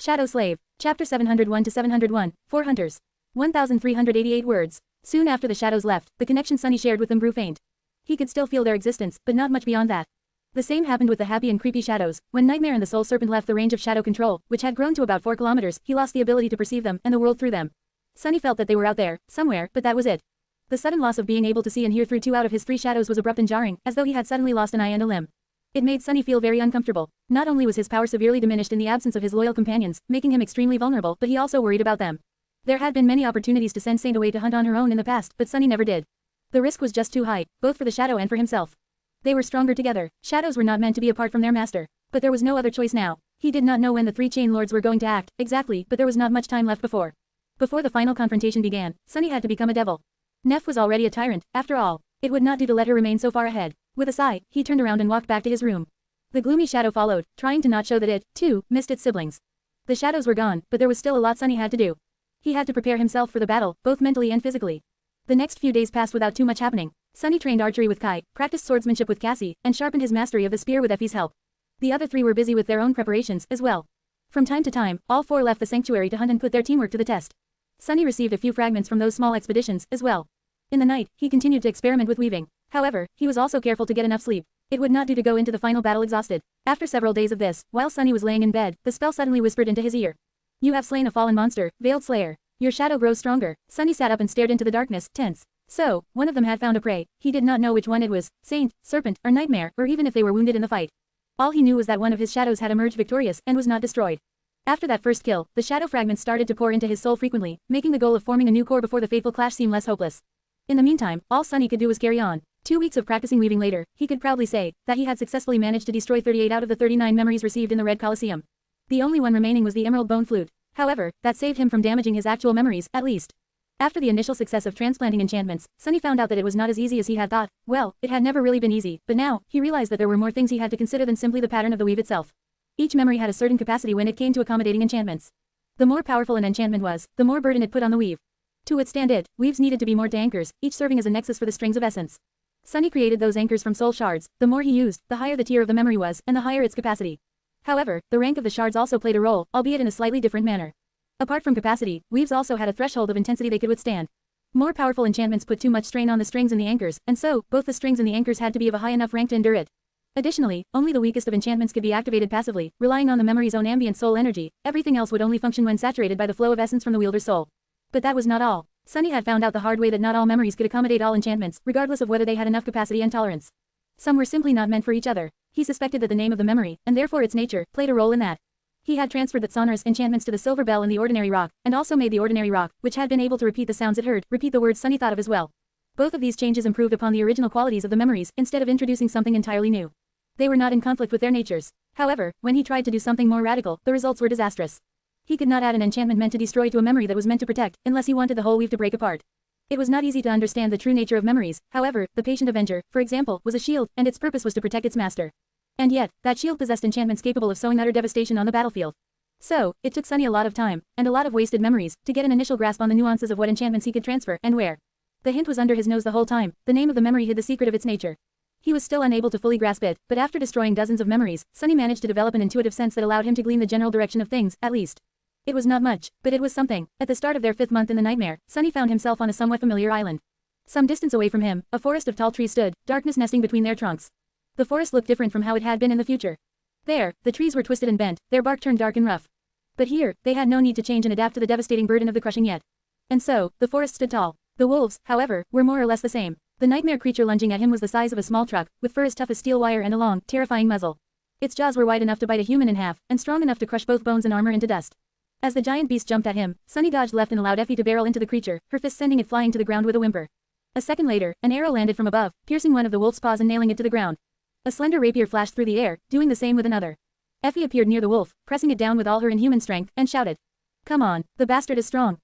Shadow Slave, Chapter 701 to 701, 4 Hunters. 1,388 words. Soon after the shadows left, the connection Sunny shared with them grew faint. He could still feel their existence, but not much beyond that. The same happened with the happy and creepy shadows. When Nightmare and the Soul Serpent left the range of shadow control, which had grown to about 4 kilometers, he lost the ability to perceive them and the world through them. Sunny felt that they were out there, somewhere, but that was it. The sudden loss of being able to see and hear through 2 out of his 3 shadows was abrupt and jarring, as though he had suddenly lost an eye and a limb. It made Sunny feel very uncomfortable. Not only was his power severely diminished in the absence of his loyal companions, making him extremely vulnerable, but he also worried about them. There had been many opportunities to send Saint away to hunt on her own in the past, but Sunny never did. The risk was just too high, both for the shadow and for himself. They were stronger together. Shadows were not meant to be apart from their master. But there was no other choice now. He did not know when the 3 chain lords were going to act, exactly, but there was not much time left before. Before the final confrontation began, Sunny had to become a devil. Neff was already a tyrant, after all. It would not do to let her remain so far ahead. With a sigh, he turned around and walked back to his room. The gloomy shadow followed, trying to not show that it, too, missed its siblings. The shadows were gone, but there was still a lot Sunny had to do. He had to prepare himself for the battle, both mentally and physically. The next few days passed without too much happening. Sunny trained archery with Kai, practiced swordsmanship with Cassie, and sharpened his mastery of the spear with Effie's help. The other 3 were busy with their own preparations, as well. From time to time, all 4 left the sanctuary to hunt and put their teamwork to the test. Sunny received a few fragments from those small expeditions, as well. In the night, he continued to experiment with weaving. However, he was also careful to get enough sleep. It would not do to go into the final battle exhausted. After several days of this, while Sunny was laying in bed, the spell suddenly whispered into his ear. You have slain a fallen monster, Veiled Slayer. Your shadow grows stronger. Sunny sat up and stared into the darkness, tense. So, one of them had found a prey. He did not know which one it was, Saint, Serpent, or Nightmare, or even if they were wounded in the fight. All he knew was that one of his shadows had emerged victorious and was not destroyed. After that first kill, the shadow fragments started to pour into his soul frequently, making the goal of forming a new core before the fateful clash seem less hopeless. In the meantime, all Sunny could do was carry on. 2 weeks of practicing weaving later, he could proudly say that he had successfully managed to destroy 38 out of the 39 memories received in the Red Colosseum. The only one remaining was the Emerald Bone Flute. However, that saved him from damaging his actual memories, at least. After the initial success of transplanting enchantments, Sunny found out that it was not as easy as he had thought. Well, it had never really been easy, but now, he realized that there were more things he had to consider than simply the pattern of the weave itself. Each memory had a certain capacity when it came to accommodating enchantments. The more powerful an enchantment was, the more burden it put on the weave. To withstand it, weaves needed to be more anchors, each serving as a nexus for the strings of essence. Sunny created those anchors from soul shards. The more he used, the higher the tier of the memory was, and the higher its capacity. However, the rank of the shards also played a role, albeit in a slightly different manner. Apart from capacity, weaves also had a threshold of intensity they could withstand. More powerful enchantments put too much strain on the strings and the anchors, and so, both the strings and the anchors had to be of a high enough rank to endure it. Additionally, only the weakest of enchantments could be activated passively, relying on the memory's own ambient soul energy. Everything else would only function when saturated by the flow of essence from the wielder's soul. But that was not all. Sunny had found out the hard way that not all memories could accommodate all enchantments, regardless of whether they had enough capacity and tolerance. Some were simply not meant for each other. He suspected that the name of the memory, and therefore its nature, played a role in that. He had transferred that sonorous enchantments to the silver bell in the ordinary rock, and also made the ordinary rock, which had been able to repeat the sounds it heard, repeat the words Sunny thought of as well. Both of these changes improved upon the original qualities of the memories, instead of introducing something entirely new. They were not in conflict with their natures. However, when he tried to do something more radical, the results were disastrous. He could not add an enchantment meant to destroy to a memory that was meant to protect, unless he wanted the whole weave to break apart. It was not easy to understand the true nature of memories. However, the Patient Avenger, for example, was a shield, and its purpose was to protect its master. And yet, that shield possessed enchantments capable of sowing utter devastation on the battlefield. So, it took Sunny a lot of time, and a lot of wasted memories, to get an initial grasp on the nuances of what enchantments he could transfer, and where. The hint was under his nose the whole time. The name of the memory hid the secret of its nature. He was still unable to fully grasp it, but after destroying dozens of memories, Sunny managed to develop an intuitive sense that allowed him to glean the general direction of things, at least. It was not much, but it was something. At the start of their 5th month in the nightmare, Sunny found himself on a somewhat familiar island. Some distance away from him, a forest of tall trees stood, darkness nesting between their trunks. The forest looked different from how it had been in the future. There, the trees were twisted and bent, their bark turned dark and rough. But here, they had no need to change and adapt to the devastating burden of the crushing yet. And so, the forest stood tall. The wolves, however, were more or less the same. The nightmare creature lunging at him was the size of a small truck, with fur as tough as steel wire and a long, terrifying muzzle. Its jaws were wide enough to bite a human in half, and strong enough to crush both bones and armor into dust. As the giant beast jumped at him, Sunny dodged left and allowed Effie to barrel into the creature, her fist sending it flying to the ground with a whimper. A second later, an arrow landed from above, piercing one of the wolf's paws and nailing it to the ground. A slender rapier flashed through the air, doing the same with another. Effie appeared near the wolf, pressing it down with all her inhuman strength, and shouted. Come on, the bastard is strong.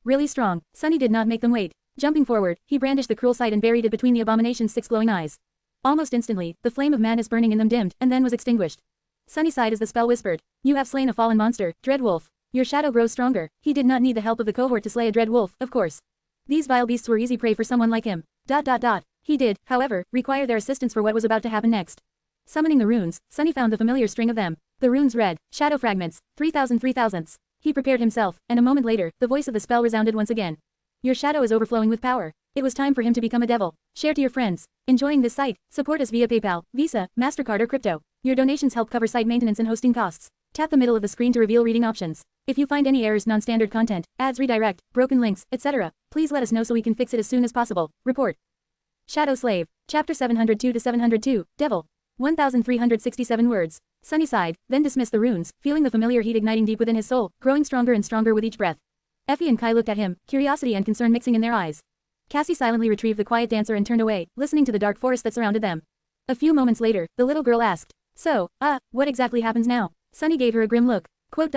Really strong. Sunny did not make them wait. Jumping forward, he brandished the cruel sight and buried it between the abomination's 6 glowing eyes. Almost instantly, the flame of madness burning in them dimmed, and then was extinguished. Sunny sighed as the spell whispered. You have slain a fallen monster, dread wolf. Your shadow grows stronger. He did not need the help of the cohort to slay a dread wolf, of course. These vile beasts were easy prey for someone like him. He did, however, require their assistance for what was about to happen next. Summoning the runes, Sunny found the familiar string of them. The runes read, Shadow Fragments, 3,000 3,000ths. He prepared himself, and a moment later, the voice of the spell resounded once again. Your shadow is overflowing with power. It was time for him to become a devil. Share to your friends. Enjoying this site? Support us via PayPal, Visa, MasterCard or crypto. Your donations help cover site maintenance and hosting costs. Tap the middle of the screen to reveal reading options. If you find any errors, non-standard content, ads redirect, broken links, etc., please let us know so we can fix it as soon as possible. Report. Shadow Slave. Chapter 702 to 702, Devil. 1,367 words. Sunny sighed, then dismissed the runes, feeling the familiar heat igniting deep within his soul, growing stronger and stronger with each breath. Effie and Kai looked at him, curiosity and concern mixing in their eyes. Cassie silently retrieved the quiet dancer and turned away, listening to the dark forest that surrounded them. A few moments later, the little girl asked, So, what exactly happens now? Sunny gave her a grim look. Quote.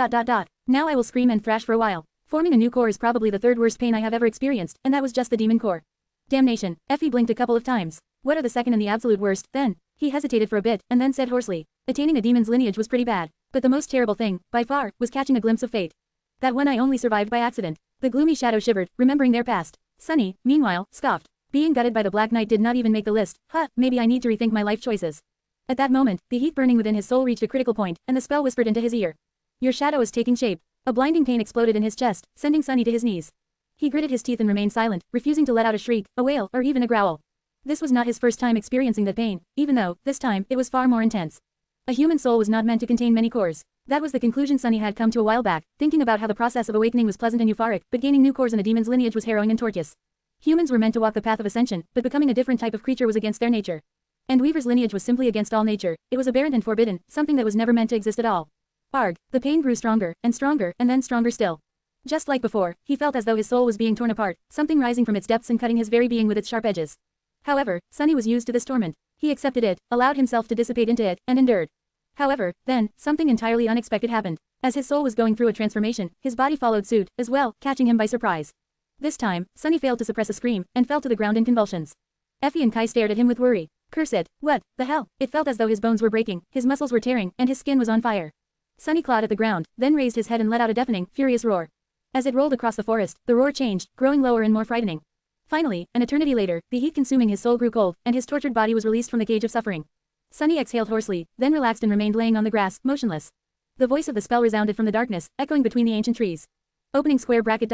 Now I will scream and thrash for a while. Forming a new core is probably the third worst pain I have ever experienced, and that was just the demon core. Damnation. Effie blinked a couple of times. What are the second and the absolute worst, then? He hesitated for a bit, and then said hoarsely. Attaining a demon's lineage was pretty bad. But the most terrible thing, by far, was catching a glimpse of fate. That one I only survived by accident. The gloomy shadow shivered, remembering their past. Sunny, meanwhile, scoffed. Being gutted by the Black Knight did not even make the list. Maybe I need to rethink my life choices. At that moment, the heat burning within his soul reached a critical point, and the spell whispered into his ear. Your shadow is taking shape. A blinding pain exploded in his chest, sending Sunny to his knees. He gritted his teeth and remained silent, refusing to let out a shriek, a wail, or even a growl. This was not his first time experiencing that pain, even though, this time, it was far more intense. A human soul was not meant to contain many cores. That was the conclusion Sunny had come to a while back, thinking about how the process of awakening was pleasant and euphoric, but gaining new cores in a demon's lineage was harrowing and tortuous. Humans were meant to walk the path of ascension, but becoming a different type of creature was against their nature. And Weaver's lineage was simply against all nature. It was aberrant and forbidden, something that was never meant to exist at all. Arg, the pain grew stronger, and then stronger still. Just like before, he felt as though his soul was being torn apart, something rising from its depths and cutting his very being with its sharp edges. However, Sunny was used to this torment. He accepted it, allowed himself to dissipate into it, and endured. However, then, something entirely unexpected happened. As his soul was going through a transformation, his body followed suit, as well, catching him by surprise. This time, Sunny failed to suppress a scream, and fell to the ground in convulsions. Effie and Kai stared at him with worry. Curse it, what the hell? It felt as though his bones were breaking, his muscles were tearing, and his skin was on fire. Sunny clawed at the ground, then raised his head and let out a deafening, furious roar. As it rolled across the forest, the roar changed, growing lower and more frightening. Finally, an eternity later, the heat consuming his soul grew cold, and his tortured body was released from the cage of suffering. Sunny exhaled hoarsely, then relaxed and remained laying on the grass, motionless. The voice of the spell resounded from the darkness, echoing between the ancient trees. Opening square bracket.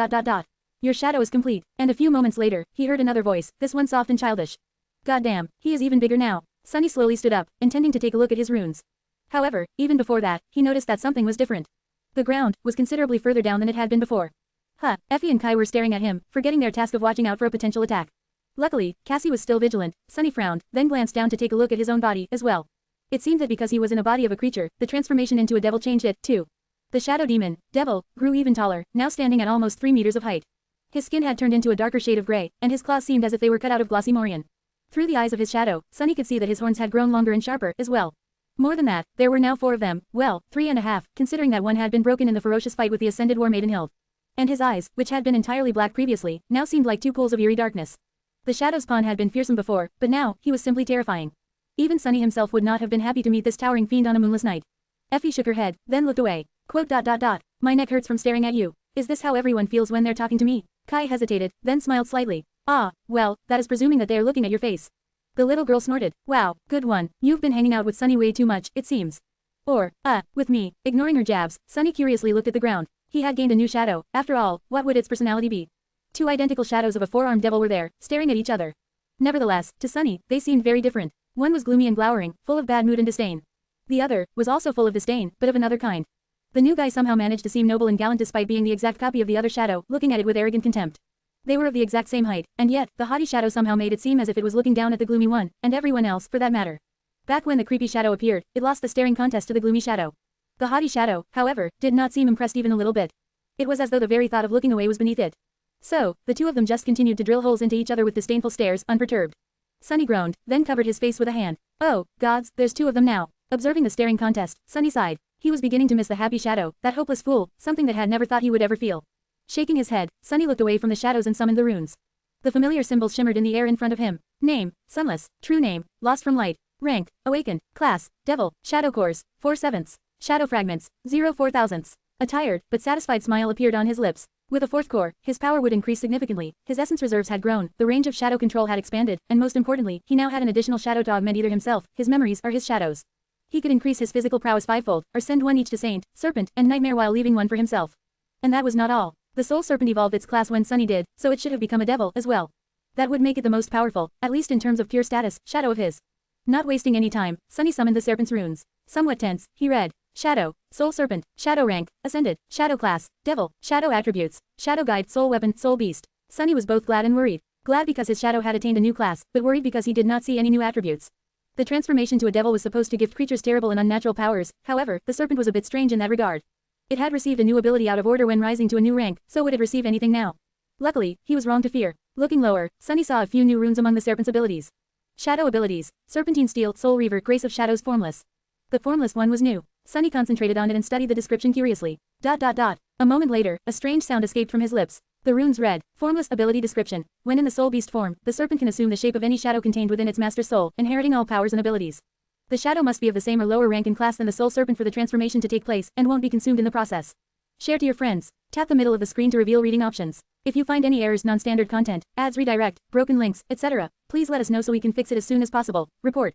Your shadow is complete, and a few moments later, he heard another voice, this one soft and childish. Goddamn, he is even bigger now. Sunny slowly stood up, intending to take a look at his runes. However, even before that, he noticed that something was different. The ground was considerably further down than it had been before. Effie and Kai were staring at him, forgetting their task of watching out for a potential attack. Luckily, Cassie was still vigilant. Sunny frowned, then glanced down to take a look at his own body, as well. It seemed that because he was in a body of a creature, the transformation into a devil changed it, too. The shadow demon, devil, grew even taller, now standing at almost 3 meters of height. His skin had turned into a darker shade of gray, and his claws seemed as if they were cut out of glossy morion. Through the eyes of his shadow, Sunny could see that his horns had grown longer and sharper, as well. More than that, there were now 4 of them, well, 3.5, considering that one had been broken in the ferocious fight with the ascended war maiden Hild. And his eyes, which had been entirely black previously, now seemed like 2 pools of eerie darkness. The shadow's pawn had been fearsome before, but now, he was simply terrifying. Even Sunny himself would not have been happy to meet this towering fiend on a moonless night. Effie shook her head, then looked away. Quote. My neck hurts from staring at you. Is this how everyone feels when they're talking to me? Kai hesitated, then smiled slightly. Well, that is presuming that they are looking at your face. The little girl snorted. Wow, good one. You've been hanging out with Sunny way too much, it seems. Or, with me. Ignoring her jabs, Sunny curiously looked at the ground. He had gained a new shadow. After all, what would its personality be? 2 identical shadows of a 4-armed devil were there, staring at each other. Nevertheless, to Sunny, they seemed very different. One was gloomy and glowering, full of bad mood and disdain. The other was also full of disdain, but of another kind. The new guy somehow managed to seem noble and gallant despite being the exact copy of the other shadow, looking at it with arrogant contempt. They were of the exact same height, and yet, the haughty shadow somehow made it seem as if it was looking down at the gloomy one, and everyone else, for that matter. Back when the creepy shadow appeared, it lost the staring contest to the gloomy shadow. The haughty shadow, however, did not seem impressed even a little bit. It was as though the very thought of looking away was beneath it. So, the 2 of them just continued to drill holes into each other with disdainful stares, unperturbed. Sunny groaned, then covered his face with a hand. Oh, gods, there's 2 of them now. Observing the staring contest, Sunny sighed. He was beginning to miss the happy shadow, that hopeless fool, something that had never thought he would ever feel. Shaking his head, Sunny looked away from the shadows and summoned the runes. The familiar symbols shimmered in the air in front of him. Name, sunless, true name, lost from light. Rank, awakened, class, devil, shadow cores, 4/7. Shadow fragments, 0 4,000. A tired, but satisfied smile appeared on his lips. With a fourth core, his power would increase significantly, his essence reserves had grown, the range of shadow control had expanded, and most importantly, he now had an additional shadow to augment either himself, his memories, or his shadows. He could increase his physical prowess fivefold, or send one each to Saint, Serpent, and Nightmare while leaving one for himself. And that was not all. The Soul Serpent evolved its class when Sunny did, so it should have become a devil as well. That would make it the most powerful, at least in terms of pure status, shadow of his. Not wasting any time, Sunny summoned the Serpent's runes. Somewhat tense, he read, Shadow, Soul Serpent, Shadow Rank, Ascended, Shadow Class, Devil, Shadow Attributes, Shadow Guide, Soul Weapon, Soul Beast. Sunny was both glad and worried. Glad because his shadow had attained a new class, but worried because he did not see any new attributes. The transformation to a devil was supposed to give creatures terrible and unnatural powers, however, the serpent was a bit strange in that regard. It had received a new ability out of order when rising to a new rank, so would it receive anything now? Luckily, he was wrong to fear. Looking lower, Sunny saw a few new runes among the serpent's abilities. Shadow abilities, Serpentine Steel, Soul Reaver, Grace of Shadows, Formless. The formless one was new. Sunny concentrated on it and studied the description curiously. A moment later, a strange sound escaped from his lips. The runes read, Formless Ability Description. When in the Soul Beast form, the serpent can assume the shape of any shadow contained within its master's soul, inheriting all powers and abilities. The shadow must be of the same or lower rank and class than the Soul Serpent for the transformation to take place, and won't be consumed in the process. Share to your friends. Tap the middle of the screen to reveal reading options. If you find any errors, non-standard content, ads, redirect, broken links, etc., please let us know so we can fix it as soon as possible. Report.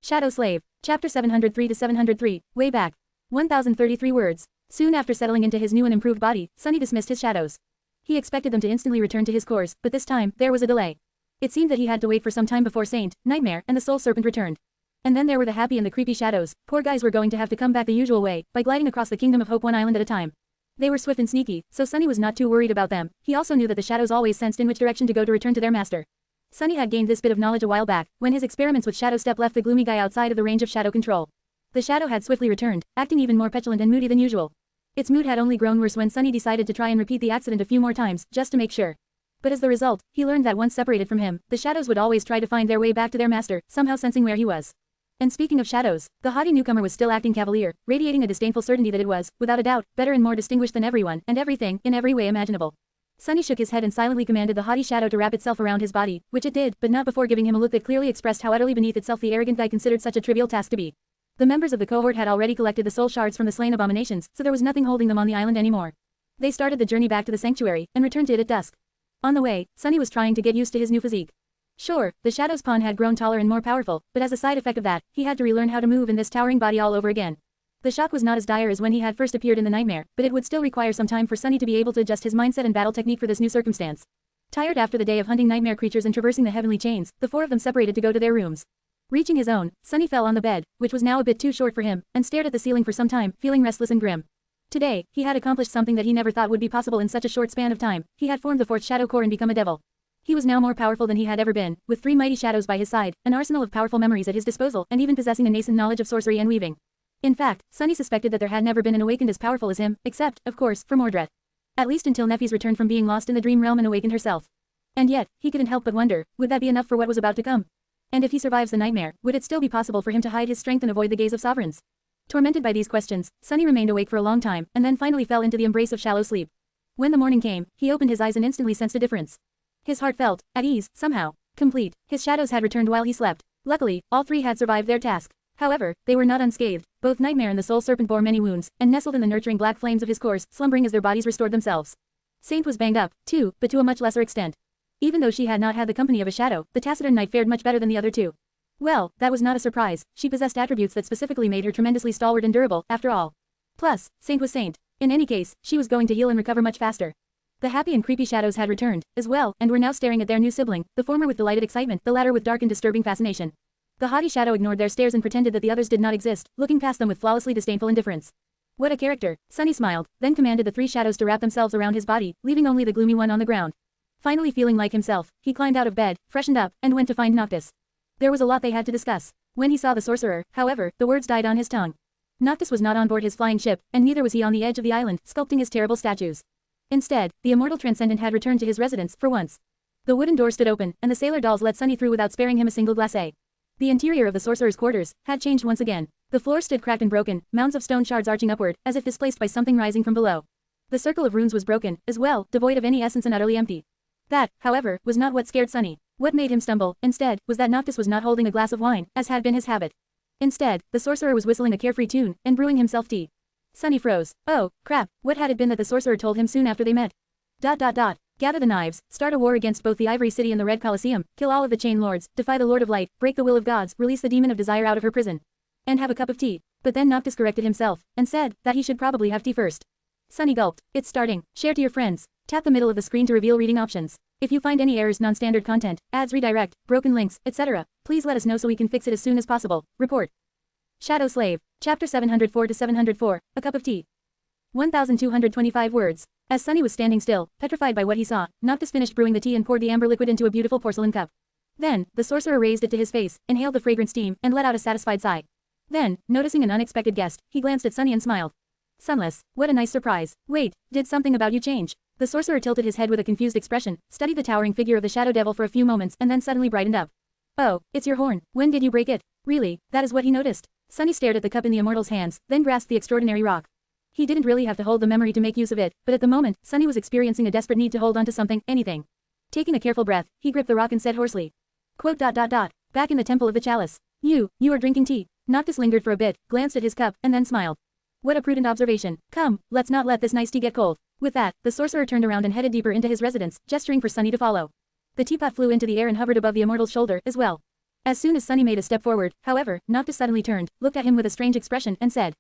Shadow Slave. Chapter 703 to 703, way back. 1033 words. Soon after settling into his new and improved body, Sunny dismissed his shadows. He expected them to instantly return to his cores, but this time, there was a delay. It seemed that he had to wait for some time before Saint, Nightmare, and the Soul Serpent returned. And then there were the happy and the creepy shadows. Poor guys were going to have to come back the usual way, by gliding across the Kingdom of Hope one island at a time. They were swift and sneaky, so Sunny was not too worried about them. He also knew that the shadows always sensed in which direction to go to return to their master. Sunny had gained this bit of knowledge a while back, when his experiments with Shadow Step left the gloomy guy outside of the range of shadow control. The shadow had swiftly returned, acting even more petulant and moody than usual. Its mood had only grown worse when Sunny decided to try and repeat the accident a few more times, just to make sure. But as the result, he learned that once separated from him, the shadows would always try to find their way back to their master, somehow sensing where he was. And speaking of shadows, the haughty newcomer was still acting cavalier, radiating a disdainful certainty that it was, without a doubt, better and more distinguished than everyone, and everything, in every way imaginable. Sunny shook his head and silently commanded the haughty shadow to wrap itself around his body, which it did, but not before giving him a look that clearly expressed how utterly beneath itself the arrogant guy considered such a trivial task to be. The members of the cohort had already collected the soul shards from the slain abominations, so there was nothing holding them on the island anymore. They started the journey back to the sanctuary, and returned to it at dusk. On the way, Sunny was trying to get used to his new physique. Sure, the shadow's pawn had grown taller and more powerful, but as a side effect of that, he had to relearn how to move in this towering body all over again. The shock was not as dire as when he had first appeared in the nightmare, but it would still require some time for Sunny to be able to adjust his mindset and battle technique for this new circumstance. Tired after the day of hunting nightmare creatures and traversing the heavenly chains, the four of them separated to go to their rooms. Reaching his own, Sunny fell on the bed, which was now a bit too short for him, and stared at the ceiling for some time, feeling restless and grim. Today, he had accomplished something that he never thought would be possible in such a short span of time. He had formed the fourth shadow core and become a devil. He was now more powerful than he had ever been, with 3 mighty shadows by his side, an arsenal of powerful memories at his disposal, and even possessing a nascent knowledge of sorcery and weaving. In fact, Sunny suspected that there had never been an awakened as powerful as him, except, of course, for Mordred. At least until Neffy's returned from being lost in the dream realm and awakened herself. And yet, he couldn't help but wonder, would that be enough for what was about to come? And if he survives the nightmare, would it still be possible for him to hide his strength and avoid the gaze of sovereigns? Tormented by these questions, Sunny remained awake for a long time, and then finally fell into the embrace of shallow sleep. When the morning came, he opened his eyes and instantly sensed a difference. His heart felt at ease, somehow. Complete. His shadows had returned while he slept. Luckily, all 3 had survived their task. However, they were not unscathed. Both Nightmare and the Soul Serpent bore many wounds, and nestled in the nurturing black flames of his cores, slumbering as their bodies restored themselves. Saint was banged up, too, but to a much lesser extent. Even though she had not had the company of a shadow, the taciturn knight fared much better than the other 2. Well, that was not a surprise. She possessed attributes that specifically made her tremendously stalwart and durable, after all. Plus, Saint was Saint. In any case, she was going to heal and recover much faster. The happy and creepy shadows had returned, as well, and were now staring at their new sibling, the former with delighted excitement, the latter with dark and disturbing fascination. The haughty shadow ignored their stares and pretended that the others did not exist, looking past them with flawlessly disdainful indifference. What a character, Sunny smiled, then commanded the 3 shadows to wrap themselves around his body, leaving only the gloomy one on the ground. Finally feeling like himself, he climbed out of bed, freshened up, and went to find Noctis. There was a lot they had to discuss. When he saw the sorcerer, however, the words died on his tongue. Noctis was not on board his flying ship, and neither was he on the edge of the island, sculpting his terrible statues. Instead, the immortal transcendent had returned to his residence, for once. The wooden door stood open, and the sailor dolls let Sunny through without sparing him a single glacé. The interior of the sorcerer's quarters had changed once again. The floor stood cracked and broken, mounds of stone shards arching upward, as if displaced by something rising from below. The circle of runes was broken, as well, devoid of any essence and utterly empty. That, however, was not what scared Sunny. What made him stumble, instead, was that Noctis was not holding a glass of wine, as had been his habit. Instead, the sorcerer was whistling a carefree tune, and brewing himself tea. Sunny froze. Oh, crap, what had it been that the sorcerer told him soon after they met? ... Gather the knives, start a war against both the Ivory City and the Red Colosseum, kill all of the Chain Lords, defy the Lord of Light, break the will of gods, release the demon of desire out of her prison. And have a cup of tea. But then Noctis corrected himself, and said that he should probably have tea first. Sunny gulped. It's starting. Share to your friends. Tap the middle of the screen to reveal reading options. If you find any errors, non-standard content, ads redirect, broken links, etc., please let us know so we can fix it as soon as possible. Report. Shadow Slave. Chapter 704 to 704, A Cup of Tea. 1,225 words. As Sunny was standing still, petrified by what he saw, Noctis finished brewing the tea and poured the amber liquid into a beautiful porcelain cup. Then, the sorcerer raised it to his face, inhaled the fragrant steam, and let out a satisfied sigh. Then, noticing an unexpected guest, he glanced at Sunny and smiled. Sunless, what a nice surprise. Wait, did something about you change? The sorcerer tilted his head with a confused expression, studied the towering figure of the shadow devil for a few moments and then suddenly brightened up. Oh, it's your horn. When did you break it? Really, that is what he noticed. Sunny stared at the cup in the immortal's hands, then grasped the extraordinary rock. He didn't really have to hold the memory to make use of it, but at the moment, Sunny was experiencing a desperate need to hold onto something, anything. Taking a careful breath, he gripped the rock and said hoarsely. Quote. Back in the temple of the chalice. You are drinking tea. Noctis lingered for a bit, glanced at his cup, and then smiled. What a prudent observation. Come, let's not let this nice tea get cold. With that, the sorcerer turned around and headed deeper into his residence, gesturing for Sunny to follow. The teapot flew into the air and hovered above the immortal's shoulder as well. As soon as Sunny made a step forward, however, Noctis suddenly turned, looked at him with a strange expression, and said.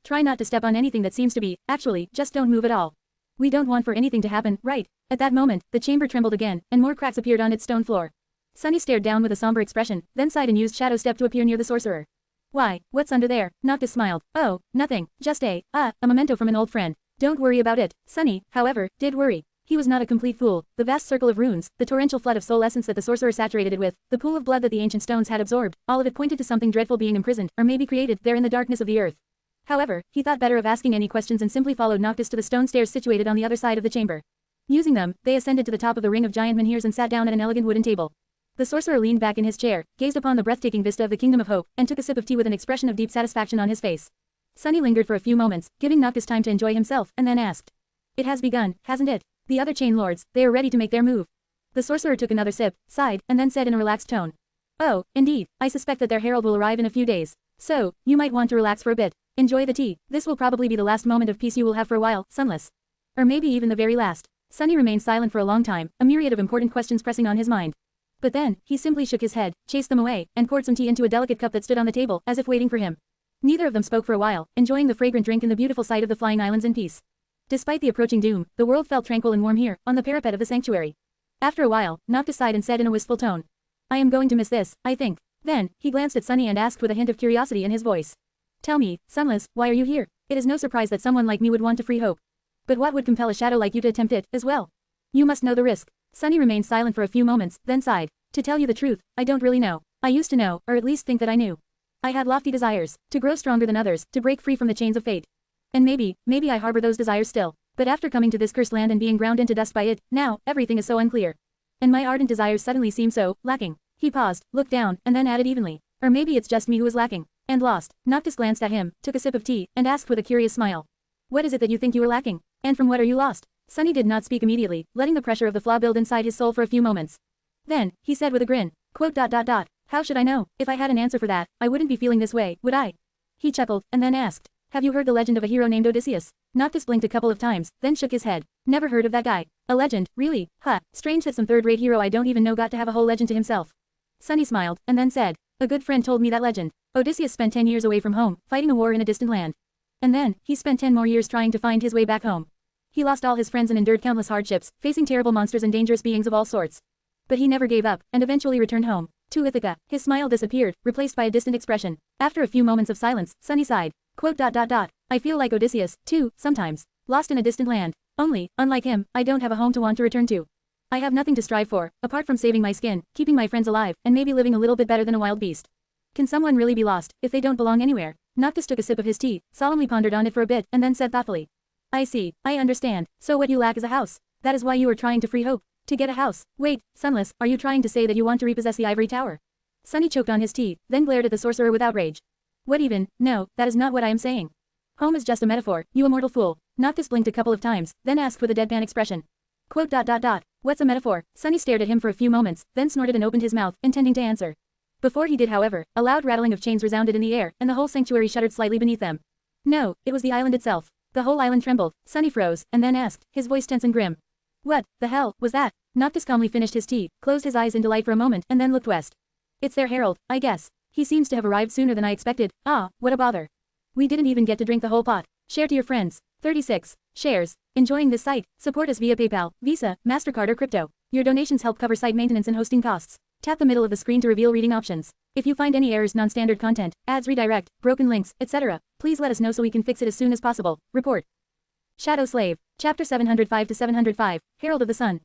Try not to step on anything that seems to be, actually, just don't move at all. We don't want for anything to happen, right? At that moment, the chamber trembled again, and more cracks appeared on its stone floor. Sunny stared down with a somber expression, then sighed and used Shadow Step to appear near the sorcerer. Why, what's under there? Noctis smiled. Oh, nothing, just a memento from an old friend. Don't worry about it. Sunny, however, did worry. He was not a complete fool. The vast circle of runes, the torrential flood of soul essence that the sorcerer saturated it with, the pool of blood that the ancient stones had absorbed, all of it pointed to something dreadful being imprisoned, or maybe created, there in the darkness of the earth. However, he thought better of asking any questions and simply followed Noctis to the stone stairs situated on the other side of the chamber. Using them, they ascended to the top of the ring of giant menhirs and sat down at an elegant wooden table. The sorcerer leaned back in his chair, gazed upon the breathtaking vista of the Kingdom of Hope, and took a sip of tea with an expression of deep satisfaction on his face. Sunny lingered for a few moments, giving Noctis time to enjoy himself, and then asked. It has begun, hasn't it? The other chain lords, they are ready to make their move. The sorcerer took another sip, sighed, and then said in a relaxed tone. Oh, indeed, I suspect that their herald will arrive in a few days. So, you might want to relax for a bit. Enjoy the tea. This will probably be the last moment of peace you will have for a while, Sunless. Or maybe even the very last. Sunny remained silent for a long time, a myriad of important questions pressing on his mind. But then, he simply shook his head, chased them away, and poured some tea into a delicate cup that stood on the table, as if waiting for him. Neither of them spoke for a while, enjoying the fragrant drink and the beautiful sight of the flying islands in peace. Despite the approaching doom, the world felt tranquil and warm here, on the parapet of the sanctuary. After a while, Noctis sighed and said in a wistful tone. I am going to miss this, I think. Then, he glanced at Sunny and asked with a hint of curiosity in his voice. Tell me, Sunless, why are you here? It is no surprise that someone like me would want to free Hope. But what would compel a shadow like you to attempt it, as well? You must know the risk. Sunny remained silent for a few moments, then sighed. To tell you the truth, I don't really know. I used to know, or at least think that I knew. I had lofty desires, to grow stronger than others, to break free from the chains of fate. And maybe I harbor those desires still. But after coming to this cursed land and being ground into dust by it, now, everything is so unclear. And my ardent desires suddenly seem so, lacking. He paused, looked down, and then added evenly. Or maybe it's just me who is lacking. And lost. Noctis glanced at him, took a sip of tea, and asked with a curious smile. What is it that you think you are lacking? And from what are you lost? Sunny did not speak immediately, letting the pressure of the flaw build inside his soul for a few moments. Then, he said with a grin, quote. How should I know? If I had an answer for that, I wouldn't be feeling this way, would I? He chuckled, and then asked. Have you heard the legend of a hero named Odysseus? Noctis blinked a couple of times, then shook his head. Never heard of that guy. A legend, really? Huh, strange that some third-rate hero I don't even know got to have a whole legend to himself. Sunny smiled, and then said. A good friend told me that legend. Odysseus spent 10 years away from home, fighting a war in a distant land. And then, he spent 10 more years trying to find his way back home. He lost all his friends and endured countless hardships, facing terrible monsters and dangerous beings of all sorts. But he never gave up, and eventually returned home. To Ithaca. His smile disappeared, replaced by a distant expression. After a few moments of silence, Sunny sighed. Quote. I feel like Odysseus, too, sometimes. Lost in a distant land. Only, unlike him, I don't have a home to want to return to. I have nothing to strive for, apart from saving my skin, keeping my friends alive, and maybe living a little bit better than a wild beast. Can someone really be lost, if they don't belong anywhere? Noctis took a sip of his tea, solemnly pondered on it for a bit, and then said thoughtfully. I see, I understand. So what you lack is a house. That is why you are trying to free Hope. To get a house. Wait, Sunless, are you trying to say that you want to repossess the ivory tower? Sunny choked on his tea, then glared at the sorcerer with outrage. What even? No, that is not what I am saying. Home is just a metaphor, you immortal fool. Noctis blinked a couple of times, then asked with a deadpan expression. Quote. What's a metaphor? Sunny stared at him for a few moments, then snorted and opened his mouth, intending to answer. Before he did, however, a loud rattling of chains resounded in the air, and the whole sanctuary shuddered slightly beneath them. No, it was the island itself. The whole island trembled. Sunny froze, and then asked, his voice tense and grim. What the hell was that? Noctis calmly finished his tea, closed his eyes in delight for a moment, and then looked west. It's their herald, I guess. He seems to have arrived sooner than I expected. Ah, what a bother. We didn't even get to drink the whole pot. Share to your friends. 36. Shares. Enjoying this site? Support us via PayPal, Visa, MasterCard or crypto. Your donations help cover site maintenance and hosting costs. Tap the middle of the screen to reveal reading options. If you find any errors, non-standard content, ads redirect, broken links, etc., please let us know so we can fix it as soon as possible. Report. Shadow Slave. Chapter 705 to 705. Herald of the Sun.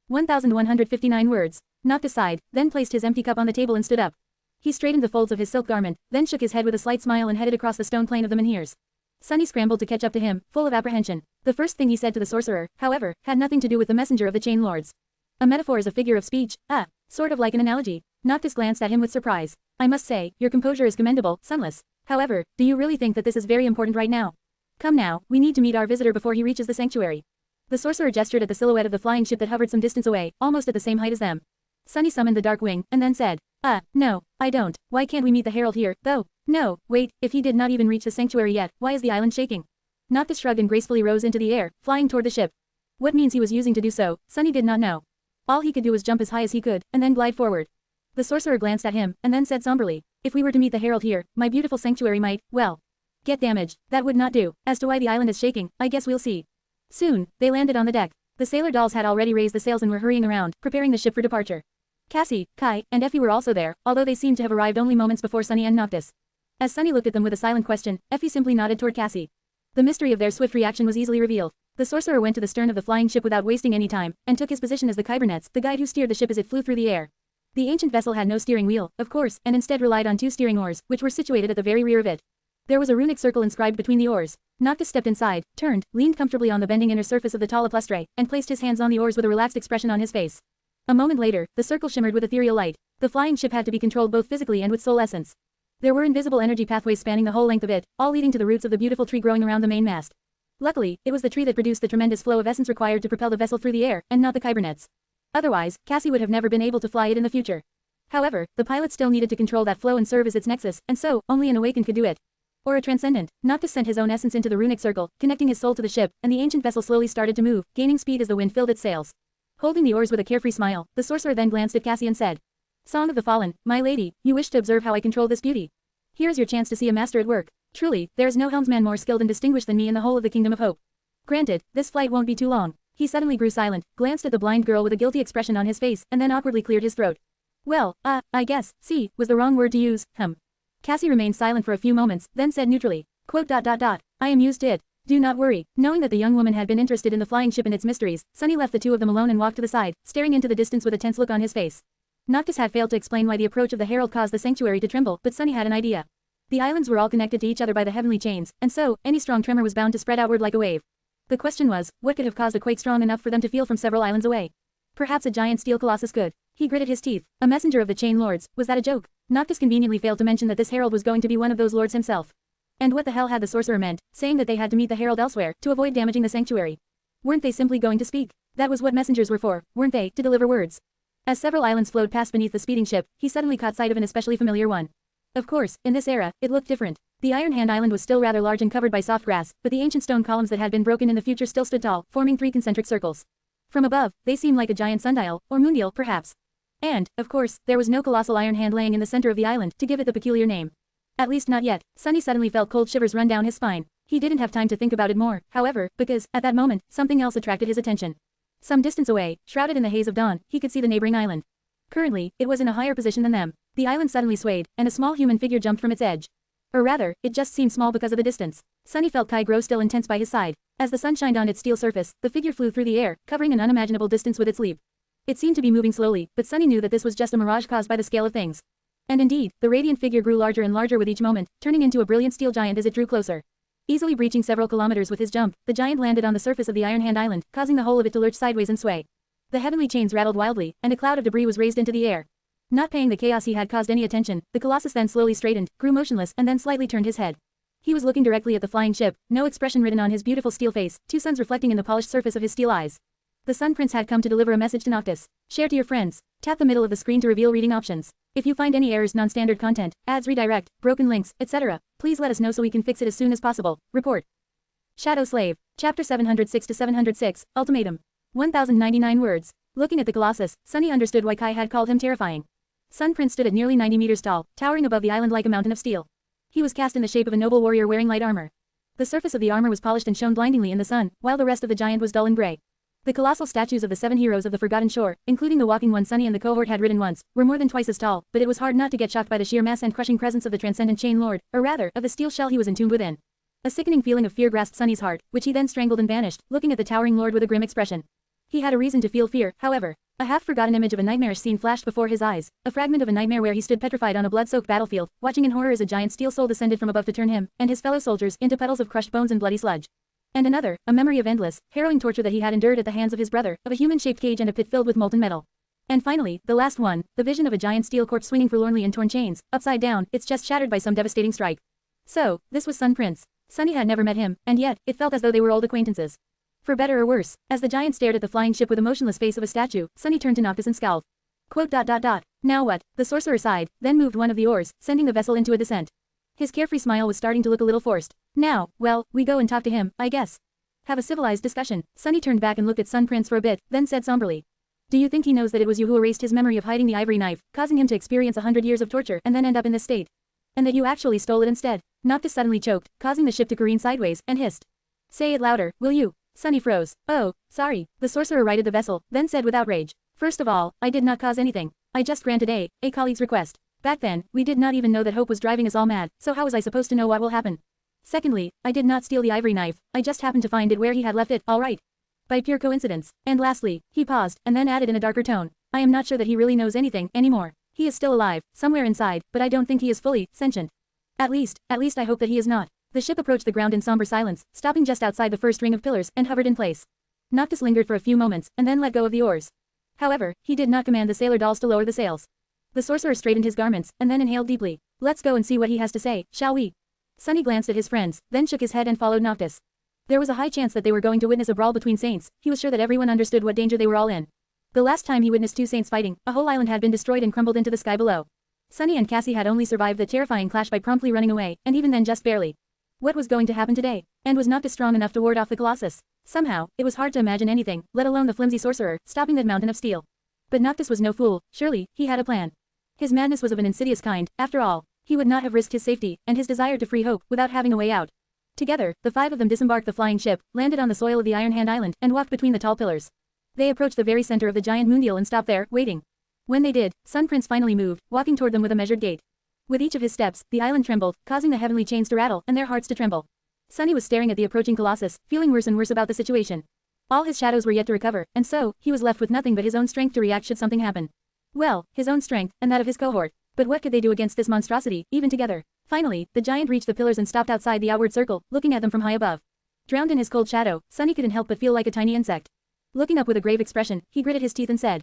1159 words. Noctis sighed, then placed his empty cup on the table and stood up. He straightened the folds of his silk garment, then shook his head with a slight smile and headed across the stone plain of the menhirs. Sunny scrambled to catch up to him, full of apprehension. The first thing he said to the sorcerer, however, had nothing to do with the messenger of the Chain Lords. A metaphor is a figure of speech, sort of like an analogy. Noctis glanced at him with surprise. I must say, your composure is commendable, Sunless. However, do you really think that this is very important right now? Come now, we need to meet our visitor before he reaches the sanctuary. The sorcerer gestured at the silhouette of the flying ship that hovered some distance away, almost at the same height as them. Sunny summoned the dark wing, and then said, no, I don't. Why can't we meet the herald here, though? No, wait, if he did not even reach the sanctuary yet, why is the island shaking? Noctis shrugged and gracefully rose into the air, flying toward the ship. What means he was using to do so, Sunny did not know. All he could do was jump as high as he could, and then glide forward. The sorcerer glanced at him, and then said somberly, if we were to meet the herald here, my beautiful sanctuary might, well, get damaged. That would not do. As to why the island is shaking, I guess we'll see. Soon, they landed on the deck. The sailor dolls had already raised the sails and were hurrying around, preparing the ship for departure. Cassie, Kai, and Effie were also there, although they seemed to have arrived only moments before Sunny and Noctis. As Sunny looked at them with a silent question, Effie simply nodded toward Cassie. The mystery of their swift reaction was easily revealed. The sorcerer went to the stern of the flying ship without wasting any time, and took his position as the Kybernets, the guide who steered the ship as it flew through the air. The ancient vessel had no steering wheel, of course, and instead relied on 2 steering oars, which were situated at the very rear of it. There was a runic circle inscribed between the oars. Noctis stepped inside, turned, leaned comfortably on the bending inner surface of the tall uplustre, and placed his hands on the oars with a relaxed expression on his face. A moment later, the circle shimmered with ethereal light. The flying ship had to be controlled both physically and with soul essence. There were invisible energy pathways spanning the whole length of it, all leading to the roots of the beautiful tree growing around the main mast. Luckily, it was the tree that produced the tremendous flow of essence required to propel the vessel through the air, and not the Kybernets. Otherwise, Cassie would have never been able to fly it in the future. However, the pilot still needed to control that flow and serve as its nexus, and so, only an awakened could do it. Or a transcendent. Noctis sent his own essence into the runic circle, connecting his soul to the ship, and the ancient vessel slowly started to move, gaining speed as the wind filled its sails. Holding the oars with a carefree smile, the sorcerer then glanced at Cassie and said, Song of the Fallen, my lady, you wish to observe how I control this beauty. Here's your chance to see a master at work. Truly, there is no helmsman more skilled and distinguished than me in the whole of the Kingdom of Hope. Granted, this flight won't be too long. He suddenly grew silent, glanced at the blind girl with a guilty expression on his face, and then awkwardly cleared his throat. Well, I guess, see, was the wrong word to use, Cassie remained silent for a few moments, then said neutrally, I am used to it. Do not worry. Knowing that the young woman had been interested in the flying ship and its mysteries, Sunny left the two of them alone and walked to the side, staring into the distance with a tense look on his face. Noctis had failed to explain why the approach of the herald caused the sanctuary to tremble, but Sunny had an idea. The islands were all connected to each other by the heavenly chains, and so, any strong tremor was bound to spread outward like a wave. The question was, what could have caused a quake strong enough for them to feel from several islands away? Perhaps a giant steel colossus could. He gritted his teeth. A messenger of the Chain Lords, was that a joke? Noctis conveniently failed to mention that this herald was going to be one of those lords himself. And what the hell had the sorcerer meant, saying that they had to meet the herald elsewhere, to avoid damaging the sanctuary? Weren't they simply going to speak? That was what messengers were for, weren't they, to deliver words? As several islands flowed past beneath the speeding ship, he suddenly caught sight of an especially familiar one. Of course, in this era, it looked different. The Iron Hand Island was still rather large and covered by soft grass, but the ancient stone columns that had been broken in the future still stood tall, forming 3 concentric circles. From above, they seemed like a giant sundial, or moondial, perhaps. And, of course, there was no colossal iron hand laying in the center of the island to give it the peculiar name. At least not yet. Sunny suddenly felt cold shivers run down his spine. He didn't have time to think about it more, however, because, at that moment, something else attracted his attention. Some distance away, shrouded in the haze of dawn, he could see the neighboring island. Currently, it was in a higher position than them. The island suddenly swayed, and a small human figure jumped from its edge. Or rather, it just seemed small because of the distance. Sunny felt Kai grow still and tense by his side. As the sun shined on its steel surface, the figure flew through the air, covering an unimaginable distance with its leap. It seemed to be moving slowly, but Sunny knew that this was just a mirage caused by the scale of things. And indeed, the radiant figure grew larger and larger with each moment, turning into a brilliant steel giant as it drew closer. Easily breaching several kilometers with his jump, the giant landed on the surface of the Iron Hand Island, causing the whole of it to lurch sideways and sway. The heavenly chains rattled wildly, and a cloud of debris was raised into the air. Not paying the chaos he had caused any attention, the colossus then slowly straightened, grew motionless, and then slightly turned his head. He was looking directly at the flying ship, no expression written on his beautiful steel face, 2 suns reflecting in the polished surface of his steel eyes. The Sun Prince had come to deliver a message to Noctis. Share to your friends. Tap the middle of the screen to reveal reading options. If you find any errors, non-standard content, ads, redirect, broken links, etc., please let us know so we can fix it as soon as possible. Report. Shadow Slave. Chapter 706 to 706, Ultimatum. 1099 words. Looking at the Colossus, Sunny understood why Kai had called him terrifying. Sun Prince stood at nearly 90 meters tall, towering above the island like a mountain of steel. He was cast in the shape of a noble warrior wearing light armor. The surface of the armor was polished and shone blindingly in the sun, while the rest of the giant was dull and gray. The colossal statues of the 7 heroes of the Forgotten Shore, including the walking one Sunny and the cohort had ridden once, were more than twice as tall, but it was hard not to get shocked by the sheer mass and crushing presence of the transcendent Chain Lord, or rather, of the steel shell he was entombed within. A sickening feeling of fear grasped Sunny's heart, which he then strangled and vanished, looking at the towering lord with a grim expression. He had a reason to feel fear, however. A half-forgotten image of a nightmarish scene flashed before his eyes, a fragment of a nightmare where he stood petrified on a blood-soaked battlefield, watching in horror as a giant steel soul descended from above to turn him, and his fellow soldiers, into puddles of crushed bones and bloody sludge. And another, a memory of endless, harrowing torture that he had endured at the hands of his brother, of a human-shaped cage and a pit filled with molten metal. And finally, the last one, the vision of a giant steel corpse swinging forlornly in torn chains, upside down, its chest shattered by some devastating strike. So, this was Sun Prince. Sunny had never met him, and yet, it felt as though they were old acquaintances. For better or worse, as the giant stared at the flying ship with the motionless face of a statue, Sunny turned to Noctis and scowled. Now what? The sorcerer sighed, then moved one of the oars, sending the vessel into a descent. His carefree smile was starting to look a little forced. Now, well, we go and talk to him, I guess. Have a civilized discussion. Sunny turned back and looked at Sun Prince for a bit, then said somberly. Do you think he knows that it was you who erased his memory of hiding the ivory knife, causing him to experience 100 years of torture and then end up in this state? And that you actually stole it instead? Noctis suddenly choked, causing the ship to careen sideways, and hissed. Say it louder, will you? Sunny froze. Oh, sorry. The sorcerer righted the vessel, then said with outrage. First of all, I did not cause anything. I just granted a colleague's request. Back then, we did not even know that Hope was driving us all mad, so how was I supposed to know what will happen? Secondly, I did not steal the ivory knife, I just happened to find it where he had left it, all right. By pure coincidence. And lastly, he paused, and then added in a darker tone. I am not sure that he really knows anything anymore. He is still alive, somewhere inside, but I don't think he is fully sentient. At least I hope that he is not. The ship approached the ground in somber silence, stopping just outside the first ring of pillars, and hovered in place. Noctis lingered for a few moments, and then let go of the oars. However, he did not command the sailor dolls to lower the sails. The sorcerer straightened his garments, and then inhaled deeply. Let's go and see what he has to say, shall we? Sunny glanced at his friends, then shook his head and followed Noctis. There was a high chance that they were going to witness a brawl between saints. He was sure that everyone understood what danger they were all in. The last time he witnessed two saints fighting, a whole island had been destroyed and crumbled into the sky below. Sunny and Cassie had only survived the terrifying clash by promptly running away, and even then just barely. What was going to happen today? And was Noctis strong enough to ward off the Colossus? Somehow, it was hard to imagine anything, let alone the flimsy sorcerer, stopping that mountain of steel. But Noctis was no fool, surely, he had a plan. His madness was of an insidious kind, after all. He would not have risked his safety, and his desire to free Hope, without having a way out. Together, the 5 of them disembarked the flying ship, landed on the soil of the Iron Hand Island, and walked between the tall pillars. They approached the very center of the giant moondial and stopped there, waiting. When they did, Sun Prince finally moved, walking toward them with a measured gait. With each of his steps, the island trembled, causing the heavenly chains to rattle, and their hearts to tremble. Sunny was staring at the approaching Colossus, feeling worse and worse about the situation. All his shadows were yet to recover, and so, he was left with nothing but his own strength to react should something happen. Well, his own strength, and that of his cohort. But what could they do against this monstrosity, even together? Finally, the giant reached the pillars and stopped outside the outward circle, looking at them from high above. Drowned in his cold shadow, Sunny couldn't help but feel like a tiny insect. Looking up with a grave expression, he gritted his teeth and said,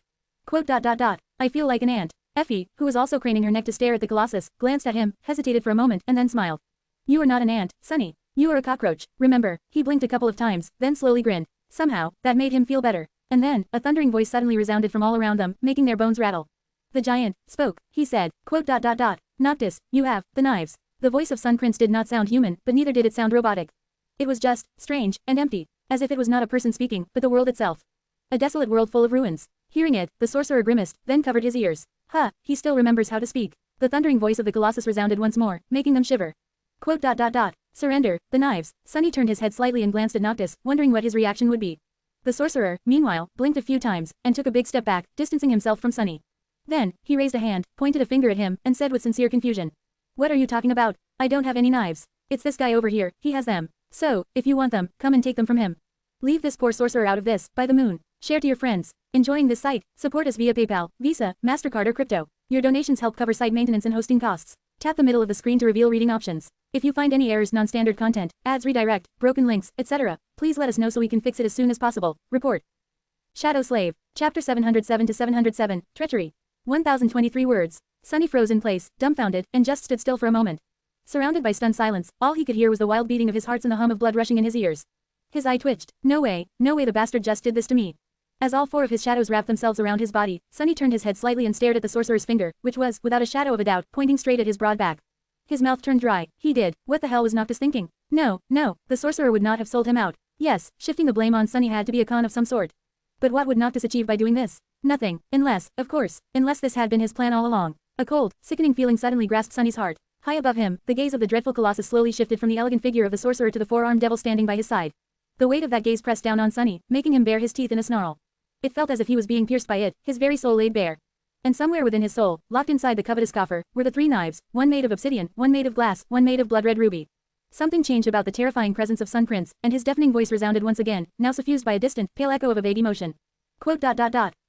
I feel like an ant. Effie, who was also craning her neck to stare at the Colossus, glanced at him, hesitated for a moment, and then smiled. You are not an ant, Sunny. You are a cockroach, remember. He blinked a couple of times, then slowly grinned. Somehow, that made him feel better. And then, a thundering voice suddenly resounded from all around them, making their bones rattle. The giant spoke, he said, Noctis, you have the knives. The voice of Sun Prince did not sound human, but neither did it sound robotic. It was just strange and empty, as if it was not a person speaking, but the world itself. A desolate world full of ruins. Hearing it, the sorcerer grimaced, then covered his ears. He still remembers how to speak. The thundering voice of the Colossus resounded once more, making them shiver. Surrender, the knives. Sunny turned his head slightly and glanced at Noctis, wondering what his reaction would be. The sorcerer, meanwhile, blinked a few times, and took a big step back, distancing himself from Sunny. Then, he raised a hand, pointed a finger at him, and said with sincere confusion. What are you talking about? I don't have any knives. It's this guy over here, he has them. So, if you want them, come and take them from him. Leave this poor sorcerer out of this, by the moon. Share to your friends. Enjoying this site? Support us via PayPal, Visa, MasterCard or crypto. Your donations help cover site maintenance and hosting costs. Tap the middle of the screen to reveal reading options. If you find any errors, non-standard content, ads, redirect, broken links, etc., please let us know so we can fix it as soon as possible. Report. Shadow Slave. Chapter 707 to 707, Treachery. 1023 words. Sunny froze in place, dumbfounded, and just stood still for a moment. Surrounded by stunned silence, all he could hear was the wild beating of his heart and the hum of blood rushing in his ears. His eye twitched. No way, the bastard just did this to me. As all four of his shadows wrapped themselves around his body, Sunny turned his head slightly and stared at the sorcerer's finger, which was, without a shadow of a doubt, pointing straight at his broad back. His mouth turned dry. He did. What the hell was Noctis thinking? No, the sorcerer would not have sold him out. Yes, shifting the blame on Sunny had to be a con of some sort. But what would Noctis achieve by doing this? Nothing. Unless, of course, unless this had been his plan all along. A cold, sickening feeling suddenly grasped Sunny's heart. High above him, the gaze of the dreadful colossus slowly shifted from the elegant figure of the sorcerer to the four-armed devil standing by his side. The weight of that gaze pressed down on Sunny, making him bare his teeth in a snarl. It felt as if he was being pierced by it, his very soul laid bare. And somewhere within his soul, locked inside the covetous coffer, were the 3 knives, one made of obsidian, one made of glass, one made of blood-red ruby. Something changed about the terrifying presence of Sun Prince, and his deafening voice resounded once again, now suffused by a distant, pale echo of a vague emotion. Quote.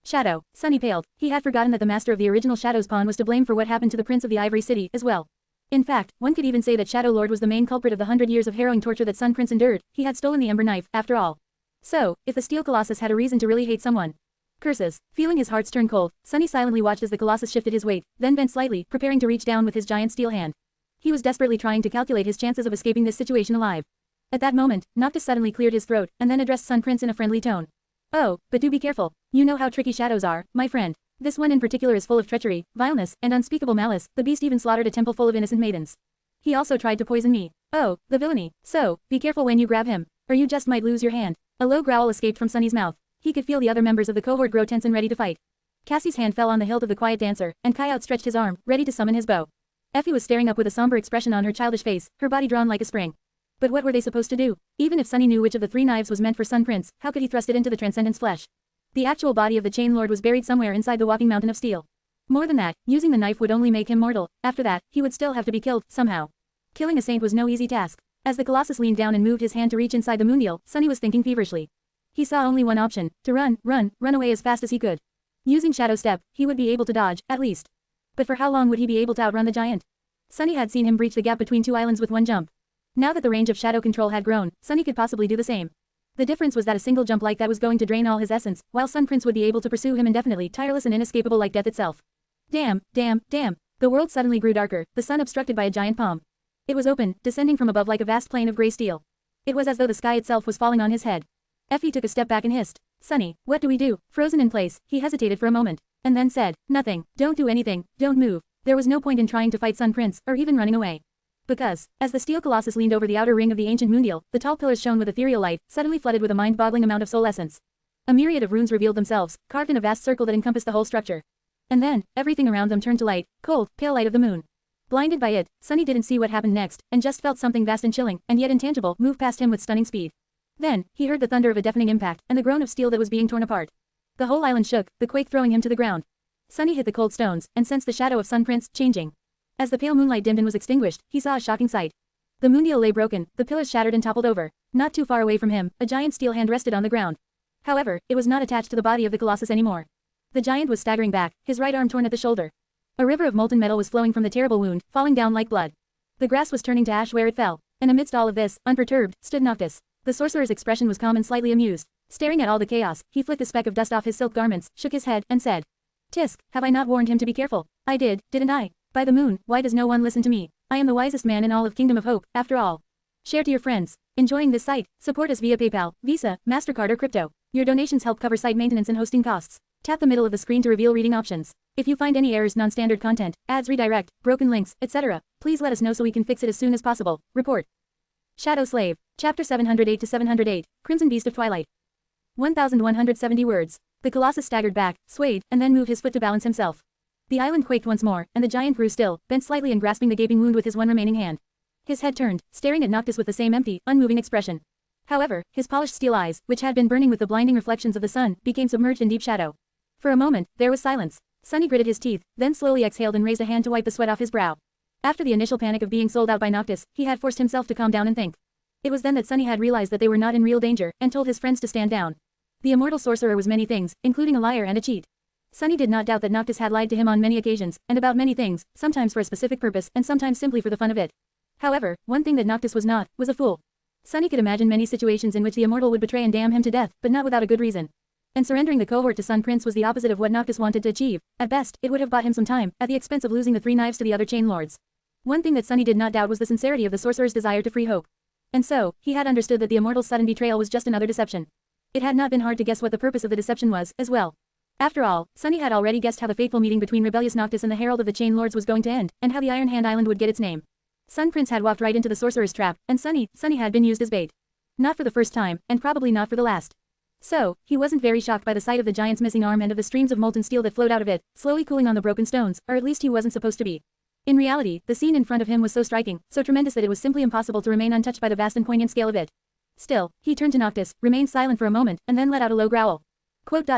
Shadow. Sunny paled. He had forgotten that the master of the original Shadow's pawn was to blame for what happened to the Prince of the Ivory City, as well. In fact, one could even say that Shadow Lord was the main culprit of the 100 years of harrowing torture that Sun Prince endured. He had stolen the Ember Knife, after all. So, if the Steel Colossus had a reason to really hate someone. Curses. Feeling his heart turn cold, Sunny silently watched as the Colossus shifted his weight, then bent slightly, preparing to reach down with his giant steel hand. He was desperately trying to calculate his chances of escaping this situation alive. At that moment, Noctis suddenly cleared his throat, and then addressed Sun Prince in a friendly tone. Oh, but do be careful. You know how tricky shadows are, my friend. This one in particular is full of treachery, vileness, and unspeakable malice. The beast even slaughtered a temple full of innocent maidens. He also tried to poison me. Oh, the villainy. So, be careful when you grab him, or you just might lose your hand. A low growl escaped from Sunny's mouth. He could feel the other members of the cohort grow tense and ready to fight. Cassie's hand fell on the hilt of the quiet dancer, and Kai outstretched his arm, ready to summon his bow. Effie was staring up with a somber expression on her childish face, her body drawn like a spring. But what were they supposed to do? Even if Sunny knew which of the 3 knives was meant for Sun Prince, how could he thrust it into the Transcendent's flesh? The actual body of the Chain Lord was buried somewhere inside the walking mountain of steel. More than that, using the knife would only make him mortal. After that, he would still have to be killed, somehow. Killing a saint was no easy task. As the Colossus leaned down and moved his hand to reach inside the moondial, Sunny was thinking feverishly. He saw only one option, to run away as fast as he could. Using Shadow Step, he would be able to dodge, at least. But for how long would he be able to outrun the giant? Sunny had seen him breach the gap between 2 islands with one jump. Now that the range of shadow control had grown, Sunny could possibly do the same. The difference was that a single jump like that was going to drain all his essence, while Sun Prince would be able to pursue him indefinitely, tireless and inescapable like death itself. Damn. The world suddenly grew darker, the sun obstructed by a giant palm. It was open, descending from above like a vast plane of gray steel. It was as though the sky itself was falling on his head. Effie took a step back and hissed. Sunny, what do we do? Frozen in place, he hesitated for a moment, and then said, nothing, don't do anything, don't move. There was no point in trying to fight Sun Prince, or even running away. Because, as the steel colossus leaned over the outer ring of the ancient moondial, the tall pillars shone with ethereal light, suddenly flooded with a mind-boggling amount of soul essence. A myriad of runes revealed themselves, carved in a vast circle that encompassed the whole structure. And then, everything around them turned to light, cold, pale light of the moon. Blinded by it, Sunny didn't see what happened next, and just felt something vast and chilling, and yet intangible, move past him with stunning speed. Then, he heard the thunder of a deafening impact, and the groan of steel that was being torn apart. The whole island shook, the quake throwing him to the ground. Sunny hit the cold stones, and sensed the shadow of Sun Prince, changing. As the pale moonlight dimmed and was extinguished, he saw a shocking sight. The moondial lay broken, the pillars shattered and toppled over. Not too far away from him, a giant steel hand rested on the ground. However, it was not attached to the body of the colossus anymore. The giant was staggering back, his right arm torn at the shoulder. A river of molten metal was flowing from the terrible wound, falling down like blood. The grass was turning to ash where it fell. And amidst all of this, unperturbed, stood Noctis. The sorcerer's expression was calm and slightly amused. Staring at all the chaos, he flicked a speck of dust off his silk garments, shook his head, and said, Tisk, have I not warned him to be careful? I did, didn't I? By the moon, why does no one listen to me? I am the wisest man in all of Kingdom of Hope, after all. Share to your friends. Enjoying this site? Support us via PayPal, Visa, MasterCard or crypto. Your donations help cover site maintenance and hosting costs. Tap the middle of the screen to reveal reading options. If you find any errors, non-standard content, ads redirect, broken links, etc., please let us know so we can fix it as soon as possible. Report. Shadow Slave. Chapter 708 to 708, Crimson Beast of Twilight. 1170 words. The Colossus staggered back, swayed, and then moved his foot to balance himself. The island quaked once more, and the giant grew still, bent slightly and grasping the gaping wound with his one remaining hand. His head turned, staring at Noctis with the same empty, unmoving expression. However, his polished steel eyes, which had been burning with the blinding reflections of the sun, became submerged in deep shadow. For a moment, there was silence. Sunny gritted his teeth, then slowly exhaled and raised a hand to wipe the sweat off his brow. After the initial panic of being sold out by Noctis, he had forced himself to calm down and think. It was then that Sunny had realized that they were not in real danger, and told his friends to stand down. The immortal sorcerer was many things, including a liar and a cheat. Sunny did not doubt that Noctis had lied to him on many occasions, and about many things, sometimes for a specific purpose, and sometimes simply for the fun of it. However, one thing that Noctis was not, was a fool. Sunny could imagine many situations in which the immortal would betray and damn him to death, but not without a good reason. And surrendering the cohort to Sun Prince was the opposite of what Noctis wanted to achieve. At best, it would have bought him some time, at the expense of losing the 3 knives to the other chain lords. One thing that Sunny did not doubt was the sincerity of the sorcerer's desire to free Hope. And so, he had understood that the immortal's sudden betrayal was just another deception. It had not been hard to guess what the purpose of the deception was, as well. After all, Sunny had already guessed how the fateful meeting between rebellious Noctis and the Herald of the Chain Lords was going to end, and how the Iron Hand Island would get its name. Sun Prince had walked right into the sorcerer's trap, and Sunny had been used as bait. Not for the first time, and probably not for the last. So, he wasn't very shocked by the sight of the giant's missing arm and of the streams of molten steel that flowed out of it, slowly cooling on the broken stones, or at least he wasn't supposed to be. In reality, the scene in front of him was so striking, so tremendous that it was simply impossible to remain untouched by the vast and poignant scale of it. Still, he turned to Noctis, remained silent for a moment, and then let out a low growl. Quote.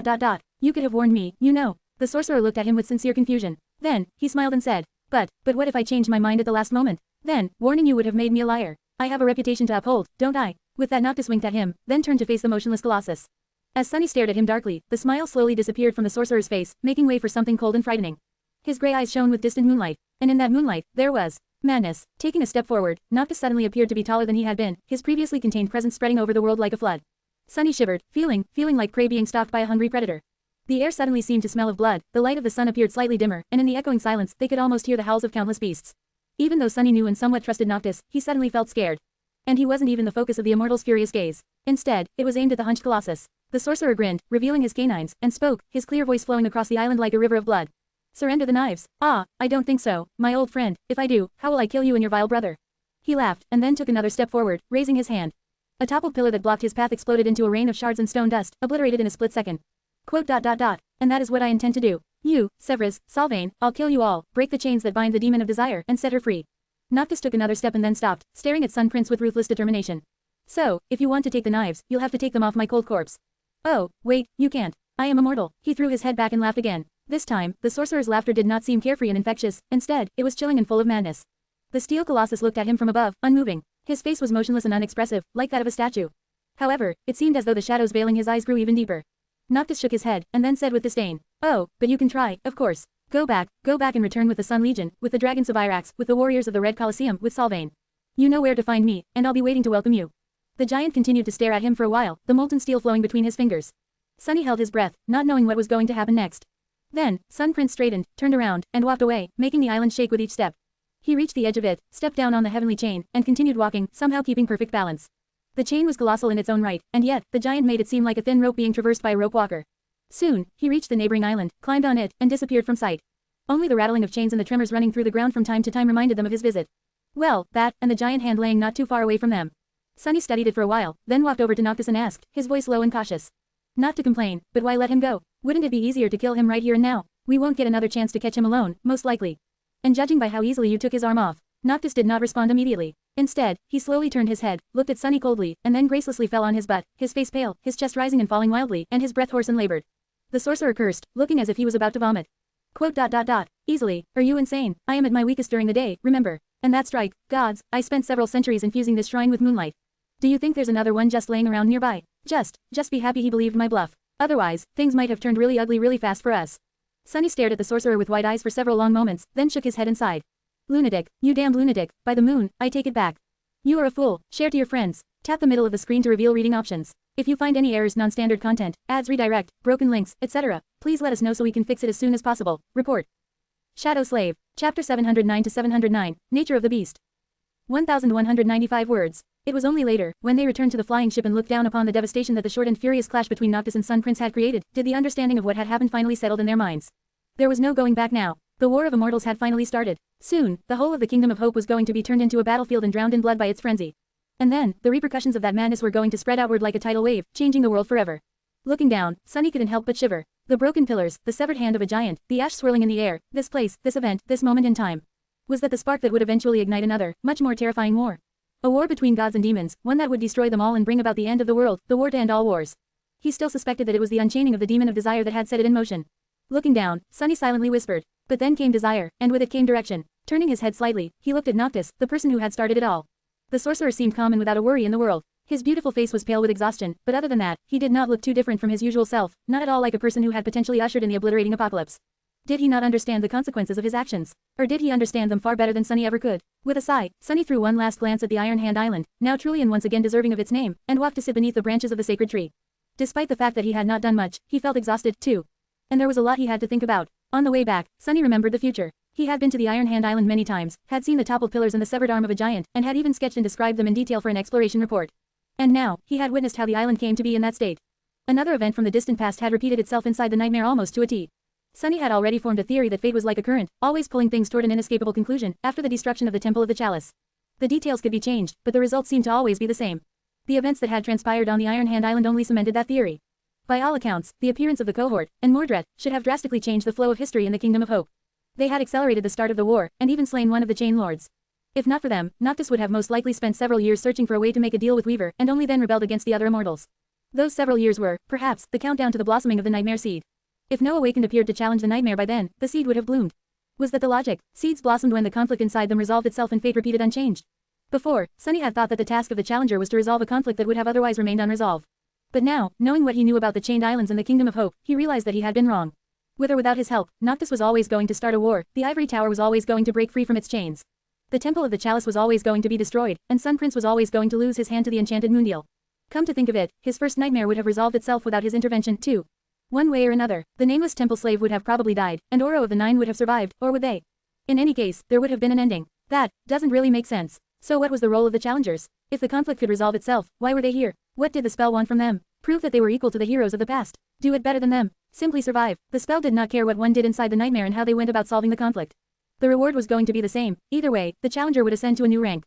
You could have warned me, you know. The sorcerer looked at him with sincere confusion. Then, he smiled and said, But what if I changed my mind at the last moment? Then, warning you would have made me a liar. I have a reputation to uphold, don't I? With that Noctis winked at him, then turned to face the motionless Colossus. As Sunny stared at him darkly, the smile slowly disappeared from the sorcerer's face, making way for something cold and frightening. His gray eyes shone with distant moonlight, and in that moonlight, there was madness. Taking a step forward, Noctis suddenly appeared to be taller than he had been, his previously contained presence spreading over the world like a flood. Sunny shivered, feeling like prey being stalked by a hungry predator. The air suddenly seemed to smell of blood, the light of the sun appeared slightly dimmer, and in the echoing silence, they could almost hear the howls of countless beasts. Even though Sunny knew and somewhat trusted Noctis, he suddenly felt scared. And he wasn't even the focus of the immortal's furious gaze. Instead, it was aimed at the hunched Colossus. The sorcerer grinned, revealing his canines, and spoke, his clear voice flowing across the island like a river of blood. Surrender the knives. Ah, I don't think so, my old friend. If I do, how will I kill you and your vile brother? He laughed, and then took another step forward, raising his hand. A toppled pillar that blocked his path exploded into a rain of shards and stone dust, obliterated in a split second. Quote. And that is what I intend to do. You, Severus, Sylvain, I'll kill you all, break the chains that bind the demon of desire, and set her free. Noctis took another step and then stopped, staring at Sun Prince with ruthless determination. So, if you want to take the knives, you'll have to take them off my cold corpse. Oh, wait, you can't. I am immortal. He threw his head back and laughed again. This time, the sorcerer's laughter did not seem carefree and infectious, instead, it was chilling and full of madness. The steel colossus looked at him from above, unmoving. His face was motionless and unexpressive, like that of a statue. However, it seemed as though the shadows veiling his eyes grew even deeper. Noctis shook his head, and then said with disdain, Oh, but you can try, of course. Go back and return with the Sun Legion, with the Dragons of Irax, with the warriors of the Red Colosseum, with Sylvain. You know where to find me, and I'll be waiting to welcome you. The giant continued to stare at him for a while, the molten steel flowing between his fingers. Sunny held his breath, not knowing what was going to happen next. Then, Sun Prince straightened, turned around, and walked away, making the island shake with each step. He reached the edge of it, stepped down on the heavenly chain, and continued walking, somehow keeping perfect balance. The chain was colossal in its own right, and yet, the giant made it seem like a thin rope being traversed by a rope walker. Soon, he reached the neighboring island, climbed on it, and disappeared from sight. Only the rattling of chains and the tremors running through the ground from time to time reminded them of his visit. Well, that, and the giant hand laying not too far away from them. Sunny studied it for a while, then walked over to Noctis and asked, his voice low and cautious. Not to complain, but why let him go? Wouldn't it be easier to kill him right here and now? We won't get another chance to catch him alone, most likely. And judging by how easily you took his arm off. Noctis did not respond immediately. Instead, he slowly turned his head, looked at Sunny coldly, and then gracelessly fell on his butt, his face pale, his chest rising and falling wildly, and his breath hoarse and labored. The sorcerer cursed, looking as if he was about to vomit. Quote. Easily, are you insane? I am at my weakest during the day, remember. And that strike, gods, I spent several centuries infusing this shrine with moonlight. Do you think there's another one just laying around nearby? Just be happy he believed my bluff. Otherwise, things might have turned really ugly really fast for us. Sunny stared at the sorcerer with wide eyes for several long moments, then shook his head and sighed. Lunatic, you damned lunatic, by the moon, I take it back. You are a fool, share to your friends. Tap the middle of the screen to reveal reading options. If you find any errors, non-standard content, ads redirect, broken links, etc., please let us know so we can fix it as soon as possible. Report. Shadow Slave, Chapter 709 to 709, Nature of the Beast. 1,195 words. It was only later, when they returned to the flying ship and looked down upon the devastation that the short and furious clash between Noctis and Sun Prince had created, did the understanding of what had happened finally settled in their minds. There was no going back now. The War of Immortals had finally started. Soon, the whole of the Kingdom of Hope was going to be turned into a battlefield and drowned in blood by its frenzy. And then, the repercussions of that madness were going to spread outward like a tidal wave, changing the world forever. Looking down, Sunny couldn't help but shiver. The broken pillars, the severed hand of a giant, the ash swirling in the air, this place, this event, this moment in time. Was that the spark that would eventually ignite another, much more terrifying war? A war between gods and demons, one that would destroy them all and bring about the end of the world, the war to end all wars. He still suspected that it was the unchaining of the demon of desire that had set it in motion. Looking down, Sunny silently whispered. But then came desire, and with it came direction. Turning his head slightly, he looked at Noctis, the person who had started it all. The sorcerer seemed calm and without a worry in the world. His beautiful face was pale with exhaustion, but other than that, he did not look too different from his usual self, not at all like a person who had potentially ushered in the obliterating apocalypse. Did he not understand the consequences of his actions? Or did he understand them far better than Sunny ever could? With a sigh, Sunny threw one last glance at the Iron Hand Island, now truly and once again deserving of its name, and walked to sit beneath the branches of the sacred tree. Despite the fact that he had not done much, he felt exhausted, too. And there was a lot he had to think about. On the way back, Sunny remembered the future. He had been to the Iron Hand Island many times, had seen the toppled pillars and the severed arm of a giant, and had even sketched and described them in detail for an exploration report. And now, he had witnessed how the island came to be in that state. Another event from the distant past had repeated itself inside the nightmare almost to a T. Sunny had already formed a theory that fate was like a current, always pulling things toward an inescapable conclusion, after the destruction of the Temple of the Chalice. The details could be changed, but the results seemed to always be the same. The events that had transpired on the Iron Hand Island only cemented that theory. By all accounts, the appearance of the cohort, and Mordred, should have drastically changed the flow of history in the Kingdom of Hope. They had accelerated the start of the war, and even slain one of the Chain Lords. If not for them, Noctis would have most likely spent several years searching for a way to make a deal with Weaver, and only then rebelled against the other immortals. Those several years were, perhaps, the countdown to the blossoming of the Nightmare Seed. If no Awakened appeared to challenge the nightmare by then, the seed would have bloomed. Was that the logic? Seeds blossomed when the conflict inside them resolved itself and fate repeated unchanged. Before, Sunny had thought that the task of the challenger was to resolve a conflict that would have otherwise remained unresolved. But now, knowing what he knew about the Chained Islands and the Kingdom of Hope, he realized that he had been wrong. With or without his help, Noctis was always going to start a war, the Ivory Tower was always going to break free from its chains. The Temple of the Chalice was always going to be destroyed, and Sun Prince was always going to lose his hand to the enchanted Moondeal. Come to think of it, his first nightmare would have resolved itself without his intervention, too. One way or another, the nameless temple slave would have probably died, and Oro of the Nine would have survived, or would they? In any case, there would have been an ending. That doesn't really make sense. So what was the role of the challengers? If the conflict could resolve itself, why were they here? What did the spell want from them? Prove that they were equal to the heroes of the past. Do it better than them. Simply survive. The spell did not care what one did inside the nightmare and how they went about solving the conflict. The reward was going to be the same. Either way, the challenger would ascend to a new rank.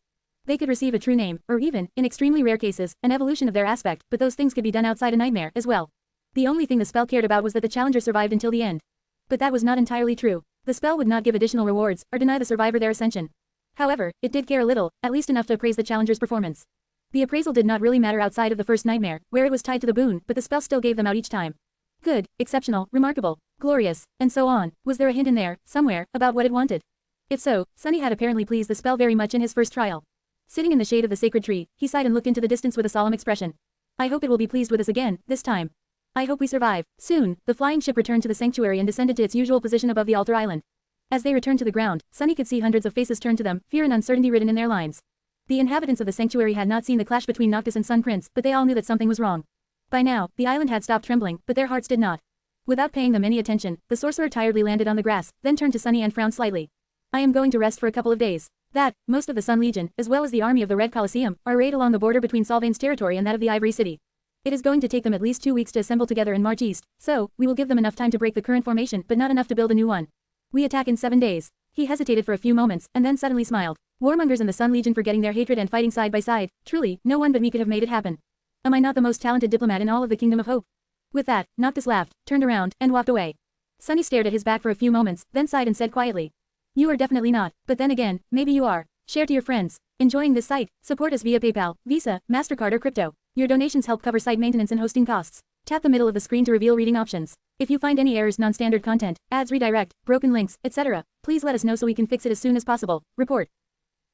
They could receive a true name, or even, in extremely rare cases, an evolution of their aspect, but those things could be done outside a nightmare, as well. The only thing the spell cared about was that the challenger survived until the end. But that was not entirely true. The spell would not give additional rewards, or deny the survivor their ascension. However, it did care a little, at least enough to appraise the challenger's performance. The appraisal did not really matter outside of the first nightmare, where it was tied to the boon, but the spell still gave them out each time. Good, exceptional, remarkable, glorious, and so on. Was there a hint in there, somewhere, about what it wanted? If so, Sunny had apparently pleased the spell very much in his first trial. Sitting in the shade of the sacred tree, he sighed and looked into the distance with a solemn expression. I hope it will be pleased with us again, this time. I hope we survive. Soon, the flying ship returned to the sanctuary and descended to its usual position above the altar island. As they returned to the ground, Sunny could see hundreds of faces turned to them, fear and uncertainty written in their lines. The inhabitants of the sanctuary had not seen the clash between Noctis and Sun Prince, but they all knew that something was wrong. By now, the island had stopped trembling, but their hearts did not. Without paying them any attention, the sorcerer tiredly landed on the grass, then turned to Sunny and frowned slightly. I am going to rest for a couple of days. That, most of the Sun Legion, as well as the army of the Red Colosseum, are arrayed along the border between Solvane's territory and that of the Ivory City. It is going to take them at least 2 weeks to assemble together and march east, so, we will give them enough time to break the current formation but not enough to build a new one. We attack in 7 days. He hesitated for a few moments, and then suddenly smiled. Warmongers and the Sun Legion forgetting their hatred and fighting side by side, truly, no one but me could have made it happen. Am I not the most talented diplomat in all of the Kingdom of Hope? With that, Noctis laughed, turned around, and walked away. Sunny stared at his back for a few moments, then sighed and said quietly. You are definitely not, but then again, maybe you are. Share to your friends. Enjoying this site? Support us via PayPal, Visa, MasterCard or crypto. Your donations help cover site maintenance and hosting costs. Tap the middle of the screen to reveal reading options. If you find any errors, non-standard content, ads redirect, broken links, etc., please let us know so we can fix it as soon as possible. Report.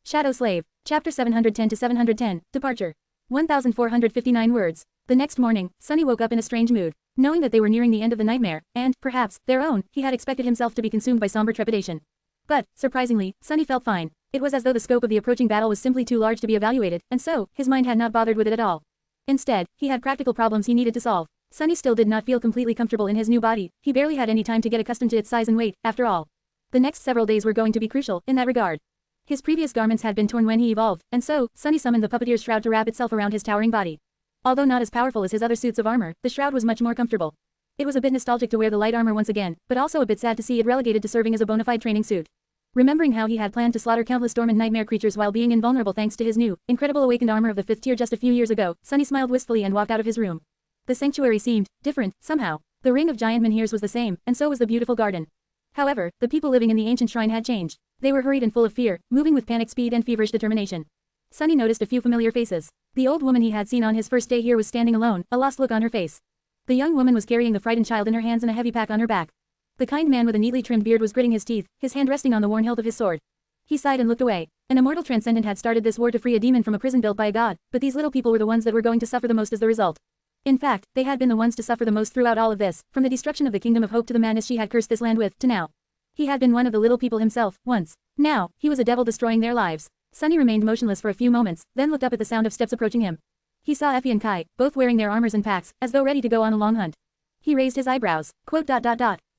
Shadow Slave. Chapter 710 to 710, Departure. 1459 words. The next morning, Sunny woke up in a strange mood. Knowing that they were nearing the end of the nightmare, and, perhaps, their own, he had expected himself to be consumed by somber trepidation. But, surprisingly, Sunny felt fine. It was as though the scope of the approaching battle was simply too large to be evaluated, and so, his mind had not bothered with it at all. Instead, he had practical problems he needed to solve. Sunny still did not feel completely comfortable in his new body, he barely had any time to get accustomed to its size and weight, after all. The next several days were going to be crucial, in that regard. His previous garments had been torn when he evolved, and so, Sunny summoned the puppeteer's shroud to wrap itself around his towering body. Although not as powerful as his other suits of armor, the shroud was much more comfortable. It was a bit nostalgic to wear the light armor once again, but also a bit sad to see it relegated to serving as a bona fide training suit. Remembering how he had planned to slaughter countless dormant nightmare creatures while being invulnerable thanks to his new, incredible awakened armor of the 5th tier just a few years ago, Sunny smiled wistfully and walked out of his room. The sanctuary seemed different, somehow. The ring of giant menhirs was the same, and so was the beautiful garden. However, the people living in the ancient shrine had changed. They were hurried and full of fear, moving with panicked speed and feverish determination. Sunny noticed a few familiar faces. The old woman he had seen on his first day here was standing alone, a lost look on her face. The young woman was carrying the frightened child in her hands and a heavy pack on her back. The kind man with a neatly trimmed beard was gritting his teeth, his hand resting on the worn hilt of his sword. He sighed and looked away. An immortal transcendent had started this war to free a demon from a prison built by a god, but these little people were the ones that were going to suffer the most as the result. In fact, they had been the ones to suffer the most throughout all of this, from the destruction of the Kingdom of Hope to the madness she had cursed this land with, to now. He had been one of the little people himself, once. Now, he was a devil destroying their lives. Sunny remained motionless for a few moments, then looked up at the sound of steps approaching him. He saw Effie and Kai, both wearing their armors and packs, as though ready to go on a long hunt. He raised his eyebrows.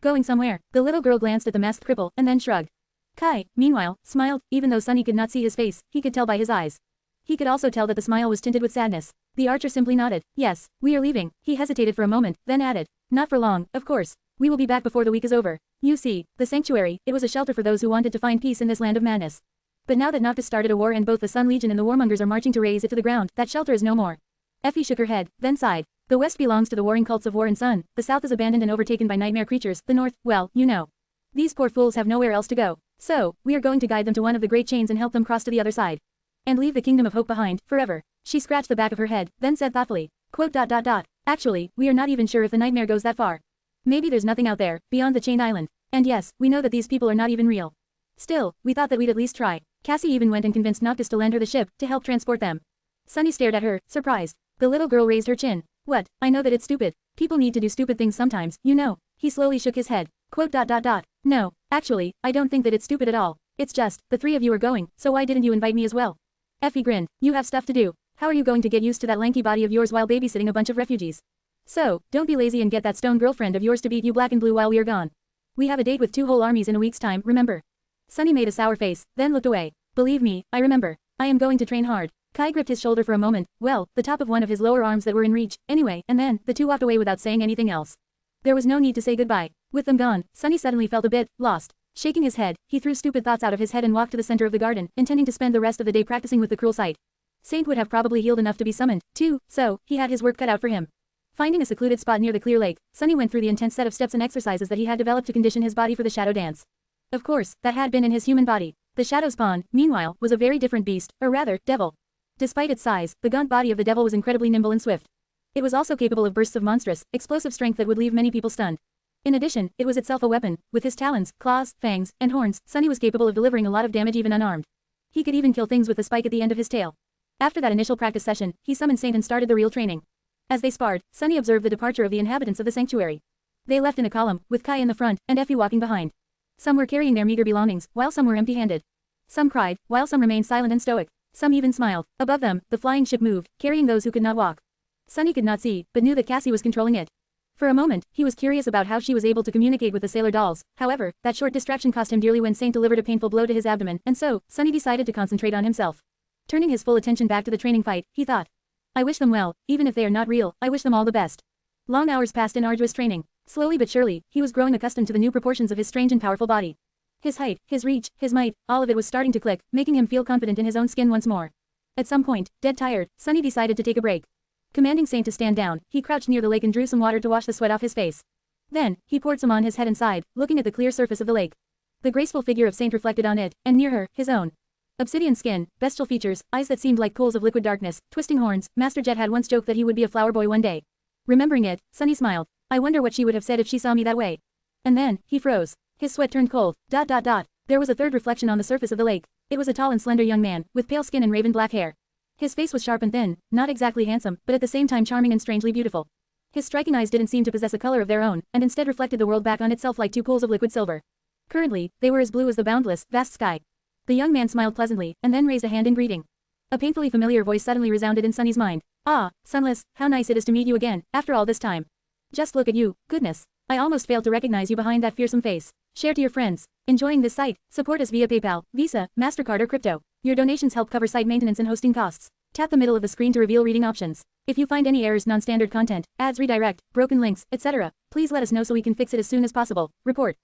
Going somewhere. The little girl glanced at the masked cripple, and then shrugged. Kai, meanwhile, smiled, even though Sunny could not see his face, he could tell by his eyes. He could also tell that the smile was tinted with sadness. The archer simply nodded. Yes, we are leaving. He hesitated for a moment, then added. Not for long, of course. We will be back before the week is over. You see, the sanctuary, it was a shelter for those who wanted to find peace in this land of madness. But now that Noctis started a war and both the Sun Legion and the Warmongers are marching to raze it to the ground, that shelter is no more. Effie shook her head, then sighed. The West belongs to the warring cults of War and Sun, the South is abandoned and overtaken by nightmare creatures, the North, well, you know. These poor fools have nowhere else to go. So, we are going to guide them to one of the great chains and help them cross to the other side. And leave the kingdom of hope behind, forever. She scratched the back of her head, then said thoughtfully, quote. Actually, we are not even sure if the nightmare goes that far. Maybe there's nothing out there, beyond the chained island. And yes, we know that these people are not even real. Still, we thought that we'd at least try. Cassie even went and convinced Noctis to lend her the ship, to help transport them. Sunny stared at her, surprised. The little girl raised her chin. What, I know that it's stupid. People need to do stupid things sometimes, you know. He slowly shook his head. Quote. No, actually, I don't think that it's stupid at all. It's just, the three of you are going, so why didn't you invite me as well? Effie grinned. You have stuff to do. How are you going to get used to that lanky body of yours while babysitting a bunch of refugees? So, don't be lazy and get that stone girlfriend of yours to beat you black and blue while we are gone. We have a date with 2 whole armies in a week's time, remember? Sunny made a sour face, then looked away. Believe me, I remember. I am going to train hard. Kai gripped his shoulder for a moment, well, the top of one of his lower arms that were in reach, anyway, and then, the two walked away without saying anything else. There was no need to say goodbye. With them gone, Sunny suddenly felt a bit lost. Shaking his head, he threw stupid thoughts out of his head and walked to the center of the garden, intending to spend the rest of the day practicing with the cruel sight. Saint would have probably healed enough to be summoned, too, so, he had his work cut out for him. Finding a secluded spot near the clear lake, Sunny went through the intense set of steps and exercises that he had developed to condition his body for the shadow dance. Of course, that had been in his human body. The shadow spawn, meanwhile, was a very different beast, or rather, devil. Despite its size, the gaunt body of the devil was incredibly nimble and swift. It was also capable of bursts of monstrous, explosive strength that would leave many people stunned. In addition, it was itself a weapon. With his talons, claws, fangs, and horns, Sunny was capable of delivering a lot of damage even unarmed. He could even kill things with a spike at the end of his tail. After that initial practice session, he summoned Saint and started the real training. As they sparred, Sunny observed the departure of the inhabitants of the sanctuary. They left in a column, with Kai in the front, and Effie walking behind. Some were carrying their meager belongings, while some were empty-handed. Some cried, while some remained silent and stoic. Some even smiled. Above them, the flying ship moved, carrying those who could not walk. Sunny could not see, but knew that Cassie was controlling it. For a moment, he was curious about how she was able to communicate with the sailor dolls. However, that short distraction cost him dearly when Saint delivered a painful blow to his abdomen, and so, Sunny decided to concentrate on himself. Turning his full attention back to the training fight, he thought. I wish them well, even if they are not real, I wish them all the best. Long hours passed in arduous training. Slowly but surely, he was growing accustomed to the new proportions of his strange and powerful body. His height, his reach, his might, all of it was starting to click, making him feel confident in his own skin once more. At some point, dead tired, Sunny decided to take a break. Commanding Saint to stand down, he crouched near the lake and drew some water to wash the sweat off his face. Then, he poured some on his head and sighed, looking at the clear surface of the lake. The graceful figure of Saint reflected on it, and near her, his own. Obsidian skin, bestial features, eyes that seemed like pools of liquid darkness, twisting horns. Master Jet had once joked that he would be a flower boy one day. Remembering it, Sunny smiled. I wonder what she would have said if she saw me that way. And then, he froze. His sweat turned cold. There was a third reflection on the surface of the lake. It was a tall and slender young man, with pale skin and raven black hair. His face was sharp and thin, not exactly handsome, but at the same time charming and strangely beautiful. His striking eyes didn't seem to possess a color of their own, and instead reflected the world back on itself like 2 pools of liquid silver. Currently, they were as blue as the boundless, vast sky. The young man smiled pleasantly, and then raised a hand in greeting. A painfully familiar voice suddenly resounded in Sunny's mind. Ah, Sunless, how nice it is to meet you again, after all this time. Just look at you, goodness. I almost failed to recognize you behind that fearsome face. Share to your friends. Enjoying this site? Support us via PayPal, Visa, MasterCard or crypto. Your donations help cover site maintenance and hosting costs. Tap the middle of the screen to reveal reading options. If you find any errors, non-standard content, ads redirect, broken links, etc., please let us know so we can fix it as soon as possible. Report.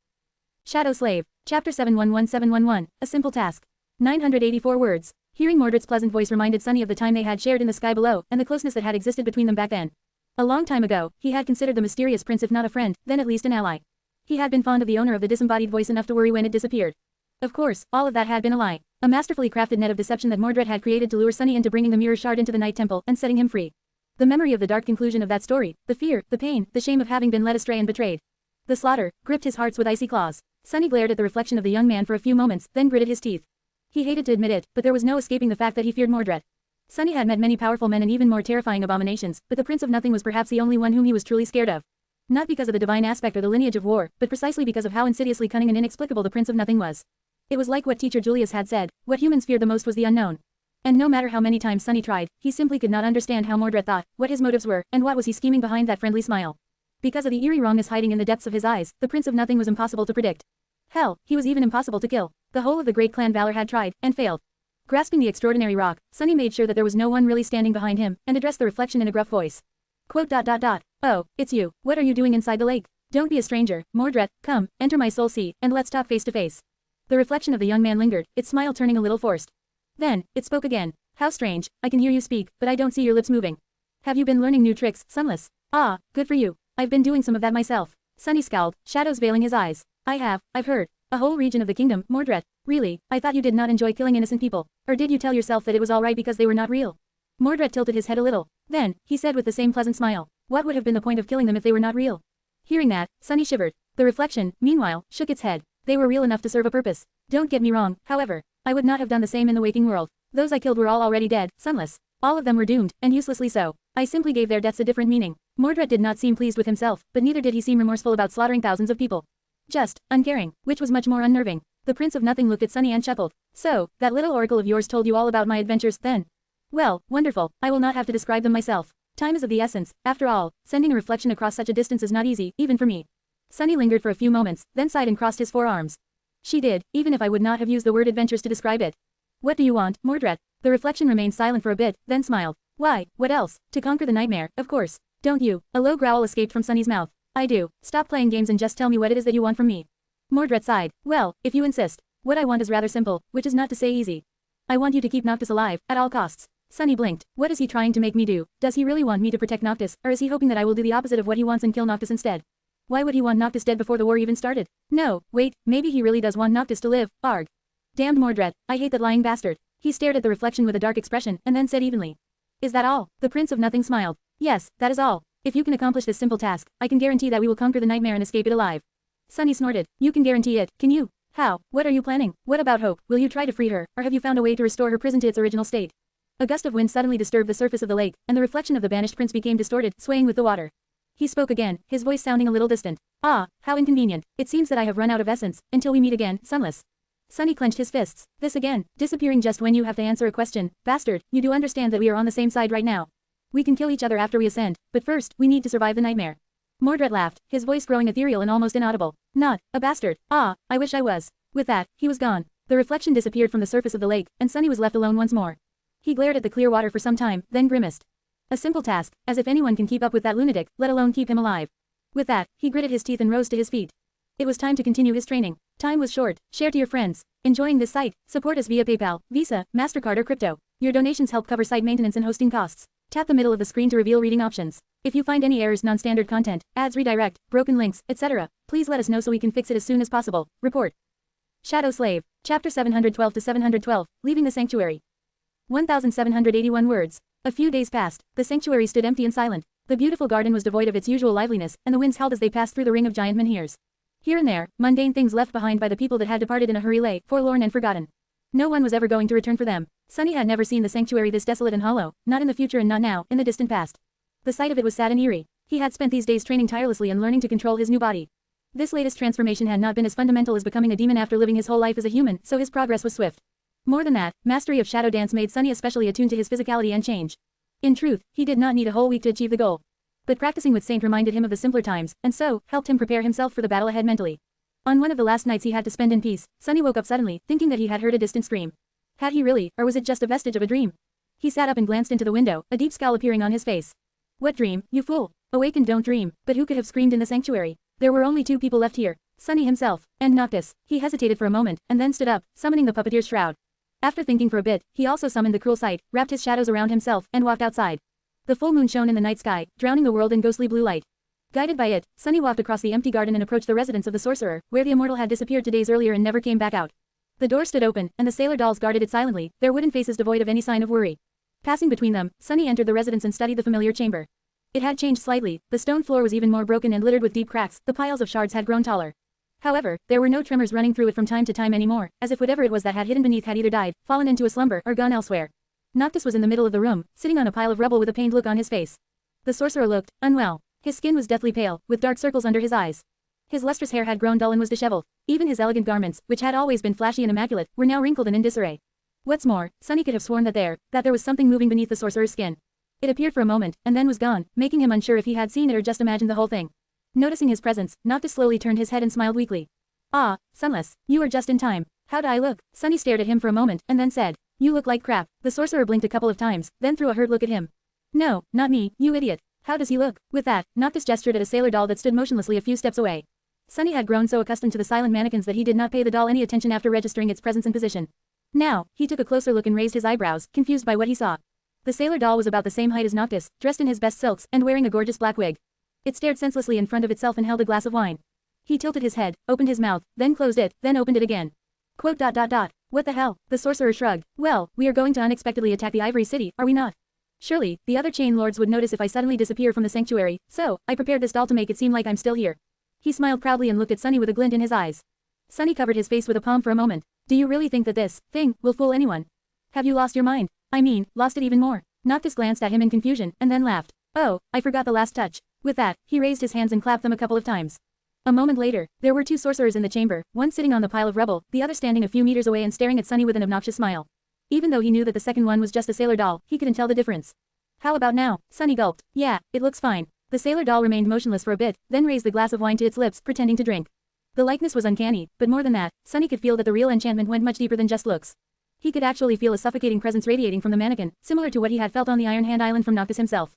Shadow Slave. Chapter 711711, A Simple Task. 984 words. Hearing Mordred's pleasant voice reminded Sunny of the time they had shared in the sky below, and the closeness that had existed between them back then. A long time ago, he had considered the mysterious prince if not a friend, then at least an ally. He had been fond of the owner of the disembodied voice enough to worry when it disappeared. Of course, all of that had been a lie. A masterfully crafted net of deception that Mordred had created to lure Sunny into bringing the mirror shard into the night temple and setting him free. The memory of the dark conclusion of that story, the fear, the pain, the shame of having been led astray and betrayed. The slaughter, gripped his hearts with icy claws. Sunny glared at the reflection of the young man for a few moments, then gritted his teeth. He hated to admit it, but there was no escaping the fact that he feared Mordred. Sunny had met many powerful men and even more terrifying abominations, but the Prince of Nothing was perhaps the only one whom he was truly scared of. Not because of the divine aspect or the lineage of war, but precisely because of how insidiously cunning and inexplicable the Prince of Nothing was. It was like what teacher Julius had said, what humans feared the most was the unknown. And no matter how many times Sunny tried, he simply could not understand how Mordred thought, what his motives were, and what was he scheming behind that friendly smile. Because of the eerie wrongness hiding in the depths of his eyes, the Prince of Nothing was impossible to predict. Hell, he was even impossible to kill. The whole of the great clan Valor had tried, and failed. Grasping the extraordinary rock, Sunny made sure that there was no one really standing behind him, and addressed the reflection in a gruff voice. Quote. Oh, it's you. What are you doing inside the lake? Don't be a stranger, Mordred. Come, enter my soul sea, and let's talk face to face. The reflection of the young man lingered, its smile turning a little forced. Then, it spoke again. How strange, I can hear you speak, but I don't see your lips moving. Have you been learning new tricks, Sunless? Ah, good for you. I've been doing some of that myself. Sunny scowled, shadows veiling his eyes. I've heard. A whole region of the kingdom, Mordred. Really, I thought you did not enjoy killing innocent people. Or did you tell yourself that it was alright because they were not real? Mordred tilted his head a little. Then, he said with the same pleasant smile. What would have been the point of killing them if they were not real? Hearing that, Sunny shivered. The reflection, meanwhile, shook its head. They were real enough to serve a purpose. Don't get me wrong, however. I would not have done the same in the waking world. Those I killed were all already dead, Sunless. All of them were doomed, and uselessly so. I simply gave their deaths a different meaning. Mordred did not seem pleased with himself, but neither did he seem remorseful about slaughtering thousands of people. Just, uncaring, which was much more unnerving. The Prince of Nothing looked at Sunny and chuckled. So, that little oracle of yours told you all about my adventures, then? Well, wonderful, I will not have to describe them myself. Time is of the essence, after all, sending a reflection across such a distance is not easy, even for me. Sunny lingered for a few moments, then sighed and crossed his forearms. She did, even if I would not have used the word adventures to describe it. What do you want, Mordred? The reflection remained silent for a bit, then smiled. Why, what else? To conquer the nightmare, of course. Don't you? A low growl escaped from Sunny's mouth. I do. Stop playing games and just tell me what it is that you want from me. Mordred sighed. Well, if you insist. What I want is rather simple, which is not to say easy. I want you to keep Noctis alive, at all costs. Sunny blinked. What is he trying to make me do? Does he really want me to protect Noctis, or is he hoping that I will do the opposite of what he wants and kill Noctis instead? Why would he want Noctis dead before the war even started? No, wait, maybe he really does want Noctis to live, arg. Damned Mordred, I hate that lying bastard. He stared at the reflection with a dark expression, and then said evenly. Is that all? The Prince of Nothing smiled. Yes, that is all. If you can accomplish this simple task, I can guarantee that we will conquer the nightmare and escape it alive. Sunny snorted. You can guarantee it, can you? How? What are you planning? What about Hope? Will you try to free her, or have you found a way to restore her prison to its original state? A gust of wind suddenly disturbed the surface of the lake, and the reflection of the banished prince became distorted, swaying with the water. He spoke again, his voice sounding a little distant. Ah, how inconvenient. It seems that I have run out of essence. Until we meet again, Sunless. Sunny clenched his fists. This again, disappearing just when you have to answer a question. Bastard, you do understand that we are on the same side right now. We can kill each other after we ascend, but first, we need to survive the nightmare. Mordred laughed, his voice growing ethereal and almost inaudible. Not a bastard. Ah, I wish I was. With that, he was gone. The reflection disappeared from the surface of the lake, and Sunny was left alone once more. He glared at the clear water for some time, then grimaced. A simple task, as if anyone can keep up with that lunatic, let alone keep him alive. With that, he gritted his teeth and rose to his feet. It was time to continue his training. Time was short. Share to your friends. Enjoying this site? Support us via PayPal, Visa, MasterCard or crypto. Your donations help cover site maintenance and hosting costs. Tap the middle of the screen to reveal reading options. If you find any errors, non-standard content, ads redirect, broken links, etc., please let us know so we can fix it as soon as possible. Report. Shadow Slave. Chapter 712 to 712, Leaving the Sanctuary. 1781 words. A few days passed. The sanctuary stood empty and silent. The beautiful garden was devoid of its usual liveliness, and the winds howled as they passed through the ring of giant menhirs. Here and there, mundane things left behind by the people that had departed in a hurry lay, forlorn and forgotten. No one was ever going to return for them. Sunny had never seen the sanctuary this desolate and hollow, not in the future and not now, in the distant past. The sight of it was sad and eerie. He had spent these days training tirelessly and learning to control his new body. This latest transformation had not been as fundamental as becoming a demon after living his whole life as a human, so his progress was swift. More than that, mastery of shadow dance made Sunny especially attuned to his physicality and change. In truth, he did not need a whole week to achieve the goal. But practicing with Saint reminded him of the simpler times, and so, helped him prepare himself for the battle ahead mentally. On one of the last nights he had to spend in peace, Sunny woke up suddenly, thinking that he had heard a distant scream. Had he really, or was it just a vestige of a dream? He sat up and glanced into the window, a deep scowl appearing on his face. What dream, you fool? Awake and don't dream. But who could have screamed in the sanctuary? There were only two people left here. Sunny himself, and Noctis. He hesitated for a moment, and then stood up, summoning the puppeteer's shroud. After thinking for a bit, he also summoned the cruel sight, wrapped his shadows around himself, and walked outside. The full moon shone in the night sky, drowning the world in ghostly blue light. Guided by it, Sunny walked across the empty garden and approached the residence of the sorcerer, where the immortal had disappeared 2 days earlier and never came back out. The door stood open, and the sailor dolls guarded it silently, their wooden faces devoid of any sign of worry. Passing between them, Sunny entered the residence and studied the familiar chamber. It had changed slightly, the stone floor was even more broken and littered with deep cracks, the piles of shards had grown taller. However, there were no tremors running through it from time to time anymore, as if whatever it was that had hidden beneath had either died, fallen into a slumber, or gone elsewhere. Noctis was in the middle of the room, sitting on a pile of rubble with a pained look on his face. The sorcerer looked unwell. His skin was deathly pale, with dark circles under his eyes. His lustrous hair had grown dull and was disheveled. Even his elegant garments, which had always been flashy and immaculate, were now wrinkled and in disarray. What's more, Sunny could have sworn that there was something moving beneath the sorcerer's skin. It appeared for a moment, and then was gone, making him unsure if he had seen it or just imagined the whole thing. Noticing his presence, Noctis slowly turned his head and smiled weakly. Ah, Sunless, you are just in time. How do I look? Sunny stared at him for a moment, and then said, You look like crap. The sorcerer blinked a couple of times, then threw a hurt look at him. No, not me, you idiot. How does he look? With that, Noctis gestured at a sailor doll that stood motionlessly a few steps away. Sunny had grown so accustomed to the silent mannequins that he did not pay the doll any attention after registering its presence and position. Now, he took a closer look and raised his eyebrows, confused by what he saw. The sailor doll was about the same height as Noctis, dressed in his best silks, and wearing a gorgeous black wig. It stared senselessly in front of itself and held a glass of wine. He tilted his head, opened his mouth, then closed it, then opened it again. Quote. What the hell? The sorcerer shrugged. Well, we are going to unexpectedly attack the Ivory City, are we not? Surely, the other chain lords would notice if I suddenly disappear from the sanctuary, so, I prepared this doll to make it seem like I'm still here. He smiled proudly and looked at Sunny with a glint in his eyes. Sunny covered his face with a palm for a moment. Do you really think that this thing will fool anyone? Have you lost your mind? I mean, lost it even more. Noctis glanced at him in confusion, and then laughed. Oh, I forgot the last touch. With that, he raised his hands and clapped them a couple of times. A moment later, there were two sorcerers in the chamber, one sitting on the pile of rubble, the other standing a few meters away and staring at Sunny with an obnoxious smile. Even though he knew that the second one was just a sailor doll, he couldn't tell the difference. How about now? Sunny gulped. Yeah, it looks fine. The sailor doll remained motionless for a bit, then raised the glass of wine to its lips, pretending to drink. The likeness was uncanny, but more than that, Sunny could feel that the real enchantment went much deeper than just looks. He could actually feel a suffocating presence radiating from the mannequin, similar to what he had felt on the Iron Hand Island from Noctis himself.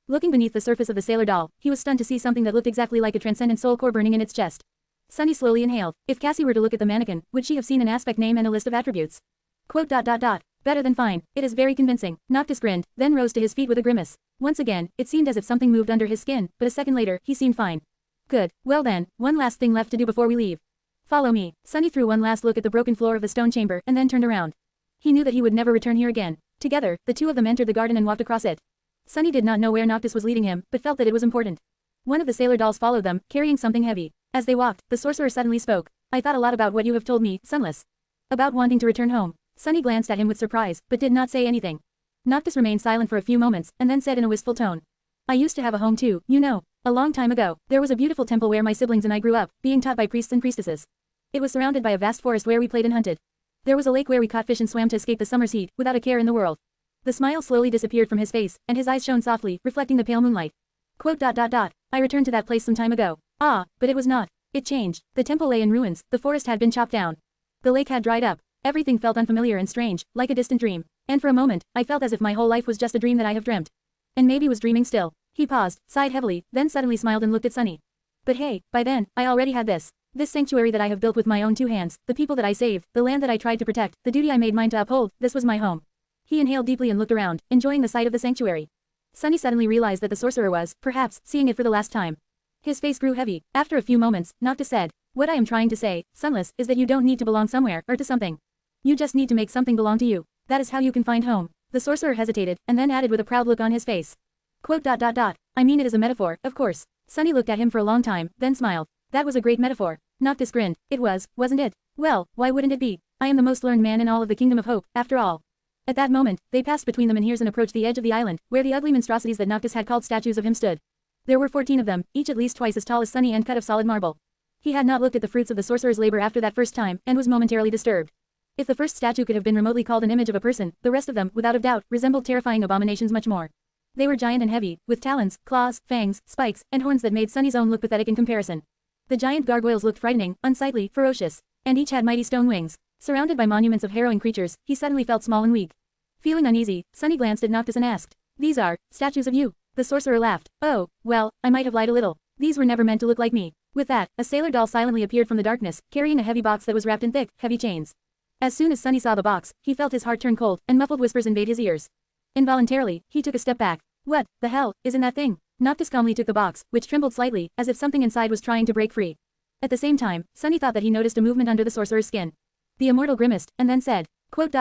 Looking beneath the surface of the sailor doll, he was stunned to see something that looked exactly like a transcendent soul core burning in its chest. Sunny slowly inhaled. If Cassie were to look at the mannequin, would she have seen an aspect name and a list of attributes? Quote. Better than fine. It is very convincing. Noctis grinned, then rose to his feet with a grimace. Once again, it seemed as if something moved under his skin, but a second later, he seemed fine. Good. Well then, one last thing left to do before we leave. Follow me. Sunny threw one last look at the broken floor of the stone chamber and then turned around. He knew that he would never return here again. Together, the two of them entered the garden and walked across it. Sunny did not know where Noctis was leading him, but felt that it was important. One of the sailor dolls followed them, carrying something heavy. As they walked, the sorcerer suddenly spoke. I thought a lot about what you have told me, Sunless. About wanting to return home. Sunny glanced at him with surprise, but did not say anything. Noctis remained silent for a few moments, and then said in a wistful tone. I used to have a home too, you know. A long time ago, there was a beautiful temple where my siblings and I grew up, being taught by priests and priestesses. It was surrounded by a vast forest where we played and hunted. There was a lake where we caught fish and swam to escape the summer's heat, without a care in the world. The smile slowly disappeared from his face, and his eyes shone softly, reflecting the pale moonlight. Quote. I returned to that place some time ago. Ah, but it was not. It changed. The temple lay in ruins, the forest had been chopped down. The lake had dried up. Everything felt unfamiliar and strange, like a distant dream. And for a moment, I felt as if my whole life was just a dream that I have dreamt. And maybe was dreaming still. He paused, sighed heavily, then suddenly smiled and looked at Sunny. But hey, by then, I already had this. This sanctuary that I have built with my own two hands, the people that I saved, the land that I tried to protect, the duty I made mine to uphold, this was my home. He inhaled deeply and looked around, enjoying the sight of the sanctuary. Sunny suddenly realized that the sorcerer was, perhaps, seeing it for the last time. His face grew heavy. After a few moments, Noctis said, What I am trying to say, Sunless, is that you don't need to belong somewhere, or to something. You just need to make something belong to you. That is how you can find home. The sorcerer hesitated, and then added with a proud look on his face. Quote. I mean it is a metaphor, of course. Sunny looked at him for a long time, then smiled. That was a great metaphor. Noctis grinned. It was, wasn't it? Well, why wouldn't it be? I am the most learned man in all of the Kingdom of Hope, after all. At that moment, they passed between the menhirs and approached the edge of the island, where the ugly monstrosities that Noctis had called statues of him stood. There were 14 of them, each at least twice as tall as Sunny and cut of solid marble. He had not looked at the fruits of the sorcerer's labor after that first time, and was momentarily disturbed. If the first statue could have been remotely called an image of a person, the rest of them, without a doubt, resembled terrifying abominations much more. They were giant and heavy, with talons, claws, fangs, spikes, and horns that made Sunny's own look pathetic in comparison. The giant gargoyles looked frightening, unsightly, ferocious, and each had mighty stone wings. Surrounded by monuments of harrowing creatures, he suddenly felt small and weak. Feeling uneasy, Sunny glanced at Noctis and asked, These are statues of you. The sorcerer laughed. Oh, well, I might have lied a little. These were never meant to look like me. With that, a sailor doll silently appeared from the darkness, carrying a heavy box that was wrapped in thick, heavy chains. As soon as Sunny saw the box, he felt his heart turn cold, and muffled whispers invade his ears. Involuntarily, he took a step back. What the hell is in that thing? Noctis calmly took the box, which trembled slightly, as if something inside was trying to break free. At the same time, Sunny thought that he noticed a movement under the sorcerer's skin. The immortal grimaced, and then said, Quote.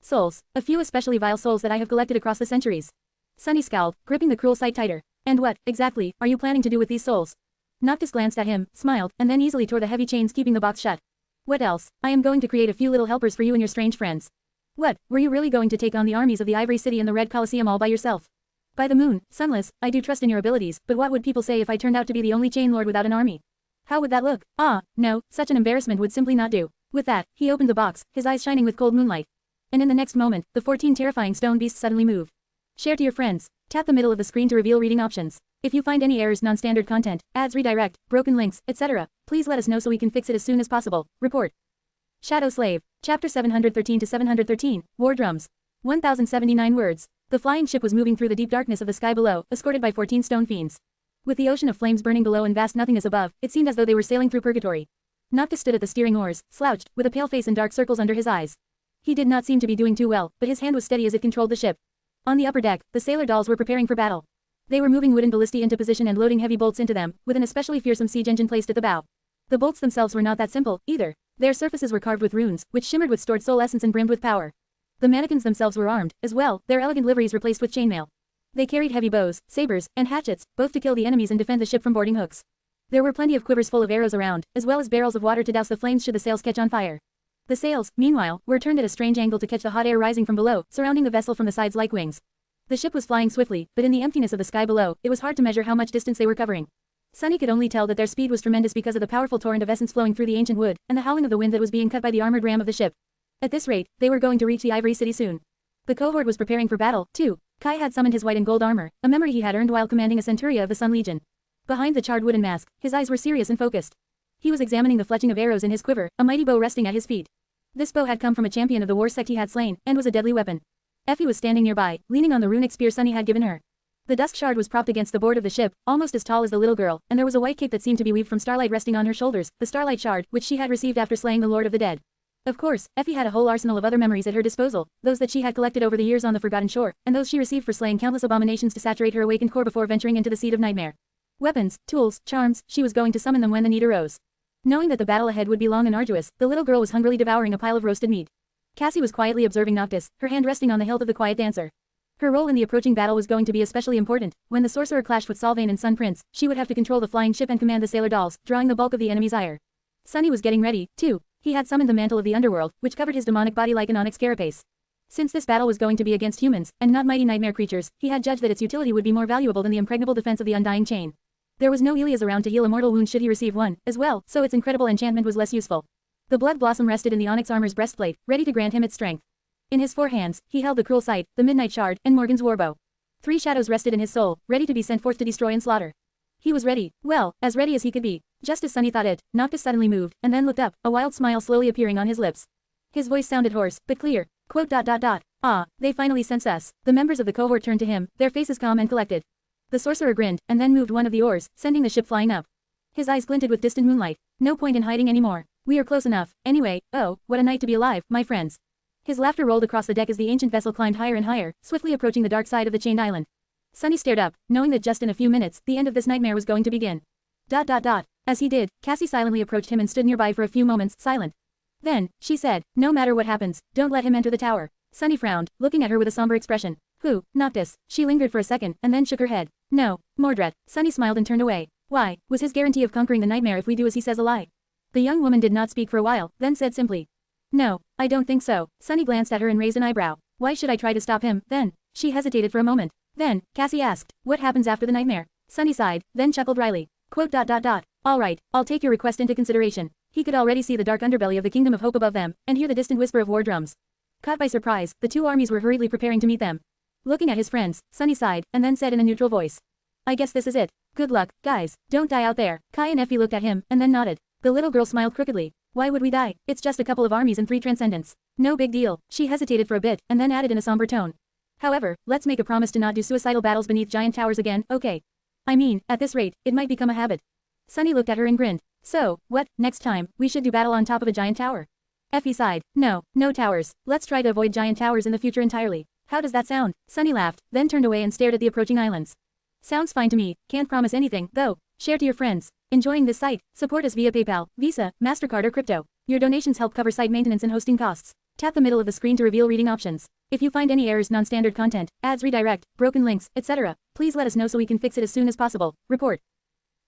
Souls. A few especially vile souls that I have collected across the centuries. Sunny scowled, gripping the cruel sight tighter. And what, exactly, are you planning to do with these souls? Noctis glanced at him, smiled, and then easily tore the heavy chains keeping the box shut. What else? I am going to create a few little helpers for you and your strange friends. What, were you really going to take on the armies of the Ivory City and the Red Colosseum all by yourself? By the moon, Sunless, I do trust in your abilities, but what would people say if I turned out to be the only chain lord without an army? How would that look? Ah, no, such an embarrassment would simply not do. With that, he opened the box, his eyes shining with cold moonlight. And in the next moment, the 14 terrifying stone beasts suddenly moved. Share to your friends. Tap the middle of the screen to reveal reading options. If you find any errors, non-standard content, ads redirect, broken links, etc., please let us know so we can fix it as soon as possible. Report. Shadow Slave. Chapter 713 to 713, War Drums. 1079 words. The flying ship was moving through the deep darkness of the sky below, escorted by 14 stone fiends. With the ocean of flames burning below and vast nothingness above, it seemed as though they were sailing through purgatory. Noctis stood at the steering oars, slouched, with a pale face and dark circles under his eyes. He did not seem to be doing too well, but his hand was steady as it controlled the ship. On the upper deck, the sailor dolls were preparing for battle. They were moving wooden ballistae into position and loading heavy bolts into them, with an especially fearsome siege engine placed at the bow. The bolts themselves were not that simple, either. Their surfaces were carved with runes, which shimmered with stored soul essence and brimmed with power. The mannequins themselves were armed, as well, their elegant liveries replaced with chainmail. They carried heavy bows, sabers, and hatchets, both to kill the enemies and defend the ship from boarding hooks. There were plenty of quivers full of arrows around, as well as barrels of water to douse the flames should the sails catch on fire. The sails, meanwhile, were turned at a strange angle to catch the hot air rising from below, surrounding the vessel from the sides like wings. The ship was flying swiftly, but in the emptiness of the sky below, it was hard to measure how much distance they were covering. Sunny could only tell that their speed was tremendous because of the powerful torrent of essence flowing through the ancient wood, and the howling of the wind that was being cut by the armored ram of the ship. At this rate, they were going to reach the Ivory City soon. The cohort was preparing for battle, too. Kai had summoned his white and gold armor, a memory he had earned while commanding a centuria of the Sun Legion. Behind the charred wooden mask, his eyes were serious and focused. He was examining the fletching of arrows in his quiver, a mighty bow resting at his feet. This bow had come from a champion of the war sect he had slain, and was a deadly weapon. Effie was standing nearby, leaning on the runic spear Sunny had given her. The dusk shard was propped against the board of the ship, almost as tall as the little girl, and there was a white cape that seemed to be weaved from starlight resting on her shoulders, the starlight shard, which she had received after slaying the Lord of the Dead. Of course, Effie had a whole arsenal of other memories at her disposal, those that she had collected over the years on the Forgotten Shore, and those she received for slaying countless abominations to saturate her awakened core before venturing into the Seat of Nightmare. Weapons, tools, charms, she was going to summon them when the need arose. Knowing that the battle ahead would be long and arduous, the little girl was hungrily devouring a pile of roasted meat. Cassie was quietly observing Noctis, her hand resting on the hilt of the quiet dancer. Her role in the approaching battle was going to be especially important. When the sorcerer clashed with Solvane and Sun Prince, she would have to control the flying ship and command the sailor dolls, drawing the bulk of the enemy's ire. Sunny was getting ready, too. He had summoned the mantle of the underworld, which covered his demonic body like an onyx carapace. Since this battle was going to be against humans, and not mighty nightmare creatures, he had judged that its utility would be more valuable than the impregnable defense of the undying chain. There was no Elias around to heal a mortal wound should he receive one, as well, so its incredible enchantment was less useful. The blood blossom rested in the onyx armor's breastplate, ready to grant him its strength. In his 4 hands, he held the cruel sight, the midnight shard, and Morgan's warbow. 3 shadows rested in his soul, ready to be sent forth to destroy and slaughter. He was ready, well, as ready as he could be. Just as Sunny thought it, Noctis suddenly moved, and then looked up, a wild smile slowly appearing on his lips. His voice sounded hoarse, but clear. Ah, they finally sense us. The members of the cohort turned to him, their faces calm and collected. The sorcerer grinned, and then moved one of the oars, sending the ship flying up. His eyes glinted with distant moonlight. No point in hiding anymore. We are close enough. Anyway, oh, what a night to be alive, my friends. His laughter rolled across the deck as the ancient vessel climbed higher and higher, swiftly approaching the dark side of the chained island. Sunny stared up, knowing that just in a few minutes, the end of this nightmare was going to begin. As he did, Cassie silently approached him and stood nearby for a few moments, silent. Then, she said, no matter what happens, don't let him enter the tower. Sunny frowned, looking at her with a somber expression. Who, Noctis? She lingered for a second, and then shook her head. No, Mordred. Sunny smiled and turned away. Why, was his guarantee of conquering the nightmare if we do as he says a lie? The young woman did not speak for a while, then said simply. No, I don't think so. Sunny glanced at her and raised an eyebrow. Why should I try to stop him, then? She hesitated for a moment. Then, Cassie asked, what happens after the nightmare? Sunny sighed, then chuckled wryly. All right, I'll take your request into consideration. He could already see the dark underbelly of the Kingdom of Hope above them, and hear the distant whisper of war drums. Caught by surprise, the 2 armies were hurriedly preparing to meet them. Looking at his friends, Sunny sighed, and then said in a neutral voice. I guess this is it. Good luck, guys. Don't die out there. Kai and Effie looked at him, and then nodded. The little girl smiled crookedly. Why would we die? It's just a couple of armies and 3 transcendents. No big deal. She hesitated for a bit, and then added in a somber tone. However, let's make a promise to not do suicidal battles beneath giant towers again, okay? I mean, at this rate, it might become a habit. Sunny looked at her and grinned. So, what, next time, we should do battle on top of a giant tower? Effie sighed. No towers. Let's try to avoid giant towers in the future entirely. How does that sound? Sunny laughed, then turned away and stared at the approaching islands. Sounds fine to me. Can't promise anything, though. Share to your friends. Enjoying this site? Support us via PayPal, Visa, MasterCard or crypto. Your donations help cover site maintenance and hosting costs. Tap the middle of the screen to reveal reading options. If you find any errors, non-standard content, ads redirect, broken links, etc., please let us know so we can fix it as soon as possible. Report.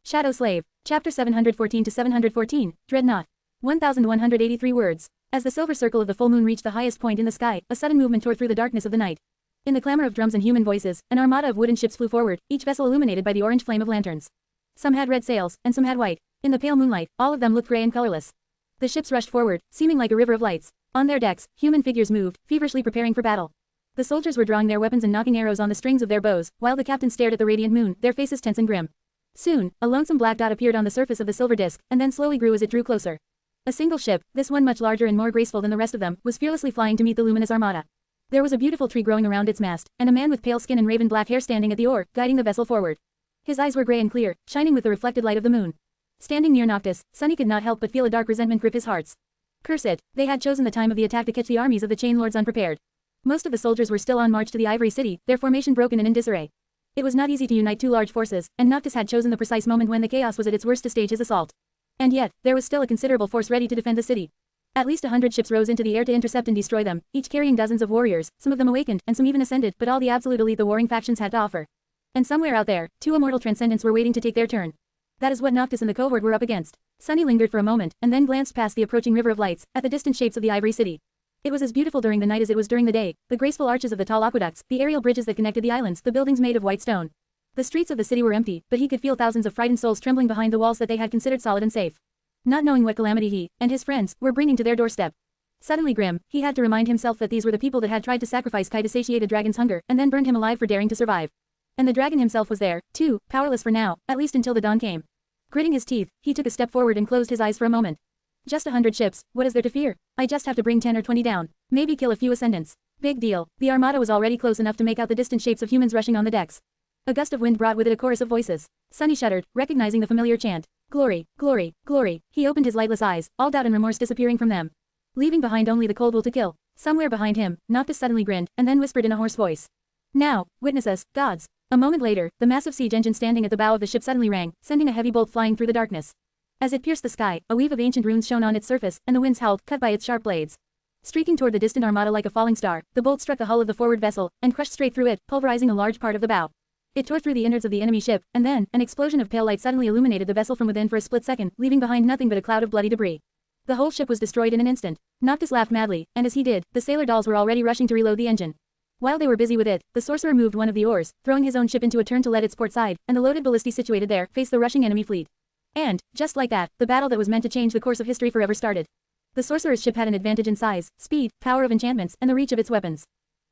Shadow Slave. Chapter 714 to 714, Dreadnought. 1183 words. As the silver circle of the full moon reached the highest point in the sky, a sudden movement tore through the darkness of the night. In the clamor of drums and human voices, an armada of wooden ships flew forward, each vessel illuminated by the orange flame of lanterns. Some had red sails, and some had white. In the pale moonlight, all of them looked gray and colorless. The ships rushed forward, seeming like a river of lights. On their decks, human figures moved, feverishly preparing for battle. The soldiers were drawing their weapons and knocking arrows on the strings of their bows, while the captains stared at the radiant moon, their faces tense and grim. Soon, a lonesome black dot appeared on the surface of the silver disk, and then slowly grew as it drew closer. A single ship, this one much larger and more graceful than the rest of them, was fearlessly flying to meet the luminous armada. There was a beautiful tree growing around its mast, and a man with pale skin and raven black hair standing at the oar, guiding the vessel forward. His eyes were gray and clear, shining with the reflected light of the moon. Standing near Noctis, Sunny could not help but feel a dark resentment grip his hearts. Curse it, they had chosen the time of the attack to catch the armies of the Chain Lords unprepared. Most of the soldiers were still on march to the Ivory City, their formation broken and in disarray. It was not easy to unite two large forces, and Noctis had chosen the precise moment when the chaos was at its worst to stage his assault. And yet, there was still a considerable force ready to defend the city. At least 100 ships rose into the air to intercept and destroy them, each carrying dozens of warriors, some of them awakened, and some even ascended, but all the absolute elite the warring factions had to offer. And somewhere out there, two immortal transcendents were waiting to take their turn. That is what Noctis and the cohort were up against. Sunny lingered for a moment, and then glanced past the approaching river of lights, at the distant shapes of the Ivory City. It was as beautiful during the night as it was during the day, the graceful arches of the tall aqueducts, the aerial bridges that connected the islands, the buildings made of white stone. The streets of the city were empty, but he could feel thousands of frightened souls trembling behind the walls that they had considered solid and safe. Not knowing what calamity he, and his friends, were bringing to their doorstep. Suddenly grim, he had to remind himself that these were the people that had tried to sacrifice Kai to satiate a dragon's hunger, and then burned him alive for daring to survive. And the dragon himself was there, too, powerless for now, at least until the dawn came. Gritting his teeth, he took a step forward and closed his eyes for a moment. Just 100 ships, what is there to fear? I just have to bring 10 or 20 down. Maybe kill a few ascendants. Big deal. The armada was already close enough to make out the distant shapes of humans rushing on the decks. A gust of wind brought with it a chorus of voices. Sunny shuddered, recognizing the familiar chant. Glory, glory, glory. He opened his lightless eyes, all doubt and remorse disappearing from them. Leaving behind only the cold will to kill. Somewhere behind him, Noctis suddenly grinned, and then whispered in a hoarse voice. Now, witness us, gods. A moment later, the massive siege engine standing at the bow of the ship suddenly rang, sending a heavy bolt flying through the darkness. As it pierced the sky, a weave of ancient runes shone on its surface, and the winds howled, cut by its sharp blades. Streaking toward the distant armada like a falling star, the bolt struck the hull of the forward vessel, and crushed straight through it, pulverizing a large part of the bow. It tore through the innards of the enemy ship, and then, an explosion of pale light suddenly illuminated the vessel from within for a split second, leaving behind nothing but a cloud of bloody debris. The whole ship was destroyed in an instant. Noctis laughed madly, and as he did, the sailor dolls were already rushing to reload the engine. While they were busy with it, the sorcerer moved one of the oars, throwing his own ship into a turn to let its port side, and the loaded ballistae situated there faced the rushing enemy fleet. And, just like that, the battle that was meant to change the course of history forever started. The sorcerer's ship had an advantage in size, speed, power of enchantments, and the reach of its weapons.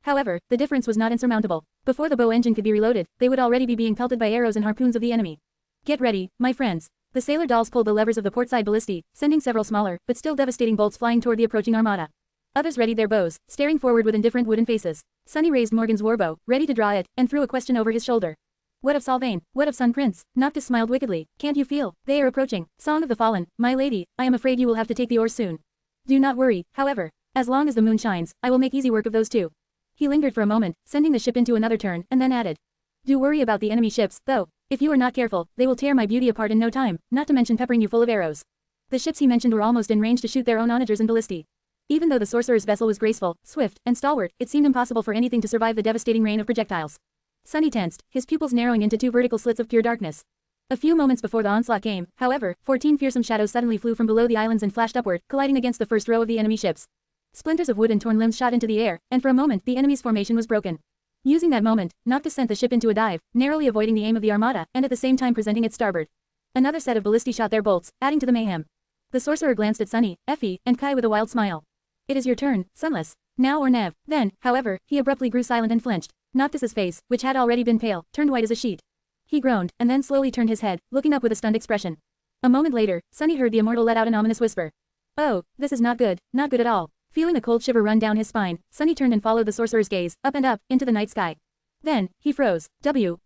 However, the difference was not insurmountable. Before the bow engine could be reloaded, they would already be being pelted by arrows and harpoons of the enemy. Get ready, my friends. The sailor dolls pulled the levers of the portside ballistae, sending several smaller, but still devastating bolts flying toward the approaching armada. Others readied their bows, staring forward with indifferent wooden faces. Sunny raised Morgan's warbow, ready to draw it, and threw a question over his shoulder. What of Sylvain? What of Sun Prince? Noctis smiled wickedly. Can't you feel? They are approaching. Song of the Fallen, my lady, I am afraid you will have to take the oars soon. Do not worry, however. As long as the moon shines, I will make easy work of those two. He lingered for a moment, sending the ship into another turn, and then added. Do worry about the enemy ships, though. If you are not careful, they will tear my beauty apart in no time, not to mention peppering you full of arrows. The ships he mentioned were almost in range to shoot their own onagers and ballistae. Even though the sorcerer's vessel was graceful, swift, and stalwart, it seemed impossible for anything to survive the devastating rain of projectiles. Sunny tensed, his pupils narrowing into two vertical slits of pure darkness. A few moments before the onslaught came, however, 14 fearsome shadows suddenly flew from below the islands and flashed upward, colliding against the first row of the enemy ships. Splinters of wood and torn limbs shot into the air, and for a moment the enemy's formation was broken. Using that moment, Noctis sent the ship into a dive, narrowly avoiding the aim of the armada, and at the same time presenting its starboard. Another set of ballistae shot their bolts, adding to the mayhem. The sorcerer glanced at Sunny, Effie, and Kai with a wild smile. It is your turn, Sunless. Now or never. Then, however, he abruptly grew silent and flinched. Noctis's face, which had already been pale, turned white as a sheet. He groaned, and then slowly turned his head, looking up with a stunned expression. A moment later, Sunny heard the immortal let out an ominous whisper. Oh, this is not good at all. Feeling a cold shiver run down his spine, Sunny turned and followed the sorcerer's gaze, up and up, into the night sky. Then, he froze.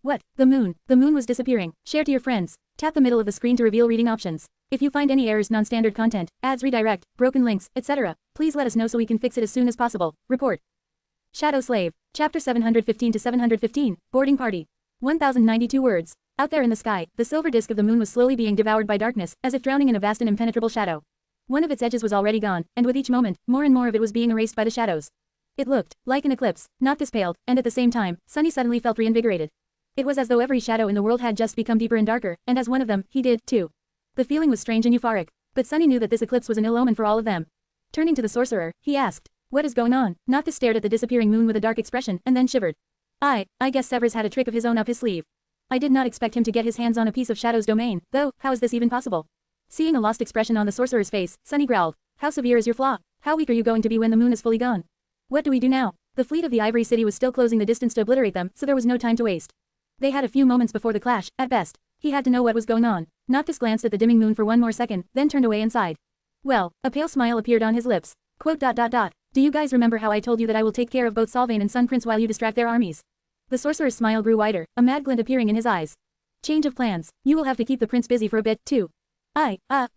What? The moon. The moon was disappearing. Share to your friends. Tap the middle of the screen to reveal reading options. If you find any errors, non-standard content, ads redirect, broken links, etc., please let us know so we can fix it as soon as possible. Report. Shadow Slave. Chapter 715 to 715, Boarding Party. 1092 words. Out there in the sky, the silver disk of the moon was slowly being devoured by darkness, as if drowning in a vast and impenetrable shadow. One of its edges was already gone, and with each moment, more and more of it was being erased by the shadows. It looked like an eclipse. Noctis paled, and at the same time, Sunny suddenly felt reinvigorated. It was as though every shadow in the world had just become deeper and darker, and as one of them, he did, too. The feeling was strange and euphoric, but Sunny knew that this eclipse was an ill omen for all of them. Turning to the sorcerer, he asked, what is going on? Noctis stared at the disappearing moon with a dark expression, and then shivered. I guess Severus had a trick of his own up his sleeve. I did not expect him to get his hands on a piece of Shadow's domain, though, how is this even possible? Seeing a lost expression on the sorcerer's face, Sunny growled, how severe is your flaw? How weak are you going to be when the moon is fully gone? What do we do now? The fleet of the Ivory City was still closing the distance to obliterate them, so there was no time to waste. They had a few moments before the clash, at best. He had to know what was going on. Noctis glanced at the dimming moon for one more second, then turned away and sighed. Well, a pale smile appeared on his lips. Quote. Do you guys remember how I told you that I will take care of both Sylvain and Sun Prince while you distract their armies? The sorcerer's smile grew wider, a mad glint appearing in his eyes. Change of plans. You will have to keep the prince busy for a bit, too.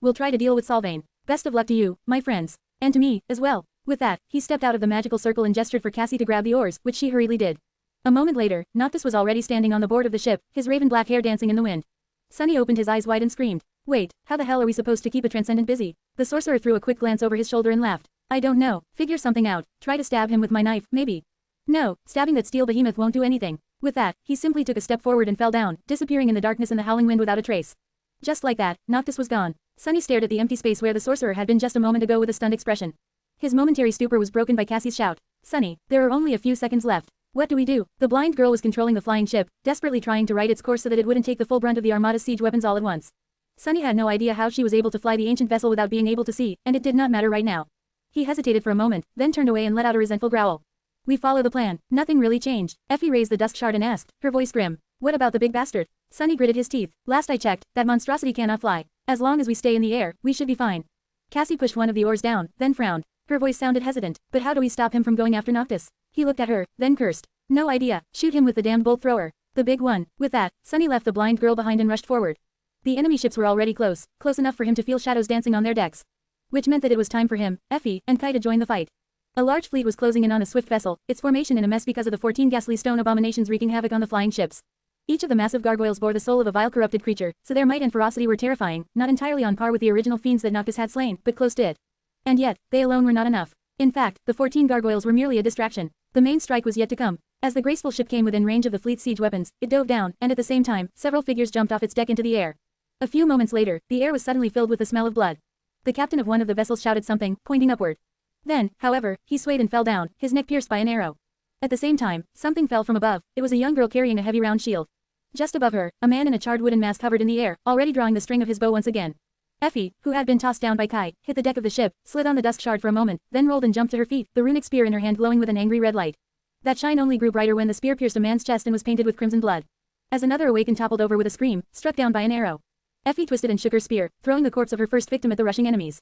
We'll try to deal with Sylvain. Best of luck to you, my friends. And to me, as well. With that, he stepped out of the magical circle and gestured for Cassie to grab the oars, which she hurriedly did. A moment later, Noctis was already standing on the board of the ship, his raven black hair dancing in the wind. Sunny opened his eyes wide and screamed. Wait, how the hell are we supposed to keep a transcendent busy? The sorcerer threw a quick glance over his shoulder and laughed. I don't know, figure something out, try to stab him with my knife, maybe. No, stabbing that steel behemoth won't do anything. With that, he simply took a step forward and fell down, disappearing in the darkness and the howling wind without a trace. Just like that, Noctis was gone. Sunny stared at the empty space where the sorcerer had been just a moment ago with a stunned expression. His momentary stupor was broken by Cassie's shout. Sunny, there are only a few seconds left. What do we do? The blind girl was controlling the flying ship, desperately trying to right its course so that it wouldn't take the full brunt of the Armada's siege weapons all at once. Sunny had no idea how she was able to fly the ancient vessel without being able to see, and it did not matter right now. He hesitated for a moment, then turned away and let out a resentful growl. We follow the plan. Nothing really changed. Effie raised the dusk shard and asked, her voice grim. What about the big bastard? Sunny gritted his teeth. Last I checked, that monstrosity cannot fly. As long as we stay in the air, we should be fine. Cassie pushed one of the oars down, then frowned. Her voice sounded hesitant. But how do we stop him from going after Noctis? He looked at her, then cursed. No idea. Shoot him with the damned bolt thrower. The big one. With that, Sunny left the blind girl behind and rushed forward. The enemy ships were already close enough for him to feel shadows dancing on their decks. Which meant that it was time for him, Effie, and Kai to join the fight. A large fleet was closing in on a swift vessel, its formation in a mess because of the 14 ghastly stone abominations wreaking havoc on the flying ships. Each of the massive gargoyles bore the soul of a vile corrupted creature, so their might and ferocity were terrifying, not entirely on par with the original fiends that Noctis had slain, but close to it. And yet, they alone were not enough. In fact, the 14 gargoyles were merely a distraction. The main strike was yet to come. As the graceful ship came within range of the fleet's siege weapons, it dove down, and at the same time, several figures jumped off its deck into the air. A few moments later, the air was suddenly filled with the smell of blood. The captain of one of the vessels shouted something, pointing upward. Then, however, he swayed and fell down, his neck pierced by an arrow. At the same time, something fell from above. It was a young girl carrying a heavy round shield. Just above her, a man in a charred wooden mask hovered in the air, already drawing the string of his bow once again. Effie, who had been tossed down by Kai, hit the deck of the ship, slid on the dusk shard for a moment, then rolled and jumped to her feet, the runic spear in her hand glowing with an angry red light. That shine only grew brighter when the spear pierced a man's chest and was painted with crimson blood. As another awakened toppled over with a scream, struck down by an arrow. Effie twisted and shook her spear, throwing the corpse of her first victim at the rushing enemies.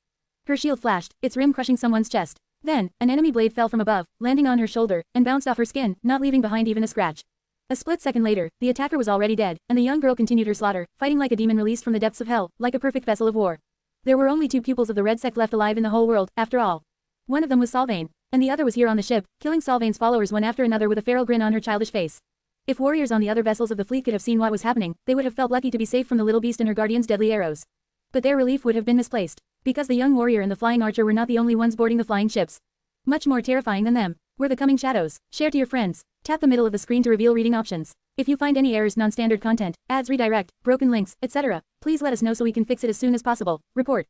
Her shield flashed, its rim crushing someone's chest. Then, an enemy blade fell from above, landing on her shoulder, and bounced off her skin, not leaving behind even a scratch. A split second later, the attacker was already dead, and the young girl continued her slaughter, fighting like a demon released from the depths of hell, like a perfect vessel of war. There were only 2 pupils of the Red Sect left alive in the whole world, after all. One of them was Sylvain, and the other was here on the ship, killing Sylvain's followers one after another with a feral grin on her childish face. If warriors on the other vessels of the fleet could have seen what was happening, they would have felt lucky to be safe from the little beast and her guardian's deadly arrows. But their relief would have been misplaced, because the young warrior and the flying archer were not the only ones boarding the flying ships. Much more terrifying than them were the coming shadows. Share to your friends. Tap the middle of the screen to reveal reading options. If you find any errors, non-standard content, ads redirect, broken links, etc., please let us know so we can fix it as soon as possible. Report.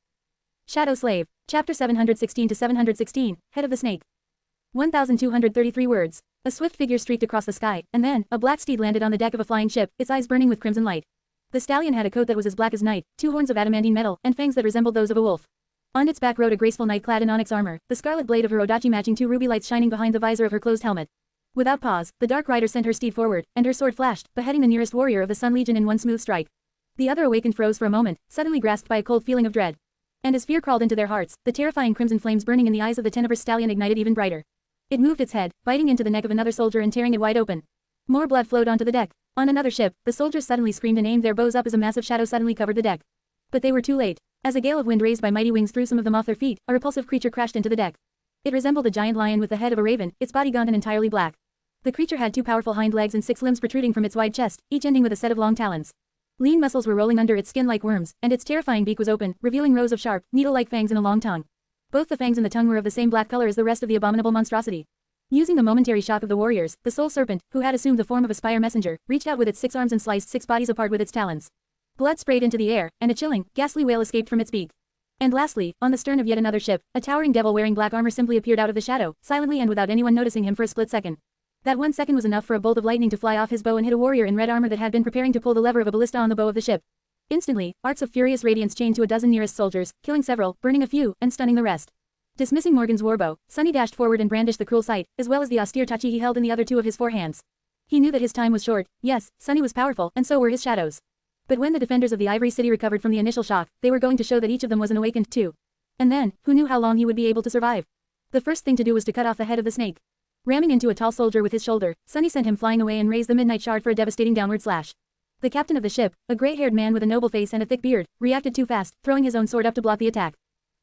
Shadow Slave. Chapter 716 to 716, Head of the Snake. 1,233 words. A swift figure streaked across the sky, and then, a black steed landed on the deck of a flying ship, its eyes burning with crimson light. The stallion had a coat that was as black as night, 2 horns of adamantine metal, and fangs that resembled those of a wolf. On its back rode a graceful knight clad in onyx armor, the scarlet blade of her odachi matching 2 ruby lights shining behind the visor of her closed helmet. Without pause, the dark rider sent her steed forward, and her sword flashed, beheading the nearest warrior of the Sun Legion in one smooth strike. The other awakened froze for a moment, suddenly grasped by a cold feeling of dread. And as fear crawled into their hearts, the terrifying crimson flames burning in the eyes of the tenebrous stallion ignited even brighter. It moved its head, biting into the neck of another soldier and tearing it wide open. More blood flowed onto the deck. On another ship, the soldiers suddenly screamed and aimed their bows up as a massive shadow suddenly covered the deck. But they were too late. As a gale of wind raised by mighty wings threw some of them off their feet, a repulsive creature crashed into the deck. It resembled a giant lion with the head of a raven, its body gaunt and entirely black. The creature had 2 powerful hind legs and 6 limbs protruding from its wide chest, each ending with a set of long talons. Lean muscles were rolling under its skin like worms, and its terrifying beak was open, revealing rows of sharp, needle-like fangs and a long tongue. Both the fangs and the tongue were of the same black color as the rest of the abominable monstrosity. Using the momentary shock of the warriors, the soul serpent, who had assumed the form of a spire messenger, reached out with its 6 arms and sliced 6 bodies apart with its talons. Blood sprayed into the air, and a chilling, ghastly wail escaped from its beak. And lastly, on the stern of yet another ship, a towering devil wearing black armor simply appeared out of the shadow, silently and without anyone noticing him for a split second. That 1 second was enough for a bolt of lightning to fly off his bow and hit a warrior in red armor that had been preparing to pull the lever of a ballista on the bow of the ship. Instantly, arcs of furious radiance chained to a dozen nearest soldiers, killing several, burning a few, and stunning the rest. Dismissing Morgan's warbow, Sunny dashed forward and brandished the cruel sight, as well as the austere tachi he held in the other 2 of his 4 hands. He knew that his time was short. Yes, Sunny was powerful, and so were his shadows. But when the defenders of the Ivory City recovered from the initial shock, they were going to show that each of them was an awakened too. And then, who knew how long he would be able to survive? The first thing to do was to cut off the head of the snake. Ramming into a tall soldier with his shoulder, Sunny sent him flying away and raised the midnight shard for a devastating downward slash. The captain of the ship, a gray-haired man with a noble face and a thick beard, reacted too fast, throwing his own sword up to block the attack.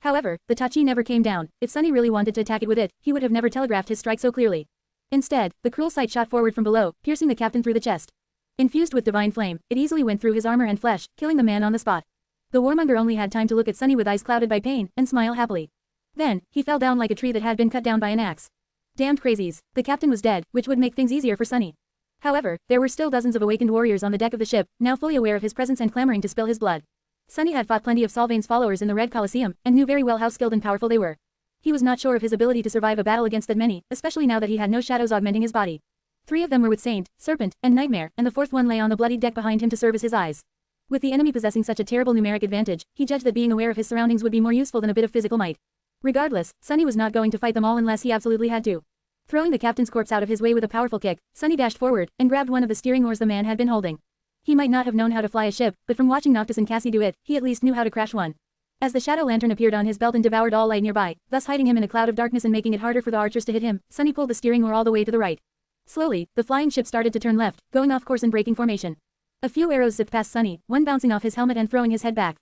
However, the Tachi never came down. If Sunny really wanted to attack it with it, he would have never telegraphed his strike so clearly. Instead, the cruel sight shot forward from below, piercing the captain through the chest. Infused with divine flame, it easily went through his armor and flesh, killing the man on the spot. The warmonger only had time to look at Sunny with eyes clouded by pain, and smile happily. Then, he fell down like a tree that had been cut down by an axe. Damned crazies, the captain was dead, which would make things easier for Sunny. However, there were still dozens of awakened warriors on the deck of the ship, now fully aware of his presence and clamoring to spill his blood. Sunny had fought plenty of Sylvain's followers in the Red Colosseum, and knew very well how skilled and powerful they were. He was not sure of his ability to survive a battle against that many, especially now that he had no shadows augmenting his body. 3 of them were with Saint, Serpent, and Nightmare, and the 4th one lay on the bloodied deck behind him to serve as his eyes. With the enemy possessing such a terrible numeric advantage, he judged that being aware of his surroundings would be more useful than a bit of physical might. Regardless, Sunny was not going to fight them all unless he absolutely had to. Throwing the captain's corpse out of his way with a powerful kick, Sunny dashed forward, and grabbed one of the steering oars the man had been holding. He might not have known how to fly a ship, but from watching Noctis and Cassie do it, he at least knew how to crash one. As the shadow lantern appeared on his belt and devoured all light nearby, thus hiding him in a cloud of darkness and making it harder for the archers to hit him, Sunny pulled the steering oar all the way to the right. Slowly, the flying ship started to turn left, going off course and breaking formation. A few arrows zipped past Sunny, one bouncing off his helmet and throwing his head back.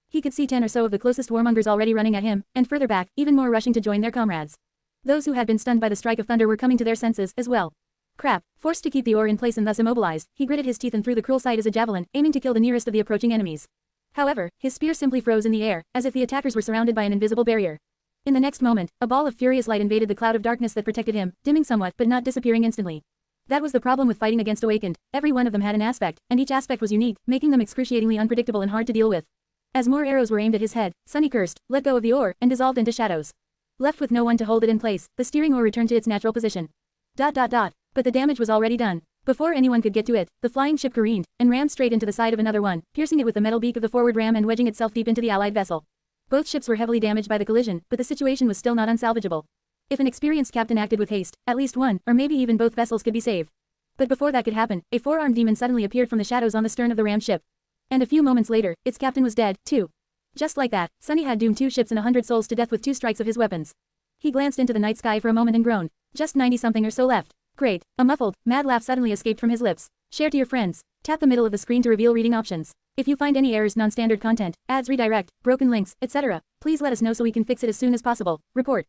He could see 10 or so of the closest warmongers already running at him, and further back, even more rushing to join their comrades. Those who had been stunned by the strike of thunder were coming to their senses as well. Crap, forced to keep the oar in place and thus immobilized, he gritted his teeth and threw the cruel sight as a javelin, aiming to kill the nearest of the approaching enemies. However, his spear simply froze in the air, as if the attackers were surrounded by an invisible barrier. In the next moment, a ball of furious light invaded the cloud of darkness that protected him, dimming somewhat but not disappearing instantly. That was the problem with fighting against Awakened. Every one of them had an aspect, and each aspect was unique, making them excruciatingly unpredictable and hard to deal with. As more arrows were aimed at his head, Sunny cursed, let go of the oar, and dissolved into shadows. Left with no one to hold it in place, the steering oar returned to its natural position. But the damage was already done. Before anyone could get to it, the flying ship careened, and rammed straight into the side of another one, piercing it with the metal beak of the forward ram and wedging itself deep into the allied vessel. Both ships were heavily damaged by the collision, but the situation was still not unsalvageable. If an experienced captain acted with haste, at least one, or maybe even both vessels could be saved. But before that could happen, a 4-armed demon suddenly appeared from the shadows on the stern of the ram ship. And a few moments later, its captain was dead, too. Just like that, Sunny had doomed 2 ships and 100 souls to death with 2 strikes of his weapons. He glanced into the night sky for a moment and groaned. Just 90-something or so left. Great. A muffled, mad laugh suddenly escaped from his lips. Share to your friends. Tap the middle of the screen to reveal reading options. If you find any errors, non-standard content, ads, redirect, broken links, etc., please let us know so we can fix it as soon as possible. Report.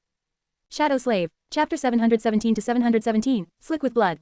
Shadow Slave. Chapter 717 to 717, Slick with Blood.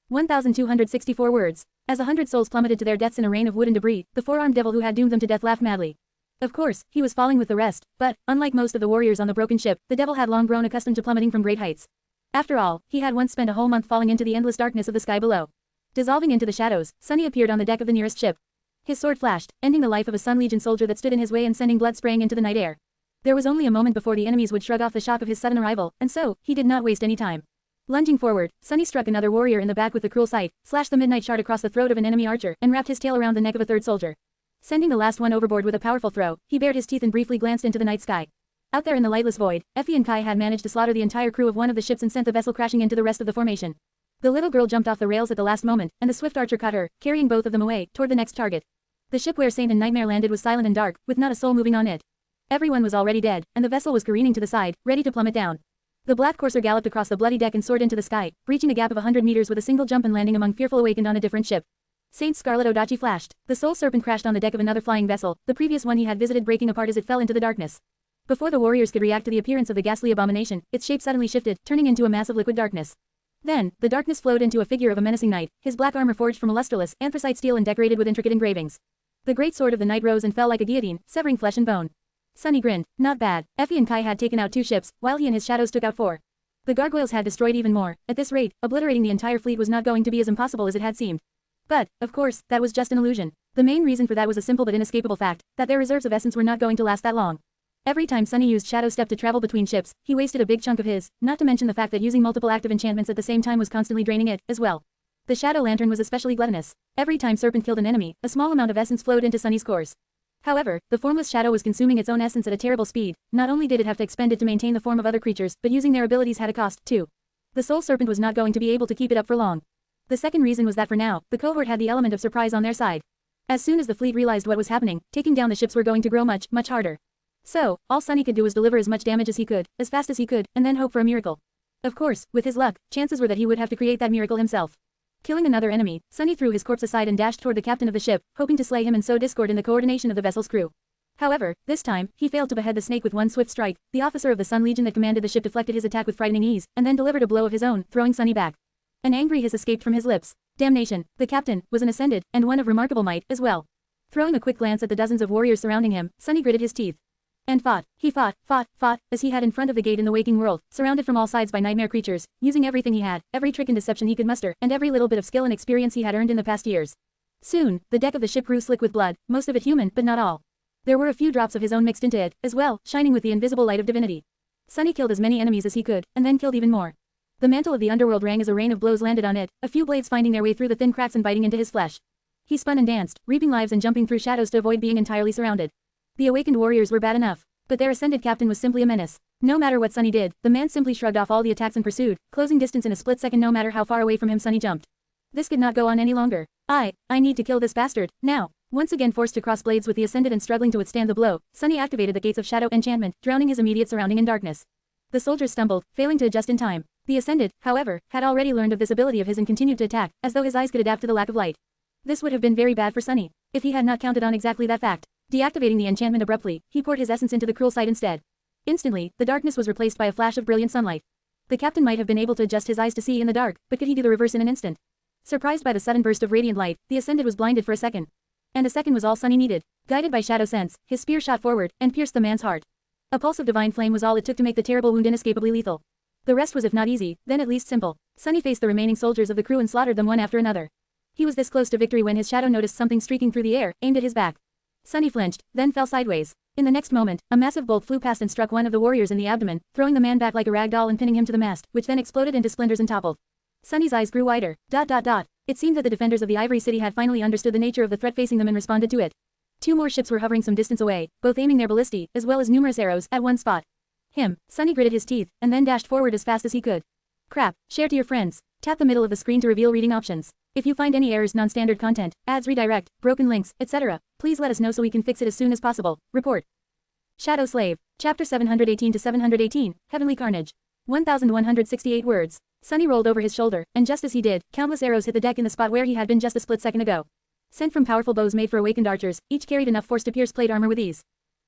1,264 words. As 100 souls plummeted to their deaths in a rain of wood and debris, the 4-armed devil who had doomed them to death laughed madly. Of course, he was falling with the rest, but, unlike most of the warriors on the broken ship, the devil had long grown accustomed to plummeting from great heights. After all, he had once spent a whole month falling into the endless darkness of the sky below. Dissolving into the shadows, Sunny appeared on the deck of the nearest ship. His sword flashed, ending the life of a Sun Legion soldier that stood in his way and sending blood spraying into the night air. There was only a moment before the enemies would shrug off the shock of his sudden arrival, and so, he did not waste any time. Lunging forward, Sunny struck another warrior in the back with the cruel sight, slashed the midnight shard across the throat of an enemy archer, and wrapped his tail around the neck of a 3rd soldier. Sending the last one overboard with a powerful throw, he bared his teeth and briefly glanced into the night sky. Out there in the lightless void, Effie and Kai had managed to slaughter the entire crew of one of the ships and sent the vessel crashing into the rest of the formation. The little girl jumped off the rails at the last moment, and the swift archer caught her, carrying both of them away, toward the next target. The ship where Saint and Nightmare landed was silent and dark, with not a soul moving on it. Everyone was already dead, and the vessel was careening to the side, ready to plummet down. The black courser galloped across the bloody deck and soared into the sky, breaching a gap of 100 meters with a single jump and landing among fearful Awakened on a different ship. Saint's scarlet Odachi flashed. The soul serpent crashed on the deck of another flying vessel, the previous one he had visited breaking apart as it fell into the darkness. Before the warriors could react to the appearance of the ghastly abomination, its shape suddenly shifted, turning into a mass of liquid darkness. Then, the darkness flowed into a figure of a menacing knight, his black armor forged from a lustreless, anthracite steel and decorated with intricate engravings. The great sword of the knight rose and fell like a guillotine, severing flesh and bone. Sunny grinned. Not bad. Effie and Kai had taken out 2 ships, while he and his shadows took out 4. The gargoyles had destroyed even more. At this rate, obliterating the entire fleet was not going to be as impossible as it had seemed. But, of course, that was just an illusion. The main reason for that was a simple but inescapable fact, that their reserves of essence were not going to last that long. Every time Sunny used Shadow Step to travel between ships, he wasted a big chunk of his, not to mention the fact that using multiple active enchantments at the same time was constantly draining it, as well. The Shadow Lantern was especially gluttonous. Every time Serpent killed an enemy, a small amount of essence flowed into Sunny's cores. However, the formless shadow was consuming its own essence at a terrible speed. Not only did it have to expend it to maintain the form of other creatures, but using their abilities had a cost, too. The Soul Serpent was not going to be able to keep it up for long. The second reason was that for now, the cohort had the element of surprise on their side. As soon as the fleet realized what was happening, taking down the ships were going to grow much, much harder. So, all Sunny could do was deliver as much damage as he could, as fast as he could, and then hope for a miracle. Of course, with his luck, chances were that he would have to create that miracle himself. Killing another enemy, Sunny threw his corpse aside and dashed toward the captain of the ship, hoping to slay him and sow discord in the coordination of the vessel's crew. However, this time, he failed to behead the snake with one swift strike. The officer of the Sun Legion that commanded the ship deflected his attack with frightening ease, and then delivered a blow of his own, throwing Sunny back. An angry hiss escaped from his lips. Damnation, the captain, was an ascended, and one of remarkable might, as well. Throwing a quick glance at the dozens of warriors surrounding him, Sunny gritted his teeth. And fought. He fought, as he had in front of the gate in the waking world, surrounded from all sides by nightmare creatures, using everything he had, every trick and deception he could muster, and every little bit of skill and experience he had earned in the past years. Soon, the deck of the ship grew slick with blood, most of it human, but not all. There were a few drops of his own mixed into it, as well, shining with the invisible light of divinity. Sunny killed as many enemies as he could, and then killed even more. The mantle of the underworld rang as a rain of blows landed on it, a few blades finding their way through the thin cracks and biting into his flesh. He spun and danced, reaping lives and jumping through shadows to avoid being entirely surrounded. The awakened warriors were bad enough, but their ascended captain was simply a menace. No matter what Sunny did, the man simply shrugged off all the attacks and pursued, closing distance in a split second no matter how far away from him Sunny jumped. This could not go on any longer. I need to kill this bastard, now. Once again forced to cross blades with the ascended and struggling to withstand the blow, Sunny activated the gates of shadow enchantment, drowning his immediate surrounding in darkness. The soldiers stumbled, failing to adjust in time. The ascended, however, had already learned of this ability of his and continued to attack, as though his eyes could adapt to the lack of light. This would have been very bad for Sunny, if he had not counted on exactly that fact. Deactivating the enchantment abruptly, he poured his essence into the cruel sight instead. Instantly, the darkness was replaced by a flash of brilliant sunlight. The captain might have been able to adjust his eyes to see in the dark, but could he do the reverse in an instant? Surprised by the sudden burst of radiant light, the ascended was blinded for a second. And a second was all Sunny needed. Guided by shadow sense, his spear shot forward, and pierced the man's heart. A pulse of divine flame was all it took to make the terrible wound inescapably lethal. The rest was if not easy, then at least simple. Sunny faced the remaining soldiers of the crew and slaughtered them one after another. He was this close to victory when his shadow noticed something streaking through the air, aimed at his back. Sunny flinched, then fell sideways. In the next moment, a massive bolt flew past and struck one of the warriors in the abdomen, throwing the man back like a rag doll and pinning him to the mast, which then exploded into splinters and toppled. Sunny's eyes grew wider. It seemed that the defenders of the Ivory City had finally understood the nature of the threat facing them and responded to it. 2 more ships were hovering some distance away, both aiming their ballistae, as well as numerous arrows, at one spot. Sunny gritted his teeth, and then dashed forward as fast as he could. Crap, share to your friends. Tap the middle of the screen to reveal reading options. If you find any errors, non-standard content, ads, redirect, broken links, etc., please let us know so we can fix it as soon as possible. Report. Shadow Slave, Chapter 718 to 718, Heavenly Carnage. 1,168 words. Sunny rolled over his shoulder, and just as he did, countless arrows hit the deck in the spot where he had been just a split second ago. Sent from powerful bows made for awakened archers, each carried enough force to pierce plate armor with ease.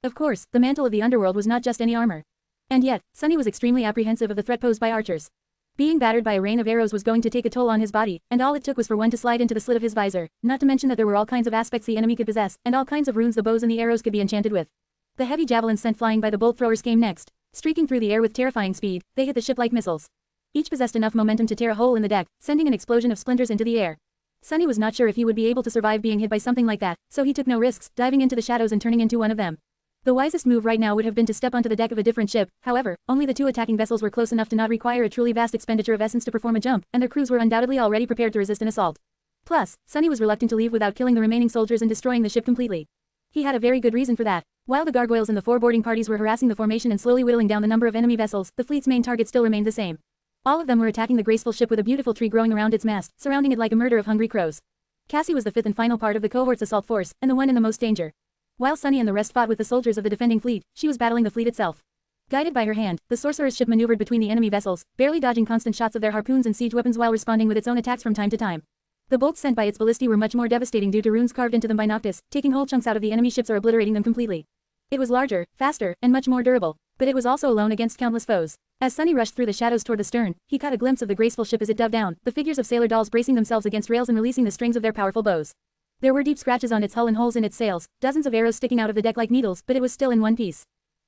Of course, the mantle of the underworld was not just any armor. And yet, Sunny was extremely apprehensive of the threat posed by archers. Being battered by a rain of arrows was going to take a toll on his body, and all it took was for one to slide into the slit of his visor, not to mention that there were all kinds of aspects the enemy could possess, and all kinds of runes the bows and the arrows could be enchanted with. The heavy javelins sent flying by the bolt throwers came next. Streaking through the air with terrifying speed, they hit the ship like missiles. Each possessed enough momentum to tear a hole in the deck, sending an explosion of splinters into the air. Sunny was not sure if he would be able to survive being hit by something like that, so he took no risks, diving into the shadows and turning into one of them. The wisest move right now would have been to step onto the deck of a different ship, however, only the 2 attacking vessels were close enough to not require a truly vast expenditure of essence to perform a jump, and their crews were undoubtedly already prepared to resist an assault. Plus, Sunny was reluctant to leave without killing the remaining soldiers and destroying the ship completely. He had a very good reason for that. While the gargoyles and the 4 boarding parties were harassing the formation and slowly whittling down the number of enemy vessels, the fleet's main target still remained the same. All of them were attacking the graceful ship with a beautiful tree growing around its mast, surrounding it like a murder of hungry crows. Cassie was the 5th and final part of the cohort's assault force, and the one in the most danger. While Sunny and the rest fought with the soldiers of the defending fleet, she was battling the fleet itself. Guided by her hand, the sorcerer's ship maneuvered between the enemy vessels, barely dodging constant shots of their harpoons and siege weapons while responding with its own attacks from time to time. The bolts sent by its ballistae were much more devastating due to runes carved into them by Noctis, taking whole chunks out of the enemy ships or obliterating them completely. It was larger, faster, and much more durable, but it was also alone against countless foes. As Sunny rushed through the shadows toward the stern, he caught a glimpse of the graceful ship as it dove down, the figures of sailor dolls bracing themselves against rails and releasing the strings of their powerful bows. There were deep scratches on its hull and holes in its sails, dozens of arrows sticking out of the deck like needles, but it was still in one piece.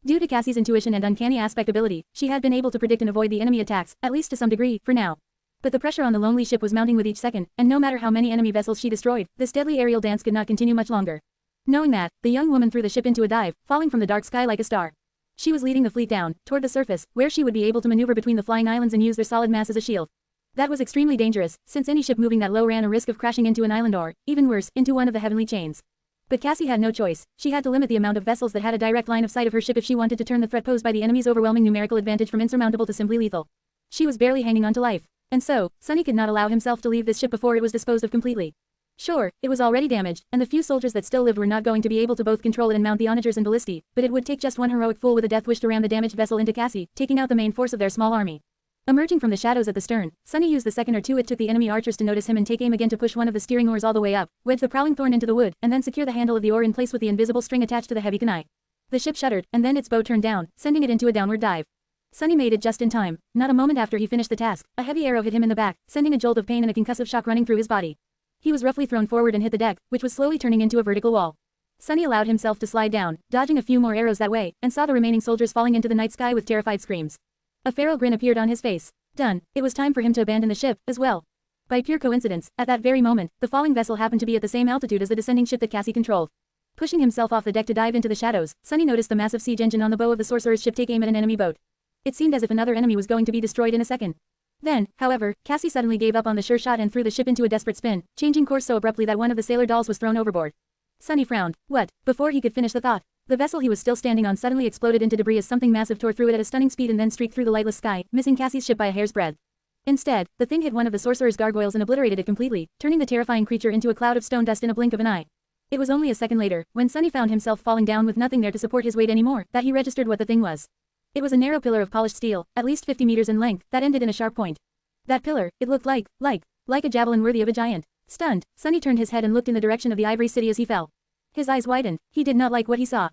Due to Cassie's intuition and uncanny aspect ability, she had been able to predict and avoid the enemy attacks, at least to some degree, for now. But the pressure on the lonely ship was mounting with each second, and no matter how many enemy vessels she destroyed, this deadly aerial dance could not continue much longer. Knowing that, the young woman threw the ship into a dive, falling from the dark sky like a star. She was leading the fleet down, toward the surface, where she would be able to maneuver between the flying islands and use their solid mass as a shield. That was extremely dangerous, since any ship moving that low ran a risk of crashing into an island or, even worse, into one of the heavenly chains. But Cassie had no choice. She had to limit the amount of vessels that had a direct line of sight of her ship if she wanted to turn the threat posed by the enemy's overwhelming numerical advantage from insurmountable to simply lethal. She was barely hanging on to life. And so, Sunny could not allow himself to leave this ship before it was disposed of completely. Sure, it was already damaged, and the few soldiers that still lived were not going to be able to both control it and mount the onagers and ballistae, but it would take just one heroic fool with a death wish to ram the damaged vessel into Cassie, taking out the main force of their small army. Emerging from the shadows at the stern, Sunny used the second or two it took the enemy archers to notice him and take aim again to push one of the steering oars all the way up, wedge the prowling thorn into the wood, and then secure the handle of the oar in place with the invisible string attached to the heavy kunai. The ship shuddered, and then its bow turned down, sending it into a downward dive. Sunny made it just in time. Not a moment after he finished the task, a heavy arrow hit him in the back, sending a jolt of pain and a concussive shock running through his body. He was roughly thrown forward and hit the deck, which was slowly turning into a vertical wall. Sunny allowed himself to slide down, dodging a few more arrows that way, and saw the remaining soldiers falling into the night sky with terrified screams. A feral grin appeared on his face. Done. It was time for him to abandon the ship, as well. By pure coincidence, at that very moment, the falling vessel happened to be at the same altitude as the descending ship that Cassie controlled. Pushing himself off the deck to dive into the shadows, Sunny noticed the massive siege engine on the bow of the sorcerer's ship take aim at an enemy boat. It seemed as if another enemy was going to be destroyed in a second. Then, however, Cassie suddenly gave up on the sure shot and threw the ship into a desperate spin, changing course so abruptly that one of the sailor dolls was thrown overboard. Sunny frowned. What? Before he could finish the thought, the vessel he was still standing on suddenly exploded into debris as something massive tore through it at a stunning speed and then streaked through the lightless sky, missing Cassie's ship by a hair's breadth. Instead, the thing hit one of the sorcerer's gargoyles and obliterated it completely, turning the terrifying creature into a cloud of stone dust in a blink of an eye. It was only a second later, when Sunny found himself falling down with nothing there to support his weight anymore, that he registered what the thing was. It was a narrow pillar of polished steel, at least 50 meters in length, that ended in a sharp point. That pillar, it looked like a javelin worthy of a giant. Stunned, Sunny turned his head and looked in the direction of the Ivory City as he fell. His eyes widened. He did not like what he saw.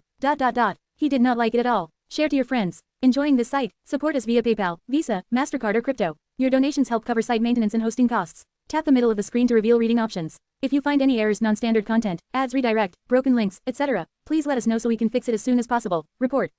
He did not like it at all. Share to your friends. Enjoying this site? Support us via PayPal, Visa, MasterCard or crypto. Your donations help cover site maintenance and hosting costs. Tap the middle of the screen to reveal reading options. If you find any errors, non-standard content, ads redirect, broken links, etc., please let us know so we can fix it as soon as possible. Report.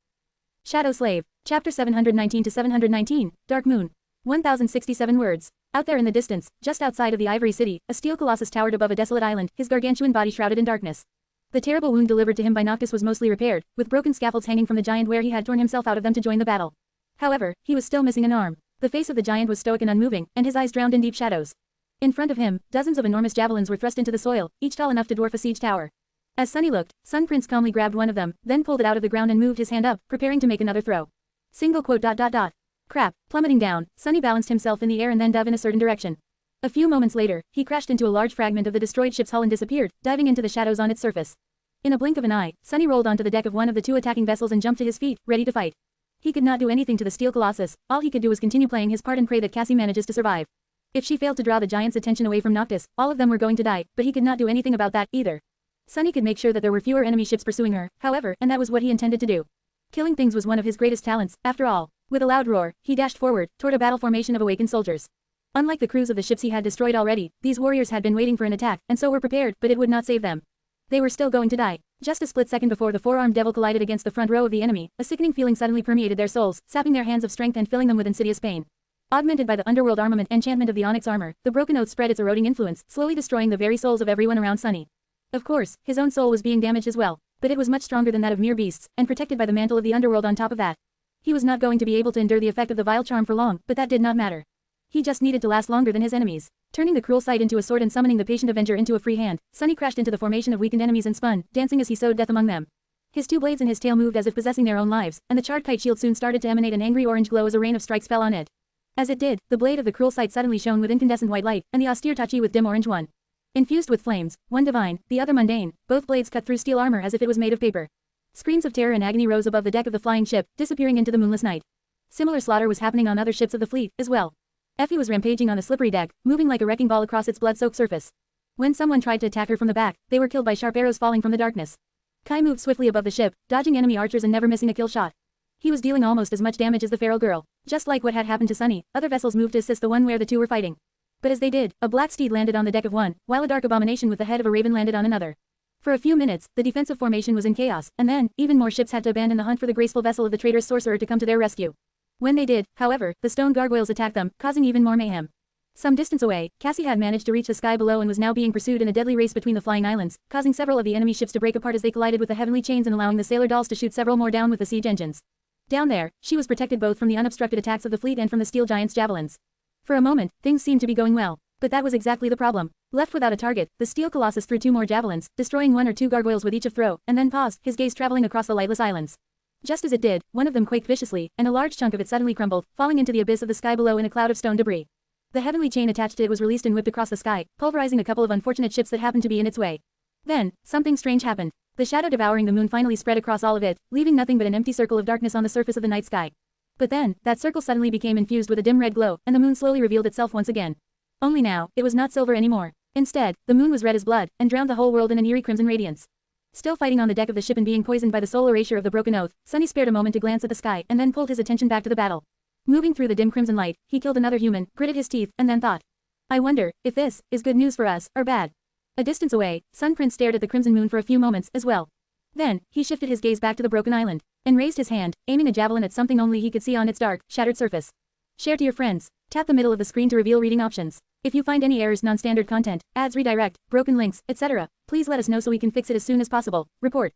Shadow Slave. Chapter 719 to 719, Dark Moon. 1067 words. Out there in the distance, just outside of the Ivory City, a steel colossus towered above a desolate island, his gargantuan body shrouded in darkness. The terrible wound delivered to him by Noctis was mostly repaired, with broken scaffolds hanging from the giant where he had torn himself out of them to join the battle. However, he was still missing an arm. The face of the giant was stoic and unmoving, and his eyes drowned in deep shadows. In front of him, dozens of enormous javelins were thrust into the soil, each tall enough to dwarf a siege tower. As Sunny looked, Sun Prince calmly grabbed one of them, then pulled it out of the ground and moved his hand up, preparing to make another throw. Single quote. Crap. Plummeting down, Sunny balanced himself in the air and then dove in a certain direction. A few moments later, he crashed into a large fragment of the destroyed ship's hull and disappeared, diving into the shadows on its surface. In a blink of an eye, Sunny rolled onto the deck of one of the two attacking vessels and jumped to his feet, ready to fight. He could not do anything to the steel colossus. All he could do was continue playing his part and pray that Cassie manages to survive. If she failed to draw the giant's attention away from Noctis, all of them were going to die, but he could not do anything about that, either. Sunny could make sure that there were fewer enemy ships pursuing her, however, and that was what he intended to do. Killing things was one of his greatest talents, after all. With a loud roar, he dashed forward, toward a battle formation of awakened soldiers. Unlike the crews of the ships he had destroyed already, these warriors had been waiting for an attack, and so were prepared, but it would not save them. They were still going to die. Just a split second before the four-armed devil collided against the front row of the enemy, a sickening feeling suddenly permeated their souls, sapping their hands of strength and filling them with insidious pain. Augmented by the underworld armament enchantment of the onyx armor, the broken oath spread its eroding influence, slowly destroying the very souls of everyone around Sunny. Of course, his own soul was being damaged as well, but it was much stronger than that of mere beasts, and protected by the mantle of the underworld on top of that. He was not going to be able to endure the effect of the vile charm for long, but that did not matter. He just needed to last longer than his enemies. Turning the cruel sight into a sword and summoning the patient avenger into a free hand, Sunny crashed into the formation of weakened enemies and spun, dancing as he sowed death among them. His two blades and his tail moved as if possessing their own lives, and the charred kite shield soon started to emanate an angry orange glow as a rain of strikes fell on it. As it did, the blade of the cruel sight suddenly shone with incandescent white light, and the austere tachi with dim orange one. Infused with flames, one divine, the other mundane, both blades cut through steel armor as if it was made of paper. Screams of terror and agony rose above the deck of the flying ship, disappearing into the moonless night. Similar slaughter was happening on other ships of the fleet, as well. Effie was rampaging on the slippery deck, moving like a wrecking ball across its blood-soaked surface. When someone tried to attack her from the back, they were killed by sharp arrows falling from the darkness. Kai moved swiftly above the ship, dodging enemy archers and never missing a kill shot. He was dealing almost as much damage as the feral girl. Just like what had happened to Sunny, other vessels moved to assist the one where the two were fighting. But as they did, a black steed landed on the deck of one, while a dark abomination with the head of a raven landed on another. For a few minutes, the defensive formation was in chaos, and then, even more ships had to abandon the hunt for the graceful vessel of the traitorous sorcerer to come to their rescue. When they did, however, the stone gargoyles attacked them, causing even more mayhem. Some distance away, Cassie had managed to reach the sky below and was now being pursued in a deadly race between the flying islands, causing several of the enemy ships to break apart as they collided with the heavenly chains and allowing the sailor dolls to shoot several more down with the siege engines. Down there, she was protected both from the unobstructed attacks of the fleet and from the steel giant's javelins. For a moment, things seemed to be going well, but that was exactly the problem. Left without a target, the steel colossus threw two more javelins, destroying one or two gargoyles with each of throw, and then paused, his gaze traveling across the lightless islands. Just as it did, one of them quaked viciously, and a large chunk of it suddenly crumbled, falling into the abyss of the sky below in a cloud of stone debris. The heavenly chain attached to it was released and whipped across the sky, pulverizing a couple of unfortunate ships that happened to be in its way. Then, something strange happened. The shadow devouring the moon finally spread across all of it, leaving nothing but an empty circle of darkness on the surface of the night sky. But then, that circle suddenly became infused with a dim red glow, and the moon slowly revealed itself once again. Only now, it was not silver anymore. Instead, the moon was red as blood, and drowned the whole world in an eerie crimson radiance. Still fighting on the deck of the ship and being poisoned by the soul erasure of the broken oath, Sunny spared a moment to glance at the sky and then pulled his attention back to the battle. Moving through the dim crimson light, he killed another human, gritted his teeth, and then thought, I wonder if this is good news for us, or bad. A distance away, Sun Prince stared at the crimson moon for a few moments as well. Then, he shifted his gaze back to the broken island, and raised his hand, aiming a javelin at something only he could see on its dark, shattered surface. Share to your friends. Tap the middle of the screen to reveal reading options. If you find any errors, non-standard content, ads redirect, broken links, etc., please let us know so we can fix it as soon as possible. Report.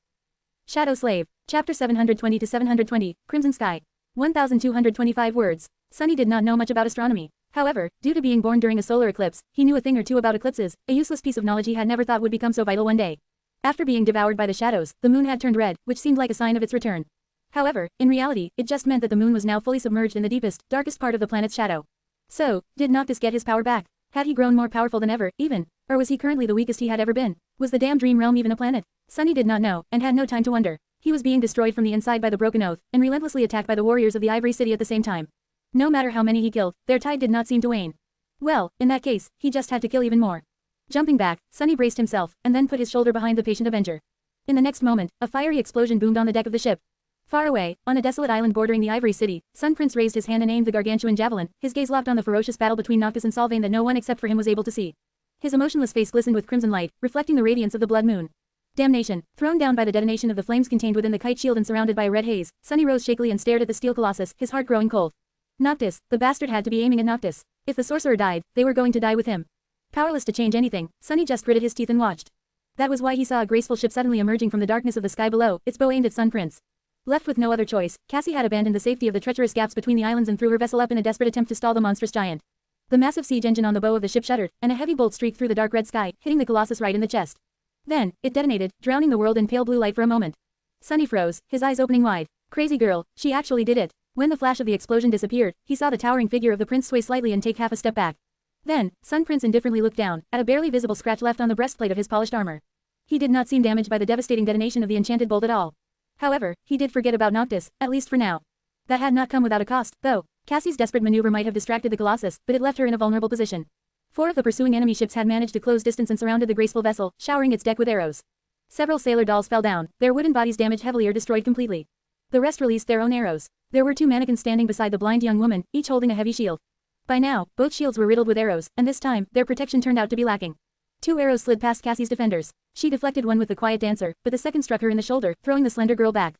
Shadow Slave. Chapter 720 to 720, Crimson Sky. 1,225 words. Sunny did not know much about astronomy. However, due to being born during a solar eclipse, he knew a thing or two about eclipses, a useless piece of knowledge he had never thought would become so vital one day. After being devoured by the shadows, the moon had turned red, which seemed like a sign of its return. However, in reality, it just meant that the moon was now fully submerged in the deepest, darkest part of the planet's shadow. So, did Noctis get his power back? Had he grown more powerful than ever, even? Or was he currently the weakest he had ever been? Was the damn dream realm even a planet? Sunny did not know, and had no time to wonder. He was being destroyed from the inside by the broken oath, and relentlessly attacked by the warriors of the Ivory City at the same time. No matter how many he killed, their tide did not seem to wane. Well, in that case, he just had to kill even more. Jumping back, Sunny braced himself, and then put his shoulder behind the patient Avenger. In the next moment, a fiery explosion boomed on the deck of the ship. Far away, on a desolate island bordering the Ivory City, Sun Prince raised his hand and aimed the gargantuan javelin, his gaze locked on the ferocious battle between Noctis and Solvane that no one except for him was able to see. His emotionless face glistened with crimson light, reflecting the radiance of the blood moon. Damnation! Thrown down by the detonation of the flames contained within the kite shield and surrounded by a red haze, Sunny rose shakily and stared at the steel colossus, his heart growing cold. Noctis, the bastard had to be aiming at Noctis. If the sorcerer died, they were going to die with him. Powerless to change anything, Sunny just gritted his teeth and watched. That was why he saw a graceful ship suddenly emerging from the darkness of the sky below, its bow aimed at Sun Prince. Left with no other choice, Cassie had abandoned the safety of the treacherous gaps between the islands and threw her vessel up in a desperate attempt to stall the monstrous giant. The massive siege engine on the bow of the ship shuddered, and a heavy bolt streaked through the dark red sky, hitting the colossus right in the chest. Then, it detonated, drowning the world in pale blue light for a moment. Sunny froze, his eyes opening wide. Crazy girl, she actually did it. When the flash of the explosion disappeared, he saw the towering figure of the prince sway slightly and take half a step back. Then, Sun Prince indifferently looked down, at a barely visible scratch left on the breastplate of his polished armor. He did not seem damaged by the devastating detonation of the enchanted bolt at all. However, he did forget about Noctis, at least for now. That had not come without a cost, though. Cassie's desperate maneuver might have distracted the Colossus, but it left her in a vulnerable position. 4 of the pursuing enemy ships had managed to close distance and surrounded the graceful vessel, showering its deck with arrows. Several sailor dolls fell down, their wooden bodies damaged heavily or destroyed completely. The rest released their own arrows. There were 2 mannequins standing beside the blind young woman, each holding a heavy shield. By now, both shields were riddled with arrows, and this time, their protection turned out to be lacking. 2 arrows slid past Cassie's defenders. She deflected one with the quiet dancer, but the second struck her in the shoulder, throwing the slender girl back.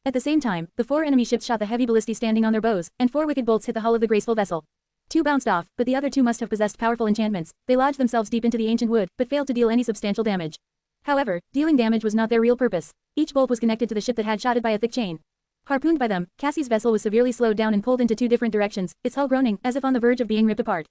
At the same time, the 4 enemy ships shot the heavy ballistae standing on their bows, and 4 wicked bolts hit the hull of the graceful vessel. 2 bounced off, but the other 2 must have possessed powerful enchantments. They lodged themselves deep into the ancient wood, but failed to deal any substantial damage. However, dealing damage was not their real purpose. Each bolt was connected to the ship that had shot it by a thick chain. Harpooned by them, Cassie's vessel was severely slowed down and pulled into 2 different directions, its hull groaning, as if on the verge of being ripped apart.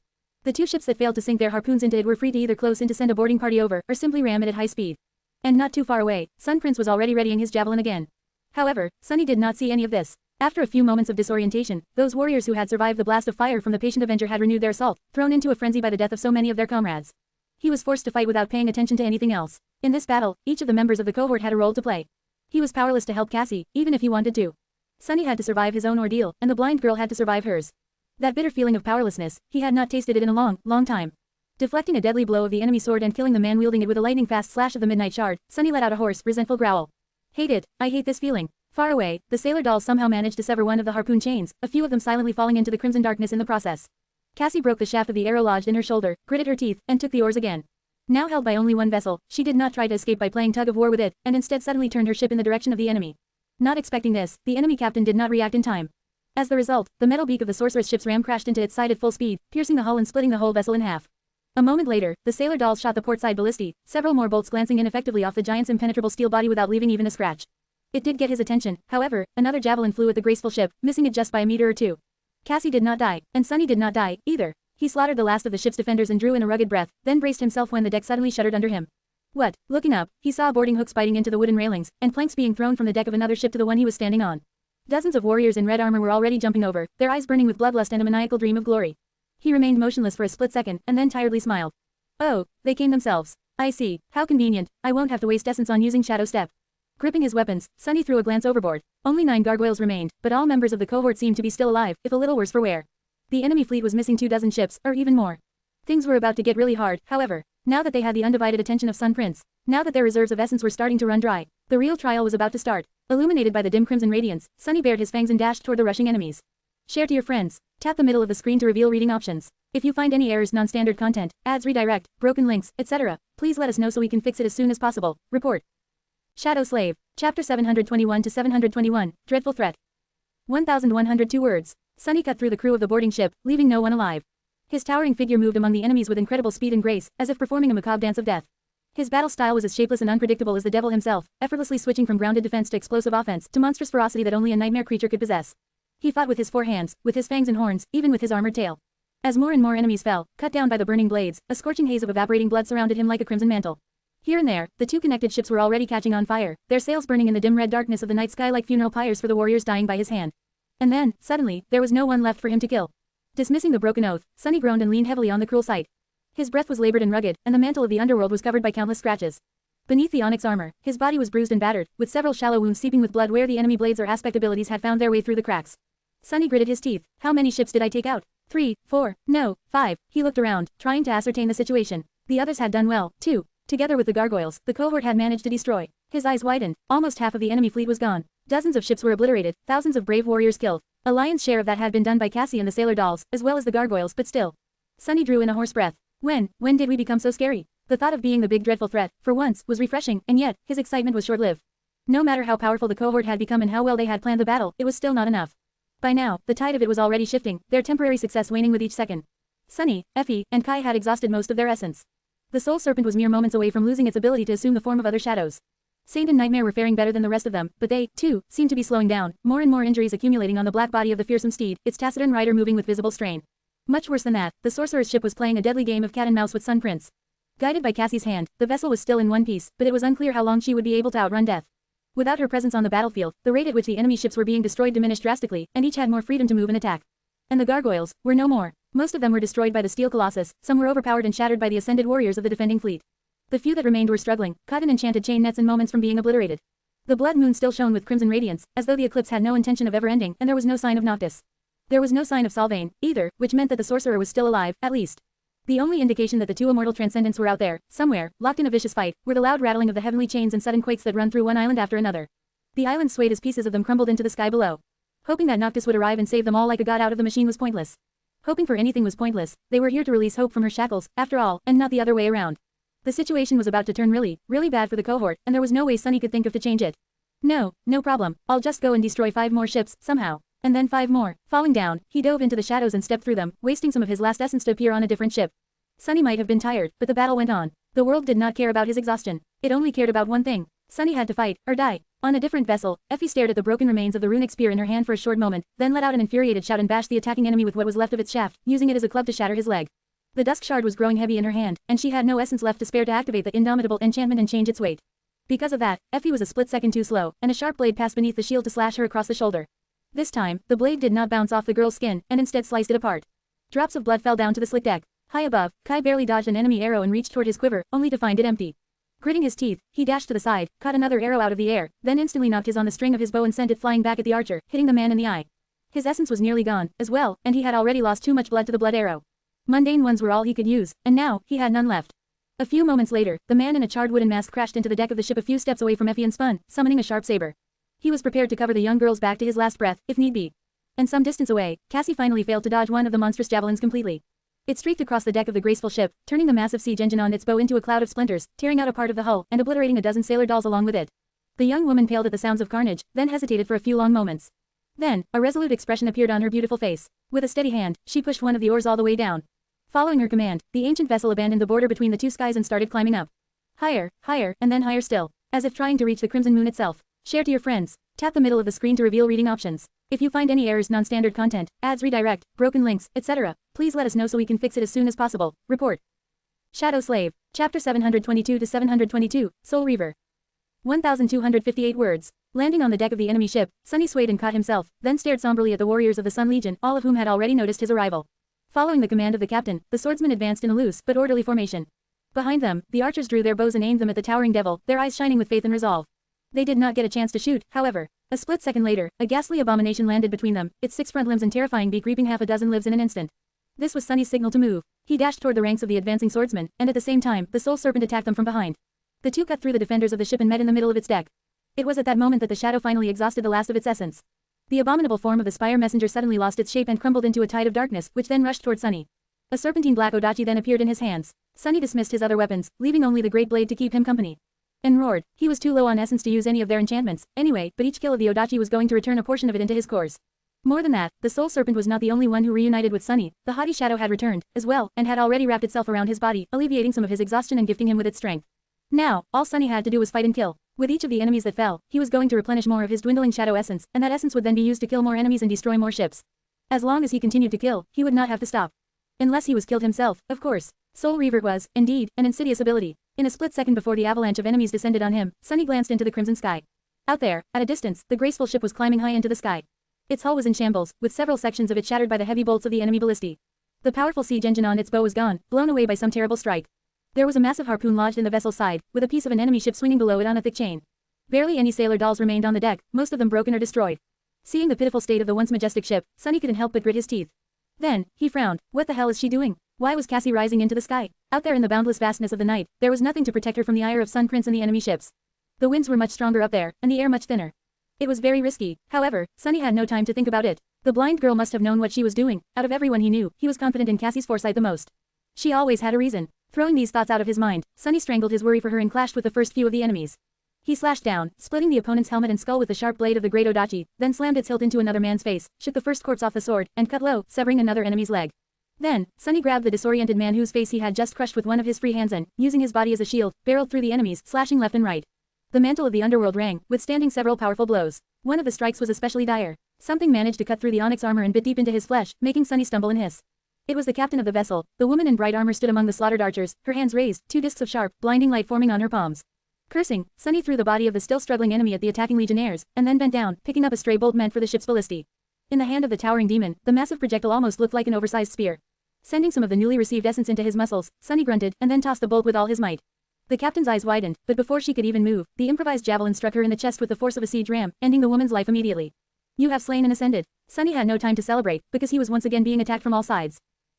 The 2 ships that failed to sink their harpoons into it were free to either close in to send a boarding party over, or simply ram it at high speed. And not too far away, Sun Prince was already readying his javelin again. However, Sunny did not see any of this. After a few moments of disorientation, those warriors who had survived the blast of fire from the patient Avenger had renewed their assault, thrown into a frenzy by the death of so many of their comrades. He was forced to fight without paying attention to anything else. In this battle, each of the members of the cohort had a role to play. He was powerless to help Cassie, even if he wanted to. Sunny had to survive his own ordeal, and the blind girl had to survive hers. That bitter feeling of powerlessness, he had not tasted it in a long, long time. Deflecting a deadly blow of the enemy sword and killing the man wielding it with a lightning-fast slash of the midnight shard, Sunny let out a hoarse, resentful growl. Hate it, I hate this feeling. Far away, the sailor dolls somehow managed to sever one of the harpoon chains, a few of them silently falling into the crimson darkness in the process. Cassie broke the shaft of the arrow lodged in her shoulder, gritted her teeth, and took the oars again. Now held by only one vessel, she did not try to escape by playing tug-of-war with it, and instead suddenly turned her ship in the direction of the enemy. Not expecting this, the enemy captain did not react in time. As the result, the metal beak of the sorceress ship's ram crashed into its side at full speed, piercing the hull and splitting the whole vessel in half. A moment later, the sailor dolls shot the portside ballistae, several more bolts glancing ineffectively off the giant's impenetrable steel body without leaving even a scratch. It did get his attention, however, another javelin flew at the graceful ship, missing it just by a meter or 2. Cassie did not die, and Sunny did not die, either. He slaughtered the last of the ship's defenders and drew in a rugged breath, then braced himself when the deck suddenly shuddered under him. What? Looking up, he saw boarding hooks biting into the wooden railings, and planks being thrown from the deck of another ship to the one he was standing on. Dozens of warriors in red armor were already jumping over, their eyes burning with bloodlust and a maniacal dream of glory. He remained motionless for a split second, and then tiredly smiled. Oh, they came themselves. I see, how convenient, I won't have to waste essence on using Shadow Step. Gripping his weapons, Sunny threw a glance overboard. Only 9 gargoyles remained, but all members of the cohort seemed to be still alive, if a little worse for wear. The enemy fleet was missing 24 ships, or even more. Things were about to get really hard, however. Now that they had the undivided attention of Sun Prince, now that their reserves of essence were starting to run dry, the real trial was about to start. Illuminated by the dim crimson radiance, Sunny bared his fangs and dashed toward the rushing enemies. Share to your friends. Tap the middle of the screen to reveal reading options. If you find any errors, non-standard content, ads redirect, broken links, etc., please let us know so we can fix it as soon as possible. Report. Shadow Slave. Chapter 721 to 721. Dreadful Threat. 1102 words. Sunny cut through the crew of the boarding ship, leaving no one alive. His towering figure moved among the enemies with incredible speed and grace, as if performing a macabre dance of death. His battle style was as shapeless and unpredictable as the devil himself, effortlessly switching from grounded defense to explosive offense to monstrous ferocity that only a nightmare creature could possess. He fought with his 4 hands, with his fangs and horns, even with his armored tail. As more and more enemies fell, cut down by the burning blades, a scorching haze of evaporating blood surrounded him like a crimson mantle. Here and there, the 2 connected ships were already catching on fire, their sails burning in the dim red darkness of the night sky like funeral pyres for the warriors dying by his hand. And then, suddenly, there was no one left for him to kill. Dismissing the broken oath, Sunny groaned and leaned heavily on the cruel sight. His breath was labored and rugged, and the mantle of the underworld was covered by countless scratches. Beneath the onyx armor, his body was bruised and battered, with several shallow wounds seeping with blood where the enemy blades or aspect abilities had found their way through the cracks. Sunny gritted his teeth. How many ships did I take out? 3, 4, no, 5. He looked around, trying to ascertain the situation. The others had done well, too. Together with the gargoyles, the cohort had managed to destroy. His eyes widened. Almost half of the enemy fleet was gone. Dozens of ships were obliterated, thousands of brave warriors killed. A lion's share of that had been done by Cassie and the sailor dolls, as well as the gargoyles, but still. Sunny drew in a hoarse breath. When did we become so scary? The thought of being the big dreadful threat, for once, was refreshing, and yet, his excitement was short-lived. No matter how powerful the cohort had become and how well they had planned the battle, it was still not enough. By now, the tide of it was already shifting, their temporary success waning with each second. Sunny, Effie, and Kai had exhausted most of their essence. The Soul Serpent was mere moments away from losing its ability to assume the form of other shadows. Saint and Nightmare were faring better than the rest of them, but they, too, seemed to be slowing down, more and more injuries accumulating on the black body of the fearsome steed, its taciturn rider moving with visible strain. Much worse than that, the sorcerer's ship was playing a deadly game of cat and mouse with Sun Prince. Guided by Cassie's hand, the vessel was still in one piece, but it was unclear how long she would be able to outrun death. Without her presence on the battlefield, the rate at which the enemy ships were being destroyed diminished drastically, and each had more freedom to move and attack. And the gargoyles were no more. Most of them were destroyed by the steel colossus, some were overpowered and shattered by the ascended warriors of the defending fleet. The few that remained were struggling, caught in enchanted chain nets and moments from being obliterated. The blood moon still shone with crimson radiance, as though the eclipse had no intention of ever ending, and there was no sign of Noctis. There was no sign of Solvane, either, which meant that the sorcerer was still alive, at least. The only indication that the 2 immortal transcendents were out there, somewhere, locked in a vicious fight, were the loud rattling of the heavenly chains and sudden quakes that run through one island after another. The island swayed as pieces of them crumbled into the sky below. Hoping that Noctis would arrive and save them all like a god out of the machine was pointless. Hoping for anything was pointless, they were here to release hope from her shackles, after all, and not the other way around. The situation was about to turn really, really bad for the cohort, and there was no way Sunny could think of to change it. No problem, I'll just go and destroy 5 more ships, somehow. And then 5 more. Falling down, he dove into the shadows and stepped through them, wasting some of his last essence to appear on a different ship. Sunny might have been tired, but the battle went on. The world did not care about his exhaustion. It only cared about one thing. Sunny had to fight, or die. On a different vessel, Effie stared at the broken remains of the runic spear in her hand for a short moment, then let out an infuriated shout and bashed the attacking enemy with what was left of its shaft, using it as a club to shatter his leg. The dusk shard was growing heavy in her hand, and she had no essence left to spare to activate the indomitable enchantment and change its weight. Because of that, Effie was a split second too slow, and a sharp blade passed beneath the shield to slash her across the shoulder. This time, the blade did not bounce off the girl's skin, and instead sliced it apart. Drops of blood fell down to the slick deck. High above, Kai barely dodged an enemy arrow and reached toward his quiver, only to find it empty. Gritting his teeth, he dashed to the side, caught another arrow out of the air, then instantly knocked his on the string of his bow and sent it flying back at the archer, hitting the man in the eye. His essence was nearly gone, as well, and he had already lost too much blood to the blood arrow. Mundane ones were all he could use, and now, he had none left. A few moments later, the man in a charred wooden mask crashed into the deck of the ship a few steps away from Effie and spun, summoning a sharp saber. He was prepared to cover the young girl's back to his last breath, if need be. And some distance away, Cassie finally failed to dodge one of the monstrous javelins completely. It streaked across the deck of the graceful ship, turning the massive siege engine on its bow into a cloud of splinters, tearing out a part of the hull, and obliterating a dozen sailor dolls along with it. The young woman paled at the sounds of carnage, then hesitated for a few long moments. Then, a resolute expression appeared on her beautiful face. With a steady hand, she pushed one of the oars all the way down. Following her command, the ancient vessel abandoned the border between the 2 skies and started climbing up. Higher, higher, and then higher still, as if trying to reach the crimson moon itself. Share to your friends. Tap the middle of the screen to reveal reading options. If you find any errors, non-standard content, ads redirect, broken links, etc., please let us know so we can fix it as soon as possible. Report. Shadow Slave. Chapter 722 to 722, Soul Reaver. 1258 words. Landing on the deck of the enemy ship, Sunny swayed and caught himself, then stared somberly at the warriors of the Sun Legion, all of whom had already noticed his arrival. Following the command of the captain, the swordsmen advanced in a loose but orderly formation. Behind them, the archers drew their bows and aimed them at the towering devil, their eyes shining with faith and resolve. They did not get a chance to shoot, however. A split second later, a ghastly abomination landed between them, its 6 front limbs and terrifying beak reaping half a dozen lives in an instant. This was Sunny's signal to move. He dashed toward the ranks of the advancing swordsmen, and at the same time, the soul serpent attacked them from behind. The two cut through the defenders of the ship and met in the middle of its deck. It was at that moment that the shadow finally exhausted the last of its essence. The abominable form of the spire messenger suddenly lost its shape and crumbled into a tide of darkness, which then rushed toward Sunny. A serpentine black odachi then appeared in his hands. Sunny dismissed his other weapons, leaving only the great blade to keep him company. And roared. He was too low on essence to use any of their enchantments, anyway, but each kill of the odachi was going to return a portion of it into his cores. More than that, the soul serpent was not the only one who reunited with Sunny. The haughty shadow had returned, as well, and had already wrapped itself around his body, alleviating some of his exhaustion and gifting him with its strength. Now, all Sunny had to do was fight and kill. With each of the enemies that fell, he was going to replenish more of his dwindling shadow essence, and that essence would then be used to kill more enemies and destroy more ships. As long as he continued to kill, he would not have to stop. Unless he was killed himself, of course. Soul Reaver was, indeed, an insidious ability. In a split second before the avalanche of enemies descended on him, Sunny glanced into the crimson sky. Out there, at a distance, the graceful ship was climbing high into the sky. Its hull was in shambles, with several sections of it shattered by the heavy bolts of the enemy ballistae. The powerful siege engine on its bow was gone, blown away by some terrible strike. There was a massive harpoon lodged in the vessel's side, with a piece of an enemy ship swinging below it on a thick chain. Barely any sailor dolls remained on the deck, most of them broken or destroyed. Seeing the pitiful state of the once majestic ship, Sunny couldn't help but grit his teeth. Then, he frowned. What the hell is she doing? Why was Cassie rising into the sky? Out there in the boundless vastness of the night, there was nothing to protect her from the ire of Sun Prince and the enemy ships. The winds were much stronger up there, and the air much thinner. It was very risky. However, Sunny had no time to think about it. The blind girl must have known what she was doing. Out of everyone he knew, he was confident in Cassie's foresight the most. She always had a reason. Throwing these thoughts out of his mind, Sunny strangled his worry for her and clashed with the first few of the enemies. He slashed down, splitting the opponent's helmet and skull with the sharp blade of the great odachi, then slammed its hilt into another man's face, shook the first corpse off the sword, and cut low, severing another enemy's leg. Then, Sunny grabbed the disoriented man whose face he had just crushed with one of his free hands and, using his body as a shield, barreled through the enemies, slashing left and right. The mantle of the underworld rang, withstanding several powerful blows. One of the strikes was especially dire. Something managed to cut through the onyx armor and bit deep into his flesh, making Sunny stumble and hiss. It was the captain of the vessel. The woman in bright armor stood among the slaughtered archers, her hands raised, 2 discs of sharp, blinding light forming on her palms. Cursing, Sunny threw the body of the still struggling enemy at the attacking legionnaires, and then bent down, picking up a stray bolt meant for the ship's ballistae. In the hand of the towering demon, the massive projectile almost looked like an oversized spear. Sending some of the newly received essence into his muscles, Sunny grunted, and then tossed the bolt with all his might. The captain's eyes widened, but before she could even move, the improvised javelin struck her in the chest with the force of a siege ram, ending the woman's life immediately. You have slain and ascended. Sunny had no time to celebrate, because he was once again being attacked from all sides.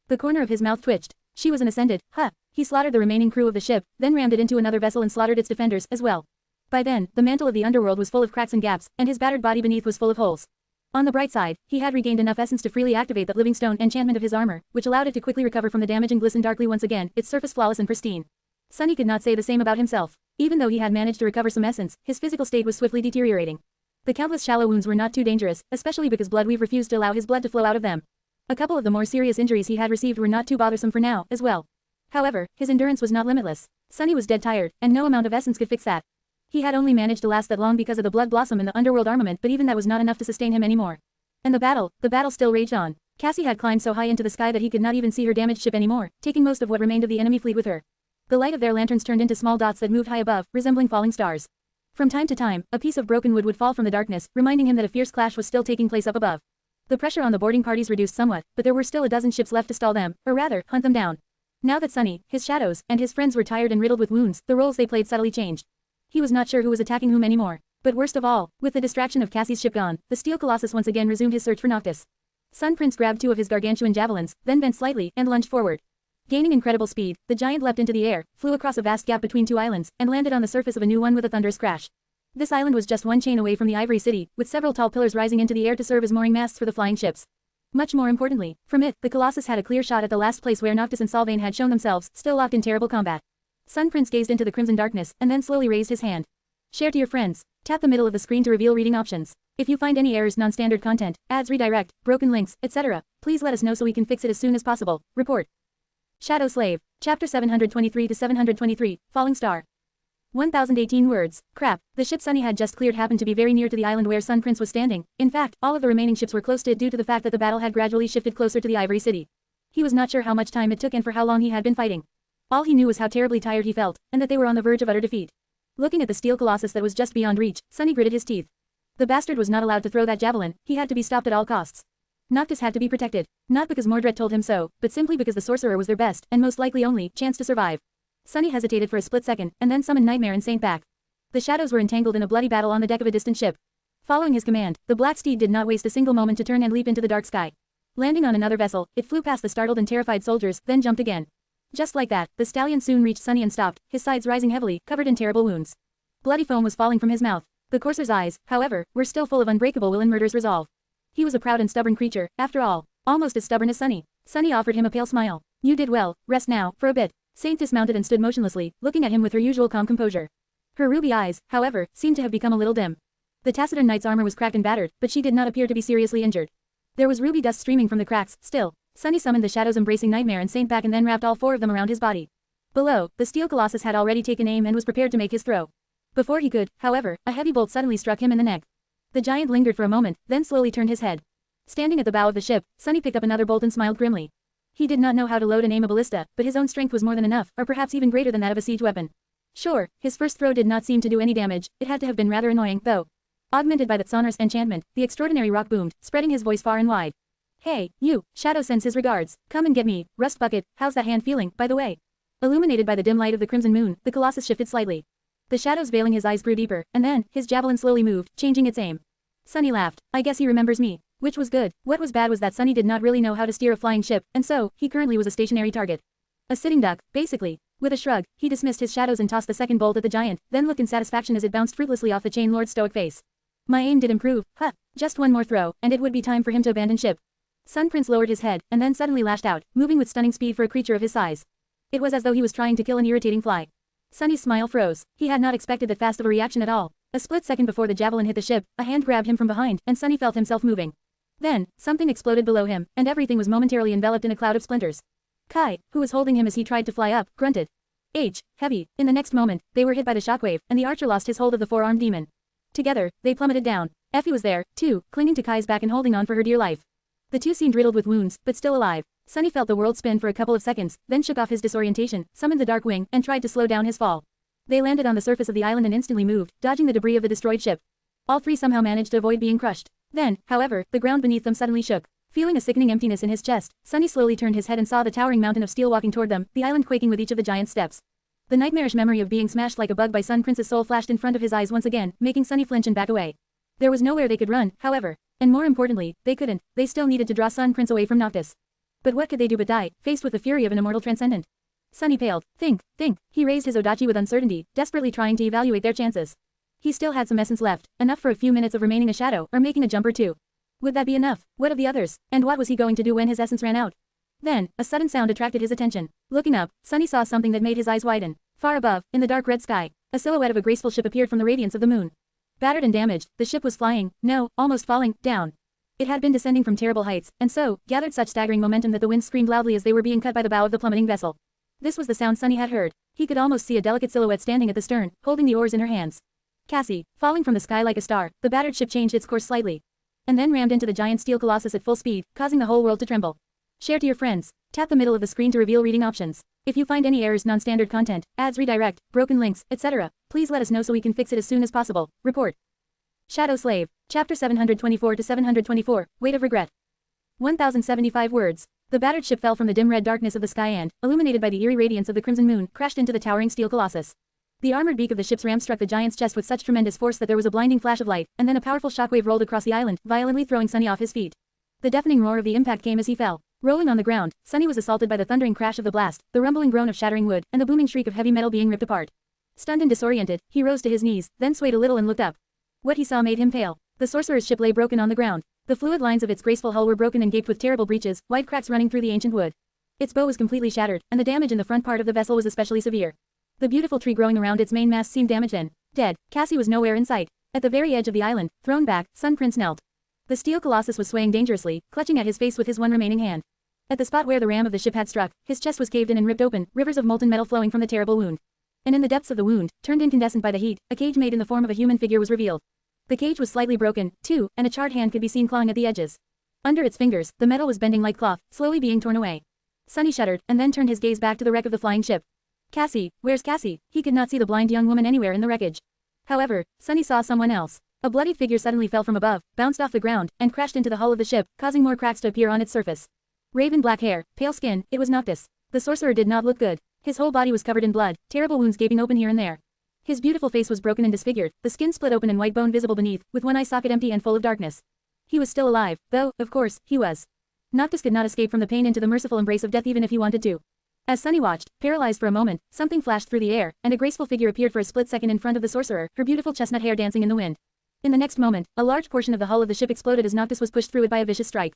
The corner of his mouth twitched. She was an ascended, huh? He slaughtered the remaining crew of the ship, then rammed it into another vessel and slaughtered its defenders, as well. By then, the mantle of the underworld was full of cracks and gaps, and his battered body beneath was full of holes. On the bright side, he had regained enough essence to freely activate that living stone enchantment of his armor, which allowed it to quickly recover from the damage and glisten darkly once again, its surface flawless and pristine. Sunny could not say the same about himself. Even though he had managed to recover some essence, his physical state was swiftly deteriorating. The countless shallow wounds were not too dangerous, especially because Bloodweave refused to allow his blood to flow out of them. A couple of the more serious injuries he had received were not too bothersome for now, as well. However, his endurance was not limitless. Sunny was dead tired, and no amount of essence could fix that. He had only managed to last that long because of the blood blossom and the underworld armament, but even that was not enough to sustain him anymore. And the battle still raged on. Cassie had climbed so high into the sky that he could not even see her damaged ship anymore, taking most of what remained of the enemy fleet with her. The light of their lanterns turned into small dots that moved high above, resembling falling stars. From time to time, a piece of broken wood would fall from the darkness, reminding him that a fierce clash was still taking place up above. The pressure on the boarding parties reduced somewhat, but there were still a dozen ships left to stall them, or rather, hunt them down. Now that Sunny, his shadows, and his friends were tired and riddled with wounds, the roles they played subtly changed. He was not sure who was attacking whom anymore. But worst of all, with the distraction of Cassie's ship gone, the Steel Colossus once again resumed his search for Noctis. Sun Prince grabbed 2 of his gargantuan javelins, then bent slightly, and lunged forward. Gaining incredible speed, the giant leapt into the air, flew across a vast gap between 2 islands, and landed on the surface of a new one with a thunderous crash. This island was just 1 chain away from the Ivory City, with several tall pillars rising into the air to serve as mooring masts for the flying ships. Much more importantly, from it, the Colossus had a clear shot at the last place where Noctis and Sylvain had shown themselves, still locked in terrible combat. Sun Prince gazed into the crimson darkness, and then slowly raised his hand. Share to your friends. Tap the middle of the screen to reveal reading options. If you find any errors, non-standard content, ads redirect, broken links, etc., please let us know so we can fix it as soon as possible. Report. Shadow Slave. Chapter 723 to 723, Falling Star. 1018 words. Crap. The ship Sunny had just cleared happened to be very near to the island where Sun Prince was standing. In fact, all of the remaining ships were close to it due to the fact that the battle had gradually shifted closer to the Ivory City. He was not sure how much time it took and for how long he had been fighting. All he knew was how terribly tired he felt, and that they were on the verge of utter defeat. Looking at the steel colossus that was just beyond reach, Sunny gritted his teeth. The bastard was not allowed to throw that javelin, he had to be stopped at all costs. Noctis had to be protected. Not because Mordred told him so, but simply because the sorcerer was their best, and most likely only, chance to survive. Sunny hesitated for a split second, and then summoned Nightmare and Saint back. The shadows were entangled in a bloody battle on the deck of a distant ship. Following his command, the black steed did not waste a single moment to turn and leap into the dark sky. Landing on another vessel, it flew past the startled and terrified soldiers, then jumped again. Just like that, the stallion soon reached Sunny and stopped, his sides rising heavily, covered in terrible wounds. Bloody foam was falling from his mouth. The courser's eyes, however, were still full of unbreakable will and murderous resolve. He was a proud and stubborn creature, after all, almost as stubborn as Sunny. Sunny offered him a pale smile. You did well, rest now, for a bit. Saint dismounted and stood motionlessly, looking at him with her usual calm composure. Her ruby eyes, however, seemed to have become a little dim. The taciturn knight's armor was cracked and battered, but she did not appear to be seriously injured. There was ruby dust streaming from the cracks, still. Sunny summoned the shadows embracing Nightmare and Saint back and then wrapped all four of them around his body. Below, the steel colossus had already taken aim and was prepared to make his throw. Before he could, however, a heavy bolt suddenly struck him in the neck. The giant lingered for a moment, then slowly turned his head. Standing at the bow of the ship, Sunny picked up another bolt and smiled grimly. He did not know how to load and aim a ballista, but his own strength was more than enough, or perhaps even greater than that of a siege weapon. Sure, his first throw did not seem to do any damage, it had to have been rather annoying, though. Augmented by that sonorous enchantment, the extraordinary rock boomed, spreading his voice far and wide. Hey, you, Shadow sends his regards, come and get me, Rust Bucket, how's that hand feeling, by the way? Illuminated by the dim light of the crimson moon, the colossus shifted slightly. The shadows veiling his eyes grew deeper, and then, his javelin slowly moved, changing its aim. Sunny laughed, I guess he remembers me. Which was good. What was bad was that Sunny did not really know how to steer a flying ship, and so, he currently was a stationary target. A sitting duck, basically. With a shrug, he dismissed his shadows and tossed the second bolt at the giant, then looked in satisfaction as it bounced fruitlessly off the chain lord's stoic face. My aim did improve, huh. Just one more throw, and it would be time for him to abandon ship. Sun Prince lowered his head, and then suddenly lashed out, moving with stunning speed for a creature of his size. It was as though he was trying to kill an irritating fly. Sunny's smile froze. He had not expected that fast of a reaction at all. A split second before the javelin hit the ship, a hand grabbed him from behind, and Sunny felt himself moving. Then, something exploded below him, and everything was momentarily enveloped in a cloud of splinters. Kai, who was holding him as he tried to fly up, grunted. Heavy. In the next moment, they were hit by the shockwave, and the archer lost his hold of the four-armed demon. Together, they plummeted down. Effie was there, too, clinging to Kai's back and holding on for her dear life. The two seemed riddled with wounds, but still alive. Sunny felt the world spin for a couple of seconds, then shook off his disorientation, summoned the dark wing, and tried to slow down his fall. They landed on the surface of the island and instantly moved, dodging the debris of the destroyed ship. All three somehow managed to avoid being crushed. Then, however, the ground beneath them suddenly shook. Feeling a sickening emptiness in his chest, Sunny slowly turned his head and saw the towering mountain of steel walking toward them, the island quaking with each of the giant's steps. The nightmarish memory of being smashed like a bug by Sun Prince's soul flashed in front of his eyes once again, making Sunny flinch and back away. There was nowhere they could run, however. And more importantly, they couldn't. They still needed to draw Sun Prince away from Noctis. But what could they do but die, faced with the fury of an immortal transcendent? Sunny paled. Think. He raised his odachi with uncertainty, desperately trying to evaluate their chances. He still had some essence left, enough for a few minutes of remaining a shadow, or making a jump or two. Would that be enough? What of the others? And what was he going to do when his essence ran out? Then, a sudden sound attracted his attention. Looking up, Sunny saw something that made his eyes widen. Far above, in the dark red sky, a silhouette of a graceful ship appeared from the radiance of the moon. Battered and damaged, the ship was flying, no, almost falling, down. It had been descending from terrible heights, and so, gathered such staggering momentum that the winds screamed loudly as they were being cut by the bow of the plummeting vessel. This was the sound Sunny had heard. He could almost see a delicate silhouette standing at the stern, holding the oars in her hands. Cassie, falling from the sky like a star, the battered ship changed its course slightly. And then rammed into the giant steel colossus at full speed, causing the whole world to tremble. Share to your friends. Tap the middle of the screen to reveal reading options. If you find any errors, non-standard content, ads redirect, broken links, etc., please let us know so we can fix it as soon as possible. Report. Shadow Slave. Chapter 724 to 724, Weight of Regret. 1075 words. The battered ship fell from the dim red darkness of the sky and, illuminated by the eerie radiance of the crimson moon, crashed into the towering steel colossus. The armored beak of the ship's ram struck the giant's chest with such tremendous force that there was a blinding flash of light, and then a powerful shockwave rolled across the island, violently throwing Sunny off his feet. The deafening roar of the impact came as he fell. Rolling on the ground, Sunny was assaulted by the thundering crash of the blast, the rumbling groan of shattering wood, and the booming shriek of heavy metal being ripped apart. Stunned and disoriented, he rose to his knees, then swayed a little and looked up. What he saw made him pale. The sorcerer's ship lay broken on the ground. The fluid lines of its graceful hull were broken and gaped with terrible breaches, wide cracks running through the ancient wood. Its bow was completely shattered, and the damage in the front part of the vessel was especially severe. The beautiful tree growing around its main mast seemed damaged and dead. Cassie was nowhere in sight. At the very edge of the island, thrown back, Sun Prince knelt. The steel colossus was swaying dangerously, clutching at his face with his one remaining hand. At the spot where the ram of the ship had struck, his chest was caved in and ripped open, rivers of molten metal flowing from the terrible wound. And in the depths of the wound, turned incandescent by the heat, a cage made in the form of a human figure was revealed. The cage was slightly broken, too, and a charred hand could be seen clawing at the edges. Under its fingers, the metal was bending like cloth, slowly being torn away. Sunny shuddered, and then turned his gaze back to the wreck of the flying ship. Cassie, where's Cassie? He could not see the blind young woman anywhere in the wreckage. However, Sunny saw someone else. A bloodied figure suddenly fell from above, bounced off the ground, and crashed into the hull of the ship, causing more cracks to appear on its surface. Raven black hair, pale skin, it was Noctis. The sorcerer did not look good. His whole body was covered in blood, terrible wounds gaping open here and there. His beautiful face was broken and disfigured, the skin split open and white bone visible beneath, with one eye socket empty and full of darkness. He was still alive, though, of course, he was. Noctis could not escape from the pain into the merciful embrace of death even if he wanted to. As Sunny watched, paralyzed for a moment, something flashed through the air, and a graceful figure appeared for a split second in front of the sorcerer, her beautiful chestnut hair dancing in the wind. In the next moment, a large portion of the hull of the ship exploded as Noctis was pushed through it by a vicious strike.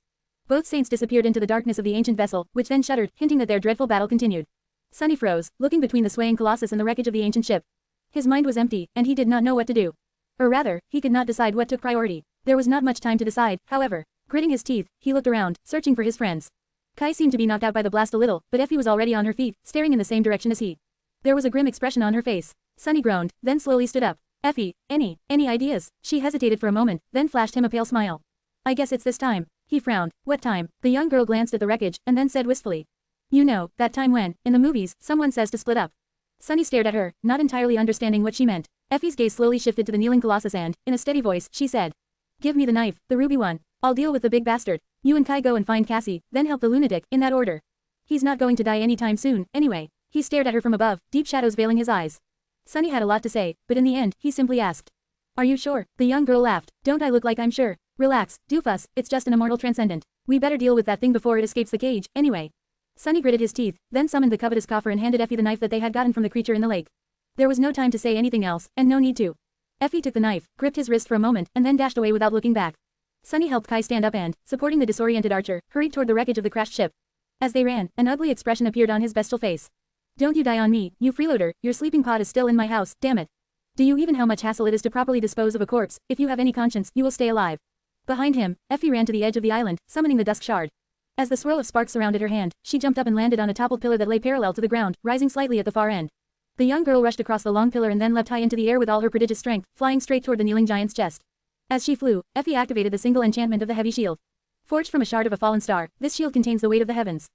Both saints disappeared into the darkness of the ancient vessel, which then shuddered, hinting that their dreadful battle continued. Sunny froze, looking between the swaying colossus and the wreckage of the ancient ship. His mind was empty, and he did not know what to do. Or rather, he could not decide what took priority. There was not much time to decide, however. Gritting his teeth, he looked around, searching for his friends. Kai seemed to be knocked out by the blast a little, but Effie was already on her feet, staring in the same direction as he. There was a grim expression on her face. Sunny groaned, then slowly stood up. Effie, any ideas? She hesitated for a moment, then flashed him a pale smile. I guess it's this time. He frowned. What time? The young girl glanced at the wreckage, and then said wistfully. You know, that time when, in the movies, someone says to split up. Sunny stared at her, not entirely understanding what she meant. Effie's gaze slowly shifted to the kneeling colossus and, in a steady voice, she said. Give me the knife, the ruby one. I'll deal with the big bastard. You and Kai go and find Cassie, then help the lunatic, in that order. He's not going to die anytime soon, anyway. He stared at her from above, deep shadows veiling his eyes. Sunny had a lot to say, but in the end, he simply asked. Are you sure? The young girl laughed. Don't I look like I'm sure? Relax, doofus, it's just an immortal transcendent. We better deal with that thing before it escapes the cage, anyway. Sunny gritted his teeth, then summoned the covetous coffer and handed Effie the knife that they had gotten from the creature in the lake. There was no time to say anything else, and no need to. Effie took the knife, gripped his wrist for a moment, and then dashed away without looking back. Sunny helped Kai stand up and, supporting the disoriented archer, hurried toward the wreckage of the crashed ship. As they ran, an ugly expression appeared on his bestial face. Don't you die on me, you freeloader, your sleeping pod is still in my house, damn it. Do you even know how much hassle it is to properly dispose of a corpse? If you have any conscience, you will stay alive. Behind him, Effie ran to the edge of the island, summoning the dusk shard. As the swirl of sparks surrounded her hand, she jumped up and landed on a toppled pillar that lay parallel to the ground, rising slightly at the far end. The young girl rushed across the long pillar and then leapt high into the air with all her prodigious strength, flying straight toward the kneeling giant's chest. As she flew, Effie activated the single enchantment of the heavy shield. Forged from a shard of a fallen star, this shield contains the weight of the heavens.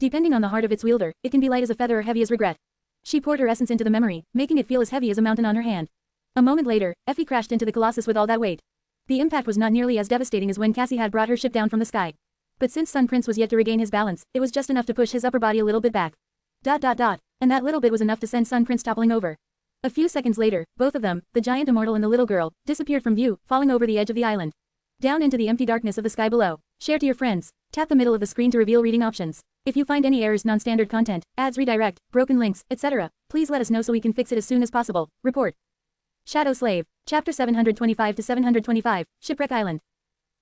Depending on the heart of its wielder, it can be light as a feather or heavy as regret. She poured her essence into the memory, making it feel as heavy as a mountain on her hand. A moment later, Effie crashed into the colossus with all that weight. The impact was not nearly as devastating as when Cassie had brought her ship down from the sky. But since Sun Prince was yet to regain his balance, it was just enough to push his upper body a little bit back. And that little bit was enough to send Sun Prince toppling over. A few seconds later, both of them, the giant immortal and the little girl, disappeared from view, falling over the edge of the island. Down into the empty darkness of the sky below. Share to your friends. Tap the middle of the screen to reveal reading options. If you find any errors, non-standard content, ads redirect, broken links, etc., please let us know so we can fix it as soon as possible. Report. Shadow Slave. Chapter 725 to 725, Shipwreck Island.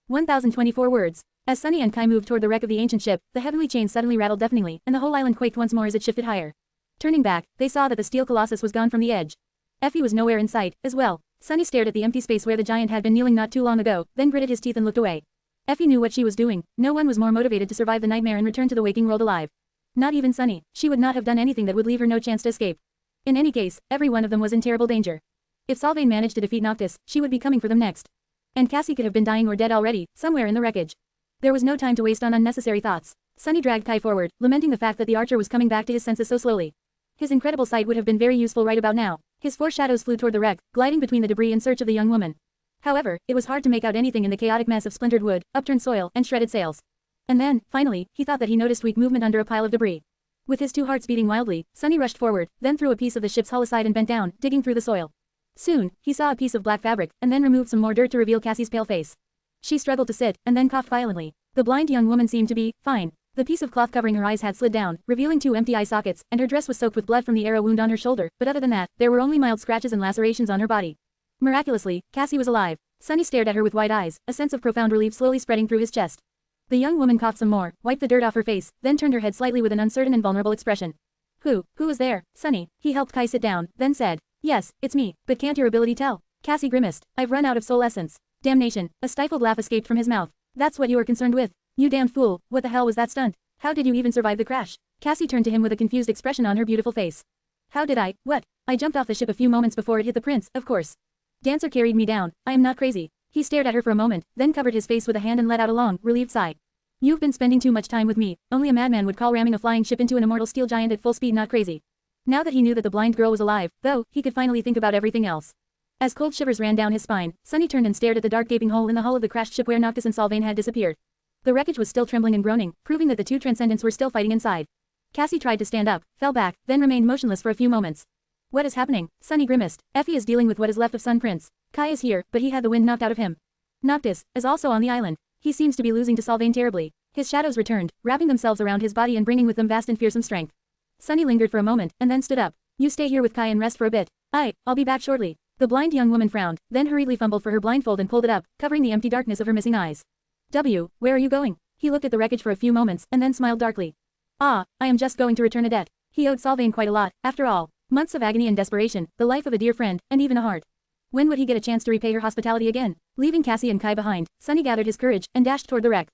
1024 words. As Sunny and Kai moved toward the wreck of the ancient ship, the heavenly chain suddenly rattled deafeningly, and the whole island quaked once more as it shifted higher. Turning back, they saw that the steel colossus was gone from the edge. Effie was nowhere in sight, as well. Sunny stared at the empty space where the giant had been kneeling not too long ago, then gritted his teeth and looked away. Effie knew what she was doing. No one was more motivated to survive the nightmare and return to the waking world alive. Not even Sunny. She would not have done anything that would leave her no chance to escape. In any case, every one of them was in terrible danger. If Sylvain managed to defeat Noctis, she would be coming for them next. And Cassie could have been dying or dead already, somewhere in the wreckage. There was no time to waste on unnecessary thoughts. Sunny dragged Kai forward, lamenting the fact that the archer was coming back to his senses so slowly. His incredible sight would have been very useful right about now. His four shadows flew toward the wreck, gliding between the debris in search of the young woman. However, it was hard to make out anything in the chaotic mess of splintered wood, upturned soil, and shredded sails. And then, finally, he thought that he noticed weak movement under a pile of debris. With his two hearts beating wildly, Sunny rushed forward, then threw a piece of the ship's hull aside and bent down, digging through the soil. Soon, he saw a piece of black fabric, and then removed some more dirt to reveal Cassie's pale face. She struggled to sit, and then coughed violently. The blind young woman seemed to be fine. The piece of cloth covering her eyes had slid down, revealing two empty eye sockets, and her dress was soaked with blood from the arrow wound on her shoulder, but other than that, there were only mild scratches and lacerations on her body. Miraculously, Cassie was alive. Sunny stared at her with wide eyes, a sense of profound relief slowly spreading through his chest. The young woman coughed some more, wiped the dirt off her face, then turned her head slightly with an uncertain and vulnerable expression. Who was there? Sunny. He helped Kai sit down, then said, Yes, it's me, but can't your ability tell? Cassie grimaced. I've run out of soul essence. Damnation. A stifled laugh escaped from his mouth. That's what you were concerned with. You damned fool, what the hell was that stunt? How did you even survive the crash? Cassie turned to him with a confused expression on her beautiful face. How did I? What? I jumped off the ship a few moments before it hit the prince, of course. Dancer carried me down. I am not crazy. He stared at her for a moment, then covered his face with a hand and let out a long, relieved sigh. You've been spending too much time with me. Only a madman would call ramming a flying ship into an immortal steel giant at full speed not crazy. Now that he knew that the blind girl was alive, though, he could finally think about everything else. As cold shivers ran down his spine, Sunny turned and stared at the dark gaping hole in the hull of the crashed ship where Noctis and Sylvain had disappeared. The wreckage was still trembling and groaning, proving that the two Transcendents were still fighting inside. Cassie tried to stand up, fell back, then remained motionless for a few moments. What is happening? Sunny grimaced. Effie is dealing with what is left of Sun Prince. Kai is here, but he had the wind knocked out of him. Noctis is also on the island. He seems to be losing to Sylvain terribly. His shadows returned, wrapping themselves around his body and bringing with them vast and fearsome strength. Sunny lingered for a moment, and then stood up. You stay here with Kai and rest for a bit. I'll be back shortly. The blind young woman frowned, then hurriedly fumbled for her blindfold and pulled it up, covering the empty darkness of her missing eyes. Where are you going? He looked at the wreckage for a few moments, and then smiled darkly. I am just going to return a debt. He owed Sylvain quite a lot, after all. Months of agony and desperation, the life of a dear friend, and even a heart. When would he get a chance to repay her hospitality again? Leaving Cassie and Kai behind, Sunny gathered his courage, and dashed toward the wreck.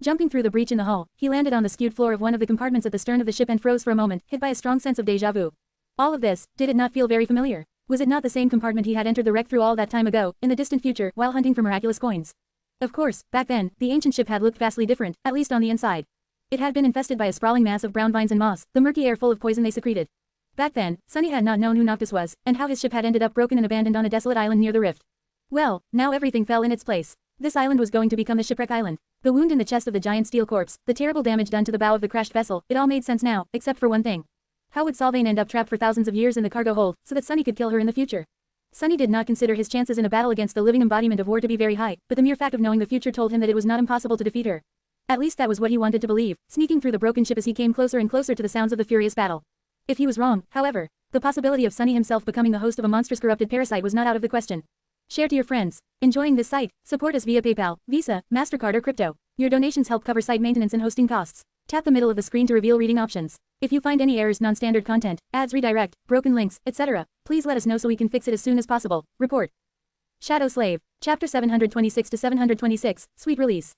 Jumping through the breach in the hull, he landed on the skewed floor of one of the compartments at the stern of the ship and froze for a moment, hit by a strong sense of déjà vu. All of this, did it not feel very familiar? Was it not the same compartment he had entered the wreck through all that time ago, in the distant future, while hunting for miraculous coins? Of course, back then, the ancient ship had looked vastly different, at least on the inside. It had been infested by a sprawling mass of brown vines and moss, the murky air full of poison they secreted. Back then, Sunny had not known who Noctis was, and how his ship had ended up broken and abandoned on a desolate island near the rift. Well, now everything fell in its place. This island was going to become the shipwreck island. The wound in the chest of the giant steel corpse, the terrible damage done to the bow of the crashed vessel, it all made sense now, except for one thing. How would Sylvain end up trapped for thousands of years in the cargo hold, so that Sunny could kill her in the future? Sunny did not consider his chances in a battle against the living embodiment of war to be very high, but the mere fact of knowing the future told him that it was not impossible to defeat her. At least that was what he wanted to believe, sneaking through the broken ship as he came closer and closer to the sounds of the furious battle. If he was wrong, however, the possibility of Sunny himself becoming the host of a monstrous corrupted parasite was not out of the question. Share to your friends. Enjoying this site? Support us via PayPal, Visa, MasterCard or crypto. Your donations help cover site maintenance and hosting costs. Tap the middle of the screen to reveal reading options. If you find any errors, non-standard content, ads redirect, broken links, etc., please let us know so we can fix it as soon as possible. Report. Shadow Slave. Chapter 726 to 726, Sweet Release.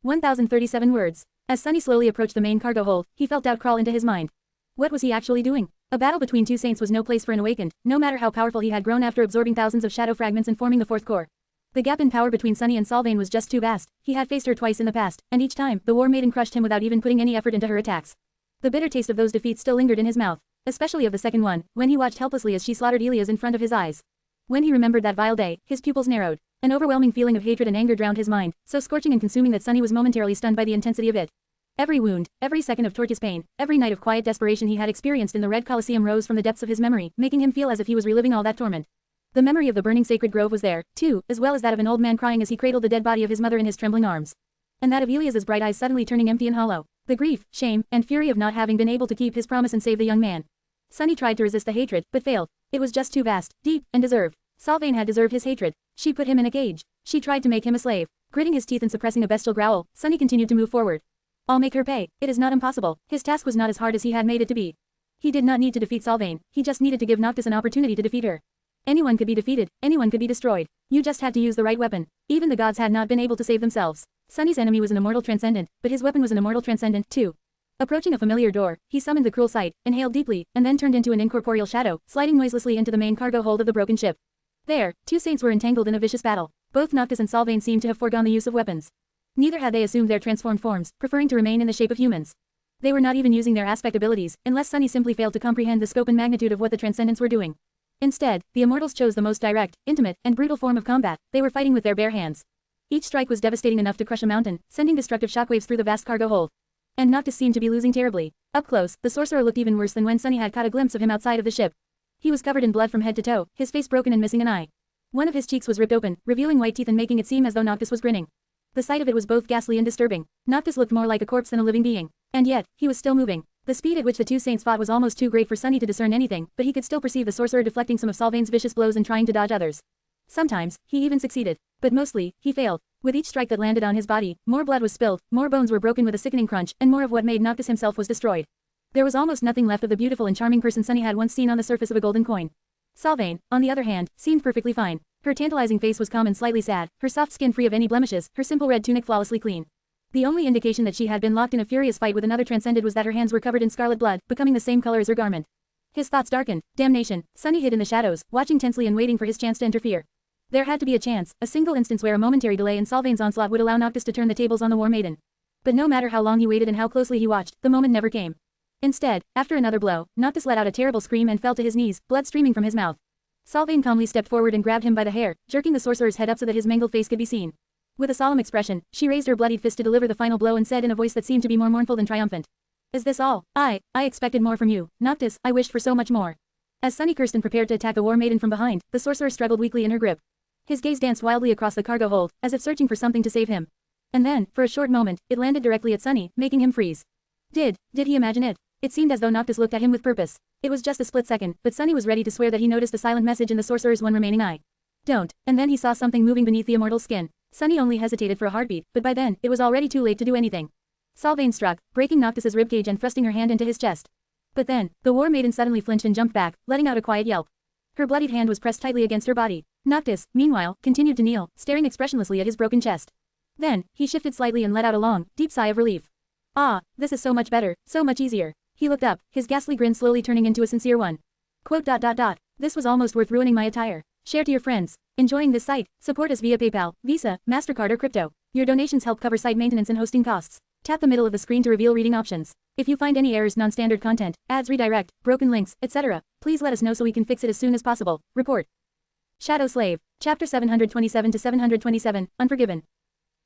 1037 words. As Sunny slowly approached the main cargo hold, he felt doubt crawl into his mind. What was he actually doing? A battle between two saints was no place for an awakened, no matter how powerful he had grown after absorbing thousands of shadow fragments and forming the fourth core. The gap in power between Sunny and Sylvain was just too vast. He had faced her twice in the past, and each time, the War Maiden crushed him without even putting any effort into her attacks. The bitter taste of those defeats still lingered in his mouth, especially of the second one, when he watched helplessly as she slaughtered Elias in front of his eyes. When he remembered that vile day, his pupils narrowed. An overwhelming feeling of hatred and anger drowned his mind, so scorching and consuming that Sunny was momentarily stunned by the intensity of it. Every wound, every second of torturous pain, every night of quiet desperation he had experienced in the Red Colosseum rose from the depths of his memory, making him feel as if he was reliving all that torment. The memory of the burning sacred grove was there, too, as well as that of an old man crying as he cradled the dead body of his mother in his trembling arms. And that of Elias's bright eyes suddenly turning empty and hollow. The grief, shame, and fury of not having been able to keep his promise and save the young man. Sunny tried to resist the hatred, but failed. It was just too vast, deep, and deserved. Sylvain had deserved his hatred. She put him in a cage. She tried to make him a slave. Gritting his teeth and suppressing a bestial growl, Sunny continued to move forward. I'll make her pay. It is not impossible. His task was not as hard as he had made it to be. He did not need to defeat Sylvain, he just needed to give Noctis an opportunity to defeat her. Anyone could be defeated, anyone could be destroyed. You just had to use the right weapon. Even the gods had not been able to save themselves. Sunny's enemy was an immortal transcendent, but his weapon was an immortal transcendent, too. Approaching a familiar door, he summoned the cruel sight, inhaled deeply, and then turned into an incorporeal shadow, sliding noiselessly into the main cargo hold of the broken ship. There, two saints were entangled in a vicious battle. Both Noctis and Sylvain seemed to have foregone the use of weapons. Neither had they assumed their transformed forms, preferring to remain in the shape of humans. They were not even using their aspect abilities, unless Sunny simply failed to comprehend the scope and magnitude of what the Transcendents were doing. Instead, the Immortals chose the most direct, intimate, and brutal form of combat. They were fighting with their bare hands. Each strike was devastating enough to crush a mountain, sending destructive shockwaves through the vast cargo hold. And Noctis seemed to be losing terribly. Up close, the sorcerer looked even worse than when Sunny had caught a glimpse of him outside of the ship. He was covered in blood from head to toe, his face broken and missing an eye. One of his cheeks was ripped open, revealing white teeth and making it seem as though Noctis was grinning. The sight of it was both ghastly and disturbing. Noctis looked more like a corpse than a living being. And yet, he was still moving. The speed at which the two saints fought was almost too great for Sunny to discern anything, but he could still perceive the sorcerer deflecting some of Sylvain's vicious blows and trying to dodge others. Sometimes, he even succeeded. But mostly, he failed. With each strike that landed on his body, more blood was spilled, more bones were broken with a sickening crunch, and more of what made Noctis himself was destroyed. There was almost nothing left of the beautiful and charming person Sunny had once seen on the surface of a golden coin. Sylvain, on the other hand, seemed perfectly fine. Her tantalizing face was calm and slightly sad, her soft skin free of any blemishes, her simple red tunic flawlessly clean. The only indication that she had been locked in a furious fight with another transcended was that her hands were covered in scarlet blood, becoming the same color as her garment. His thoughts darkened. Damnation. Sunny hid in the shadows, watching tensely and waiting for his chance to interfere. There had to be a chance, a single instance where a momentary delay in Sylvain's onslaught would allow Noctis to turn the tables on the War Maiden. But no matter how long he waited and how closely he watched, the moment never came. Instead, after another blow, Noctis let out a terrible scream and fell to his knees, blood streaming from his mouth. Sylvain calmly stepped forward and grabbed him by the hair, jerking the sorcerer's head up so that his mangled face could be seen. With a solemn expression, she raised her bloodied fist to deliver the final blow and said in a voice that seemed to be more mournful than triumphant. Is this all? I expected more from you, Noctis, I wished for so much more. As Sunny Kirsten prepared to attack the war maiden from behind, the sorcerer struggled weakly in her grip. His gaze danced wildly across the cargo hold, as if searching for something to save him. And then, for a short moment, it landed directly at Sunny, making him freeze. Did he imagine it? It seemed as though Noctis looked at him with purpose. It was just a split second, but Sunny was ready to swear that he noticed a silent message in the sorcerer's one remaining eye. Don't. And then he saw something moving beneath the immortal's skin. Sunny only hesitated for a heartbeat, but by then, it was already too late to do anything. Sylvain struck, breaking Noctis's ribcage and thrusting her hand into his chest. But then, the war maiden suddenly flinched and jumped back, letting out a quiet yelp. Her bloodied hand was pressed tightly against her body. Noctis, meanwhile, continued to kneel, staring expressionlessly at his broken chest. Then, he shifted slightly and let out a long, deep sigh of relief. Ah, this is so much better, so much easier. He looked up, his ghastly grin slowly turning into a sincere one. Quote. This was almost worth ruining my attire. Share to your friends. Enjoying this site? Support us via PayPal, Visa, MasterCard or crypto. Your donations help cover site maintenance and hosting costs. Tap the middle of the screen to reveal reading options. If you find any errors, non-standard content, ads redirect, broken links, etc., please let us know so we can fix it as soon as possible. Report. Shadow Slave. Chapter 727 to 727, Unforgiven.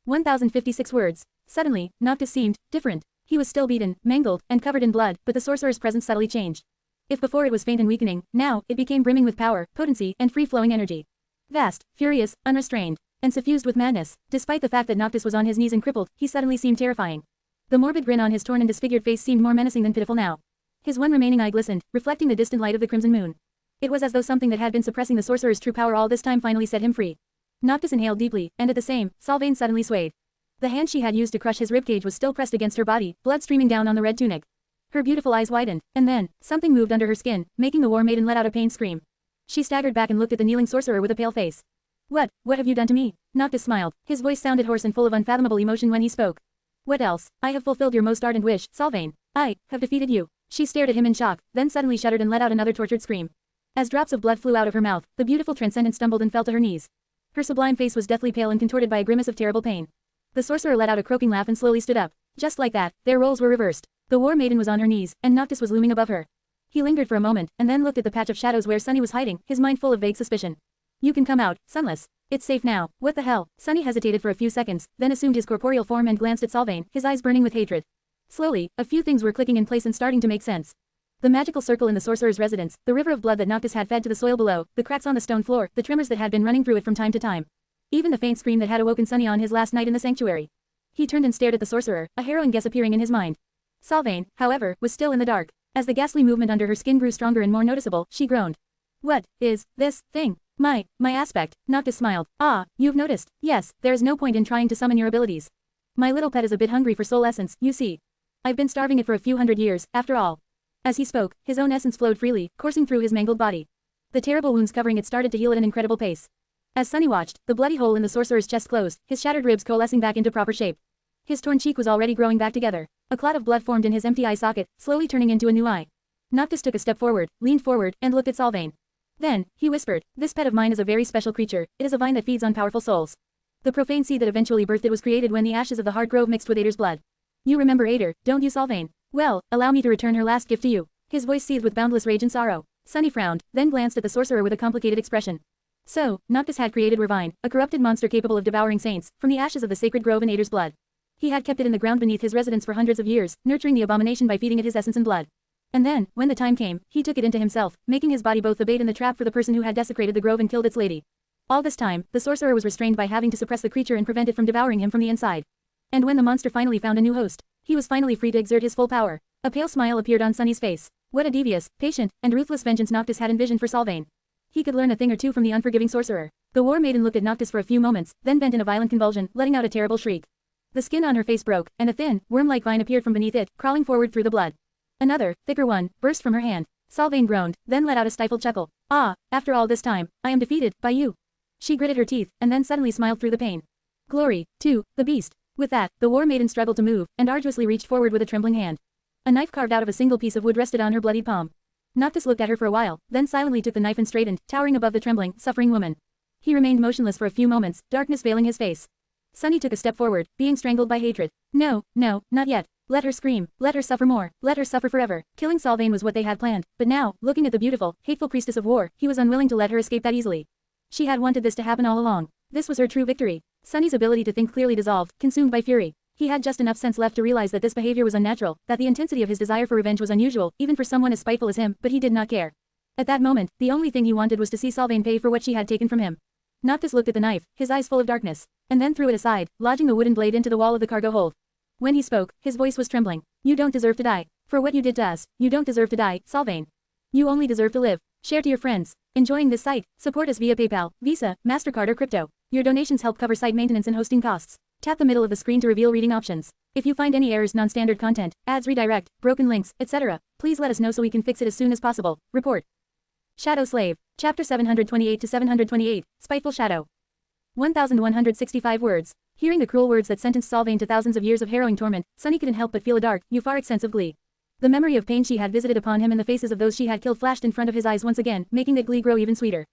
1056 words. Suddenly, Noctis seemed different. He was still beaten, mangled, and covered in blood, but the sorcerer's presence subtly changed. If before it was faint and weakening, now, it became brimming with power, potency, and free-flowing energy. Vast, furious, unrestrained, and suffused with madness. Despite the fact that Noctis was on his knees and crippled, he suddenly seemed terrifying. The morbid grin on his torn and disfigured face seemed more menacing than pitiful now. His one remaining eye glistened, reflecting the distant light of the crimson moon. It was as though something that had been suppressing the sorcerer's true power all this time finally set him free. Noctis inhaled deeply, and at the same, Sylvain suddenly swayed. The hand she had used to crush his ribcage was still pressed against her body, blood streaming down on the red tunic. Her beautiful eyes widened, and then, something moved under her skin, making the war maiden let out a pained scream. She staggered back and looked at the kneeling sorcerer with a pale face. What have you done to me? Noctis smiled. His voice sounded hoarse and full of unfathomable emotion when he spoke. What else? I have fulfilled your most ardent wish, Sylvain. I have defeated you. She stared at him in shock, then suddenly shuddered and let out another tortured scream. As drops of blood flew out of her mouth, the beautiful transcendent stumbled and fell to her knees. Her sublime face was deathly pale and contorted by a grimace of terrible pain. The sorcerer let out a croaking laugh and slowly stood up. Just like that, their roles were reversed. The war maiden was on her knees, and Noctis was looming above her. He lingered for a moment, and then looked at the patch of shadows where Sunny was hiding, his mind full of vague suspicion. You can come out, Sunless. It's safe now. What the hell? Sunny hesitated for a few seconds, then assumed his corporeal form and glanced at Sylvain, his eyes burning with hatred. Slowly, a few things were clicking in place and starting to make sense. The magical circle in the sorcerer's residence, the river of blood that Noctis had fed to the soil below, the cracks on the stone floor, the tremors that had been running through it from time to time. Even the faint scream that had awoken Sunny on his last night in the sanctuary. He turned and stared at the sorcerer, a harrowing guess appearing in his mind. Sylvain, however, was still in the dark. As the ghastly movement under her skin grew stronger and more noticeable, she groaned. What is this thing? My aspect. Noctis smiled. Ah, you've noticed. Yes, there is no point in trying to summon your abilities. My little pet is a bit hungry for soul essence, you see. I've been starving it for a few hundred years, after all. As he spoke, his own essence flowed freely, coursing through his mangled body. The terrible wounds covering it started to heal at an incredible pace. As Sunny watched, the bloody hole in the sorcerer's chest closed, his shattered ribs coalescing back into proper shape. His torn cheek was already growing back together. A clot of blood formed in his empty eye socket, slowly turning into a new eye. Noctis took a step forward, leaned forward, and looked at Sylvain. Then, he whispered, this pet of mine is a very special creature, it is a vine that feeds on powerful souls. The profane seed that eventually birthed it was created when the ashes of the hard grove mixed with Ader's blood. You remember Ader, don't you, Sylvain? Well, allow me to return her last gift to you. His voice seethed with boundless rage and sorrow. Sunny frowned, then glanced at the sorcerer with a complicated expression. So, Noctis had created Ravine, a corrupted monster capable of devouring saints, from the ashes of the sacred grove in Ader's blood. He had kept it in the ground beneath his residence for hundreds of years, nurturing the abomination by feeding it his essence and blood. And then, when the time came, he took it into himself, making his body both the bait and the trap for the person who had desecrated the grove and killed its lady. All this time, the sorcerer was restrained by having to suppress the creature and prevent it from devouring him from the inside. And when the monster finally found a new host, he was finally free to exert his full power. A pale smile appeared on Sunny's face. What a devious, patient, and ruthless vengeance Noctis had envisioned for Sylvain. He could learn a thing or two from the unforgiving sorcerer. The war maiden looked at Noctis for a few moments, then bent in a violent convulsion, letting out a terrible shriek. The skin on her face broke, and a thin, worm-like vine appeared from beneath it, crawling forward through the blood. Another, thicker one, burst from her hand. Sylvain groaned, then let out a stifled chuckle. Ah, after all this time, I am defeated, by you. She gritted her teeth, and then suddenly smiled through the pain. Glory, to the beast. With that, the war maiden struggled to move, and arduously reached forward with a trembling hand. A knife carved out of a single piece of wood rested on her bloodied palm. Noctis looked at her for a while, then silently took the knife and straightened, towering above the trembling, suffering woman. He remained motionless for a few moments, darkness veiling his face. Sunny took a step forward, being strangled by hatred. No, not yet. Let her scream, let her suffer more, let her suffer forever. Killing Sylvain was what they had planned, but now, looking at the beautiful, hateful priestess of war, he was unwilling to let her escape that easily. She had wanted this to happen all along. This was her true victory. Sunny's ability to think clearly dissolved, consumed by fury. He had just enough sense left to realize that this behavior was unnatural, that the intensity of his desire for revenge was unusual, even for someone as spiteful as him, but he did not care. At that moment, the only thing he wanted was to see Sylvain pay for what she had taken from him. Noctis looked at the knife, his eyes full of darkness, and then threw it aside, lodging the wooden blade into the wall of the cargo hold. When he spoke, his voice was trembling. You don't deserve to die. For what you did to us, you don't deserve to die, Sylvain. You only deserve to live. Share to your friends. Enjoying this site? Support us via PayPal, Visa, MasterCard or crypto. Your donations help cover site maintenance and hosting costs. Tap the middle of the screen to reveal reading options. If you find any errors, non-standard content, ads redirect, broken links, etc., please let us know so we can fix it as soon as possible. Report. Shadow Slave. Chapter 728 to 728, Spiteful Shadow. 1165 words. Hearing the cruel words that sentenced Sylvain to thousands of years of harrowing torment, Sunny couldn't help but feel a dark, euphoric sense of glee. The memory of pain she had visited upon him and the faces of those she had killed flashed in front of his eyes once again, making that glee grow even sweeter.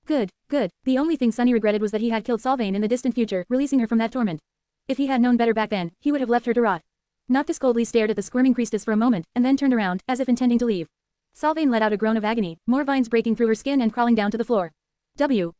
Good, good. The only thing Sunny regretted was that he had killed Sylvain in the distant future, releasing her from that torment. If he had known better back then, he would have left her to rot. Noctis coldly stared at the squirming priestess for a moment, and then turned around, as if intending to leave. Sylvain let out a groan of agony, more vines breaking through her skin and crawling down to the floor.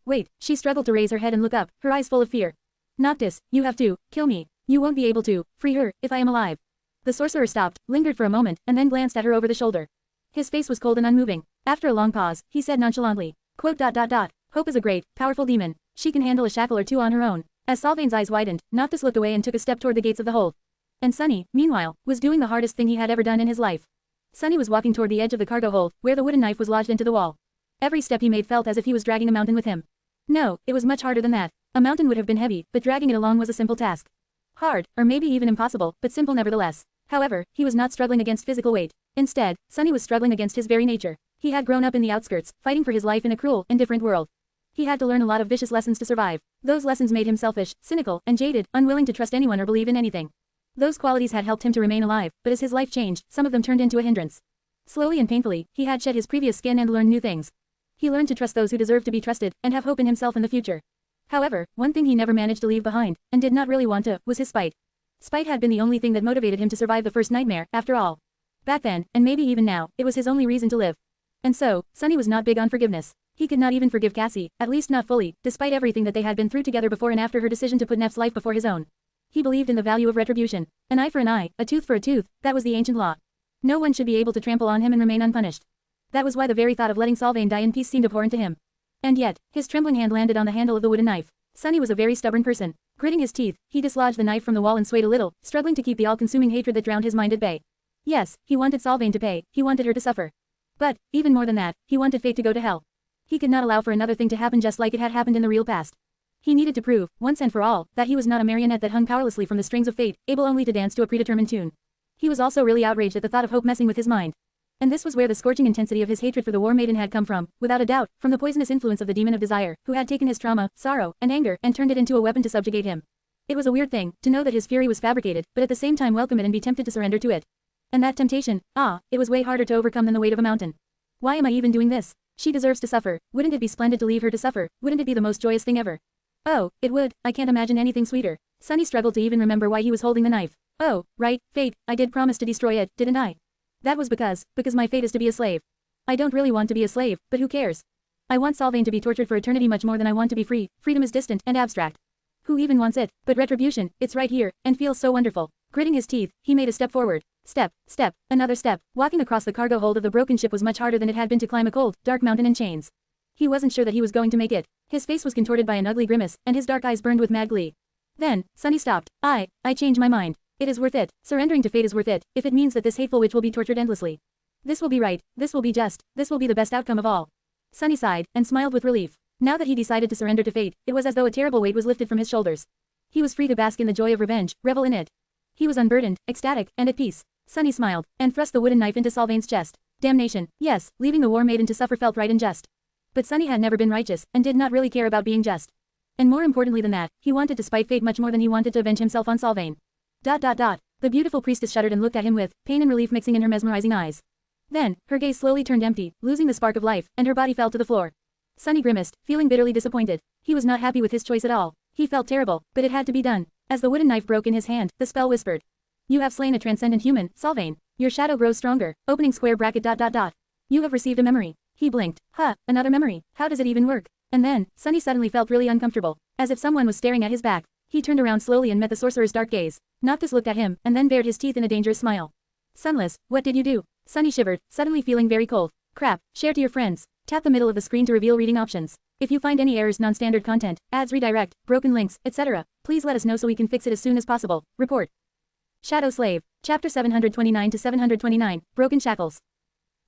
Wait, she struggled to raise her head and look up, her eyes full of fear. Noctis, you have to, kill me. You won't be able to, free her, if I am alive. The sorcerer stopped, lingered for a moment, and then glanced at her over the shoulder. His face was cold and unmoving. After a long pause, he said nonchalantly, quote, Hope is a great, powerful demon. She can handle a shackle or two on her own. As Sylvain's eyes widened, Noctis looked away and took a step toward the gates of the hold. And Sunny, meanwhile, was doing the hardest thing he had ever done in his life. Sunny was walking toward the edge of the cargo hold, where the wooden knife was lodged into the wall. Every step he made felt as if he was dragging a mountain with him. No, it was much harder than that. A mountain would have been heavy, but dragging it along was a simple task. Hard, or maybe even impossible, but simple nevertheless. However, he was not struggling against physical weight. Instead, Sunny was struggling against his very nature. He had grown up in the outskirts, fighting for his life in a cruel, indifferent world. He had to learn a lot of vicious lessons to survive. Those lessons made him selfish, cynical, and jaded, unwilling to trust anyone or believe in anything. Those qualities had helped him to remain alive, but as his life changed, some of them turned into a hindrance. Slowly and painfully, he had shed his previous skin and learned new things. He learned to trust those who deserve to be trusted, and have hope in himself and the future. However, one thing he never managed to leave behind, and did not really want to, was his spite. Spite had been the only thing that motivated him to survive the first nightmare, after all. Back then, and maybe even now, it was his only reason to live. And so, Sunny was not big on forgiveness. He could not even forgive Cassie, at least not fully, despite everything that they had been through together before and after her decision to put Neff's life before his own. He believed in the value of retribution. An eye for an eye, a tooth for a tooth, that was the ancient law. No one should be able to trample on him and remain unpunished. That was why the very thought of letting Sylvain die in peace seemed abhorrent to him. And yet, his trembling hand landed on the handle of the wooden knife. Sunny was a very stubborn person. Gritting his teeth, he dislodged the knife from the wall and swayed a little, struggling to keep the all-consuming hatred that drowned his mind at bay. Yes, he wanted Sylvain to pay, he wanted her to suffer. But, even more than that, he wanted fate to go to hell. He could not allow for another thing to happen just like it had happened in the real past. He needed to prove, once and for all, that he was not a marionette that hung powerlessly from the strings of fate, able only to dance to a predetermined tune. He was also really outraged at the thought of hope messing with his mind. And this was where the scorching intensity of his hatred for the war maiden had come from, without a doubt, from the poisonous influence of the demon of desire, who had taken his trauma, sorrow, and anger, and turned it into a weapon to subjugate him. It was a weird thing, to know that his fury was fabricated, but at the same time welcome it and be tempted to surrender to it. And that temptation, it was way harder to overcome than the weight of a mountain. Why am I even doing this? She deserves to suffer. Wouldn't it be splendid to leave her to suffer? Wouldn't it be the most joyous thing ever? Oh, it would. I can't imagine anything sweeter. Sunny struggled to even remember why he was holding the knife. Oh, right, fate, I did promise to destroy it, didn't I? That was because my fate is to be a slave. I don't really want to be a slave, but who cares? I want Sylvain to be tortured for eternity much more than I want to be free. Freedom is distant and abstract. Who even wants it? But retribution, it's right here, and feels so wonderful. Gritting his teeth, he made a step forward. Step, another step. Walking across the cargo hold of the broken ship was much harder than it had been to climb a cold, dark mountain in chains. He wasn't sure that he was going to make it. His face was contorted by an ugly grimace, and his dark eyes burned with mad glee. Then, Sunny stopped. I changed my mind. It is worth it. Surrendering to fate is worth it, if it means that this hateful witch will be tortured endlessly. This will be right, this will be just, this will be the best outcome of all. Sunny sighed, and smiled with relief. Now that he decided to surrender to fate, it was as though a terrible weight was lifted from his shoulders. He was free to bask in the joy of revenge, revel in it. He was unburdened, ecstatic, and at peace. Sunny smiled, and thrust the wooden knife into Sylvain's chest. Damnation, yes, leaving the war maiden to suffer felt right and just. But Sunny had never been righteous, and did not really care about being just. And more importantly than that, he wanted to spite fate much more than he wanted to avenge himself on Sylvain. The beautiful priestess shuddered and looked at him with pain and relief mixing in her mesmerizing eyes. Then, her gaze slowly turned empty, losing the spark of life, and her body fell to the floor. Sunny grimaced, feeling bitterly disappointed. He was not happy with his choice at all. He felt terrible, but it had to be done. As the wooden knife broke in his hand, the spell whispered. You have slain a transcendent human, Sylvain. Your shadow grows stronger. Opening square bracket ... You have received a memory. He blinked. Huh, another memory. How does it even work? And then, Sunny suddenly felt really uncomfortable, as if someone was staring at his back. He turned around slowly and met the sorcerer's dark gaze. Noctis looked at him, and then bared his teeth in a dangerous smile. Sunless, what did you do? Sunny shivered, suddenly feeling very cold. Crap, share to your friends. Tap the middle of the screen to reveal reading options. If you find any errors, non-standard content, ads redirect, broken links, etc., please let us know so we can fix it as soon as possible. Report. Shadow Slave, Chapter 729 to 729, Broken Shackles.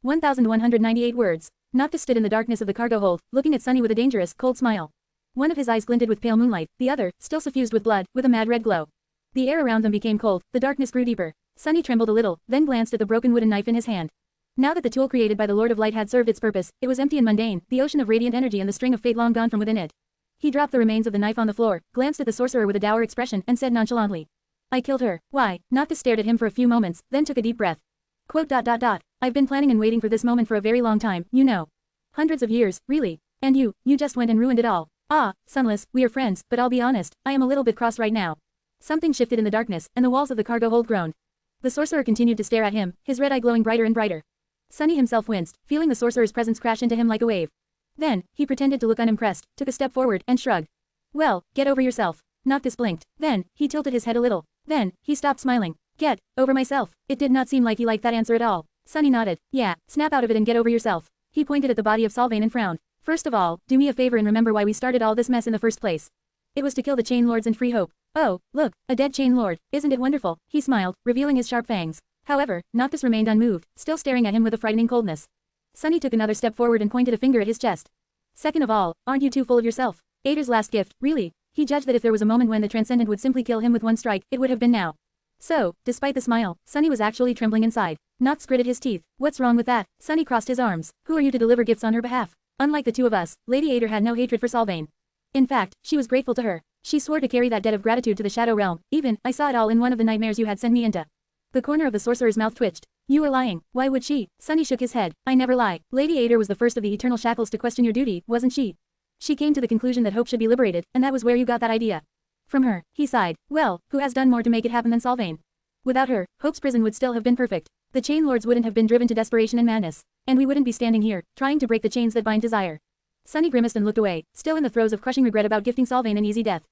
1198 words. Noctis stood in the darkness of the cargo hold, looking at Sunny with a dangerous, cold smile. One of his eyes glinted with pale moonlight, the other, still suffused with blood, with a mad red glow. The air around them became cold, the darkness grew deeper. Sunny trembled a little, then glanced at the broken wooden knife in his hand. Now that the tool created by the Lord of Light had served its purpose, it was empty and mundane, the ocean of radiant energy and the string of fate long gone from within it. He dropped the remains of the knife on the floor, glanced at the sorcerer with a dour expression, and said nonchalantly, I killed her. Why? Noctis stared at him for a few moments, then took a deep breath. Quote ... I've been planning and waiting for this moment for a very long time, you know. Hundreds of years, really. And you just went and ruined it all. Ah, Sunless, we are friends, but I'll be honest, I am a little bit cross right now. Something shifted in the darkness, and the walls of the cargo hold groaned. The sorcerer continued to stare at him, his red eye glowing brighter and brighter. Sunny himself winced, feeling the sorcerer's presence crash into him like a wave. Then, he pretended to look unimpressed, took a step forward, and shrugged. Well, get over yourself. Noctis blinked. Then, he tilted his head a little. Then, he stopped smiling. Get over myself. It did not seem like he liked that answer at all. Sunny nodded. Yeah, snap out of it and get over yourself. He pointed at the body of Sylvain and frowned. First of all, do me a favor and remember why we started all this mess in the first place. It was to kill the Chain Lords and free Hope. Oh, look, a dead Chain Lord. Isn't it wonderful? He smiled, revealing his sharp fangs. However, Noctis remained unmoved, still staring at him with a frightening coldness. Sunny took another step forward and pointed a finger at his chest. Second of all, aren't you too full of yourself? Ader's last gift, really? He judged that if there was a moment when the Transcendent would simply kill him with one strike, it would have been now. So, despite the smile, Sunny was actually trembling inside. Noctis gritted his teeth. What's wrong with that? Sunny crossed his arms. Who are you to deliver gifts on her behalf? Unlike the two of us, Lady Ader had no hatred for Sylvain. In fact, she was grateful to her. She swore to carry that debt of gratitude to the Shadow Realm. Even, I saw it all in one of the nightmares you had sent me into. The corner of the sorcerer's mouth twitched. You were lying. Why would she? Sunny shook his head. I never lie. Lady Ader was the first of the eternal shackles to question your duty, wasn't she? She came to the conclusion that Hope should be liberated, and that was where you got that idea. From her, he sighed. Well, who has done more to make it happen than Sylvain? Without her, Hope's prison would still have been perfect. The Chain Lords wouldn't have been driven to desperation and madness. And we wouldn't be standing here, trying to break the chains that bind desire. Sunny grimaced and looked away, still in the throes of crushing regret about gifting Sylvain an easy death.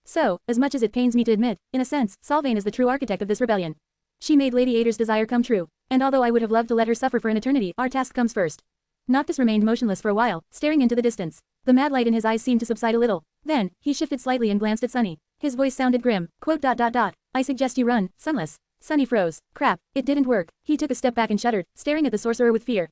So, as much as it pains me to admit, in a sense, Sylvain is the true architect of this rebellion. She made Lady Ader's desire come true. And although I would have loved to let her suffer for an eternity, our task comes first. Noctis remained motionless for a while, staring into the distance. The mad light in his eyes seemed to subside a little. Then, he shifted slightly and glanced at Sunny. His voice sounded grim. Quote ... I suggest you run, Sunless. Sunny froze. Crap, it didn't work. He took a step back and shuddered, staring at the sorcerer with fear.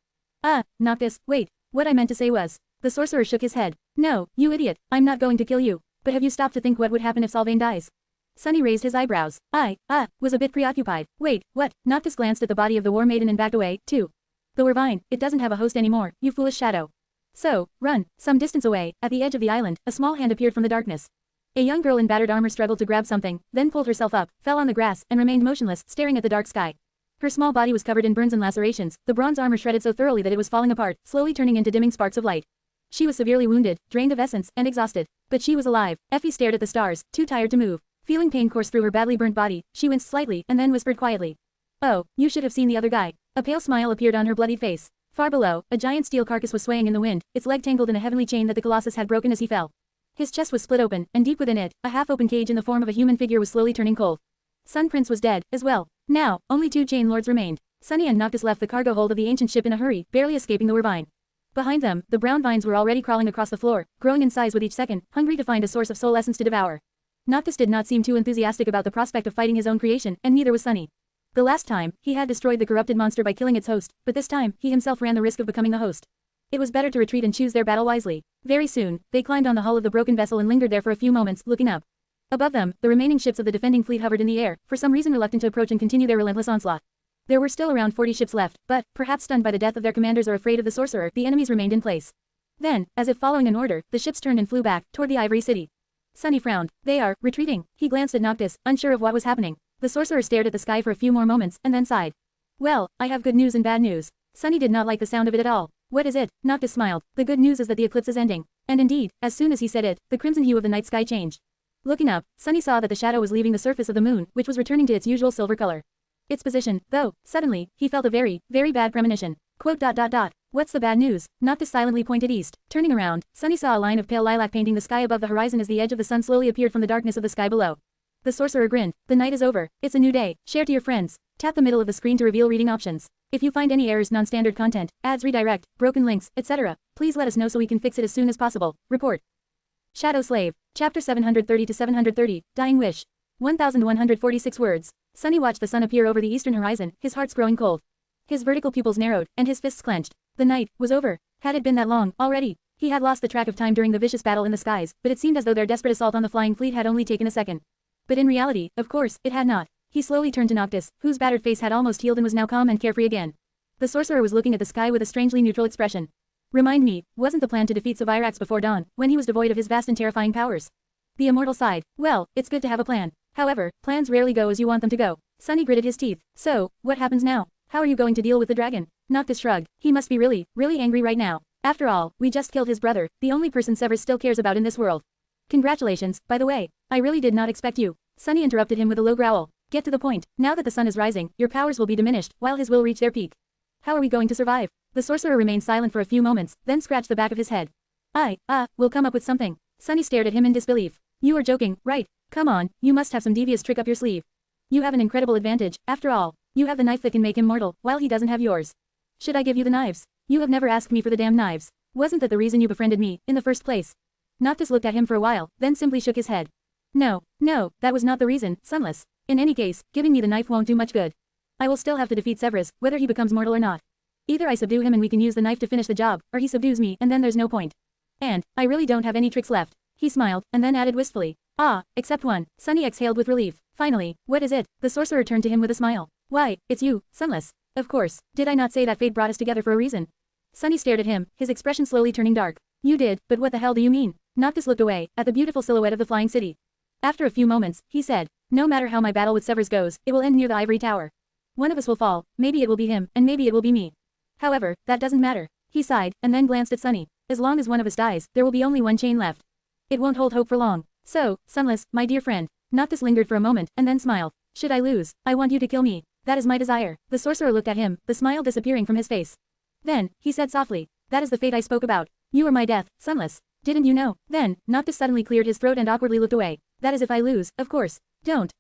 Noctis, wait. What I meant to say was. The sorcerer shook his head. No, you idiot, I'm not going to kill you. But have you stopped to think what would happen if Sylvain dies? Sunny raised his eyebrows. Was a bit preoccupied. Wait, what? Noctis glanced at the body of the war maiden and backed away, too. The Warvine, it doesn't have a host anymore, you foolish shadow. So, run. Some distance away, at the edge of the island, a small hand appeared from the darkness. A young girl in battered armor struggled to grab something, then pulled herself up, fell on the grass, and remained motionless, staring at the dark sky. Her small body was covered in burns and lacerations, the bronze armor shredded so thoroughly that it was falling apart, slowly turning into dimming sparks of light. She was severely wounded, drained of essence, and exhausted. But she was alive. Effie stared at the stars, too tired to move. Feeling pain course through her badly burnt body, she winced slightly, and then whispered quietly. Oh, you should have seen the other guy. A pale smile appeared on her bloodied face. Far below, a giant steel carcass was swaying in the wind, its leg tangled in a heavenly chain that the Colossus had broken as he fell. His chest was split open, and deep within it, a half-open cage in the form of a human figure was slowly turning cold. Sun Prince was dead, as well. Now, only two Chain Lords remained. Sunny and Noctis left the cargo hold of the ancient ship in a hurry, barely escaping the Warvine. Behind them, the brown vines were already crawling across the floor, growing in size with each second, hungry to find a source of soul essence to devour. Noctis did not seem too enthusiastic about the prospect of fighting his own creation, and neither was Sunny. The last time, he had destroyed the corrupted monster by killing its host, but this time, he himself ran the risk of becoming the host. It was better to retreat and choose their battle wisely. Very soon, they climbed on the hull of the broken vessel and lingered there for a few moments, looking up. Above them, the remaining ships of the defending fleet hovered in the air, for some reason reluctant to approach and continue their relentless onslaught. There were still around 40 ships left, but, perhaps stunned by the death of their commanders or afraid of the sorcerer, the enemies remained in place. Then, as if following an order, the ships turned and flew back, toward the Ivory City. Sunny frowned. They are retreating. He glanced at Noctis, unsure of what was happening. The sorcerer stared at the sky for a few more moments, and then sighed. Well, I have good news and bad news. Sunny did not like the sound of it at all. What is it? Noctis smiled. The good news is that the eclipse is ending. And indeed, as soon as he said it, the crimson hue of the night sky changed. Looking up, Sunny saw that the shadow was leaving the surface of the moon, which was returning to its usual silver color. its position, though. Suddenly, he felt a very, very bad premonition. Quote. What's the bad news? Noctis silently pointed east. Turning around, Sunny saw a line of pale lilac painting the sky above the horizon as the edge of the sun slowly appeared from the darkness of the sky below. The sorcerer grinned. The night is over. It's a new day. Share to your friends. Tap the middle of the screen to reveal reading options. If you find any errors, non-standard content, ads redirect, broken links, etc., please let us know so we can fix it as soon as possible. Report. Shadow Slave. Chapter 730 to 730, Dying Wish. 1146 words. Sunny watched the sun appear over the eastern horizon, his heart's growing cold. His vertical pupils narrowed, and his fists clenched. The night was over. Had it been that long, already? He had lost the track of time during the vicious battle in the skies, but it seemed as though their desperate assault on the flying fleet had only taken a second. But in reality, of course, it had not. He slowly turned to Noctis, whose battered face had almost healed and was now calm and carefree again. The sorcerer was looking at the sky with a strangely neutral expression. Remind me, wasn't the plan to defeat Sevirax before dawn, when he was devoid of his vast and terrifying powers? The immortal sighed. Well, it's good to have a plan. However, plans rarely go as you want them to go. Sunny gritted his teeth. So, what happens now? How are you going to deal with the dragon? Noctis shrugged. He must be really, really angry right now. After all, we just killed his brother, the only person Severus still cares about in this world. Congratulations, by the way. I really did not expect you. Sunny interrupted him with a low growl. Get to the point. Now that the sun is rising, your powers will be diminished, while his will reach their peak. How are we going to survive? The sorcerer remained silent for a few moments, then scratched the back of his head. We'll come up with something. Sunny stared at him in disbelief. You are joking, right? Come on, you must have some devious trick up your sleeve. You have an incredible advantage, after all. You have the knife that can make him mortal, while he doesn't have yours. Should I give you the knives? You have never asked me for the damn knives. Wasn't that the reason you befriended me, in the first place? Noctis looked at him for a while, then simply shook his head. No, that was not the reason, Sunless. In any case, giving me the knife won't do much good. I will still have to defeat Severus, whether he becomes mortal or not. Either I subdue him and we can use the knife to finish the job, or he subdues me and then there's no point. And, I really don't have any tricks left. He smiled, and then added wistfully. Except one. Sunny exhaled with relief. Finally, what is it? The sorcerer turned to him with a smile. Why, it's you, Sunless. Of course, did I not say that fate brought us together for a reason? Sunny stared at him, his expression slowly turning dark. You did, but what the hell do you mean? Noctis looked away, at the beautiful silhouette of the flying city. After a few moments, he said, no matter how my battle with Severus goes, it will end near the ivory tower. One of us will fall, maybe it will be him, and maybe it will be me. However, that doesn't matter. He sighed, and then glanced at Sunny. As long as one of us dies, there will be only one chain left. It won't hold hope for long. So, Sunless, my dear friend. Noctis lingered for a moment, and then smiled. Should I lose, I want you to kill me. That is my desire. The sorcerer looked at him, the smile disappearing from his face. Then, he said softly, that is the fate I spoke about. You are my death, Sunless. Didn't you know? Then, Noctis suddenly cleared his throat and awkwardly looked away. That is if I lose, of course. Don't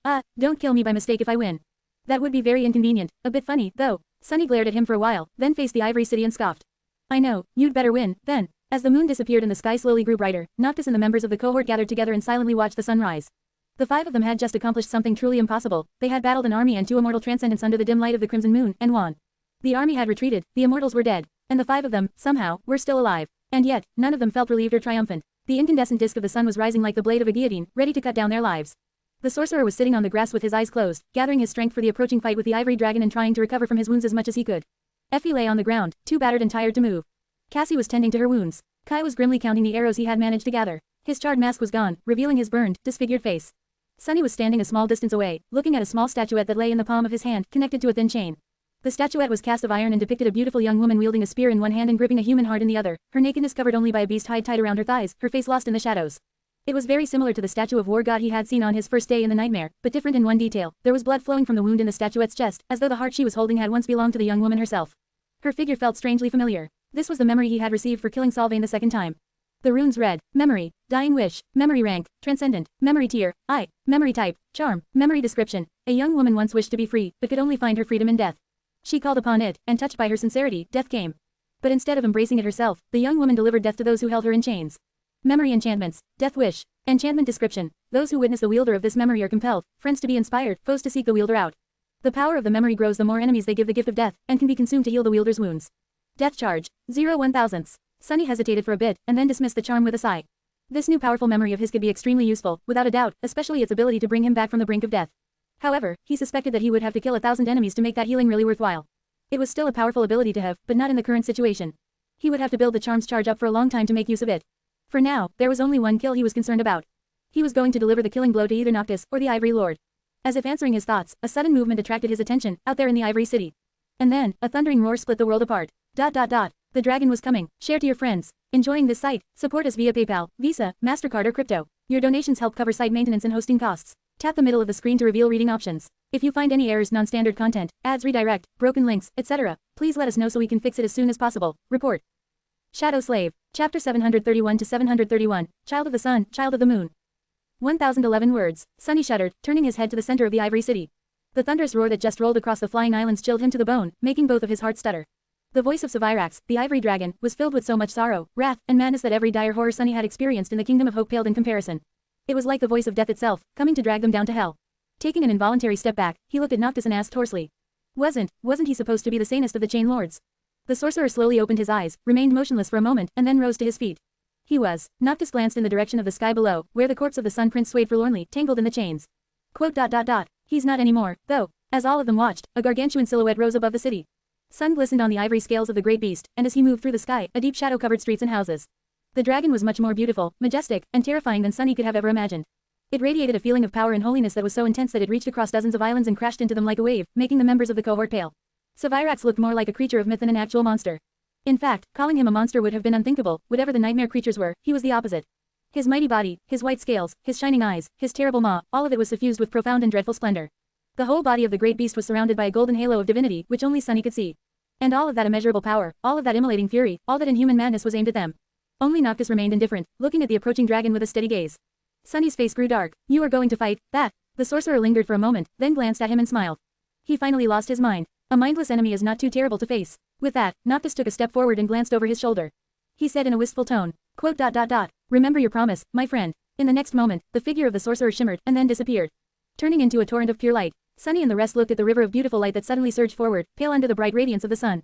kill me by mistake if I win. That would be very inconvenient, a bit funny, though. Sunny glared at him for a while, then faced the ivory city and scoffed. I know, you'd better win, then. As the moon disappeared and the sky slowly grew brighter, Noctis and the members of the cohort gathered together and silently watched the sun rise. The five of them had just accomplished something truly impossible. They had battled an army and two immortal transcendents under the dim light of the crimson moon, and won. The army had retreated, the immortals were dead, and the five of them, somehow, were still alive. And yet, none of them felt relieved or triumphant. The incandescent disk of the sun was rising like the blade of a guillotine, ready to cut down their lives. The sorcerer was sitting on the grass with his eyes closed, gathering his strength for the approaching fight with the ivory dragon and trying to recover from his wounds as much as he could. Effie lay on the ground, too battered and tired to move. Cassie was tending to her wounds. Kai was grimly counting the arrows he had managed to gather. His charred mask was gone, revealing his burned, disfigured face. Sunny was standing a small distance away, looking at a small statuette that lay in the palm of his hand, connected to a thin chain. The statuette was cast of iron and depicted a beautiful young woman wielding a spear in one hand and gripping a human heart in the other, her nakedness covered only by a beast hide tied around her thighs, her face lost in the shadows. It was very similar to the statue of war god he had seen on his first day in the nightmare, but different in one detail. There was blood flowing from the wound in the statuette's chest, as though the heart she was holding had once belonged to the young woman herself. Her figure felt strangely familiar. This was the memory he had received for killing Sylvain the second time. The runes read, Memory, Dying Wish, Memory Rank, Transcendent, Memory Tier, I, Memory Type, Charm, Memory Description. A young woman once wished to be free, but could only find her freedom in death. She called upon it, and touched by her sincerity, death came. But instead of embracing it herself, the young woman delivered death to those who held her in chains. Memory Enchantments, Death Wish, Enchantment Description. Those who witness the wielder of this memory are compelled, friends to be inspired, foes to seek the wielder out. The power of the memory grows the more enemies they give the gift of death, and can be consumed to heal the wielder's wounds. Death charge, 0.001. Sunny hesitated for a bit, and then dismissed the charm with a sigh. This new powerful memory of his could be extremely useful, without a doubt, especially its ability to bring him back from the brink of death. However, he suspected that he would have to kill 1,000 enemies to make that healing really worthwhile. It was still a powerful ability to have, but not in the current situation. He would have to build the charm's charge up for a long time to make use of it. For now, there was only one kill he was concerned about. He was going to deliver the killing blow to either Noctis, or the Ivory Lord. As if answering his thoughts, a sudden movement attracted his attention, out there in the Ivory City. And then, a thundering roar split the world apart. The dragon was coming. Share to your friends. Enjoying this site? Support us via PayPal, Visa, MasterCard or crypto. Your donations help cover site maintenance and hosting costs. Tap the middle of the screen to reveal reading options. If you find any errors, non-standard content, ads, redirect, broken links, etc., please let us know so we can fix it as soon as possible. Report. Shadow Slave. Chapter 731 to 731. Child of the Sun, Child of the Moon. 1011 words. Sunny shuddered, turning his head to the center of the Ivory City. The thunderous roar that just rolled across the flying islands chilled him to the bone, making both of his hearts stutter. The voice of Sevirax, the Ivory Dragon, was filled with so much sorrow, wrath, and madness that every dire horror Sunny had experienced in the Kingdom of Hope paled in comparison. It was like the voice of death itself, coming to drag them down to hell. Taking an involuntary step back, he looked at Noctis and asked hoarsely. Wasn't he supposed to be the sanest of the Chain Lords? The sorcerer slowly opened his eyes, remained motionless for a moment, and then rose to his feet. He was. Noctis glanced in the direction of the sky below, where the corpse of the Sun Prince swayed forlornly, tangled in the chains. Quote. He's not anymore, though. As all of them watched, a gargantuan silhouette rose above the city. Sun glistened on the ivory scales of the great beast, and as he moved through the sky, a deep shadow covered streets and houses. The dragon was much more beautiful, majestic, and terrifying than Sunny could have ever imagined. It radiated a feeling of power and holiness that was so intense that it reached across dozens of islands and crashed into them like a wave, making the members of the cohort pale. Sevirax looked more like a creature of myth than an actual monster. In fact, calling him a monster would have been unthinkable. Whatever the nightmare creatures were, he was the opposite. His mighty body, his white scales, his shining eyes, his terrible maw, all of it was suffused with profound and dreadful splendor. The whole body of the great beast was surrounded by a golden halo of divinity, which only Sunny could see. And all of that immeasurable power, all of that immolating fury, all that inhuman madness was aimed at them. Only Noctis remained indifferent, looking at the approaching dragon with a steady gaze. Sunny's face grew dark. You are going to fight, that? The sorcerer lingered for a moment, then glanced at him and smiled. He finally lost his mind. A mindless enemy is not too terrible to face. With that, Noctis took a step forward and glanced over his shoulder. He said in a wistful tone, quote. Remember your promise, my friend. In the next moment, the figure of the sorcerer shimmered and then disappeared. Turning into a torrent of pure light, Sunny and the rest looked at the river of beautiful light that suddenly surged forward, pale under the bright radiance of the sun.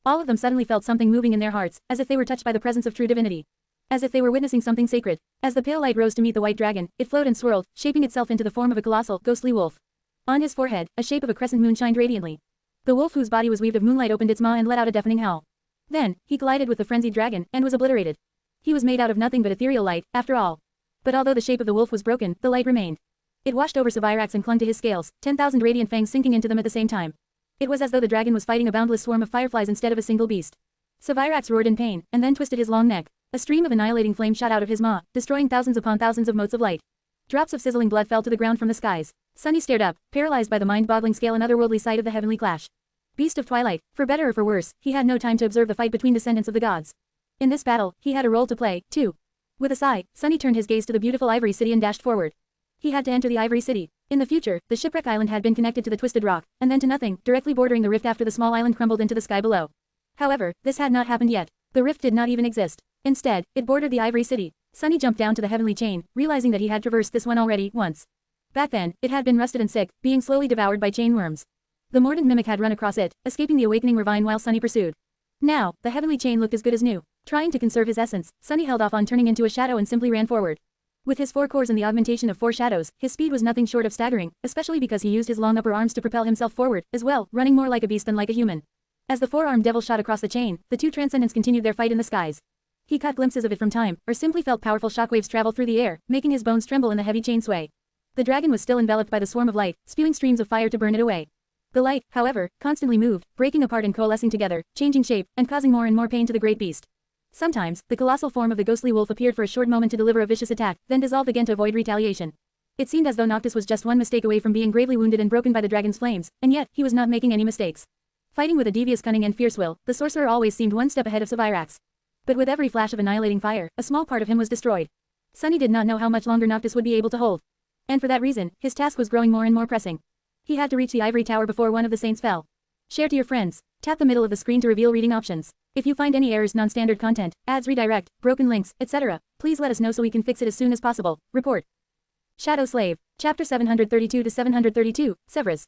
All of them suddenly felt something moving in their hearts, as if they were touched by the presence of true divinity. As if they were witnessing something sacred. As the pale light rose to meet the white dragon, it flowed and swirled, shaping itself into the form of a colossal, ghostly wolf. On his forehead, a shape of a crescent moon shined radiantly. The wolf, whose body was weaved of moonlight, opened its maw and let out a deafening howl. Then, he collided with the frenzied dragon, and was obliterated. He was made out of nothing but ethereal light, after all. But although the shape of the wolf was broken, the light remained. It washed over Sevirax and clung to his scales, 10,000 radiant fangs sinking into them at the same time. It was as though the dragon was fighting a boundless swarm of fireflies instead of a single beast. Sevirax roared in pain, and then twisted his long neck. A stream of annihilating flame shot out of his maw, destroying thousands upon thousands of motes of light. Drops of sizzling blood fell to the ground from the skies. Sunny stared up, paralyzed by the mind-boggling scale and otherworldly sight of the heavenly clash. Beast of Twilight, for better or for worse, he had no time to observe the fight between descendants of the gods. In this battle, he had a role to play, too. With a sigh, Sunny turned his gaze to the beautiful Ivory City and dashed forward. He had to enter the Ivory City. In the future, the shipwreck island had been connected to the twisted rock, and then to nothing, directly bordering the rift after the small island crumbled into the sky below. However, this had not happened yet. The rift did not even exist. Instead, it bordered the Ivory City. Sunny jumped down to the heavenly chain, realizing that he had traversed this one already, once. Back then, it had been rusted and sick, being slowly devoured by chain worms. The mordant mimic had run across it, escaping the awakening ravine while Sunny pursued. Now, the heavenly chain looked as good as new. Trying to conserve his essence, Sunny held off on turning into a shadow and simply ran forward. With his 4 cores and the augmentation of 4 shadows, his speed was nothing short of staggering, especially because he used his long upper arms to propel himself forward, as well, running more like a beast than like a human. As the 4-armed devil shot across the chain, the 2 transcendents continued their fight in the skies. He caught glimpses of it from time, or simply felt powerful shockwaves travel through the air, making his bones tremble in the heavy chain sway. The dragon was still enveloped by the swarm of light, spewing streams of fire to burn it away. The light, however, constantly moved, breaking apart and coalescing together, changing shape, and causing more and more pain to the great beast. Sometimes, the colossal form of the ghostly wolf appeared for a short moment to deliver a vicious attack, then dissolved again to avoid retaliation. It seemed as though Noctis was just one mistake away from being gravely wounded and broken by the dragon's flames, and yet, he was not making any mistakes. Fighting with a devious cunning and fierce will, the sorcerer always seemed one step ahead of Sevirax. But with every flash of annihilating fire, a small part of him was destroyed. Sunny did not know how much longer Noctis would be able to hold. And for that reason, his task was growing more and more pressing. He had to reach the ivory tower before one of the saints fell. Share to your friends. Tap the middle of the screen to reveal reading options. If you find any errors, non-standard content, ads, redirect, broken links, etc., please let us know so we can fix it as soon as possible. Report. Shadow Slave. Chapter 732 to 732, Severus.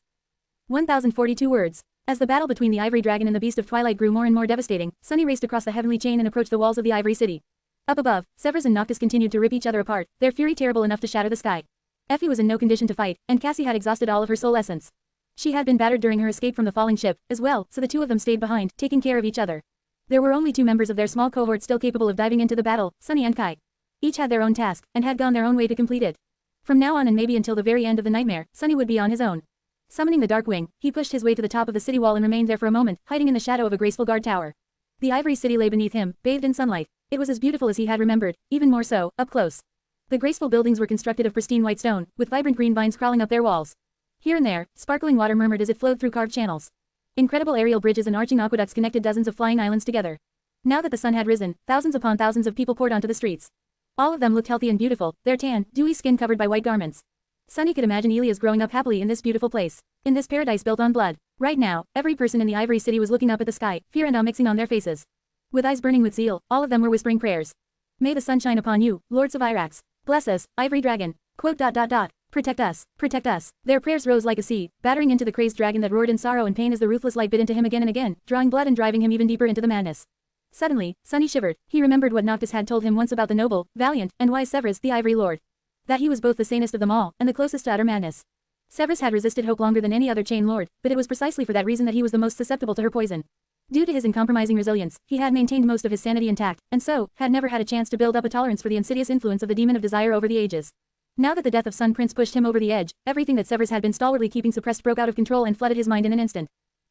1042 words. As the battle between the Ivory Dragon and the Beast of Twilight grew more and more devastating, Sunny raced across the heavenly chain and approached the walls of the Ivory City. Up above, Severus and Noctis continued to rip each other apart, their fury terrible enough to shatter the sky. Effie was in no condition to fight, and Cassie had exhausted all of her soul essence. She had been battered during her escape from the falling ship, as well, so the 2 of them stayed behind, taking care of each other. There were only 2 members of their small cohort still capable of diving into the battle, Sunny and Kai. Each had their own task, and had gone their own way to complete it. From now on and maybe until the very end of the nightmare, Sunny would be on his own. Summoning the Dark Wing, he pushed his way to the top of the city wall and remained there for a moment, hiding in the shadow of a graceful guard tower. The Ivory City lay beneath him, bathed in sunlight. It was as beautiful as he had remembered, even more so, up close. The graceful buildings were constructed of pristine white stone, with vibrant green vines crawling up their walls. Here and there, sparkling water murmured as it flowed through carved channels. Incredible aerial bridges and arching aqueducts connected dozens of flying islands together. Now that the sun had risen, thousands upon thousands of people poured onto the streets. All of them looked healthy and beautiful, their tan, dewy skin covered by white garments. Sunny could imagine Elias growing up happily in this beautiful place, in this paradise built on blood. Right now, every person in the Ivory City was looking up at the sky, fear and awe mixing on their faces. With eyes burning with zeal, all of them were whispering prayers. May the sun shine upon you, Lords of Irax. Bless us, Ivory Dragon. Protect us, protect us. Their prayers rose like a sea, battering into the crazed dragon that roared in sorrow and pain as the ruthless light bit into him again and again, drawing blood and driving him even deeper into the madness. Suddenly, Sunny shivered. He remembered what Noctis had told him once about the noble, valiant, and wise Severus, the Ivory Lord. That he was both the sanest of them all, and the closest to utter madness. Severus had resisted hope longer than any other chain lord, but it was precisely for that reason that he was the most susceptible to her poison. Due to his uncompromising resilience, he had maintained most of his sanity intact, and so, had never had a chance to build up a tolerance for the insidious influence of the demon of desire over the ages. Now that the death of Sun Prince pushed him over the edge, everything that Severus had been stalwartly keeping suppressed broke out of control and flooded his mind in an instant.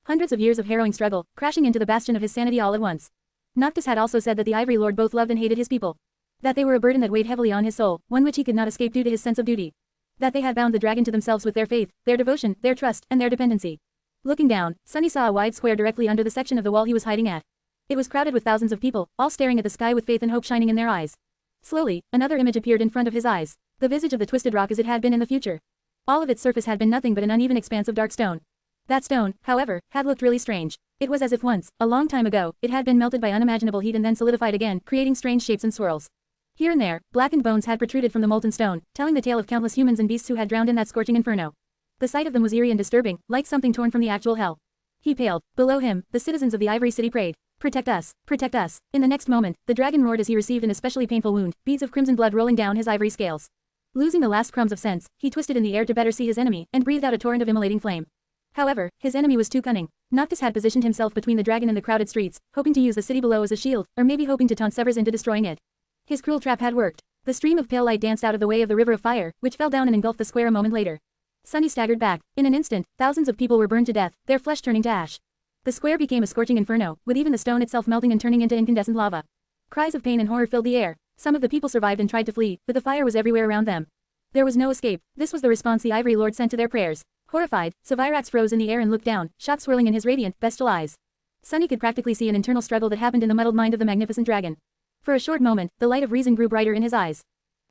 Hundreds of years of harrowing struggle, crashing into the bastion of his sanity all at once. Noctis had also said that the Ivory Lord both loved and hated his people. That they were a burden that weighed heavily on his soul, one which he could not escape due to his sense of duty. That they had bound the dragon to themselves with their faith, their devotion, their trust, and their dependency. Looking down, Sunny saw a wide square directly under the section of the wall he was hiding at. It was crowded with thousands of people, all staring at the sky with faith and hope shining in their eyes. Slowly, another image appeared in front of his eyes. The visage of the twisted rock as it had been in the future. All of its surface had been nothing but an uneven expanse of dark stone. That stone, however, had looked really strange. It was as if once, a long time ago, it had been melted by unimaginable heat and then solidified again, creating strange shapes and swirls. Here and there, blackened bones had protruded from the molten stone, telling the tale of countless humans and beasts who had drowned in that scorching inferno. The sight of them was eerie and disturbing, like something torn from the actual hell. He paled. Below him, the citizens of the Ivory City prayed. Protect us, protect us. In the next moment, the dragon roared as he received an especially painful wound, beads of crimson blood rolling down his ivory scales. Losing the last crumbs of sense, he twisted in the air to better see his enemy, and breathed out a torrent of immolating flame. However, his enemy was too cunning. Noctis had positioned himself between the dragon and the crowded streets, hoping to use the city below as a shield, or maybe hoping to taunt Severus into destroying it. His cruel trap had worked. The stream of pale light danced out of the way of the river of fire, which fell down and engulfed the square a moment later. Sunny staggered back. In an instant, thousands of people were burned to death, their flesh turning to ash. The square became a scorching inferno, with even the stone itself melting and turning into incandescent lava. Cries of pain and horror filled the air. Some of the people survived and tried to flee, but the fire was everywhere around them. There was no escape. This was the response the Ivory Lord sent to their prayers. Horrified, Sevirax froze in the air and looked down, shock swirling in his radiant, bestial eyes. Sunny could practically see an internal struggle that happened in the muddled mind of the magnificent dragon. For a short moment, the light of reason grew brighter in his eyes.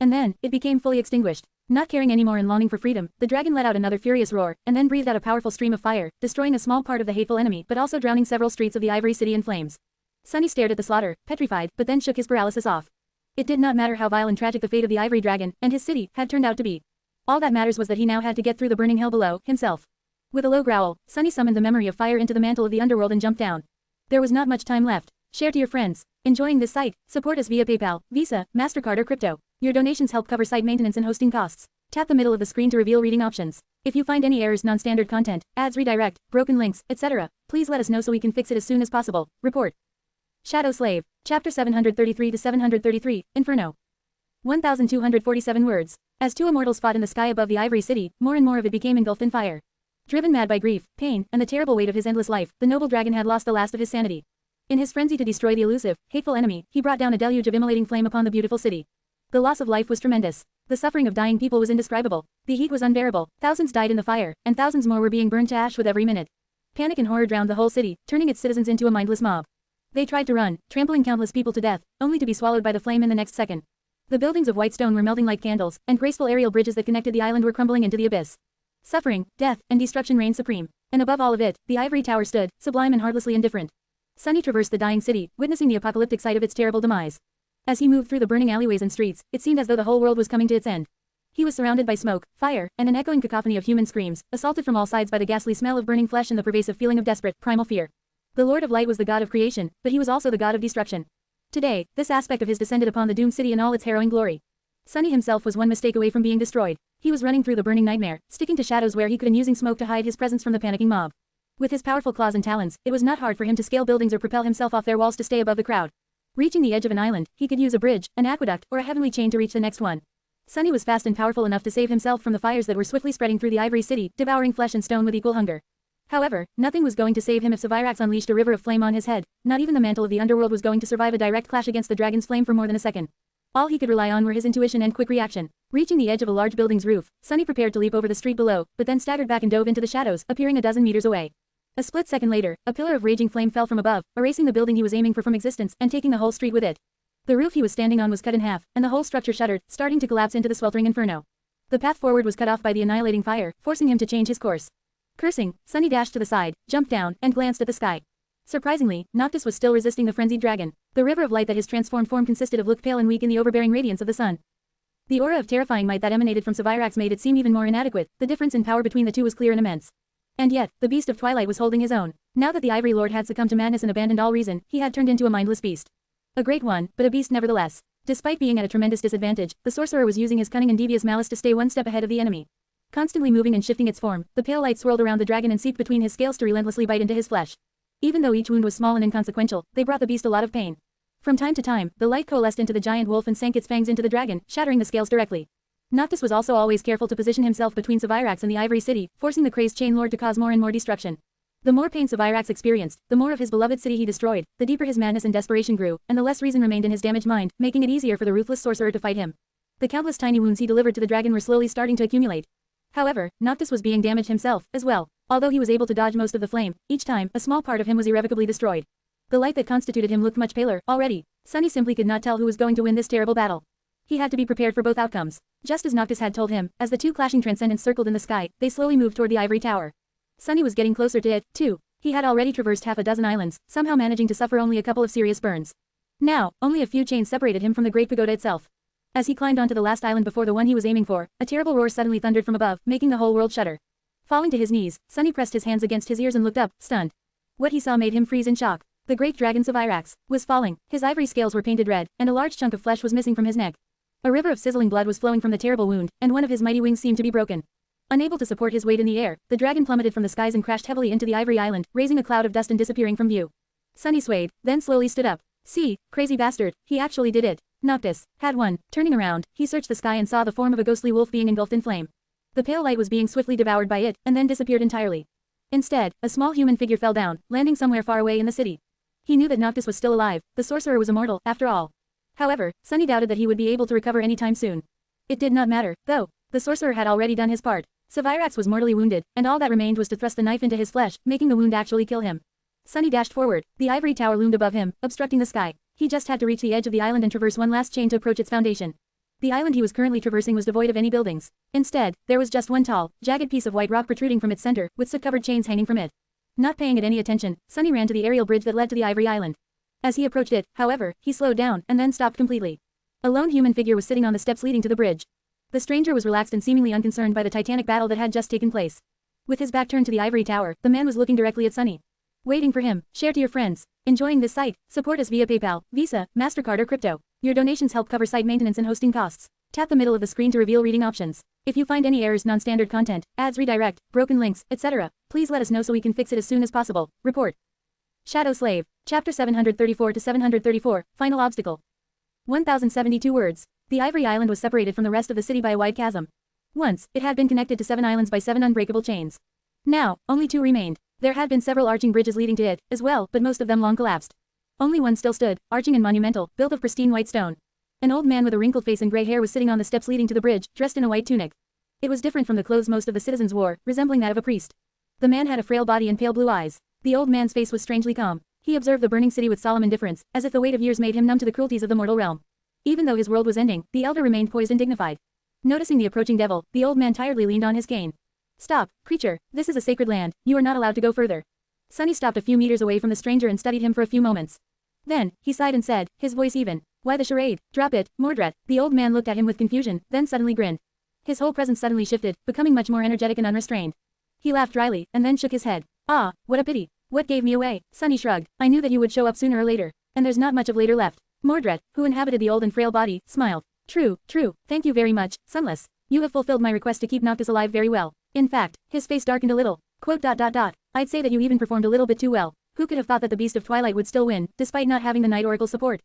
And then, it became fully extinguished. Not caring anymore and longing for freedom, the dragon let out another furious roar, and then breathed out a powerful stream of fire, destroying a small part of the hateful enemy but also drowning several streets of the Ivory City in flames. Sunny stared at the slaughter, petrified, but then shook his paralysis off. It did not matter how vile and tragic the fate of the Ivory Dragon, and his city, had turned out to be. All that matters was that he now had to get through the burning hell below, himself. With a low growl, Sunny summoned the memory of fire into the mantle of the underworld and jumped down. There was not much time left. Share to your friends. Enjoying this site? Support us via PayPal, Visa, MasterCard or crypto. Your donations help cover site maintenance and hosting costs. Tap the middle of the screen to reveal reading options. If you find any errors, non-standard content, ads redirect, broken links, etc., please let us know so we can fix it as soon as possible. Report. Shadow Slave. Chapter 733 to 733, Inferno. 1,247 words. As two immortals fought in the sky above the Ivory City, more and more of it became engulfed in fire. Driven mad by grief, pain, and the terrible weight of his endless life, the noble dragon had lost the last of his sanity. In his frenzy to destroy the elusive, hateful enemy, he brought down a deluge of immolating flame upon the beautiful city. The loss of life was tremendous. The suffering of dying people was indescribable. The heat was unbearable. Thousands died in the fire, and thousands more were being burned to ash with every minute. Panic and horror drowned the whole city, turning its citizens into a mindless mob. They tried to run, trampling countless people to death, only to be swallowed by the flame in the next second. The buildings of white stone were melting like candles, and graceful aerial bridges that connected the island were crumbling into the abyss. Suffering, death, and destruction reigned supreme. And above all of it, the ivory tower stood, sublime and heartlessly indifferent. Sunny traversed the dying city, witnessing the apocalyptic sight of its terrible demise. As he moved through the burning alleyways and streets, it seemed as though the whole world was coming to its end. He was surrounded by smoke, fire, and an echoing cacophony of human screams, assaulted from all sides by the ghastly smell of burning flesh and the pervasive feeling of desperate, primal fear. The Lord of Light was the god of creation, but he was also the god of destruction. Today, this aspect of his descended upon the doomed city in all its harrowing glory. Sunny himself was one mistake away from being destroyed. He was running through the burning nightmare, sticking to shadows where he could and using smoke to hide his presence from the panicking mob. With his powerful claws and talons, it was not hard for him to scale buildings or propel himself off their walls to stay above the crowd. Reaching the edge of an island, he could use a bridge, an aqueduct, or a heavenly chain to reach the next one. Sunny was fast and powerful enough to save himself from the fires that were swiftly spreading through the Ivory City, devouring flesh and stone with equal hunger. However, nothing was going to save him if Sevirax unleashed a river of flame on his head. Not even the mantle of the underworld was going to survive a direct clash against the dragon's flame for more than a second. All he could rely on were his intuition and quick reaction. Reaching the edge of a large building's roof, Sunny prepared to leap over the street below, but then staggered back and dove into the shadows, appearing a dozen meters away. A split second later, a pillar of raging flame fell from above, erasing the building he was aiming for from existence and taking the whole street with it. The roof he was standing on was cut in half, and the whole structure shuddered, starting to collapse into the sweltering inferno. The path forward was cut off by the annihilating fire, forcing him to change his course. Cursing, Sunny dashed to the side, jumped down, and glanced at the sky. Surprisingly, Noctis was still resisting the frenzied dragon. The river of light that his transformed form consisted of looked pale and weak in the overbearing radiance of the sun. The aura of terrifying might that emanated from Sevirax made it seem even more inadequate. The difference in power between the two was clear and immense. And yet, the beast of Twilight was holding his own. Now that the Ivory Lord had succumbed to madness and abandoned all reason, he had turned into a mindless beast. A great one, but a beast nevertheless. Despite being at a tremendous disadvantage, the sorcerer was using his cunning and devious malice to stay one step ahead of the enemy. Constantly moving and shifting its form, the pale light swirled around the dragon and seeped between his scales to relentlessly bite into his flesh. Even though each wound was small and inconsequential, they brought the beast a lot of pain. From time to time, the light coalesced into the giant wolf and sank its fangs into the dragon, shattering the scales directly. Noctis was also always careful to position himself between Sevirax and the Ivory City, forcing the crazed Chain Lord to cause more and more destruction. The more pain Sevirax experienced, the more of his beloved city he destroyed, the deeper his madness and desperation grew, and the less reason remained in his damaged mind, making it easier for the ruthless sorcerer to fight him. The countless tiny wounds he delivered to the dragon were slowly starting to accumulate. However, Noctis was being damaged himself, as well. Although he was able to dodge most of the flame, each time, a small part of him was irrevocably destroyed. The light that constituted him looked much paler, already. Sunny simply could not tell who was going to win this terrible battle. He had to be prepared for both outcomes. Just as Noctis had told him, as the two clashing transcendents circled in the sky, they slowly moved toward the ivory tower. Sunny was getting closer to it, too. He had already traversed half a dozen islands, somehow managing to suffer only a couple of serious burns. Now, only a few chains separated him from the great pagoda itself. As he climbed onto the last island before the one he was aiming for, a terrible roar suddenly thundered from above, making the whole world shudder. Falling to his knees, Sunny pressed his hands against his ears and looked up, stunned. What he saw made him freeze in shock. The great dragon Sevirax was falling, his ivory scales were painted red, and a large chunk of flesh was missing from his neck. A river of sizzling blood was flowing from the terrible wound, and one of his mighty wings seemed to be broken. Unable to support his weight in the air, the dragon plummeted from the skies and crashed heavily into the ivory island, raising a cloud of dust and disappearing from view. Sunny swayed, then slowly stood up. See, crazy bastard, he actually did it. Noctis had won. Turning around, he searched the sky and saw the form of a ghostly wolf being engulfed in flame. The pale light was being swiftly devoured by it, and then disappeared entirely. Instead, a small human figure fell down, landing somewhere far away in the city. He knew that Noctis was still alive. The sorcerer was immortal, after all. However, Sunny doubted that he would be able to recover any time soon. It did not matter, though. The sorcerer had already done his part. Sevirax was mortally wounded, and all that remained was to thrust the knife into his flesh, making the wound actually kill him. Sunny dashed forward. The ivory tower loomed above him, obstructing the sky. He just had to reach the edge of the island and traverse one last chain to approach its foundation. The island he was currently traversing was devoid of any buildings. Instead, there was just one tall, jagged piece of white rock protruding from its center, with soot-covered chains hanging from it. Not paying it any attention, Sunny ran to the aerial bridge that led to the ivory island. As he approached it, however, he slowed down, and then stopped completely. A lone human figure was sitting on the steps leading to the bridge. The stranger was relaxed and seemingly unconcerned by the titanic battle that had just taken place. With his back turned to the ivory tower, the man was looking directly at Sunny. Waiting for him. Share to your friends. Enjoying this site? Support us via PayPal, Visa, MasterCard or crypto. Your donations help cover site maintenance and hosting costs. Tap the middle of the screen to reveal reading options. If you find any errors, non-standard content, ads redirect, broken links, etc., please let us know so we can fix it as soon as possible. Report. Shadow Slave. Chapter 734 to 734, Final Obstacle. 1072 words. The Ivory Island was separated from the rest of the city by a wide chasm. Once, it had been connected to 7 islands by 7 unbreakable chains. Now, only 2 remained. There had been several arching bridges leading to it, as well, but most of them long collapsed. Only one still stood, arching and monumental, built of pristine white stone. An old man with a wrinkled face and gray hair was sitting on the steps leading to the bridge, dressed in a white tunic. It was different from the clothes most of the citizens wore, resembling that of a priest. The man had a frail body and pale blue eyes. The old man's face was strangely calm. He observed the burning city with solemn indifference, as if the weight of years made him numb to the cruelties of the mortal realm. Even though his world was ending, the elder remained poised and dignified. Noticing the approaching devil, the old man tiredly leaned on his cane. Stop, creature, this is a sacred land, you are not allowed to go further. Sunny stopped a few meters away from the stranger and studied him for a few moments. Then, he sighed and said, his voice even. Why the charade? Drop it, Mordred. The old man looked at him with confusion, then suddenly grinned. His whole presence suddenly shifted, becoming much more energetic and unrestrained. He laughed dryly, and then shook his head. Ah, what a pity. What gave me away? Sunny shrugged. I knew that you would show up sooner or later. And there's not much of later left. Mordred, who inhabited the old and frail body, smiled. True, thank you very much, Sunless. You have fulfilled my request to keep Noctis alive very well. In fact, his face darkened a little. Quote. I'd say that you even performed a little bit too well. Who could have thought that the Beast of Twilight would still win, despite not having the Night Oracle support?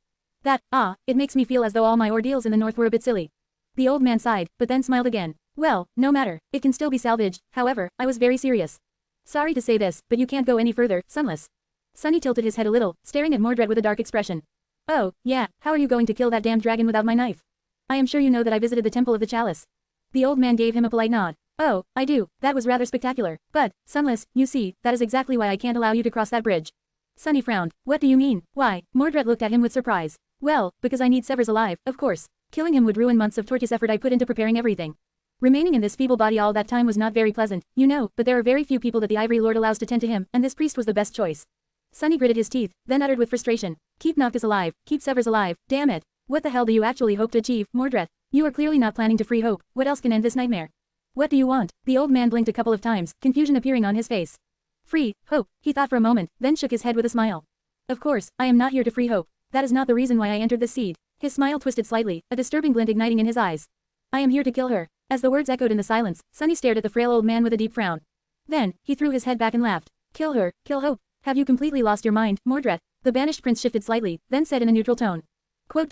It makes me feel as though all my ordeals in the north were a bit silly. The old man sighed, but then smiled again. Well, no matter, it can still be salvaged, however, I was very serious. Sorry to say this, but you can't go any further, Sunless. Sunny tilted his head a little, staring at Mordred with a dark expression. Oh, yeah, how are you going to kill that damned dragon without my knife? I am sure you know that I visited the Temple of the Chalice. The old man gave him a polite nod. Oh, I do, that was rather spectacular, but, Sunless, you see, that is exactly why I can't allow you to cross that bridge. Sunny frowned. What do you mean? Why? Mordred looked at him with surprise. Well, because I need Severs alive, of course. Killing him would ruin months of torturous effort I put into preparing everything. Remaining in this feeble body all that time was not very pleasant, you know, but there are very few people that the Ivory Lord allows to tend to him, and this priest was the best choice. Sunny gritted his teeth, then uttered with frustration. Keep Noctis alive, keep Severs alive, damn it. What the hell do you actually hope to achieve, Mordred? You are clearly not planning to free Hope, what else can end this nightmare? What do you want? The old man blinked a couple of times, confusion appearing on his face. Free Hope, he thought for a moment, then shook his head with a smile. Of course, I am not here to free Hope. That is not the reason why I entered this seed. His smile twisted slightly, a disturbing glint igniting in his eyes. I am here to kill her. As the words echoed in the silence, Sunny stared at the frail old man with a deep frown. Then, he threw his head back and laughed. Kill her, kill Hope. Have you completely lost your mind, Mordred? The banished prince shifted slightly, then said in a neutral tone. Quote.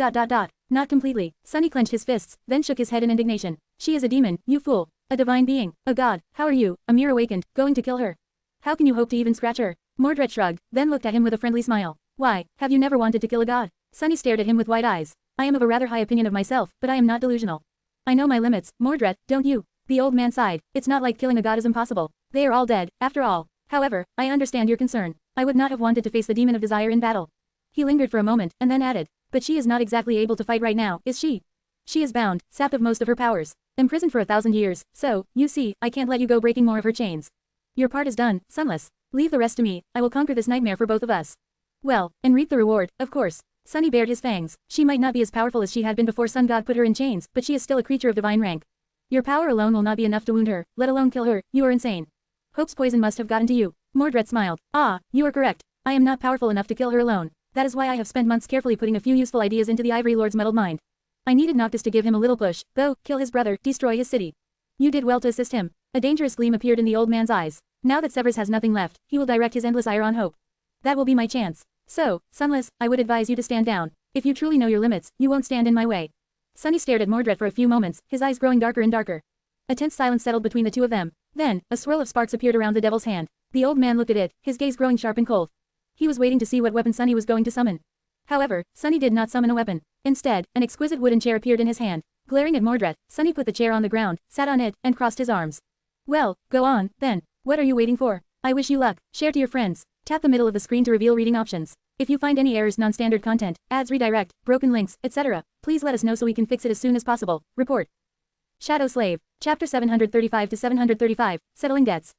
Not completely. Sunny clenched his fists, then shook his head in indignation. She is a demon, you fool. A divine being, a god. How are you, a mere awakened, going to kill her? How can you hope to even scratch her? Mordred shrugged, then looked at him with a friendly smile. Why, have you never wanted to kill a god? Sunny stared at him with wide eyes. I am of a rather high opinion of myself, but I am not delusional. I know my limits, Mordred, don't you? The old man sighed. It's not like killing a god is impossible. They are all dead, after all. However, I understand your concern. I would not have wanted to face the demon of desire in battle. He lingered for a moment, and then added. But she is not exactly able to fight right now, is she? She is bound, sapped of most of her powers. Imprisoned for 1,000 years, so, you see, I can't let you go breaking more of her chains. Your part is done, Sunless. Leave the rest to me, I will conquer this nightmare for both of us. Well, and reap the reward, of course. Sunny bared his fangs. She might not be as powerful as she had been before Sun God put her in chains, but she is still a creature of divine rank. Your power alone will not be enough to wound her, let alone kill her, you are insane. Hope's poison must have gotten to you. Mordred smiled. Ah, you are correct. I am not powerful enough to kill her alone. That is why I have spent months carefully putting a few useful ideas into the Ivory Lord's muddled mind. I needed Noctis to give him a little push, though, kill his brother, destroy his city. You did well to assist him. A dangerous gleam appeared in the old man's eyes. Now that Severs has nothing left, he will direct his endless ire on Hope. That will be my chance. So, Sunless, I would advise you to stand down. If you truly know your limits, you won't stand in my way. Sunny stared at Mordred for a few moments, his eyes growing darker and darker. A tense silence settled between the two of them. Then, a swirl of sparks appeared around the devil's hand. The old man looked at it, his gaze growing sharp and cold. He was waiting to see what weapon Sunny was going to summon. However, Sunny did not summon a weapon. Instead, an exquisite wooden chair appeared in his hand. Glaring at Mordred, Sunny put the chair on the ground, sat on it, and crossed his arms. Well, go on, then. What are you waiting for? I wish you luck. Share to your friends. Tap the middle of the screen to reveal reading options. If you find any errors, non-standard content, ads redirect, broken links, etc., please let us know so we can fix it as soon as possible. Report. Shadow Slave. Chapter 735 to 735, Settling Debts.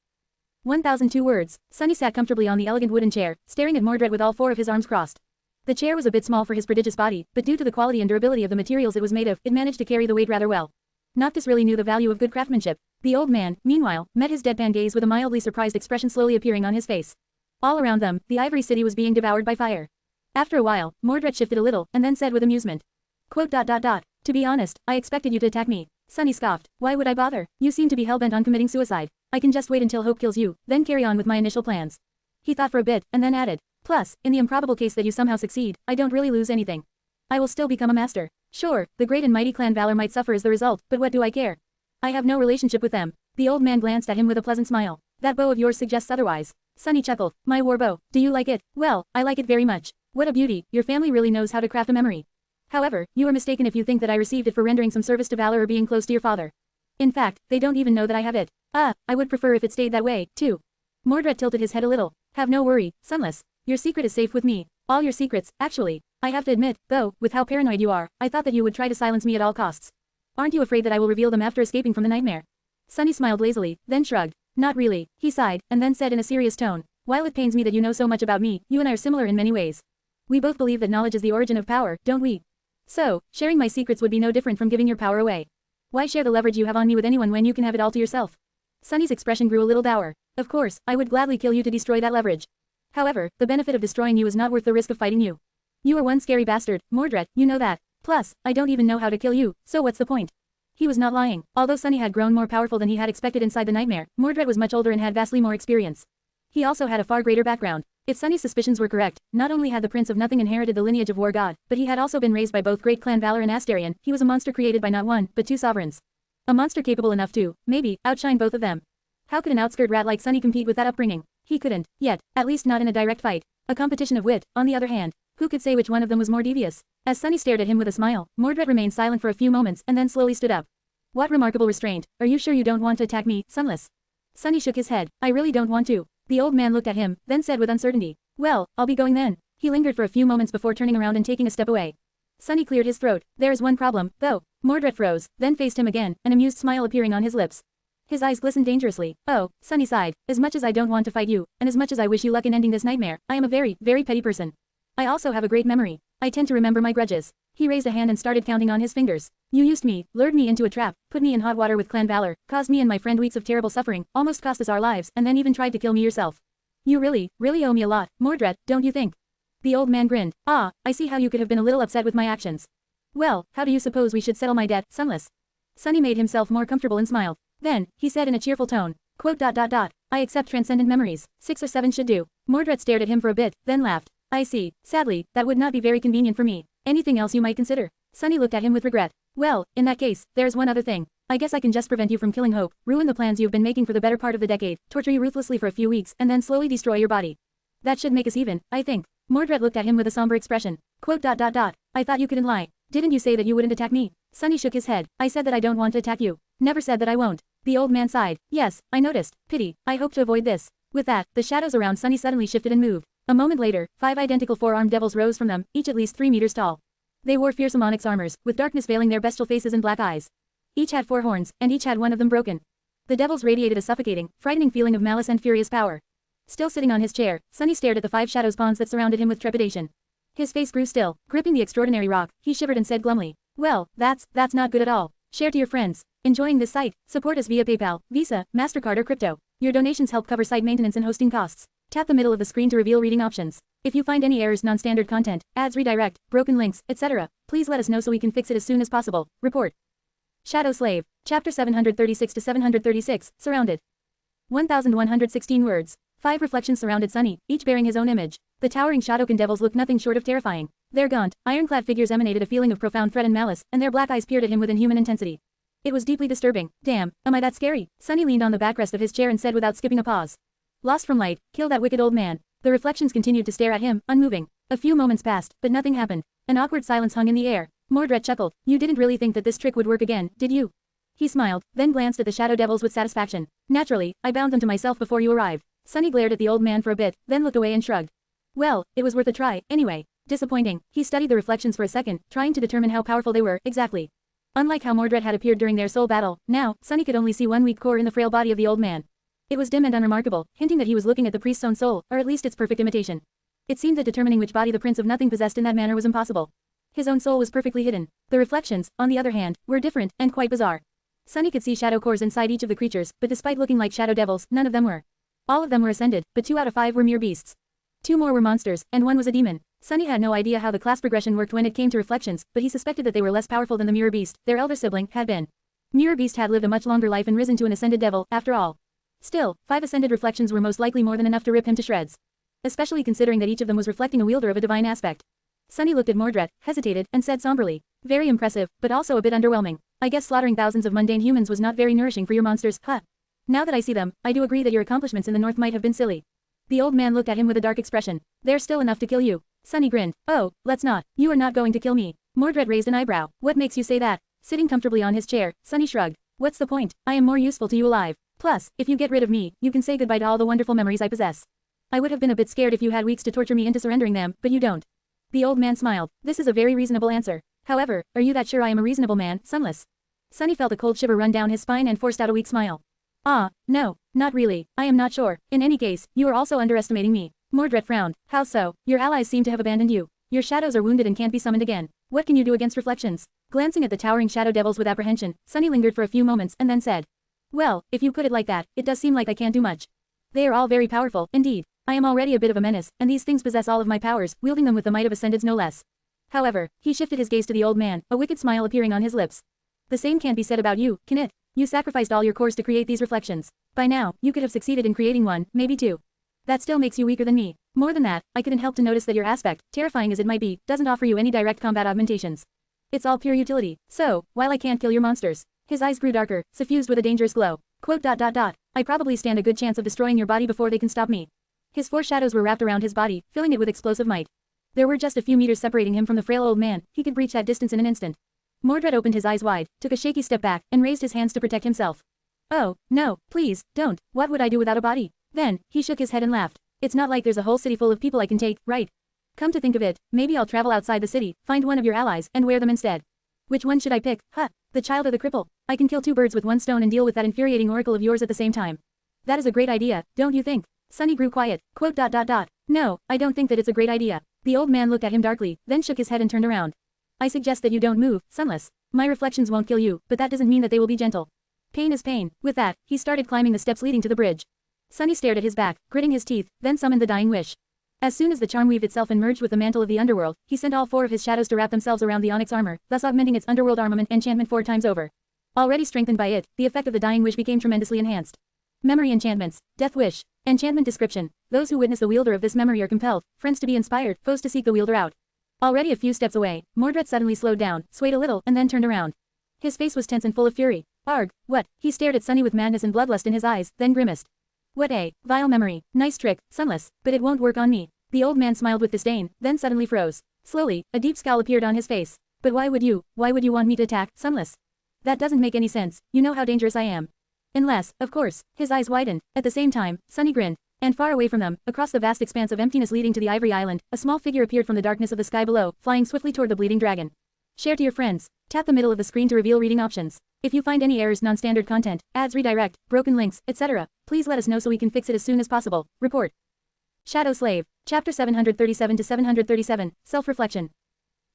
1002 words. Sunny sat comfortably on the elegant wooden chair, staring at Mordred with all four of his arms crossed. The chair was a bit small for his prodigious body, but due to the quality and durability of the materials it was made of, it managed to carry the weight rather well. Noctis really knew the value of good craftsmanship. The old man, meanwhile, met his deadpan gaze with a mildly surprised expression slowly appearing on his face. All around them, the Ivory City was being devoured by fire. After a while, Mordred shifted a little, and then said with amusement. Quote. To be honest, I expected you to attack me. Sunny scoffed. Why would I bother? You seem to be hellbent on committing suicide. I can just wait until Hope kills you, then carry on with my initial plans. He thought for a bit, and then added. Plus, in the improbable case that you somehow succeed, I don't really lose anything. I will still become a master. Sure, the great and mighty clan Valor might suffer as the result, but what do I care? I have no relationship with them. The old man glanced at him with a pleasant smile. That bow of yours suggests otherwise. Sunny chuckled. My war bow. Do you like it? Well, I like it very much. What a beauty, your family really knows how to craft a memory. However, you are mistaken if you think that I received it for rendering some service to Valor or being close to your father. In fact, they don't even know that I have it. I would prefer if it stayed that way, too. Mordred tilted his head a little. Have no worry, Sunless. Your secret is safe with me. All your secrets, actually. I have to admit, though, with how paranoid you are, I thought that you would try to silence me at all costs. Aren't you afraid that I will reveal them after escaping from the nightmare? Sunny smiled lazily, then shrugged. Not really, he sighed, and then said in a serious tone. While it pains me that you know so much about me, you and I are similar in many ways. We both believe that knowledge is the origin of power, don't we? So, sharing my secrets would be no different from giving your power away. Why share the leverage you have on me with anyone when you can have it all to yourself? Sunny's expression grew a little dour. Of course, I would gladly kill you to destroy that leverage. However, the benefit of destroying you is not worth the risk of fighting you. You are one scary bastard, Mordred, you know that. Plus, I don't even know how to kill you, so what's the point? He was not lying. Although Sunny had grown more powerful than he had expected inside the nightmare, Mordred was much older and had vastly more experience. He also had a far greater background. If Sunny's suspicions were correct, not only had the Prince of Nothing inherited the lineage of War God, but he had also been raised by both great clan Valor and Astarion. He was a monster created by not one, but two sovereigns. A monster capable enough to, maybe, outshine both of them. How could an outskirt rat like Sunny compete with that upbringing? He couldn't, yet, at least not in a direct fight. A competition of wit, on the other hand. Who could say which one of them was more devious? As Sunny stared at him with a smile, Mordred remained silent for a few moments and then slowly stood up. What remarkable restraint. Are you sure you don't want to attack me, Sunless? Sunny shook his head. I really don't want to. The old man looked at him, then said with uncertainty. Well, I'll be going then. He lingered for a few moments before turning around and taking a step away. Sunny cleared his throat. There is one problem, though. Mordred froze, then faced him again, an amused smile appearing on his lips. His eyes glistened dangerously. Oh, Sunny sighed. As much as I don't want to fight you, and as much as I wish you luck in ending this nightmare, I am a very, very petty person. I also have a great memory. I tend to remember my grudges. He raised a hand and started counting on his fingers. You used me, lured me into a trap, put me in hot water with clan valor, caused me and my friend weeks of terrible suffering, almost cost us our lives, and then even tried to kill me yourself. You really, really owe me a lot, Mordred, don't you think? The old man grinned. Ah, I see how you could have been a little upset with my actions. Well, how do you suppose we should settle my debt, Sunless? Sunny made himself more comfortable and smiled. Then, he said in a cheerful tone, quote, I accept transcendent memories, 6 or 7 should do. Mordred stared at him for a bit, then laughed. I see. Sadly, that would not be very convenient for me. Anything else you might consider? Sunny looked at him with regret. Well, in that case, there's one other thing. I guess I can just prevent you from killing Hope, ruin the plans you've been making for the better part of the decade, torture you ruthlessly for a few weeks, and then slowly destroy your body. That should make us even, I think. Mordred looked at him with a somber expression. Quote, I thought you couldn't lie. Didn't you say that you wouldn't attack me? Sunny shook his head. I said that I don't want to attack you. Never said that I won't. The old man sighed. Yes, I noticed. Pity. I hope to avoid this. With that, the shadows around Sunny suddenly shifted and moved. A moment later, 5 identical 4-armed devils rose from them, each at least 3 meters tall. They wore fearsome onyx armors, with darkness veiling their bestial faces and black eyes. Each had 4 horns, and each had one of them broken. The devils radiated a suffocating, frightening feeling of malice and furious power. Still sitting on his chair, Sunny stared at the 5 shadows pawns that surrounded him with trepidation. His face grew still. Gripping the extraordinary rock, he shivered and said glumly, well, that's not good at all. Share to your friends. Enjoying this site? Support us via PayPal, Visa, MasterCard or crypto. Your donations help cover site maintenance and hosting costs. Tap the middle of the screen to reveal reading options. If you find any errors, non-standard content, ads redirect, broken links, etc., please let us know so we can fix it as soon as possible. Report. Shadow Slave. Chapter 736 to 736, Surrounded. 1116 words. 5 reflections surrounded Sunny, each bearing his own image. The towering Shadowkin devils looked nothing short of terrifying. Their gaunt, ironclad figures emanated a feeling of profound threat and malice, and their black eyes peered at him with inhuman intensity. It was deeply disturbing. Damn, am I that scary? Sunny leaned on the backrest of his chair and said without skipping a pause. Lost from light, kill that wicked old man. The reflections continued to stare at him, unmoving. A few moments passed, but nothing happened. An awkward silence hung in the air. Mordred chuckled. You didn't really think that this trick would work again, did you? He smiled, then glanced at the shadow devils with satisfaction. Naturally, I bound them to myself before you arrived. Sunny glared at the old man for a bit, then looked away and shrugged. Well, it was worth a try, anyway. Disappointing. He studied the reflections for a second, trying to determine how powerful they were, exactly. Unlike how Mordred had appeared during their soul battle, now, Sunny could only see one weak core in the frail body of the old man. It was dim and unremarkable, hinting that he was looking at the priest's own soul, or at least its perfect imitation. It seemed that determining which body the Prince of Nothing possessed in that manner was impossible. His own soul was perfectly hidden. The reflections, on the other hand, were different, and quite bizarre. Sunny could see shadow cores inside each of the creatures, but despite looking like shadow devils, none of them were. All of them were ascended, but 2 out of 5 were mere beasts. 2 more were monsters, and 1 was a demon. Sunny had no idea how the class progression worked when it came to reflections, but he suspected that they were less powerful than the Mirror Beast, their elder sibling, had been. Mirror Beast had lived a much longer life and risen to an ascended devil, after all. Still, 5 ascended reflections were most likely more than enough to rip him to shreds. Especially considering that each of them was reflecting a wielder of a divine aspect. Sunny looked at Mordred, hesitated, and said somberly, very impressive, but also a bit underwhelming. I guess slaughtering thousands of mundane humans was not very nourishing for your monsters, huh? Now that I see them, I do agree that your accomplishments in the north might have been silly. The old man looked at him with a dark expression. There's still enough to kill you. Sunny grinned. Oh, let's not. You are not going to kill me. Mordred raised an eyebrow. What makes you say that? Sitting comfortably on his chair, Sunny shrugged. What's the point? I am more useful to you alive. Plus, if you get rid of me, you can say goodbye to all the wonderful memories I possess. I would have been a bit scared if you had weeks to torture me into surrendering them, but you don't. The old man smiled. This is a very reasonable answer. However, are you that sure I am a reasonable man, Sunless? Sunny felt a cold shiver run down his spine and forced out a weak smile. Ah, no, not really. I am not sure. In any case, you are also underestimating me. Mordred frowned. How so? Your allies seem to have abandoned you. Your shadows are wounded and can't be summoned again. What can you do against reflections? Glancing at the towering shadow devils with apprehension, Sunny lingered for a few moments and then said. Well, if you put it like that, it does seem like I can't do much. They are all very powerful, indeed. I am already a bit of a menace, and these things possess all of my powers, wielding them with the might of ascendeds no less. However, he shifted his gaze to the old man, a wicked smile appearing on his lips. The same can't be said about you, can it? You sacrificed all your cores to create these reflections. By now, you could have succeeded in creating 1, maybe 2. That still makes you weaker than me. More than that, I couldn't help to notice that your aspect, terrifying as it might be, doesn't offer you any direct combat augmentations. It's all pure utility. So, while I can't kill your monsters, his eyes grew darker, suffused with a dangerous glow. Quote, I probably stand a good chance of destroying your body before they can stop me. His 4 shadows were wrapped around his body, filling it with explosive might. There were just a few meters separating him from the frail old man, he could breach that distance in an instant. Mordred opened his eyes wide, took a shaky step back, and raised his hands to protect himself. Oh, no, please, don't, what would I do without a body? Then, he shook his head and laughed. It's not like there's a whole city full of people I can take, right? Come to think of it, maybe I'll travel outside the city, find one of your allies, and wear them instead. Which one should I pick, huh? The child or the cripple? I can kill two birds with one stone and deal with that infuriating oracle of yours at the same time. That is a great idea, don't you think? Sunny grew quiet, quote. No, I don't think that it's a great idea. The old man looked at him darkly, then shook his head and turned around. I suggest that you don't move, Sunless. My reflections won't kill you, but that doesn't mean that they will be gentle. Pain is pain. With that, he started climbing the steps leading to the bridge. Sunny stared at his back, gritting his teeth, then summoned the dying wish. As soon as the charm weaved itself and merged with the mantle of the underworld, he sent all 4 of his shadows to wrap themselves around the onyx armor, thus augmenting its underworld armament enchantment 4 times over. Already strengthened by it, the effect of the dying wish became tremendously enhanced. Memory enchantments. Death wish. Enchantment description. Those who witness the wielder of this memory are compelled, friends to be inspired, foes to seek the wielder out. Already a few steps away, Mordred suddenly slowed down, swayed a little, and then turned around. His face was tense and full of fury. Arg, what? He stared at Sunny with madness and bloodlust in his eyes, then grimaced. What a vile memory. Nice trick, Sunless, but it won't work on me. The old man smiled with disdain, then suddenly froze. Slowly, a deep scowl appeared on his face. But why would you want me to attack, Sunless? That doesn't make any sense, you know how dangerous I am. Unless, of course, his eyes widened. At the same time, Sunny grinned. And far away from them, across the vast expanse of emptiness leading to the Ivory Island, a small figure appeared from the darkness of the sky below, flying swiftly toward the bleeding dragon. Share to your friends. Tap the middle of the screen to reveal reading options. If you find any errors, non-standard content, ads redirect, broken links, etc., please let us know so we can fix it as soon as possible. Report. Shadow Slave. Chapter 737 to 737, Self-Reflection.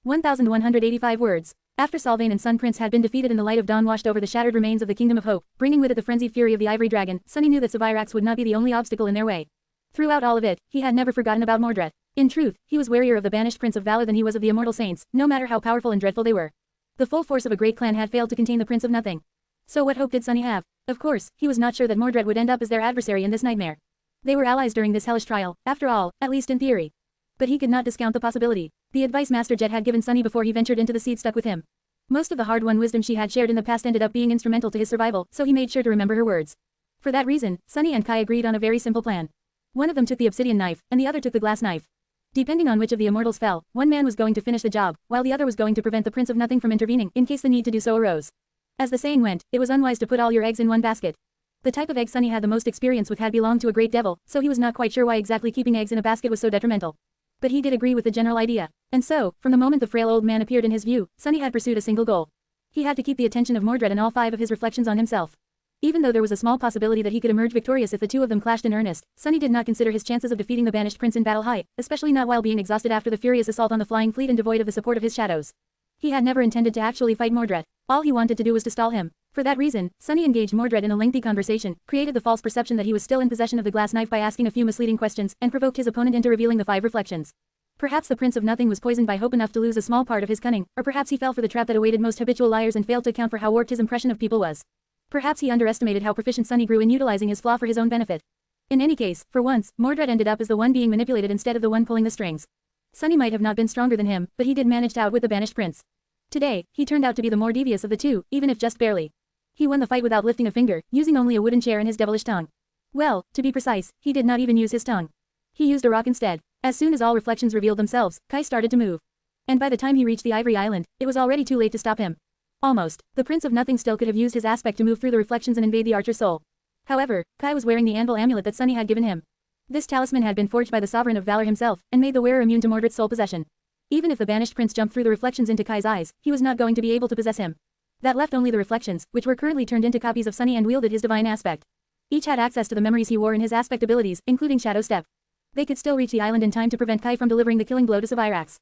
1185 words. After Sylvain and Sun Prince had been defeated and the light of dawn washed over the shattered remains of the Kingdom of Hope, bringing with it the frenzied fury of the Ivory Dragon, Sunny knew that Sevirax would not be the only obstacle in their way. Throughout all of it, he had never forgotten about Mordred. In truth, he was warier of the banished Prince of Valor than he was of the immortal saints, no matter how powerful and dreadful they were. The full force of a great clan had failed to contain the Prince of Nothing. So what hope did Sunny have? Of course, he was not sure that Mordred would end up as their adversary in this nightmare. They were allies during this hellish trial, after all, at least in theory. But he could not discount the possibility. The advice Master Jet had given Sunny before he ventured into the seed stuck with him. Most of the hard-won wisdom she had shared in the past ended up being instrumental to his survival, so he made sure to remember her words. For that reason, Sunny and Kai agreed on a very simple plan. One of them took the obsidian knife, and the other took the glass knife. Depending on which of the immortals fell, one man was going to finish the job, while the other was going to prevent the Prince of Nothing from intervening, in case the need to do so arose. As the saying went, it was unwise to put all your eggs in one basket. The type of egg Sunny had the most experience with had belonged to a great devil, so he was not quite sure why exactly keeping eggs in a basket was so detrimental. But he did agree with the general idea. And so, from the moment the frail old man appeared in his view, Sunny had pursued a single goal. He had to keep the attention of Mordred and all 5 of his reflections on himself. Even though there was a small possibility that he could emerge victorious if the 2 of them clashed in earnest, Sunny did not consider his chances of defeating the banished prince in battle high, especially not while being exhausted after the furious assault on the flying fleet and devoid of the support of his shadows. He had never intended to actually fight Mordred. All he wanted to do was to stall him. For that reason, Sunny engaged Mordred in a lengthy conversation, created the false perception that he was still in possession of the glass knife by asking a few misleading questions, and provoked his opponent into revealing the 5 reflections. Perhaps the Prince of Nothing was poisoned by hope enough to lose a small part of his cunning, or perhaps he fell for the trap that awaited most habitual liars and failed to account for how warped his impression of people was. Perhaps he underestimated how proficient Sunny grew in utilizing his flaw for his own benefit. In any case, for once, Mordred ended up as the one being manipulated instead of the one pulling the strings. Sunny might have not been stronger than him, but he did manage to outwit the banished prince. Today, he turned out to be the more devious of the 2, even if just barely. He won the fight without lifting a finger, using only a wooden chair and his devilish tongue. Well, to be precise, he did not even use his tongue. He used a rock instead. As soon as all reflections revealed themselves, Kai started to move. And by the time he reached the Ivory Island, it was already too late to stop him. Almost. The Prince of Nothing still could have used his aspect to move through the reflections and invade the archer's soul. However, Kai was wearing the anvil amulet that Sunny had given him. This talisman had been forged by the Sovereign of Valor himself, and made the wearer immune to Mordred's soul possession. Even if the banished prince jumped through the reflections into Kai's eyes, he was not going to be able to possess him. That left only the reflections, which were currently turned into copies of Sunny and wielded his divine aspect. Each had access to the memories he wore in his aspect abilities, including Shadow Step. They could still reach the island in time to prevent Kai from delivering the killing blow to Sevirax.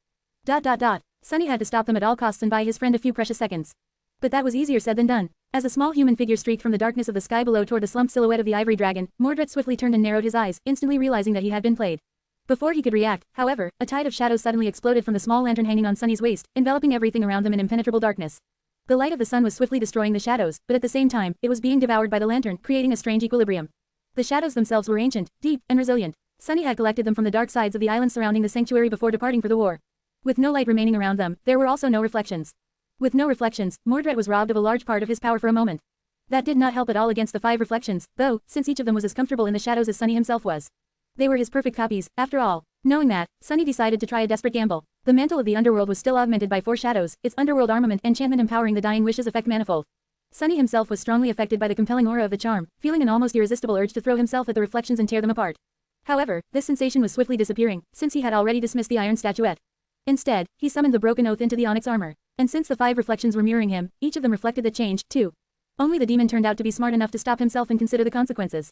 Sunny had to stop them at all costs and buy his friend a few precious seconds. But that was easier said than done. As a small human figure streaked from the darkness of the sky below toward the slumped silhouette of the Ivory Dragon, Mordred swiftly turned and narrowed his eyes, instantly realizing that he had been played. Before he could react, however, a tide of shadows suddenly exploded from the small lantern hanging on Sunny's waist, enveloping everything around them in impenetrable darkness. The light of the sun was swiftly destroying the shadows, but at the same time, it was being devoured by the lantern, creating a strange equilibrium. The shadows themselves were ancient, deep, and resilient. Sunny had collected them from the dark sides of the island surrounding the sanctuary before departing for the war. With no light remaining around them, there were also no reflections. With no reflections, Mordred was robbed of a large part of his power for a moment. That did not help at all against the 5 reflections, though, since each of them was as comfortable in the shadows as Sunny himself was. They were his perfect copies, after all. Knowing that, Sunny decided to try a desperate gamble. The mantle of the underworld was still augmented by 4 shadows, its underworld armament enchantment empowering the dying wishes effect manifold. Sunny himself was strongly affected by the compelling aura of the charm, feeling an almost irresistible urge to throw himself at the reflections and tear them apart. However, this sensation was swiftly disappearing, since he had already dismissed the iron statuette. Instead, he summoned the broken oath into the onyx armor. And since the 5 reflections were mirroring him, each of them reflected the change, too. Only the demon turned out to be smart enough to stop himself and consider the consequences.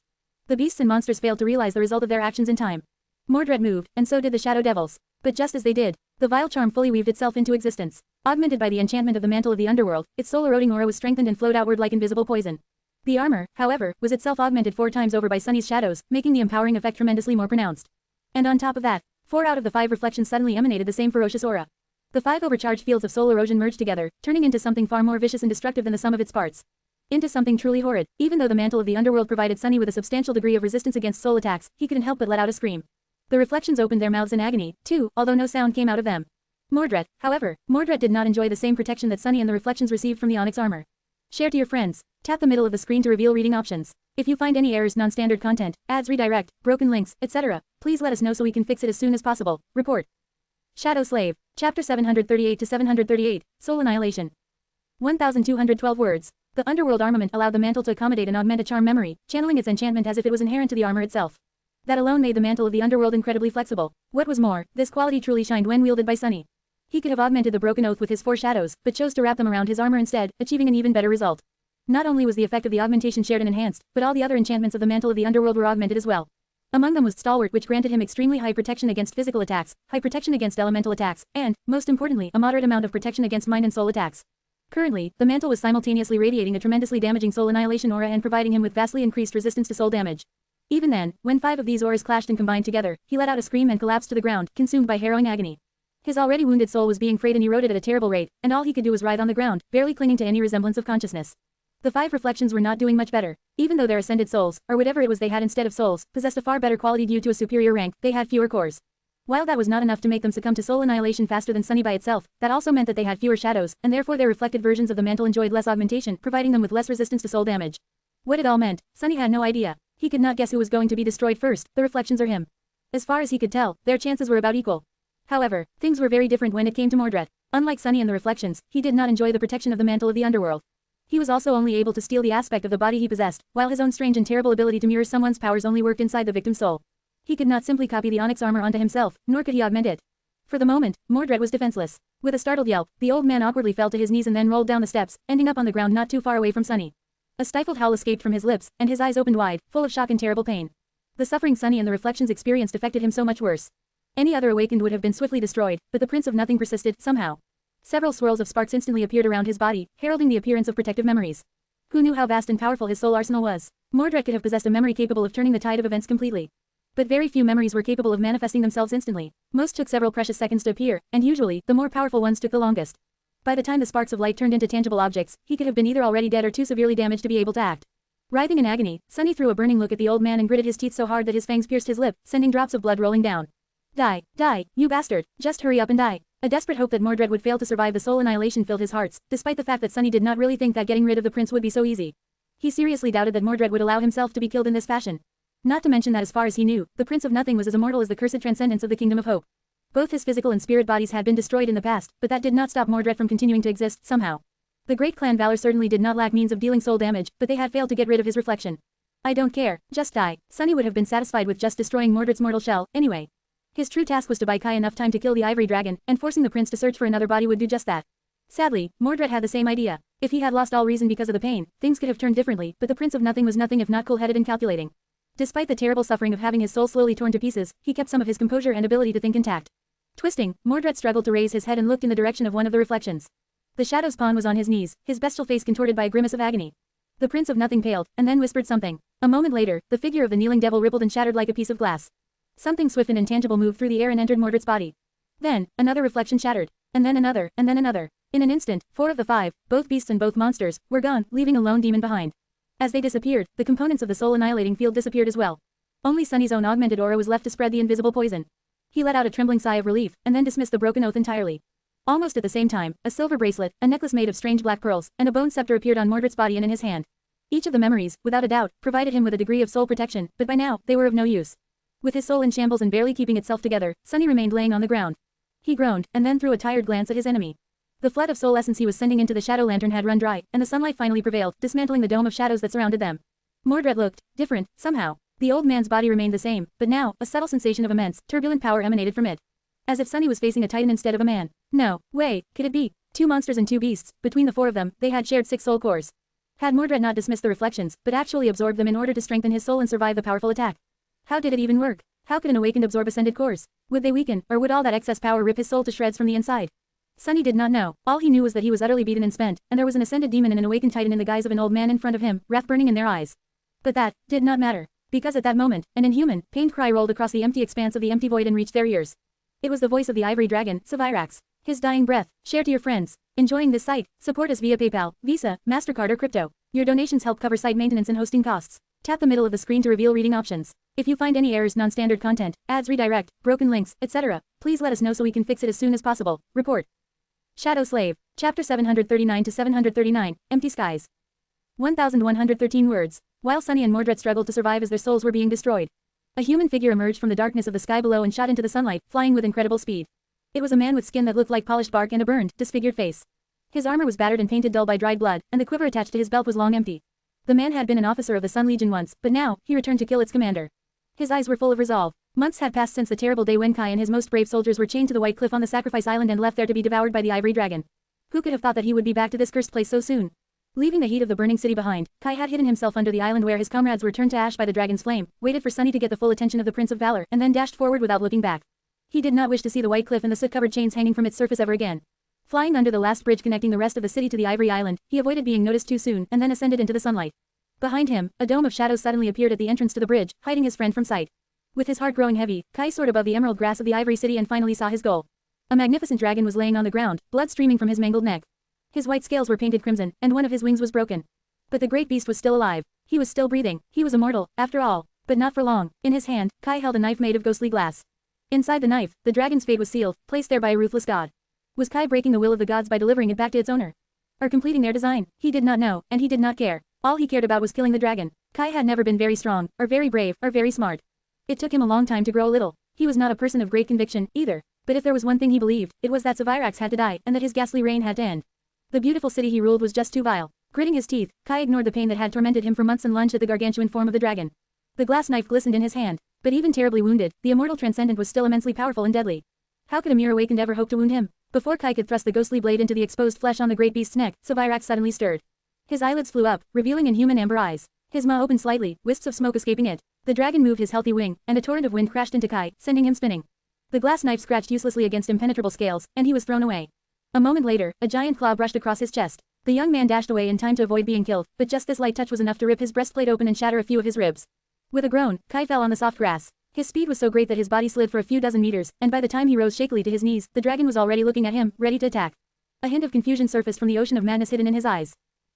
The beasts and monsters failed to realize the result of their actions in time. Mordred moved, and so did the shadow devils. But just as they did, the vile charm fully weaved itself into existence. Augmented by the enchantment of the mantle of the underworld, its soul-eroding aura was strengthened and flowed outward like invisible poison. The armor, however, was itself augmented 4 times over by Sunny's shadows, making the empowering effect tremendously more pronounced. And on top of that, 4 out of the 5 reflections suddenly emanated the same ferocious aura. The 5 overcharged fields of soul erosion merged together, turning into something far more vicious and destructive than the sum of its parts. Into something truly horrid. Even though the mantle of the underworld provided Sunny with a substantial degree of resistance against soul attacks, he couldn't help but let out a scream. The reflections opened their mouths in agony, too, although no sound came out of them. Mordred did not enjoy the same protection that Sunny and the reflections received from the onyx armor. Share to your friends. Tap the middle of the screen to reveal reading options. If you find any errors, non-standard content, ads, redirect, broken links, etc., please let us know so we can fix it as soon as possible. Report. Shadow Slave. Chapter 738 to 738, Soul Annihilation. 1212 words. The underworld armament allowed the mantle to accommodate and augment a charm memory, channeling its enchantment as if it was inherent to the armor itself. That alone made the mantle of the underworld incredibly flexible. What was more, this quality truly shined when wielded by Sunny. He could have augmented the broken oath with his 4 shadows, but chose to wrap them around his armor instead, achieving an even better result. Not only was the effect of the augmentation shared and enhanced, but all the other enchantments of the mantle of the underworld were augmented as well. Among them was Stalwart, which granted him extremely high protection against physical attacks, high protection against elemental attacks, and, most importantly, a moderate amount of protection against mind and soul attacks. Currently, the mantle was simultaneously radiating a tremendously damaging soul annihilation aura and providing him with vastly increased resistance to soul damage. Even then, when 5 of these auras clashed and combined together, he let out a scream and collapsed to the ground, consumed by harrowing agony. His already wounded soul was being frayed and eroded at a terrible rate, and all he could do was writhe on the ground, barely clinging to any resemblance of consciousness. The 5 reflections were not doing much better. Even though their ascended souls, or whatever it was they had instead of souls, possessed a far better quality due to a superior rank, they had fewer cores. While that was not enough to make them succumb to soul annihilation faster than Sunny by itself, that also meant that they had fewer shadows, and therefore their reflected versions of the mantle enjoyed less augmentation, providing them with less resistance to soul damage. What it all meant, Sunny had no idea. He could not guess who was going to be destroyed first, the reflections or him. As far as he could tell, their chances were about equal. However, things were very different when it came to Mordred. Unlike Sunny and the reflections, he did not enjoy the protection of the mantle of the underworld. He was also only able to steal the aspect of the body he possessed, while his own strange and terrible ability to mirror someone's powers only worked inside the victim's soul. He could not simply copy the onyx armor onto himself, nor could he augment it. For the moment, Mordred was defenseless. With a startled yelp, the old man awkwardly fell to his knees and then rolled down the steps, ending up on the ground not too far away from Sunny. A stifled howl escaped from his lips, and his eyes opened wide, full of shock and terrible pain. The suffering Sunny and the reflections experienced affected him so much worse. Any other awakened would have been swiftly destroyed, but the Prince of Nothing persisted, somehow. Several swirls of sparks instantly appeared around his body, heralding the appearance of protective memories. Who knew how vast and powerful his soul arsenal was? Mordred could have possessed a memory capable of turning the tide of events completely. But very few memories were capable of manifesting themselves instantly. Most took several precious seconds to appear, and usually, the more powerful ones took the longest. By the time the sparks of light turned into tangible objects, he could have been either already dead or too severely damaged to be able to act. Writhing in agony, Sunny threw a burning look at the old man and gritted his teeth so hard that his fangs pierced his lip, sending drops of blood rolling down. Die, you bastard, just hurry up and die. A desperate hope that Mordred would fail to survive the soul annihilation filled his hearts, despite the fact that Sunny did not really think that getting rid of the prince would be so easy. He seriously doubted that Mordred would allow himself to be killed in this fashion. Not to mention that as far as he knew, the Prince of Nothing was as immortal as the cursed transcendence of the Kingdom of Hope. Both his physical and spirit bodies had been destroyed in the past, but that did not stop Mordred from continuing to exist, somehow. The great clan Valor certainly did not lack means of dealing soul damage, but they had failed to get rid of his reflection. I don't care, just die. Sunny would have been satisfied with just destroying Mordred's mortal shell, anyway. His true task was to buy Kai enough time to kill the ivory dragon, and forcing the prince to search for another body would do just that. Sadly, Mordred had the same idea. If he had lost all reason because of the pain, things could have turned differently, but the Prince of Nothing was nothing if not cool-headed and calculating. Despite the terrible suffering of having his soul slowly torn to pieces, he kept some of his composure and ability to think intact. Twisting, Mordred struggled to raise his head and looked in the direction of one of the reflections. The Shadow's pawn was on his knees, his bestial face contorted by a grimace of agony. The Prince of Nothing paled, and then whispered something. A moment later, the figure of the kneeling devil rippled and shattered like a piece of glass. Something swift and intangible moved through the air and entered Mordred's body. Then, another reflection shattered. And then another, and then another. In an instant, 4 of the 5, both beasts and both monsters, were gone, leaving a lone demon behind. As they disappeared, the components of the soul-annihilating field disappeared as well. Only Sunny's own augmented aura was left to spread the invisible poison. He let out a trembling sigh of relief, and then dismissed the broken oath entirely. Almost at the same time, a silver bracelet, a necklace made of strange black pearls, and a bone scepter appeared on Mordred's body and in his hand. Each of the memories, without a doubt, provided him with a degree of soul protection, but by now, they were of no use. With his soul in shambles and barely keeping itself together, Sunny remained laying on the ground. He groaned, and then threw a tired glance at his enemy. The flood of soul essence he was sending into the shadow lantern had run dry, and the sunlight finally prevailed, dismantling the dome of shadows that surrounded them. Mordred looked different, somehow. The old man's body remained the same, but now, a subtle sensation of immense, turbulent power emanated from it. As if Sunny was facing a titan instead of a man. No way could it be. 2 monsters and 2 beasts. Between the 4 of them, they had shared 6 soul cores. Had Mordred not dismissed the reflections, but actually absorbed them in order to strengthen his soul and survive the powerful attack? How did it even work? How could an awakened absorb ascended cores? Would they weaken, or would all that excess power rip his soul to shreds from the inside? Sunny did not know. All he knew was that he was utterly beaten and spent, and there was an ascended demon and an awakened titan in the guise of an old man in front of him, wrath burning in their eyes. But that did not matter. Because at that moment, an inhuman, pained cry rolled across the empty expanse of the empty void and reached their ears. It was the voice of the ivory dragon, Savirax. His dying breath. Share to your friends. Enjoying this site? Support us via PayPal, Visa, MasterCard or crypto. Your donations help cover site maintenance and hosting costs. Tap the middle of the screen to reveal reading options. If you find any errors, non-standard content, ads redirect, broken links, etc., please let us know so we can fix it as soon as possible. Report. Shadow Slave. Chapter 739 to 739, Empty Skies. 1113 words. While Sunny and Mordred struggled to survive as their souls were being destroyed, a human figure emerged from the darkness of the sky below and shot into the sunlight, flying with incredible speed. It was a man with skin that looked like polished bark and a burned, disfigured face. His armor was battered and painted dull by dried blood, and the quiver attached to his belt was long empty. The man had been an officer of the Sun Legion once, but now, he returned to kill its commander. His eyes were full of resolve. Months had passed since the terrible day when Kai and his most brave soldiers were chained to the White Cliff on the Sacrifice Island and left there to be devoured by the Ivory Dragon. Who could have thought that he would be back to this cursed place so soon? Leaving the heat of the burning city behind, Kai had hidden himself under the island where his comrades were turned to ash by the dragon's flame, waited for Sunny to get the full attention of the Prince of Valor, and then dashed forward without looking back. He did not wish to see the White Cliff and the soot-covered chains hanging from its surface ever again. Flying under the last bridge connecting the rest of the city to the Ivory Island, he avoided being noticed too soon and then ascended into the sunlight. Behind him, a dome of shadows suddenly appeared at the entrance to the bridge, hiding his friend from sight. With his heart growing heavy, Kai soared above the emerald grass of the Ivory City and finally saw his goal. A magnificent dragon was laying on the ground, blood streaming from his mangled neck. His white scales were painted crimson, and one of his wings was broken. But the great beast was still alive. He was still breathing. He was immortal, after all. But not for long. In his hand, Kai held a knife made of ghostly glass. Inside the knife, the dragon's fate was sealed, placed there by a ruthless god. Was Kai breaking the will of the gods by delivering it back to its owner? Or completing their design? He did not know, and he did not care. All he cared about was killing the dragon. Kai had never been very strong, or very brave, or very smart. It took him a long time to grow a little. He was not a person of great conviction, either. But if there was one thing he believed, it was that Savirax had to die, and that his ghastly reign had to end. The beautiful city he ruled was just too vile. Gritting his teeth, Kai ignored the pain that had tormented him for months and lunged at the gargantuan form of the dragon. The glass knife glistened in his hand. But even terribly wounded, the immortal transcendent was still immensely powerful and deadly. How could a mere awakened ever hope to wound him? Before Kai could thrust the ghostly blade into the exposed flesh on the great beast's neck, Savirax suddenly stirred. His eyelids flew up, revealing inhuman amber eyes. His maw opened slightly, wisps of smoke escaping it. The dragon moved his healthy wing, and a torrent of wind crashed into Kai, sending him spinning. The glass knife scratched uselessly against impenetrable scales, and he was thrown away. A moment later, a giant claw brushed across his chest. The young man dashed away in time to avoid being killed, but just this light touch was enough to rip his breastplate open and shatter a few of his ribs. With a groan, Kai fell on the soft grass. His speed was so great that his body slid for a few dozen meters, and by the time he rose shakily to his knees, the dragon was already looking at him, ready to attack. A hint of confusion surfaced from the ocean of madness hidden in his eyes.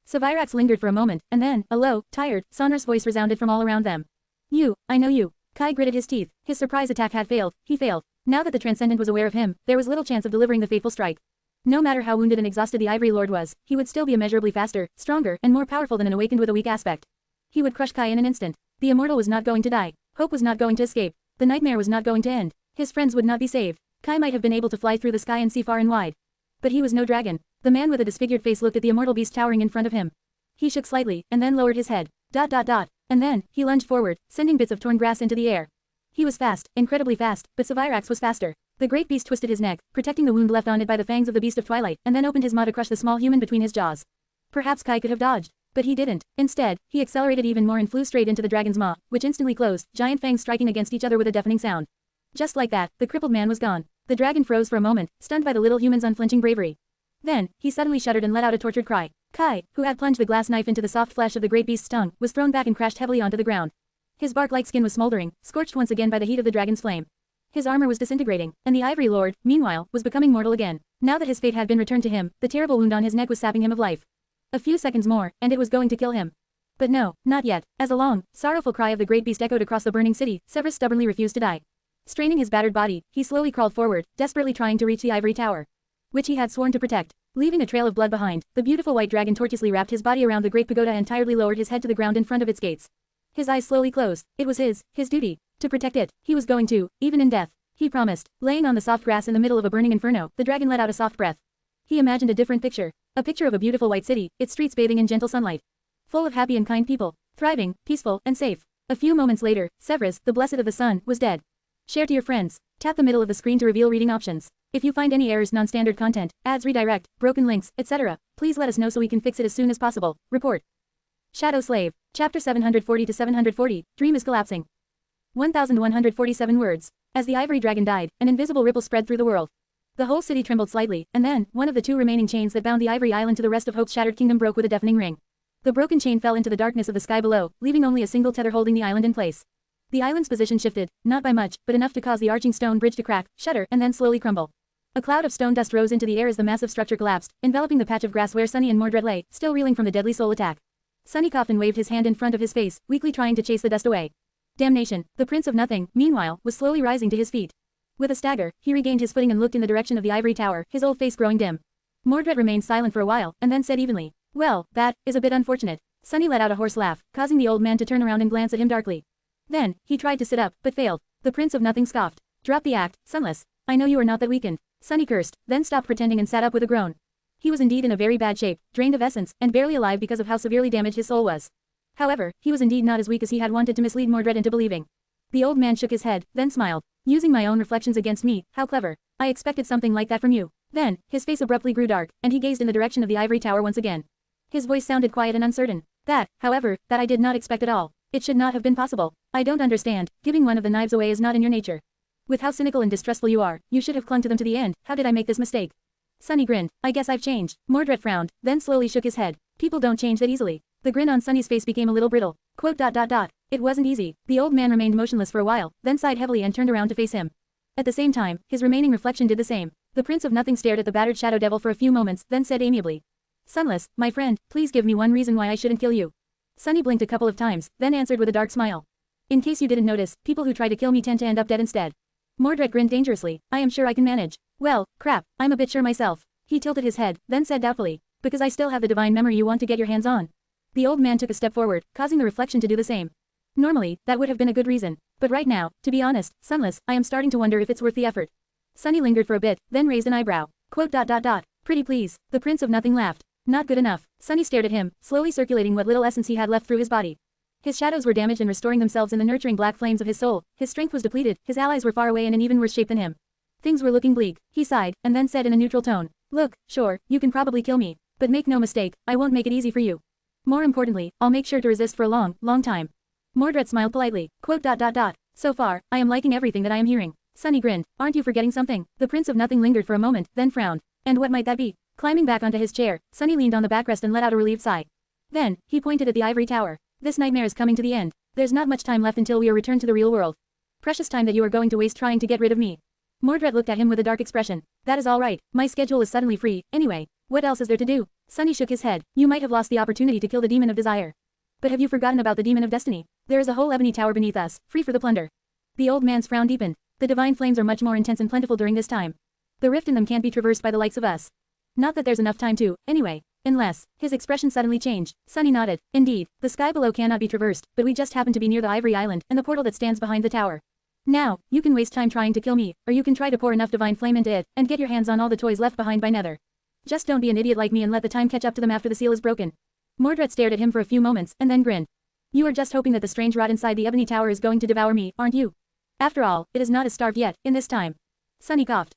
Savirax lingered for a moment, and then, a low, tired, sonorous voice resounded from all around them. You, I know you. Kai gritted his teeth. His surprise attack had failed. He failed. Now that the Transcendent was aware of him, there was little chance of delivering the fateful strike. No matter how wounded and exhausted the Ivory Lord was, he would still be immeasurably faster, stronger, and more powerful than an awakened with a weak aspect. He would crush Kai in an instant. The immortal was not going to die. Hope was not going to escape. The nightmare was not going to end. His friends would not be saved. Kai might have been able to fly through the sky and see far and wide. But he was no dragon. The man with a disfigured face looked at the immortal beast towering in front of him. He shook slightly, and then lowered his head. And then, he lunged forward, sending bits of torn grass into the air. He was fast, incredibly fast, but Savirax was faster. The great beast twisted his neck, protecting the wound left on it by the fangs of the beast of twilight, and then opened his maw to crush the small human between his jaws. Perhaps Kai could have dodged, but he didn't. Instead, he accelerated even more and flew straight into the dragon's maw, which instantly closed, giant fangs striking against each other with a deafening sound. Just like that, the crippled man was gone. The dragon froze for a moment, stunned by the little human's unflinching bravery. Then, he suddenly shuddered and let out a tortured cry. Kai, who had plunged the glass knife into the soft flesh of the great beast's tongue, was thrown back and crashed heavily onto the ground. His bark-like skin was smoldering, scorched once again by the heat of the dragon's flame. His armor was disintegrating, and the Ivory Lord, meanwhile, was becoming mortal again. Now that his fate had been returned to him, the terrible wound on his neck was sapping him of life. A few seconds more, and it was going to kill him. But no, not yet. As a long, sorrowful cry of the great beast echoed across the burning city, Severus stubbornly refused to die. Straining his battered body, he slowly crawled forward, desperately trying to reach the ivory tower, which he had sworn to protect. Leaving a trail of blood behind, the beautiful white dragon tortuously wrapped his body around the great pagoda and tiredly lowered his head to the ground in front of its gates. His eyes slowly closed. It was his duty. To protect it, he was going to, even in death. He promised. Laying on the soft grass in the middle of a burning inferno, the dragon let out a soft breath. He imagined a different picture. A picture of a beautiful white city, its streets bathing in gentle sunlight. Full of happy and kind people. Thriving, peaceful, and safe. A few moments later, Severus, the blessed of the sun, was dead. Share to your friends. Tap the middle of the screen to reveal reading options. If you find any errors, non-standard content, ads redirect, broken links, etc., please let us know so we can fix it as soon as possible. Report. Shadow Slave. Chapter 740 to 740, Dream is collapsing. 1147 words. As the ivory dragon died, an invisible ripple spread through the world. The whole city trembled slightly, and then, one of the two remaining chains that bound the ivory island to the rest of Hope's shattered kingdom broke with a deafening ring. The broken chain fell into the darkness of the sky below, leaving only a single tether holding the island in place. The island's position shifted, not by much, but enough to cause the arching stone bridge to crack, shudder, and then slowly crumble. A cloud of stone dust rose into the air as the massive structure collapsed, enveloping the patch of grass where Sunny and Mordred lay, still reeling from the deadly soul attack. Sunny coughed and waved his hand in front of his face, weakly trying to chase the dust away. Damnation! The Prince of Nothing, meanwhile, was slowly rising to his feet. With a stagger, he regained his footing and looked in the direction of the ivory tower, his old face growing dim. Mordred remained silent for a while, and then said evenly, "Well, that is a bit unfortunate." Sunny let out a hoarse laugh, causing the old man to turn around and glance at him darkly. Then, he tried to sit up, but failed. The Prince of Nothing scoffed. "Drop the act, Sunless. I know you are not that weakened." Sunny cursed, then stopped pretending and sat up with a groan. He was indeed in a very bad shape, drained of essence, and barely alive because of how severely damaged his soul was. However, he was indeed not as weak as he had wanted to mislead Mordred into believing. The old man shook his head, then smiled. "Using my own reflections against me, how clever. I expected something like that from you." Then, his face abruptly grew dark, and he gazed in the direction of the ivory tower once again. His voice sounded quiet and uncertain. "That, however, that I did not expect at all. It should not have been possible. I don't understand. Giving one of the knives away is not in your nature. With how cynical and distrustful you are, you should have clung to them to the end. How did I make this mistake?" Sunny grinned. "I guess I've changed." Mordred frowned, then slowly shook his head. "People don't change that easily." The grin on Sunny's face became a little brittle. It wasn't easy. The old man remained motionless for a while, then sighed heavily and turned around to face him. At the same time, his remaining reflection did the same. The Prince of Nothing stared at the battered shadow devil for a few moments, then said amiably, "Sunless, my friend, please give me one reason why I shouldn't kill you." Sunny blinked a couple of times, then answered with a dark smile. "In case you didn't notice, people who try to kill me tend to end up dead instead." Mordred grinned dangerously. "I am sure I can manage." "Well, crap, I'm a bit sure myself." He tilted his head, then said doubtfully, "Because I still have the divine memory you want to get your hands on." The old man took a step forward, causing the reflection to do the same. Normally, that would have been a good reason. But right now, to be honest, Sunless, I am starting to wonder if it's worth the effort. Sunny lingered for a bit, then raised an eyebrow. "Pretty please." The Prince of Nothing laughed. "Not good enough." Sunny stared at him, slowly circulating what little essence he had left through his body. His shadows were damaged and restoring themselves in the nurturing black flames of his soul. His strength was depleted, his allies were far away and in even worse shape than him. Things were looking bleak. He sighed, and then said in a neutral tone, "Look, sure, you can probably kill me. But make no mistake, I won't make it easy for you. More importantly, I'll make sure to resist for a long, long time." Mordred smiled politely. "So far, I am liking everything that I am hearing." Sunny grinned. "Aren't you forgetting something?" The Prince of Nothing lingered for a moment, then frowned. "And what might that be?" Climbing back onto his chair, Sunny leaned on the backrest and let out a relieved sigh. Then, he pointed at the ivory tower. "This nightmare is coming to the end. There's not much time left until we are returned to the real world. Precious time that you are going to waste trying to get rid of me." Mordred looked at him with a dark expression. "That is all right. My schedule is suddenly free, anyway. What else is there to do?" Sunny shook his head. "You might have lost the opportunity to kill the demon of desire. But have you forgotten about the demon of destiny? There is a whole ebony tower beneath us, free for the plunder." The old man's frown deepened. "The divine flames are much more intense and plentiful during this time. The rift in them can't be traversed by the likes of us. Not that there's enough time to, anyway. Unless." His expression suddenly changed. Sunny nodded. "Indeed, the sky below cannot be traversed, but we just happen to be near the ivory island and the portal that stands behind the tower. Now, you can waste time trying to kill me, or you can try to pour enough divine flame into it, and get your hands on all the toys left behind by Nether. Just don't be an idiot like me and let the time catch up to them after the seal is broken." Mordred stared at him for a few moments, and then grinned. "You are just hoping that the strange rot inside the ebony tower is going to devour me, aren't you? After all, it is not as starved yet, in this time." Sunny coughed.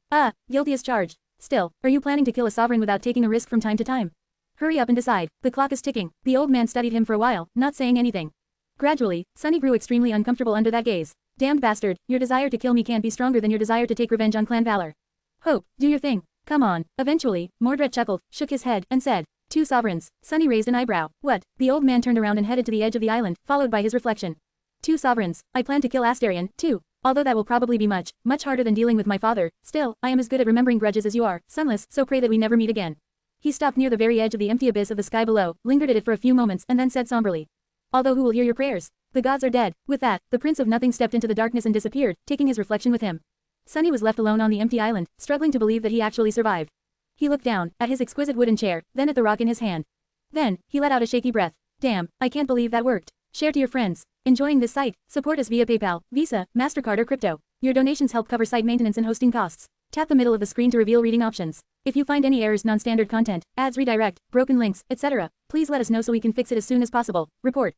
Guilty as charged. "Still, are you planning to kill a sovereign without taking a risk from time to time? Hurry up and decide. The clock is ticking." The old man studied him for a while, not saying anything. Gradually, Sunny grew extremely uncomfortable under that gaze. "Damned bastard, your desire to kill me can't be stronger than your desire to take revenge on Clan Valor. Hope, do your thing. Come on." Eventually, Mordred chuckled, shook his head, and said, "2 sovereigns." Sunny raised an eyebrow. "What?" The old man turned around and headed to the edge of the island, followed by his reflection. "2 sovereigns. I plan to kill Astarion, too. Although that will probably be much, much harder than dealing with my father, still, I am as good at remembering grudges as you are, Sunless, so pray that we never meet again." He stopped near the very edge of the empty abyss of the sky below, lingered at it for a few moments and then said somberly, "Although who will hear your prayers? The gods are dead." With that, the Prince of Nothing stepped into the darkness and disappeared, taking his reflection with him. Sunny was left alone on the empty island, struggling to believe that he actually survived. He looked down, at his exquisite wooden chair, then at the rock in his hand. Then, he let out a shaky breath. "Damn, I can't believe that worked." Share to your friends. Enjoying this site? Support us via PayPal, Visa, MasterCard or crypto. Your donations help cover site maintenance and hosting costs. Tap the middle of the screen to reveal reading options. If you find any errors, non-standard content, ads redirect, broken links, etc., please let us know so we can fix it as soon as possible. Report.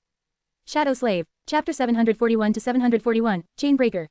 Shadow Slave. Chapter 741 to 741, Chain Breaker.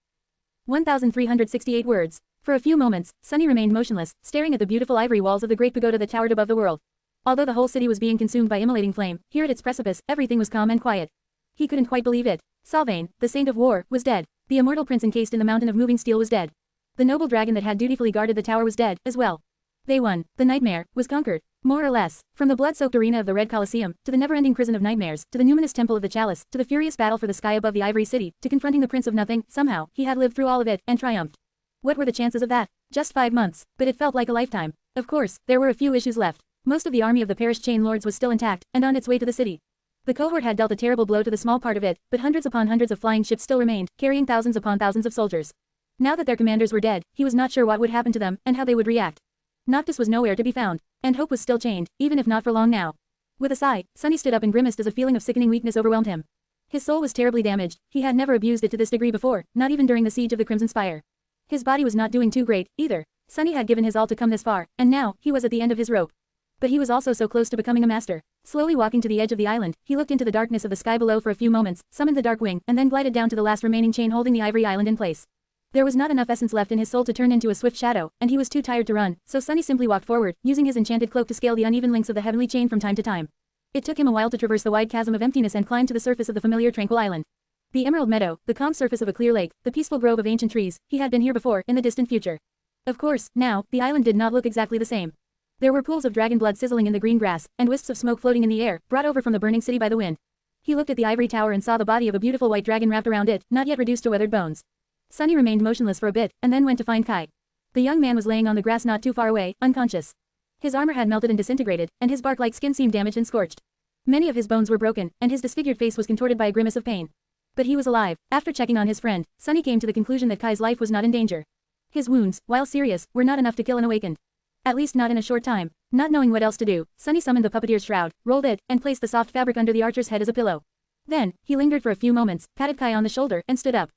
1,368 words. For a few moments, Sunny remained motionless, staring at the beautiful ivory walls of the great pagoda that towered above the world. Although the whole city was being consumed by immolating flame, here at its precipice, everything was calm and quiet. He couldn't quite believe it. Sylvain, the saint of war, was dead. The immortal prince encased in the mountain of moving steel was dead. The noble dragon that had dutifully guarded the tower was dead, as well. They won. The nightmare was conquered. More or less. From the blood-soaked arena of the Red Colosseum, to the never-ending prison of nightmares, to the numinous temple of the chalice, to the furious battle for the sky above the ivory city, to confronting the prince of nothing, somehow, he had lived through all of it, and triumphed. What were the chances of that? Just 5 months. But it felt like a lifetime. Of course, there were a few issues left. Most of the army of the perished chain lords was still intact, and on its way to the city. The cohort had dealt a terrible blow to the small part of it, but hundreds upon hundreds of flying ships still remained, carrying thousands upon thousands of soldiers. Now that their commanders were dead, he was not sure what would happen to them, and how they would react. Noctis was nowhere to be found, and hope was still chained, even if not for long now. With a sigh, Sunny stood up and grimaced as a feeling of sickening weakness overwhelmed him. His soul was terribly damaged. He had never abused it to this degree before, not even during the siege of the Crimson Spire. His body was not doing too great, either. Sunny had given his all to come this far, and now, he was at the end of his rope. But he was also so close to becoming a master. Slowly walking to the edge of the island, he looked into the darkness of the sky below for a few moments, summoned the dark wing, and then glided down to the last remaining chain holding the ivory island in place. There was not enough essence left in his soul to turn into a swift shadow, and he was too tired to run, so Sunny simply walked forward, using his enchanted cloak to scale the uneven links of the heavenly chain from time to time. It took him a while to traverse the wide chasm of emptiness and climb to the surface of the familiar tranquil island. The emerald meadow, the calm surface of a clear lake, the peaceful grove of ancient trees, he had been here before, in the distant future. Of course, now, the island did not look exactly the same. There were pools of dragon blood sizzling in the green grass, and wisps of smoke floating in the air, brought over from the burning city by the wind. He looked at the ivory tower and saw the body of a beautiful white dragon wrapped around it, not yet reduced to weathered bones. Sunny remained motionless for a bit, and then went to find Kai. The young man was laying on the grass not too far away, unconscious. His armor had melted and disintegrated, and his bark-like skin seemed damaged and scorched. Many of his bones were broken, and his disfigured face was contorted by a grimace of pain. But he was alive. After checking on his friend, Sunny came to the conclusion that Kai's life was not in danger. His wounds, while serious, were not enough to kill an awakened. At least not in a short time. Not knowing what else to do, Sunny summoned the puppeteer's shroud, rolled it, and placed the soft fabric under the archer's head as a pillow. Then, he lingered for a few moments, patted Kai on the shoulder, and stood up.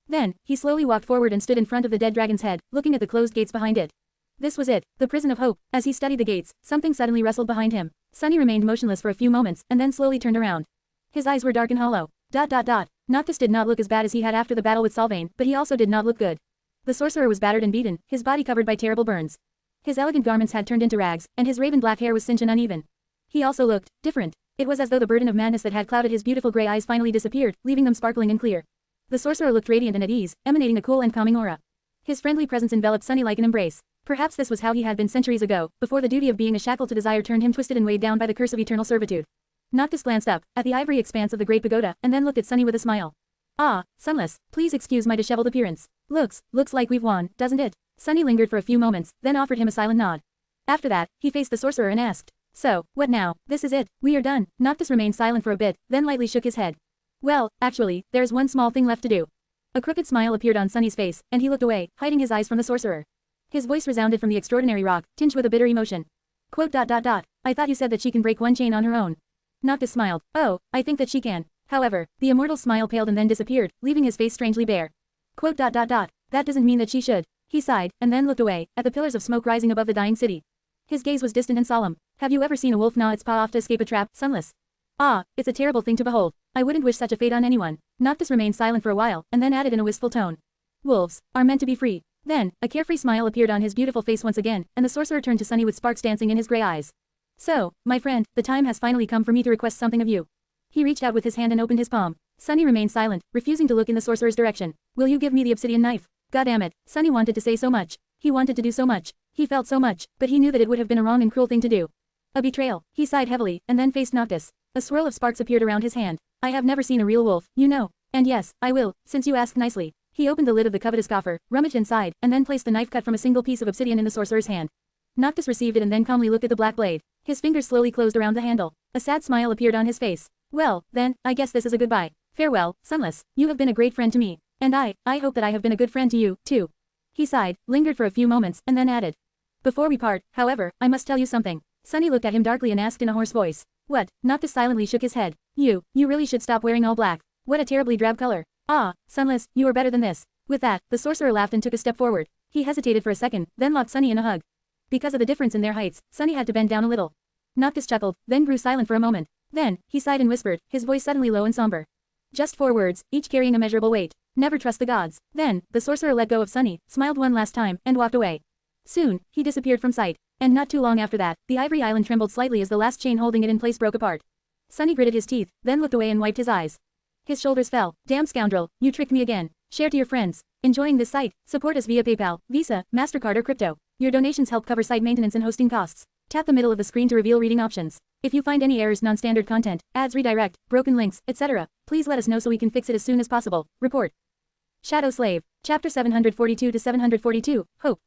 Then, he slowly walked forward and stood in front of the dead dragon's head, looking at the closed gates behind it. This was it, the prison of hope. As he studied the gates, something suddenly rustled behind him. Sunny remained motionless for a few moments, and then slowly turned around. His eyes were dark and hollow. Noctis did not look as bad as he had after the battle with Sylvain, but he also did not look good. The sorcerer was battered and beaten, his body covered by terrible burns. His elegant garments had turned into rags, and his raven black hair was singed and uneven. He also looked different. It was as though the burden of madness that had clouded his beautiful gray eyes finally disappeared, leaving them sparkling and clear. The sorcerer looked radiant and at ease, emanating a cool and calming aura. His friendly presence enveloped Sunny like an embrace. Perhaps this was how he had been centuries ago, before the duty of being a shackle to desire turned him twisted and weighed down by the curse of eternal servitude. Noctis glanced up, at the ivory expanse of the great pagoda, and then looked at Sunny with a smile. Ah, Sunless, please excuse my disheveled appearance. Looks like we've won, doesn't it? Sunny lingered for a few moments, then offered him a silent nod. After that, he faced the sorcerer and asked, "So, what now? This is it. We are done." Noctis remained silent for a bit, then lightly shook his head. "Well, actually, there's one small thing left to do." A crooked smile appeared on Sunny's face, and he looked away, hiding his eyes from the sorcerer. His voice resounded from the extraordinary rock, tinged with a bitter emotion. "I thought you said that she can break one chain on her own." Noctis smiled. "Oh, I think that she can." However, the immortal's smile paled and then disappeared, leaving his face strangely bare. "That doesn't mean that she should." He sighed, and then looked away, at the pillars of smoke rising above the dying city. His gaze was distant and solemn. "Have you ever seen a wolf gnaw its paw off to escape a trap, Sunless? Ah, it's a terrible thing to behold. I wouldn't wish such a fate on anyone." Noctis remained silent for a while, and then added in a wistful tone. "Wolves are meant to be free." Then, a carefree smile appeared on his beautiful face once again, and the sorcerer turned to Sunny with sparks dancing in his gray eyes. "So, my friend, the time has finally come for me to request something of you." He reached out with his hand and opened his palm. Sunny remained silent, refusing to look in the sorcerer's direction. "Will you give me the obsidian knife?" Goddammit, Sunny wanted to say so much. He wanted to do so much. He felt so much, but he knew that it would have been a wrong and cruel thing to do. A betrayal. He sighed heavily, and then faced Noctis. A swirl of sparks appeared around his hand. "I have never seen a real wolf, you know. And yes, I will, since you asked nicely." He opened the lid of the covetous coffer, rummaged inside, and then placed the knife cut from a single piece of obsidian in the sorcerer's hand. Noctis received it and then calmly looked at the black blade. His fingers slowly closed around the handle. A sad smile appeared on his face. "Well, then, I guess this is a goodbye. Farewell, Sunless. You have been a great friend to me. And I hope that I have been a good friend to you, too." He sighed, lingered for a few moments, and then added. "Before we part, however, I must tell you something." Sunny looked at him darkly and asked in a hoarse voice. "What?" Noctis silently shook his head. You really should stop wearing all black. What a terribly drab color. Ah, Sunless, you are better than this. With that, the sorcerer laughed and took a step forward. He hesitated for a second, then locked Sunny in a hug. Because of the difference in their heights, Sunny had to bend down a little. Noctis chuckled, then grew silent for a moment. Then, he sighed and whispered, his voice suddenly low and somber. Just 4 words, each carrying a measurable weight. Never trust the gods. Then, the sorcerer let go of Sunny, smiled one last time, and walked away. Soon, he disappeared from sight. And not too long after that, the ivory island trembled slightly as the last chain holding it in place broke apart. Sunny gritted his teeth, then looked away and wiped his eyes. His shoulders fell. Damn scoundrel, you tricked me again. Share to your friends. Enjoying this site? Support us via PayPal, Visa, MasterCard or crypto. Your donations help cover site maintenance and hosting costs. Tap the middle of the screen to reveal reading options. If you find any errors, non-standard content, ads redirect, broken links, etc., please let us know so we can fix it as soon as possible. Report. Shadow Slave. Chapter 742 to 742, Hope.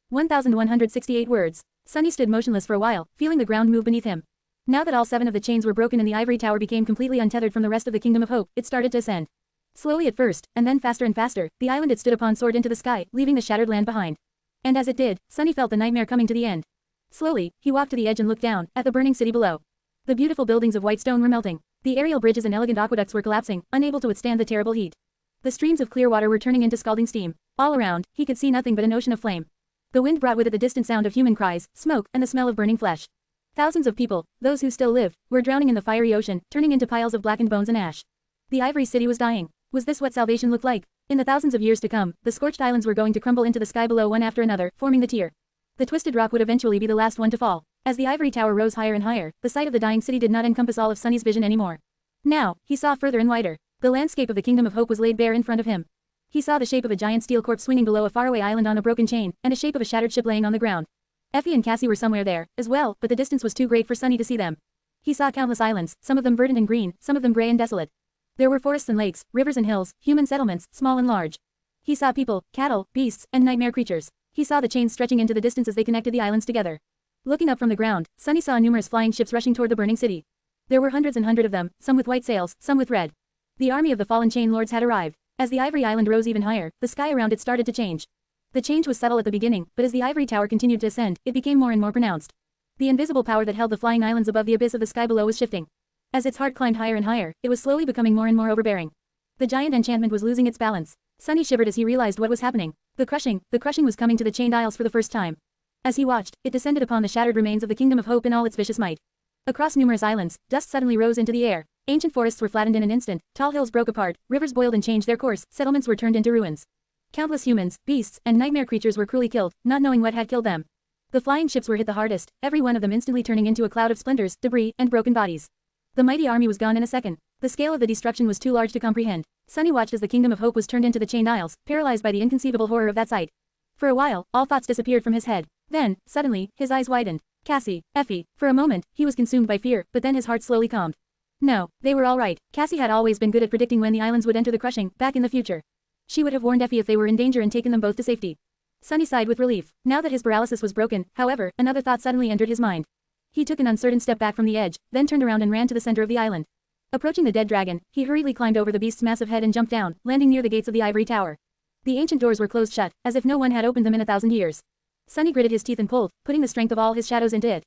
1168 words. Sunny stood motionless for a while, feeling the ground move beneath him. Now that all 7 of the chains were broken and the ivory tower became completely untethered from the rest of the Kingdom of Hope, it started to ascend. Slowly at first, and then faster and faster, the island it stood upon soared into the sky, leaving the shattered land behind. And as it did, Sunny felt the nightmare coming to the end. Slowly, he walked to the edge and looked down, at the burning city below. The beautiful buildings of white stone were melting. The aerial bridges and elegant aqueducts were collapsing, unable to withstand the terrible heat. The streams of clear water were turning into scalding steam. All around, he could see nothing but an ocean of flame. The wind brought with it the distant sound of human cries, smoke, and the smell of burning flesh. Thousands of people, those who still lived, were drowning in the fiery ocean, turning into piles of blackened bones and ash. The ivory city was dying. Was this what salvation looked like? In the thousands of years to come, the scorched islands were going to crumble into the sky below one after another, forming the tier. The twisted rock would eventually be the last one to fall. As the ivory tower rose higher and higher, the sight of the dying city did not encompass all of Sunny's vision anymore. Now, he saw further and wider. The landscape of the Kingdom of Hope was laid bare in front of him. He saw the shape of a giant steel corpse swinging below a faraway island on a broken chain, and a shape of a shattered ship laying on the ground. Effie and Cassie were somewhere there, as well, but the distance was too great for Sunny to see them. He saw countless islands, some of them verdant and green, some of them gray and desolate. There were forests and lakes, rivers and hills, human settlements, small and large. He saw people, cattle, beasts, and nightmare creatures. He saw the chains stretching into the distance as they connected the islands together. Looking up from the ground, Sunny saw numerous flying ships rushing toward the burning city. There were hundreds and hundreds of them, some with white sails, some with red. The army of the fallen chain lords had arrived. As the ivory island rose even higher, the sky around it started to change. The change was subtle at the beginning, but as the ivory tower continued to ascend, it became more and more pronounced. The invisible power that held the flying islands above the abyss of the sky below was shifting. As its heart climbed higher and higher, it was slowly becoming more and more overbearing. The giant enchantment was losing its balance. Sunny shivered as he realized what was happening. The crushing was coming to the chained isles for the first time. As he watched, it descended upon the shattered remains of the Kingdom of Hope in all its vicious might. Across numerous islands, dust suddenly rose into the air. Ancient forests were flattened in an instant, tall hills broke apart, rivers boiled and changed their course, settlements were turned into ruins. Countless humans, beasts, and nightmare creatures were cruelly killed, not knowing what had killed them. The flying ships were hit the hardest, every one of them instantly turning into a cloud of splinters, debris, and broken bodies. The mighty army was gone in a second. The scale of the destruction was too large to comprehend. Sunny watched as the Kingdom of Hope was turned into the chained isles, paralyzed by the inconceivable horror of that sight. For a while, all thoughts disappeared from his head. Then, suddenly, his eyes widened. Cassie, Effie. For a moment, he was consumed by fear, but then his heart slowly calmed. No, they were all right. Cassie had always been good at predicting when the islands would enter the crushing, back in the future. She would have warned Effie if they were in danger and taken them both to safety. Sunny sighed with relief. Now that his paralysis was broken, however, another thought suddenly entered his mind. He took an uncertain step back from the edge, then turned around and ran to the center of the island. Approaching the dead dragon, he hurriedly climbed over the beast's massive head and jumped down, landing near the gates of the ivory tower. The ancient doors were closed shut, as if no one had opened them in 1,000 years. Sunny gritted his teeth and pulled, putting the strength of all his shadows into it.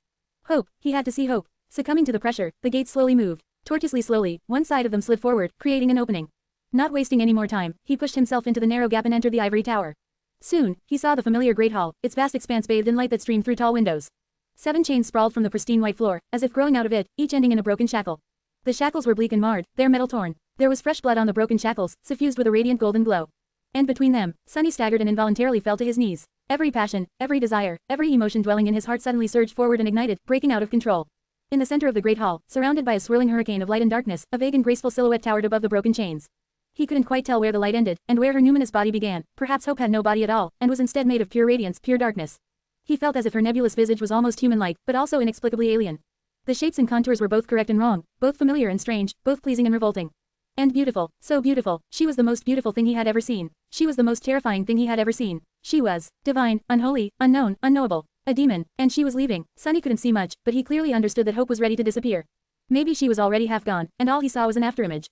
Hope, he had to see hope. Succumbing to the pressure, the gates slowly moved. Tortuously slowly, one side of them slid forward, creating an opening. Not wasting any more time, he pushed himself into the narrow gap and entered the ivory tower. Soon, he saw the familiar great hall, its vast expanse bathed in light that streamed through tall windows. 7 chains sprawled from the pristine white floor, as if growing out of it, each ending in a broken shackle. The shackles were bleak and marred, their metal torn. There was fresh blood on the broken shackles, suffused with a radiant golden glow. And between them, Sunny staggered and involuntarily fell to his knees. Every passion, every desire, every emotion dwelling in his heart suddenly surged forward and ignited, breaking out of control. In the center of the great hall, surrounded by a swirling hurricane of light and darkness, a vague and graceful silhouette towered above the broken chains. He couldn't quite tell where the light ended, and where her numinous body began. Perhaps Hope had no body at all, and was instead made of pure radiance, pure darkness. He felt as if her nebulous visage was almost human-like, but also inexplicably alien. The shapes and contours were both correct and wrong, both familiar and strange, both pleasing and revolting. And beautiful, so beautiful. She was the most beautiful thing he had ever seen. She was the most terrifying thing he had ever seen. She was divine, unholy, unknown, unknowable. A demon, and she was leaving. Sunny couldn't see much, but he clearly understood that Hope was ready to disappear. Maybe she was already half gone, and all he saw was an afterimage.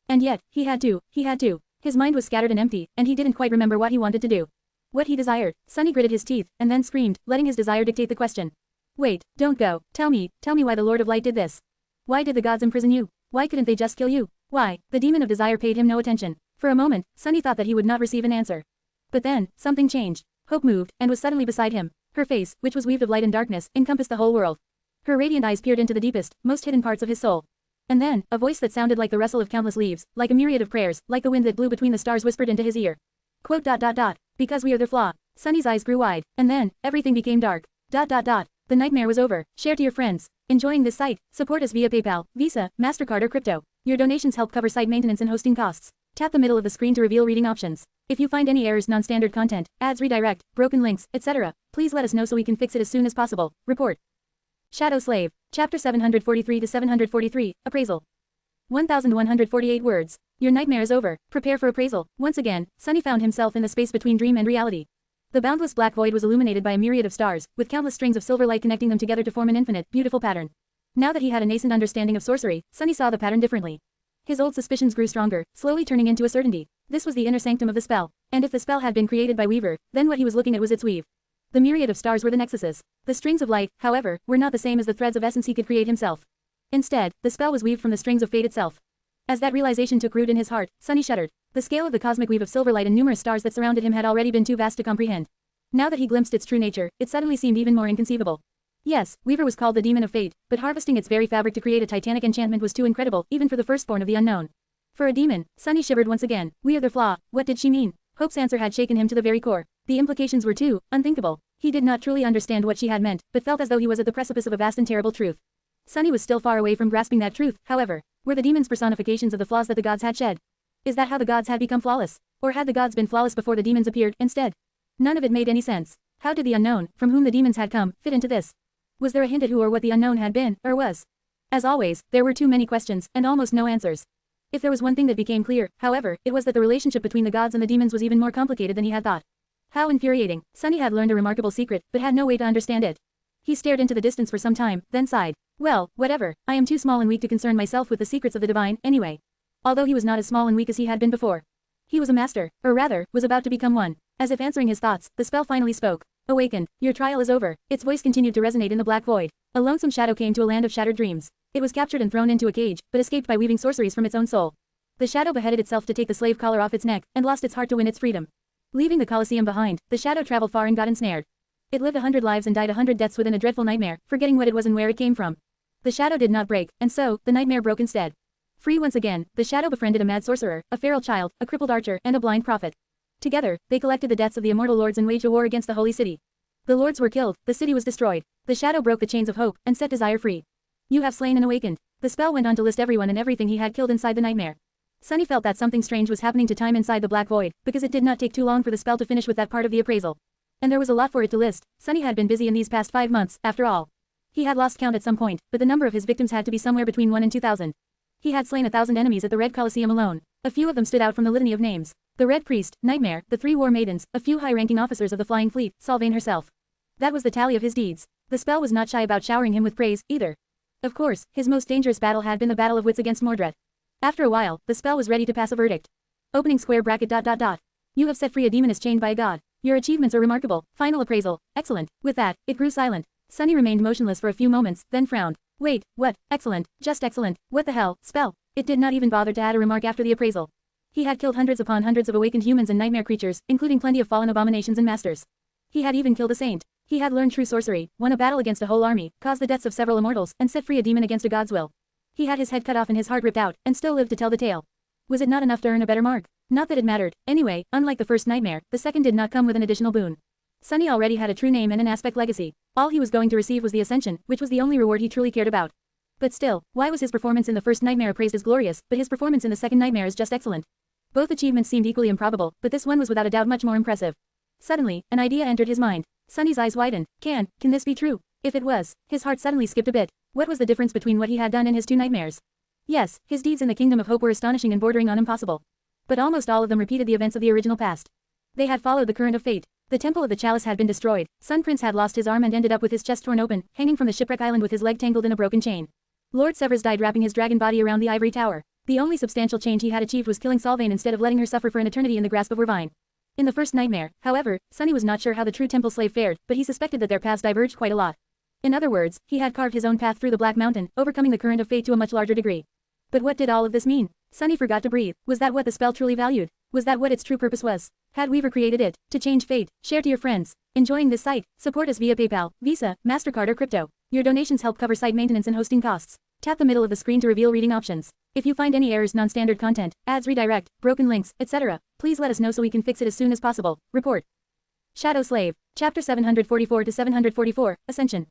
And yet, he had to. His mind was scattered and empty, and he didn't quite remember what he wanted to do. What he desired. Sunny gritted his teeth, and then screamed, letting his desire dictate the question. Wait, don't go. Tell me why the Lord of Light did this. Why did the gods imprison you? Why couldn't they just kill you? Why? The demon of desire paid him no attention. For a moment, Sunny thought that he would not receive an answer. But then, something changed. Hope moved, and was suddenly beside him. Her face, which was weaved of light and darkness, encompassed the whole world. Her radiant eyes peered into the deepest, most hidden parts of his soul. And then, a voice that sounded like the rustle of countless leaves, like a myriad of prayers, like the wind that blew between the stars whispered into his ear. Quote. Because we are their flaw. Sunny's eyes grew wide, and then, everything became dark. The nightmare was over. Share to your friends. Enjoying this site? Support us via PayPal, Visa, MasterCard or crypto. Your donations help cover site maintenance and hosting costs. Tap the middle of the screen to reveal reading options. If you find any errors, non-standard content, ads redirect, broken links, etc., please let us know so we can fix it as soon as possible. Report. Shadow Slave. Chapter 743 to 743, Appraisal. 1148 words. Your nightmare is over. Prepare for appraisal. Once again, Sunny found himself in the space between dream and reality. The boundless black void was illuminated by a myriad of stars, with countless strings of silver light connecting them together to form an infinite, beautiful pattern. Now that he had a nascent understanding of sorcery, Sunny saw the pattern differently. His old suspicions grew stronger, slowly turning into a certainty. This was the inner sanctum of the spell, and if the spell had been created by Weaver, then what he was looking at was its weave. The myriad of stars were the nexuses. The strings of light, however, were not the same as the threads of essence he could create himself. Instead, the spell was weaved from the strings of fate itself. As that realization took root in his heart, Sunny shuddered. The scale of the cosmic weave of silver light and numerous stars that surrounded him had already been too vast to comprehend. Now that he glimpsed its true nature, it suddenly seemed even more inconceivable. Yes, Weaver was called the demon of fate, but harvesting its very fabric to create a titanic enchantment was too incredible, even for the firstborn of the unknown. For a demon, Sunny shivered once again. We are their flaw. What did she mean? Hope's answer had shaken him to the very core. The implications were too unthinkable. He did not truly understand what she had meant, but felt as though he was at the precipice of a vast and terrible truth. Sunny was still far away from grasping that truth, however. Were the demons personifications of the flaws that the gods had shed? Is that how the gods had become flawless? Or had the gods been flawless before the demons appeared, instead? None of it made any sense. How did the unknown, from whom the demons had come, fit into this? Was there a hint at who or what the unknown had been, or was? As always, there were too many questions, and almost no answers. If there was one thing that became clear, however, it was that the relationship between the gods and the demons was even more complicated than he had thought. How infuriating. Sunny had learned a remarkable secret, but had no way to understand it. He stared into the distance for some time, then sighed. Well, whatever, I am too small and weak to concern myself with the secrets of the divine, anyway. Although he was not as small and weak as he had been before. He was a master, or rather, was about to become one. As if answering his thoughts, the spell finally spoke. Awakened, your trial is over. Its voice continued to resonate in the black void. A lonesome shadow came to a land of shattered dreams. It was captured and thrown into a cage, but escaped by weaving sorceries from its own soul. The shadow beheaded itself to take the slave collar off its neck, and lost its heart to win its freedom. Leaving the Colosseum behind, the shadow traveled far and got ensnared. It lived 100 lives and died 100 deaths within a dreadful nightmare, forgetting what it was and where it came from. The shadow did not break, and so, the nightmare broke instead. Free once again, the shadow befriended a mad sorcerer, a feral child, a crippled archer, and a blind prophet. Together, they collected the deaths of the immortal lords and waged a war against the holy city. The lords were killed, the city was destroyed. The shadow broke the chains of hope, and set desire free. You have slain and awakened. The spell went on to list everyone and everything he had killed inside the nightmare. Sunny felt that something strange was happening to time inside the black void, because it did not take too long for the spell to finish with that part of the appraisal. And there was a lot for it to list. Sunny had been busy in these past 5 months, after all. He had lost count at some point, but the number of his victims had to be somewhere between 1 and 2,000. He had slain 1,000 enemies at the Red Colosseum alone. A few of them stood out from the litany of names. The Red Priest, Nightmare, the 3 war maidens, a few high-ranking officers of the Flying Fleet, Sylvain herself. That was the tally of his deeds. The spell was not shy about showering him with praise, either. Of course, his most dangerous battle had been the Battle of Wits against Mordred. After a while, the spell was ready to pass a verdict. Opening square bracket ... You have set free a demoness chained by a god. Your achievements are remarkable. Final appraisal. Excellent. With that, it grew silent. Sunny remained motionless for a few moments, then frowned. Wait, what? Excellent. Just excellent. What the hell? Spell. It did not even bother to add a remark after the appraisal. He had killed hundreds upon hundreds of awakened humans and nightmare creatures, including plenty of fallen abominations and masters. He had even killed a saint. He had learned true sorcery, won a battle against a whole army, caused the deaths of several immortals, and set free a demon against a god's will. He had his head cut off and his heart ripped out, and still lived to tell the tale. Was it not enough to earn a better mark? Not that it mattered. Anyway, unlike the first nightmare, the second did not come with an additional boon. Sunny already had a true name and an aspect legacy. All he was going to receive was the ascension, which was the only reward he truly cared about. But still, why was his performance in the first nightmare appraised as glorious, but his performance in the second nightmare is just excellent? Both achievements seemed equally improbable, but this one was without a doubt much more impressive. Suddenly, an idea entered his mind. Sunny's eyes widened. Can this be true? If it was, his heart suddenly skipped a bit. What was the difference between what he had done and his 2 nightmares? Yes, his deeds in the Kingdom of Hope were astonishing and bordering on impossible. But almost all of them repeated the events of the original past. They had followed the current of fate. The Temple of the Chalice had been destroyed. Sun Prince had lost his arm and ended up with his chest torn open, hanging from the shipwreck island with his leg tangled in a broken chain. Lord Severs died wrapping his dragon body around the ivory tower. The only substantial change he had achieved was killing Sylvain instead of letting her suffer for an eternity in the grasp of Irvine. In the first nightmare, however, Sunny was not sure how the true temple slave fared, but he suspected that their paths diverged quite a lot. In other words, he had carved his own path through the Black Mountain, overcoming the current of fate to a much larger degree. But what did all of this mean? Sunny forgot to breathe. Was that what the spell truly valued? Was that what its true purpose was? Had Weaver created it to change fate? Share to your friends. Enjoying this site? Support us via PayPal, Visa, MasterCard or crypto. Your donations help cover site maintenance and hosting costs. Tap the middle of the screen to reveal reading options. If you find any errors, non-standard content, ads redirect, broken links, etc., please let us know so we can fix it as soon as possible. Report. Shadow Slave. Chapter 744 to 744, Ascension.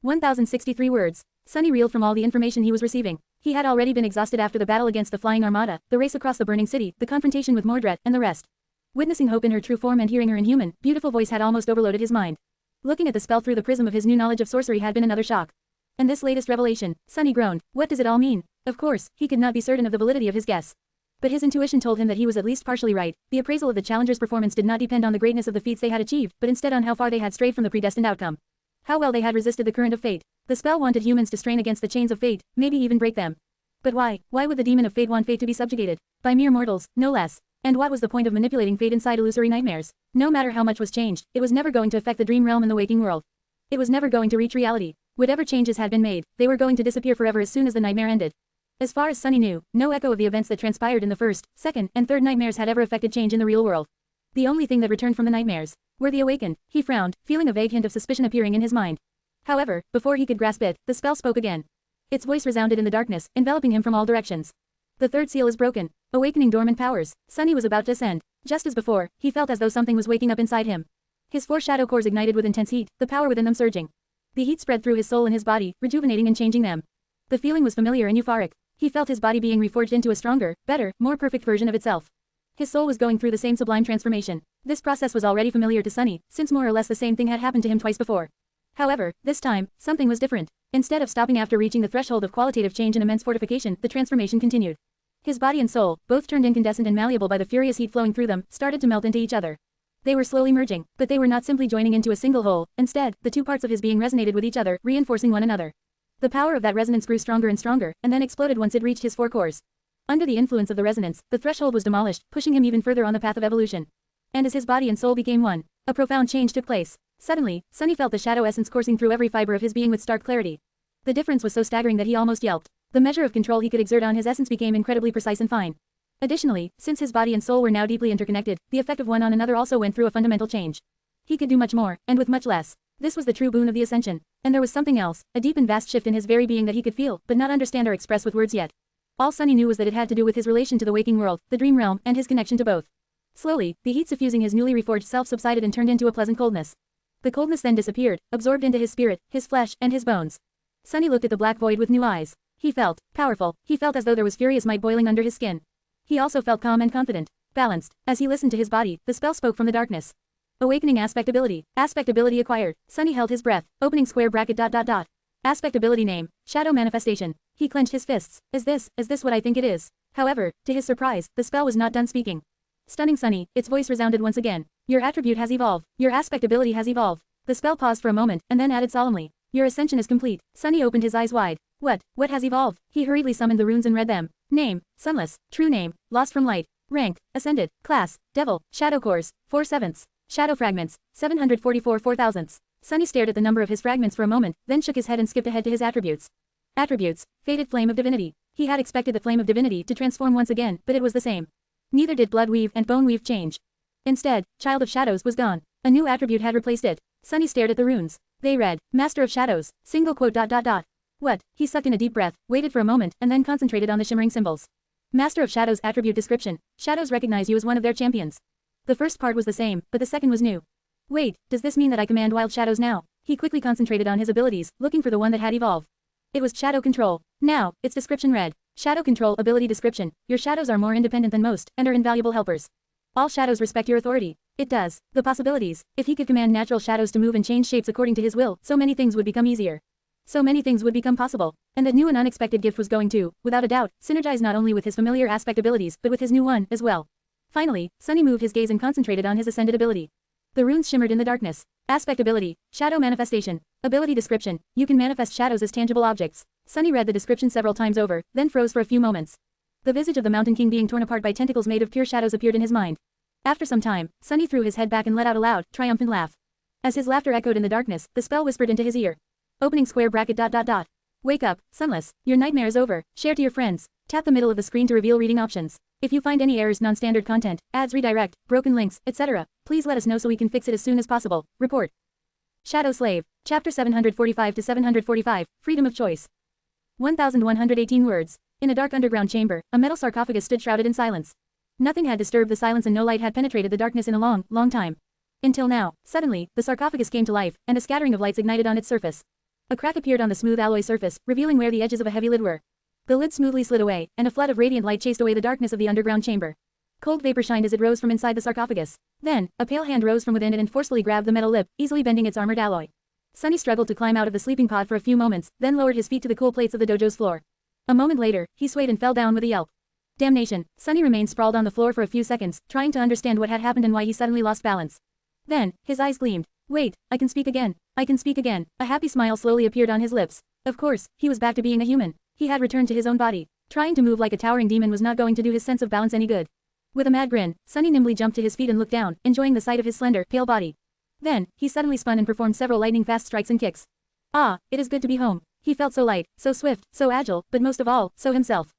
1063 words. Sunny reeled from all the information he was receiving. He had already been exhausted after the battle against the Flying Armada, the race across the burning city, the confrontation with Mordred, and the rest. Witnessing Hope in her true form and hearing her inhuman, beautiful voice had almost overloaded his mind. Looking at the spell through the prism of his new knowledge of sorcery had been another shock. And this latest revelation, Sunny groaned. What does it all mean? Of course, he could not be certain of the validity of his guess. But his intuition told him that he was at least partially right. The appraisal of the challenger's performance did not depend on the greatness of the feats they had achieved, but instead on how far they had strayed from the predestined outcome. How well they had resisted the current of fate. The spell wanted humans to strain against the chains of fate, maybe even break them. But why? Why would the demon of fate want fate to be subjugated? By mere mortals, no less. And what was the point of manipulating fate inside illusory nightmares? No matter how much was changed, it was never going to affect the dream realm and the waking world. It was never going to reach reality. Whatever changes had been made, they were going to disappear forever as soon as the nightmare ended. As far as Sunny knew, no echo of the events that transpired in the first, second, and third nightmares had ever affected change in the real world. The only thing that returned from the nightmares were the awakened. He frowned, feeling a vague hint of suspicion appearing in his mind. However, before he could grasp it, the spell spoke again. Its voice resounded in the darkness, enveloping him from all directions. The third seal is broken. Awakening dormant powers. Sunny was about to ascend. Just as before, he felt as though something was waking up inside him. His 4 shadow cores ignited with intense heat, the power within them surging. The heat spread through his soul and his body, rejuvenating and changing them. The feeling was familiar and euphoric. He felt his body being reforged into a stronger, better, more perfect version of itself. His soul was going through the same sublime transformation. This process was already familiar to Sunny, since more or less the same thing had happened to him twice before. However, this time, something was different. Instead of stopping after reaching the threshold of qualitative change and immense fortification, the transformation continued. His body and soul, both turned incandescent and malleable by the furious heat flowing through them, started to melt into each other. They were slowly merging, but they were not simply joining into a single whole. Instead, the two parts of his being resonated with each other, reinforcing one another. The power of that resonance grew stronger and stronger, and then exploded once it reached his 4 cores. Under the influence of the resonance, the threshold was demolished, pushing him even further on the path of evolution. And as his body and soul became one, a profound change took place. Suddenly, Sunny felt the shadow essence coursing through every fiber of his being with stark clarity. The difference was so staggering that he almost yelped. The measure of control he could exert on his essence became incredibly precise and fine. Additionally, since his body and soul were now deeply interconnected, the effect of one on another also went through a fundamental change. He could do much more, and with much less. This was the true boon of the ascension. And there was something else, a deep and vast shift in his very being that he could feel, but not understand or express with words yet. All Sunny knew was that it had to do with his relation to the waking world, the dream realm, and his connection to both. Slowly, the heat suffusing his newly reforged self subsided and turned into a pleasant coldness. The coldness then disappeared, absorbed into his spirit, his flesh, and his bones. Sunny looked at the black void with new eyes. He felt powerful. He felt as though there was furious might boiling under his skin. He also felt calm and confident, balanced. As he listened to his body, the spell spoke from the darkness. Awakening aspect ability. Aspect ability acquired. Sunny held his breath. Opening square bracket ... Aspect ability name. Shadow manifestation. He clenched his fists. Is this what I think it is? However, to his surprise, the spell was not done speaking. Stunning Sunny, its voice resounded once again. Your attribute has evolved. Your aspect ability has evolved. The spell paused for a moment, and then added solemnly. Your ascension is complete. Sunny opened his eyes wide. What has evolved? He hurriedly summoned the runes and read them. Name, Sunless. True name, Lost from Light. Rank, Ascended. Class, Devil. Shadow cores, 4/7. Shadow fragments, 744 4/1000. Sunny stared at the number of his fragments for a moment, then shook his head and skipped ahead to his attributes. Attributes, Faded Flame of Divinity. He had expected the Flame of Divinity to transform once again, but it was the same. Neither did Blood Weave and Bone Weave change. Instead, Child of Shadows was gone. A new attribute had replaced it. Sunny stared at the runes. They read, Master of Shadows, single quote ... What? He sucked in a deep breath, waited for a moment, and then concentrated on the shimmering symbols. Master of Shadows attribute description. Shadows recognize you as one of their champions. The first part was the same, but the second was new. Wait, does this mean that I command wild shadows now? He quickly concentrated on his abilities, looking for the one that had evolved. It was Shadow Control. Now, its description read, Shadow Control ability description. Your shadows are more independent than most, and are invaluable helpers. All shadows respect your authority. It does. The possibilities. If he could command natural shadows to move and change shapes according to his will, so many things would become easier. So many things would become possible. And that new and unexpected gift was going to, without a doubt, synergize not only with his familiar aspect abilities, but with his new one, as well. Finally, Sunny moved his gaze and concentrated on his ascended ability. The runes shimmered in the darkness. Aspect ability, Shadow manifestation. Ability description, you can manifest shadows as tangible objects. Sunny read the description several times over, then froze for a few moments. The visage of the Mountain King being torn apart by tentacles made of pure shadows appeared in his mind. After some time, Sunny threw his head back and let out a loud, triumphant laugh. As his laughter echoed in the darkness, the spell whispered into his ear. Opening square bracket ... Wake up, Sunless. Your nightmare is over. Share to your friends. Tap the middle of the screen to reveal reading options. If you find any errors, non-standard content, ads, redirect, broken links, etc., please let us know so we can fix it as soon as possible. Report. Shadow Slave. Chapter 745 to 745, Freedom of Choice. 1118 words. In a dark underground chamber, a metal sarcophagus stood shrouded in silence. Nothing had disturbed the silence and no light had penetrated the darkness in a long, long time. Until now, suddenly, the sarcophagus came to life, and a scattering of lights ignited on its surface. A crack appeared on the smooth alloy surface, revealing where the edges of a heavy lid were. The lid smoothly slid away, and a flood of radiant light chased away the darkness of the underground chamber. Cold vapor shined as it rose from inside the sarcophagus. Then, a pale hand rose from within it and forcefully grabbed the metal lip, easily bending its armored alloy. Sunny struggled to climb out of the sleeping pod for a few moments, then lowered his feet to the cool plates of the dojo's floor. A moment later, he swayed and fell down with a yelp. Damnation! Sunny remained sprawled on the floor for a few seconds, trying to understand what had happened and why he suddenly lost balance. Then, his eyes gleamed. Wait, I can speak again. I can speak again. A happy smile slowly appeared on his lips. Of course, he was back to being a human. He had returned to his own body. Trying to move like a towering demon was not going to do his sense of balance any good. With a mad grin, Sunny nimbly jumped to his feet and looked down, enjoying the sight of his slender, pale body. Then, he suddenly spun and performed several lightning-fast strikes and kicks. Ah, it is good to be home. He felt so light, so swift, so agile, but most of all, so himself.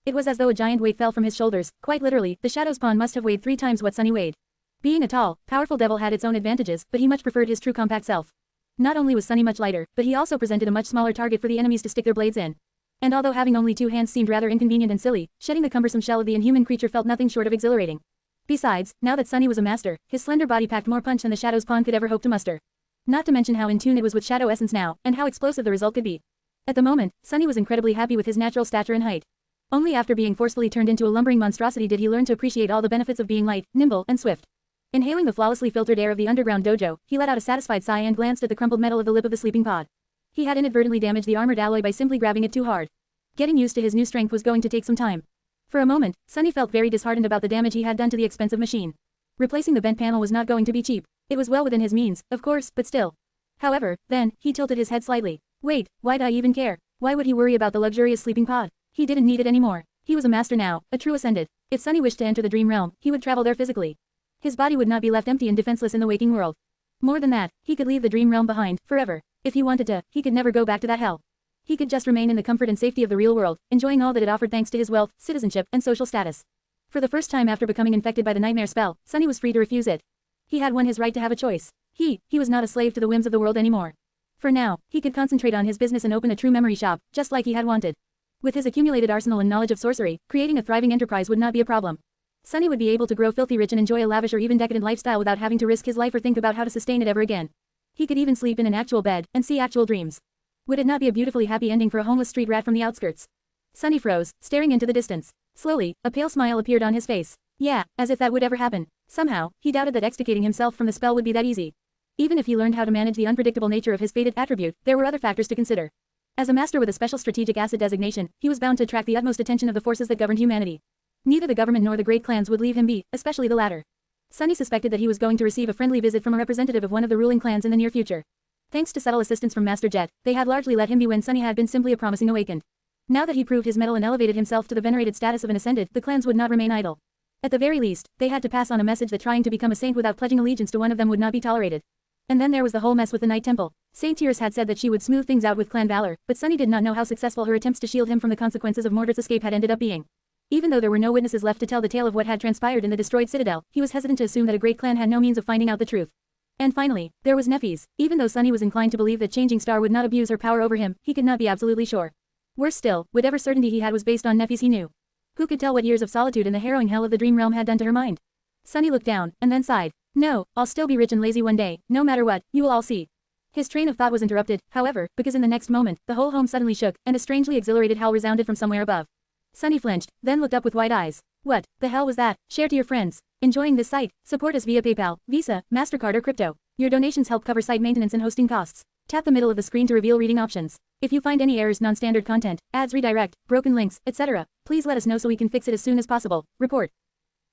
It was as though a giant weight fell from his shoulders. Quite literally, the Shadow's pawn must have weighed 3 times what Sunny weighed. Being a tall, powerful devil had its own advantages, but he much preferred his true compact self. Not only was Sunny much lighter, but he also presented a much smaller target for the enemies to stick their blades in. And although having only 2 hands seemed rather inconvenient and silly, shedding the cumbersome shell of the inhuman creature felt nothing short of exhilarating. Besides, now that Sunny was a master, his slender body packed more punch than the Shadow's pawn could ever hope to muster. Not to mention how in tune it was with Shadow essence now, and how explosive the result could be. At the moment, Sunny was incredibly happy with his natural stature and height. Only after being forcefully turned into a lumbering monstrosity did he learn to appreciate all the benefits of being light, nimble, and swift. Inhaling the flawlessly filtered air of the underground dojo, he let out a satisfied sigh and glanced at the crumpled metal of the lip of the sleeping pod. He had inadvertently damaged the armored alloy by simply grabbing it too hard. Getting used to his new strength was going to take some time. For a moment, Sunny felt very disheartened about the damage he had done to the expensive machine. Replacing the bent panel was not going to be cheap. It was well within his means, of course, but still. However, then, he tilted his head slightly. Wait, why'd I even care? Why would he worry about the luxurious sleeping pod? He didn't need it anymore. He was a master now, a true ascended. If Sunny wished to enter the dream realm, he would travel there physically. His body would not be left empty and defenseless in the waking world. More than that, he could leave the dream realm behind, forever. If he wanted to, he could never go back to that hell. He could just remain in the comfort and safety of the real world, enjoying all that it offered thanks to his wealth, citizenship, and social status. For the first time after becoming infected by the nightmare spell, Sunny was free to refuse it. He had won his right to have a choice. He was not a slave to the whims of the world anymore. For now, he could concentrate on his business and open a true memory shop, just like he had wanted. With his accumulated arsenal and knowledge of sorcery, creating a thriving enterprise would not be a problem. Sunny would be able to grow filthy rich and enjoy a lavish or even decadent lifestyle without having to risk his life or think about how to sustain it ever again. He could even sleep in an actual bed, and see actual dreams. Would it not be a beautifully happy ending for a homeless street rat from the outskirts? Sunny froze, staring into the distance. Slowly, a pale smile appeared on his face. Yeah, as if that would ever happen. Somehow, he doubted that extricating himself from the spell would be that easy. Even if he learned how to manage the unpredictable nature of his fated attribute, there were other factors to consider. As a master with a special strategic asset designation, he was bound to attract the utmost attention of the forces that governed humanity. Neither the government nor the great clans would leave him be, especially the latter. Sunny suspected that he was going to receive a friendly visit from a representative of one of the ruling clans in the near future. Thanks to subtle assistance from Master Jet, they had largely let him be when Sunny had been simply a promising awakened. Now that he proved his mettle and elevated himself to the venerated status of an ascended, the clans would not remain idle. At the very least, they had to pass on a message that trying to become a saint without pledging allegiance to one of them would not be tolerated. And then there was the whole mess with the Night Temple. Saint Tears had said that she would smooth things out with clan valor, but Sunny did not know how successful her attempts to shield him from the consequences of Mordred's escape had ended up being. Even though there were no witnesses left to tell the tale of what had transpired in the destroyed citadel, he was hesitant to assume that a great clan had no means of finding out the truth. And finally, there was Neffy's. Even though Sunny was inclined to believe that Changing Star would not abuse her power over him, he could not be absolutely sure. Worse still, whatever certainty he had was based on Neffy's he knew. Who could tell what years of solitude and the harrowing hell of the dream realm had done to her mind? Sunny looked down, and then sighed. No, I'll still be rich and lazy one day, no matter what, you will all see. His train of thought was interrupted, however, because in the next moment, the whole home suddenly shook, and a strangely exhilarated howl resounded from somewhere above. Sunny flinched, then looked up with wide eyes. What the hell was that? Share to your friends. Enjoying this site? Support us via PayPal, Visa, MasterCard or crypto. Your donations help cover site maintenance and hosting costs. Tap the middle of the screen to reveal reading options. If you find any errors, non-standard content, ads, redirect, broken links, etc., please let us know so we can fix it as soon as possible. Report.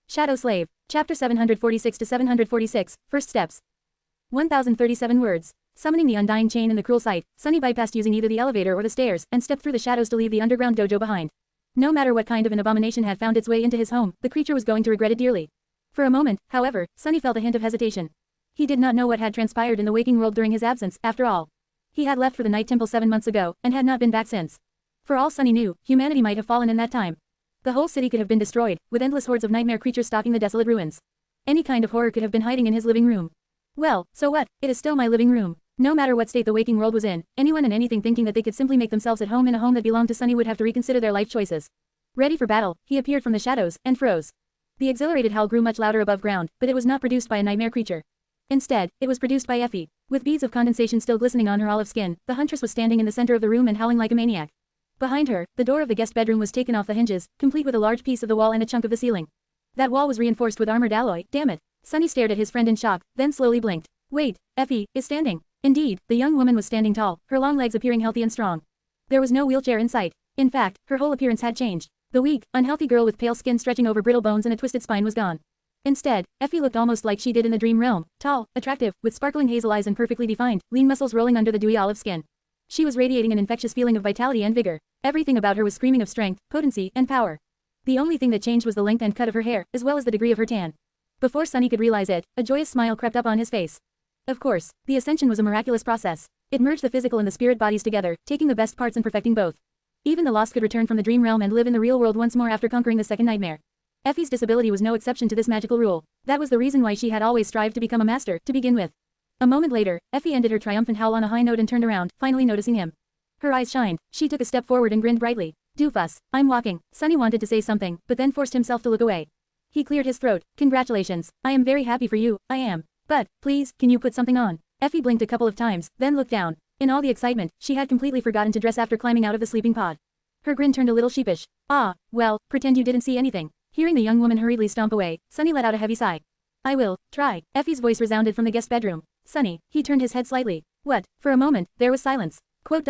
Shadow Slave. Chapter 746 to 746, First Steps. 1037 words. Summoning the undying chain in the cruel sight, Sunny bypassed using either the elevator or the stairs, and stepped through the shadows to leave the underground dojo behind. No matter what kind of an abomination had found its way into his home, the creature was going to regret it dearly. For a moment, however, Sunny felt a hint of hesitation. He did not know what had transpired in the waking world during his absence, after all. He had left for the Night Temple 7 months ago, and had not been back since. For all Sunny knew, humanity might have fallen in that time. The whole city could have been destroyed, with endless hordes of nightmare creatures stalking the desolate ruins. Any kind of horror could have been hiding in his living room. Well, so what? It is still my living room. No matter what state the waking world was in, anyone and anything thinking that they could simply make themselves at home in a home that belonged to Sunny would have to reconsider their life choices. Ready for battle, he appeared from the shadows, and froze. The exhilarated howl grew much louder above ground, but it was not produced by a nightmare creature. Instead, it was produced by Effie. With beads of condensation still glistening on her olive skin, the huntress was standing in the center of the room and howling like a maniac. Behind her, the door of the guest bedroom was taken off the hinges, complete with a large piece of the wall and a chunk of the ceiling. That wall was reinforced with armored alloy, damn it. Sunny stared at his friend in shock, then slowly blinked. Wait, Effie is standing. Indeed, the young woman was standing tall, her long legs appearing healthy and strong. There was no wheelchair in sight. In fact, her whole appearance had changed. The weak, unhealthy girl with pale skin stretching over brittle bones and a twisted spine was gone. Instead, Effie looked almost like she did in the dream realm, tall, attractive, with sparkling hazel eyes and perfectly defined, lean muscles rolling under the dewy olive skin. She was radiating an infectious feeling of vitality and vigor. Everything about her was screaming of strength, potency, and power. The only thing that changed was the length and cut of her hair, as well as the degree of her tan. Before Sunny could realize it, a joyous smile crept up on his face. Of course, the ascension was a miraculous process. It merged the physical and the spirit bodies together, taking the best parts and perfecting both. Even the lost could return from the dream realm and live in the real world once more after conquering the second nightmare. Effie's disability was no exception to this magical rule. That was the reason why she had always strived to become a master, to begin with. A moment later, Effie ended her triumphant howl on a high note and turned around, finally noticing him. Her eyes shined. She took a step forward and grinned brightly. Doofus, I'm walking. Sunny wanted to say something, but then forced himself to look away. He cleared his throat. Congratulations. I am very happy for you, I am. But, please, can you put something on? Effie blinked a couple of times, then looked down. In all the excitement, she had completely forgotten to dress after climbing out of the sleeping pod. Her grin turned a little sheepish. Ah, well, pretend you didn't see anything. Hearing the young woman hurriedly stomp away, Sunny let out a heavy sigh. I will, try. Effie's voice resounded from the guest bedroom. Sunny, he turned his head slightly. What? For a moment, there was silence. Quote.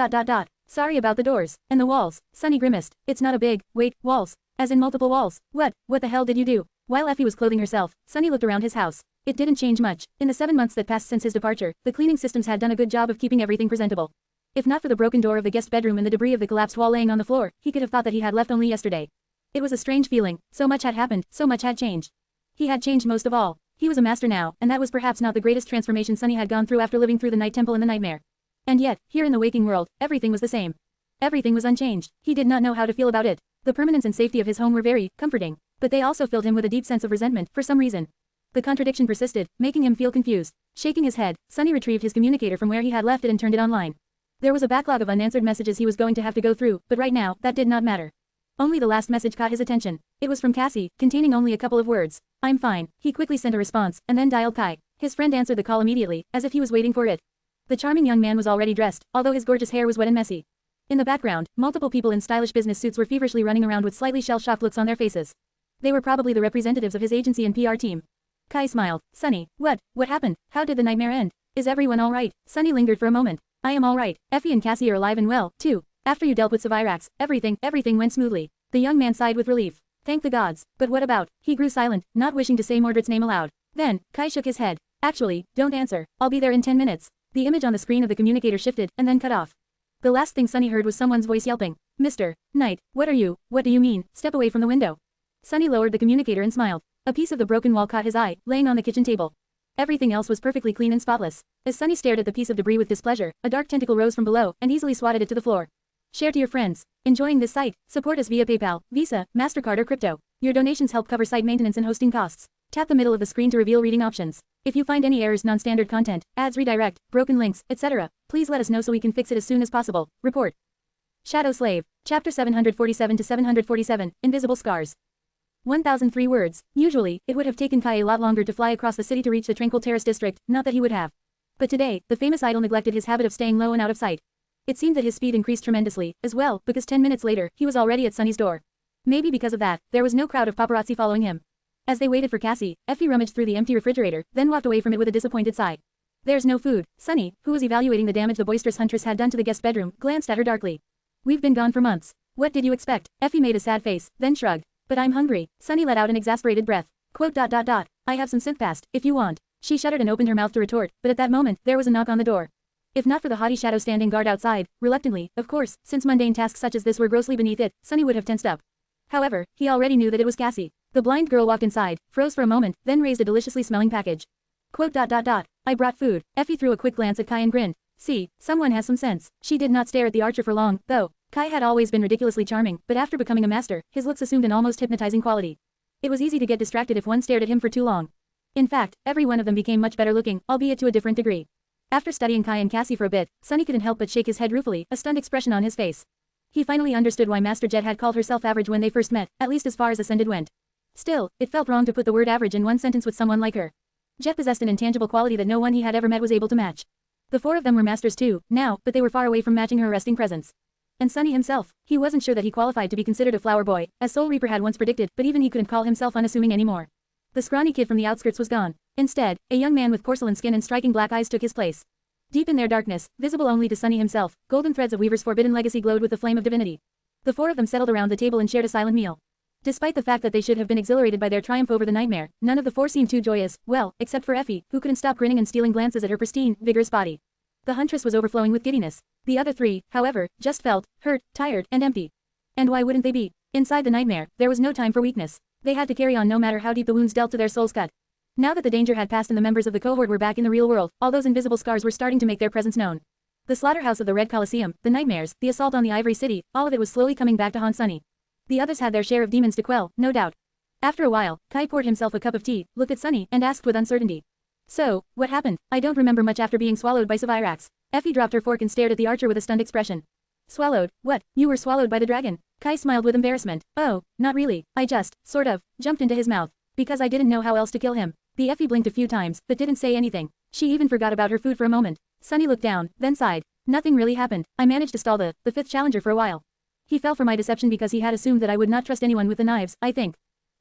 Sorry about the doors. And the walls. Sunny grimaced. It's not a big, wait, walls. As in multiple walls. What the hell did you do? While Effie was clothing herself, Sunny looked around his house. It didn't change much. In the 7 months that passed since his departure, the cleaning systems had done a good job of keeping everything presentable. If not for the broken door of the guest bedroom and the debris of the collapsed wall laying on the floor, he could have thought that he had left only yesterday. It was a strange feeling. So much had happened, so much had changed. He had changed most of all. He was a master now, and that was perhaps not the greatest transformation Sunny had gone through after living through the Night Temple and the nightmare. And yet, here in the waking world, everything was the same. Everything was unchanged. He did not know how to feel about it. The permanence and safety of his home were very comforting, but they also filled him with a deep sense of resentment for some reason. The contradiction persisted, making him feel confused. Shaking his head, Sunny retrieved his communicator from where he had left it and turned it online. There was a backlog of unanswered messages he was going to have to go through, but right now, that did not matter. Only the last message caught his attention. It was from Cassie, containing only a couple of words. I'm fine. He quickly sent a response, and then dialed Kai. His friend answered the call immediately, as if he was waiting for it. The charming young man was already dressed, although his gorgeous hair was wet and messy. In the background, multiple people in stylish business suits were feverishly running around with slightly shell-shocked looks on their faces. They were probably the representatives of his agency and PR team. Kai smiled. Sunny, what happened? How did the nightmare end? Is everyone alright? Sunny lingered for a moment. I am alright. Effie and Cassie are alive and well, too. After you dealt with Savirax, everything went smoothly. The young man sighed with relief. Thank the gods. But what about? He grew silent, not wishing to say Mordred's name aloud. Then, Kai shook his head. Actually, don't answer. I'll be there in 10 minutes. The image on the screen of the communicator shifted, and then cut off. The last thing Sunny heard was someone's voice yelping. Mr. Knight, what are you? What do you mean? Step away from the window. Sunny lowered the communicator and smiled. A piece of the broken wall caught his eye, laying on the kitchen table. Everything else was perfectly clean and spotless. As Sunny stared at the piece of debris with displeasure, a dark tentacle rose from below, and easily swatted it to the floor. Share to your friends. Enjoying this site? Support us via PayPal, Visa, MasterCard or crypto. Your donations help cover site maintenance and hosting costs. Tap the middle of the screen to reveal reading options. If you find any errors, non-standard content, ads redirect, broken links, etc., please let us know so we can fix it as soon as possible. Report. Shadow Slave. Chapter 747 to 747, Invisible Scars. 1003 words. Usually, it would have taken Kai a lot longer to fly across the city to reach the Tranquil Terrace district, not that he would have. But today, the famous idol neglected his habit of staying low and out of sight. It seemed that his speed increased tremendously, as well, because 10 minutes later, he was already at Sunny's door. Maybe because of that, there was no crowd of paparazzi following him. As they waited for Cassie, Effie rummaged through the empty refrigerator, then walked away from it with a disappointed sigh. There's no food. Sunny, who was evaluating the damage the boisterous huntress had done to the guest bedroom, glanced at her darkly. We've been gone for months. What did you expect? Effie made a sad face, then shrugged. But I'm hungry. Sunny let out an exasperated breath. Quote. I have some synthpast, if you want. She shuddered and opened her mouth to retort, but at that moment, there was a knock on the door. If not for the haughty shadow standing guard outside, reluctantly, of course, since mundane tasks such as this were grossly beneath it, Sunny would have tensed up. However, he already knew that it was Cassie. The blind girl walked inside, froze for a moment, then raised a deliciously smelling package. Quote. I brought food. Effie threw a quick glance at Kai and grinned. See, someone has some sense. She did not stare at the archer for long, though. Kai had always been ridiculously charming, but after becoming a master, his looks assumed an almost hypnotizing quality. It was easy to get distracted if one stared at him for too long. In fact, every one of them became much better looking, albeit to a different degree. After studying Kai and Cassie for a bit, Sunny couldn't help but shake his head ruefully, a stunned expression on his face. He finally understood why Master Jet had called herself average when they first met, at least as far as ascended went. Still, it felt wrong to put the word average in one sentence with someone like her. Jet possessed an intangible quality that no one he had ever met was able to match. The four of them were masters too, now, but they were far away from matching her arresting presence. And Sunny himself, he wasn't sure that he qualified to be considered a flower boy, as Soul Reaper had once predicted, but even he couldn't call himself unassuming anymore. The scrawny kid from the outskirts was gone. Instead, a young man with porcelain skin and striking black eyes took his place. Deep in their darkness, visible only to Sunny himself, golden threads of Weaver's forbidden legacy glowed with the flame of divinity. The four of them settled around the table and shared a silent meal. Despite the fact that they should have been exhilarated by their triumph over the nightmare, none of the four seemed too joyous, well, except for Effie, who couldn't stop grinning and stealing glances at her pristine, vigorous body. The huntress was overflowing with giddiness. The other three, however, just felt hurt, tired, and empty. And why wouldn't they be? Inside the nightmare, there was no time for weakness. They had to carry on no matter how deep the wounds dealt to their souls cut. Now that the danger had passed and the members of the cohort were back in the real world, all those invisible scars were starting to make their presence known. The slaughterhouse of the Red Colosseum, the nightmares, the assault on the Ivory City, all of it was slowly coming back to haunt Sunny. The others had their share of demons to quell, no doubt. After a while, Kai poured himself a cup of tea, looked at Sunny, and asked with uncertainty. So, what happened? I don't remember much after being swallowed by Sevirax. Effie dropped her fork and stared at the archer with a stunned expression. Swallowed? What? You were swallowed by the dragon? Kai smiled with embarrassment. Oh, not really. I just, sort of, jumped into his mouth. Because I didn't know how else to kill him. The Effie blinked a few times, but didn't say anything. She even forgot about her food for a moment. Sunny looked down, then sighed. Nothing really happened. I managed to stall the fifth challenger for a while. He fell for my deception because he had assumed that I would not trust anyone with the knives, I think.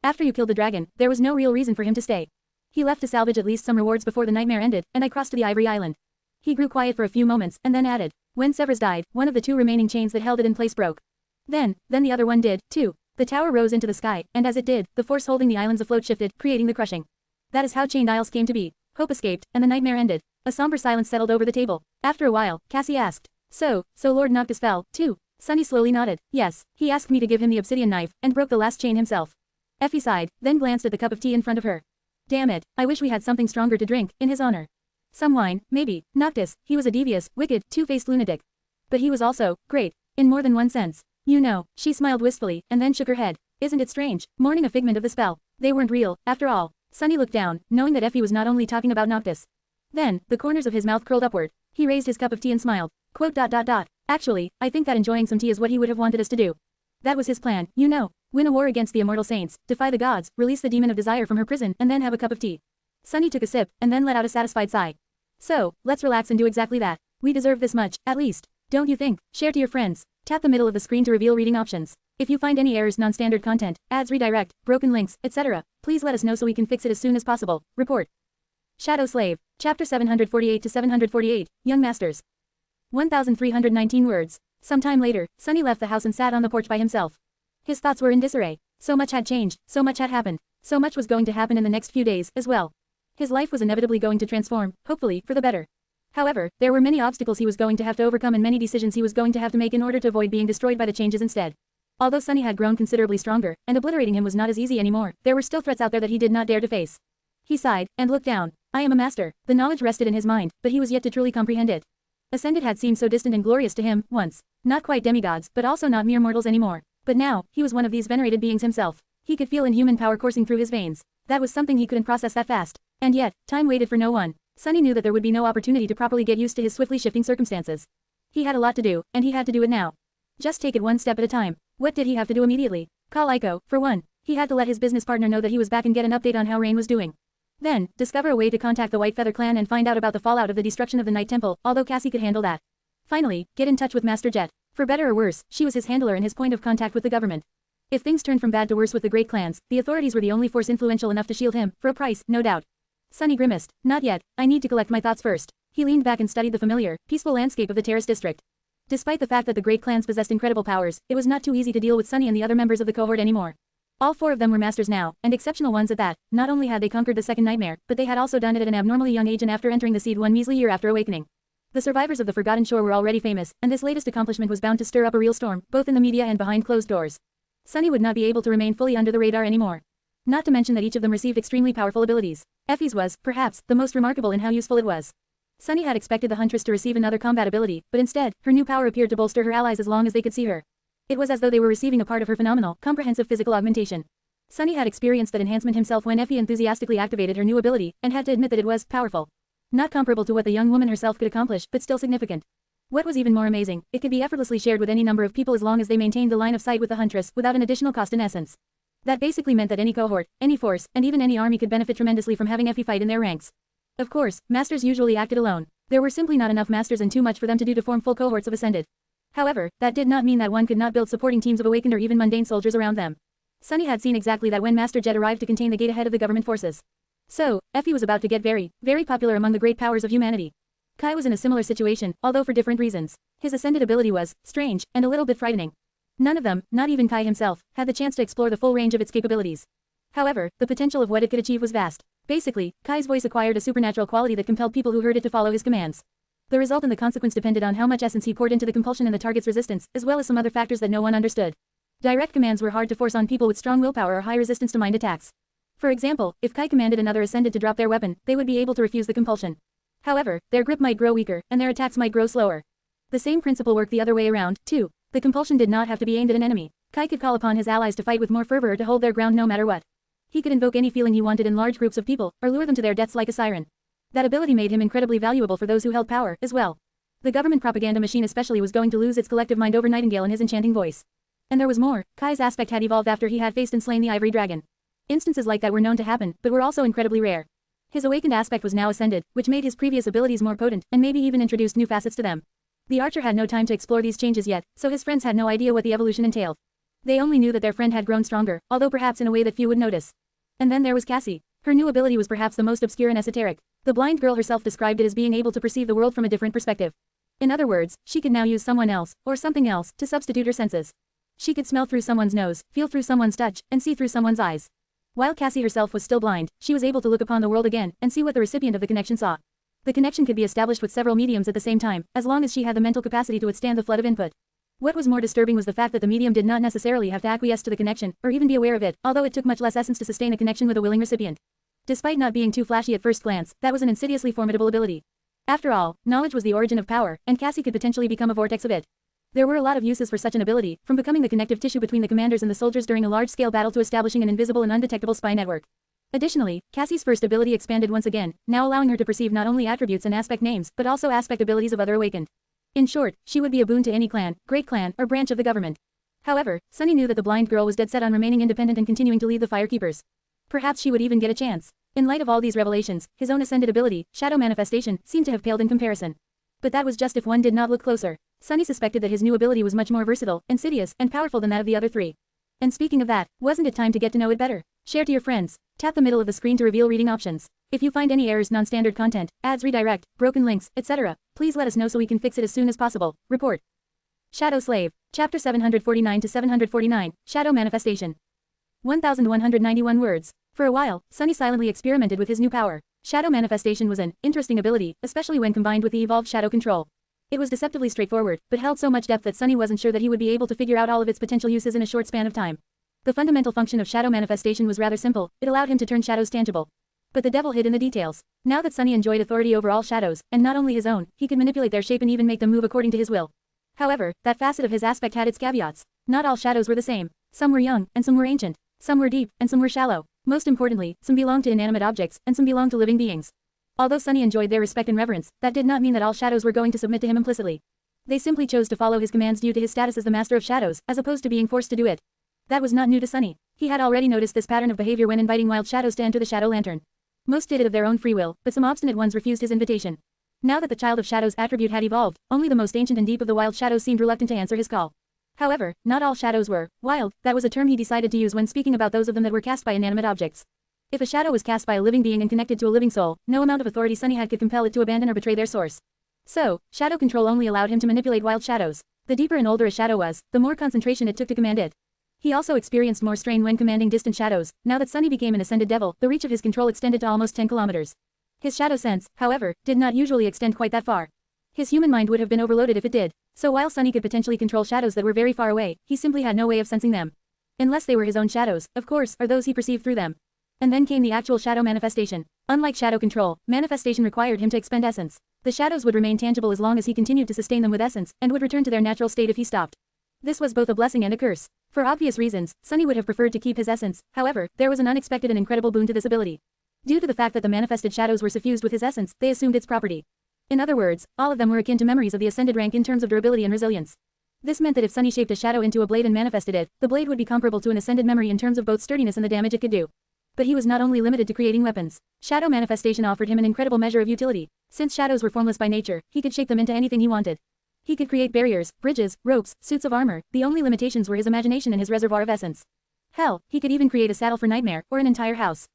After you killed the dragon, there was no real reason for him to stay. He left to salvage at least some rewards before the nightmare ended, and I crossed to the Ivory Island. He grew quiet for a few moments, and then added, when Severus died, one of the two remaining chains that held it in place broke. Then the other one did, too. The tower rose into the sky, and as it did, the force holding the islands afloat shifted, creating the crushing. That is how Chained Isles came to be. Hope escaped, and the nightmare ended. A somber silence settled over the table. After a while, Cassie asked, So Lord Noctis fell, too? Sunny slowly nodded. Yes, he asked me to give him the obsidian knife, and broke the last chain himself. Effie sighed, then glanced at the cup of tea in front of her. Damn it, I wish we had something stronger to drink, in his honor. Some wine, maybe. Noctis, he was a devious, wicked, two-faced lunatic. But he was also great, in more than one sense. You know, she smiled wistfully, and then shook her head. Isn't it strange? Mourning a figment of the spell. They weren't real, after all. Sunny looked down, knowing that Effie was not only talking about Noctis. Then, the corners of his mouth curled upward. He raised his cup of tea and smiled. Quote. Actually, I think that enjoying some tea is what he would have wanted us to do. That was his plan, you know. Win a war against the immortal saints, defy the gods, release the demon of desire from her prison, and then have a cup of tea. Sunny took a sip, and then let out a satisfied sigh. So, let's relax and do exactly that. We deserve this much, at least. Don't you think? Share to your friends. Tap the middle of the screen to reveal reading options. If you find any errors, non-standard content, ads redirect, broken links, etc., please let us know so we can fix it as soon as possible. Report. Shadow Slave. Chapter 748 to 748, Young Masters. 1,319 words. Some time later, Sunny left the house and sat on the porch by himself. His thoughts were in disarray. So much had changed, so much had happened. So much was going to happen in the next few days, as well. His life was inevitably going to transform, hopefully, for the better. However, there were many obstacles he was going to have to overcome and many decisions he was going to have to make in order to avoid being destroyed by the changes instead. Although Sunny had grown considerably stronger, and obliterating him was not as easy anymore, there were still threats out there that he did not dare to face. He sighed, and looked down. I am a master. The knowledge rested in his mind, but he was yet to truly comprehend it. Ascended had seemed so distant and glorious to him, once. Not quite demigods, but also not mere mortals anymore. But now, he was one of these venerated beings himself. He could feel inhuman power coursing through his veins. That was something he couldn't process that fast. And yet, time waited for no one. Sunny knew that there would be no opportunity to properly get used to his swiftly shifting circumstances. He had a lot to do, and he had to do it now. Just take it one step at a time. What did he have to do immediately? Call Aiko, for one. He had to let his business partner know that he was back and get an update on how Rain was doing. Then, discover a way to contact the White Feather clan and find out about the fallout of the destruction of the Night Temple, although Cassie could handle that. Finally, get in touch with Master Jet. For better or worse, she was his handler and his point of contact with the government. If things turned from bad to worse with the great clans, the authorities were the only force influential enough to shield him, for a price, no doubt. Sunny grimaced. Not yet, I need to collect my thoughts first. He leaned back and studied the familiar, peaceful landscape of the Terrace district. Despite the fact that the great clans possessed incredible powers, it was not too easy to deal with Sunny and the other members of the cohort anymore. All four of them were masters now, and exceptional ones at that. Not only had they conquered the second nightmare, but they had also done it at an abnormally young age and after entering the seed one measly year after awakening. The survivors of the Forgotten Shore were already famous, and this latest accomplishment was bound to stir up a real storm, both in the media and behind closed doors. Sunny would not be able to remain fully under the radar anymore. Not to mention that each of them received extremely powerful abilities. Effie's was, perhaps, the most remarkable in how useful it was. Sunny had expected the Huntress to receive another combat ability, but instead, her new power appeared to bolster her allies as long as they could see her. It was as though they were receiving a part of her phenomenal, comprehensive physical augmentation. Sunny had experienced that enhancement himself when Effie enthusiastically activated her new ability, and had to admit that it was powerful. Not comparable to what the young woman herself could accomplish, but still significant. What was even more amazing, it could be effortlessly shared with any number of people as long as they maintained the line of sight with the Huntress, without an additional cost in essence. That basically meant that any cohort, any force, and even any army could benefit tremendously from having Effie fight in their ranks. Of course, masters usually acted alone. There were simply not enough masters and too much for them to do to form full cohorts of Ascended. However, that did not mean that one could not build supporting teams of awakened or even mundane soldiers around them. Sunny had seen exactly that when Master Jet arrived to contain the gate ahead of the government forces. So, Effie was about to get very, very popular among the great powers of humanity. Kai was in a similar situation, although for different reasons. His Ascended ability was strange and a little bit frightening. None of them, not even Kai himself, had the chance to explore the full range of its capabilities. However, the potential of what it could achieve was vast. Basically, Kai's voice acquired a supernatural quality that compelled people who heard it to follow his commands. The result and the consequence depended on how much essence he poured into the compulsion and the target's resistance, as well as some other factors that no one understood. Direct commands were hard to force on people with strong willpower or high resistance to mind attacks. For example, if Kai commanded another Ascended to drop their weapon, they would be able to refuse the compulsion. However, their grip might grow weaker, and their attacks might grow slower. The same principle worked the other way around, too. The compulsion did not have to be aimed at an enemy. Kai could call upon his allies to fight with more fervor or to hold their ground no matter what. He could invoke any feeling he wanted in large groups of people, or lure them to their deaths like a siren. That ability made him incredibly valuable for those who held power, as well. The government propaganda machine especially was going to lose its collective mind over Nightingale and his enchanting voice. And there was more. Kai's aspect had evolved after he had faced and slain the Ivory Dragon. Instances like that were known to happen, but were also incredibly rare. His awakened aspect was now Ascended, which made his previous abilities more potent, and maybe even introduced new facets to them. The archer had no time to explore these changes yet, so his friends had no idea what the evolution entailed. They only knew that their friend had grown stronger, although perhaps in a way that few would notice. And then there was Cassie. Her new ability was perhaps the most obscure and esoteric. The blind girl herself described it as being able to perceive the world from a different perspective. In other words, she could now use someone else, or something else, to substitute her senses. She could smell through someone's nose, feel through someone's touch, and see through someone's eyes. While Cassie herself was still blind, she was able to look upon the world again, and see what the recipient of the connection saw. The connection could be established with several mediums at the same time, as long as she had the mental capacity to withstand the flood of input. What was more disturbing was the fact that the medium did not necessarily have to acquiesce to the connection, or even be aware of it, although it took much less essence to sustain a connection with a willing recipient. Despite not being too flashy at first glance, that was an insidiously formidable ability. After all, knowledge was the origin of power, and Cassie could potentially become a vortex of it. There were a lot of uses for such an ability, from becoming the connective tissue between the commanders and the soldiers during a large-scale battle to establishing an invisible and undetectable spy network. Additionally, Cassie's first ability expanded once again, now allowing her to perceive not only attributes and aspect names, but also aspect abilities of other awakened. In short, she would be a boon to any clan, great clan, or branch of the government. However, Sunny knew that the blind girl was dead set on remaining independent and continuing to lead the Firekeepers. Perhaps she would even get a chance. In light of all these revelations, his own Ascended ability, Shadow Manifestation, seemed to have paled in comparison. But that was just if one did not look closer. Sunny suspected that his new ability was much more versatile, insidious, and powerful than that of the other three. And speaking of that, wasn't it time to get to know it better? Share to your friends. Tap the middle of the screen to reveal reading options. If you find any errors, non-standard content, ads redirect, broken links, etc., please let us know so we can fix it as soon as possible. Report. Shadow Slave. Chapter 749 to 749, Shadow Manifestation. 1191 words. For a while, Sunny silently experimented with his new power. Shadow Manifestation was an interesting ability, especially when combined with the evolved Shadow Control. It was deceptively straightforward, but held so much depth that Sunny wasn't sure that he would be able to figure out all of its potential uses in a short span of time. The fundamental function of Shadow Manifestation was rather simple, it allowed him to turn shadows tangible. But the devil hid in the details. Now that Sunny enjoyed authority over all shadows, and not only his own, he could manipulate their shape and even make them move according to his will. However, that facet of his aspect had its caveats. Not all shadows were the same. Some were young, and some were ancient. Some were deep, and some were shallow. Most importantly, some belonged to inanimate objects, and some belonged to living beings. Although Sunny enjoyed their respect and reverence, that did not mean that all shadows were going to submit to him implicitly. They simply chose to follow his commands due to his status as the master of shadows, as opposed to being forced to do it. That was not new to Sunny. He had already noticed this pattern of behavior when inviting wild shadows to enter the Shadow Lantern. Most did it of their own free will, but some obstinate ones refused his invitation. Now that the Child of Shadows attribute had evolved, only the most ancient and deep of the wild shadows seemed reluctant to answer his call. However, not all shadows were wild. That was a term he decided to use when speaking about those of them that were cast by inanimate objects. If a shadow was cast by a living being and connected to a living soul, no amount of authority Sunny had could compel it to abandon or betray their source. So, shadow control only allowed him to manipulate wild shadows. The deeper and older a shadow was, the more concentration it took to command it. He also experienced more strain when commanding distant shadows. Now that Sunny became an ascended devil, the reach of his control extended to almost 10 kilometers. His shadow sense, however, did not usually extend quite that far. His human mind would have been overloaded if it did. So while Sunny could potentially control shadows that were very far away, he simply had no way of sensing them. Unless they were his own shadows, of course, or those he perceived through them. And then came the actual shadow manifestation. Unlike shadow control, manifestation required him to expend essence. The shadows would remain tangible as long as he continued to sustain them with essence, and would return to their natural state if he stopped. This was both a blessing and a curse. For obvious reasons, Sunny would have preferred to keep his essence, however, there was an unexpected and incredible boon to this ability. Due to the fact that the manifested shadows were suffused with his essence, they assumed its property. In other words, all of them were akin to memories of the ascended rank in terms of durability and resilience. This meant that if Sunny shaped a shadow into a blade and manifested it, the blade would be comparable to an ascended memory in terms of both sturdiness and the damage it could do. But he was not only limited to creating weapons. Shadow manifestation offered him an incredible measure of utility. Since shadows were formless by nature, he could shape them into anything he wanted. He could create barriers, bridges, ropes, suits of armor. The only limitations were his imagination and his reservoir of essence. Hell, he could even create a saddle for Nightmare, or an entire house.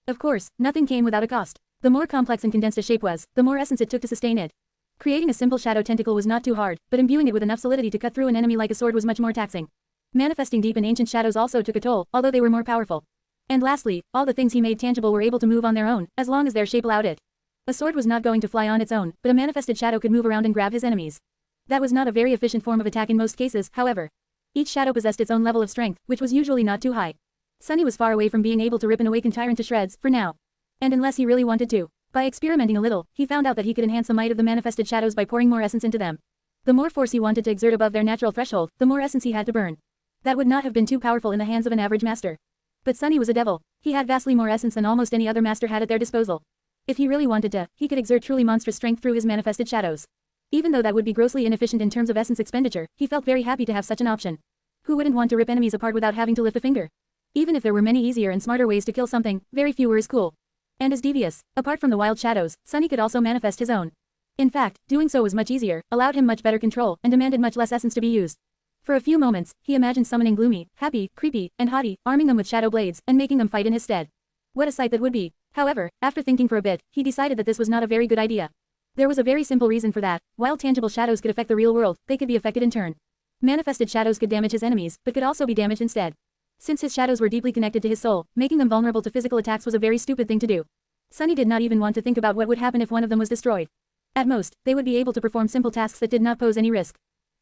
Of course, nothing came without a cost. The more complex and condensed a shape was, the more essence it took to sustain it. Creating a simple shadow tentacle was not too hard, but imbuing it with enough solidity to cut through an enemy like a sword was much more taxing. Manifesting deep and ancient shadows also took a toll, although they were more powerful. And lastly, all the things he made tangible were able to move on their own, as long as their shape allowed it. A sword was not going to fly on its own, but a manifested shadow could move around and grab his enemies. That was not a very efficient form of attack in most cases, however. Each shadow possessed its own level of strength, which was usually not too high. Sunny was far away from being able to rip an awakened tyrant to shreds, for now. And unless he really wanted to. By experimenting a little, he found out that he could enhance the might of the manifested shadows by pouring more essence into them. The more force he wanted to exert above their natural threshold, the more essence he had to burn. That would not have been too powerful in the hands of an average master. But Sunny was a devil. He had vastly more essence than almost any other master had at their disposal. If he really wanted to, he could exert truly monstrous strength through his manifested shadows. Even though that would be grossly inefficient in terms of essence expenditure, he felt very happy to have such an option. Who wouldn't want to rip enemies apart without having to lift a finger? Even if there were many easier and smarter ways to kill something, very few were as cool. And as devious. Apart from the wild shadows, Sunny could also manifest his own. In fact, doing so was much easier, allowed him much better control, and demanded much less essence to be used. For a few moments, he imagined summoning Gloomy, Happy, Creepy, and Haughty, arming them with shadow blades, and making them fight in his stead. What a sight that would be. However, after thinking for a bit, he decided that this was not a very good idea. There was a very simple reason for that. While tangible shadows could affect the real world, they could be affected in turn. Manifested shadows could damage his enemies, but could also be damaged instead. Since his shadows were deeply connected to his soul, making them vulnerable to physical attacks was a very stupid thing to do. Sunny did not even want to think about what would happen if one of them was destroyed. At most, they would be able to perform simple tasks that did not pose any risk.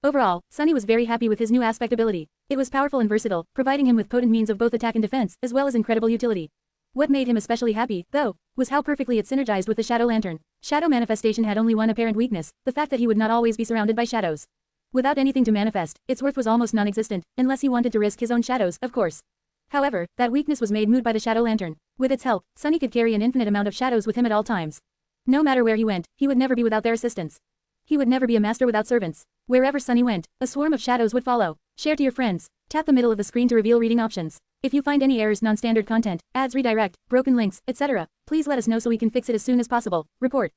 Overall, Sunny was very happy with his new aspect ability. It was powerful and versatile, providing him with potent means of both attack and defense, as well as incredible utility. What made him especially happy, though, was how perfectly it synergized with the shadow lantern. Shadow manifestation had only one apparent weakness, the fact that he would not always be surrounded by shadows. Without anything to manifest, its worth was almost non-existent, unless he wanted to risk his own shadows, of course. However, that weakness was made moot by the shadow lantern. With its help, Sunny could carry an infinite amount of shadows with him at all times. No matter where he went, he would never be without their assistance. He would never be a master without servants. Wherever Sunny went, a swarm of shadows would follow. Share to your friends. Tap the middle of the screen to reveal reading options. If you find any errors, non-standard content, ads redirect, broken links, etc., please let us know so we can fix it as soon as possible. Report.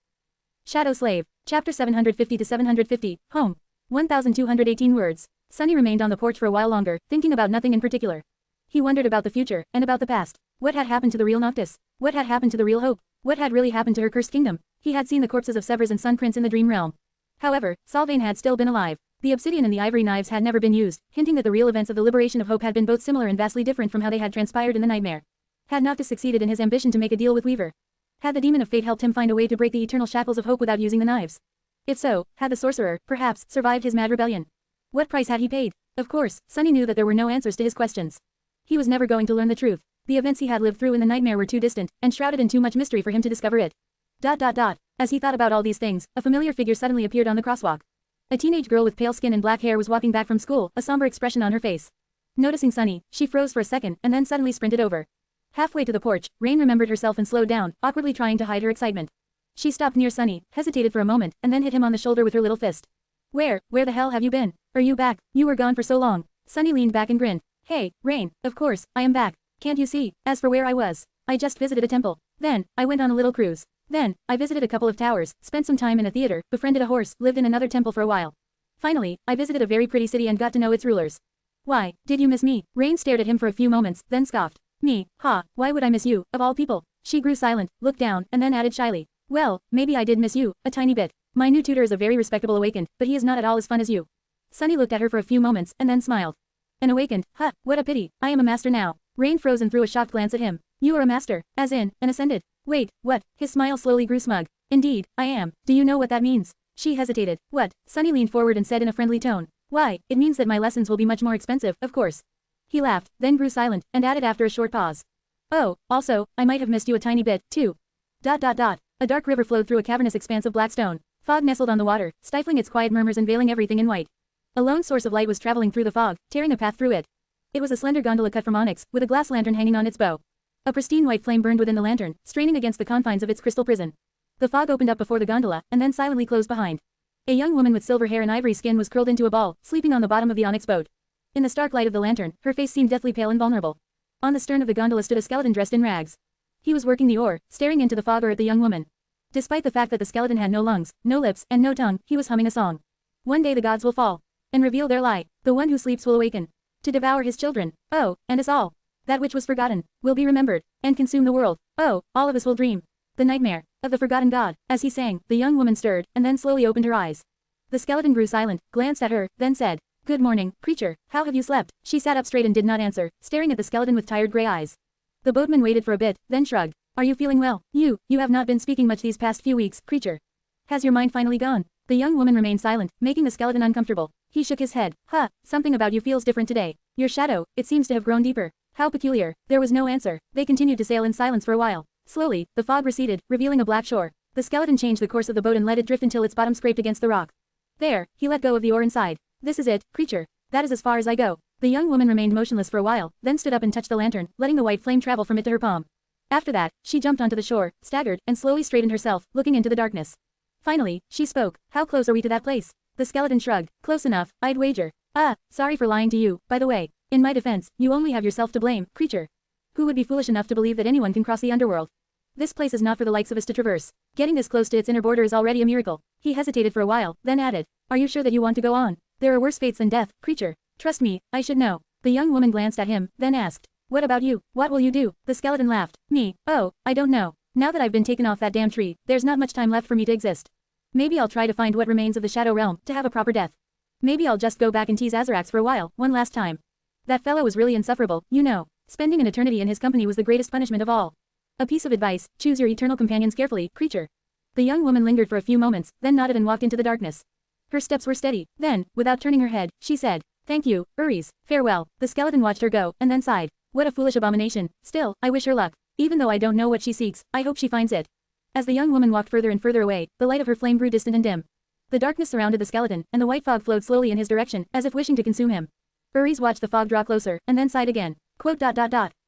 Shadow Slave. Chapter 750 to 750. Home. 1,218 words. Sunny remained on the porch for a while longer, thinking about nothing in particular. He wondered about the future, and about the past. What had happened to the real Noctis? What had happened to the real Hope? What had really happened to her cursed kingdom? He had seen the corpses of Severus and Sun Prince in the dream realm. However, Sylvain had still been alive. The obsidian and the ivory knives had never been used, hinting that the real events of the liberation of Hope had been both similar and vastly different from how they had transpired in the nightmare. Had Noctis succeeded in his ambition to make a deal with Weaver? Had the demon of fate helped him find a way to break the eternal shackles of Hope without using the knives? If so, had the sorcerer, perhaps, survived his mad rebellion? What price had he paid? Of course, Sunny knew that there were no answers to his questions. He was never going to learn the truth. The events he had lived through in the nightmare were too distant, and shrouded in too much mystery for him to discover it. As he thought about all these things, a familiar figure suddenly appeared on the crosswalk. A teenage girl with pale skin and black hair was walking back from school, a somber expression on her face. Noticing Sunny, she froze for a second, and then suddenly sprinted over. Halfway to the porch, Rain remembered herself and slowed down, awkwardly trying to hide her excitement. She stopped near Sunny, hesitated for a moment, and then hit him on the shoulder with her little fist. Where the hell have you been? Are you back? You were gone for so long. Sunny leaned back and grinned. Hey, Rain, of course, I am back. Can't you see? As for where I was, I just visited a temple. Then, I went on a little cruise. Then, I visited a couple of towers, spent some time in a theater, befriended a horse, lived in another temple for a while. Finally, I visited a very pretty city and got to know its rulers. Why, did you miss me? Rain stared at him for a few moments, then scoffed. Me, ha, why would I miss you, of all people? She grew silent, looked down, and then added shyly. Well, maybe I did miss you, a tiny bit. My new tutor is a very respectable awakened, but he is not at all as fun as you. Sunny looked at her for a few moments, and then smiled. An awakened, huh, what a pity, I am a master now. Rain froze and threw a shocked glance at him. You are a master, as in, an ascended. Wait, what? His smile slowly grew smug. Indeed, I am. Do you know what that means? She hesitated. What? Sunny leaned forward and said in a friendly tone. Why, it means that my lessons will be much more expensive, of course. He laughed, then grew silent, and added after a short pause. Oh, also, I might have missed you a tiny bit, too. A dark river flowed through a cavernous expanse of black stone. Fog nestled on the water, stifling its quiet murmurs and veiling everything in white. A lone source of light was traveling through the fog, tearing a path through it. It was a slender gondola cut from onyx, with a glass lantern hanging on its bow. A pristine white flame burned within the lantern, straining against the confines of its crystal prison. The fog opened up before the gondola, and then silently closed behind. A young woman with silver hair and ivory skin was curled into a ball, sleeping on the bottom of the onyx boat. In the stark light of the lantern, her face seemed deathly pale and vulnerable. On the stern of the gondola stood a skeleton dressed in rags. He was working the oar, staring into the fog or at the young woman. Despite the fact that the skeleton had no lungs, no lips, and no tongue, he was humming a song. One day the gods will fall and reveal their lie. The one who sleeps will awaken to devour his children. Oh, and us all. That which was forgotten will be remembered and consume the world. Oh, all of us will dream the nightmare of the forgotten god. As he sang, the young woman stirred and then slowly opened her eyes. The skeleton grew silent, glanced at her, then said, "Good morning, creature. How have you slept?" She sat up straight and did not answer, staring at the skeleton with tired gray eyes. The boatman waited for a bit, then shrugged. "Are you feeling well? You have not been speaking much these past few weeks, creature. Has your mind finally gone?" The young woman remained silent, making the skeleton uncomfortable. He shook his head. Something about you feels different today. Your shadow, it seems to have grown deeper. How peculiar." There was no answer. They continued to sail in silence for a while. Slowly, the fog receded, revealing a black shore. The skeleton changed the course of the boat and let it drift until its bottom scraped against the rock. There, he let go of the oar and sighed. "This is it, creature. That is as far as I go." The young woman remained motionless for a while, then stood up and touched the lantern, letting the white flame travel from it to her palm. After that, she jumped onto the shore, staggered, and slowly straightened herself, looking into the darkness. Finally, she spoke. "How close are we to that place?" The skeleton shrugged. "Close enough, I'd wager." Sorry for lying to you, by the way. In my defense, you only have yourself to blame, creature. Who would be foolish enough to believe that anyone can cross the underworld? This place is not for the likes of us to traverse. Getting this close to its inner border is already a miracle." He hesitated for a while, then added, "Are you sure that you want to go on? There are worse fates than death, creature. Trust me, I should know." The young woman glanced at him, then asked, "What about you? What will you do?" The skeleton laughed. "Me? Oh, I don't know. Now that I've been taken off that damn tree, there's not much time left for me to exist. Maybe I'll try to find what remains of the Shadow Realm, to have a proper death. Maybe I'll just go back and tease Azarax for a while, one last time. That fellow was really insufferable, you know. Spending an eternity in his company was the greatest punishment of all. A piece of advice, choose your eternal companions carefully, creature." The young woman lingered for a few moments, then nodded and walked into the darkness. Her steps were steady. Then, without turning her head, she said, "Thank you, Uris. Farewell." The skeleton watched her go, and then sighed. What a foolish abomination. Still, I wish her luck. Even though I don't know what she seeks, I hope she finds it. As the young woman walked further and further away, the light of her flame grew distant and dim. The darkness surrounded the skeleton, and the white fog flowed slowly in his direction, as if wishing to consume him. Uris watched the fog draw closer, and then sighed again.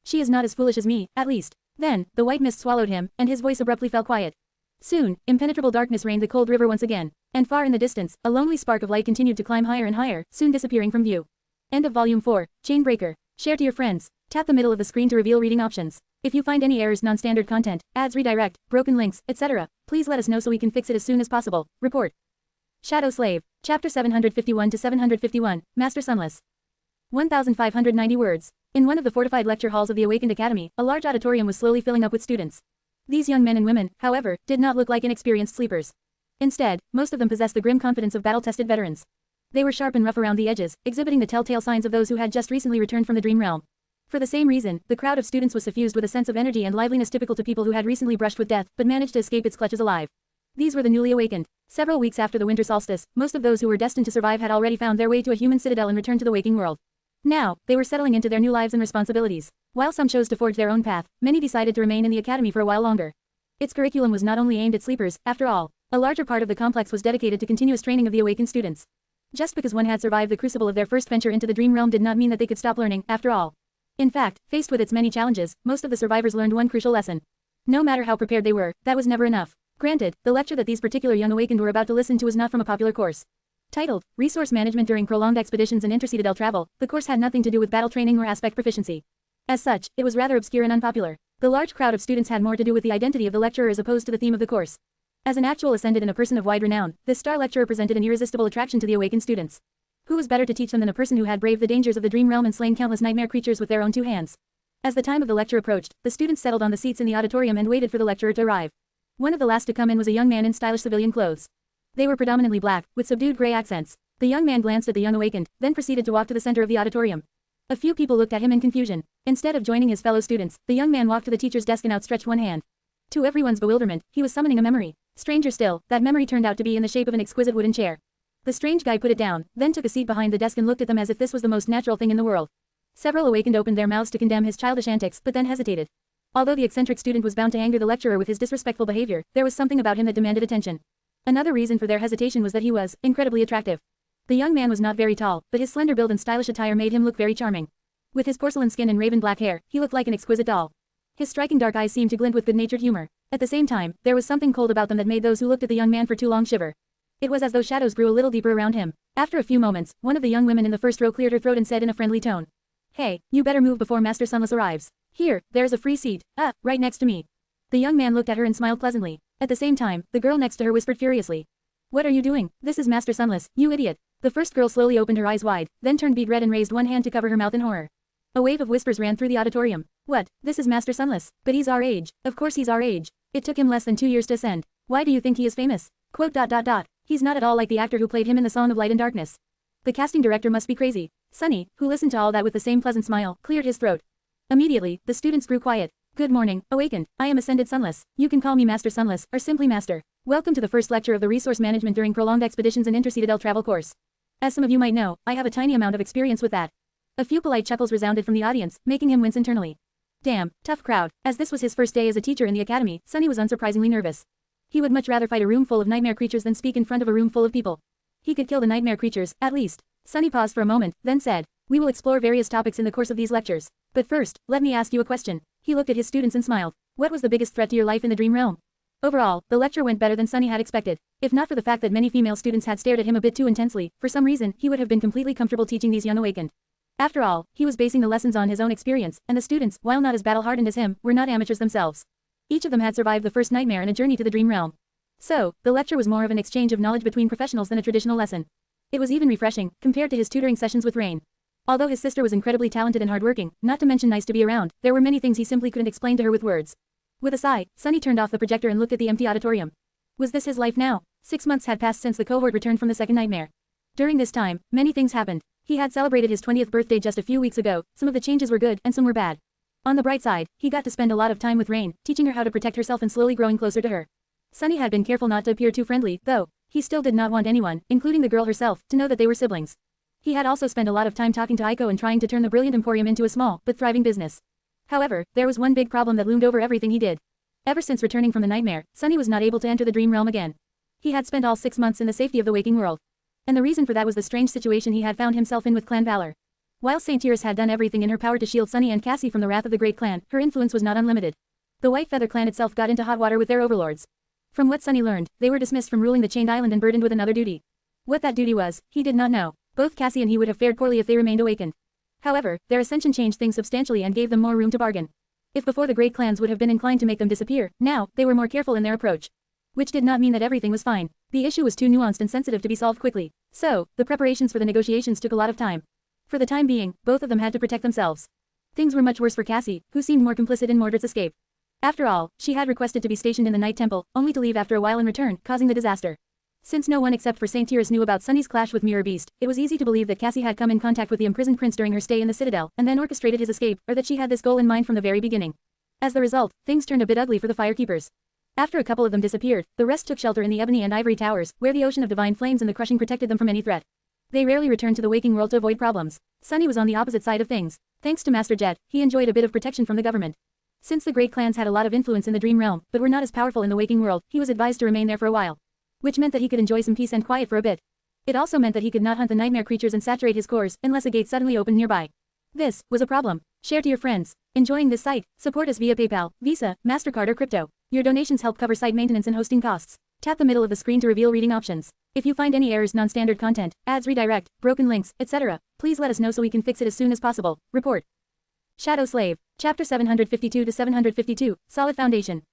She is not as foolish as me, at least. Then, the white mist swallowed him, and his voice abruptly fell quiet. Soon, impenetrable darkness reigned the cold river once again, and far in the distance, a lonely spark of light continued to climb higher and higher, soon disappearing from view. End of Volume 4, Chainbreaker. Share to your friends. Tap the middle of the screen to reveal reading options. If you find any errors, non-standard content, ads redirect, broken links, etc., please let us know so we can fix it as soon as possible. Report. Shadow Slave. Chapter 751 to 751, Master Sunless. 1,590 words. In one of the fortified lecture halls of the Awakened Academy, a large auditorium was slowly filling up with students. These young men and women, however, did not look like inexperienced sleepers. Instead, most of them possessed the grim confidence of battle-tested veterans. They were sharp and rough around the edges, exhibiting the telltale signs of those who had just recently returned from the dream realm. For the same reason, the crowd of students was suffused with a sense of energy and liveliness typical to people who had recently brushed with death, but managed to escape its clutches alive. These were the newly awakened. Several weeks after the winter solstice, most of those who were destined to survive had already found their way to a human citadel and returned to the waking world. Now, they were settling into their new lives and responsibilities. While some chose to forge their own path, many decided to remain in the academy for a while longer. Its curriculum was not only aimed at sleepers, after all. A larger part of the complex was dedicated to continuous training of the awakened students. Just because one had survived the crucible of their first venture into the dream realm did not mean that they could stop learning, after all. In fact, faced with its many challenges, most of the survivors learned one crucial lesson. No matter how prepared they were, that was never enough. Granted, the lecture that these particular young awakened were about to listen to was not from a popular course. Titled, Resource Management During Prolonged Expeditions and Intercitadel Travel, the course had nothing to do with battle training or aspect proficiency. As such, it was rather obscure and unpopular. The large crowd of students had more to do with the identity of the lecturer as opposed to the theme of the course. As an actual ascendant and a person of wide renown, this star lecturer presented an irresistible attraction to the awakened students. Who was better to teach them than a person who had braved the dangers of the dream realm and slain countless nightmare creatures with their own two hands? As the time of the lecture approached, the students settled on the seats in the auditorium and waited for the lecturer to arrive. One of the last to come in was a young man in stylish civilian clothes. They were predominantly black, with subdued gray accents. The young man glanced at the young awakened, then proceeded to walk to the center of the auditorium. A few people looked at him in confusion. Instead of joining his fellow students, the young man walked to the teacher's desk and outstretched one hand. To everyone's bewilderment, he was summoning a memory. Stranger still, that memory turned out to be in the shape of an exquisite wooden chair. The strange guy put it down, then took a seat behind the desk and looked at them as if this was the most natural thing in the world. Several awakened opened their mouths to condemn his childish antics, but then hesitated. Although the eccentric student was bound to anger the lecturer with his disrespectful behavior, there was something about him that demanded attention. Another reason for their hesitation was that he was incredibly attractive. The young man was not very tall, but his slender build and stylish attire made him look very charming. With his porcelain skin and raven black hair, he looked like an exquisite doll. His striking dark eyes seemed to glint with good-natured humor. At the same time, there was something cold about them that made those who looked at the young man for too long shiver. It was as though shadows grew a little deeper around him. After a few moments, one of the young women in the first row cleared her throat and said in a friendly tone, "Hey, you better move before Master Sunless arrives. Here, there's a free seat. Right next to me." The young man looked at her and smiled pleasantly. At the same time, the girl next to her whispered furiously, "What are you doing? This is Master Sunless, you idiot." The first girl slowly opened her eyes wide, then turned beet red and raised one hand to cover her mouth in horror. A wave of whispers ran through the auditorium. "What? This is Master Sunless. But he's our age. Of course he's our age. It took him less than 2 years to ascend. Why do you think he is famous? Quote. He's not at all like the actor who played him in the Song of Light and Darkness. The casting director must be crazy." Sunny, who listened to all that with the same pleasant smile, cleared his throat. Immediately, the students grew quiet. "Good morning, Awakened. I am Ascended Sunless. You can call me Master Sunless, or simply Master. Welcome to the first lecture of the Resource Management during Prolonged Expeditions and Intercitadel Travel course. As some of you might know, I have a tiny amount of experience with that." A few polite chuckles resounded from the audience, making him wince internally. Damn, tough crowd. As this was his first day as a teacher in the academy, Sunny was unsurprisingly nervous. He would much rather fight a room full of nightmare creatures than speak in front of a room full of people. He could kill the nightmare creatures, at least. Sunny paused for a moment, then said, "We will explore various topics in the course of these lectures. But first, let me ask you a question." He looked at his students and smiled. "What was the biggest threat to your life in the dream realm?" Overall, the lecture went better than Sunny had expected. If not for the fact that many female students had stared at him a bit too intensely, for some reason, he would have been completely comfortable teaching these young awakened. After all, he was basing the lessons on his own experience, and the students, while not as battle-hardened as him, were not amateurs themselves. Each of them had survived the first nightmare and a journey to the dream realm. So, the lecture was more of an exchange of knowledge between professionals than a traditional lesson. It was even refreshing, compared to his tutoring sessions with Rain. Although his sister was incredibly talented and hardworking, not to mention nice to be around, there were many things he simply couldn't explain to her with words. With a sigh, Sunny turned off the projector and looked at the empty auditorium. Was this his life now? 6 months had passed since the cohort returned from the second nightmare. During this time, many things happened. He had celebrated his 20th birthday just a few weeks ago. Some of the changes were good and some were bad. On the bright side, he got to spend a lot of time with Rain, teaching her how to protect herself and slowly growing closer to her. Sunny had been careful not to appear too friendly, though. He still did not want anyone, including the girl herself, to know that they were siblings. He had also spent a lot of time talking to Aiko and trying to turn the brilliant emporium into a small, but thriving business. However, there was one big problem that loomed over everything he did. Ever since returning from the nightmare, Sunny was not able to enter the dream realm again. He had spent all 6 months in the safety of the waking world. And the reason for that was the strange situation he had found himself in with Clan Valor. While Saint Tyrus had done everything in her power to shield Sunny and Cassie from the wrath of the Great Clan, her influence was not unlimited. The White Feather Clan itself got into hot water with their overlords. From what Sunny learned, they were dismissed from ruling the Chained Island and burdened with another duty. What that duty was, he did not know. Both Cassie and he would have fared poorly if they remained awakened. However, their ascension changed things substantially and gave them more room to bargain. If before the Great Clans would have been inclined to make them disappear, now, they were more careful in their approach. Which did not mean that everything was fine. The issue was too nuanced and sensitive to be solved quickly. So, the preparations for the negotiations took a lot of time. For the time being, both of them had to protect themselves. Things were much worse for Cassie, who seemed more complicit in Mordred's escape. After all, she had requested to be stationed in the Night Temple, only to leave after a while and return, causing the disaster. Since no one except for Saint Tyrus knew about Sunny's clash with Mirror Beast, it was easy to believe that Cassie had come in contact with the imprisoned prince during her stay in the Citadel, and then orchestrated his escape, or that she had this goal in mind from the very beginning. As the result, things turned a bit ugly for the Firekeepers. After a couple of them disappeared, the rest took shelter in the Ebony and Ivory Towers, where the ocean of divine flames and the crushing protected them from any threat. They rarely returned to the waking world to avoid problems. Sunny was on the opposite side of things. Thanks to Master Jet, he enjoyed a bit of protection from the government. Since the Great Clans had a lot of influence in the Dream Realm, but were not as powerful in the waking world, he was advised to remain there for a while. Which meant that he could enjoy some peace and quiet for a bit. It also meant that he could not hunt the nightmare creatures and saturate his cores, unless a gate suddenly opened nearby. This was a problem. Share to your friends. Enjoying this site? Support us via PayPal, Visa, MasterCard or crypto. Your donations help cover site maintenance and hosting costs. Tap the middle of the screen to reveal reading options. If you find any errors, non-standard content, ads redirect, broken links, etc., please let us know so we can fix it as soon as possible. Report. Shadow Slave. Chapter 752 to 752, Solid Foundation.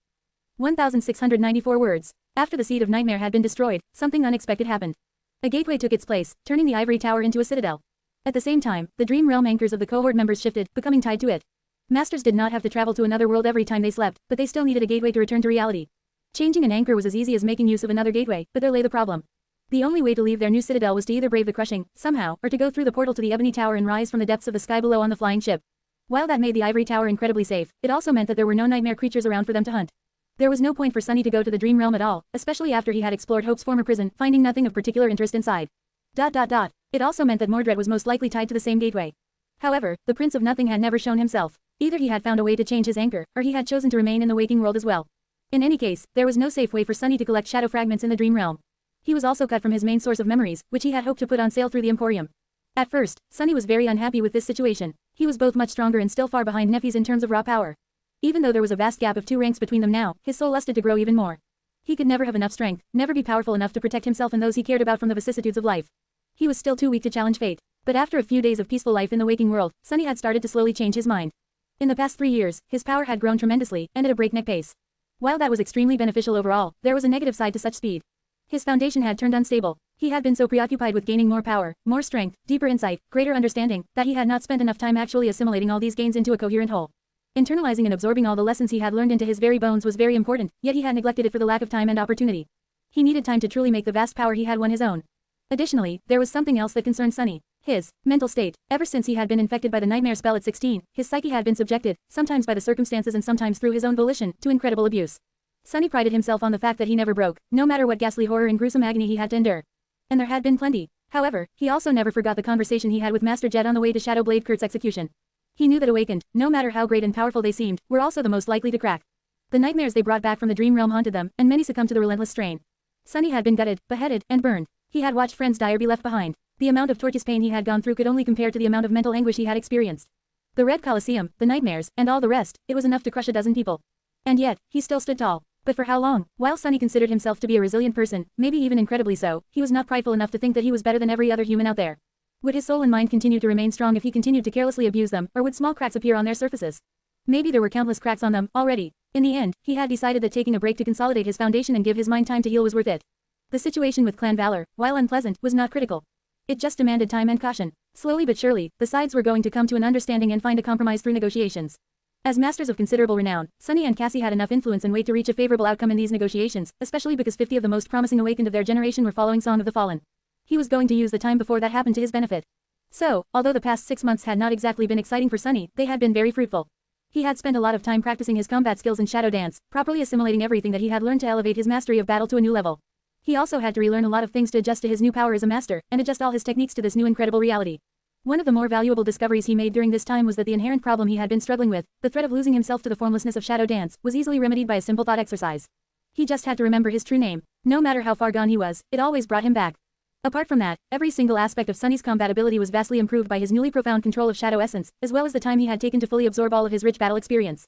1,694 words. After the Seed of Nightmare had been destroyed, something unexpected happened. A gateway took its place, turning the Ivory Tower into a citadel. At the same time, the Dream Realm anchors of the cohort members shifted, becoming tied to it. Masters did not have to travel to another world every time they slept, but they still needed a gateway to return to reality. Changing an anchor was as easy as making use of another gateway, but there lay the problem. The only way to leave their new citadel was to either brave the crushing, somehow, or to go through the portal to the Ebony Tower and rise from the depths of the sky below on the flying ship. While that made the Ivory Tower incredibly safe, it also meant that there were no nightmare creatures around for them to hunt. There was no point for Sunny to go to the Dream Realm at all, especially after he had explored Hope's former prison, finding nothing of particular interest inside. It also meant that Mordred was most likely tied to the same gateway. However, the Prince of Nothing had never shown himself. Either he had found a way to change his anchor, or he had chosen to remain in the waking world as well. In any case, there was no safe way for Sunny to collect shadow fragments in the dream realm. He was also cut from his main source of memories, which he had hoped to put on sale through the Emporium. At first, Sunny was very unhappy with this situation. He was both much stronger and still far behind Neffy's in terms of raw power. Even though there was a vast gap of 2 ranks between them now, his soul lusted to grow even more. He could never have enough strength, never be powerful enough to protect himself and those he cared about from the vicissitudes of life. He was still too weak to challenge fate. But after a few days of peaceful life in the waking world, Sunny had started to slowly change his mind. In the past 3 years, his power had grown tremendously, and at a breakneck pace. While that was extremely beneficial overall, there was a negative side to such speed. His foundation had turned unstable. He had been so preoccupied with gaining more power, more strength, deeper insight, greater understanding, that he had not spent enough time actually assimilating all these gains into a coherent whole. Internalizing and absorbing all the lessons he had learned into his very bones was very important, yet he had neglected it for the lack of time and opportunity. He needed time to truly make the vast power he had won his own. Additionally, there was something else that concerned Sunny. His mental state. Ever since he had been infected by the nightmare spell at 16, his psyche had been subjected, sometimes by the circumstances and sometimes through his own volition, to incredible abuse. Sunny prided himself on the fact that he never broke, no matter what ghastly horror and gruesome agony he had to endure. And there had been plenty. However, he also never forgot the conversation he had with Master Jed on the way to Shadow Blade Kurt's execution. He knew that awakened, no matter how great and powerful they seemed, were also the most likely to crack. The nightmares they brought back from the dream realm haunted them, and many succumbed to the relentless strain. Sunny had been gutted, beheaded, and burned. He had watched friends die or be left behind. The amount of torturous pain he had gone through could only compare to the amount of mental anguish he had experienced. The Red Colosseum, the nightmares, and all the rest, it was enough to crush a dozen people. And yet, he still stood tall. But for how long? While Sunny considered himself to be a resilient person, maybe even incredibly so, he was not prideful enough to think that he was better than every other human out there. Would his soul and mind continue to remain strong if he continued to carelessly abuse them, or would small cracks appear on their surfaces? Maybe there were countless cracks on them, already. In the end, he had decided that taking a break to consolidate his foundation and give his mind time to heal was worth it. The situation with Clan Valor, while unpleasant, was not critical. It just demanded time and caution. Slowly but surely, the sides were going to come to an understanding and find a compromise through negotiations. As masters of considerable renown, Sunny and Cassie had enough influence and weight to reach a favorable outcome in these negotiations, especially because 50 of the most promising awakened of their generation were following Song of the Fallen. He was going to use the time before that happened to his benefit. So, although the past 6 months had not exactly been exciting for Sunny, they had been very fruitful. He had spent a lot of time practicing his combat skills in Shadow Dance, properly assimilating everything that he had learned to elevate his mastery of battle to a new level. He also had to relearn a lot of things to adjust to his new power as a master, and adjust all his techniques to this new incredible reality. One of the more valuable discoveries he made during this time was that the inherent problem he had been struggling with, the threat of losing himself to the formlessness of Shadow Dance, was easily remedied by a simple thought exercise. He just had to remember his true name. No matter how far gone he was, it always brought him back. Apart from that, every single aspect of Sunny's combat ability was vastly improved by his newly profound control of Shadow Essence, as well as the time he had taken to fully absorb all of his rich battle experience.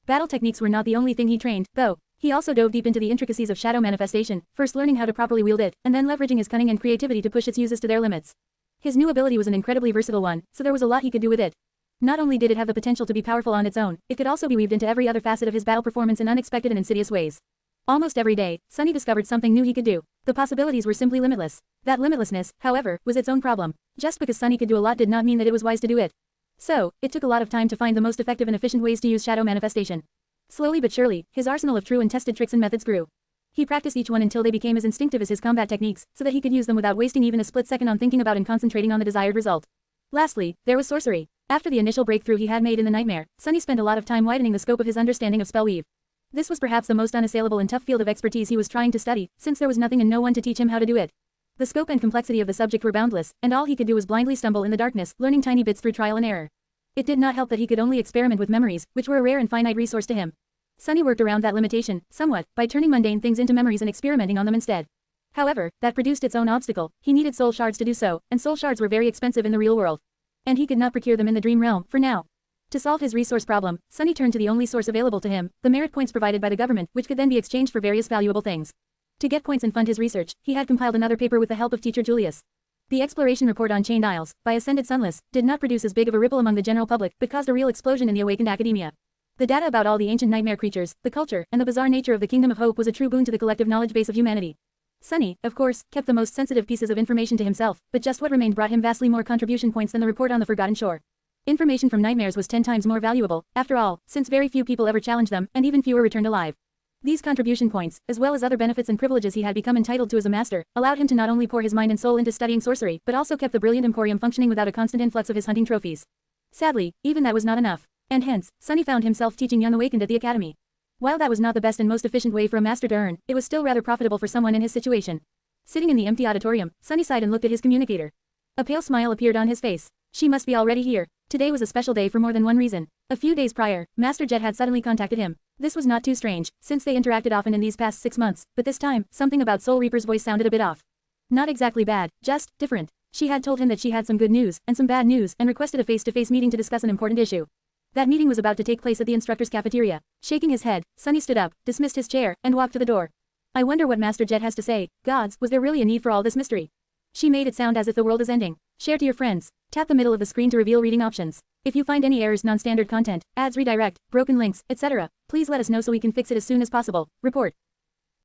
Battle techniques were not the only thing he trained, though. He also dove deep into the intricacies of Shadow Manifestation, first learning how to properly wield it, and then leveraging his cunning and creativity to push its uses to their limits. His new ability was an incredibly versatile one, so there was a lot he could do with it. Not only did it have the potential to be powerful on its own, it could also be weaved into every other facet of his battle performance in unexpected and insidious ways. Almost every day, Sunny discovered something new he could do. The possibilities were simply limitless. That limitlessness, however, was its own problem. Just because Sunny could do a lot did not mean that it was wise to do it. So, it took a lot of time to find the most effective and efficient ways to use Shadow Manifestation. Slowly but surely, his arsenal of true and tested tricks and methods grew. He practiced each one until they became as instinctive as his combat techniques, so that he could use them without wasting even a split second on thinking about and concentrating on the desired result. Lastly, there was sorcery. After the initial breakthrough he had made in the nightmare, Sunny spent a lot of time widening the scope of his understanding of spellweave. This was perhaps the most unassailable and tough field of expertise he was trying to study, since there was nothing and no one to teach him how to do it. The scope and complexity of the subject were boundless, and all he could do was blindly stumble in the darkness, learning tiny bits through trial and error. It did not help that he could only experiment with memories, which were a rare and finite resource to him. Sunny worked around that limitation, somewhat, by turning mundane things into memories and experimenting on them instead. However, that produced its own obstacle. He needed soul shards to do so, and soul shards were very expensive in the real world. And he could not procure them in the dream realm, for now. To solve his resource problem, Sunny turned to the only source available to him, the merit points provided by the government, which could then be exchanged for various valuable things. To get points and fund his research, he had compiled another paper with the help of teacher Julius. The exploration report on Chained Isles, by Ascended Sunless, did not produce as big of a ripple among the general public, but caused a real explosion in the awakened academia. The data about all the ancient nightmare creatures, the culture, and the bizarre nature of the Kingdom of Hope was a true boon to the collective knowledge base of humanity. Sunny, of course, kept the most sensitive pieces of information to himself, but just what remained brought him vastly more contribution points than the report on the Forgotten Shore. Information from nightmares was 10 times more valuable, after all, since very few people ever challenged them, and even fewer returned alive. These contribution points, as well as other benefits and privileges he had become entitled to as a master, allowed him to not only pour his mind and soul into studying sorcery, but also kept the brilliant emporium functioning without a constant influx of his hunting trophies. Sadly, even that was not enough. And hence, Sunny found himself teaching young awakened at the academy. While that was not the best and most efficient way for a master to earn, it was still rather profitable for someone in his situation. Sitting in the empty auditorium, Sunny sighed and looked at his communicator. A pale smile appeared on his face. She must be already here. Today was a special day for more than one reason. A few days prior, Master Jet had suddenly contacted him. This was not too strange, since they interacted often in these past 6 months, but this time, something about Soul Reaper's voice sounded a bit off. Not exactly bad, just different. She had told him that she had some good news and some bad news and requested a face-to-face meeting to discuss an important issue. That meeting was about to take place at the instructor's cafeteria. Shaking his head, Sunny stood up, dismissed his chair, and walked to the door. I wonder what Master Jet has to say. Gods, was there really a need for all this mystery? She made it sound as if the world is ending. Share to your friends. Tap the middle of the screen to reveal reading options. If you find any errors, non-standard content, ads redirect, broken links, etc., please let us know so we can fix it as soon as possible. Report.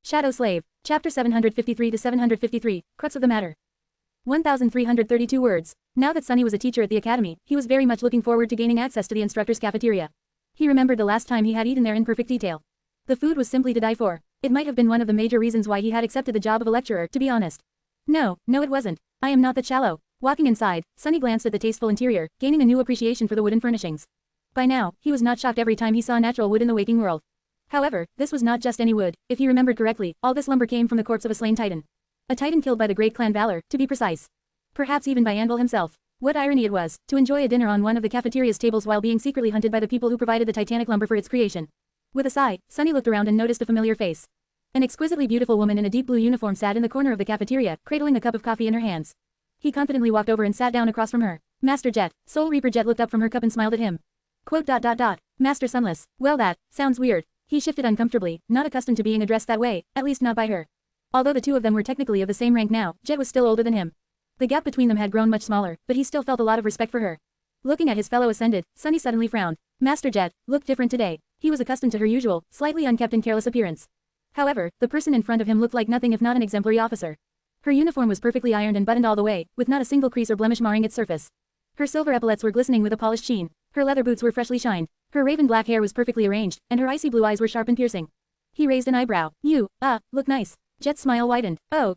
Shadow Slave. Chapter 753 to 753, Crux of the Matter. 1,332 words. Now that Sunny was a teacher at the academy, he was very much looking forward to gaining access to the instructor's cafeteria. He remembered the last time he had eaten there in perfect detail. The food was simply to die for. It might have been one of the major reasons why he had accepted the job of a lecturer, to be honest. No, it wasn't. I am not that shallow. Walking inside, Sunny glanced at the tasteful interior, gaining a new appreciation for the wooden furnishings. By now, he was not shocked every time he saw natural wood in the waking world. However, this was not just any wood. If he remembered correctly, all this lumber came from the corpse of a slain titan. A titan killed by the great clan Valor, to be precise. Perhaps even by Anvil himself. What irony it was, to enjoy a dinner on one of the cafeteria's tables while being secretly hunted by the people who provided the titanic lumber for its creation. With a sigh, Sunny looked around and noticed a familiar face. An exquisitely beautiful woman in a deep blue uniform sat in the corner of the cafeteria, cradling a cup of coffee in her hands. He confidently walked over and sat down across from her. Master Jet. Soul Reaper Jet looked up from her cup and smiled at him. Quote. Master Sunless. Well, that sounds weird. He shifted uncomfortably, not accustomed to being addressed that way, at least not by her. Although the two of them were technically of the same rank now, Jet was still older than him. The gap between them had grown much smaller, but he still felt a lot of respect for her. Looking at his fellow ascended, Sunny suddenly frowned. Master Jet looked different today. He was accustomed to her usual, slightly unkempt and careless appearance. However, the person in front of him looked like nothing if not an exemplary officer. Her uniform was perfectly ironed and buttoned all the way, with not a single crease or blemish marring its surface. Her silver epaulets were glistening with a polished sheen. Her leather boots were freshly shined. Her raven black hair was perfectly arranged, and her icy blue eyes were sharp and piercing. He raised an eyebrow. You, look nice. Jet's smile widened. Oh,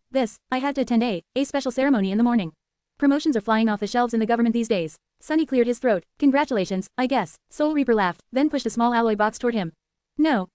I had to attend a special ceremony in the morning. Promotions are flying off the shelves in the government these days. Sunny cleared his throat. Congratulations, I guess. Soul Reaper laughed, then pushed a small alloy box toward him. No,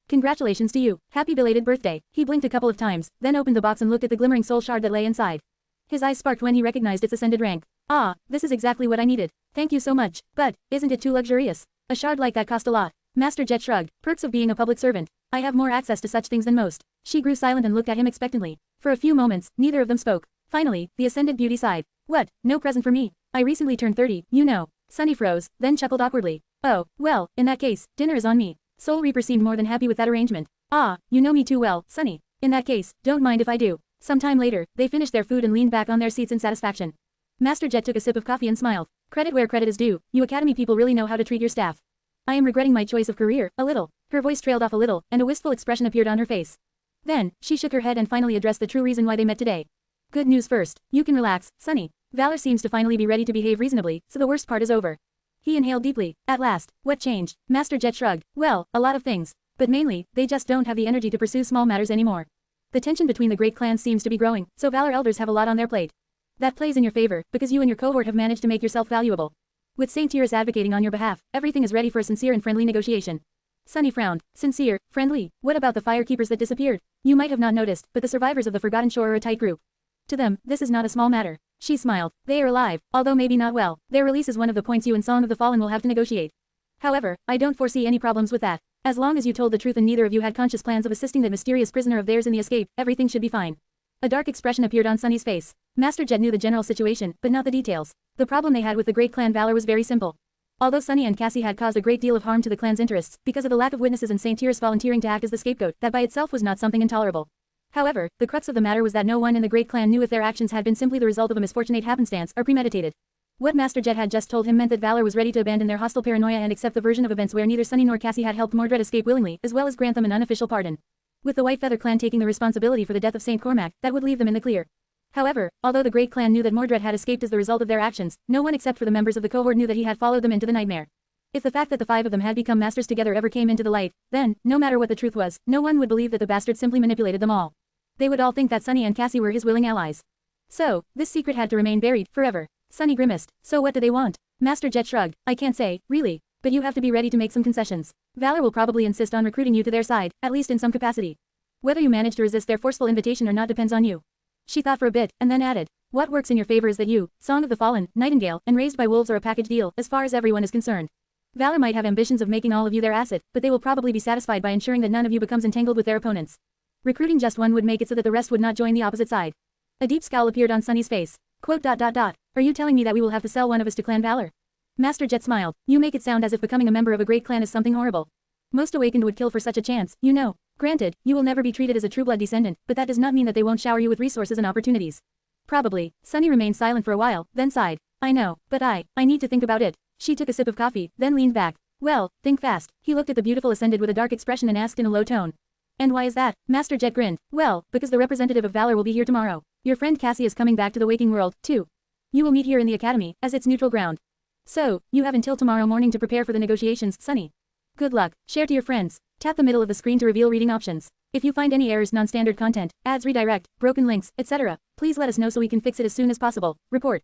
congratulations to you. Happy belated birthday. He blinked a couple of times, then opened the box and looked at the glimmering soul shard that lay inside. His eyes sparked when he recognized its ascended rank. Ah, this is exactly what I needed. Thank you so much, but isn't it too luxurious? A shard like that cost a lot. Master Jet shrugged. Perks of being a public servant. I have more access to such things than most. She grew silent and looked at him expectantly. For a few moments, neither of them spoke. Finally, the ascended beauty sighed. What, no present for me? I recently turned 30, you know. Sunny froze, then chuckled awkwardly. Oh, well, in that case, dinner is on me. Soul Reaper seemed more than happy with that arrangement. Ah, you know me too well, Sunny. In that case, don't mind if I do. Sometime later, they finished their food and leaned back on their seats in satisfaction. Master Jet took a sip of coffee and smiled. Credit where credit is due, you academy people really know how to treat your staff. I am regretting my choice of career, a little. Her voice trailed off a little, and a wistful expression appeared on her face. Then, she shook her head and finally addressed the true reason why they met today. Good news first. You can relax, Sunny. Valor seems to finally be ready to behave reasonably, so the worst part is over. He inhaled deeply. At last. What changed? Master Jet shrugged. Well, a lot of things. But mainly, they just don't have the energy to pursue small matters anymore. The tension between the great clans seems to be growing, so Valor elders have a lot on their plate. That plays in your favor, because you and your cohort have managed to make yourself valuable. With Saint Tyrus advocating on your behalf, everything is ready for a sincere and friendly negotiation. Sunny frowned. Sincere, friendly. What about the firekeepers that disappeared? You might have not noticed, but the survivors of the Forgotten Shore are a tight group. To them, this is not a small matter. She smiled. They are alive, although maybe not well. Their release is one of the points you and Song of the Fallen will have to negotiate. However, I don't foresee any problems with that. As long as you told the truth and neither of you had conscious plans of assisting that mysterious prisoner of theirs in the escape, everything should be fine. A dark expression appeared on Sunny's face. Master Jet knew the general situation, but not the details. The problem they had with the great clan Valor was very simple. Although Sunny and Cassie had caused a great deal of harm to the clan's interests, because of the lack of witnesses and Saint Tyrus volunteering to act as the scapegoat, that by itself was not something intolerable. However, the crux of the matter was that no one in the great clan knew if their actions had been simply the result of a misfortunate happenstance or premeditated. What Master Jet had just told him meant that Valor was ready to abandon their hostile paranoia and accept the version of events where neither Sunny nor Cassie had helped Mordred escape willingly, as well as grant them an unofficial pardon. With the White Feather clan taking the responsibility for the death of Saint Cormac, that would leave them in the clear. However, although the great clan knew that Mordred had escaped as the result of their actions, no one except for the members of the cohort knew that he had followed them into the nightmare. If the fact that the five of them had become masters together ever came into the light, then, no matter what the truth was, no one would believe that the bastard simply manipulated them all. They would all think that Sunny and Cassie were his willing allies. So, this secret had to remain buried, forever. Sunny grimaced. So what do they want? Master Jet shrugged. I can't say, really. But you have to be ready to make some concessions. Valor will probably insist on recruiting you to their side, at least in some capacity. Whether you manage to resist their forceful invitation or not depends on you. She thought for a bit, and then added. What works in your favor is that you, Song of the Fallen, Nightingale, and Raised by Wolves are a package deal, as far as everyone is concerned. Valor might have ambitions of making all of you their asset, but they will probably be satisfied by ensuring that none of you becomes entangled with their opponents. Recruiting just one would make it so that the rest would not join the opposite side. A deep scowl appeared on Sunny's face. Quote. Are you telling me that we will have to sell one of us to Clan Valor? Master Jet smiled. You make it sound as if becoming a member of a great clan is something horrible. Most awakened would kill for such a chance, you know. Granted, you will never be treated as a true blood descendant, but that does not mean that they won't shower you with resources and opportunities. Probably. Sunny remained silent for a while, then sighed. I know, but I need to think about it. She took a sip of coffee, then leaned back. Well, think fast. He looked at the beautiful ascended with a dark expression and asked in a low tone. And why is that? Master Jet grinned. Well, because the representative of Valor will be here tomorrow. Your friend Cassie is coming back to the waking world, too. You will meet here in the academy, as its neutral ground. So, you have until tomorrow morning to prepare for the negotiations, Sunny. Good luck. Share to your friends. Tap the middle of the screen to reveal reading options. If you find any errors, non-standard content, ads, redirect, broken links, etc., please let us know so we can fix it as soon as possible. Report.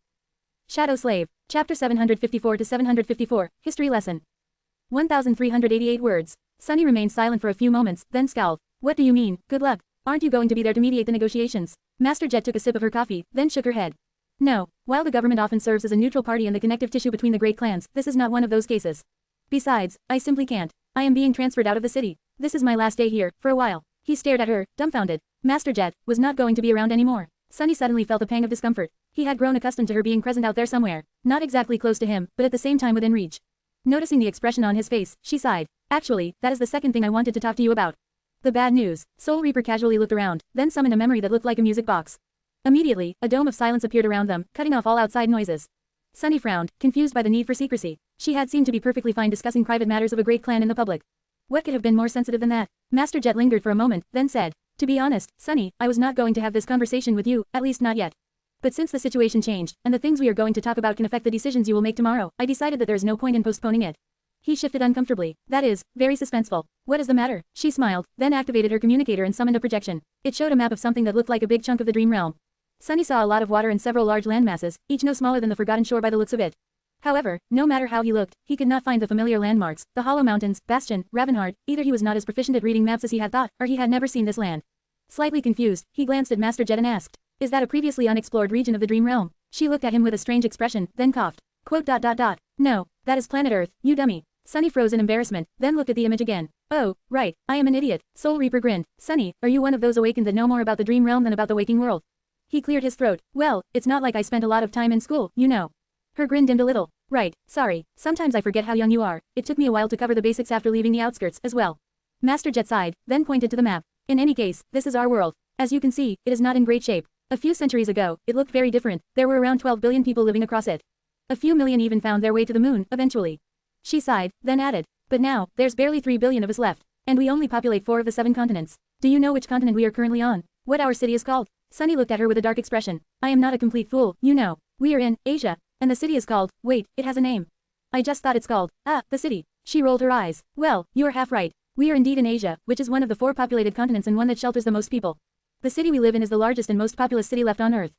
Shadow Slave. Chapter 754 to 754, History Lesson. 1,388 words. Sunny remained silent for a few moments, then scowled. What do you mean, good luck? Aren't you going to be there to mediate the negotiations? Master Jet took a sip of her coffee, then shook her head. No, while the government often serves as a neutral party and the connective tissue between the great clans, this is not one of those cases. Besides, I simply can't. I am being transferred out of the city. This is my last day here, for a while. He stared at her, dumbfounded. Master Jet was not going to be around anymore. Sunny suddenly felt a pang of discomfort. He had grown accustomed to her being present out there somewhere, not exactly close to him, but at the same time within reach. Noticing the expression on his face, she sighed. Actually, that is the second thing I wanted to talk to you about. The bad news. Soul Reaper casually looked around, then summoned a memory that looked like a music box. Immediately, a dome of silence appeared around them, cutting off all outside noises. Sunny frowned, confused by the need for secrecy. She had seemed to be perfectly fine discussing private matters of a great clan in the public. What could have been more sensitive than that? Master Jet lingered for a moment, then said, to be honest, Sunny, I was not going to have this conversation with you, at least not yet. But since the situation changed, and the things we are going to talk about can affect the decisions you will make tomorrow, I decided that there is no point in postponing it. He shifted uncomfortably. That is, very suspenseful. What is the matter? She smiled, then activated her communicator and summoned a projection. It showed a map of something that looked like a big chunk of the dream realm. Sunny saw a lot of water and several large landmasses, each no smaller than the Forgotten Shore by the looks of it. However, no matter how he looked, he could not find the familiar landmarks, the Hollow Mountains, Bastion, Ravenhard. Either he was not as proficient at reading maps as he had thought, or he had never seen this land. Slightly confused, he glanced at Master Jet and asked, is that a previously unexplored region of the dream realm? She looked at him with a strange expression, then coughed. Quote. No, that is planet Earth, you dummy. Sunny froze in embarrassment, then looked at the image again. Oh, right, I am an idiot. Soul Reaper grinned. Sunny, are you one of those awakened that know more about the dream realm than about the waking world? He cleared his throat. Well, it's not like I spent a lot of time in school, you know. Her grin dimmed a little. Right, sorry, sometimes I forget how young you are. It took me a while to cover the basics after leaving the outskirts, as well. Master Jet sighed, then pointed to the map. In any case, this is our world. As you can see, it is not in great shape. A few centuries ago, it looked very different. There were around 12 billion people living across it. A few million even found their way to the moon, eventually. She sighed, then added. But now, there's barely 3 billion of us left, and we only populate 4 of the 7 continents. Do you know which continent we are currently on? What our city is called? Sunny looked at her with a dark expression. I am not a complete fool, you know. We are in Asia, and the city is called, wait, it has a name. I just thought it's called, the city. She rolled her eyes. Well, you are half right. We are indeed in Asia, which is one of the 4 populated continents and one that shelters the most people. The city we live in is the largest and most populous city left on Earth.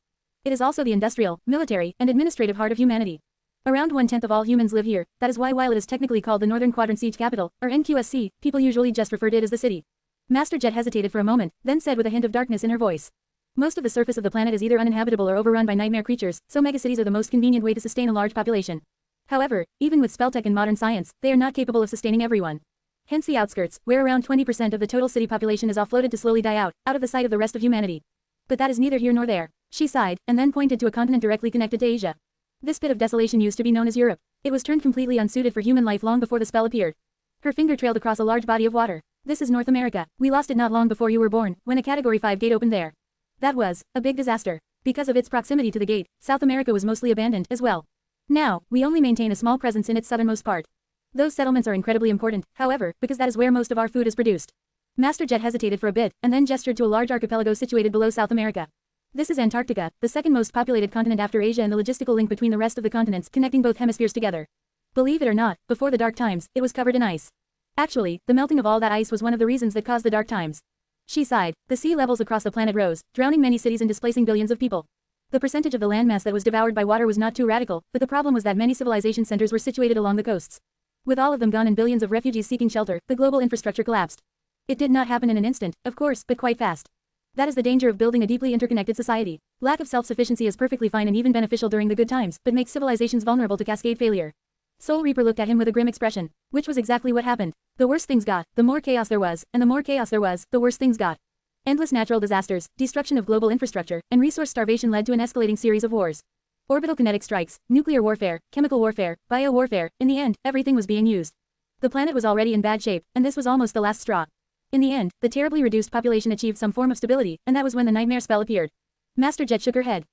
It is also the industrial, military, and administrative heart of humanity. Around 1/10 of all humans live here. That is why while it is technically called the Northern Quadrant Siege Capital, or NQSC, people usually just refer to it as the city. Master Jet hesitated for a moment, then said with a hint of darkness in her voice. Most of the surface of the planet is either uninhabitable or overrun by nightmare creatures, so megacities are the most convenient way to sustain a large population. However, even with spelltech and modern science, they are not capable of sustaining everyone. Hence the outskirts, where around 20% of the total city population is offloaded to slowly die out of the sight of the rest of humanity. But that is neither here nor there. She sighed, and then pointed to a continent directly connected to Asia. This bit of desolation used to be known as Europe. It was turned completely unsuited for human life long before the spell appeared. Her finger trailed across a large body of water. This is North America. We lost it not long before you were born, when a Category 5 gate opened there. That was a big disaster. Because of its proximity to the gate, South America was mostly abandoned as well. Now, we only maintain a small presence in its southernmost part. Those settlements are incredibly important, however, because that is where most of our food is produced. Master Jet hesitated for a bit, and then gestured to a large archipelago situated below South America. This is Antarctica, the second most populated continent after Asia and the logistical link between the rest of the continents connecting both hemispheres together. Believe it or not, before the Dark Times, it was covered in ice. Actually, the melting of all that ice was one of the reasons that caused the Dark Times. She sighed. The sea levels across the planet rose, drowning many cities and displacing billions of people. The percentage of the landmass that was devoured by water was not too radical, but the problem was that many civilization centers were situated along the coasts. With all of them gone and billions of refugees seeking shelter, the global infrastructure collapsed. It did not happen in an instant, of course, but quite fast. That is the danger of building a deeply interconnected society. Lack of self-sufficiency is perfectly fine and even beneficial during the good times, but makes civilizations vulnerable to cascade failure. Soul Reaper looked at him with a grim expression, which was exactly what happened. The worse things got, the more chaos there was, and the more chaos there was, the worse things got. Endless natural disasters, destruction of global infrastructure, and resource starvation led to an escalating series of wars. Orbital kinetic strikes, nuclear warfare, chemical warfare, bio-warfare, in the end, everything was being used. The planet was already in bad shape, and this was almost the last straw. In the end, the terribly reduced population achieved some form of stability, and that was when the nightmare spell appeared. Master Jet shook her head.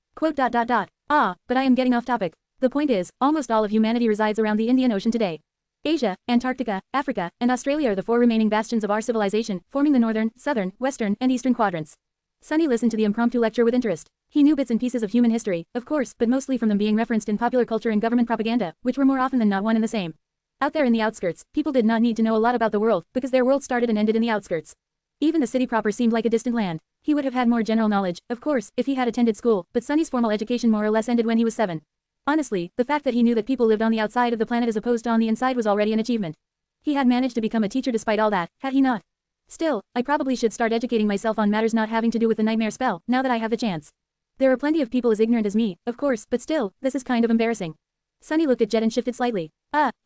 Ah, but I am getting off topic. The point is, almost all of humanity resides around the Indian Ocean today. Asia, Antarctica, Africa, and Australia are the 4 remaining bastions of our civilization, forming the northern, southern, western, and eastern quadrants. Sunny listened to the impromptu lecture with interest. He knew bits and pieces of human history, of course, but mostly from them being referenced in popular culture and government propaganda, which were more often than not one and the same. Out there in the outskirts, people did not need to know a lot about the world, because their world started and ended in the outskirts. Even the city proper seemed like a distant land. He would have had more general knowledge, of course, if he had attended school, but Sunny's formal education more or less ended when he was 7. Honestly, the fact that he knew that people lived on the outside of the planet as opposed to on the inside was already an achievement. He had managed to become a teacher despite all that, had he not? Still, I probably should start educating myself on matters not having to do with the nightmare spell, now that I have the chance. There are plenty of people as ignorant as me, of course, but still, this is kind of embarrassing. Sunny looked at Jet and shifted slightly.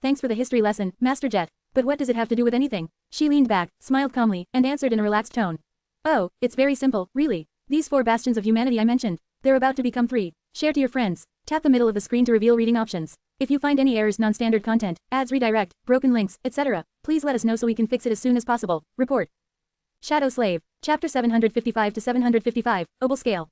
Thanks for the history lesson, Master Jet. But what does it have to do with anything? She leaned back, smiled calmly, and answered in a relaxed tone. Oh, it's very simple, really. These 4 bastions of humanity I mentioned. They're about to become 3. Share to your friends. Tap the middle of the screen to reveal reading options. If you find any errors, non-standard content, ads redirect, broken links, etc., please let us know so we can fix it as soon as possible. Report. Shadow Slave. Chapter 755 to 755, Obel Scale.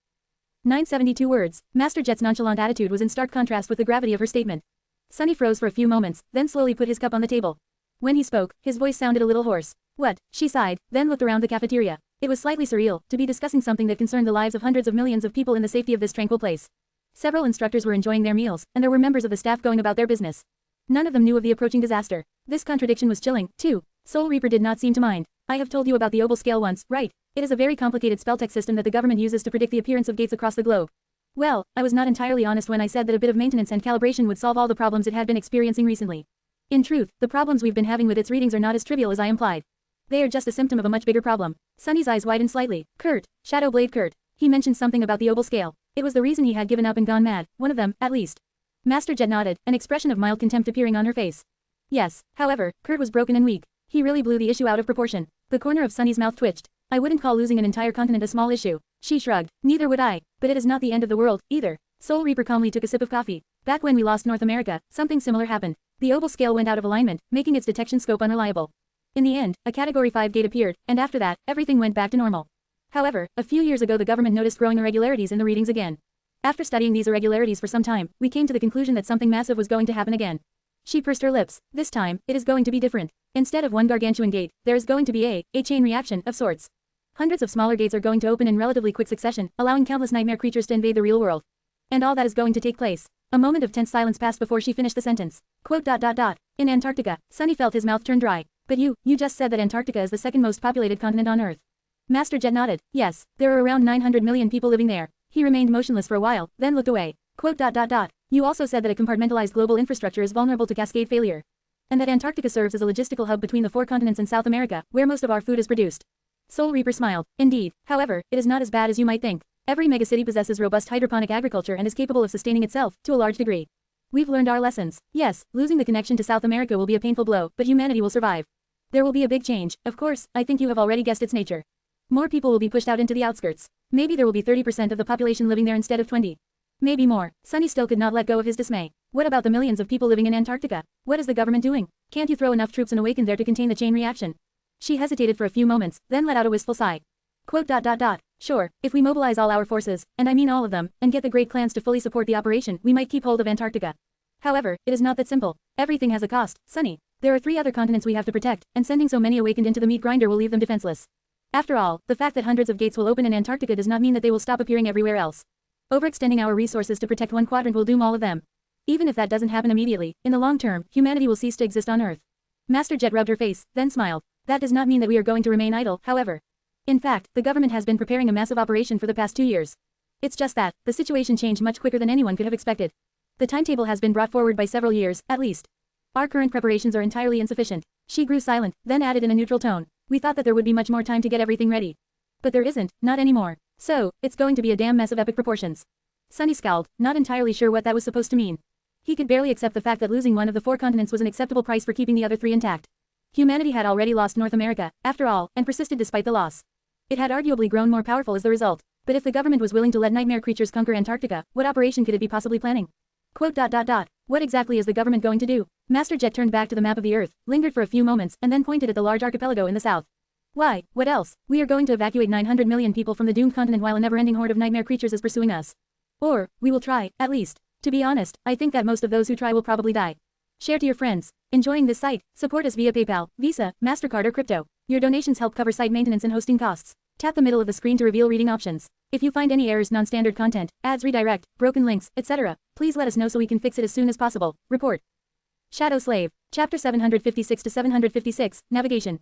972 words. Master Jet's nonchalant attitude was in stark contrast with the gravity of her statement. Sunny froze for a few moments, then slowly put his cup on the table. When he spoke, his voice sounded a little hoarse. What? She sighed, then looked around the cafeteria. It was slightly surreal, to be discussing something that concerned the lives of hundreds of millions of people in the safety of this tranquil place. Several instructors were enjoying their meals, and there were members of the staff going about their business. None of them knew of the approaching disaster. This contradiction was chilling, too. Soul Reaper did not seem to mind. I have told you about the Obel Scale once, right? It is a very complicated spelltech system that the government uses to predict the appearance of gates across the globe. Well, I was not entirely honest when I said that a bit of maintenance and calibration would solve all the problems it had been experiencing recently. In truth, the problems we've been having with its readings are not as trivial as I implied. They are just a symptom of a much bigger problem. Sunny's eyes widened slightly. Kurt, Shadow Blade Kurt. He mentioned something about the Obel Scale. It was the reason he had given up and gone mad, one of them, at least. Master Jet nodded, an expression of mild contempt appearing on her face. Yes, however, Kurt was broken and weak. He really blew the issue out of proportion. The corner of Sunny's mouth twitched. I wouldn't call losing an entire continent a small issue. She shrugged. Neither would I. But it is not the end of the world, either. Soul Reaper calmly took a sip of coffee. Back when we lost North America, something similar happened. The Obel Scale went out of alignment, making its detection scope unreliable. In the end, a Category 5 gate appeared, and after that, everything went back to normal. However, a few years ago the government noticed growing irregularities in the readings again. After studying these irregularities for some time, we came to the conclusion that something massive was going to happen again. She pursed her lips. This time, it is going to be different. Instead of one gargantuan gate, there is going to be a chain reaction of sorts. Hundreds of smaller gates are going to open in relatively quick succession, allowing countless nightmare creatures to invade the real world. And all that is going to take place. A moment of tense silence passed before she finished the sentence. In Antarctica, Sunny felt his mouth turn dry. But you just said that Antarctica is the second most populated continent on Earth. Master Jet nodded. Yes, there are around 900 million people living there. He remained motionless for a while, then looked away. You also said that a compartmentalized global infrastructure is vulnerable to cascade failure. And that Antarctica serves as a logistical hub between the 4 continents and South America, where most of our food is produced. Soul Reaper smiled. Indeed, however, it is not as bad as you might think. Every megacity possesses robust hydroponic agriculture and is capable of sustaining itself, to a large degree. We've learned our lessons. Yes, losing the connection to South America will be a painful blow, but humanity will survive. There will be a big change, of course, I think you have already guessed its nature. More people will be pushed out into the outskirts. Maybe there will be 30% of the population living there instead of 20. Maybe more. Sunny still could not let go of his dismay. What about the millions of people living in Antarctica? What is the government doing? Can't you throw enough troops and awaken there to contain the chain reaction? She hesitated for a few moments, then let out a wistful sigh. Sure, if we mobilize all our forces, and I mean all of them, and get the great clans to fully support the operation, we might keep hold of Antarctica. However, it is not that simple. Everything has a cost, Sunny. There are 3 other continents we have to protect, and sending so many awakened into the meat grinder will leave them defenseless. After all, the fact that hundreds of gates will open in Antarctica does not mean that they will stop appearing everywhere else. Overextending our resources to protect one quadrant will doom all of them. Even if that doesn't happen immediately, in the long term, humanity will cease to exist on Earth. Master Jet rubbed her face, then smiled. That does not mean that we are going to remain idle, however. In fact, the government has been preparing a massive operation for the past 2 years. It's just that, the situation changed much quicker than anyone could have expected. The timetable has been brought forward by several years, at least. Our current preparations are entirely insufficient. She grew silent, then added in a neutral tone. We thought that there would be much more time to get everything ready. But there isn't, not anymore. So, it's going to be a damn mess of epic proportions. Sunny scowled, not entirely sure what that was supposed to mean. He could barely accept the fact that losing one of the 4 continents was an acceptable price for keeping the other 3 intact. Humanity had already lost North America, after all, and persisted despite the loss. It had arguably grown more powerful as the result. But if the government was willing to let nightmare creatures conquer Antarctica, what operation could it be possibly planning? Quote. What exactly is the government going to do? Master Jet turned back to the map of the Earth, lingered for a few moments, and then pointed at the large archipelago in the south. Why, what else? We are going to evacuate 900 million people from the doomed continent while a never-ending horde of nightmare creatures is pursuing us. Or, we will try, at least. To be honest, I think that most of those who try will probably die. Share to your friends. Enjoying this site? Support us via PayPal, Visa, MasterCard or crypto. Your donations help cover site maintenance and hosting costs. Tap the middle of the screen to reveal reading options. If you find any errors, non-standard content, ads redirect, broken links, etc., please let us know so we can fix it as soon as possible. Report. Shadow Slave. Chapter 756 to 756, Navigation.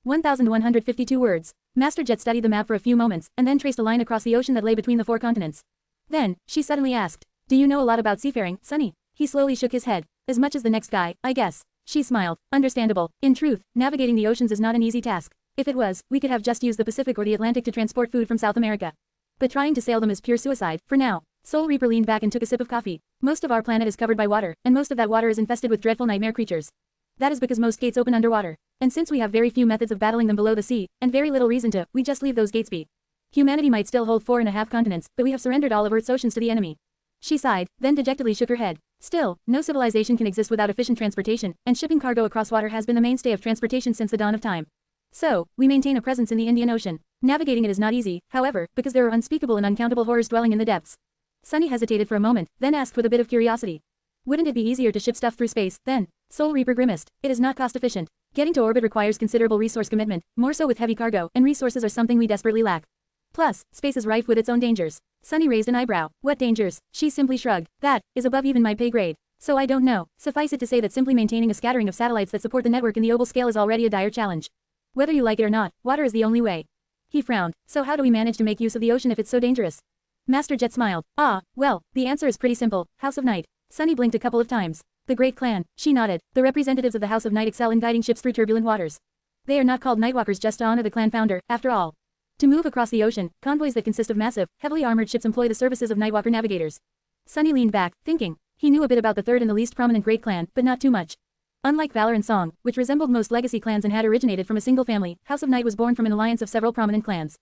1152 words. Master Jet studied the map for a few moments, and then traced a line across the ocean that lay between the 4 continents. Then, she suddenly asked, "Do you know a lot about seafaring, Sonny?" He slowly shook his head. "As much as the next guy, I guess." She smiled. Understandable. In truth, navigating the oceans is not an easy task. If it was, we could have just used the Pacific or the Atlantic to transport food from South America. But trying to sail them is pure suicide, for now. Soul Reaper leaned back and took a sip of coffee. Most of our planet is covered by water, and most of that water is infested with dreadful nightmare creatures. That is because most gates open underwater. And since we have very few methods of battling them below the sea, and very little reason to, we just leave those gates be. Humanity might still hold 4.5 continents, but we have surrendered all of Earth's oceans to the enemy. She sighed, then dejectedly shook her head. Still, no civilization can exist without efficient transportation, and shipping cargo across water has been the mainstay of transportation since the dawn of time. So, we maintain a presence in the Indian Ocean. Navigating it is not easy, however, because there are unspeakable and uncountable horrors dwelling in the depths. Sunny hesitated for a moment, then asked with a bit of curiosity. Wouldn't it be easier to ship stuff through space, then? Soul Reaper grimaced. It is not cost efficient. Getting to orbit requires considerable resource commitment, more so with heavy cargo, and resources are something we desperately lack. Plus, space is rife with its own dangers. Sunny raised an eyebrow. What dangers? She simply shrugged. That is above even my pay grade. So I don't know. Suffice it to say that simply maintaining a scattering of satellites that support the network in the oval scale is already a dire challenge. Whether you like it or not, water is the only way. He frowned. So how do we manage to make use of the ocean if it's so dangerous? Master Jet smiled. Well, the answer is pretty simple. House of Night. Sunny blinked a couple of times. The Great Clan. She nodded. The representatives of the House of Night excel in guiding ships through turbulent waters. They are not called Nightwalkers just to honor the clan founder, after all. To move across the ocean, convoys that consist of massive, heavily armored ships employ the services of Nightwalker navigators. Sunny leaned back, thinking. He knew a bit about the third and the least prominent Great Clan, but not too much. Unlike Valor and Song, which resembled most legacy clans and had originated from a single family, House of Night was born from an alliance of several prominent clans.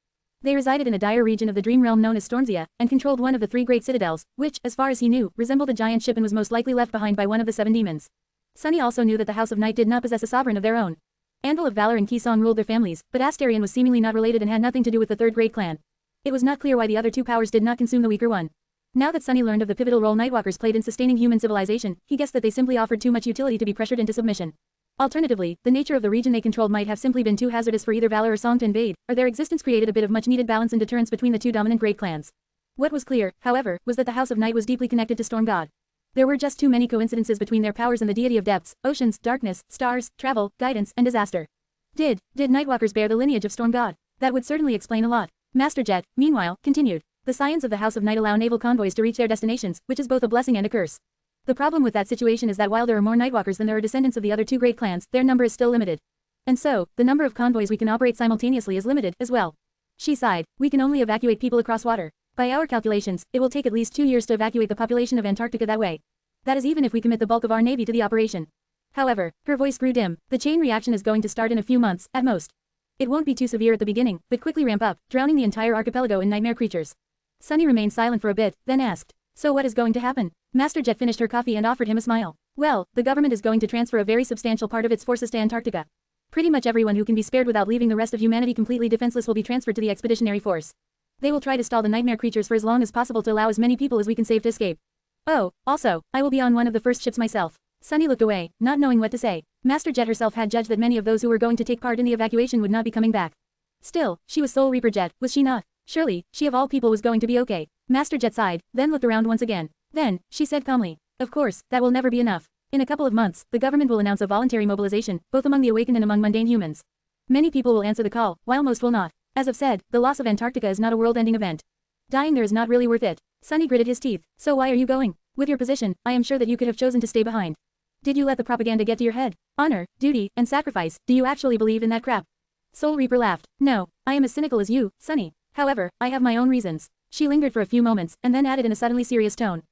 They resided in a dire region of the dream realm known as Stormzia, and controlled one of the 3 great citadels, which, as far as he knew, resembled a giant ship and was most likely left behind by one of the 7 demons. Sunny also knew that the House of Night did not possess a sovereign of their own. Anvil of Valor and Kisong ruled their families, but Astarion was seemingly not related and had nothing to do with the 3rd great clan. It was not clear why the other 2 powers did not consume the weaker one. Now that Sunny learned of the pivotal role Nightwalkers played in sustaining human civilization, he guessed that they simply offered too much utility to be pressured into submission. Alternatively, the nature of the region they controlled might have simply been too hazardous for either Valor or Song to invade, or their existence created a bit of much-needed balance and deterrence between the 2 dominant great clans. What was clear, however, was that the House of Night was deeply connected to Storm God. There were just too many coincidences between their powers and the deity of depths, oceans, darkness, stars, travel, guidance, and disaster. Did Nightwalkers bear the lineage of Storm God? That would certainly explain a lot. Master Jet, meanwhile, continued. The scions of the House of Night allow naval convoys to reach their destinations, which is both a blessing and a curse. The problem with that situation is that while there are more Nightwalkers than there are descendants of the other 2 great clans, their number is still limited. And so, the number of convoys we can operate simultaneously is limited, as well. She sighed. We can only evacuate people across water. By our calculations, it will take at least 2 years to evacuate the population of Antarctica that way. That is even if we commit the bulk of our navy to the operation. However, her voice grew dim. The chain reaction is going to start in a few months, at most. It won't be too severe at the beginning, but quickly ramp up, drowning the entire archipelago in nightmare creatures. Sunny remained silent for a bit, then asked. So what is going to happen? Master Jet finished her coffee and offered him a smile. Well, the government is going to transfer a very substantial part of its forces to Antarctica. Pretty much everyone who can be spared without leaving the rest of humanity completely defenseless will be transferred to the expeditionary force. They will try to stall the nightmare creatures for as long as possible to allow as many people as we can save to escape. Oh, also, I will be on one of the first ships myself. Sunny looked away, not knowing what to say. Master Jet herself had judged that many of those who were going to take part in the evacuation would not be coming back. Still, she was Soul Reaper Jet, was she not? Surely, she of all people was going to be okay. Master Jet sighed, then looked around once again. Then, she said calmly. Of course, that will never be enough. In a couple of months, the government will announce a voluntary mobilization, both among the awakened and among mundane humans. Many people will answer the call, while most will not. As I've said, the loss of Antarctica is not a world-ending event. Dying there is not really worth it. Sunny gritted his teeth. So why are you going? With your position, I am sure that you could have chosen to stay behind. Did you let the propaganda get to your head? Honor, duty, and sacrifice, do you actually believe in that crap? Soul Reaper laughed. No, I am as cynical as you, Sunny. However, I have my own reasons. She lingered for a few moments, and then added in a suddenly serious tone.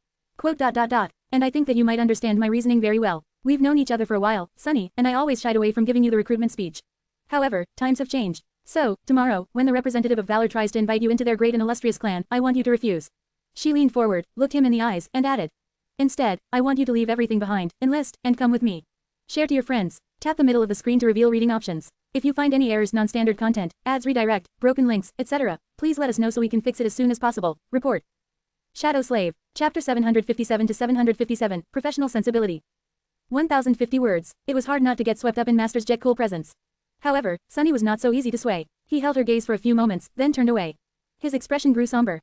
And I think that you might understand my reasoning very well. We've known each other for a while, Sunny, and I always shied away from giving you the recruitment speech. However, times have changed. So, tomorrow, when the representative of Valor tries to invite you into their great and illustrious clan, I want you to refuse. She leaned forward, looked him in the eyes, and added. Instead, I want you to leave everything behind, enlist, and come with me. Share to your friends. Tap the middle of the screen to reveal reading options. If you find any errors, non-standard content, ads redirect, broken links, etc., please let us know so we can fix it as soon as possible. Report. Shadow Slave. Chapter 757 to 757, Professional Sensibility. 1050 words. It was hard not to get swept up in Master Jet's cool presence. However, Sunny was not so easy to sway. He held her gaze for a few moments, then turned away. His expression grew somber.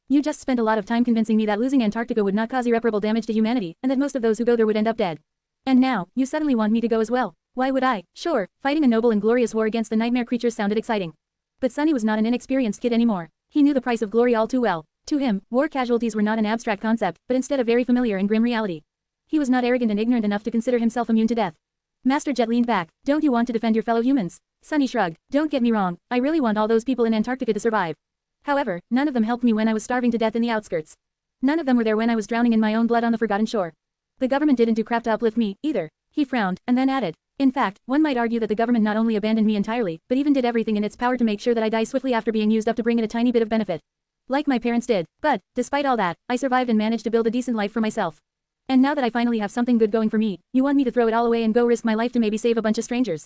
You just spent a lot of time convincing me that losing Antarctica would not cause irreparable damage to humanity, and that most of those who go there would end up dead. And now, you suddenly want me to go as well. Why would I? Sure, fighting a noble and glorious war against the nightmare creatures sounded exciting. But Sunny was not an inexperienced kid anymore. He knew the price of glory all too well. To him, war casualties were not an abstract concept, but instead a very familiar and grim reality. He was not arrogant and ignorant enough to consider himself immune to death. Master Jet leaned back. Don't you want to defend your fellow humans? Sunny shrugged. Don't get me wrong, I really want all those people in Antarctica to survive. However, none of them helped me when I was starving to death in the outskirts. None of them were there when I was drowning in my own blood on the forgotten shore. The government didn't do crap to uplift me, either. He frowned, and then added. In fact, one might argue that the government not only abandoned me entirely, but even did everything in its power to make sure that I die swiftly after being used up to bring it a tiny bit of benefit. Like my parents did. But, despite all that, I survived and managed to build a decent life for myself. And now that I finally have something good going for me, you want me to throw it all away and go risk my life to maybe save a bunch of strangers?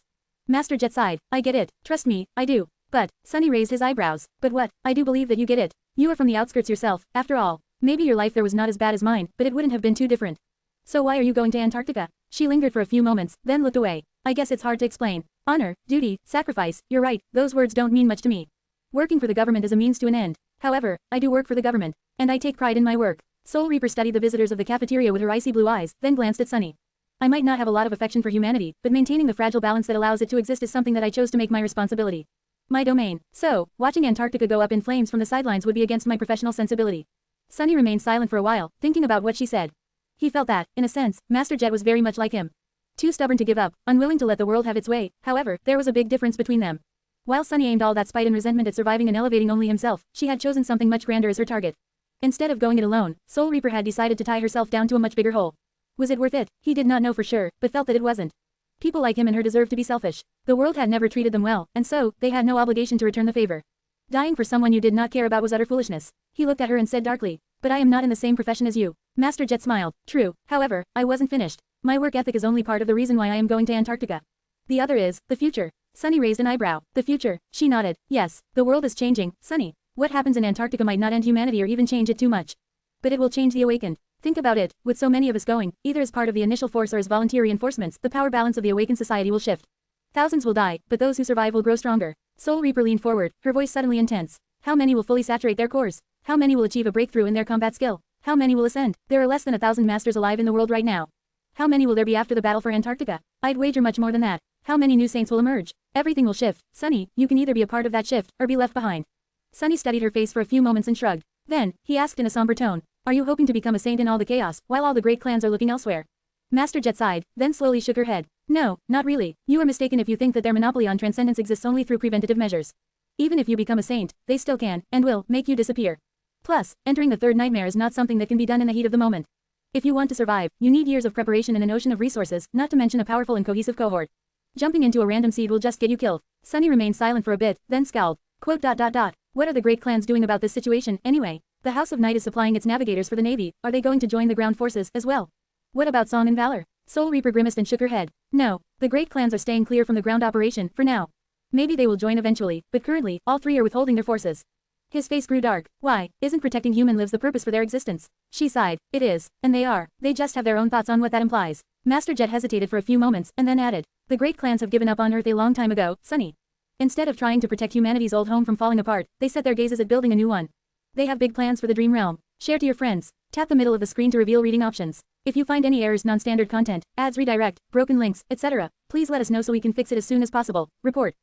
Master Jet sighed. I get it. Trust me, I do. But, Sunny raised his eyebrows. But what? I do believe that you get it. You are from the outskirts yourself, after all. Maybe your life there was not as bad as mine, but it wouldn't have been too different. So why are you going to Antarctica? She lingered for a few moments, then looked away. I guess it's hard to explain. Honor, duty, sacrifice, you're right, those words don't mean much to me. Working for the government is a means to an end. However, I do work for the government. And I take pride in my work. Soul Reaper studied the visitors of the cafeteria with her icy blue eyes, then glanced at Sunny. I might not have a lot of affection for humanity, but maintaining the fragile balance that allows it to exist is something that I chose to make my responsibility. My domain. So, watching Antarctica go up in flames from the sidelines would be against my professional sensibility. Sunny remained silent for a while, thinking about what she said. He felt that, in a sense, Master Jet was very much like him. Too stubborn to give up, unwilling to let the world have its way. However, there was a big difference between them. While Sunny aimed all that spite and resentment at surviving and elevating only himself, she had chosen something much grander as her target. Instead of going it alone, Soul Reaper had decided to tie herself down to a much bigger hole. Was it worth it? He did not know for sure, but felt that it wasn't. People like him and her deserved to be selfish. The world had never treated them well, and so, they had no obligation to return the favor. Dying for someone you did not care about was utter foolishness. He looked at her and said darkly, but I am not in the same profession as you. Master Jet smiled. True, however, I wasn't finished. My work ethic is only part of the reason why I am going to Antarctica. The other is, the future. Sunny raised an eyebrow. The future. She nodded. Yes, the world is changing, Sunny. What happens in Antarctica might not end humanity or even change it too much. But it will change the awakened. Think about it, with so many of us going, either as part of the initial force or as volunteer reinforcements, the power balance of the awakened society will shift. Thousands will die, but those who survive will grow stronger. Soul Reaper leaned forward, her voice suddenly intense. How many will fully saturate their cores? How many will achieve a breakthrough in their combat skill? How many will ascend? There are less than 1,000 masters alive in the world right now. How many will there be after the battle for Antarctica? I'd wager much more than that. How many new saints will emerge? Everything will shift. Sunny, you can either be a part of that shift, or be left behind. Sunny studied her face for a few moments and shrugged. Then, he asked in a somber tone. Are you hoping to become a saint in all the chaos, while all the great clans are looking elsewhere? Master Jet sighed, then slowly shook her head. No, not really. You are mistaken if you think that their monopoly on transcendence exists only through preventative measures. Even if you become a saint, they still can, and will, make you disappear. Plus, entering the third nightmare is not something that can be done in the heat of the moment. If you want to survive, you need years of preparation and an ocean of resources, not to mention a powerful and cohesive cohort. Jumping into a random seed will just get you killed. Sunny remained silent for a bit, then scowled. What are the great clans doing about this situation, anyway? The House of Night is supplying its navigators for the Navy. Are they going to join the ground forces, as well? What about Song and Valor? Soul Reaper grimaced and shook her head. No, the great clans are staying clear from the ground operation, for now. Maybe they will join eventually, but currently, all three are withholding their forces. His face grew dark. Why, isn't protecting human lives the purpose for their existence? She sighed. It is, and they are. They just have their own thoughts on what that implies. Master Jet hesitated for a few moments, and then added. The great clans have given up on Earth a long time ago, Sunny. Instead of trying to protect humanity's old home from falling apart, they set their gazes at building a new one. They have big plans for the Dream Realm. Share to your friends. Tap the middle of the screen to reveal reading options. If you find any errors, non-standard content, ads redirect, broken links, etc., please let us know so we can fix it as soon as possible. Report.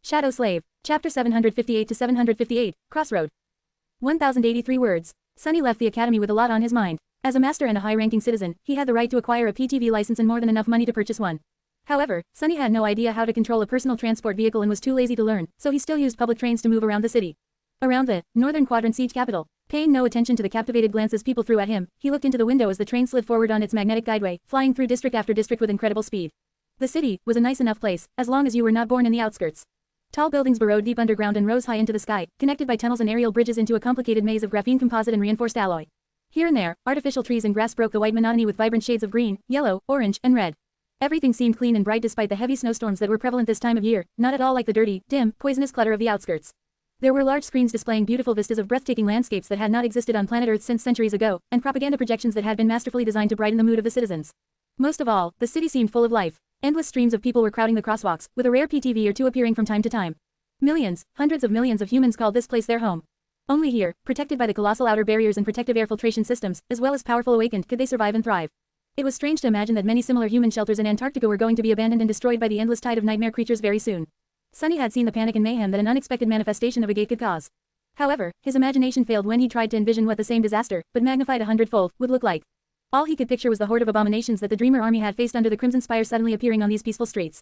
Shadow Slave. Chapter 758 to 758, Crossroad. 1083 words. Sunny left the academy with a lot on his mind. As a master and a high-ranking citizen, he had the right to acquire a PTV license and more than enough money to purchase one. However, Sunny had no idea how to control a personal transport vehicle and was too lazy to learn, so he still used public trains to move around the city. Around the northern quadrant siege capital, paying no attention to the captivated glances people threw at him, he looked into the window as the train slid forward on its magnetic guideway, flying through district after district with incredible speed. The city was a nice enough place, as long as you were not born in the outskirts. Tall buildings burrowed deep underground and rose high into the sky, connected by tunnels and aerial bridges into a complicated maze of graphene composite and reinforced alloy. Here and there, artificial trees and grass broke the white monotony with vibrant shades of green, yellow, orange, and red. Everything seemed clean and bright despite the heavy snowstorms that were prevalent this time of year, not at all like the dirty, dim, poisonous clutter of the outskirts. There were large screens displaying beautiful vistas of breathtaking landscapes that had not existed on planet Earth since centuries ago, and propaganda projections that had been masterfully designed to brighten the mood of the citizens. Most of all, the city seemed full of life. Endless streams of people were crowding the crosswalks, with a rare PTV or two appearing from time to time. Millions, hundreds of millions of humans called this place their home. Only here, protected by the colossal outer barriers and protective air filtration systems, as well as powerful awakened, could they survive and thrive. It was strange to imagine that many similar human shelters in Antarctica were going to be abandoned and destroyed by the endless tide of nightmare creatures very soon. Sunny had seen the panic and mayhem that an unexpected manifestation of a gate could cause. However, his imagination failed when he tried to envision what the same disaster, but magnified 100-fold, would look like. All he could picture was the horde of abominations that the Dreamer army had faced under the Crimson Spire suddenly appearing on these peaceful streets.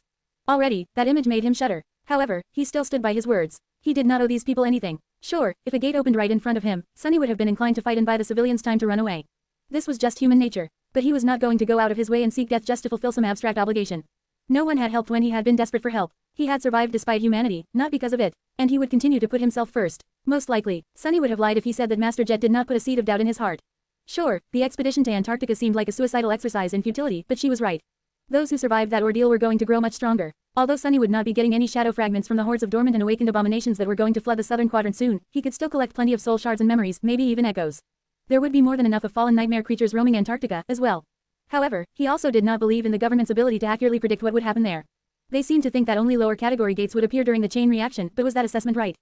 Already, that image made him shudder. However, he still stood by his words. He did not owe these people anything. Sure, if a gate opened right in front of him, Sunny would have been inclined to fight and buy the civilians time to run away. This was just human nature. But he was not going to go out of his way and seek death just to fulfill some abstract obligation. No one had helped when he had been desperate for help. He had survived despite humanity, not because of it. And he would continue to put himself first. Most likely, Sunny would have lied if he said that Master Jet did not put a seed of doubt in his heart. Sure, the expedition to Antarctica seemed like a suicidal exercise in futility, but she was right. Those who survived that ordeal were going to grow much stronger. Although Sunny would not be getting any shadow fragments from the hordes of dormant and awakened abominations that were going to flood the southern quadrant soon, he could still collect plenty of soul shards and memories, maybe even echoes. There would be more than enough of fallen nightmare creatures roaming Antarctica, as well. However, he also did not believe in the government's ability to accurately predict what would happen there. They seemed to think that only lower category gates would appear during the chain reaction, but was that assessment right?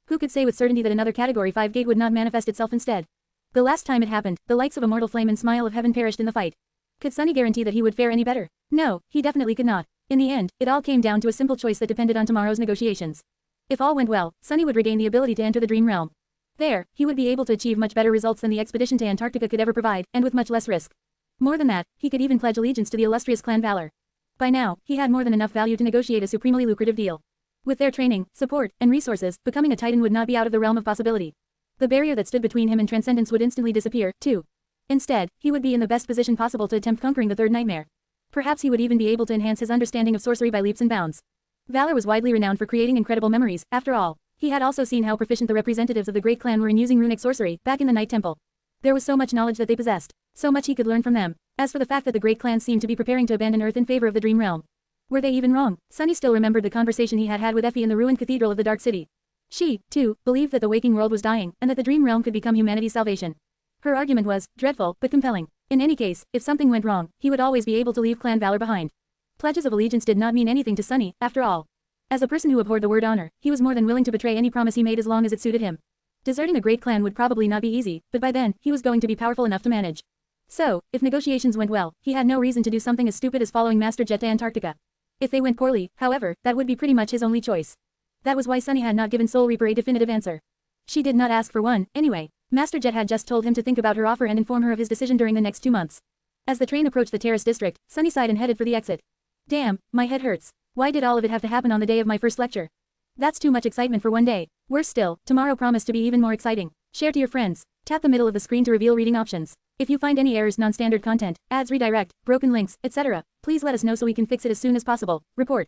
Who could say with certainty that another category 5 gate would not manifest itself instead? The last time it happened, the lights of Immortal Flame and Smile of Heaven perished in the fight. Could Sunny guarantee that he would fare any better? No, he definitely could not. In the end, it all came down to a simple choice that depended on tomorrow's negotiations. If all went well, Sunny would regain the ability to enter the Dream Realm. There, he would be able to achieve much better results than the expedition to Antarctica could ever provide, and with much less risk. More than that, he could even pledge allegiance to the illustrious clan Valor. By now, he had more than enough value to negotiate a supremely lucrative deal. With their training, support, and resources, becoming a Titan would not be out of the realm of possibility. The barrier that stood between him and transcendence would instantly disappear, too. Instead, he would be in the best position possible to attempt conquering the third nightmare. Perhaps he would even be able to enhance his understanding of sorcery by leaps and bounds. Valor was widely renowned for creating incredible memories, after all. He had also seen how proficient the representatives of the Great Clan were in using runic sorcery, back in the Night Temple. There was so much knowledge that they possessed. So much he could learn from them. As for the fact that the Great Clan seemed to be preparing to abandon Earth in favor of the Dream Realm. Were they even wrong? Sunny still remembered the conversation he had had with Effie in the ruined cathedral of the Dark City. She, too, believed that the waking world was dying, and that the Dream Realm could become humanity's salvation. Her argument was dreadful, but compelling. In any case, if something went wrong, he would always be able to leave Clan Valor behind. Pledges of allegiance did not mean anything to Sunny, after all. As a person who abhorred the word honor, he was more than willing to betray any promise he made as long as it suited him. Deserting a great clan would probably not be easy, but by then, he was going to be powerful enough to manage. So, if negotiations went well, he had no reason to do something as stupid as following Master Jet to Antarctica. If they went poorly, however, that would be pretty much his only choice. That was why Sunny had not given Soul Reaper a definitive answer. She did not ask for one, anyway. Master Jet had just told him to think about her offer and inform her of his decision during the next 2 months. As the train approached the Terrace district, Sunny sighed and headed for the exit. Damn, my head hurts. Why did all of it have to happen on the day of my first lecture? That's too much excitement for one day. Worse still, tomorrow promised to be even more exciting. Share to your friends. Tap the middle of the screen to reveal reading options. If you find any errors, non-standard content, ads redirect, broken links, etc., please let us know so we can fix it as soon as possible. Report.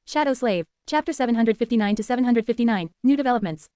Shadow Slave. Chapter 759 to 759. New developments.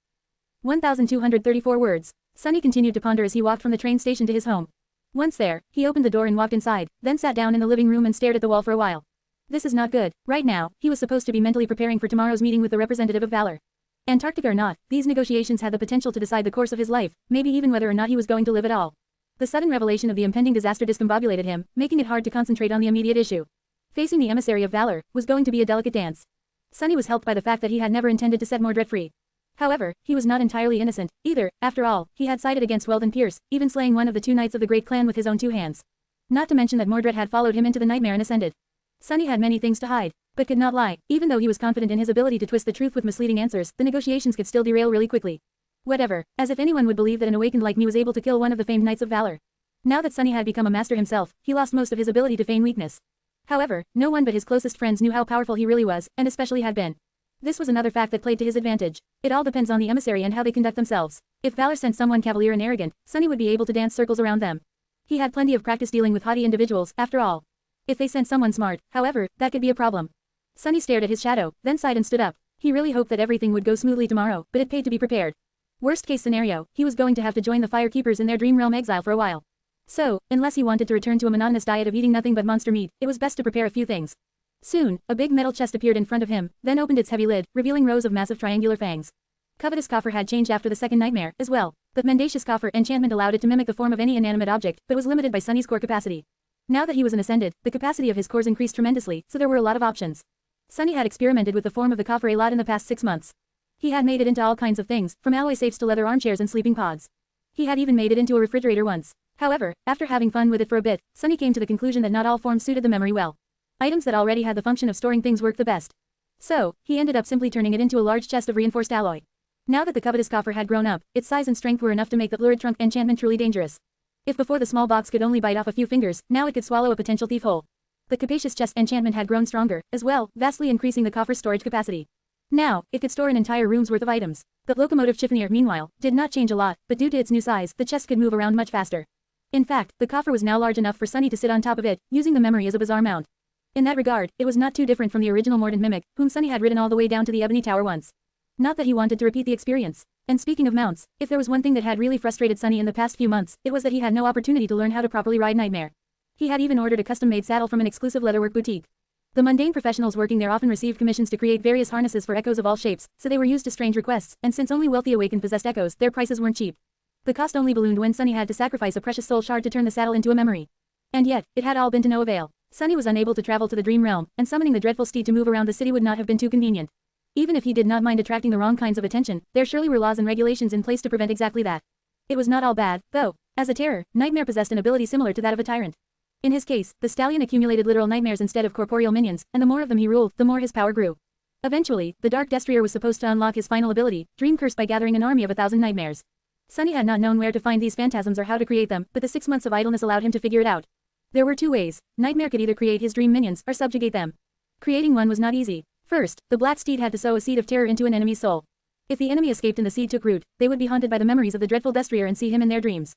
1,234 words. Sunny continued to ponder as he walked from the train station to his home. Once there, he opened the door and walked inside, then sat down in the living room and stared at the wall for a while. This is not good. Right now, he was supposed to be mentally preparing for tomorrow's meeting with the representative of Valor. Antarctica or not, these negotiations had the potential to decide the course of his life, maybe even whether or not he was going to live at all. The sudden revelation of the impending disaster discombobulated him, making it hard to concentrate on the immediate issue. Facing the emissary of Valor was going to be a delicate dance. Sunny was helped by the fact that he had never intended to set Mordred free. However, he was not entirely innocent, either. After all, he had sided against Weldon Pierce, even slaying one of the 2 knights of the Great Clan with his own 2 hands. Not to mention that Mordred had followed him into the nightmare and ascended. Sunny had many things to hide, but could not lie. Even though he was confident in his ability to twist the truth with misleading answers, the negotiations could still derail really quickly. Whatever, as if anyone would believe that an awakened like me was able to kill one of the famed Knights of Valor. Now that Sunny had become a master himself, he lost most of his ability to feign weakness. However, no one but his closest friends knew how powerful he really was, and especially had been. This was another fact that played to his advantage. It all depends on the emissary and how they conduct themselves. If Valor sent someone cavalier and arrogant, Sunny would be able to dance circles around them. He had plenty of practice dealing with haughty individuals, after all. If they sent someone smart, however, that could be a problem. Sunny stared at his shadow, then sighed and stood up. He really hoped that everything would go smoothly tomorrow, but it paid to be prepared. Worst case scenario, he was going to have to join the Firekeepers in their dream realm exile for a while. So, unless he wanted to return to a monotonous diet of eating nothing but monster meat, it was best to prepare a few things. Soon, a big metal chest appeared in front of him, then opened its heavy lid, revealing rows of massive triangular fangs. Covetous Coffer had changed after the second nightmare, as well. The Mendacious Coffer enchantment allowed it to mimic the form of any inanimate object, but was limited by Sunny's core capacity. Now that he was an Ascended, the capacity of his cores increased tremendously, so there were a lot of options. Sunny had experimented with the form of the Coffer a lot in the past 6 months. He had made it into all kinds of things, from alloy safes to leather armchairs and sleeping pods. He had even made it into a refrigerator once. However, after having fun with it for a bit, Sunny came to the conclusion that not all forms suited the memory well. Items that already had the function of storing things worked the best. So, he ended up simply turning it into a large chest of reinforced alloy. Now that the Covetous Coffer had grown up, its size and strength were enough to make the Lurid Trunk enchantment truly dangerous. If before the small box could only bite off a few fingers, now it could swallow a potential thief whole. The Capacious Chest enchantment had grown stronger, as well, vastly increasing the coffer's storage capacity. Now, it could store an entire room's worth of items. The Locomotive Chiffonier, meanwhile, did not change a lot, but due to its new size, the chest could move around much faster. In fact, the coffer was now large enough for Sunny to sit on top of it, using the memory as a bizarre mount. In that regard, it was not too different from the original Mordant Mimic, whom Sunny had ridden all the way down to the Ebony Tower once. Not that he wanted to repeat the experience. And speaking of mounts, if there was one thing that had really frustrated Sunny in the past few months, it was that he had no opportunity to learn how to properly ride Nightmare. He had even ordered a custom-made saddle from an exclusive leatherwork boutique. The mundane professionals working there often received commissions to create various harnesses for echoes of all shapes, so they were used to strange requests, and since only wealthy awakened possessed echoes, their prices weren't cheap. The cost only ballooned when Sunny had to sacrifice a precious soul shard to turn the saddle into a memory. And yet, it had all been to no avail. Sunny was unable to travel to the dream realm, and summoning the dreadful steed to move around the city would not have been too convenient. Even if he did not mind attracting the wrong kinds of attention, there surely were laws and regulations in place to prevent exactly that. It was not all bad, though. As a terror, Nightmare possessed an ability similar to that of a tyrant. In his case, the stallion accumulated literal nightmares instead of corporeal minions, and the more of them he ruled, the more his power grew. Eventually, the Dark Destrier was supposed to unlock his final ability, Dream Curse, by gathering an army of 1,000 nightmares. Sunny had not known where to find these phantasms or how to create them, but the 6 months of idleness allowed him to figure it out. There were 2 ways. Nightmare could either create his dream minions, or subjugate them. Creating one was not easy. First, the Black Steed had to sow a seed of terror into an enemy's soul. If the enemy escaped and the seed took root, they would be haunted by the memories of the dreadful Destrier and see him in their dreams.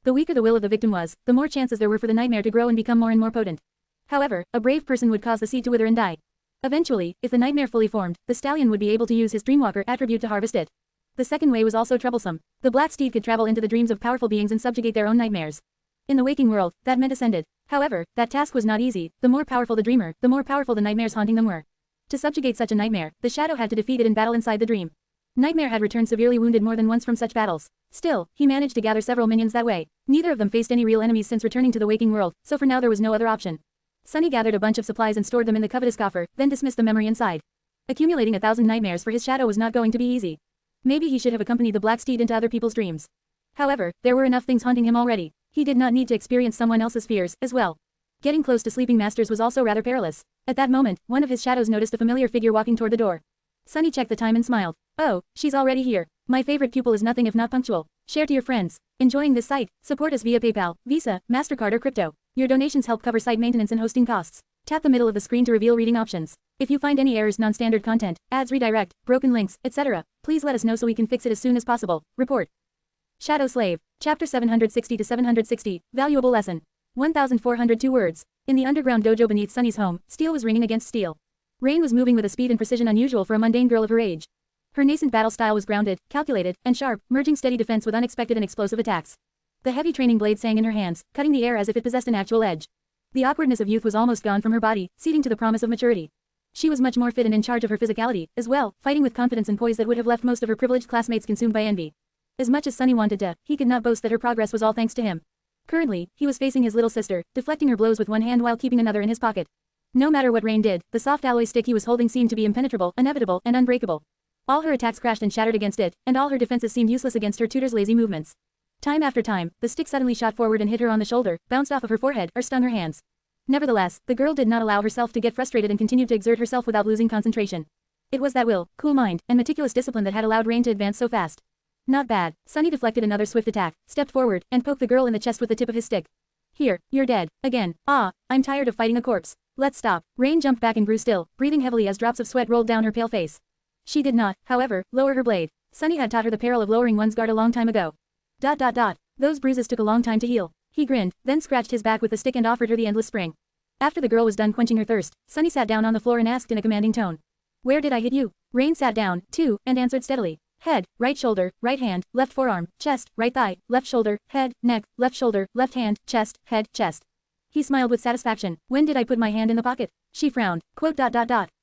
The weaker the will of the victim was, the more chances there were for the nightmare to grow and become more and more potent. However, a brave person would cause the seed to wither and die. Eventually, if the nightmare fully formed, the stallion would be able to use his Dreamwalker attribute to harvest it. The second way was also troublesome. The Black Steed could travel into the dreams of powerful beings and subjugate their own nightmares. In the waking world, that meant Ascended. However, that task was not easy. The more powerful the dreamer, the more powerful the nightmares haunting them were. To subjugate such a nightmare, the shadow had to defeat it in battle inside the dream. Nightmare had returned severely wounded more than once from such battles. Still, he managed to gather several minions that way. Neither of them faced any real enemies since returning to the waking world, so for now there was no other option. Sunny gathered a bunch of supplies and stored them in the Covetous Coffer, then dismissed the memory inside. Accumulating 1,000 nightmares for his shadow was not going to be easy. Maybe he should have accompanied the Black Steed into other people's dreams. However, there were enough things haunting him already. He did not need to experience someone else's fears, as well. Getting close to sleeping masters was also rather perilous. At that moment, one of his shadows noticed a familiar figure walking toward the door. Sunny checked the time and smiled. Oh, she's already here. My favorite pupil is nothing if not punctual. Share to your friends. Enjoying this site? Support us via PayPal, Visa, MasterCard or crypto. Your donations help cover site maintenance and hosting costs. Tap the middle of the screen to reveal reading options. If you find any errors, non-standard content, ads, redirect, broken links, etc., please let us know so we can fix it as soon as possible. Report. Shadow Slave. Chapter 760 to 760. Valuable lesson. 1,402 words. In the underground dojo beneath Sunny's home, steel was ringing against steel. Rain was moving with a speed and precision unusual for a mundane girl of her age. Her nascent battle style was grounded, calculated, and sharp, merging steady defense with unexpected and explosive attacks. The heavy training blade sang in her hands, cutting the air as if it possessed an actual edge. The awkwardness of youth was almost gone from her body, ceding to the promise of maturity. She was much more fit and in charge of her physicality, as well, fighting with confidence and poise that would have left most of her privileged classmates consumed by envy. As much as Sunny wanted to, he could not boast that her progress was all thanks to him. Currently, he was facing his little sister, deflecting her blows with one hand while keeping another in his pocket. No matter what Rain did, the soft alloy stick he was holding seemed to be impenetrable, inevitable, and unbreakable. All her attacks crashed and shattered against it, and all her defenses seemed useless against her tutor's lazy movements. Time after time, the stick suddenly shot forward and hit her on the shoulder, bounced off of her forehead, or stung her hands. Nevertheless, the girl did not allow herself to get frustrated and continued to exert herself without losing concentration. It was that will, cool mind, and meticulous discipline that had allowed Rain to advance so fast. Not bad. Sunny deflected another swift attack, stepped forward, and poked the girl in the chest with the tip of his stick. Here, you're dead. Again. Ah, I'm tired of fighting a corpse. Let's stop. Rain jumped back and grew still, breathing heavily as drops of sweat rolled down her pale face. She did not, however, lower her blade. Sunny had taught her the peril of lowering one's guard a long time ago. Those bruises took a long time to heal. He grinned, then scratched his back with the stick and offered her the endless spring. After the girl was done quenching her thirst, Sunny sat down on the floor and asked in a commanding tone. Where did I hit you? Rain sat down, too, and answered steadily. Head, right shoulder, right hand, left forearm, chest, right thigh, left shoulder, head, neck, left shoulder, left hand, chest, head, chest. He smiled with satisfaction. When did I put my hand in the pocket? She frowned.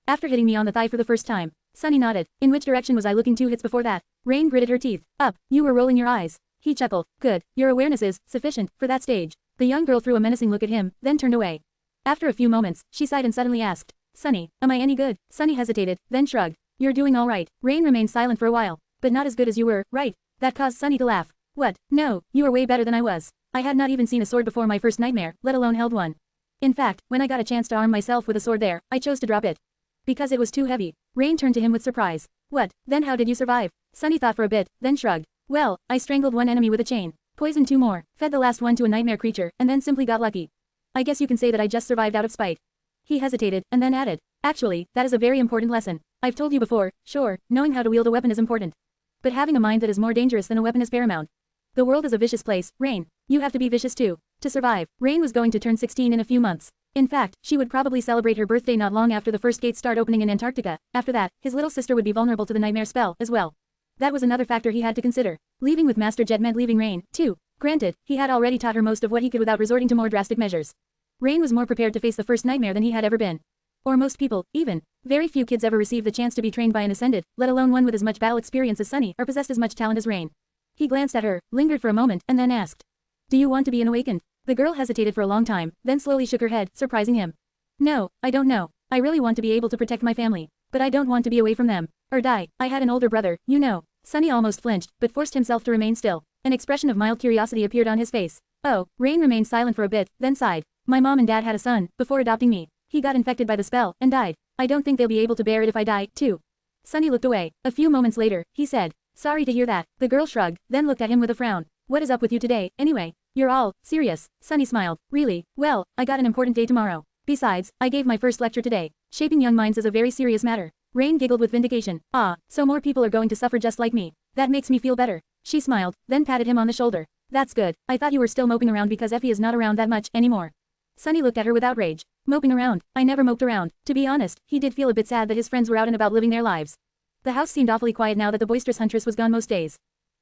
After hitting me on the thigh for the first time. Sunny nodded. In which direction was I looking 2 hits before that? Rain gritted her teeth. Up. You were rolling your eyes. He chuckled. Good. Your awareness is sufficient for that stage. The young girl threw a menacing look at him, then turned away. After a few moments, she sighed and suddenly asked, Sunny, am I any good? Sunny hesitated, then shrugged. You're doing all right. Rain remained silent for a while. But not as good as you were, right? That caused Sunny to laugh. What? No, you are way better than I was. I had not even seen a sword before my first nightmare, let alone held one. In fact, when I got a chance to arm myself with a sword there, I chose to drop it. Because it was too heavy. Rain turned to him with surprise. What? Then how did you survive? Sunny thought for a bit, then shrugged. Well, I strangled one enemy with a chain, poisoned 2 more, fed the last one to a nightmare creature, and then simply got lucky. I guess you can say that I just survived out of spite. He hesitated, and then added. Actually, that is a very important lesson. I've told you before, sure, knowing how to wield a weapon is important. But having a mind that is more dangerous than a weapon is paramount. The world is a vicious place, Rain. You have to be vicious too. To survive, Rain was going to turn 16 in a few months. In fact, she would probably celebrate her birthday not long after the first gates start opening in Antarctica. After that, his little sister would be vulnerable to the nightmare spell, as well. That was another factor he had to consider. Leaving with Master Jet meant leaving Rain, too. Granted, he had already taught her most of what he could without resorting to more drastic measures. Rain was more prepared to face the first nightmare than he had ever been. Or most people, even. Very few kids ever receive the chance to be trained by an ascended, let alone one with as much battle experience as Sunny, or possessed as much talent as Rain. He glanced at her, lingered for a moment, and then asked. Do you want to be an awakened? The girl hesitated for a long time, then slowly shook her head, surprising him. No, I don't know. I really want to be able to protect my family. But I don't want to be away from them. Or die. I had an older brother, you know. Sunny almost flinched, but forced himself to remain still. An expression of mild curiosity appeared on his face. Oh, Rain remained silent for a bit, then sighed. My mom and dad had a son, before adopting me. He got infected by the spell, and died. I don't think they'll be able to bear it if I die, too. Sunny looked away. A few moments later, he said. Sorry to hear that. The girl shrugged, then looked at him with a frown. What is up with you today, anyway? You're all serious. Sunny smiled. Really? Well, I got an important day tomorrow. Besides, I gave my first lecture today. Shaping young minds is a very serious matter. Rain giggled with vindication. Ah, so more people are going to suffer just like me. That makes me feel better. She smiled, then patted him on the shoulder. That's good. I thought you were still moping around because Effie is not around that much anymore. Sunny looked at her with outrage. Moping around? I never moped around. To be honest, he did feel a bit sad that his friends were out and about living their lives. The house seemed awfully quiet now that the boisterous huntress was gone most days.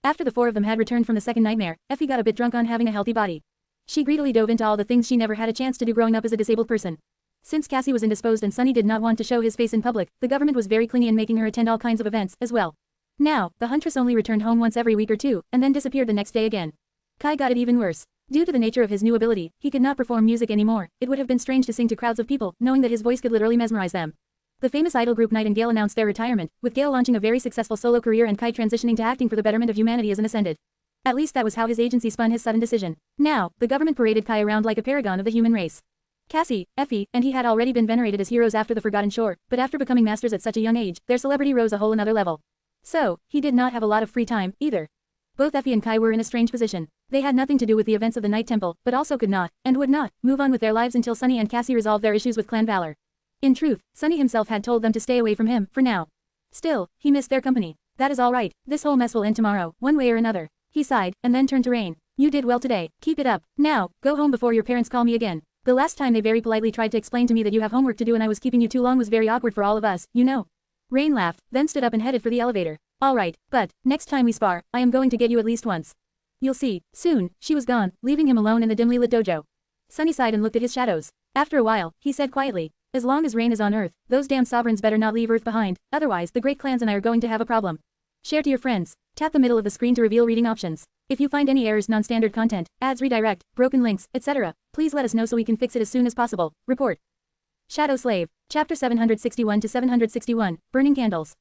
After the 4 of them had returned from the second nightmare, Effie got a bit drunk on having a healthy body. She greedily dove into all the things she never had a chance to do growing up as a disabled person. Since Cassie was indisposed and Sunny did not want to show his face in public, the government was very clingy in making her attend all kinds of events, as well. Now, the huntress only returned home once every week or 2, and then disappeared the next day again. Kai got it even worse. Due to the nature of his new ability, he could not perform music anymore. It would have been strange to sing to crowds of people, knowing that his voice could literally mesmerize them. The famous idol group Night and Gale announced their retirement, with Gale launching a very successful solo career and Kai transitioning to acting for the betterment of humanity as an ascended. At least that was how his agency spun his sudden decision. Now, the government paraded Kai around like a paragon of the human race. Cassie, Effie, and he had already been venerated as heroes after the Forgotten Shore, but after becoming masters at such a young age, their celebrity rose a whole another level. So, he did not have a lot of free time, either. Both Effie and Kai were in a strange position. They had nothing to do with the events of the Night Temple, but also could not, and would not, move on with their lives until Sunny and Cassie resolved their issues with Clan Valor. In truth, Sunny himself had told them to stay away from him, for now. Still, he missed their company. That is all right. This whole mess will end tomorrow, one way or another. He sighed, and then turned to Rain. You did well today. Keep it up. Now, go home before your parents call me again. The last time they very politely tried to explain to me that you have homework to do and I was keeping you too long was very awkward for all of us, you know. Rain laughed, then stood up and headed for the elevator. All right, but, next time we spar, I am going to get you at least once. You'll see. Soon, she was gone, leaving him alone in the dimly lit dojo. Sunny sighed and looked at his shadows. After a while, he said quietly, as long as Rain is on Earth, those damn sovereigns better not leave Earth behind, otherwise the great clans and I are going to have a problem. Share to your friends. Tap the middle of the screen to reveal reading options. If you find any errors, non-standard content, ads redirect, broken links, etc., please let us know so we can fix it as soon as possible. Report. Shadow Slave. Chapter 761 to 761, Burning Candles.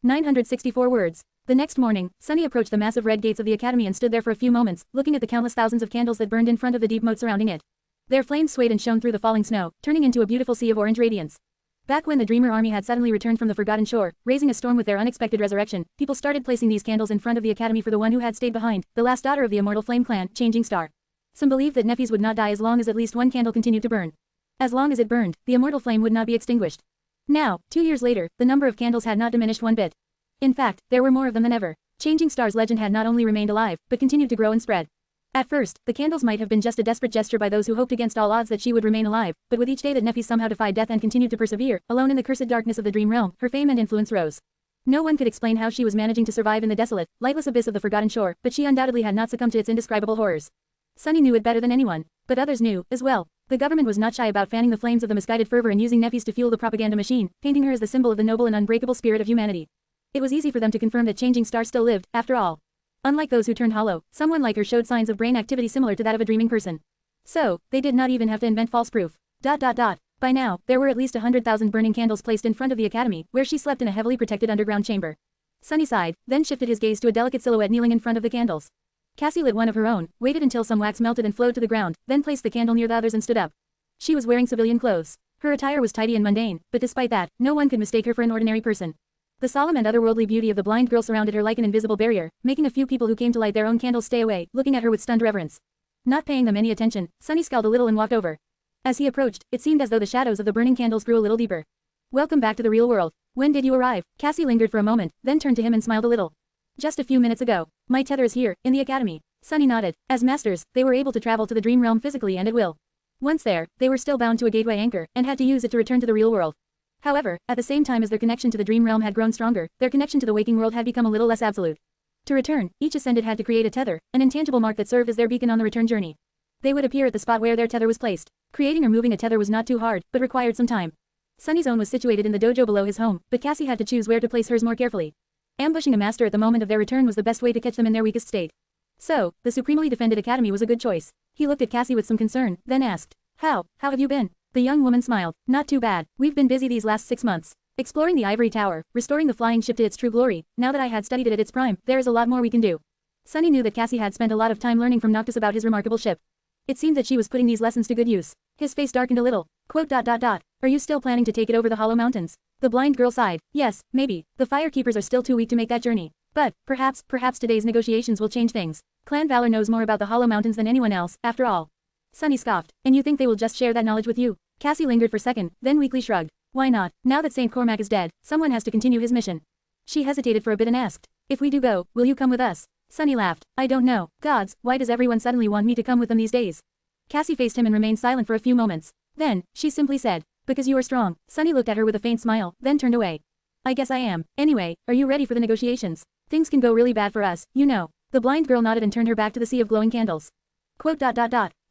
964 words. The next morning, Sunny approached the massive red gates of the academy and stood there for a few moments, looking at the countless thousands of candles that burned in front of the deep moat surrounding it. Their flames swayed and shone through the falling snow, turning into a beautiful sea of orange radiance. Back when the Dreamer army had suddenly returned from the Forgotten Shore, raising a storm with their unexpected resurrection, people started placing these candles in front of the academy for the one who had stayed behind, the last daughter of the immortal flame clan, Changing Star. Some believed that Nephies would not die as long as at least one candle continued to burn. As long as it burned, the immortal flame would not be extinguished. Now, 2 years later, the number of candles had not diminished one bit. In fact, there were more of them than ever. Changing Star's legend had not only remained alive, but continued to grow and spread. At first, the candles might have been just a desperate gesture by those who hoped against all odds that she would remain alive, but with each day that Nephi somehow defied death and continued to persevere, alone in the cursed darkness of the dream realm, her fame and influence rose. No one could explain how she was managing to survive in the desolate, lightless abyss of the forgotten shore, but she undoubtedly had not succumbed to its indescribable horrors. Sunny knew it better than anyone, but others knew, as well. The government was not shy about fanning the flames of the misguided fervor and using Nephis to fuel the propaganda machine, painting her as the symbol of the noble and unbreakable spirit of humanity. It was easy for them to confirm that Changing Star still lived, after all. Unlike those who turned hollow, someone like her showed signs of brain activity similar to that of a dreaming person. So, they did not even have to invent false proof. By now, there were at least 100,000 burning candles placed in front of the academy, where she slept in a heavily protected underground chamber. Sunny sighed, then shifted his gaze to a delicate silhouette kneeling in front of the candles. Cassie lit one of her own, waited until some wax melted and flowed to the ground, then placed the candle near the others and stood up. She was wearing civilian clothes. Her attire was tidy and mundane, but despite that, no one could mistake her for an ordinary person. The solemn and otherworldly beauty of the blind girl surrounded her like an invisible barrier, making a few people who came to light their own candles stay away, looking at her with stunned reverence. Not paying them any attention, Sunny scowled a little and walked over. As he approached, it seemed as though the shadows of the burning candles grew a little deeper. Welcome back to the real world. When did you arrive? Cassie lingered for a moment, then turned to him and smiled a little. Just a few minutes ago. My tether is here, in the academy. Sunny nodded. As masters, they were able to travel to the dream realm physically and at will. Once there, they were still bound to a gateway anchor, and had to use it to return to the real world. However, at the same time as their connection to the dream realm had grown stronger, their connection to the waking world had become a little less absolute. To return, each ascended had to create a tether, an intangible mark that served as their beacon on the return journey. They would appear at the spot where their tether was placed. Creating or moving a tether was not too hard, but required some time. Sunny's own was situated in the dojo below his home, but Cassie had to choose where to place hers more carefully. Ambushing a master at the moment of their return was the best way to catch them in their weakest state. So, the supremely defended academy was a good choice. He looked at Cassie with some concern, then asked, How have you been? The young woman smiled. Not too bad. We've been busy these last 6 months. Exploring the ivory tower, restoring the flying ship to its true glory. Now that I had studied it at its prime, there is a lot more we can do. Sunny knew that Cassie had spent a lot of time learning from Noctis about his remarkable ship. It seemed that she was putting these lessons to good use. His face darkened a little. Are you still planning to take it over the Hollow Mountains? The blind girl sighed. Yes, maybe. The Firekeepers are still too weak to make that journey. But, perhaps today's negotiations will change things. Clan Valor knows more about the Hollow Mountains than anyone else, after all. Sunny scoffed. And you think they will just share that knowledge with you? Cassie lingered for a second, then weakly shrugged. Why not? Now that Saint Cormac is dead, someone has to continue his mission. She hesitated for a bit and asked, If we do go, will you come with us? Sunny laughed. I don't know. Gods, why does everyone suddenly want me to come with them these days? Cassie faced him and remained silent for a few moments. Then, she simply said, Because you are strong. Sunny looked at her with a faint smile, then turned away. I guess I am. Anyway, are you ready for the negotiations? Things can go really bad for us, you know. The blind girl nodded and turned her back to the sea of glowing candles.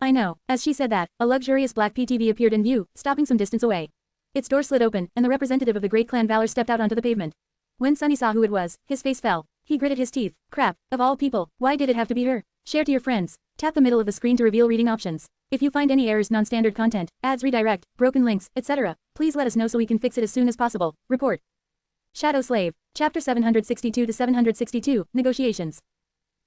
I know. As she said that, a luxurious black PTV appeared in view, stopping some distance away. Its door slid open, and the representative of the great clan Valor stepped out onto the pavement. When Sunny saw who it was, his face fell. He gritted his teeth. Crap, of all people, why did it have to be her? Share to your friends. Tap the middle of the screen to reveal reading options. If you find any errors, non-standard content, ads redirect, broken links, etc., please let us know so we can fix it as soon as possible. Report. Shadow Slave. Chapter 762 to 762, Negotiations.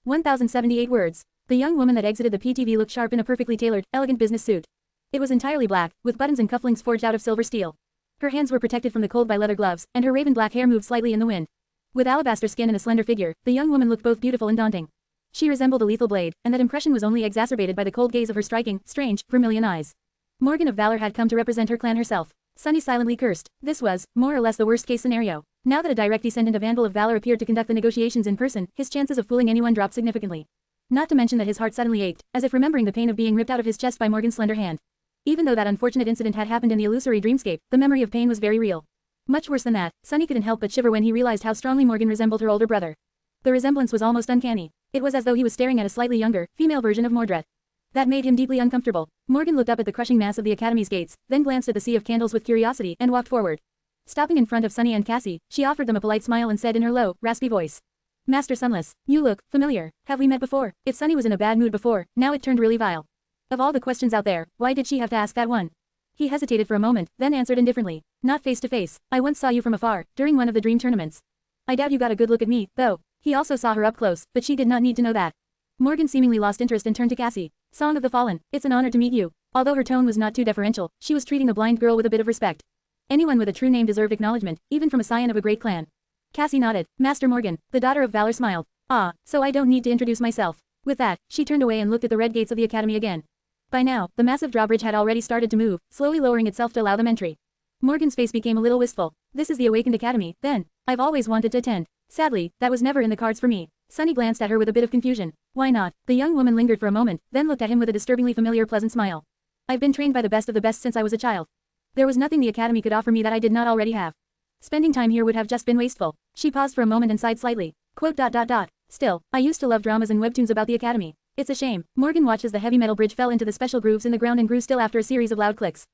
1078 words. The young woman that exited the PTV looked sharp in a perfectly tailored, elegant business suit. It was entirely black, with buttons and cufflinks forged out of silver steel. Her hands were protected from the cold by leather gloves, and her raven black hair moved slightly in the wind. With alabaster skin and a slender figure, the young woman looked both beautiful and daunting. She resembled a lethal blade, and that impression was only exacerbated by the cold gaze of her striking, strange, vermilion eyes. Morgan of Valor had come to represent her clan herself. Sunny silently cursed. This was, more or less, the worst-case scenario. Now that a direct descendant of Anvil of Valor appeared to conduct the negotiations in person, his chances of fooling anyone dropped significantly. Not to mention that his heart suddenly ached, as if remembering the pain of being ripped out of his chest by Morgan's slender hand. Even though that unfortunate incident had happened in the illusory dreamscape, the memory of pain was very real. Much worse than that, Sunny couldn't help but shiver when he realized how strongly Morgan resembled her older brother. The resemblance was almost uncanny. It was as though he was staring at a slightly younger, female version of Mordred. That made him deeply uncomfortable. Morgan looked up at the crushing mass of the academy's gates, then glanced at the sea of candles with curiosity and walked forward. Stopping in front of Sunny and Cassie, she offered them a polite smile and said in her low, raspy voice. Master Sunless, you look familiar. Have we met before? If Sunny was in a bad mood before, now it turned really vile. Of all the questions out there, why did she have to ask that one? He hesitated for a moment, then answered indifferently. Not face to face. I once saw you from afar, during one of the dream tournaments. I doubt you got a good look at me, though. He also saw her up close, but she did not need to know that. Morgan seemingly lost interest and turned to Cassie. Song of the Fallen, it's an honor to meet you. Although her tone was not too deferential, she was treating the blind girl with a bit of respect. Anyone with a true name deserved acknowledgement, even from a scion of a great clan. Cassie nodded. Master Morgan, the daughter of Valor, smiled. Ah, so I don't need to introduce myself. With that, she turned away and looked at the red gates of the academy again. By now, the massive drawbridge had already started to move, slowly lowering itself to allow them entry. Morgan's face became a little wistful. This is the Awakened Academy, then. I've always wanted to attend. Sadly, that was never in the cards for me. Sunny glanced at her with a bit of confusion. Why not? The young woman lingered for a moment, then looked at him with a disturbingly familiar pleasant smile. I've been trained by the best of the best since I was a child. There was nothing the academy could offer me that I did not already have. Spending time here would have just been wasteful. She paused for a moment and sighed slightly. Quote. Still, I used to love dramas and webtoons about the academy. It's a shame. Morgan watched as the heavy metal bridge fell into the special grooves in the ground and grew still after a series of loud clicks.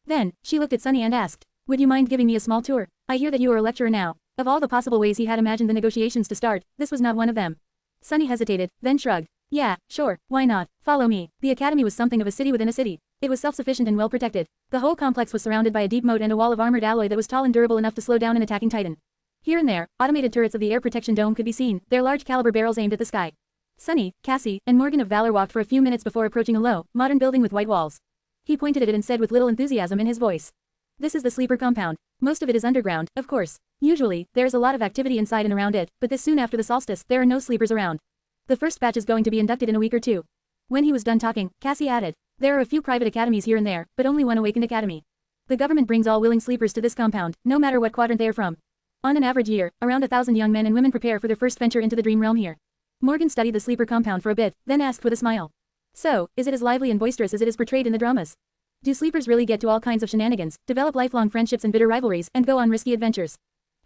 Then, she looked at Sunny and asked, would you mind giving me a small tour? I hear that you are a lecturer now. Of all the possible ways he had imagined the negotiations to start, this was not one of them. Sunny hesitated, then shrugged. Yeah, sure, why not? Follow me. The academy was something of a city within a city. It was self-sufficient and well protected. The whole complex was surrounded by a deep moat and a wall of armored alloy that was tall and durable enough to slow down an attacking titan. Here and there, automated turrets of the air protection dome could be seen, their large caliber barrels aimed at the sky. Sunny, Cassie, and Morgan of Valor walked for a few minutes before approaching a low, modern building with white walls. He pointed at it and said with little enthusiasm in his voice. This is the sleeper compound. Most of it is underground, of course. Usually, there is a lot of activity inside and around it, but this soon after the solstice, there are no sleepers around. The first batch is going to be inducted in a week or two. When he was done talking, Cassie added, there are a few private academies here and there, but only one Awakened Academy. The government brings all willing sleepers to this compound, no matter what quadrant they are from. On an average year, around 1,000 young men and women prepare for their first venture into the dream realm here. Morgan studied the sleeper compound for a bit, then asked with a smile. So, is it as lively and boisterous as it is portrayed in the dramas? Do sleepers really get to all kinds of shenanigans, develop lifelong friendships and bitter rivalries, and go on risky adventures?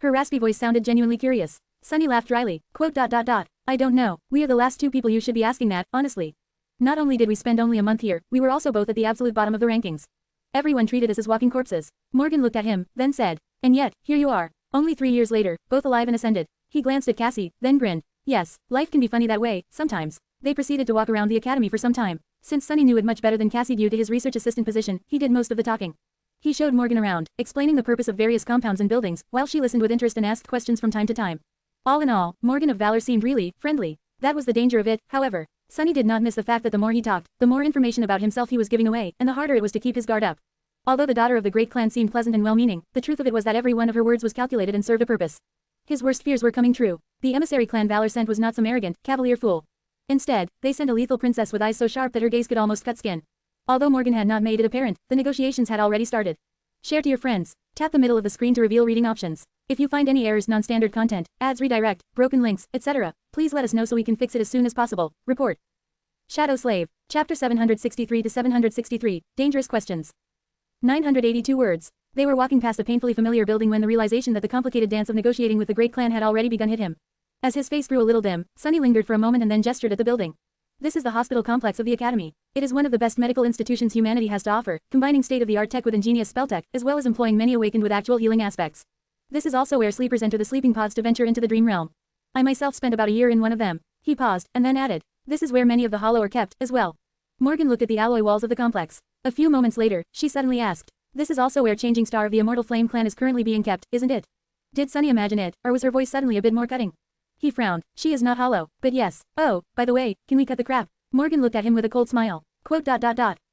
Her raspy voice sounded genuinely curious. Sunny laughed dryly. Quote. I don't know. We are the last two people you should be asking that, honestly. Not only did we spend only a month here, we were also both at the absolute bottom of the rankings. Everyone treated us as walking corpses. Morgan looked at him, then said, and yet, here you are. Only 3 years later, both alive and ascended. He glanced at Cassie, then grinned. Yes, life can be funny that way, sometimes. They proceeded to walk around the academy for some time. Since Sunny knew it much better than Cassie due to his research assistant position, he did most of the talking. He showed Morgan around, explaining the purpose of various compounds and buildings, while she listened with interest and asked questions from time to time. All in all, Morgan of Valor seemed really friendly. That was the danger of it, however. Sunny did not miss the fact that the more he talked, the more information about himself he was giving away, and the harder it was to keep his guard up. Although the daughter of the great clan seemed pleasant and well-meaning, the truth of it was that every one of her words was calculated and served a purpose. His worst fears were coming true. The emissary clan Valor sent was not some arrogant, cavalier fool. Instead, they sent a lethal princess with eyes so sharp that her gaze could almost cut skin. Although Morgan had not made it apparent, the negotiations had already started. Share to your friends. Tap the middle of the screen to reveal reading options. If you find any errors, non-standard content, ads redirect, broken links, etc., please let us know so we can fix it as soon as possible. Report. Shadow Slave. Chapter 763 to 763. Dangerous questions. 982 words. They were walking past a painfully familiar building when the realization that the complicated dance of negotiating with the great clan had already begun hit him. As his face grew a little dim, Sunny lingered for a moment and then gestured at the building. This is the hospital complex of the academy. It is one of the best medical institutions humanity has to offer, combining state-of-the-art tech with ingenious spell tech, as well as employing many awakened with actual healing aspects. This is also where sleepers enter the sleeping pods to venture into the dream realm. I myself spent about a year in one of them. He paused, and then added, this is where many of the hollow are kept, as well. Morgan looked at the alloy walls of the complex. A few moments later, she suddenly asked, this is also where Changing Star of the Immortal Flame clan is currently being kept, isn't it? Did Sunny imagine it, or was her voice suddenly a bit more cutting? He frowned. She is not hollow, but yes. Oh, by the way, can we cut the crap? Morgan looked at him with a cold smile. Quote.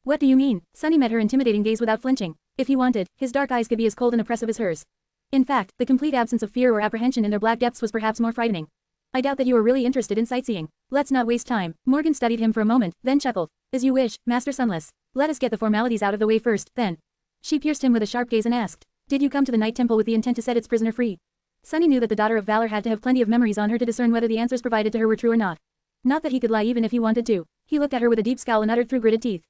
What do you mean? Sunny met her intimidating gaze without flinching. If he wanted, his dark eyes could be as cold and oppressive as hers. In fact, the complete absence of fear or apprehension in their black depths was perhaps more frightening. I doubt that you are really interested in sightseeing. Let's not waste time. Morgan studied him for a moment, then chuckled. As you wish, Master Sunless. Let us get the formalities out of the way first, then. She pierced him with a sharp gaze and asked, did you come to the Night Temple with the intent to set its prisoner free? Sunny knew that the daughter of Valor had to have plenty of memories on her to discern whether the answers provided to her were true or not. Not that he could lie even if he wanted to. He looked at her with a deep scowl and uttered through gritted teeth.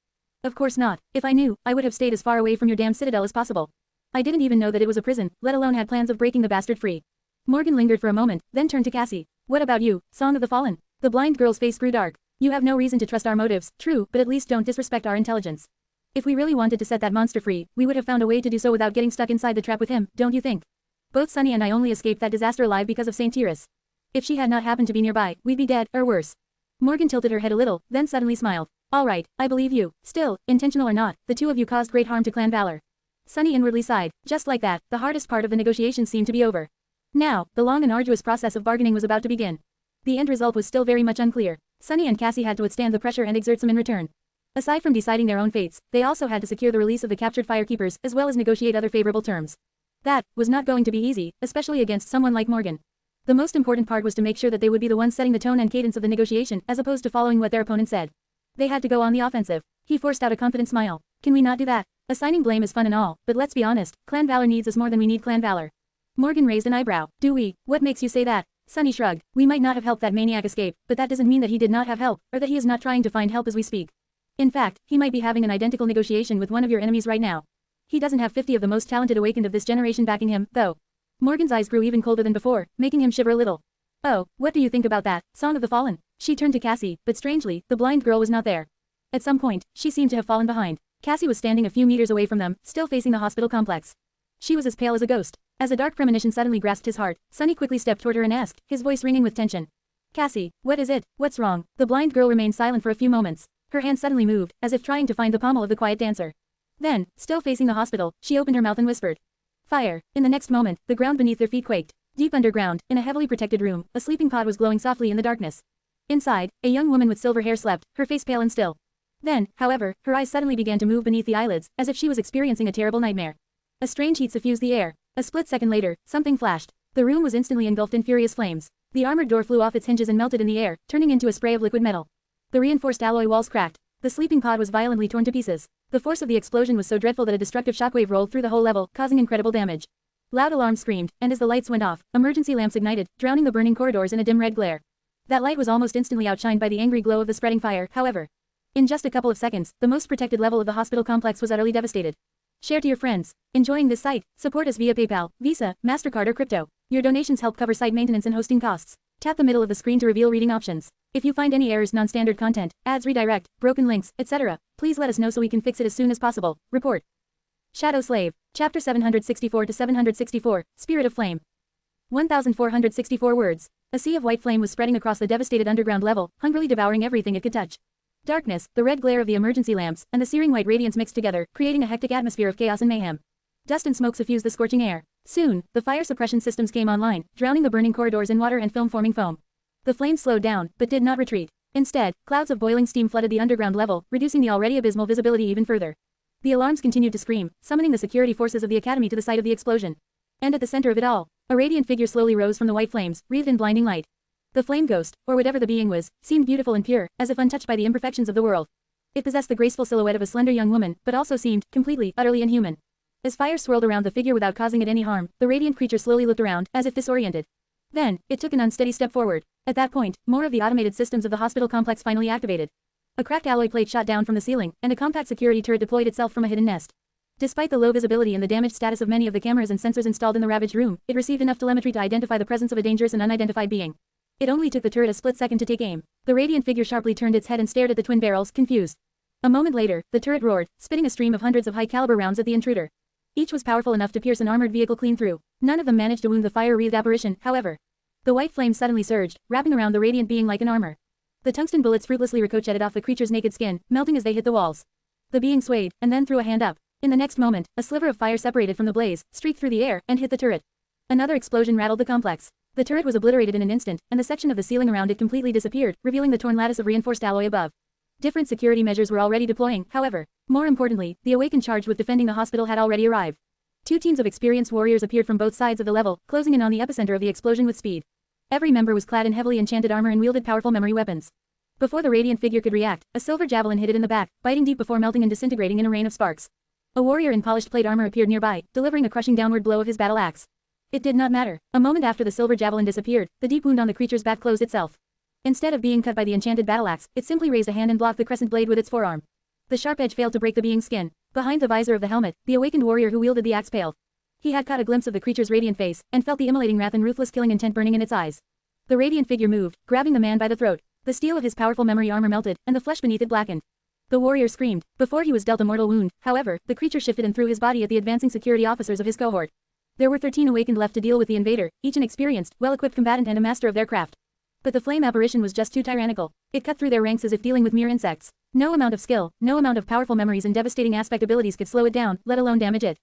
Of course not. If I knew, I would have stayed as far away from your damn citadel as possible. I didn't even know that it was a prison, let alone had plans of breaking the bastard free. Morgan lingered for a moment, then turned to Cassie. What about you, Song of the Fallen? The blind girl's face grew dark. You have no reason to trust our motives, true, but at least don't disrespect our intelligence. If we really wanted to set that monster free, we would have found a way to do so without getting stuck inside the trap with him, don't you think? Both Sunny and I only escaped that disaster alive because of Saint Tyrus. If she had not happened to be nearby, we'd be dead, or worse. Morgan tilted her head a little, then suddenly smiled. All right, I believe you. Still, intentional or not, the two of you caused great harm to Clan Valor. Sunny inwardly sighed. Just like that, the hardest part of the negotiations seemed to be over. Now, the long and arduous process of bargaining was about to begin. The end result was still very much unclear. Sunny and Cassie had to withstand the pressure and exert some in return. Aside from deciding their own fates, they also had to secure the release of the captured firekeepers, as well as negotiate other favorable terms. That was not going to be easy, especially against someone like Morgan. The most important part was to make sure that they would be the ones setting the tone and cadence of the negotiation, as opposed to following what their opponent said. They had to go on the offensive. He forced out a confident smile. Can we not do that? Assigning blame is fun and all, but let's be honest, clan valor needs us more than we need clan valor. Morgan raised an eyebrow. Do we? What makes you say that? Sunny shrugged. We might not have helped that maniac escape, but that doesn't mean that he did not have help, or that he is not trying to find help as we speak. In fact, he might be having an identical negotiation with one of your enemies right now. He doesn't have 50 of the most talented awakened of this generation backing him, though. Morgan's eyes grew even colder than before, making him shiver a little. Oh, what do you think about that, Song of the Fallen? She turned to Cassie, but strangely, the blind girl was not there. At some point, she seemed to have fallen behind. Cassie was standing a few meters away from them, still facing the hospital complex. She was as pale as a ghost. As a dark premonition suddenly grasped his heart, Sunny quickly stepped toward her and asked, his voice ringing with tension. Cassie, what is it? What's wrong? The blind girl remained silent for a few moments. Her hand suddenly moved, as if trying to find the pommel of the quiet dancer. Then, still facing the hospital, she opened her mouth and whispered. Fire. In the next moment, the ground beneath their feet quaked. Deep underground, in a heavily protected room, a sleeping pod was glowing softly in the darkness. Inside, a young woman with silver hair slept, her face pale and still. Then, however, her eyes suddenly began to move beneath the eyelids, as if she was experiencing a terrible nightmare. A strange heat suffused the air. A split second later, something flashed. The room was instantly engulfed in furious flames. The armored door flew off its hinges and melted in the air, turning into a spray of liquid metal. The reinforced alloy walls cracked. The sleeping pod was violently torn to pieces. The force of the explosion was so dreadful that a destructive shockwave rolled through the whole level, causing incredible damage. Loud alarms screamed, and as the lights went off, emergency lamps ignited, drowning the burning corridors in a dim red glare. That light was almost instantly outshined by the angry glow of the spreading fire, however. In just a couple of seconds, the most protected level of the hospital complex was utterly devastated. Share to your friends. Enjoying this site? Support us via PayPal, Visa, MasterCard or crypto. Your donations help cover site maintenance and hosting costs. Tap the middle of the screen to reveal reading options. If you find any errors, non-standard content, ads redirect, broken links, etc., please let us know so we can fix it as soon as possible. Report. Shadow Slave. Chapter 764 to 764, Spirit of Flame. 1,464 words. A sea of white flame was spreading across the devastated underground level, hungrily devouring everything it could touch. Darkness, the red glare of the emergency lamps, and the searing white radiance mixed together, creating a hectic atmosphere of chaos and mayhem. Dust and smoke suffused the scorching air. Soon, the fire suppression systems came online, drowning the burning corridors in water and film-forming foam. The flames slowed down, but did not retreat. Instead, clouds of boiling steam flooded the underground level, reducing the already abysmal visibility even further. The alarms continued to scream, summoning the security forces of the academy to the site of the explosion. And at the center of it all, a radiant figure slowly rose from the white flames, wreathed in blinding light. The flame ghost, or whatever the being was, seemed beautiful and pure, as if untouched by the imperfections of the world. It possessed the graceful silhouette of a slender young woman, but also seemed, completely, utterly inhuman. As fire swirled around the figure without causing it any harm, the radiant creature slowly looked around, as if disoriented. Then, it took an unsteady step forward. At that point, more of the automated systems of the hospital complex finally activated. A cracked alloy plate shot down from the ceiling, and a compact security turret deployed itself from a hidden nest. Despite the low visibility and the damaged status of many of the cameras and sensors installed in the ravaged room, it received enough telemetry to identify the presence of a dangerous and unidentified being. It only took the turret a split second to take aim. The radiant figure sharply turned its head and stared at the twin barrels, confused. A moment later, the turret roared, spitting a stream of hundreds of high-caliber rounds at the intruder. Each was powerful enough to pierce an armored vehicle clean through. None of them managed to wound the fire-wreathed apparition, however. The white flame suddenly surged, wrapping around the radiant being like an armor. The tungsten bullets fruitlessly ricocheted off the creature's naked skin, melting as they hit the walls. The being swayed, and then threw a hand up. In the next moment, a sliver of fire separated from the blaze, streaked through the air, and hit the turret. Another explosion rattled the complex. The turret was obliterated in an instant, and the section of the ceiling around it completely disappeared, revealing the torn lattice of reinforced alloy above. Different security measures were already deploying, however. More importantly, the awakened charged with defending the hospital had already arrived. Two teams of experienced warriors appeared from both sides of the level, closing in on the epicenter of the explosion with speed. Every member was clad in heavily enchanted armor and wielded powerful memory weapons. Before the radiant figure could react, a silver javelin hit it in the back, biting deep before melting and disintegrating in a rain of sparks. A warrior in polished plate armor appeared nearby, delivering a crushing downward blow of his battle axe. It did not matter. A moment after the silver javelin disappeared, the deep wound on the creature's back closed itself. Instead of being cut by the enchanted battle axe, it simply raised a hand and blocked the crescent blade with its forearm. The sharp edge failed to break the being's skin. Behind the visor of the helmet, the awakened warrior who wielded the axe paled. He had caught a glimpse of the creature's radiant face, and felt the immolating wrath and ruthless killing intent burning in its eyes. The radiant figure moved, grabbing the man by the throat. The steel of his powerful memory armor melted, and the flesh beneath it blackened. The warrior screamed. Before he was dealt a mortal wound, however, the creature shifted and threw his body at the advancing security officers of his cohort. There were 13 awakened left to deal with the invader, each an experienced, well-equipped combatant and a master of their craft. But the flame apparition was just too tyrannical. It cut through their ranks as if dealing with mere insects. No amount of skill, no amount of powerful memories and devastating aspect abilities could slow it down, let alone damage it.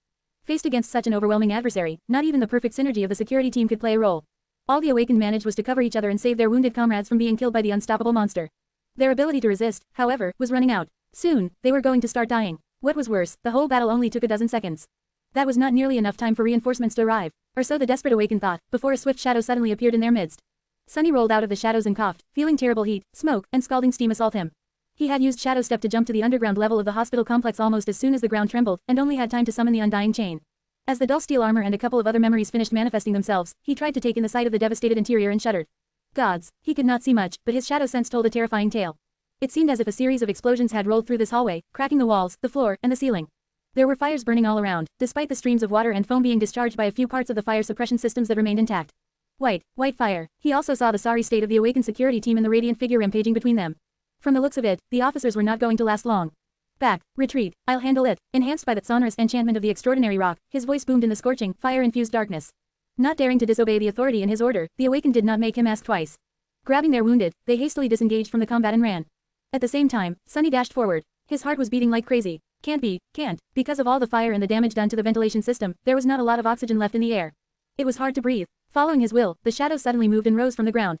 Faced against such an overwhelming adversary, not even the perfect synergy of the security team could play a role. All the awakened managed was to cover each other and save their wounded comrades from being killed by the unstoppable monster. Their ability to resist, however, was running out. Soon, they were going to start dying. What was worse, the whole battle only took a dozen seconds. That was not nearly enough time for reinforcements to arrive, or so the desperate awakened thought, before a swift shadow suddenly appeared in their midst. Sunny rolled out of the shadows and coughed, feeling terrible heat, smoke, and scalding steam assault him. He had used Shadow Step to jump to the underground level of the hospital complex almost as soon as the ground trembled, and only had time to summon the undying chain. As the dull steel armor and a couple of other memories finished manifesting themselves, he tried to take in the sight of the devastated interior and shuddered. Gods, he could not see much, but his shadow sense told a terrifying tale. It seemed as if a series of explosions had rolled through this hallway, cracking the walls, the floor, and the ceiling. There were fires burning all around, despite the streams of water and foam being discharged by a few parts of the fire suppression systems that remained intact. White fire. He also saw the sorry state of the awakened security team and the radiant figure rampaging between them. From the looks of it, the officers were not going to last long. Back, retreat, I'll handle it. Enhanced by that sonorous enchantment of the extraordinary rock, his voice boomed in the scorching, fire-infused darkness. Not daring to disobey the authority in his order, the awakened did not make him ask twice. Grabbing their wounded, they hastily disengaged from the combat and ran. At the same time, Sunny dashed forward. His heart was beating like crazy. Can't. Because of all the fire and the damage done to the ventilation system, there was not a lot of oxygen left in the air. It was hard to breathe. Following his will, the shadows suddenly moved and rose from the ground.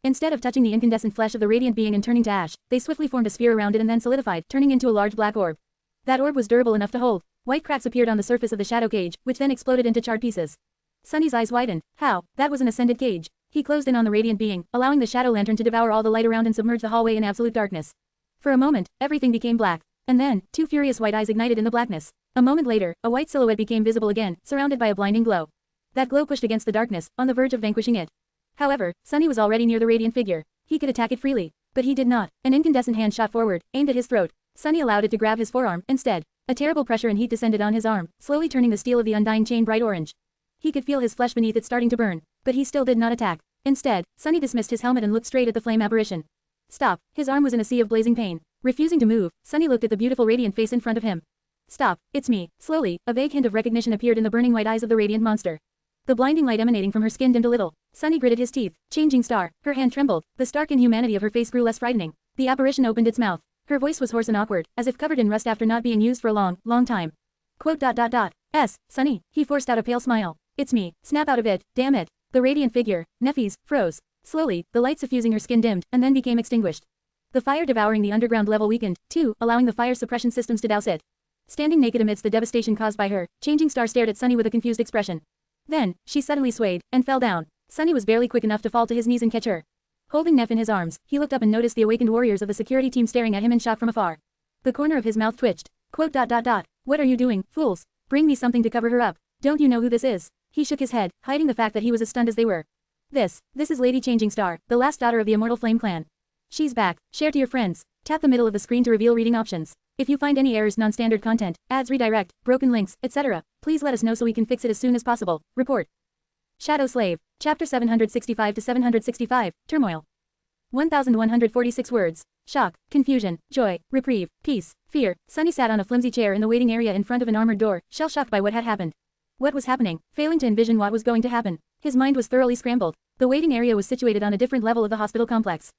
Instead of touching the incandescent flesh of the radiant being and turning to ash, they swiftly formed a sphere around it and then solidified, turning into a large black orb. That orb was durable enough to hold. White cracks appeared on the surface of the shadow cage, which then exploded into charred pieces. Sunny's eyes widened. How? That was an ascended cage. He closed in on the radiant being, allowing the shadow lantern to devour all the light around and submerge the hallway in absolute darkness. For a moment, everything became black. And then, two furious white eyes ignited in the blackness. A moment later, a white silhouette became visible again, surrounded by a blinding glow. That glow pushed against the darkness, on the verge of vanquishing it. However, Sunny was already near the radiant figure. He could attack it freely. But he did not. An incandescent hand shot forward, aimed at his throat. Sunny allowed it to grab his forearm, instead. A terrible pressure and heat descended on his arm, slowly turning the steel of the undying chain bright orange. He could feel his flesh beneath it starting to burn. But he still did not attack. Instead, Sunny dismissed his helmet and looked straight at the flame apparition. Stop. His arm was in a sea of blazing pain. Refusing to move, Sunny looked at the beautiful radiant face in front of him. Stop. It's me. Slowly, a vague hint of recognition appeared in the burning white eyes of the radiant monster. The blinding light emanating from her skin dimmed a little. Sunny gritted his teeth. Changing star. Her hand trembled. The stark inhumanity of her face grew less frightening. The apparition opened its mouth. Her voice was hoarse and awkward, as if covered in rust after not being used for a long time. Sunny. He forced out a pale smile. It's me. Snap out of it. Damn it. The radiant figure, Neffy's, froze. Slowly, the light suffusing her skin dimmed, and then became extinguished. The fire devouring the underground level weakened, too, allowing the fire suppression systems to douse it. Standing naked amidst the devastation caused by her, Changing Star stared at Sunny with a confused expression. Then, she suddenly swayed, and fell down. Sunny was barely quick enough to fall to his knees and catch her. Holding Neff in his arms, he looked up and noticed the awakened warriors of the security team staring at him in shock from afar. The corner of his mouth twitched. What are you doing, fools? Bring me something to cover her up. Don't you know who this is? He shook his head, hiding the fact that he was as stunned as they were. This is Lady Changing Star, the last daughter of the Immortal Flame clan. She's back. Share to your friends. Tap the middle of the screen to reveal reading options. If you find any errors, non-standard content, ads redirect, broken links, etc., please let us know so we can fix it as soon as possible. Report. Shadow Slave. Chapter 765 to 765, Turmoil. 1146 words. Shock, confusion, joy, reprieve, peace, fear. Sunny sat on a flimsy chair in the waiting area in front of an armored door, shell-shocked by what had happened. What was happening? Failing to envision what was going to happen. His mind was thoroughly scrambled. The waiting area was situated on a different level of the hospital complex.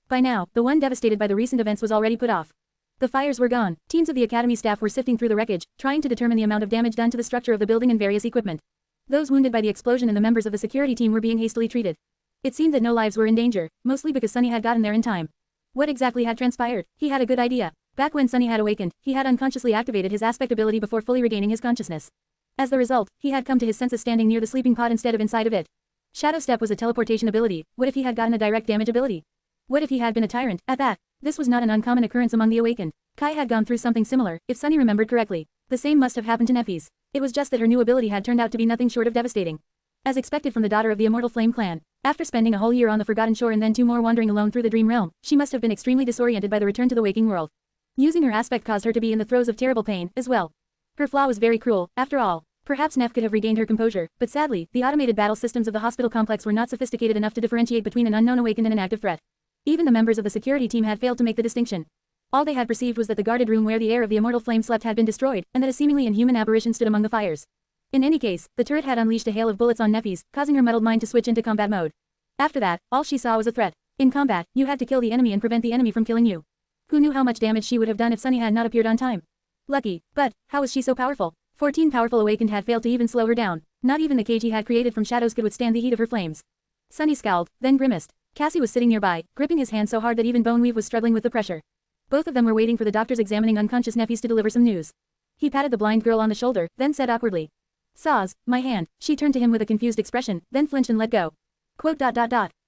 By now, the one devastated by the recent events was already put off. The fires were gone. Teams of the academy staff were sifting through the wreckage, trying to determine the amount of damage done to the structure of the building and various equipment. Those wounded by the explosion and the members of the security team were being hastily treated. It seemed that no lives were in danger, mostly because Sunny had gotten there in time. What exactly had transpired? He had a good idea. Back when Sunny had awakened, he had unconsciously activated his aspect ability before fully regaining his consciousness. As the result, he had come to his senses standing near the sleeping pod instead of inside of it. Shadow Step was a teleportation ability. What if he had gotten a direct damage ability? What if he had been a tyrant, at that? This was not an uncommon occurrence among the awakened. Kai had gone through something similar, if Sunny remembered correctly. The same must have happened to Neffy's. It was just that her new ability had turned out to be nothing short of devastating. As expected from the daughter of the Immortal Flame clan, after spending a whole year on the Forgotten Shore and then 2 more wandering alone through the Dream Realm, she must have been extremely disoriented by the return to the waking world. Using her aspect caused her to be in the throes of terrible pain, as well. Her flaw was very cruel, after all. Perhaps Neff could have regained her composure, but sadly, the automated battle systems of the hospital complex were not sophisticated enough to differentiate between an unknown awakened and an active threat. Even the members of the security team had failed to make the distinction. All they had perceived was that the guarded room where the heir of the Immortal Flame slept had been destroyed, and that a seemingly inhuman apparition stood among the fires. In any case, the turret had unleashed a hail of bullets on Neffy's, causing her muddled mind to switch into combat mode. After that, all she saw was a threat. In combat, you had to kill the enemy and prevent the enemy from killing you. Who knew how much damage she would have done if Sunny had not appeared on time? Lucky, but how was she so powerful? 14 powerful awakened had failed to even slow her down. Not even the cage he had created from shadows could withstand the heat of her flames. Sunny scowled, then grimaced. Cassie was sitting nearby, gripping his hand so hard that even Boneweave was struggling with the pressure. Both of them were waiting for the doctors examining unconscious Neffy's to deliver some news. He patted the blind girl on the shoulder, then said awkwardly. Saz, my hand. She turned to him with a confused expression, then flinched and let go.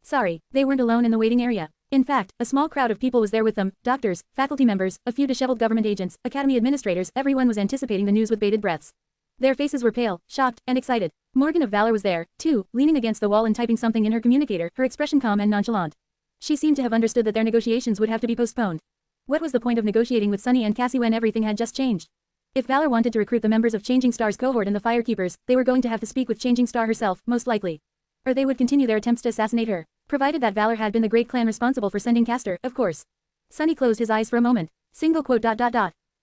Sorry, they weren't alone in the waiting area. In fact, a small crowd of people was there with them, doctors, faculty members, a few disheveled government agents, academy administrators, everyone was anticipating the news with bated breaths. Their faces were pale, shocked, and excited. Morgan of Valor was there, too, leaning against the wall and typing something in her communicator, her expression calm and nonchalant. She seemed to have understood that their negotiations would have to be postponed. What was the point of negotiating with Sunny and Cassie when everything had just changed? If Valor wanted to recruit the members of Changing Star's cohort and the Firekeepers, they were going to have to speak with Changing Star herself, most likely. Or they would continue their attempts to assassinate her, provided that Valor had been the great clan responsible for sending Castor, of course. Sunny closed his eyes for a moment. Single quote ...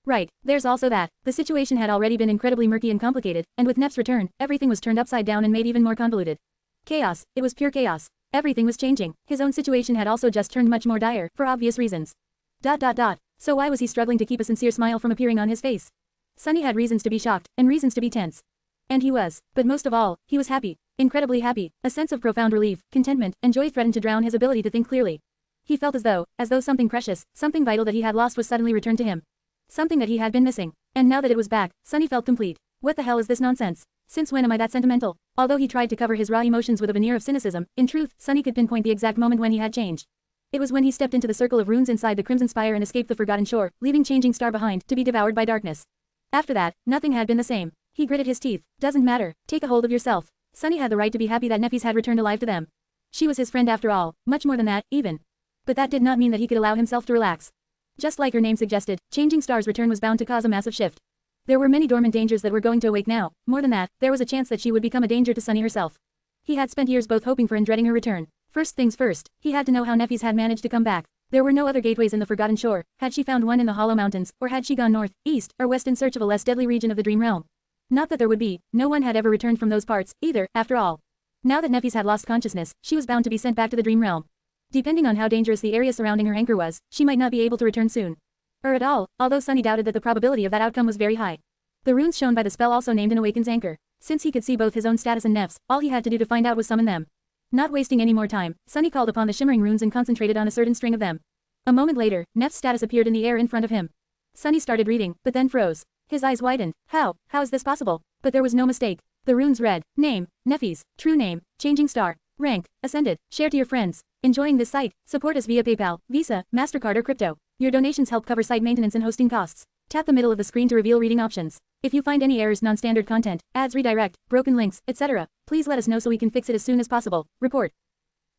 Right, there's also that. The situation had already been incredibly murky and complicated, and with Nef's return, everything was turned upside down and made even more convoluted. Chaos, it was pure chaos. Everything was changing. His own situation had also just turned much more dire, for obvious reasons. ... So why was he struggling to keep a sincere smile from appearing on his face? Sunny had reasons to be shocked, and reasons to be tense. And he was. But most of all, he was happy. Incredibly happy. A sense of profound relief, contentment, and joy threatened to drown his ability to think clearly. He felt as though something precious, something vital that he had lost was suddenly returned to him. Something that he had been missing. And now that it was back, Sunny felt complete. What the hell is this nonsense? Since when am I that sentimental? Although he tried to cover his raw emotions with a veneer of cynicism, in truth, Sunny could pinpoint the exact moment when he had changed. It was when he stepped into the circle of runes inside the Crimson Spire and escaped the Forgotten Shore, leaving Changing Star behind, to be devoured by darkness. After that, nothing had been the same. He gritted his teeth. Doesn't matter. Take a hold of yourself. Sunny had the right to be happy that Neffys had returned alive to them. She was his friend after all, much more than that, even. But that did not mean that he could allow himself to relax. Just like her name suggested, Changing Star's return was bound to cause a massive shift. There were many dormant dangers that were going to awake now. More than that, there was a chance that she would become a danger to Sunny herself. He had spent years both hoping for and dreading her return. First things first, he had to know how Neffys had managed to come back. There were no other gateways in the Forgotten Shore. Had she found one in the Hollow Mountains, or had she gone north, east, or west in search of a less deadly region of the Dream Realm? Not that there would be. No one had ever returned from those parts, either, after all. Now that Neffys had lost consciousness, she was bound to be sent back to the Dream Realm. Depending on how dangerous the area surrounding her anchor was, she might not be able to return soon. Or at all, although Sunny doubted that the probability of that outcome was very high. The runes shown by the spell also named an Awaken's anchor. Since he could see both his own status and Neff's, all he had to do to find out was summon them. Not wasting any more time, Sunny called upon the shimmering runes and concentrated on a certain string of them. A moment later, Neff's status appeared in the air in front of him. Sunny started reading, but then froze. His eyes widened. How is this possible? But there was no mistake. The runes read, name, Neffys, true name, Changing Star, rank, ascended, share to your friends. Enjoying this site? Support us via PayPal, Visa, MasterCard or crypto. Your donations help cover site maintenance and hosting costs. Tap the middle of the screen to reveal reading options. If you find any errors, non-standard content, ads redirect, broken links, etc., please let us know so we can fix it as soon as possible. Report.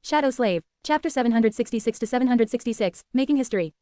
Shadow Slave, Chapter 766 to 766, Making History.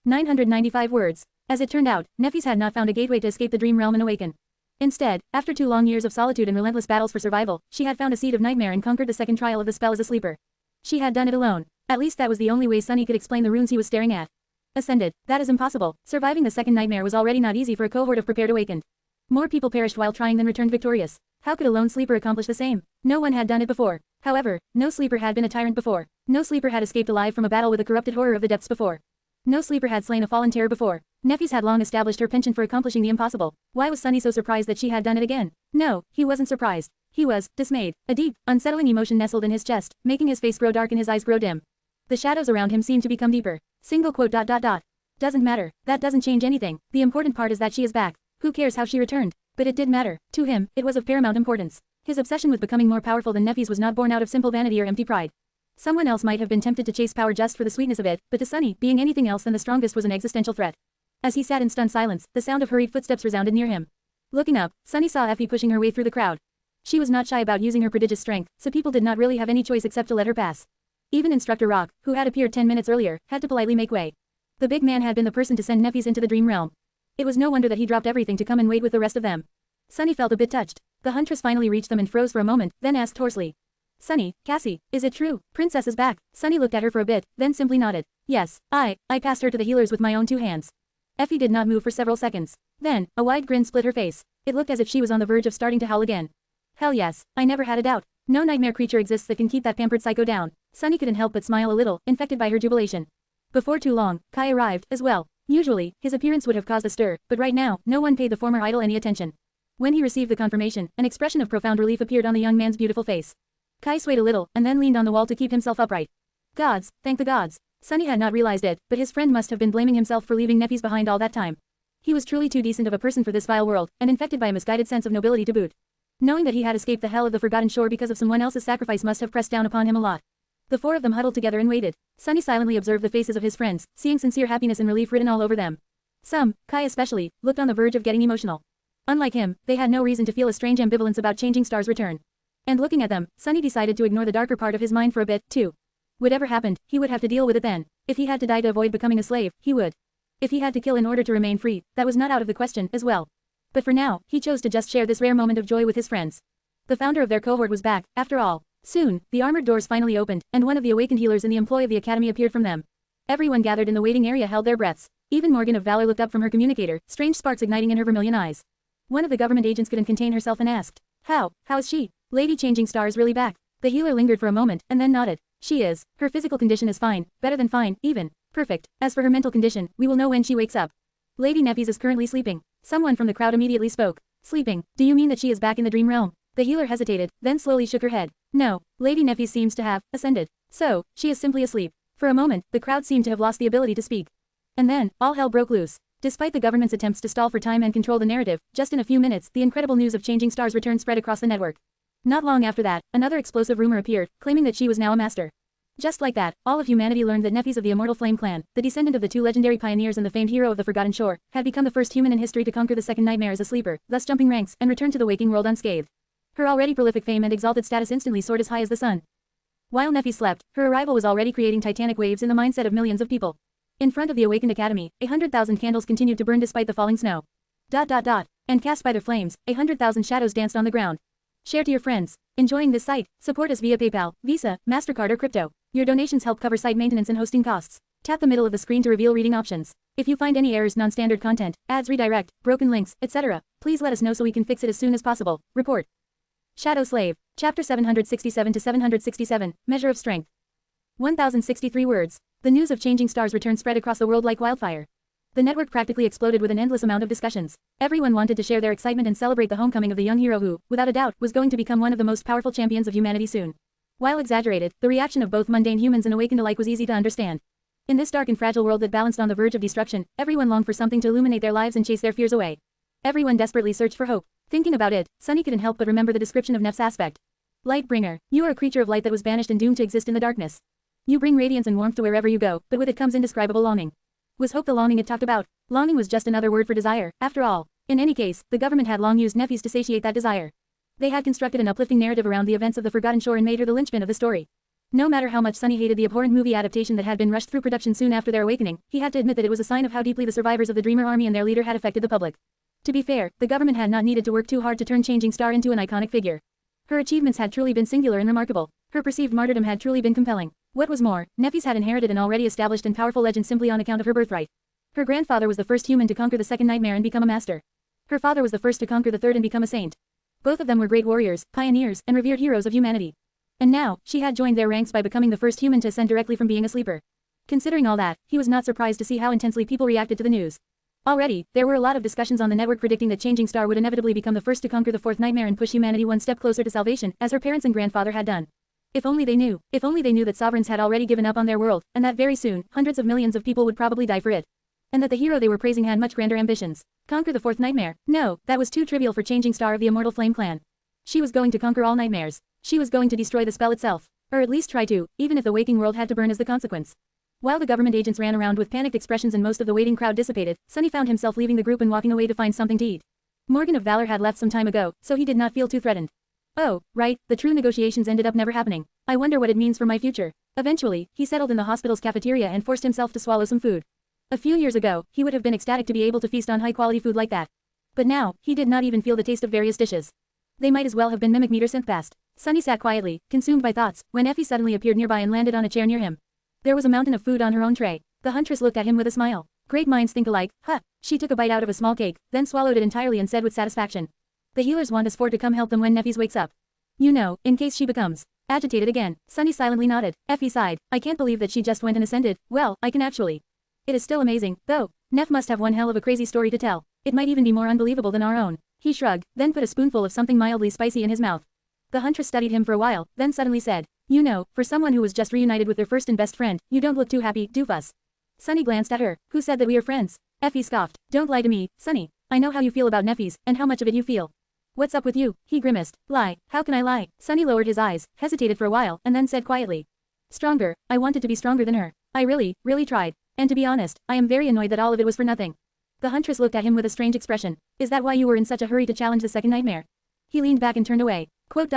995 words. As it turned out, Neffys had not found a gateway to escape the Dream Realm and awaken. Instead, after 2 long years of solitude and relentless battles for survival, she had found a seed of nightmare and conquered the second trial of the spell as a sleeper. She had done it alone. At least that was the only way Sunny could explain the runes he was staring at. Ascended, that is impossible. Surviving the second nightmare was already not easy for a cohort of prepared awakened. More people perished while trying than returned victorious. How could a lone sleeper accomplish the same? No one had done it before. However, no sleeper had been a tyrant before. No sleeper had escaped alive from a battle with a corrupted horror of the depths before. No sleeper had slain a fallen terror before. Neffys had long established her penchant for accomplishing the impossible. Why was Sunny so surprised that she had done it again? No, he wasn't surprised. He was dismayed. A deep, unsettling emotion nestled in his chest, making his face grow dark and his eyes grow dim. The shadows around him seemed to become deeper. Single quote ... Doesn't matter. That doesn't change anything. The important part is that she is back. Who cares how she returned? But it did matter. To him, it was of paramount importance. His obsession with becoming more powerful than Neffys was not born out of simple vanity or empty pride. Someone else might have been tempted to chase power just for the sweetness of it, but to Sunny, being anything else than the strongest was an existential threat. As he sat in stunned silence, the sound of hurried footsteps resounded near him. Looking up, Sunny saw Effie pushing her way through the crowd. She was not shy about using her prodigious strength, so people did not really have any choice except to let her pass. Even Instructor Rock, who had appeared 10 minutes earlier, had to politely make way. The big man had been the person to send Neffys into the Dream Realm. It was no wonder that he dropped everything to come and wait with the rest of them. Sunny felt a bit touched. The huntress finally reached them and froze for a moment, then asked hoarsely. Sunny, Cassie, is it true? Princess is back. Sunny looked at her for a bit, then simply nodded. Yes, I passed her to the healers with my own 2 hands. Effie did not move for several seconds. Then, a wide grin split her face. It looked as if she was on the verge of starting to howl again. Hell yes, I never had a doubt. No nightmare creature exists that can keep that pampered psycho down. Sunny couldn't help but smile a little, infected by her jubilation. Before too long, Kai arrived, as well. Usually, his appearance would have caused a stir, but right now, no one paid the former idol any attention. When he received the confirmation, an expression of profound relief appeared on the young man's beautiful face. Kai swayed a little, and then leaned on the wall to keep himself upright. Gods, thank the gods. Sunny had not realized it, but his friend must have been blaming himself for leaving Neffys behind all that time. He was truly too decent of a person for this vile world, and infected by a misguided sense of nobility to boot. Knowing that he had escaped the hell of the Forgotten Shore because of someone else's sacrifice must have pressed down upon him a lot. The four of them huddled together and waited. Sunny silently observed the faces of his friends, seeing sincere happiness and relief written all over them. Some, Kai especially, looked on the verge of getting emotional. Unlike him, they had no reason to feel a strange ambivalence about Changing Star's return. And looking at them, Sunny decided to ignore the darker part of his mind for a bit, too. Whatever happened, he would have to deal with it then. If he had to die to avoid becoming a slave, he would. If he had to kill in order to remain free, that was not out of the question, as well. But for now, he chose to just share this rare moment of joy with his friends. The founder of their cohort was back, after all. Soon, the armored doors finally opened, and one of the awakened healers in the employ of the academy appeared from them. Everyone gathered in the waiting area held their breaths. Even Morgan of Valor looked up from her communicator, strange sparks igniting in her vermilion eyes. One of the government agents couldn't contain herself and asked, How is she? Lady Changing Star is really back. The healer lingered for a moment, and then nodded. She is. Her physical condition is fine, better than fine, even. Perfect. As for her mental condition, we will know when she wakes up. Lady Neffes is currently sleeping. Someone from the crowd immediately spoke. Sleeping? Do you mean that she is back in the dream realm? The healer hesitated, then slowly shook her head. No, Lady Neffes seems to have ascended. So, she is simply asleep. For a moment, the crowd seemed to have lost the ability to speak. And then, all hell broke loose. Despite the government's attempts to stall for time and control the narrative, just in a few minutes, the incredible news of Changing Star's return spread across the network. Not long after that, another explosive rumor appeared, claiming that she was now a master. Just like that, all of humanity learned that Neffes of the Immortal Flame clan, the descendant of the two legendary pioneers and the famed hero of the Forgotten Shore, had become the first human in history to conquer the second nightmare as a sleeper, thus jumping ranks and return to the waking world unscathed. Her already prolific fame and exalted status instantly soared as high as the sun. While Neffes slept, her arrival was already creating titanic waves in the mindset of millions of people. In front of the awakened academy, 100,000 candles continued to burn despite the falling snow. And cast by their flames, 100,000 shadows danced on the ground. Share to your friends. Enjoying this site? Support us via PayPal, Visa, MasterCard or crypto. Your donations help cover site maintenance and hosting costs. Tap the middle of the screen to reveal reading options. If you find any errors, non-standard content, ads redirect, broken links, etc., please let us know so we can fix it as soon as possible. Report. Shadow Slave. Chapter 767 to 767, Measure of Strength. 1063 words. The news of Changing Star's return spread across the world like wildfire. The network practically exploded with an endless amount of discussions. Everyone wanted to share their excitement and celebrate the homecoming of the young hero who, without a doubt, was going to become one of the most powerful champions of humanity soon. While exaggerated, the reaction of both mundane humans and awakened alike was easy to understand. In this dark and fragile world that balanced on the verge of destruction, everyone longed for something to illuminate their lives and chase their fears away. Everyone desperately searched for hope. Thinking about it, Sunny couldn't help but remember the description of Neff's aspect. Light bringer. You are a creature of light that was banished and doomed to exist in the darkness. You bring radiance and warmth to wherever you go, but with it comes indescribable longing. Was hope the longing it talked about? Longing was just another word for desire, after all. In any case, the government had long used Neffes to satiate that desire. They had constructed an uplifting narrative around the events of the Forgotten Shore and made her the linchpin of the story. No matter how much Sunny hated the abhorrent movie adaptation that had been rushed through production soon after their awakening, he had to admit that it was a sign of how deeply the survivors of the Dreamer Army and their leader had affected the public. To be fair, the government had not needed to work too hard to turn Changing Star into an iconic figure. Her achievements had truly been singular and remarkable. Her perceived martyrdom had truly been compelling. What was more, Neffes had inherited an already established and powerful legend simply on account of her birthright. Her grandfather was the first human to conquer the second nightmare and become a master. Her father was the first to conquer the third and become a saint. Both of them were great warriors, pioneers, and revered heroes of humanity. And now, she had joined their ranks by becoming the first human to ascend directly from being a sleeper. Considering all that, he was not surprised to see how intensely people reacted to the news. Already, there were a lot of discussions on the network predicting that Changing Star would inevitably become the first to conquer the fourth nightmare and push humanity one step closer to salvation, as her parents and grandfather had done. If only they knew that sovereigns had already given up on their world, and that very soon, hundreds of millions of people would probably die for it. And that the hero they were praising had much grander ambitions. Conquer the fourth nightmare? No, that was too trivial for Changing Star of the Immortal Flame clan. She was going to conquer all nightmares. She was going to destroy the spell itself. Or at least try to, even if the waking world had to burn as the consequence. While the government agents ran around with panicked expressions and most of the waiting crowd dissipated, Sunny found himself leaving the group and walking away to find something to eat. Morgan of Valor had left some time ago, so he did not feel too threatened. Oh, right, the true negotiations ended up never happening. I wonder what it means for my future. Eventually, he settled in the hospital's cafeteria and forced himself to swallow some food. A few years ago, he would have been ecstatic to be able to feast on high-quality food like that. But now, he did not even feel the taste of various dishes. They might as well have been mimic meat or synth-past. Sunny sat quietly, consumed by thoughts, when Effie suddenly appeared nearby and landed on a chair near him. There was a mountain of food on her own tray. The huntress looked at him with a smile. Great minds think alike, huh? She took a bite out of a small cake, then swallowed it entirely and said with satisfaction. The healers want us four to come help them when Neffes wakes up. You know, in case she becomes agitated again. Sunny silently nodded. Effie sighed. I can't believe that she just went and ascended. Well, I can actually. It is still amazing, though. Neff must have one hell of a crazy story to tell. It might even be more unbelievable than our own. He shrugged, then put a spoonful of something mildly spicy in his mouth. The huntress studied him for a while, then suddenly said, You know, for someone who was just reunited with their first and best friend, you don't look too happy, doofus. Sunny glanced at her. Who said that we are friends? Effie scoffed. Don't lie to me, Sunny. I know how you feel about Neffes, and how much of it you feel. What's up with you? He grimaced. Lie. How can I lie? Sunny lowered his eyes, hesitated for a while, and then said quietly. Stronger, I wanted to be stronger than her. I really, really tried. And to be honest, I am very annoyed that all of it was for nothing. The huntress looked at him with a strange expression. Is that why you were in such a hurry to challenge the second nightmare? He leaned back and turned away. Quote.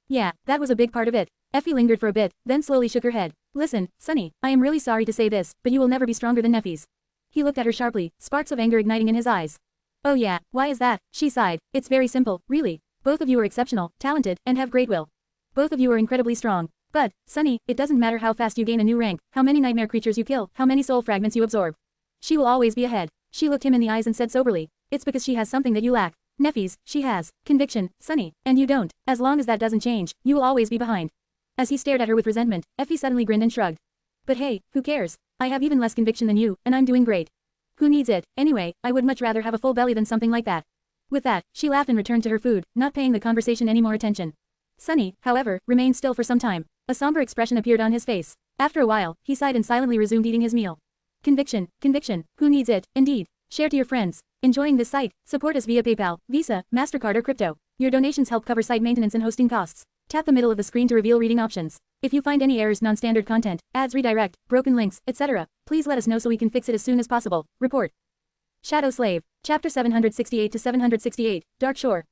Yeah, that was a big part of it. Effie lingered for a bit, then slowly shook her head. Listen, Sunny, I am really sorry to say this, but you will never be stronger than Neffy's. He looked at her sharply, sparks of anger igniting in his eyes. Oh yeah, why is that? She sighed. It's very simple, really. Both of you are exceptional, talented, and have great will. Both of you are incredibly strong. But, Sunny, it doesn't matter how fast you gain a new rank, how many nightmare creatures you kill, how many soul fragments you absorb. She will always be ahead. She looked him in the eyes and said soberly. It's because she has something that you lack. Neffy's, she has, conviction, Sunny, and you don't. As long as that doesn't change, you will always be behind. As he stared at her with resentment, Effie suddenly grinned and shrugged. But hey, who cares? I have even less conviction than you, and I'm doing great. Who needs it? Anyway, I would much rather have a full belly than something like that. With that, she laughed and returned to her food, not paying the conversation any more attention. Sunny, however, remained still for some time. A somber expression appeared on his face. After a while, he sighed and silently resumed eating his meal. Conviction, who needs it, indeed. Share to your friends. Enjoying this site? Support us via PayPal, Visa, MasterCard or crypto. Your donations help cover site maintenance and hosting costs. Tap the middle of the screen to reveal reading options. If you find any errors, non-standard content, ads redirect, broken links, etc., please let us know so we can fix it as soon as possible. Report. Shadow Slave. Chapter 768 to 768, Dark Shore.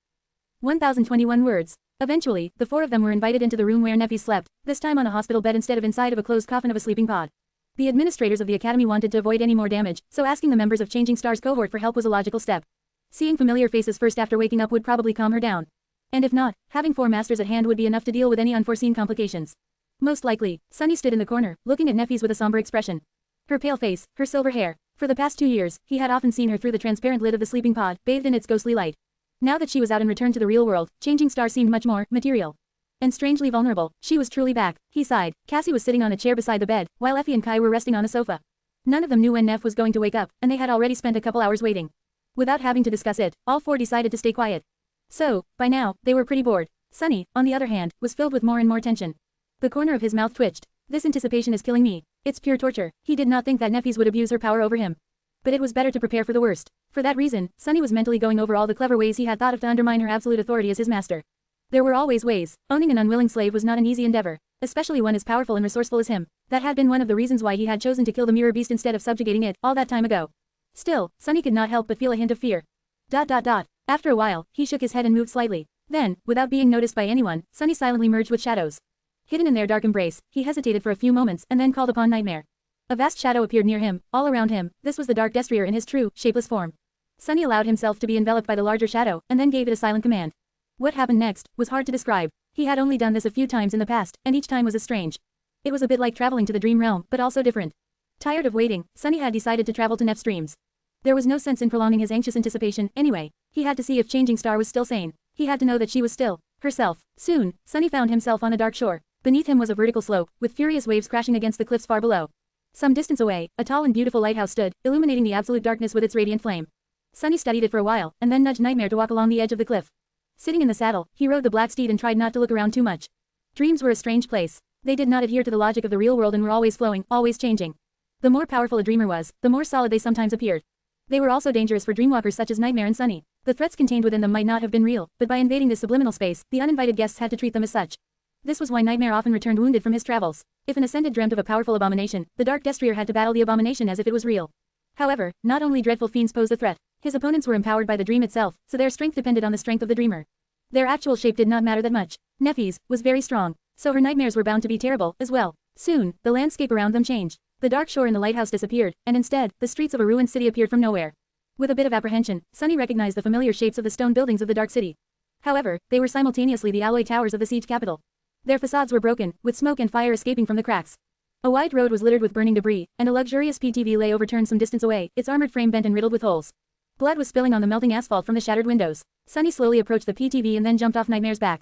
1021 words. Eventually, the four of them were invited into the room where Neffy slept, this time on a hospital bed instead of inside of a closed coffin of a sleeping pod. The administrators of the academy wanted to avoid any more damage, so asking the members of Changing Stars cohort for help was a logical step. Seeing familiar faces first after waking up would probably calm her down. And if not, having 4 masters at hand would be enough to deal with any unforeseen complications. Most likely, Sunny stood in the corner, looking at Neffy's with a somber expression. Her pale face, her silver hair. For the past 2 years, he had often seen her through the transparent lid of the sleeping pod, bathed in its ghostly light. Now that she was out and returned to the real world, Changing Star seemed much more material. And strangely vulnerable. She was truly back. He sighed. Cassie was sitting on a chair beside the bed, while Effie and Kai were resting on a sofa. None of them knew when Neff was going to wake up, and they had already spent a couple hours waiting. Without having to discuss it, all 4 decided to stay quiet. So, by now, they were pretty bored. Sunny, on the other hand, was filled with more and more tension. The corner of his mouth twitched. This anticipation is killing me. It's pure torture. He did not think that Neffy's would abuse her power over him. But it was better to prepare for the worst. For that reason, Sunny was mentally going over all the clever ways he had thought of to undermine her absolute authority as his master. There were always ways. Owning an unwilling slave was not an easy endeavor, especially one as powerful and resourceful as him. That had been one of the reasons why he had chosen to kill the mirror beast instead of subjugating it all that time ago. Still, Sunny could not help but feel a hint of fear. After a while, he shook his head and moved slightly. Then, without being noticed by anyone, Sunny silently merged with shadows. Hidden in their dark embrace, he hesitated for a few moments and then called upon Nightmare. A vast shadow appeared near him, all around him. This was the Dark Destrier in his true, shapeless form. Sunny allowed himself to be enveloped by the larger shadow, and then gave it a silent command. What happened next was hard to describe. He had only done this a few times in the past, and each time was as strange. It was a bit like traveling to the dream realm, but also different. Tired of waiting, Sunny had decided to travel to Neff's dreams. There was no sense in prolonging his anxious anticipation, anyway. He had to see if Changing Star was still sane. He had to know that she was still herself. Soon, Sunny found himself on a dark shore. Beneath him was a vertical slope, with furious waves crashing against the cliffs far below. Some distance away, a tall and beautiful lighthouse stood, illuminating the absolute darkness with its radiant flame. Sunny studied it for a while, and then nudged Nightmare to walk along the edge of the cliff. Sitting in the saddle, he rode the black steed and tried not to look around too much. Dreams were a strange place. They did not adhere to the logic of the real world and were always flowing, always changing. The more powerful a dreamer was, the more solid they sometimes appeared. They were also dangerous for dreamwalkers such as Nightmare and Sunny. The threats contained within them might not have been real, but by invading this subliminal space, the uninvited guests had to treat them as such. This was why Nightmare often returned wounded from his travels. If an Ascended dreamt of a powerful abomination, the Dark Destrier had to battle the abomination as if it was real. However, not only dreadful fiends posed a threat. His opponents were empowered by the dream itself, so their strength depended on the strength of the dreamer. Their actual shape did not matter that much. Neffy's was very strong, so her nightmares were bound to be terrible, as well. Soon, the landscape around them changed. The dark shore and the lighthouse disappeared, and instead, the streets of a ruined city appeared from nowhere. With a bit of apprehension, Sunny recognized the familiar shapes of the stone buildings of the Dark City. However, they were simultaneously the alloy towers of the siege capital. Their facades were broken, with smoke and fire escaping from the cracks. A wide road was littered with burning debris, and a luxurious PTV lay overturned some distance away, its armored frame bent and riddled with holes. Blood was spilling on the melting asphalt from the shattered windows. Sunny slowly approached the PTV and then jumped off Nightmare's back.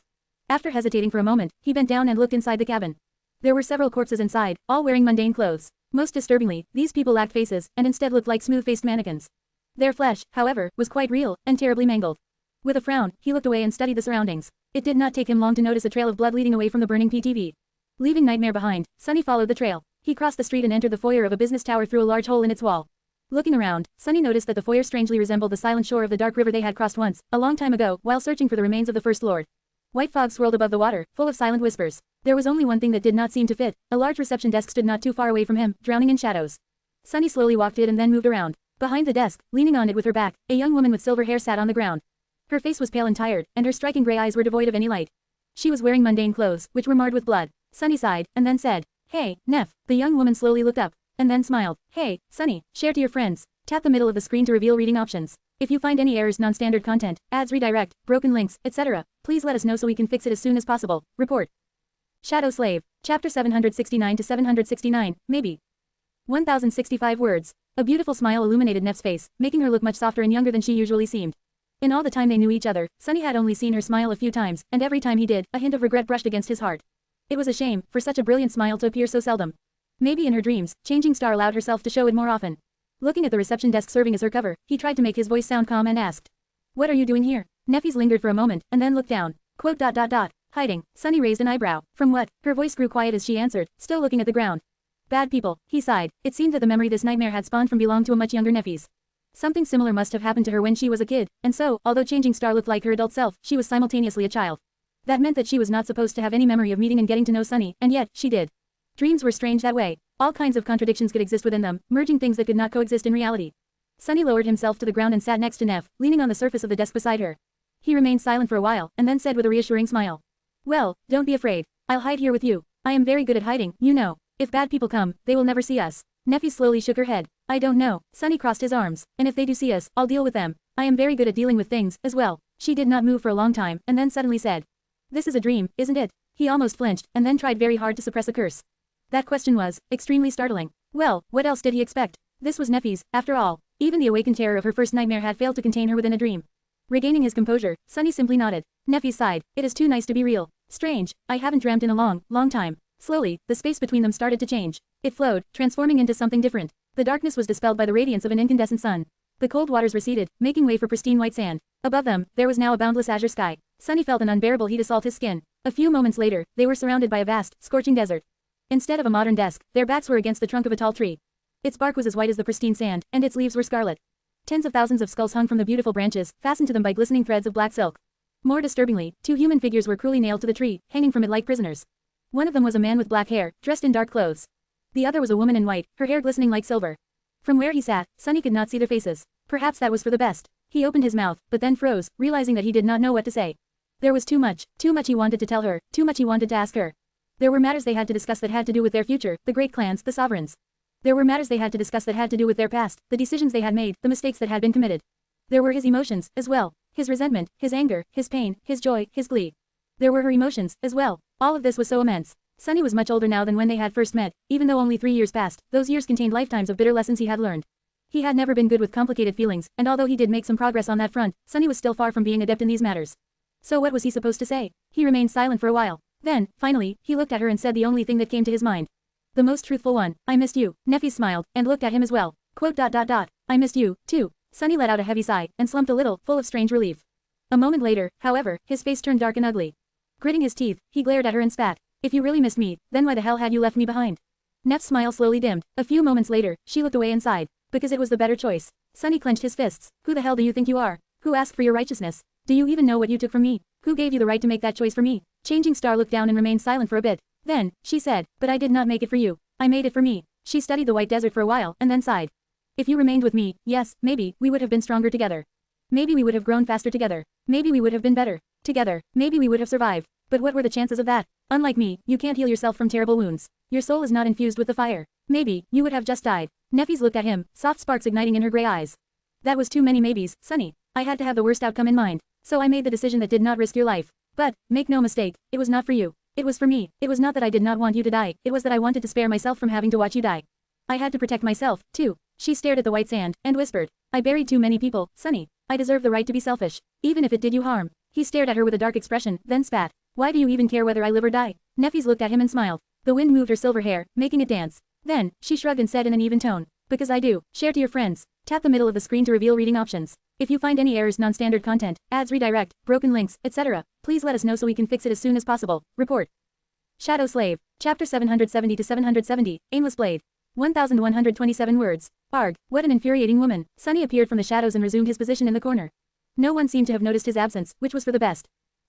After hesitating for a moment, he bent down and looked inside the cabin. There were several corpses inside, all wearing mundane clothes. Most disturbingly, these people lacked faces, and instead looked like smooth-faced mannequins. Their flesh, however, was quite real, and terribly mangled. With a frown, he looked away and studied the surroundings. It did not take him long to notice a trail of blood leading away from the burning PTV. Leaving Nightmare behind, Sunny followed the trail. He crossed the street and entered the foyer of a business tower through a large hole in its wall. Looking around, Sunny noticed that the foyer strangely resembled the silent shore of the dark river they had crossed once, a long time ago, while searching for the remains of the First Lord. White fog swirled above the water, full of silent whispers. There was only one thing that did not seem to fit. A large reception desk stood not too far away from him, drowning in shadows. Sunny slowly walked it and then moved around. Behind the desk, leaning on it with her back, a young woman with silver hair sat on the ground. Her face was pale and tired, and her striking gray eyes were devoid of any light. She was wearing mundane clothes, which were marred with blood. Sunny sighed, and then said, "Hey, Neff." The young woman slowly looked up, and then smiled. "Hey, Sunny, share to your friends." Tap the middle of the screen to reveal reading options. If you find any errors, non-standard content, ads redirect, broken links, etc., please let us know so we can fix it as soon as possible. Report. Shadow Slave. Chapter 769 to 769, maybe. 1065 words. A beautiful smile illuminated Neff's face, making her look much softer and younger than she usually seemed. In all the time they knew each other, Sunny had only seen her smile a few times, and every time he did, a hint of regret brushed against his heart. It was a shame, for such a brilliant smile to appear so seldom. Maybe in her dreams, Changing Star allowed herself to show it more often. Looking at the reception desk serving as her cover, he tried to make his voice sound calm and asked, "What are you doing here?" Neffis lingered for a moment, and then looked down. Quote. Hiding. Sunny raised an eyebrow. From what? Her voice grew quiet as she answered, still looking at the ground. Bad people, he sighed. It seemed that the memory this nightmare had spawned from belonged to a much younger Neffis. Something similar must have happened to her when she was a kid, and so, although Changing Star looked like her adult self, she was simultaneously a child. That meant that she was not supposed to have any memory of meeting and getting to know Sunny, and yet, she did. Dreams were strange that way. All kinds of contradictions could exist within them, merging things that could not coexist in reality. Sunny lowered himself to the ground and sat next to Neff, leaning on the surface of the desk beside her. He remained silent for a while, and then said with a reassuring smile. "Well, don't be afraid. I'll hide here with you. I am very good at hiding, you know. If bad people come, they will never see us." Neffy slowly shook her head. "I don't know." Sunny crossed his arms. "And if they do see us, I'll deal with them. I am very good at dealing with things, as well." She did not move for a long time, and then suddenly said, "This is a dream, isn't it?" He almost flinched, and then tried very hard to suppress a curse. That question was extremely startling. Well, what else did he expect? This was Neffy's, after all. Even the awakened terror of her first nightmare had failed to contain her within a dream. Regaining his composure, Sunny simply nodded. Neffy sighed. "It is too nice to be real. Strange, I haven't dreamt in a long time." Slowly, the space between them started to change. It flowed, transforming into something different. The darkness was dispelled by the radiance of an incandescent sun. The cold waters receded, making way for pristine white sand. Above them, there was now a boundless azure sky. Sunny felt an unbearable heat assault his skin. A few moments later, they were surrounded by a vast, scorching desert. Instead of a modern desk, their backs were against the trunk of a tall tree. Its bark was as white as the pristine sand, and its leaves were scarlet. Tens of thousands of skulls hung from the beautiful branches, fastened to them by glistening threads of black silk. More disturbingly, 2 human figures were cruelly nailed to the tree, hanging from it like prisoners. One of them was a man with black hair, dressed in dark clothes. The other was a woman in white, her hair glistening like silver. From where he sat, Sunny could not see their faces. Perhaps that was for the best. He opened his mouth, but then froze, realizing that he did not know what to say. There was too much he wanted to tell her, too much he wanted to ask her. There were matters they had to discuss that had to do with their future, the great clans, the sovereigns. There were matters they had to discuss that had to do with their past, the decisions they had made, the mistakes that had been committed. There were his emotions, as well. His resentment, his anger, his pain, his joy, his glee. There were her emotions, as well. All of this was so immense. Sunny was much older now than when they had first met, even though only 3 years passed. Those years contained lifetimes of bitter lessons he had learned. He had never been good with complicated feelings, and although he did make some progress on that front, Sunny was still far from being adept in these matters. So what was he supposed to say? He remained silent for a while. Then, finally, he looked at her and said the only thing that came to his mind. The most truthful one. "I missed you." Neffy smiled, and looked at him as well. Quote. "I missed you, too." Sunny let out a heavy sigh, and slumped a little, full of strange relief. A moment later, however, his face turned dark and ugly. Gritting his teeth, he glared at her and spat. "If you really missed me, then why the hell had you left me behind?" Neff's smile slowly dimmed. A few moments later, she looked away and sighed. "Because it was the better choice." Sunny clenched his fists. "Who the hell do you think you are? Who asked for your righteousness? Do you even know what you took from me? Who gave you the right to make that choice for me?" Changing Star looked down and remained silent for a bit. Then, she said, "But I did not make it for you. I made it for me." She studied the white desert for a while, and then sighed. "If you remained with me, yes, maybe, we would have been stronger together. Maybe we would have grown faster together. Maybe we would have been better together. Maybe we would have survived. But what were the chances of that? Unlike me, you can't heal yourself from terrible wounds. Your soul is not infused with the fire. Maybe, you would have just died." Neffys looked at him, soft sparks igniting in her gray eyes. "That was too many maybes, Sunny. I had to have the worst outcome in mind. So I made the decision that did not risk your life. But, make no mistake, it was not for you. It was for me. It was not that I did not want you to die, it was that I wanted to spare myself from having to watch you die. I had to protect myself, too." She stared at the white sand, and whispered, "I buried too many people, Sunny. I deserve the right to be selfish, even if it did you harm." He stared at her with a dark expression, then spat. "Why do you even care whether I live or die?" Neffys looked at him and smiled. The wind moved her silver hair, making it dance. Then, she shrugged and said in an even tone, "Because I do." Share to your friends. Tap the middle of the screen to reveal reading options. If you find any errors, non-standard content, ads redirect, broken links, etc., please let us know so we can fix it as soon as possible. Report. Shadow Slave. Chapter 770 to 770, Aimless Blade. 1127 words. Arg, what an infuriating woman. Sunny appeared from the shadows and resumed his position in the corner. No one seemed to have noticed his absence, which was for the best.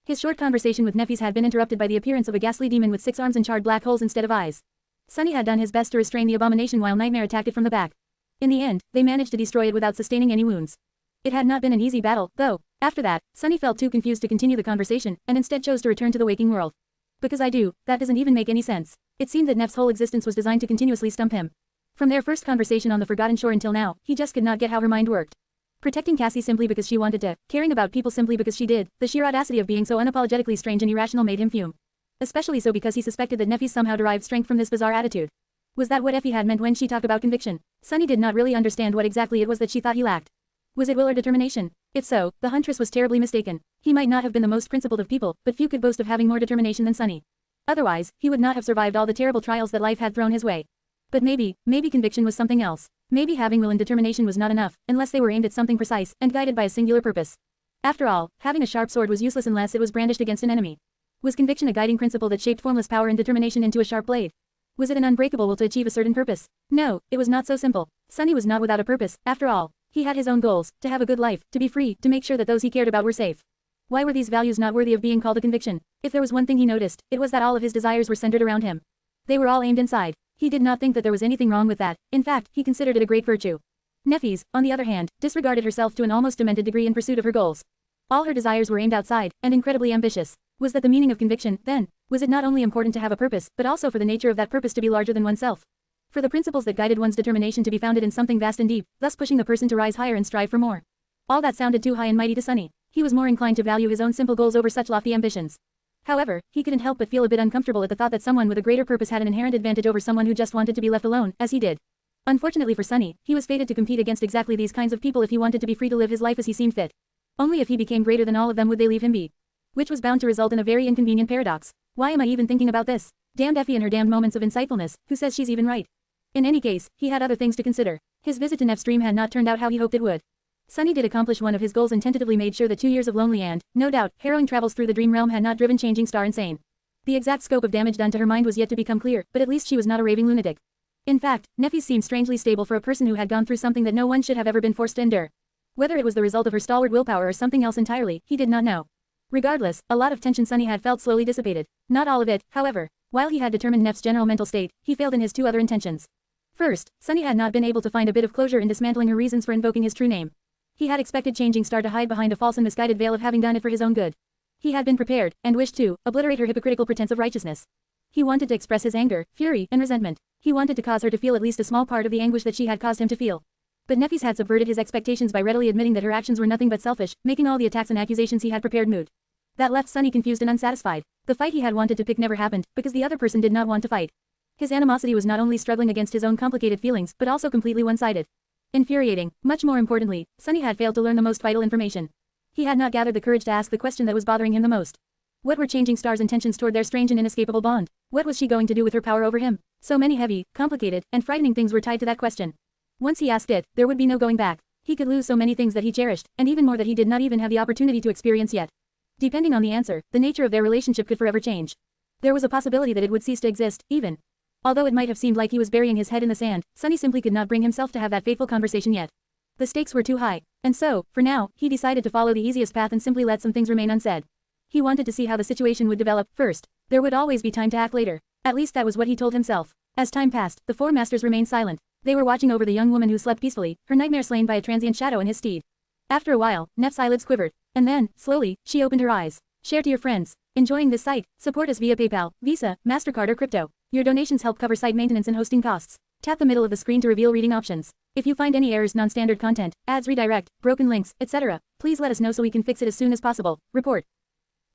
His short conversation with Nefis had been interrupted by the appearance of a ghastly demon with 6 arms and charred black holes instead of eyes. Sunny had done his best to restrain the abomination while Nightmare attacked it from the back. In the end, they managed to destroy it without sustaining any wounds. It had not been an easy battle, though. After that, Sunny felt too confused to continue the conversation, and instead chose to return to the waking world. Because I do, that doesn't even make any sense. It seemed that Nef's whole existence was designed to continuously stump him. From their first conversation on the Forgotten Shore until now, he just could not get how her mind worked. Protecting Cassie simply because she wanted to, caring about people simply because she did, the sheer audacity of being so unapologetically strange and irrational made him fume. Especially so because he suspected that Nefis somehow derived strength from this bizarre attitude. Was that what Effie had meant when she talked about conviction? Sunny did not really understand what exactly it was that she thought he lacked. Was it will or determination? If so, the huntress was terribly mistaken. He might not have been the most principled of people, but few could boast of having more determination than Sunny. Otherwise, he would not have survived all the terrible trials that life had thrown his way. But maybe conviction was something else. Maybe having will and determination was not enough, unless they were aimed at something precise, and guided by a singular purpose. After all, having a sharp sword was useless unless it was brandished against an enemy. Was conviction a guiding principle that shaped formless power and determination into a sharp blade? Was it an unbreakable will to achieve a certain purpose? No, it was not so simple. Sunny was not without a purpose, after all. He had his own goals, to have a good life, to be free, to make sure that those he cared about were safe. Why were these values not worthy of being called a conviction? If there was one thing he noticed, it was that all of his desires were centered around him. They were all aimed inside. He did not think that there was anything wrong with that. In fact, he considered it a great virtue. Nefis, on the other hand, disregarded herself to an almost demented degree in pursuit of her goals. All her desires were aimed outside, and incredibly ambitious. Was that the meaning of conviction, then? Was it not only important to have a purpose, but also for the nature of that purpose to be larger than oneself? For the principles that guided one's determination to be founded in something vast and deep, thus pushing the person to rise higher and strive for more. All that sounded too high and mighty to Sunny. He was more inclined to value his own simple goals over such lofty ambitions. However, he couldn't help but feel a bit uncomfortable at the thought that someone with a greater purpose had an inherent advantage over someone who just wanted to be left alone, as he did. Unfortunately for Sunny, he was fated to compete against exactly these kinds of people if he wanted to be free to live his life as he seemed fit. Only if he became greater than all of them would they leave him be. Which was bound to result in a very inconvenient paradox. Why am I even thinking about this? Damned Effie and her damned moments of insightfulness, who says she's even right? In any case, he had other things to consider. His visit to Nef's dream had not turned out how he hoped it would. Sunny did accomplish one of his goals and tentatively made sure that 2 years of lonely and, no doubt, harrowing travels through the dream realm had not driven Changing Star insane. The exact scope of damage done to her mind was yet to become clear, but at least she was not a raving lunatic. In fact, Nefis seemed strangely stable for a person who had gone through something that no one should have ever been forced to endure. Whether it was the result of her stalwart willpower or something else entirely, he did not know. Regardless, a lot of tension Sunny had felt slowly dissipated. Not all of it, however. While he had determined Nef's general mental state, he failed in his 2 other intentions. First, Sunny had not been able to find a bit of closure in dismantling her reasons for invoking his true name. He had expected Changing Star to hide behind a false and misguided veil of having done it for his own good. He had been prepared, and wished to, obliterate her hypocritical pretense of righteousness. He wanted to express his anger, fury, and resentment. He wanted to cause her to feel at least a small part of the anguish that she had caused him to feel. But Nefis had subverted his expectations by readily admitting that her actions were nothing but selfish, making all the attacks and accusations he had prepared moot. That left Sunny confused and unsatisfied. The fight he had wanted to pick never happened, because the other person did not want to fight. His animosity was not only struggling against his own complicated feelings, but also completely one-sided. Infuriating. Much more importantly, Sunny had failed to learn the most vital information. He had not gathered the courage to ask the question that was bothering him the most. What were Changing Star's intentions toward their strange and inescapable bond? What was she going to do with her power over him? So many heavy, complicated, and frightening things were tied to that question. Once he asked it, there would be no going back. He could lose so many things that he cherished, and even more that he did not even have the opportunity to experience yet. Depending on the answer, the nature of their relationship could forever change. There was a possibility that it would cease to exist, even. Although it might have seemed like he was burying his head in the sand, Sunny simply could not bring himself to have that fateful conversation yet. The stakes were too high, and so, for now, he decided to follow the easiest path and simply let some things remain unsaid. He wanted to see how the situation would develop. First, there would always be time to act later. At least that was what he told himself. As time passed, the 4 masters remained silent. They were watching over the young woman who slept peacefully, her nightmare slain by a transient shadow in his steed. After a while, Nef's eyelids quivered, and then, slowly, she opened her eyes. Share to your friends. Enjoying this site? Support us via PayPal, Visa, MasterCard or crypto. Your donations help cover site maintenance and hosting costs. Tap the middle of the screen to reveal reading options. If you find any errors, non-standard content, ads redirect, broken links, etc., please let us know so we can fix it as soon as possible. Report.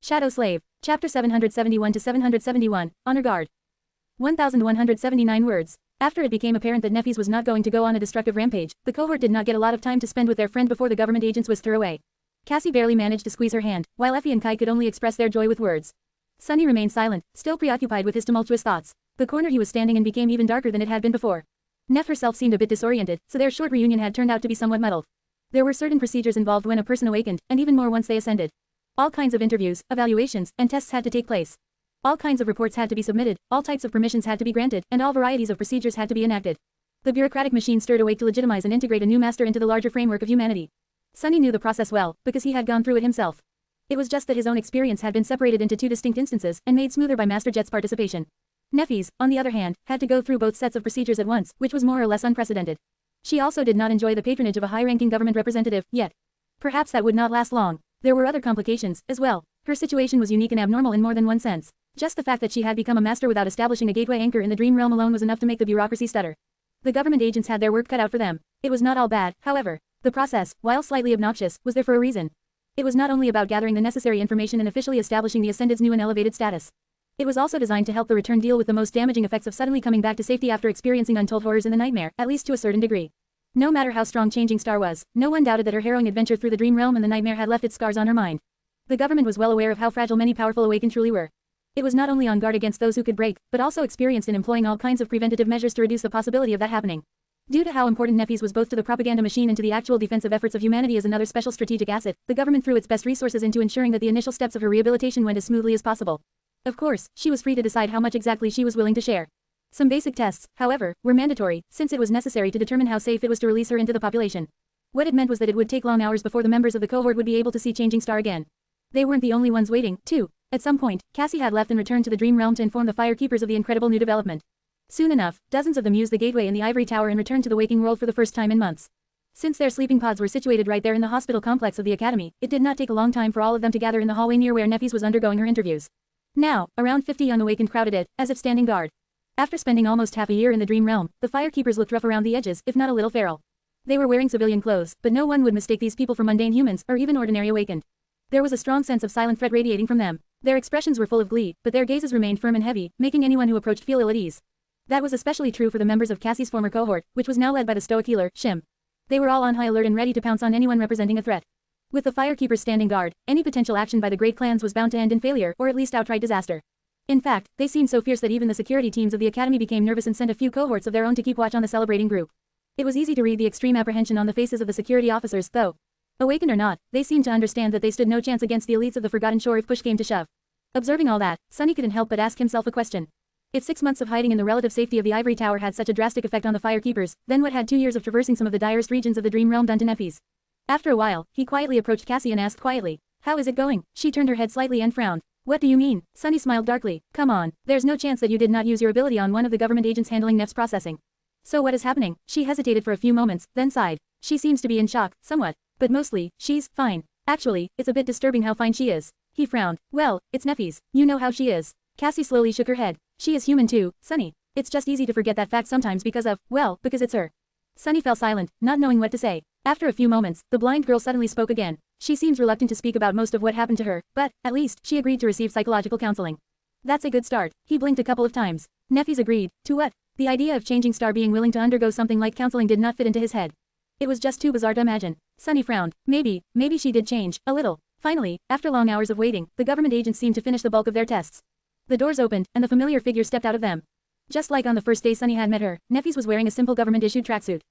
Shadow Slave. Chapter 771 to 771, Honor Guard. 1,179 words. After it became apparent that Nefis was not going to go on a destructive rampage, the cohort did not get a lot of time to spend with their friend before the government agents whisked her away. Cassie barely managed to squeeze her hand, while Effie and Kai could only express their joy with words. Sunny remained silent, still preoccupied with his tumultuous thoughts. The corner he was standing in became even darker than it had been before. Nef herself seemed a bit disoriented, so their short reunion had turned out to be somewhat muddled. There were certain procedures involved when a person awakened, and even more once they ascended. All kinds of interviews, evaluations, and tests had to take place. All kinds of reports had to be submitted, all types of permissions had to be granted, and all varieties of procedures had to be enacted. The bureaucratic machine stirred awake to legitimize and integrate a new master into the larger framework of humanity. Sunny knew the process well, because he had gone through it himself. It was just that his own experience had been separated into two distinct instances and made smoother by Master Jet's participation. Neffy's, on the other hand, had to go through both sets of procedures at once, which was more or less unprecedented. She also did not enjoy the patronage of a high-ranking government representative, yet. Perhaps that would not last long. There were other complications, as well. Her situation was unique and abnormal in more than one sense. Just the fact that she had become a master without establishing a gateway anchor in the dream realm alone was enough to make the bureaucracy stutter. The government agents had their work cut out for them. It was not all bad, however. The process, while slightly obnoxious, was there for a reason. It was not only about gathering the necessary information and officially establishing the Ascended's new and elevated status. It was also designed to help the return deal with the most damaging effects of suddenly coming back to safety after experiencing untold horrors in the nightmare, at least to a certain degree. No matter how strong Changing Star was, no one doubted that her harrowing adventure through the dream realm and the nightmare had left its scars on her mind. The government was well aware of how fragile many powerful awakened truly were. It was not only on guard against those who could break, but also experienced in employing all kinds of preventative measures to reduce the possibility of that happening. Due to how important Neffy's was both to the propaganda machine and to the actual defensive efforts of humanity as another special strategic asset, the government threw its best resources into ensuring that the initial steps of her rehabilitation went as smoothly as possible. Of course, she was free to decide how much exactly she was willing to share. Some basic tests, however, were mandatory, since it was necessary to determine how safe it was to release her into the population. What it meant was that it would take long hours before the members of the cohort would be able to see Changing Star again. They weren't the only ones waiting, too. At some point, Cassie had left and returned to the Dream Realm to inform the Firekeepers of the incredible new development. Soon enough, dozens of them used the gateway in the Ivory Tower and returned to the waking world for the first time in months. Since their sleeping pods were situated right there in the hospital complex of the academy, it did not take a long time for all of them to gather in the hallway near where Neffy's was undergoing her interviews. Now, around 50 young awakened crowded it, as if standing guard. After spending almost half a year in the Dream Realm, the Firekeepers looked rough around the edges, if not a little feral. They were wearing civilian clothes, but no one would mistake these people for mundane humans, or even ordinary awakened. There was a strong sense of silent threat radiating from them. Their expressions were full of glee, but their gazes remained firm and heavy, making anyone who approached feel ill at ease. That was especially true for the members of Cassie's former cohort, which was now led by the stoic healer, Shim. They were all on high alert and ready to pounce on anyone representing a threat. With the Firekeepers standing guard, any potential action by the great clans was bound to end in failure, or at least outright disaster. In fact, they seemed so fierce that even the security teams of the academy became nervous and sent a few cohorts of their own to keep watch on the celebrating group. It was easy to read the extreme apprehension on the faces of the security officers, though. Awakened or not, they seemed to understand that they stood no chance against the elites of the Forgotten Shore if push came to shove. Observing all that, Sunny couldn't help but ask himself a question. If 6 months of hiding in the relative safety of the Ivory Tower had such a drastic effect on the Firekeepers, then what had 2 years of traversing some of the direst regions of the Dream Realm done to Neffy's? After a while, he quietly approached Cassie and asked quietly, "How is it going?" She turned her head slightly and frowned. "What do you mean?" Sunny smiled darkly. "Come on, there's no chance that you did not use your ability on one of the government agents handling Neff's processing. So what is happening?" She hesitated for a few moments, then sighed. She seems to be in shock, somewhat. But mostly, she's fine. Actually, it's a bit disturbing how fine she is. He frowned. "Well, it's Neffy's. You know how she is." Cassie slowly shook her head. "She is human too, Sunny. It's just easy to forget that fact sometimes because it's her." Sunny fell silent, not knowing what to say. After a few moments, the blind girl suddenly spoke again. She seems reluctant to speak about most of what happened to her, but, at least, she agreed to receive psychological counseling. That's a good start. He blinked a couple of times. Neffy's agreed. To what? The idea of Changing Star being willing to undergo something like counseling did not fit into his head. It was just too bizarre to imagine. Sunny frowned. Maybe she did change, a little. Finally, after long hours of waiting, the government agents seemed to finish the bulk of their tests. The doors opened, and the familiar figure stepped out of them. Just like on the first day Sunny had met her, Neffy's was wearing a simple government-issued tracksuit.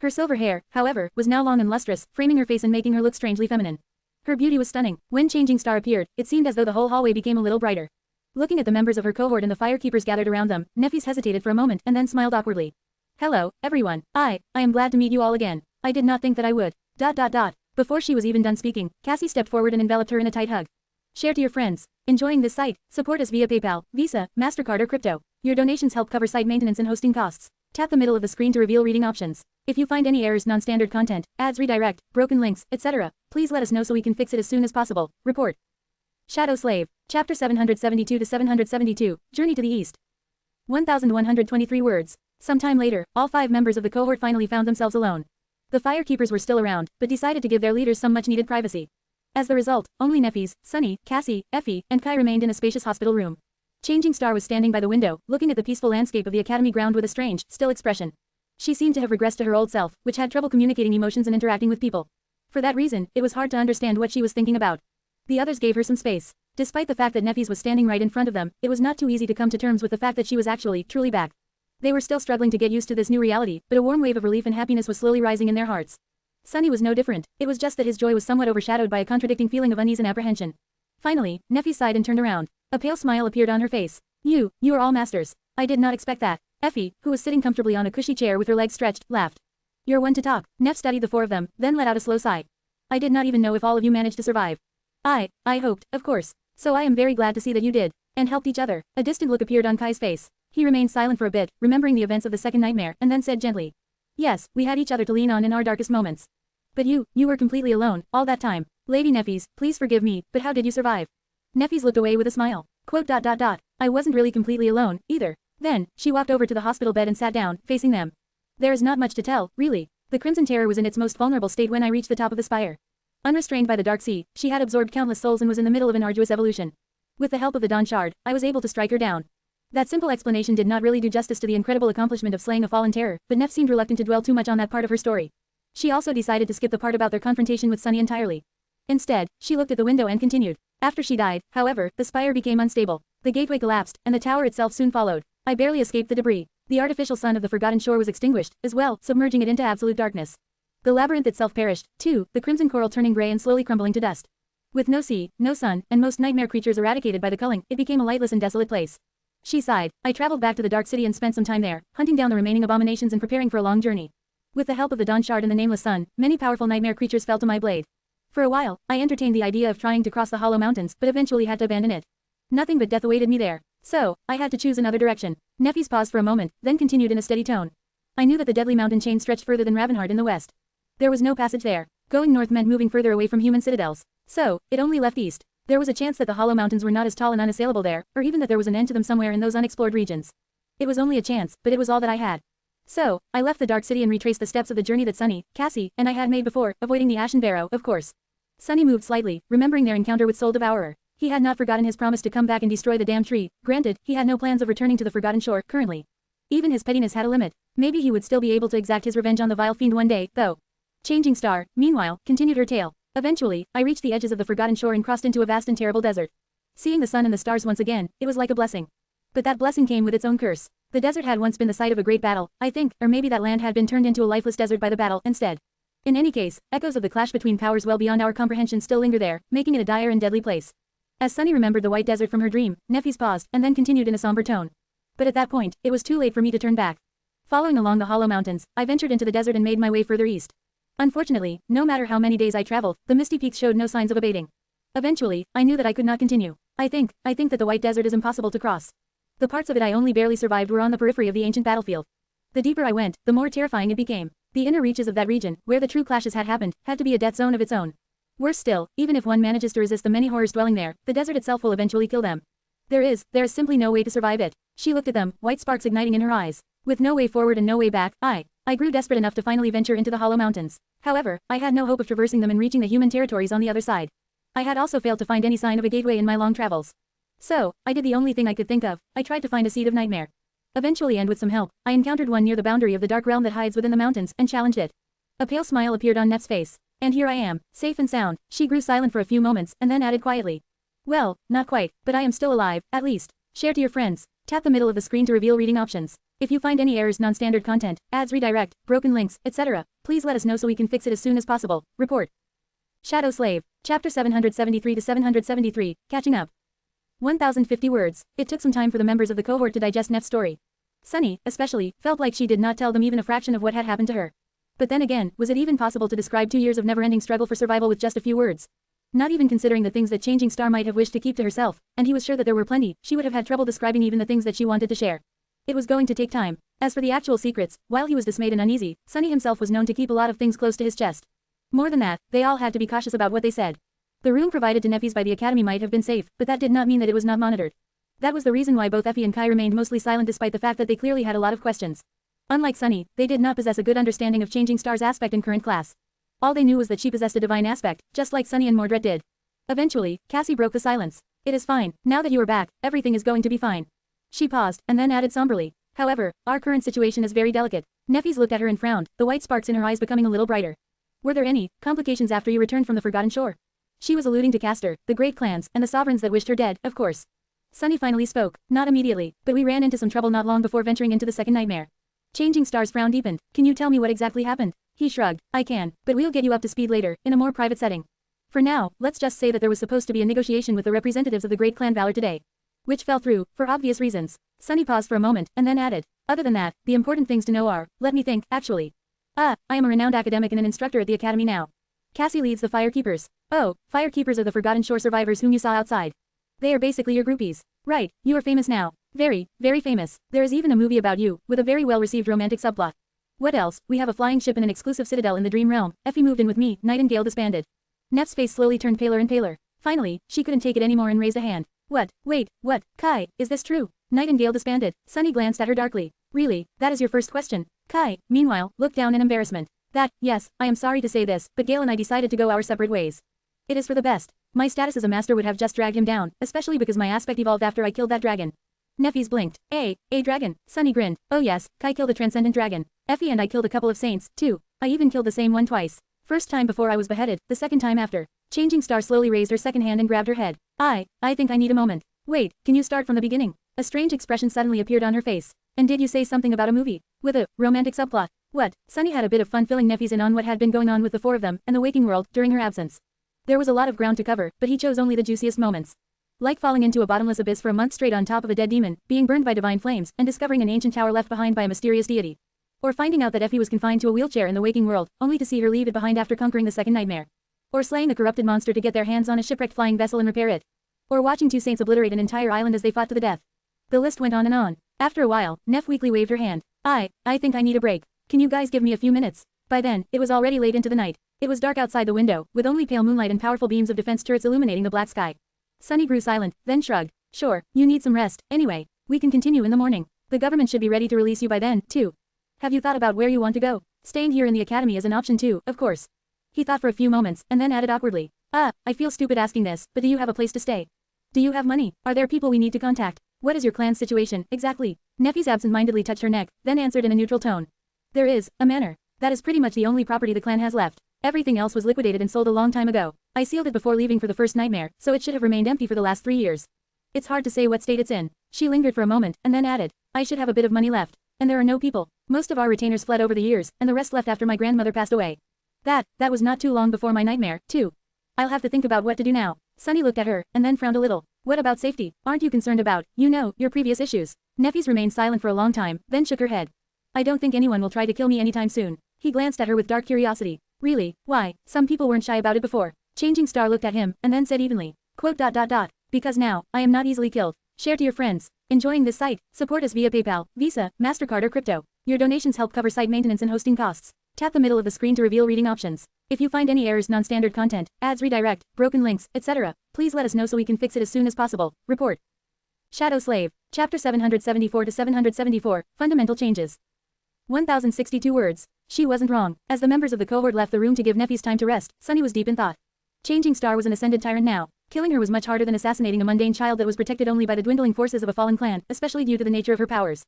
Her silver hair, however, was now long and lustrous, framing her face and making her look strangely feminine. Her beauty was stunning. When Changing Star appeared, it seemed as though the whole hallway became a little brighter. Looking at the members of her cohort and the Firekeepers gathered around them, Neffy's hesitated for a moment and then smiled awkwardly. "Hello, everyone. I am glad to meet you all again. I did not think that I would. ... Before she was even done speaking, Cassie stepped forward and enveloped her in a tight hug. "Share to your friends. Enjoying this site? Support us via PayPal, Visa, MasterCard or crypto. Your donations help cover site maintenance and hosting costs. Tap the middle of the screen to reveal reading options. If you find any errors, non-standard content, ads redirect, broken links, etc., please let us know so we can fix it as soon as possible. Report." Shadow Slave. Chapter 772 to 772, Journey to the East. 1,123 words. Sometime later, all 5 members of the cohort finally found themselves alone. The Firekeepers were still around, but decided to give their leaders some much-needed privacy. As the result, only Neffy's, Sunny, Cassie, Effie, and Kai remained in a spacious hospital room. Changing Star was standing by the window, looking at the peaceful landscape of the academy ground with a strange, still expression. She seemed to have regressed to her old self, which had trouble communicating emotions and interacting with people. For that reason, it was hard to understand what she was thinking about. The others gave her some space. Despite the fact that Neffy's was standing right in front of them, it was not too easy to come to terms with the fact that she was actually, truly back. They were still struggling to get used to this new reality, but a warm wave of relief and happiness was slowly rising in their hearts. Sunny was no different. It was just that his joy was somewhat overshadowed by a contradicting feeling of unease and apprehension. Finally, Neffy sighed and turned around. A pale smile appeared on her face. You are all masters. I did not expect that." Effie, who was sitting comfortably on a cushy chair with her legs stretched, laughed. "You're one to talk." Neff studied the 4 of them, then let out a slow sigh. "I did not even know if all of you managed to survive." I hoped, of course. So I am very glad to see that you did. And helped each other. A distant look appeared on Kai's face. He remained silent for a bit, remembering the events of the second nightmare, and then said gently. Yes, we had each other to lean on in our darkest moments. But you were completely alone, all that time. Lady Neffes, please forgive me, but how did you survive? Neffes looked away with a smile. Quote. I wasn't really completely alone, either. Then, she walked over to the hospital bed and sat down, facing them. There is not much to tell, really. The Crimson Terror was in its most vulnerable state when I reached the top of the spire. Unrestrained by the dark sea, she had absorbed countless souls and was in the middle of an arduous evolution. With the help of the Dawn Shard, I was able to strike her down. That simple explanation did not really do justice to the incredible accomplishment of slaying a fallen terror, but Neff seemed reluctant to dwell too much on that part of her story. She also decided to skip the part about their confrontation with Sunny entirely. Instead, she looked at the window and continued. After she died, however, the spire became unstable. The gateway collapsed, and the tower itself soon followed. I barely escaped the debris. The artificial sun of the Forgotten Shore was extinguished, as well, submerging it into absolute darkness. The labyrinth itself perished, too, the crimson coral turning gray and slowly crumbling to dust. With no sea, no sun, and most nightmare creatures eradicated by the culling, it became a lightless and desolate place. She sighed. I traveled back to the Dark City and spent some time there, hunting down the remaining abominations and preparing for a long journey. With the help of the Dawn Shard and the Nameless Sun, many powerful nightmare creatures fell to my blade. For a while, I entertained the idea of trying to cross the Hollow Mountains, but eventually had to abandon it. Nothing but death awaited me there. So, I had to choose another direction. Neffes paused for a moment, then continued in a steady tone. I knew that the deadly mountain chain stretched further than Ravenheart in the west. There was no passage there. Going north meant moving further away from human citadels. So, it only left east. There was a chance that the Hollow Mountains were not as tall and unassailable there, or even that there was an end to them somewhere in those unexplored regions. It was only a chance, but it was all that I had. So, I left the Dark City and retraced the steps of the journey that Sunny, Cassie, and I had made before, avoiding the Ashen Barrow, of course. Sunny moved slightly, remembering their encounter with Soul Devourer. He had not forgotten his promise to come back and destroy the damned tree. Granted, he had no plans of returning to the Forgotten Shore, currently. Even his pettiness had a limit. Maybe he would still be able to exact his revenge on the vile fiend one day, though. Changing Star, meanwhile, continued her tale. Eventually, I reached the edges of the Forgotten Shore and crossed into a vast and terrible desert. Seeing the sun and the stars once again, it was like a blessing. But that blessing came with its own curse. The desert had once been the site of a great battle, I think, or maybe that land had been turned into a lifeless desert by the battle, instead. In any case, echoes of the clash between powers well beyond our comprehension still linger there, making it a dire and deadly place. As Sunny remembered the white desert from her dream, Neffes paused, and then continued in a somber tone. But at that point, it was too late for me to turn back. Following along the Hollow Mountains, I ventured into the desert and made my way further east. Unfortunately, no matter how many days I traveled, the misty peaks showed no signs of abating. Eventually, I knew that I could not continue. I think that the white desert is impossible to cross. The parts of it I only barely survived were on the periphery of the ancient battlefield. The deeper I went, the more terrifying it became. The inner reaches of that region, where the true clashes had happened, had to be a death zone of its own. Worse still, even if one manages to resist the many horrors dwelling there, the desert itself will eventually kill them. There is simply no way to survive it. She looked at them, white sparks igniting in her eyes. With no way forward and no way back, I grew desperate enough to finally venture into the Hollow Mountains. However, I had no hope of traversing them and reaching the human territories on the other side. I had also failed to find any sign of a gateway in my long travels. So, I did the only thing I could think of. I tried to find a seed of nightmare. Eventually, and with some help, I encountered one near the boundary of the dark realm that hides within the mountains, and challenged it. A pale smile appeared on Neff's face. And here I am, safe and sound. She grew silent for a few moments, and then added quietly. Well, not quite, but I am still alive, at least. Share to your friends. Tap the middle of the screen to reveal reading options. If you find any errors, non-standard content, ads redirect, broken links, etc., please let us know so we can fix it as soon as possible. Report. Shadow Slave. Chapter 773 to 773, Catching Up. 1050 words. It took some time for the members of the cohort to digest Neff's story. Sunny, especially, felt like she did not tell them even a fraction of what had happened to her. But then again, was it even possible to describe 2 years of never-ending struggle for survival with just a few words? Not even considering the things that Changing Star might have wished to keep to herself, and he was sure that there were plenty, she would have had trouble describing even the things that she wanted to share. It was going to take time. As for the actual secrets, while he was dismayed and uneasy, Sunny himself was known to keep a lot of things close to his chest. More than that, they all had to be cautious about what they said. The room provided to Neffes by the Academy might have been safe, but that did not mean that it was not monitored. That was the reason why both Effie and Kai remained mostly silent despite the fact that they clearly had a lot of questions. Unlike Sunny, they did not possess a good understanding of Changing Star's aspect in current class. All they knew was that she possessed a divine aspect, just like Sunny and Mordred did. Eventually, Cassie broke the silence. It is fine. Now that you are back, everything is going to be fine. She paused, and then added somberly. However, our current situation is very delicate. Neffes looked at her and frowned, the white sparks in her eyes becoming a little brighter. Were there any complications after you returned from the Forgotten Shore? She was alluding to Castor, the great clans, and the sovereigns that wished her dead, of course. Sunny finally spoke, not immediately, but we ran into some trouble not long before venturing into the second nightmare. Changing Star's frown deepened. Can you tell me what exactly happened? He shrugged. I can, but we'll get you up to speed later, in a more private setting. For now, let's just say that there was supposed to be a negotiation with the representatives of the Great Clan Valor today. Which fell through, for obvious reasons. Sunny paused for a moment, and then added. Other than that, the important things to know are, let me think, actually. I am a renowned academic and an instructor at the Academy now. Cassie leads the Firekeepers. Oh, Firekeepers are the Forgotten Shore survivors whom you saw outside. They are basically your groupies. Right, you are famous now. Very, very famous. There is even a movie about you, with a very well-received romantic subplot. What else? We have a flying ship and an exclusive citadel in the dream realm. Effie moved in with me, Nightingale disbanded. Neff's face slowly turned paler and paler. Finally, she couldn't take it anymore and raised a hand. What? Wait, what? Kai, is this true? Nightingale disbanded. Sunny glanced at her darkly. Really? That is your first question? Kai, meanwhile, looked down in embarrassment. Yes, I am sorry to say this, but Gale and I decided to go our separate ways. It is for the best. My status as a master would have just dragged him down, especially because my aspect evolved after I killed that dragon. Neffy's blinked. A dragon. Sunny grinned. Oh yes, Kai killed a transcendent dragon. Effie and I killed a couple of saints, too. I even killed the same one twice. First time before I was beheaded, the second time after. Changing Star slowly raised her second hand and grabbed her head. I think I need a moment. Wait, can you start from the beginning? A strange expression suddenly appeared on her face. And did you say something about a movie? With a romantic subplot? What? Sunny had a bit of fun filling Neffy's in on what had been going on with the four of them and the waking world during her absence. There was a lot of ground to cover, but he chose only the juiciest moments. Like falling into a bottomless abyss for a month straight on top of a dead demon, being burned by divine flames, and discovering an ancient tower left behind by a mysterious deity. Or finding out that Effie was confined to a wheelchair in the waking world, only to see her leave it behind after conquering the second nightmare. Or slaying a corrupted monster to get their hands on a shipwrecked flying vessel and repair it. Or watching two saints obliterate an entire island as they fought to the death. The list went on and on. After a while, Neff weakly waved her hand. I think I need a break. Can you guys give me a few minutes? By then, it was already late into the night. It was dark outside the window, with only pale moonlight and powerful beams of defense turrets illuminating the black sky. Sunny grew silent, then shrugged. Sure, you need some rest. Anyway, we can continue in the morning. The government should be ready to release you by then, too. Have you thought about where you want to go? Staying here in the academy is an option too, of course. He thought for a few moments, and then added awkwardly. I feel stupid asking this, but do you have a place to stay? Do you have money? Are there people we need to contact? What is your clan's situation, exactly? Neffy's absent-mindedly touched her neck, then answered in a neutral tone. There is, a manor. That is pretty much the only property the clan has left. Everything else was liquidated and sold a long time ago. I sealed it before leaving for the first nightmare, so it should have remained empty for the last 3 years. It's hard to say what state it's in. She lingered for a moment, and then added, I should have a bit of money left. And there are no people. Most of our retainers fled over the years, and the rest left after my grandmother passed away. That was not too long before my nightmare, too. I'll have to think about what to do now. Sunny looked at her, and then frowned a little. What about safety? Aren't you concerned about, your previous issues? Neffy's remained silent for a long time, then shook her head. I don't think anyone will try to kill me anytime soon. He glanced at her with dark curiosity. Really? Why? Some people weren't shy about it before. Changing Star looked at him, and then said evenly. Quote. Because now, I am not easily killed. Share to your friends. Enjoying this site? Support us via PayPal, Visa, MasterCard or crypto. Your donations help cover site maintenance and hosting costs. Tap the middle of the screen to reveal reading options. If you find any errors, non-standard content, ads redirect, broken links, etc., please let us know so we can fix it as soon as possible. Report. Shadow Slave. Chapter 774 to 774, Fundamental Changes. 1062 words. She wasn't wrong. As the members of the cohort left the room to give Neffy's time to rest, Sunny was deep in thought. Changing Star was an ascended tyrant now. Killing her was much harder than assassinating a mundane child that was protected only by the dwindling forces of a fallen clan, especially due to the nature of her powers.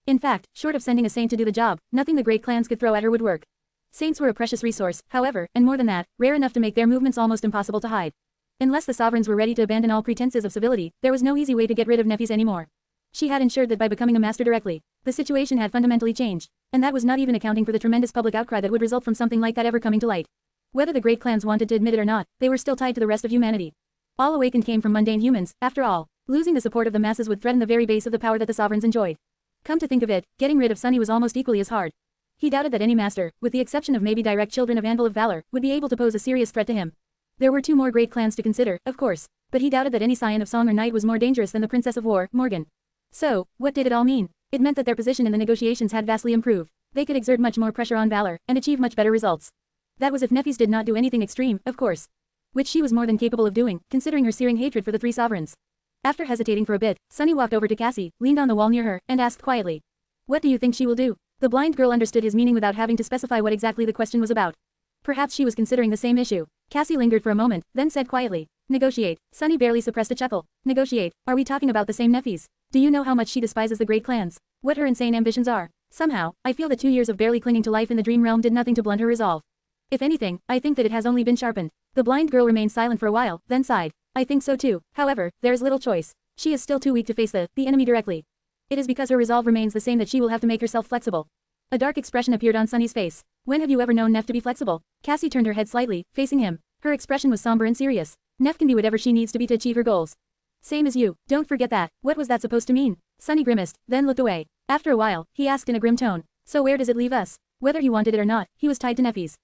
In fact, short of sending a saint to do the job, nothing the great clans could throw at her would work. Saints were a precious resource, however, and more than that, rare enough to make their movements almost impossible to hide. Unless the sovereigns were ready to abandon all pretenses of civility, there was no easy way to get rid of Neffy's anymore. She had ensured that by becoming a master directly, the situation had fundamentally changed, and that was not even accounting for the tremendous public outcry that would result from something like that ever coming to light. Whether the great clans wanted to admit it or not, they were still tied to the rest of humanity. All awakened came from mundane humans, after all. Losing the support of the masses would threaten the very base of the power that the sovereigns enjoyed. Come to think of it, getting rid of Sunny was almost equally as hard. He doubted that any master, with the exception of maybe direct children of Anvil of Valor, would be able to pose a serious threat to him. There were 2 more great clans to consider, of course, but he doubted that any scion of song or night was more dangerous than the Princess of War, Morgan. So, what did it all mean? It meant that their position in the negotiations had vastly improved. They could exert much more pressure on Valor, and achieve much better results. That was if Neffy's did not do anything extreme, of course. Which she was more than capable of doing, considering her searing hatred for the 3 sovereigns. After hesitating for a bit, Sunny walked over to Cassie, leaned on the wall near her, and asked quietly. What do you think she will do? The blind girl understood his meaning without having to specify what exactly the question was about. Perhaps she was considering the same issue. Cassie lingered for a moment, then said quietly. Negotiate. Sunny barely suppressed a chuckle. Negotiate. Are we talking about the same Neffys? Do you know how much she despises the great clans? What her insane ambitions are? Somehow, I feel that 2 years of barely clinging to life in the dream realm did nothing to blunt her resolve. If anything, I think that it has only been sharpened. The blind girl remained silent for a while, then sighed. I think so too. However, there is little choice. She is still too weak to face the enemy directly. It is because her resolve remains the same that she will have to make herself flexible. A dark expression appeared on Sunny's face. When have you ever known Neff to be flexible? Cassie turned her head slightly, facing him. Her expression was somber and serious. Neff can be whatever she needs to be to achieve her goals. Same as you, don't forget that. What was that supposed to mean? Sunny grimaced, then looked away. After a while, he asked in a grim tone. So where does it leave us? Whether he wanted it or not, he was tied to Neffy's.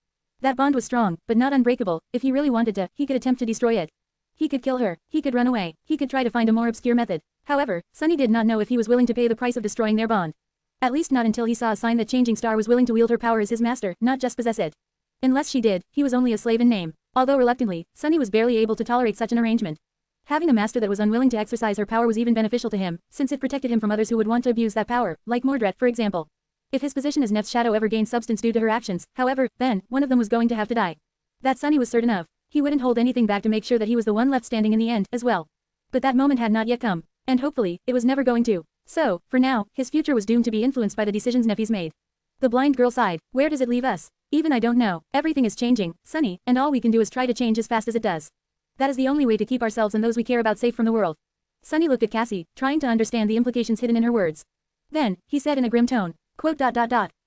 That bond was strong, but not unbreakable. If he really wanted to, he could attempt to destroy it. He could kill her, he could run away, he could try to find a more obscure method. However, Sunny did not know if he was willing to pay the price of destroying their bond. At least not until he saw a sign that Changing Star was willing to wield her power as his master, not just possess it. Unless she did, he was only a slave in name. Although reluctantly, Sunny was barely able to tolerate such an arrangement. Having a master that was unwilling to exercise her power was even beneficial to him, since it protected him from others who would want to abuse that power, like Mordred for example. If his position as Neff's shadow ever gained substance due to her actions, however, then, one of them was going to have to die. That Sunny was certain of. He wouldn't hold anything back to make sure that he was the one left standing in the end, as well. But that moment had not yet come. And hopefully, it was never going to. So, for now, his future was doomed to be influenced by the decisions Neffy's made. The blind girl sighed. Where does it leave us? Even I don't know. Everything is changing, Sunny, and all we can do is try to change as fast as it does. That is the only way to keep ourselves and those we care about safe from the world. Sunny looked at Cassie, trying to understand the implications hidden in her words. Then, he said in a grim tone, quote,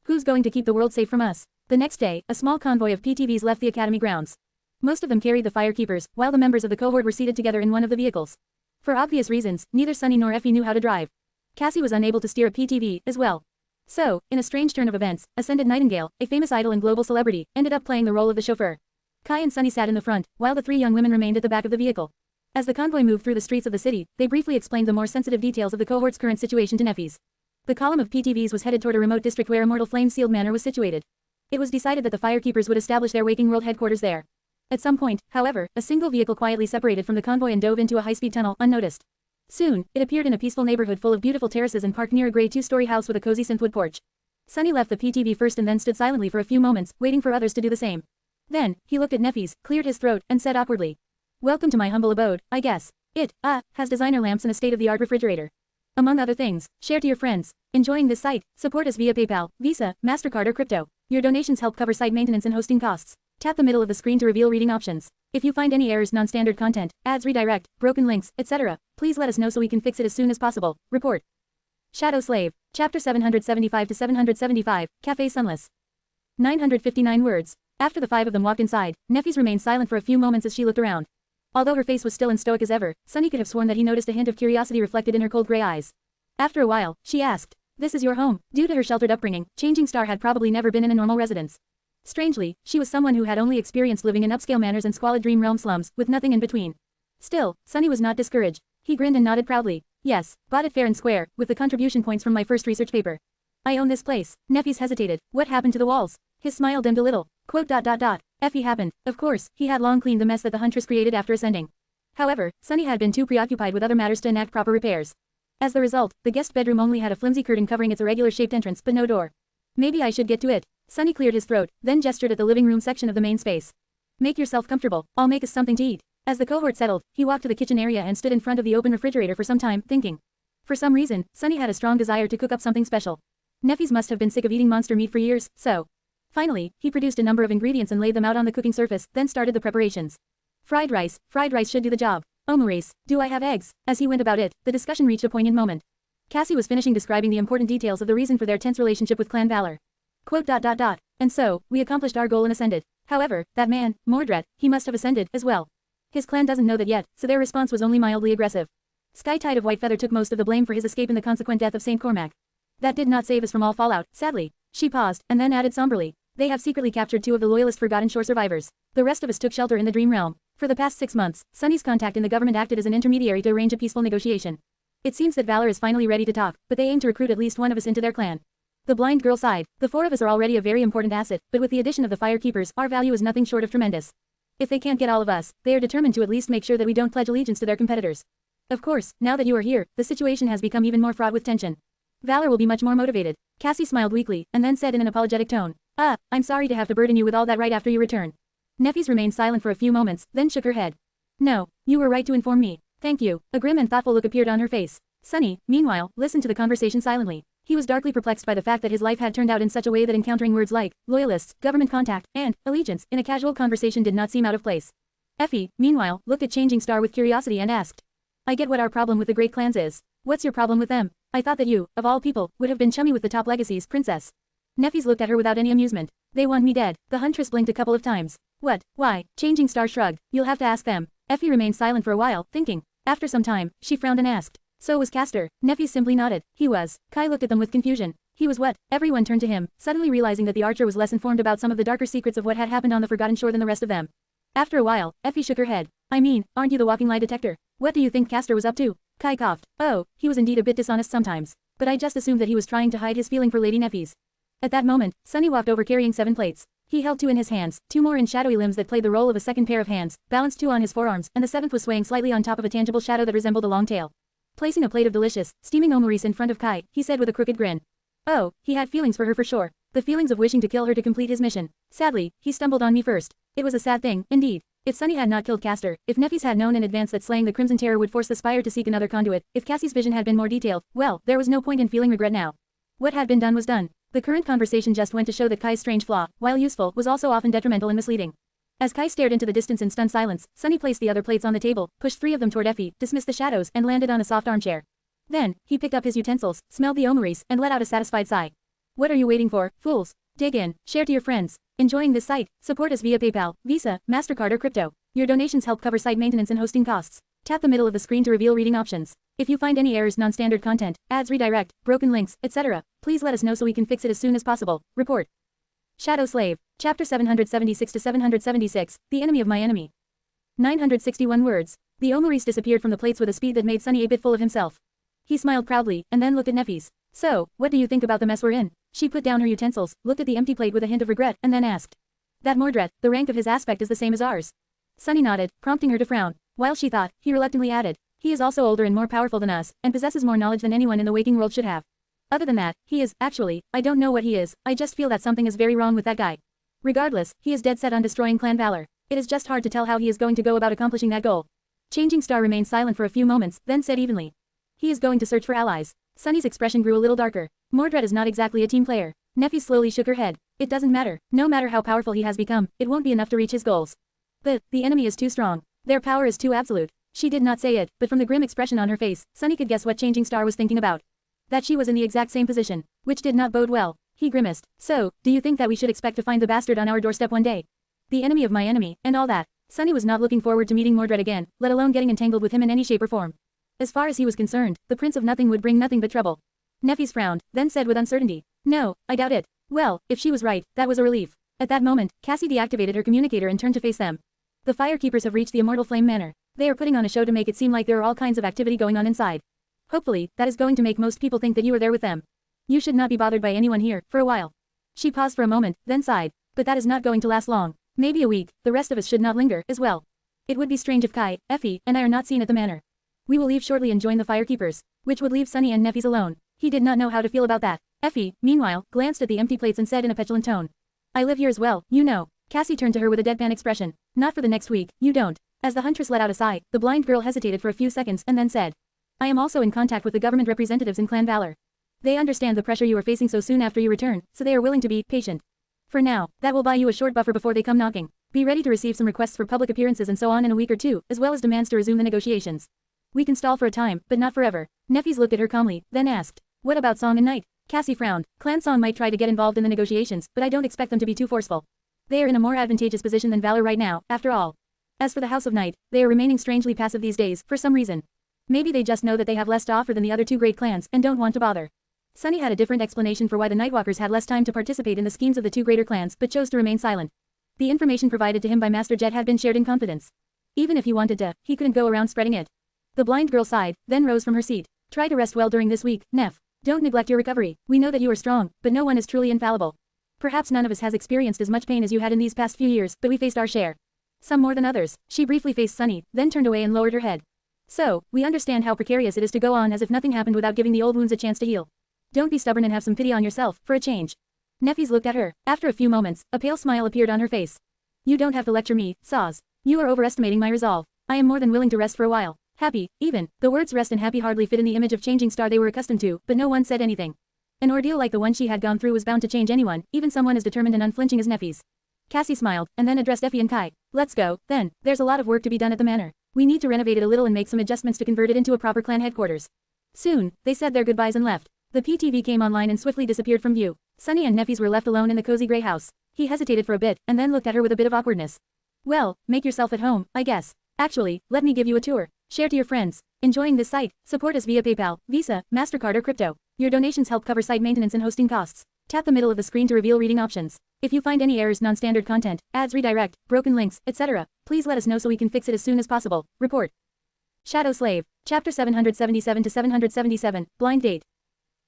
"Who's going to keep the world safe from us?" The next day, a small convoy of PTVs left the academy grounds. Most of them carried the firekeepers, while the members of the cohort were seated together in one of the vehicles. For obvious reasons, neither Sunny nor Effie knew how to drive. Cassie was unable to steer a PTV, as well. So, in a strange turn of events, Ascended Nightingale, a famous idol and global celebrity, ended up playing the role of the chauffeur. Kai and Sunny sat in the front, while the three young women remained at the back of the vehicle. As the convoy moved through the streets of the city, they briefly explained the more sensitive details of the cohort's current situation to Neffy's. The column of PTVs was headed toward a remote district where Immortal Flame-sealed manor was situated. It was decided that the firekeepers would establish their Waking World headquarters there. At some point, however, a single vehicle quietly separated from the convoy and dove into a high-speed tunnel, unnoticed. Soon, it appeared in a peaceful neighborhood full of beautiful terraces and parked near a gray two-story house with a cozy synthwood porch. Sunny left the PTV first and then stood silently for a few moments, waiting for others to do the same. Then, he looked at Neffy's, cleared his throat, and said awkwardly, "Welcome to my humble abode, I guess. It, has designer lamps and a state-of-the-art refrigerator. Among other things, share to your friends. Enjoying this site? Support us via PayPal, Visa, MasterCard or crypto. Your donations help cover site maintenance and hosting costs. Tap the middle of the screen to reveal reading options. If you find any errors, non-standard content, ads redirect, broken links, etc., please let us know so we can fix it as soon as possible. Report." Shadow Slave, Chapter 775 to 775, Café Sunless. 959 words. After the five of them walked inside, Neffy's remained silent for a few moments as she looked around. Although her face was still and stoic as ever, Sunny could have sworn that he noticed a hint of curiosity reflected in her cold gray eyes. After a while, she asked, "This is your home?" Due to her sheltered upbringing, Changing Star had probably never been in a normal residence. Strangely, she was someone who had only experienced living in upscale manors and squalid dream realm slums, with nothing in between. Still, Sunny was not discouraged. He grinned and nodded proudly. "Yes, bought it fair and square, with the contribution points from my first research paper. I own this place." Neffy's hesitated. What happened to the walls? His smile dimmed a little. Quote, Effie happened. Of course, he had long cleaned the mess that the Huntress created after ascending. However, Sunny had been too preoccupied with other matters to enact proper repairs. As the result, the guest bedroom only had a flimsy curtain covering its irregular-shaped entrance but no door. Maybe I should get to it. Sunny cleared his throat, then gestured at the living room section of the main space. "Make yourself comfortable, I'll make us something to eat." As the cohort settled, he walked to the kitchen area and stood in front of the open refrigerator for some time, thinking. For some reason, Sunny had a strong desire to cook up something special. Neffy's must have been sick of eating monster meat for years, so. Finally, he produced a number of ingredients and laid them out on the cooking surface, then started the preparations. Fried rice should do the job. Omurice, do I have eggs? As he went about it, the discussion reached a poignant moment. Cassie was finishing describing the important details of the reason for their tense relationship with Clan Valor. Quote, "And so, we accomplished our goal and ascended. However, that man, Mordred, he must have ascended, as well. His clan doesn't know that yet, so their response was only mildly aggressive. Skytide of Whitefeather took most of the blame for his escape and the consequent death of Saint Cormac. That did not save us from all fallout, sadly." She paused, and then added somberly. "They have secretly captured 2 of the Loyalist Forgotten Shore survivors. The rest of us took shelter in the Dream Realm. For the past 6 months, Sunny's contact in the government acted as an intermediary to arrange a peaceful negotiation. It seems that Valor is finally ready to talk, but they aim to recruit at least one of us into their clan." The blind girl sighed. "The 4 of us are already a very important asset, but with the addition of the Firekeepers, our value is nothing short of tremendous. If they can't get all of us, they are determined to at least make sure that we don't pledge allegiance to their competitors. Of course, now that you are here, the situation has become even more fraught with tension. Valor will be much more motivated." Cassie smiled weakly, and then said in an apologetic tone, "I'm sorry to have to burden you with all that right after you return." Neffy's remained silent for a few moments, then shook her head. "No, you were right to inform me. Thank you." A grim and thoughtful look appeared on her face. Sunny, meanwhile, listened to the conversation silently. He was darkly perplexed by the fact that his life had turned out in such a way that encountering words like loyalists, government contact, and allegiance in a casual conversation did not seem out of place. Effie, meanwhile, looked at Changing Star with curiosity and asked, "I get what our problem with the great clans is. What's your problem with them? I thought that you, of all people, would have been chummy with the top legacies, princess." Neffy's looked at her without any amusement. "They want me dead." The Huntress blinked a couple of times. "What? Why?" Changing Star shrugged. "You'll have to ask them." Effie remained silent for a while, thinking. After some time, she frowned and asked, So was Castor. Nephews simply nodded. He was. Kai looked at them with confusion. He was what? Everyone turned to him, suddenly realizing that the archer was less informed about some of the darker secrets of what had happened on the Forgotten Shore than the rest of them. After a while, Effie shook her head. I mean, aren't you the walking lie detector? What do you think Castor was up to? Kai coughed. Oh, he was indeed a bit dishonest sometimes. But I just assumed that he was trying to hide his feeling for Lady Neffys. At that moment, Sunny walked over carrying 7 plates. He held 2 in his hands, 2 more in shadowy limbs that played the role of a second pair of hands, balanced 2 on his forearms, and the 7th was swaying slightly on top of a tangible shadow that resembled a long tail. Placing a plate of delicious, steaming omoris in front of Kai, he said with a crooked grin. Oh, he had feelings for her for sure. The feelings of wishing to kill her to complete his mission. Sadly, he stumbled on me first. It was a sad thing, indeed. If Sunny had not killed Castor, if Neffys had known in advance that slaying the Crimson Terror would force the Spire to seek another conduit, if Cassie's vision had been more detailed, well, there was no point in feeling regret now. What had been done was done. The current conversation just went to show that Kai's strange flaw, while useful, was also often detrimental and misleading. As Kai stared into the distance in stunned silence, Sunny placed the other plates on the table, pushed 3 of them toward Effie, dismissed the shadows, and landed on a soft armchair. Then, he picked up his utensils, smelled the omoris, and let out a satisfied sigh. What are you waiting for, fools? Dig in, share to your friends. Enjoying this site? Support us via PayPal, Visa, MasterCard or crypto. Your donations help cover site maintenance and hosting costs. Tap the middle of the screen to reveal reading options. If you find any errors, non-standard content, ads redirect, broken links, etc., please let us know so we can fix it as soon as possible. Report. Shadow Slave. Chapter 776 to 776, The Enemy of My Enemy. 961 words. The omoris disappeared from the plates with a speed that made Sunny a bit full of himself. He smiled proudly, and then looked at Neffys. So, what do you think about the mess we're in? She put down her utensils, looked at the empty plate with a hint of regret, and then asked. That Mordred, the rank of his aspect is the same as ours. Sunny nodded, prompting her to frown. While she thought, he reluctantly added. He is also older and more powerful than us, and possesses more knowledge than anyone in the waking world should have. Other than that, he is, actually, I don't know what he is, I just feel that something is very wrong with that guy. Regardless, he is dead set on destroying clan valor. It is just hard to tell how he is going to go about accomplishing that goal. Changing Star remained silent for a few moments, then said evenly. He is going to search for allies. Sunny's expression grew a little darker. Mordred is not exactly a team player. Neffy slowly shook her head. It doesn't matter. No matter how powerful he has become, it won't be enough to reach his goals. The enemy is too strong. Their power is too absolute. She did not say it, but from the grim expression on her face, Sunny could guess what Changing Star was thinking about. That she was in the exact same position, which did not bode well. He grimaced. So, do you think that we should expect to find the bastard on our doorstep one day? The enemy of my enemy, and all that. Sunny was not looking forward to meeting Mordred again, let alone getting entangled with him in any shape or form. As far as he was concerned, the Prince of Nothing would bring nothing but trouble. Neffys frowned, then said with uncertainty. No, I doubt it. Well, if she was right, that was a relief. At that moment, Cassie deactivated her communicator and turned to face them. The Firekeepers have reached the Immortal Flame Manor. They are putting on a show to make it seem like there are all kinds of activity going on inside. Hopefully, that is going to make most people think that you are there with them. You should not be bothered by anyone here, for a while. She paused for a moment, then sighed. But that is not going to last long. Maybe a week, the rest of us should not linger, as well. It would be strange if Kai, Effie, and I are not seen at the manor. We will leave shortly and join the Firekeepers, which would leave Sunny and Neffys alone. He did not know how to feel about that. Effie, meanwhile, glanced at the empty plates and said in a petulant tone. I live here as well, you know. Cassie turned to her with a deadpan expression. Not for the next week, you don't. As the huntress let out a sigh, the blind girl hesitated for a few seconds and then said. I am also in contact with the government representatives in Clan Valor. They understand the pressure you are facing so soon after you return, so they are willing to be patient. For now, that will buy you a short buffer before they come knocking. Be ready to receive some requests for public appearances and so on in a week or two, as well as demands to resume the negotiations. We can stall for a time, but not forever. Neffys looked at her calmly, then asked. What about Song and Night? Cassie frowned. Clan Song might try to get involved in the negotiations, but I don't expect them to be too forceful. They are in a more advantageous position than Valor right now, after all. As for the House of Night, they are remaining strangely passive these days, for some reason. Maybe they just know that they have less to offer than the other two great clans, and don't want to bother. Sunny had a different explanation for why the Nightwalkers had less time to participate in the schemes of the two greater clans, but chose to remain silent. The information provided to him by Master Jet had been shared in confidence. Even if he wanted to, he couldn't go around spreading it. The blind girl sighed, then rose from her seat. Try to rest well during this week, Neff. Don't neglect your recovery. We know that you are strong, but no one is truly infallible. Perhaps none of us has experienced as much pain as you had in these past few years, but we faced our share. Some more than others. She briefly faced Sunny, then turned away and lowered her head. So, we understand how precarious it is to go on as if nothing happened without giving the old wounds a chance to heal. Don't be stubborn and have some pity on yourself, for a change. Neffys looked at her. After a few moments, a pale smile appeared on her face. You don't have to lecture me, Saz. You are overestimating my resolve. I am more than willing to rest for a while. Happy, even. The words rest and happy hardly fit in the image of Changing Star they were accustomed to, but no one said anything. An ordeal like the one she had gone through was bound to change anyone, even someone as determined and unflinching as Neffys. Cassie smiled, and then addressed Effie and Kai. Let's go, then. There's a lot of work to be done at the manor. We need to renovate it a little and make some adjustments to convert it into a proper clan headquarters. Soon, they said their goodbyes and left. The PTV came online and swiftly disappeared from view. Sunny and Neffys were left alone in the cozy gray house. He hesitated for a bit, and then looked at her with a bit of awkwardness. Well, make yourself at home, I guess. Actually, let me give you a tour. Share to your friends. Enjoying this site? Support us via PayPal, Visa, MasterCard or crypto. Your donations help cover site maintenance and hosting costs. Tap the middle of the screen to reveal reading options. If you find any errors, non-standard content, ads redirect, broken links, etc., please let us know so we can fix it as soon as possible. Report. Shadow Slave. Chapter 777 to 777, Blind Date.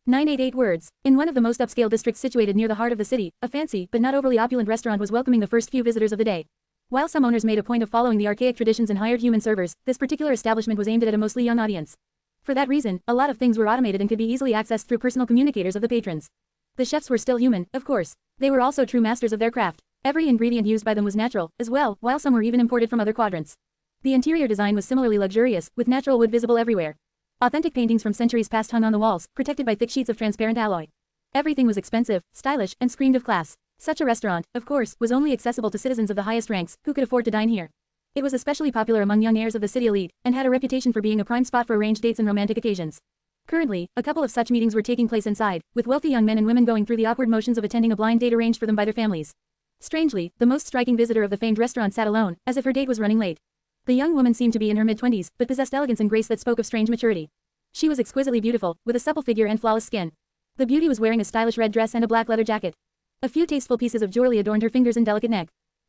988 words. In one of the most upscale districts situated near the heart of the city, a fancy, but not overly opulent restaurant was welcoming the first few visitors of the day. While some owners made a point of following the archaic traditions and hired human servers, this particular establishment was aimed at a mostly young audience. For that reason, a lot of things were automated and could be easily accessed through personal communicators of the patrons. The chefs were still human, of course. They were also true masters of their craft. Every ingredient used by them was natural, as well, while some were even imported from other quadrants. The interior design was similarly luxurious, with natural wood visible everywhere. Authentic paintings from centuries past hung on the walls, protected by thick sheets of transparent alloy. Everything was expensive, stylish, and screamed of class. Such a restaurant, of course, was only accessible to citizens of the highest ranks, who could afford to dine here. It was especially popular among young heirs of the city elite, and had a reputation for being a prime spot for arranged dates and romantic occasions. Currently, a couple of such meetings were taking place inside, with wealthy young men and women going through the awkward motions of attending a blind date arranged for them by their families. Strangely, the most striking visitor of the famed restaurant sat alone, as if her date was running late. The young woman seemed to be in her mid-20s, but possessed elegance and grace that spoke of strange maturity. She was exquisitely beautiful, with a supple figure and flawless skin. The beauty was wearing a stylish red dress and a black leather jacket. A few tasteful pieces of jewelry adorned her fingers and delicate neck.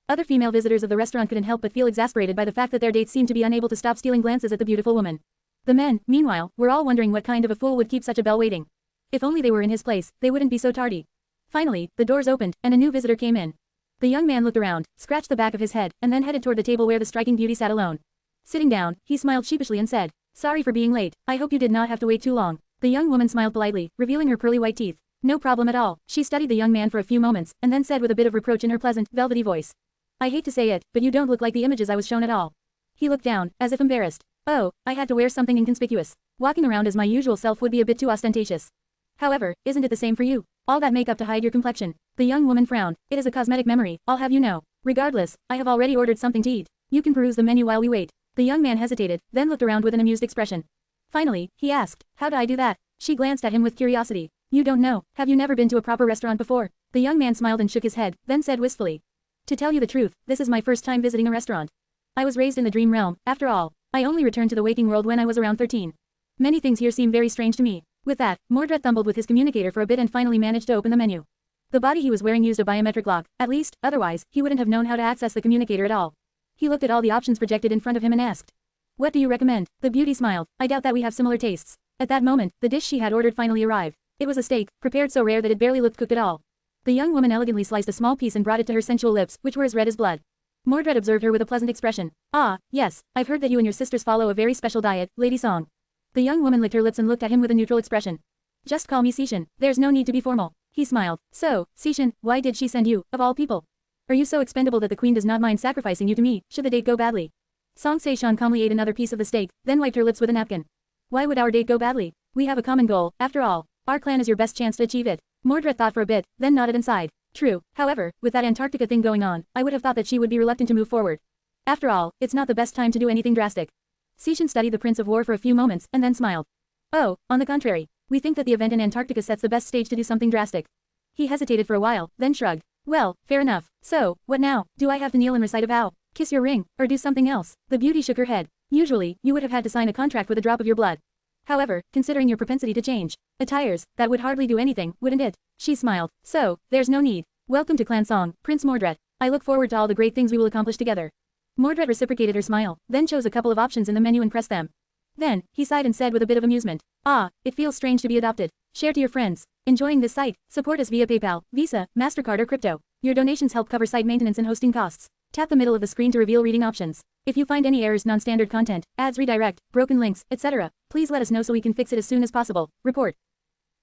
Other female visitors of the restaurant couldn't help but feel exasperated by the fact that their dates seemed to be unable to stop stealing glances at the beautiful woman. The men, meanwhile, were all wondering what kind of a fool would keep such a belle waiting. If only they were in his place, they wouldn't be so tardy. Finally, the doors opened, and a new visitor came in. The young man looked around, scratched the back of his head, and then headed toward the table where the striking beauty sat alone. Sitting down, he smiled sheepishly and said, "Sorry for being late, I hope you did not have to wait too long." The young woman smiled politely, revealing her pearly white teeth. "No problem at all." She studied the young man for a few moments, and then said with a bit of reproach in her pleasant, velvety voice. "I hate to say it, but you don't look like the images I was shown at all." He looked down, as if embarrassed. "Oh, I had to wear something inconspicuous. Walking around as my usual self would be a bit too ostentatious. However, isn't it the same for you? All that makeup to hide your complexion." The young woman frowned. "It is a cosmetic memory, I'll have you know. Regardless, I have already ordered something to eat. You can peruse the menu while we wait." The young man hesitated, then looked around with an amused expression. Finally, he asked, "How do I do that?" She glanced at him with curiosity. "You don't know? Have you never been to a proper restaurant before?" The young man smiled and shook his head, then said wistfully, "To tell you the truth, this is my first time visiting a restaurant. I was raised in the dream realm, after all. I only returned to the waking world when I was around 13. Many things here seem very strange to me." With that, Mordred fumbled with his communicator for a bit and finally managed to open the menu. The body he was wearing used a biometric lock, at least, otherwise, he wouldn't have known how to access the communicator at all. He looked at all the options projected in front of him and asked, "What do you recommend?" The beauty smiled. "I doubt that we have similar tastes." At that moment, the dish she had ordered finally arrived. It was a steak, prepared so rare that it barely looked cooked at all. The young woman elegantly sliced a small piece and brought it to her sensual lips, which were as red as blood. Mordred observed her with a pleasant expression. "Ah, yes, I've heard that you and your sisters follow a very special diet, Lady Song." The young woman licked her lips and looked at him with a neutral expression. "Just call me Sishin, there's no need to be formal." He smiled. "So, Sishin, why did she send you, of all people? Are you so expendable that the queen does not mind sacrificing you to me, should the date go badly?" Song Se-shan calmly ate another piece of the steak, then wiped her lips with a napkin. "Why would our date go badly? We have a common goal, after all. Our clan is your best chance to achieve it." Mordred thought for a bit, then nodded and sighed. "True, however, with that Antarctica thing going on, I would have thought that she would be reluctant to move forward. After all, it's not the best time to do anything drastic." Sishin studied the Prince of War for a few moments, and then smiled. "Oh, on the contrary. We think that the event in Antarctica sets the best stage to do something drastic." He hesitated for a while, then shrugged. "Well, fair enough. So, what now? Do I have to kneel and recite a vow, kiss your ring, or do something else?" The beauty shook her head. "Usually, you would have had to sign a contract with a drop of your blood. However, considering your propensity to change attires, that would hardly do anything, wouldn't it?" She smiled. "So, there's no need. Welcome to Clan Song, Prince Mordred. I look forward to all the great things we will accomplish together." Mordred reciprocated her smile, then chose a couple of options in the menu and pressed them. Then, he sighed and said with a bit of amusement, "Ah, it feels strange to be adopted." Share to your friends. Enjoying this site? Support us via PayPal, Visa, MasterCard or crypto. Your donations help cover site maintenance and hosting costs. Tap the middle of the screen to reveal reading options. If you find any errors, non-standard content, ads redirect, broken links, etc., please let us know so we can fix it as soon as possible. Report.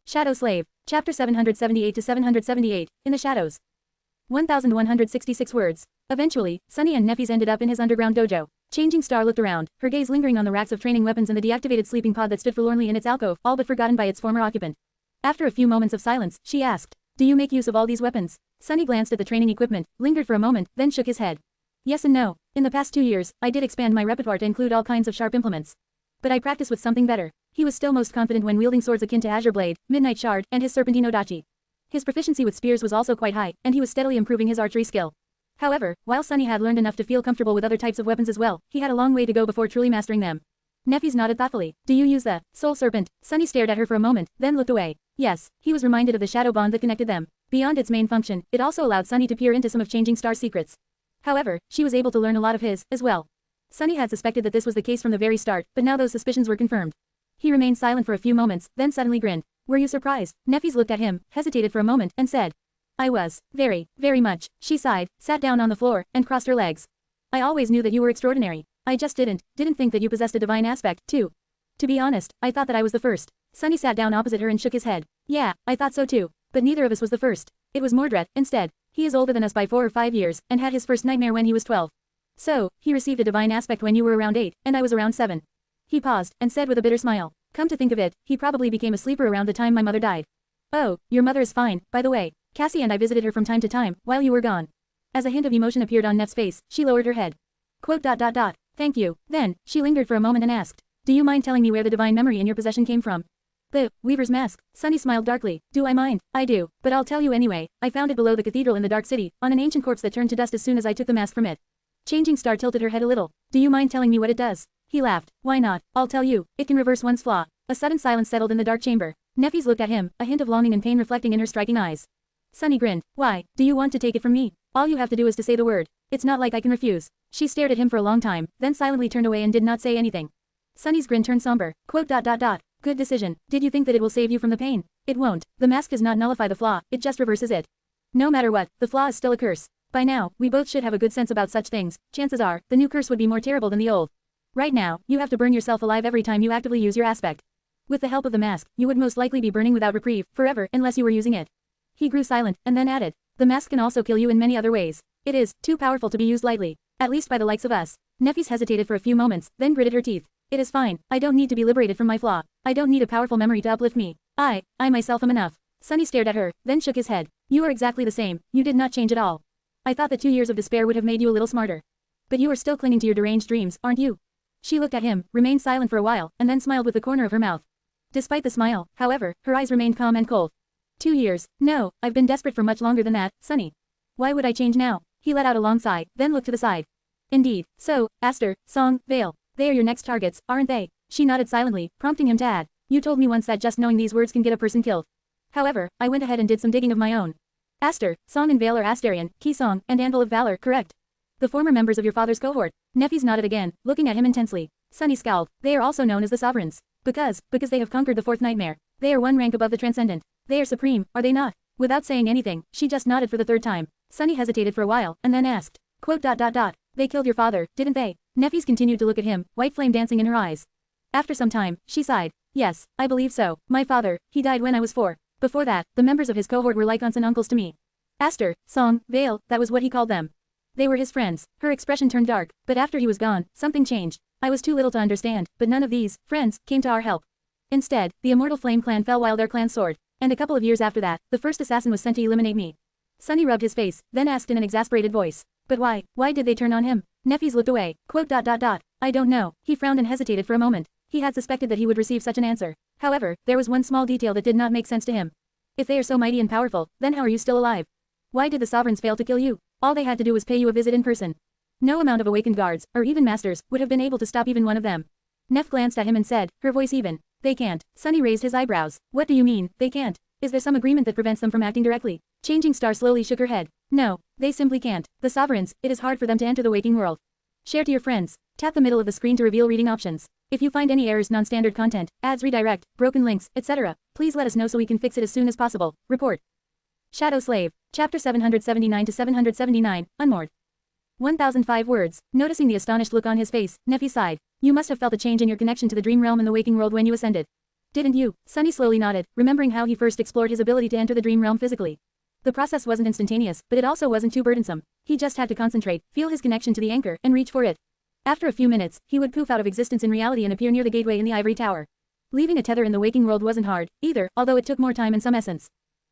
Shadow Slave. Chapter 778 to 778, In the Shadows. 1,166 words. Eventually, Sunny and Neffys ended up in his underground dojo. Changing Star looked around, her gaze lingering on the racks of training weapons and the deactivated sleeping pod that stood forlornly in its alcove, all but forgotten by its former occupant. After a few moments of silence, she asked, "Do you make use of all these weapons?" Sunny glanced at the training equipment, lingered for a moment, then shook his head. "Yes and no. In the past 2 years, I did expand my repertoire to include all kinds of sharp implements. But I practice with something better." He was still most confident when wielding swords akin to Azure Blade, Midnight Shard, and his Serpentine Odachi. His proficiency with spears was also quite high, and he was steadily improving his archery skill. However, while Sunny had learned enough to feel comfortable with other types of weapons as well, he had a long way to go before truly mastering them. Nephews nodded thoughtfully. Do you use the soul serpent? Sunny stared at her for a moment, then looked away. Yes, he was reminded of the shadow bond that connected them. Beyond its main function, it also allowed Sunny to peer into some of Changing Star's secrets. However, she was able to learn a lot of his, as well. Sunny had suspected that this was the case from the very start, but now those suspicions were confirmed. He remained silent for a few moments, then suddenly grinned. Were you surprised? Nephews looked at him, hesitated for a moment, and said. I was. Very, very much. She sighed, sat down on the floor, and crossed her legs. I always knew that you were extraordinary. I just didn't think that you possessed a divine aspect, too. To be honest, I thought that I was the first. Sunny sat down opposite her and shook his head. Yeah, I thought so too. But neither of us was the first. It was Mordred, instead. He is older than us by 4 or 5 years, and had his first nightmare when he was 12. So, he received a divine aspect when you were around 8, and I was around 7. He paused, and said with a bitter smile. Come to think of it, he probably became a sleeper around the time my mother died. Oh, your mother is fine, by the way. Cassie and I visited her from time to time, while you were gone. As a hint of emotion appeared on Neff's face, she lowered her head. Quote. Thank you. Then, she lingered for a moment and asked. Do you mind telling me where the divine memory in your possession came from? The Weaver's Mask. Sunny smiled darkly. Do I mind? I do, but I'll tell you anyway. I found it below the cathedral in the Dark City, on an ancient corpse that turned to dust as soon as I took the mask from it. Changing Star tilted her head a little. Do you mind telling me what it does? He laughed. Why not? I'll tell you. It can reverse one's flaw. A sudden silence settled in the dark chamber. Nephews looked at him, a hint of longing and pain reflecting in her striking eyes. Sunny grinned. Why, do you want to take it from me? All you have to do is to say the word. It's not like I can refuse. She stared at him for a long time, then silently turned away and did not say anything. Sunny's grin turned somber. Quote. Good decision. Did you think that it will save you from the pain? It won't. The mask does not nullify the flaw, it just reverses it. No matter what, the flaw is still a curse. By now, we both should have a good sense about such things. Chances are, the new curse would be more terrible than the old. Right now, you have to burn yourself alive every time you actively use your aspect. With the help of the mask, you would most likely be burning without reprieve, forever, unless you were using it. He grew silent, and then added. The mask can also kill you in many other ways. It is too powerful to be used lightly. At least by the likes of us. Nephews hesitated for a few moments, then gritted her teeth. It is fine. I don't need to be liberated from my flaw. I don't need a powerful memory to uplift me. I myself am enough. Sunny stared at her, then shook his head. You are exactly the same. You did not change at all. I thought that 2 years of despair would have made you a little smarter. But you are still clinging to your deranged dreams, aren't you? She looked at him, remained silent for a while, and then smiled with the corner of her mouth. Despite the smile, however, her eyes remained calm and cold. 2 years. No, I've been desperate for much longer than that, Sunny. Why would I change now? He let out a long sigh, then looked to the side. Indeed. So, Aster, Song, Vale. They are your next targets, aren't they? She nodded silently, prompting him to add. You told me once that just knowing these words can get a person killed. However, I went ahead and did some digging of my own. Aster, Song and Vale are Asterion, Key Song, and Anvil of Valor, correct? The former members of your father's cohort. Nephews nodded again, looking at him intensely. Sunny scowled. They are also known as the Sovereigns. Because they have conquered the fourth nightmare. They are one rank above the Transcendent. They are supreme, are they not? Without saying anything, she just nodded for the third time. Sunny hesitated for a while, and then asked. Quote. They killed your father, didn't they? Nephews continued to look at him, white flame dancing in her eyes. After some time, she sighed. Yes, I believe so. My father, he died when I was 4. Before that, the members of his cohort were like aunts and uncles to me. Aster, Song, Vale, that was what he called them. They were his friends. Her expression turned dark, but after he was gone, something changed. I was too little to understand, but none of these friends came to our help. Instead, the Immortal Flame clan fell while their clan soared, and a couple of years after that, the first assassin was sent to eliminate me. Sunny rubbed his face, then asked in an exasperated voice. But why? Why did they turn on him? Nephews looked away. Quote. I don't know. He frowned and hesitated for a moment. He had suspected that he would receive such an answer. However, there was one small detail that did not make sense to him. If they are so mighty and powerful, then how are you still alive? Why did the Sovereigns fail to kill you? All they had to do was pay you a visit in person. No amount of awakened guards, or even masters, would have been able to stop even one of them. Neff glanced at him and said, her voice even. They can't. Sunny raised his eyebrows. What do you mean, they can't? Is there some agreement that prevents them from acting directly? Changing Star slowly shook her head. No, they simply can't. The Sovereigns, it is hard for them to enter the waking world. Share to your friends. Tap the middle of the screen to reveal reading options. If you find any errors, non-standard content, ads redirect, broken links, etc., please let us know so we can fix it as soon as possible. Report. Shadow Slave. Chapter 779 to 779, Unmoored. 1005 words. Noticing the astonished look on his face, Nephi sighed. You must have felt a change in your connection to the dream realm and the waking world when you ascended. Didn't you? Sunny slowly nodded, remembering how he first explored his ability to enter the dream realm physically. The process wasn't instantaneous, but it also wasn't too burdensome. He just had to concentrate, feel his connection to the anchor, and reach for it. After a few minutes, he would poof out of existence in reality and appear near the gateway in the ivory tower. Leaving a tether in the waking world wasn't hard, either, although it took more time and some essence.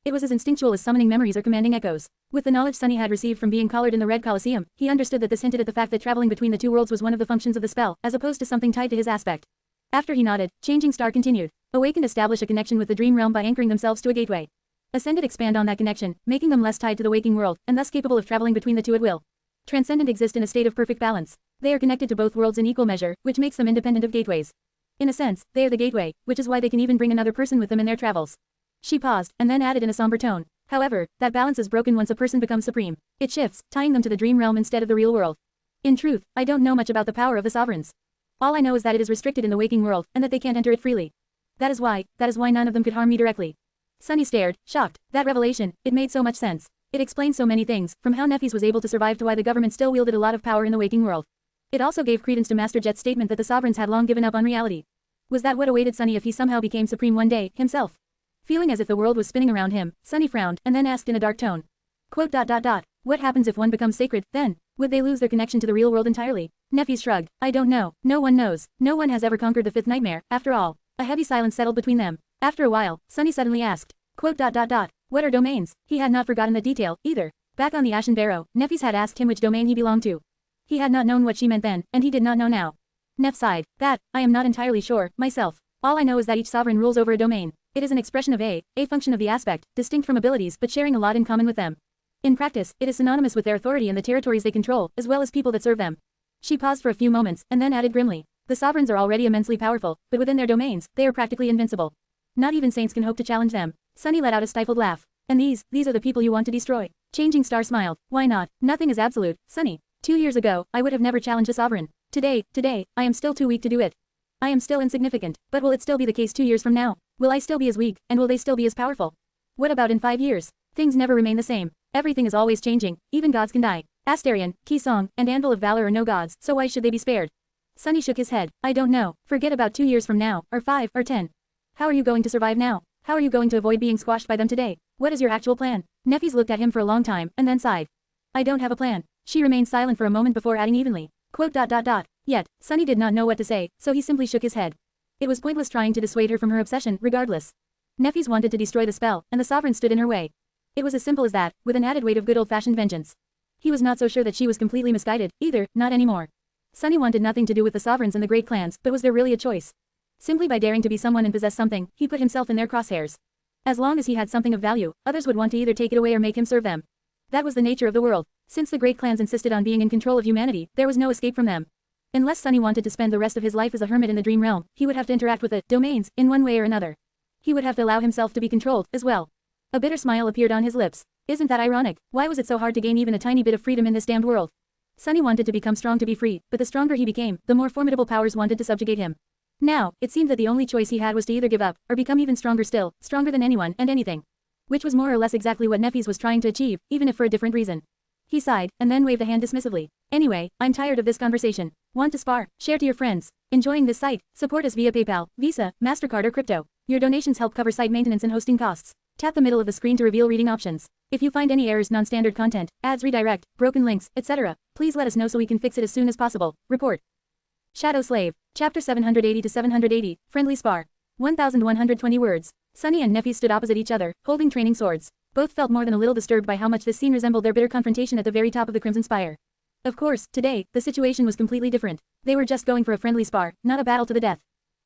It was as instinctual as summoning memories or commanding echoes. With the knowledge Sunny had received from being collared in the Red Colosseum, he understood that this hinted at the fact that traveling between the two worlds was one of the functions of the spell, as opposed to something tied to his aspect. After he nodded, Changing Star continued. Awakened establish a connection with the dream realm by anchoring themselves to a gateway. Ascended expand on that connection, making them less tied to the waking world, and thus capable of traveling between the two at will. Transcendent exist in a state of perfect balance. They are connected to both worlds in equal measure, which makes them independent of gateways. In a sense, they are the gateway, which is why they can even bring another person with them in their travels. She paused, and then added in a somber tone. However, that balance is broken once a person becomes supreme. It shifts, tying them to the dream realm instead of the real world. In truth, I don't know much about the power of the sovereigns. All I know is that it is restricted in the waking world, and that they can't enter it freely. That is why none of them could harm me directly. Sunny stared, shocked. That revelation, it made so much sense. It explained so many things, from how Nephis was able to survive to why the government still wielded a lot of power in the waking world. It also gave credence to Master Jet's statement that the sovereigns had long given up on reality. Was that what awaited Sunny if he somehow became supreme one day, himself? Feeling as if the world was spinning around him, Sunny frowned, and then asked in a dark tone. Quote. What happens if one becomes sacred, then? Would they lose their connection to the real world entirely? Nephis shrugged. I don't know. No one knows. No one has ever conquered the fifth nightmare, after all. A heavy silence settled between them. After a while, Sunny suddenly asked. Quote. What are domains? He had not forgotten the detail, either. Back on the Ashen Barrow, Nephis had asked him which domain he belonged to. He had not known what she meant then, and he did not know now. Neph sighed. That, I am not entirely sure, myself. All I know is that each sovereign rules over a domain. It is an expression of a function of the aspect, distinct from abilities but sharing a lot in common with them. In practice, it is synonymous with their authority and the territories they control, as well as people that serve them. She paused for a few moments, and then added grimly. The sovereigns are already immensely powerful, but within their domains, they are practically invincible. Not even saints can hope to challenge them. Sunny let out a stifled laugh. And these are the people you want to destroy. Changing Star smiled. Why not? Nothing is absolute, Sunny. 2 years ago, I would have never challenged a sovereign. Today, I am still too weak to do it. I am still insignificant, but will it still be the case 2 years from now? Will I still be as weak, and will they still be as powerful? What about in 5 years? Things never remain the same. Everything is always changing, even gods can die. Astarion, Kisong, and Anvil of Valor are no gods, so why should they be spared? Sunny shook his head. I don't know. Forget about 2 years from now, or 5, or 10. How are you going to survive now? How are you going to avoid being squashed by them today? What is your actual plan? Nephis looked at him for a long time, and then sighed. I don't have a plan. She remained silent for a moment before adding evenly. Quote. Yet, Sunny did not know what to say, so he simply shook his head. It was pointless trying to dissuade her from her obsession, regardless. Nephis wanted to destroy the spell, and the sovereign stood in her way. It was as simple as that, with an added weight of good old-fashioned vengeance. He was not so sure that she was completely misguided, either, not anymore. Sunny wanted nothing to do with the sovereigns and the great clans, but was there really a choice? Simply by daring to be someone and possess something, he put himself in their crosshairs. As long as he had something of value, others would want to either take it away or make him serve them. That was the nature of the world. Since the great clans insisted on being in control of humanity, there was no escape from them. Unless Sunny wanted to spend the rest of his life as a hermit in the dream realm, he would have to interact with the domains, in one way or another. He would have to allow himself to be controlled, as well. A bitter smile appeared on his lips. Isn't that ironic? Why was it so hard to gain even a tiny bit of freedom in this damned world? Sunny wanted to become strong to be free, but the stronger he became, the more formidable powers wanted to subjugate him. Now, it seemed that the only choice he had was to either give up, or become even stronger still, stronger than anyone and anything. Which was more or less exactly what Nephis was trying to achieve, even if for a different reason. He sighed, and then waved a hand dismissively. Anyway, I'm tired of this conversation. Want to spar? Share to your friends. Enjoying this site? Support us via PayPal, Visa, MasterCard or crypto. Your donations help cover site maintenance and hosting costs. Tap the middle of the screen to reveal reading options. If you find any errors, non-standard content, ads redirect, broken links, etc., please let us know so we can fix it as soon as possible. Report. Shadow Slave. Chapter 780 to 780, Friendly Spar. 1120 words. Sunny and Nephis stood opposite each other, holding training swords. Both felt more than a little disturbed by how much this scene resembled their bitter confrontation at the very top of the Crimson Spire. Of course, today, the situation was completely different. They were just going for a friendly spar, not a battle to the death.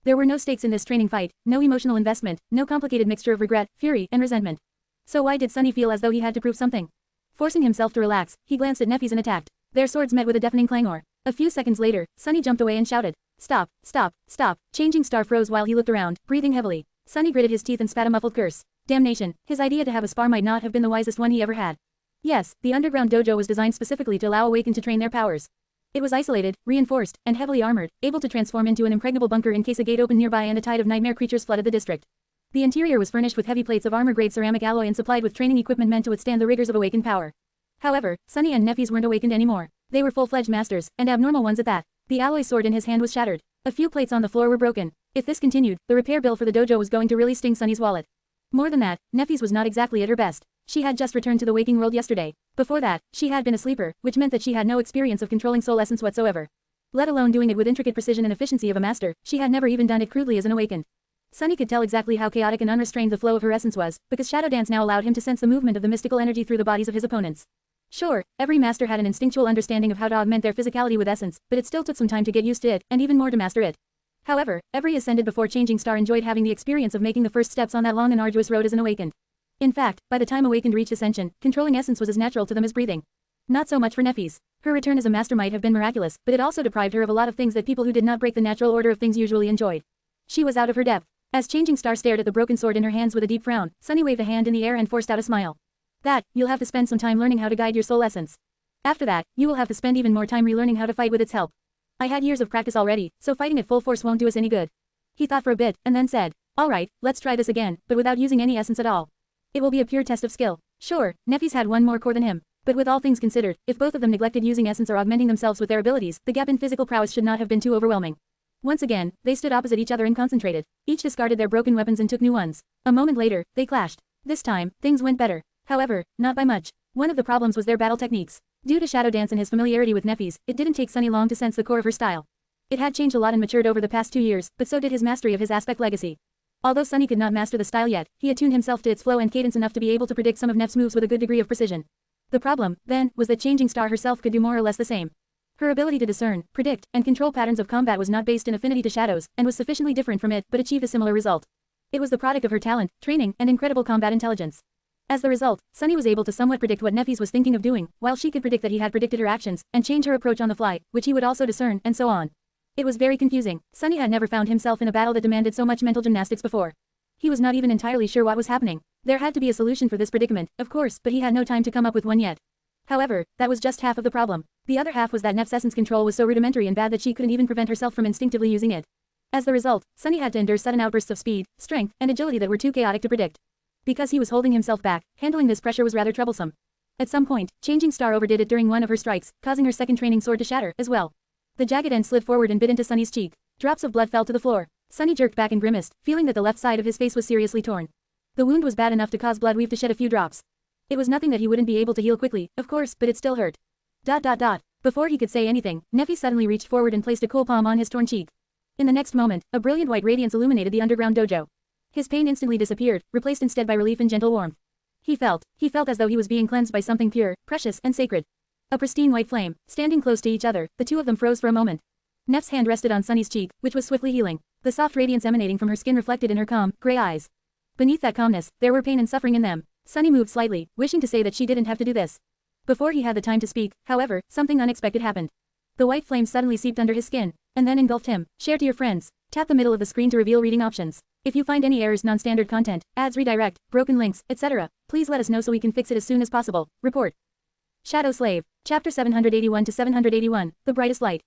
There were no stakes in this training fight, no emotional investment, no complicated mixture of regret, fury, and resentment. So why did Sunny feel as though he had to prove something? Forcing himself to relax, he glanced at Nephis and attacked. Their swords met with a deafening clangor. A few seconds later, Sunny jumped away and shouted, "Stop, stop, stop." Changing Star froze while he looked around, breathing heavily. Sunny gritted his teeth and spat a muffled curse. Damnation, his idea to have a spar might not have been the wisest one he ever had. Yes, the underground dojo was designed specifically to allow Awakened to train their powers. It was isolated, reinforced, and heavily armored, able to transform into an impregnable bunker in case a gate opened nearby and a tide of nightmare creatures flooded the district. The interior was furnished with heavy plates of armor-grade ceramic alloy and supplied with training equipment meant to withstand the rigors of Awakened power. However, Sunny and Nephis weren't awakened anymore. They were full-fledged masters, and abnormal ones at that. The alloy sword in his hand was shattered. A few plates on the floor were broken. If this continued, the repair bill for the dojo was going to really sting Sunny's wallet. More than that, Nephis was not exactly at her best. She had just returned to the waking world yesterday. Before that, she had been a sleeper, which meant that she had no experience of controlling soul essence whatsoever. Let alone doing it with intricate precision and efficiency of a master, she had never even done it crudely as an awakened. Sunny could tell exactly how chaotic and unrestrained the flow of her essence was, because Shadow Dance now allowed him to sense the movement of the mystical energy through the bodies of his opponents. Sure, every master had an instinctual understanding of how to augment their physicality with essence, but it still took some time to get used to it, and even more to master it. However, every ascended before Changing Star enjoyed having the experience of making the first steps on that long and arduous road as an awakened. In fact, by the time Awakened reached Ascension, controlling essence was as natural to them as breathing. Not so much for Nephis. Her return as a master might have been miraculous, but it also deprived her of a lot of things that people who did not break the natural order of things usually enjoyed. She was out of her depth. As Changing Star stared at the broken sword in her hands with a deep frown, Sunny waved a hand in the air and forced out a smile. That, you'll have to spend some time learning how to guide your soul essence. After that, you will have to spend even more time relearning how to fight with its help. I had years of practice already, so fighting at full force won't do us any good. He thought for a bit, and then said, alright, let's try this again, but without using any essence at all. It will be a pure test of skill. Sure, Nephis had one more core than him. But with all things considered, if both of them neglected using essence or augmenting themselves with their abilities, the gap in physical prowess should not have been too overwhelming. Once again, they stood opposite each other and concentrated. Each discarded their broken weapons and took new ones. A moment later, they clashed. This time, things went better. However, not by much. One of the problems was their battle techniques. Due to Shadow Dance and his familiarity with Nephis, it didn't take Sunny long to sense the core of her style. It had changed a lot and matured over the past 2 years, but so did his mastery of his aspect legacy. Although Sunny could not master the style yet, he attuned himself to its flow and cadence enough to be able to predict some of Neph's moves with a good degree of precision. The problem, then, was that Changing Star herself could do more or less the same. Her ability to discern, predict, and control patterns of combat was not based in affinity to shadows, and was sufficiently different from it but achieved a similar result. It was the product of her talent, training, and incredible combat intelligence. As the result, Sunny was able to somewhat predict what Nephis was thinking of doing, while she could predict that he had predicted her actions, and change her approach on the fly, which he would also discern, and so on. It was very confusing. Sunny had never found himself in a battle that demanded so much mental gymnastics before. He was not even entirely sure what was happening. There had to be a solution for this predicament, of course, but he had no time to come up with one yet. However, that was just half of the problem. The other half was that Neph's essence control was so rudimentary and bad that she couldn't even prevent herself from instinctively using it. As the result, Sunny had to endure sudden outbursts of speed, strength, and agility that were too chaotic to predict. Because he was holding himself back, handling this pressure was rather troublesome. At some point, Changing Star overdid it during one of her strikes, causing her second training sword to shatter, as well. The jagged end slid forward and bit into Sunny's cheek. Drops of blood fell to the floor. Sunny jerked back and grimaced, feeling that the left side of his face was seriously torn. The wound was bad enough to cause Bloodweave to shed a few drops. It was nothing that he wouldn't be able to heal quickly, of course, but it still hurt. Before he could say anything, Nephis suddenly reached forward and placed a cool palm on his torn cheek. In the next moment, a brilliant white radiance illuminated the underground dojo. His pain instantly disappeared, replaced instead by relief and gentle warmth. He felt as though he was being cleansed by something pure, precious, and sacred. A pristine white flame, standing close to each other, the two of them froze for a moment. Neph's hand rested on Sunny's cheek, which was swiftly healing. The soft radiance emanating from her skin reflected in her calm, gray eyes. Beneath that calmness, there were pain and suffering in them. Sunny moved slightly, wishing to say that she didn't have to do this. Before he had the time to speak, however, something unexpected happened. The white flame suddenly seeped under his skin, and then engulfed him. Share to your friends. Tap the middle of the screen to reveal reading options. If you find any errors, non-standard content, ads redirect, broken links, etc., please let us know so we can fix it as soon as possible. Report. Shadow Slave. Chapter 781 to 781, The Brightest Light.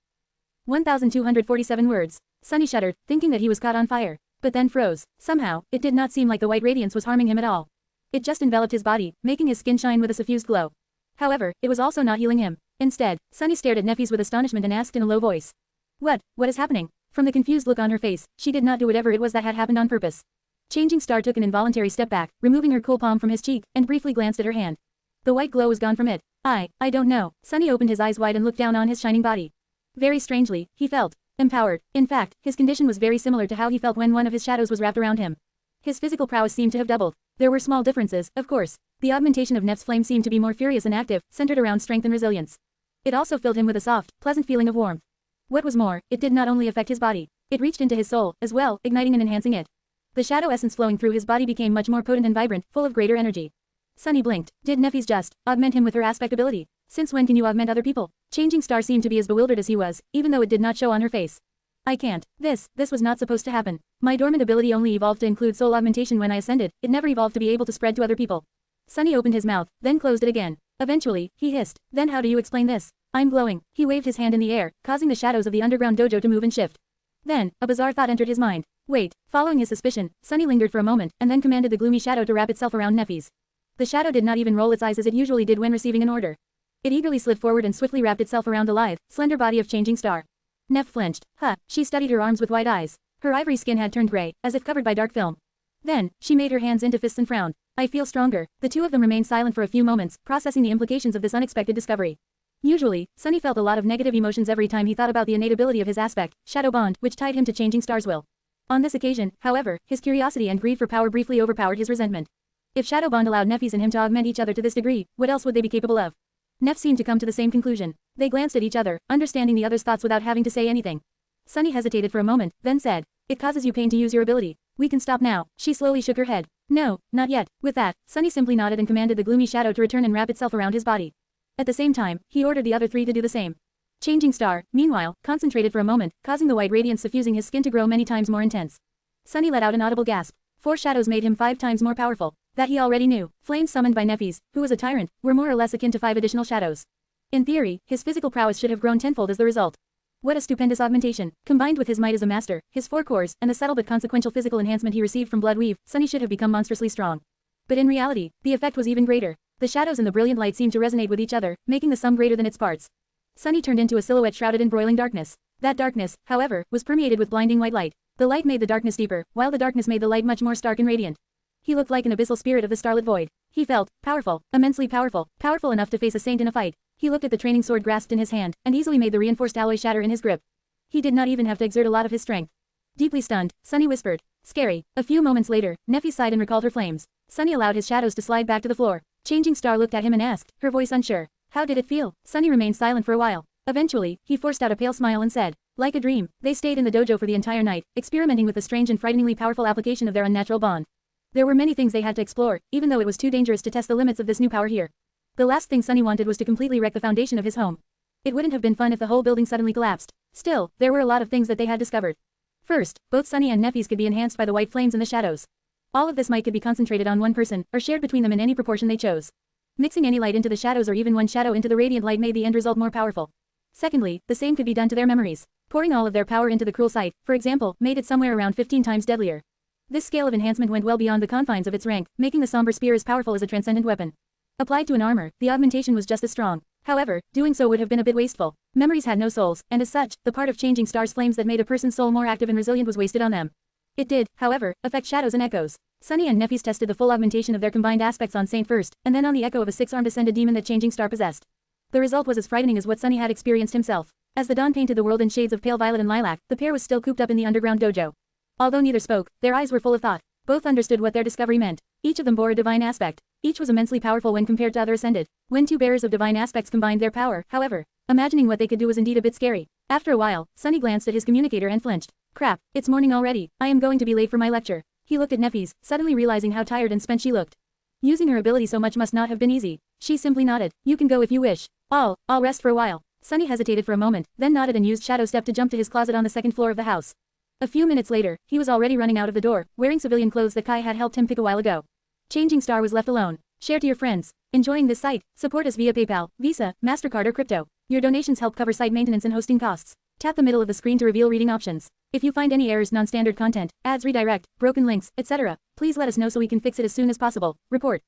1,247 words. Sunny shuddered, thinking that he was caught on fire, but then froze. Somehow, it did not seem like the white radiance was harming him at all. It just enveloped his body, making his skin shine with a suffused glow. However, it was also not healing him. Instead, Sunny stared at Nephis with astonishment and asked in a low voice. What is happening? From the confused look on her face, she did not do whatever it was that had happened on purpose. Changing Star took an involuntary step back, removing her cool palm from his cheek, and briefly glanced at her hand. The white glow was gone from it. I don't know. Sunny opened his eyes wide and looked down on his shining body. Very strangely, he felt empowered. In fact, his condition was very similar to how he felt when one of his shadows was wrapped around him. His physical prowess seemed to have doubled. There were small differences, of course. The augmentation of Neph's flame seemed to be more furious and active, centered around strength and resilience. It also filled him with a soft, pleasant feeling of warmth. What was more, it did not only affect his body, it reached into his soul, as well, igniting and enhancing it. The shadow essence flowing through his body became much more potent and vibrant, full of greater energy. Sunny blinked. Did Nephis just augment him with her aspect ability? Since when can you augment other people? Changing Star seemed to be as bewildered as he was, even though it did not show on her face. I can't. This was not supposed to happen. My dormant ability only evolved to include soul augmentation when I ascended, it never evolved to be able to spread to other people. Sunny opened his mouth, then closed it again. Eventually, he hissed. Then how do you explain this? I'm glowing. He waved his hand in the air, causing the shadows of the underground dojo to move and shift. Then, a bizarre thought entered his mind. Wait. Following his suspicion, Sunny lingered for a moment, and then commanded the gloomy shadow to wrap itself around Nephis. The shadow did not even roll its eyes as it usually did when receiving an order. It eagerly slid forward and swiftly wrapped itself around the lithe, slender body of Changing Star. Neph flinched. She studied her arms with wide eyes. Her ivory skin had turned gray, as if covered by dark film. Then, she made her hands into fists and frowned. I feel stronger. The two of them remained silent for a few moments, processing the implications of this unexpected discovery. Usually, Sunny felt a lot of negative emotions every time he thought about the innate ability of his aspect, Shadow Bond, which tied him to Changing Star's will. On this occasion, however, his curiosity and greed for power briefly overpowered his resentment. If Shadow Bond allowed Nephis and him to augment each other to this degree, what else would they be capable of? Neph seemed to come to the same conclusion. They glanced at each other, understanding the other's thoughts without having to say anything. Sunny hesitated for a moment, then said, It causes you pain to use your ability. We can stop now. She slowly shook her head. No, not yet. With that, Sunny simply nodded and commanded the gloomy shadow to return and wrap itself around his body. At the same time, he ordered the other three to do the same. Changing Star, meanwhile, concentrated for a moment, causing the white radiance suffusing his skin to grow many times more intense. Sunny let out an audible gasp. 4 shadows made him 5 times more powerful. That he already knew. Flames summoned by Nephis, who was a tyrant, were more or less akin to 5 additional shadows. In theory, his physical prowess should have grown tenfold as the result. What a stupendous augmentation. Combined with his might as a master, his 4 cores, and the subtle but consequential physical enhancement he received from Bloodweave, Sunny should have become monstrously strong. But in reality, the effect was even greater. The shadows and the brilliant light seemed to resonate with each other, making the sum greater than its parts. Sunny turned into a silhouette shrouded in broiling darkness. That darkness, however, was permeated with blinding white light. The light made the darkness deeper, while the darkness made the light much more stark and radiant. He looked like an abyssal spirit of the starlit void. He felt powerful, immensely powerful, powerful enough to face a saint in a fight. He looked at the training sword grasped in his hand, and easily made the reinforced alloy shatter in his grip. He did not even have to exert a lot of his strength. Deeply stunned, Sunny whispered, "Scary." A few moments later, Nephis sighed and recalled her flames. Sunny allowed his shadows to slide back to the floor. Changing Star looked at him and asked, her voice unsure, "How did it feel?" Sunny remained silent for a while. Eventually, he forced out a pale smile and said, "Like a dream." They stayed in the dojo for the entire night, experimenting with the strange and frighteningly powerful application of their unnatural bond. There were many things they had to explore, even though it was too dangerous to test the limits of this new power here. The last thing Sunny wanted was to completely wreck the foundation of his home. It wouldn't have been fun if the whole building suddenly collapsed. Still, there were a lot of things that they had discovered. First, both Sunny and Nephis could be enhanced by the white flames in the shadows. All of this might could be concentrated on one person, or shared between them in any proportion they chose. Mixing any light into the shadows or even one shadow into the radiant light made the end result more powerful. Secondly, the same could be done to their memories. Pouring all of their power into the cruel sight, for example, made it somewhere around 15 times deadlier. This scale of enhancement went well beyond the confines of its rank, making the somber spear as powerful as a transcendent weapon. Applied to an armor, the augmentation was just as strong. However, doing so would have been a bit wasteful. Memories had no souls, and as such, the part of changing Star's flames that made a person's soul more active and resilient was wasted on them. It did, however, affect shadows and echoes. Sunny and Nephis tested the full augmentation of their combined aspects on Saint first, and then on the echo of a 6-armed ascended demon that Changing Star possessed. The result was as frightening as what Sunny had experienced himself. As the dawn painted the world in shades of pale violet and lilac, the pair was still cooped up in the underground dojo. Although neither spoke, their eyes were full of thought. Both understood what their discovery meant. Each of them bore a divine aspect. Each was immensely powerful when compared to other ascended. When 2 bearers of divine aspects combined their power, however, imagining what they could do was indeed a bit scary. After a while, Sunny glanced at his communicator and flinched. Crap, it's morning already. I am going to be late for my lecture. He looked at Nephis, suddenly realizing how tired and spent she looked. Using her ability so much must not have been easy. She simply nodded. You can go if you wish. I'll rest for a while. Sunny hesitated for a moment, then nodded and used Shadow Step to jump to his closet on the 2nd floor of the house. A few minutes later, he was already running out of the door, wearing civilian clothes that Kai had helped him pick a while ago. Changing Star was left alone. Share to your friends. Enjoying this site? Support us via PayPal, Visa, MasterCard or crypto. Your donations help cover site maintenance and hosting costs. Tap the middle of the screen to reveal reading options. If you find any errors, non-standard content, ads redirect, broken links, etc., please let us know so we can fix it as soon as possible. Report.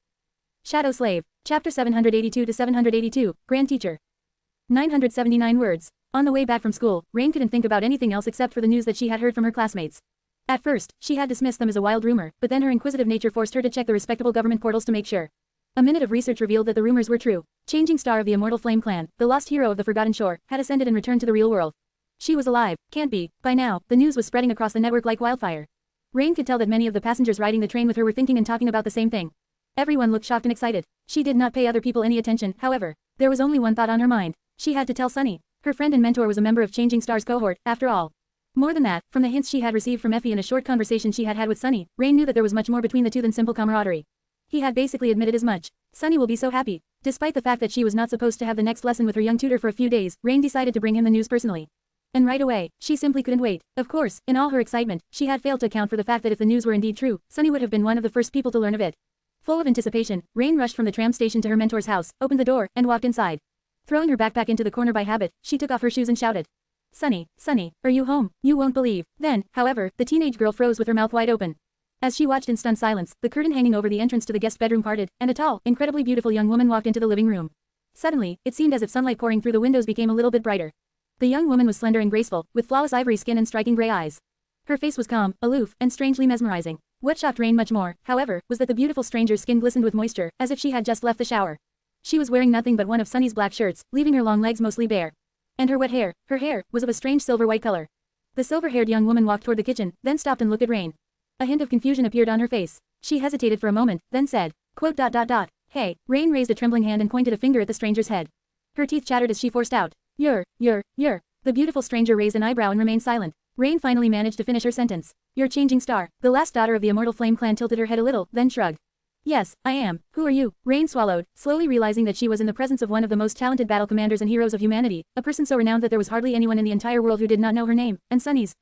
Shadow Slave. Chapter 782 to 782, Grand Teacher. 979 words. On the way back from school, Rain couldn't think about anything else except for the news that she had heard from her classmates. At first, she had dismissed them as a wild rumor, but then her inquisitive nature forced her to check the respectable government portals to make sure. A minute of research revealed that the rumors were true. Changing Star of the Immortal Flame Clan, the lost hero of the Forgotten Shore, had ascended and returned to the real world. She was alive. Can't be. By now, the news was spreading across the network like wildfire. Rain could tell that many of the passengers riding the train with her were thinking and talking about the same thing. Everyone looked shocked and excited. She did not pay other people any attention, however. There was only one thought on her mind. She had to tell Sunny. Her friend and mentor was a member of Changing Star's cohort, after all. More than that, from the hints she had received from Effie and a short conversation she had had with Sunny, Rain knew that there was much more between the two than simple camaraderie. He had basically admitted as much. Sunny will be so happy. Despite the fact that she was not supposed to have the next lesson with her young tutor for a few days, Rain decided to bring him the news personally. And right away, she simply couldn't wait. Of course, in all her excitement, she had failed to account for the fact that if the news were indeed true, Sunny would have been one of the first people to learn of it. Full of anticipation, Rain rushed from the tram station to her mentor's house, opened the door, and walked inside. Throwing her backpack into the corner by habit, she took off her shoes and shouted, Sunny, Sunny, are you home? You won't believe. Then, however, the teenage girl froze with her mouth wide open. As she watched in stunned silence, the curtain hanging over the entrance to the guest bedroom parted, and a tall, incredibly beautiful young woman walked into the living room. Suddenly, it seemed as if sunlight pouring through the windows became a little bit brighter. The young woman was slender and graceful, with flawless ivory skin and striking gray eyes. Her face was calm, aloof, and strangely mesmerizing. What shocked Rain much more, however, was that the beautiful stranger's skin glistened with moisture, as if she had just left the shower. She was wearing nothing but one of Sunny's black shirts, leaving her long legs mostly bare. And her wet hair, was of a strange silver-white color. The silver-haired young woman walked toward the kitchen, then stopped and looked at Rain. A hint of confusion appeared on her face. She hesitated for a moment, then said, quote, Hey. Rain raised a trembling hand and pointed a finger at the stranger's head. Her teeth chattered as she forced out, You're. The beautiful stranger raised an eyebrow and remained silent. Rain finally managed to finish her sentence. You're Changing Star. The last daughter of the Immortal Flame Clan tilted her head a little, then shrugged. Yes, I am. Who are you? Rain swallowed, slowly realizing that she was in the presence of one of the most talented battle commanders and heroes of humanity, a person so renowned that there was hardly anyone in the entire world who did not know her name, and Sunny's.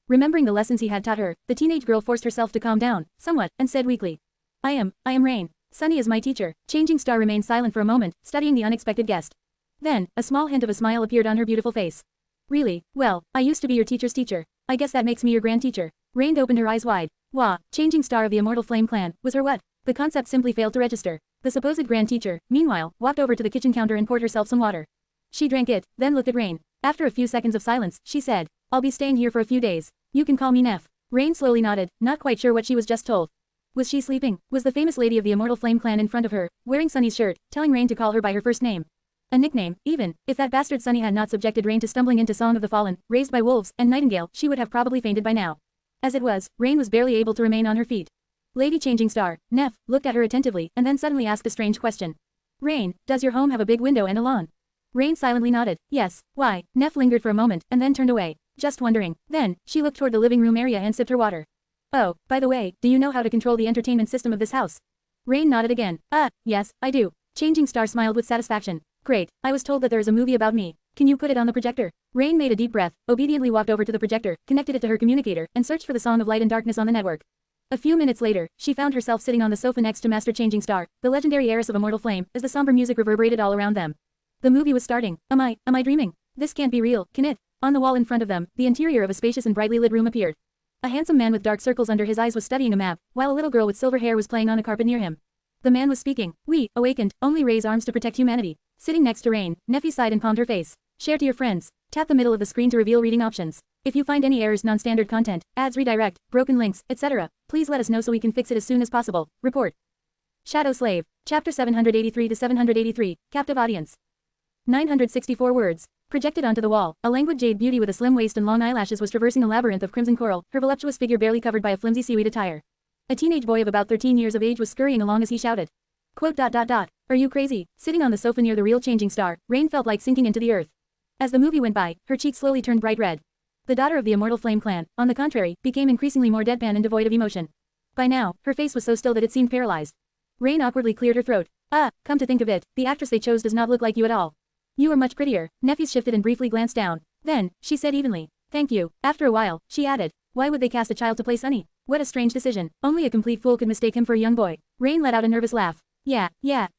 Remembering the lessons he had taught her, the teenage girl forced herself to calm down, somewhat, and said weakly. I am Rain. Sunny is my teacher. Changing Star remained silent for a moment, studying the unexpected guest. Then, a small hint of a smile appeared on her beautiful face. Really? Well, I used to be your teacher's teacher. I guess that makes me your grand teacher. Rain opened her eyes wide. Wah, Changing Star of the Immortal Flame clan, was her what? The concept simply failed to register. The supposed grand teacher, meanwhile, walked over to the kitchen counter and poured herself some water. She drank it, then looked at Rain. After a few seconds of silence, she said, I'll be staying here for a few days. You can call me Neff. Rain slowly nodded, not quite sure what she was just told. Was she sleeping? Was the famous lady of the Immortal Flame clan in front of her, wearing Sunny's shirt, telling Rain to call her by her first name? A nickname, even, if that bastard Sunny had not subjected Rain to stumbling into Song of the Fallen, Raised by Wolves, and Nightingale, she would have probably fainted by now. As it was, Rain was barely able to remain on her feet. Lady Changing Star, Neff, looked at her attentively, and then suddenly asked a strange question. Rain, does your home have a big window and a lawn? Rain silently nodded. Yes. Why? Neff lingered for a moment, and then turned away. Just wondering. Then, she looked toward the living room area and sipped her water. Oh, by the way, do you know how to control the entertainment system of this house? Rain nodded again. Yes, I do. Changing Star smiled with satisfaction. Great, I was told that there is a movie about me. Can you put it on the projector? Rain made a deep breath, obediently walked over to the projector, connected it to her communicator, and searched for the Song of Light and Darkness on the network. A few minutes later, she found herself sitting on the sofa next to Master Changing Star, the legendary heiress of Immortal Flame, as the somber music reverberated all around them. The movie was starting. Am I dreaming? This can't be real, can it? On the wall in front of them, the interior of a spacious and brightly lit room appeared. A handsome man with dark circles under his eyes was studying a map, while a little girl with silver hair was playing on a carpet near him. The man was speaking. We, awakened, only raise arms to protect humanity. Sitting next to Rain, Neffy sighed and palmed her face. Share to your friends. Tap the middle of the screen to reveal reading options. If you find any errors, non-standard content, ads redirect, broken links, etc., please let us know so we can fix it as soon as possible. Report. Shadow Slave. Chapter 783 to 783. Captive Audience. 964 words. Projected onto the wall, a languid jade beauty with a slim waist and long eyelashes was traversing a labyrinth of crimson coral, her voluptuous figure barely covered by a flimsy seaweed attire. A teenage boy of about 13 years of age was scurrying along as he shouted. Quote. Are you crazy? Sitting on the sofa near the real Changing Star, Rain felt like sinking into the earth. As the movie went by, her cheeks slowly turned bright red. The daughter of the Immortal Flame clan, on the contrary, became increasingly more deadpan and devoid of emotion. By now, her face was so still that it seemed paralyzed. Rain awkwardly cleared her throat. Come to think of it, the actress they chose does not look like you at all. You are much prettier. Neffy shifted and briefly glanced down. Then, she said evenly. Thank you. After a while, she added. Why would they cast a child to play Sunny? What a strange decision. Only a complete fool could mistake him for a young boy. Rain let out a nervous laugh. Yeah,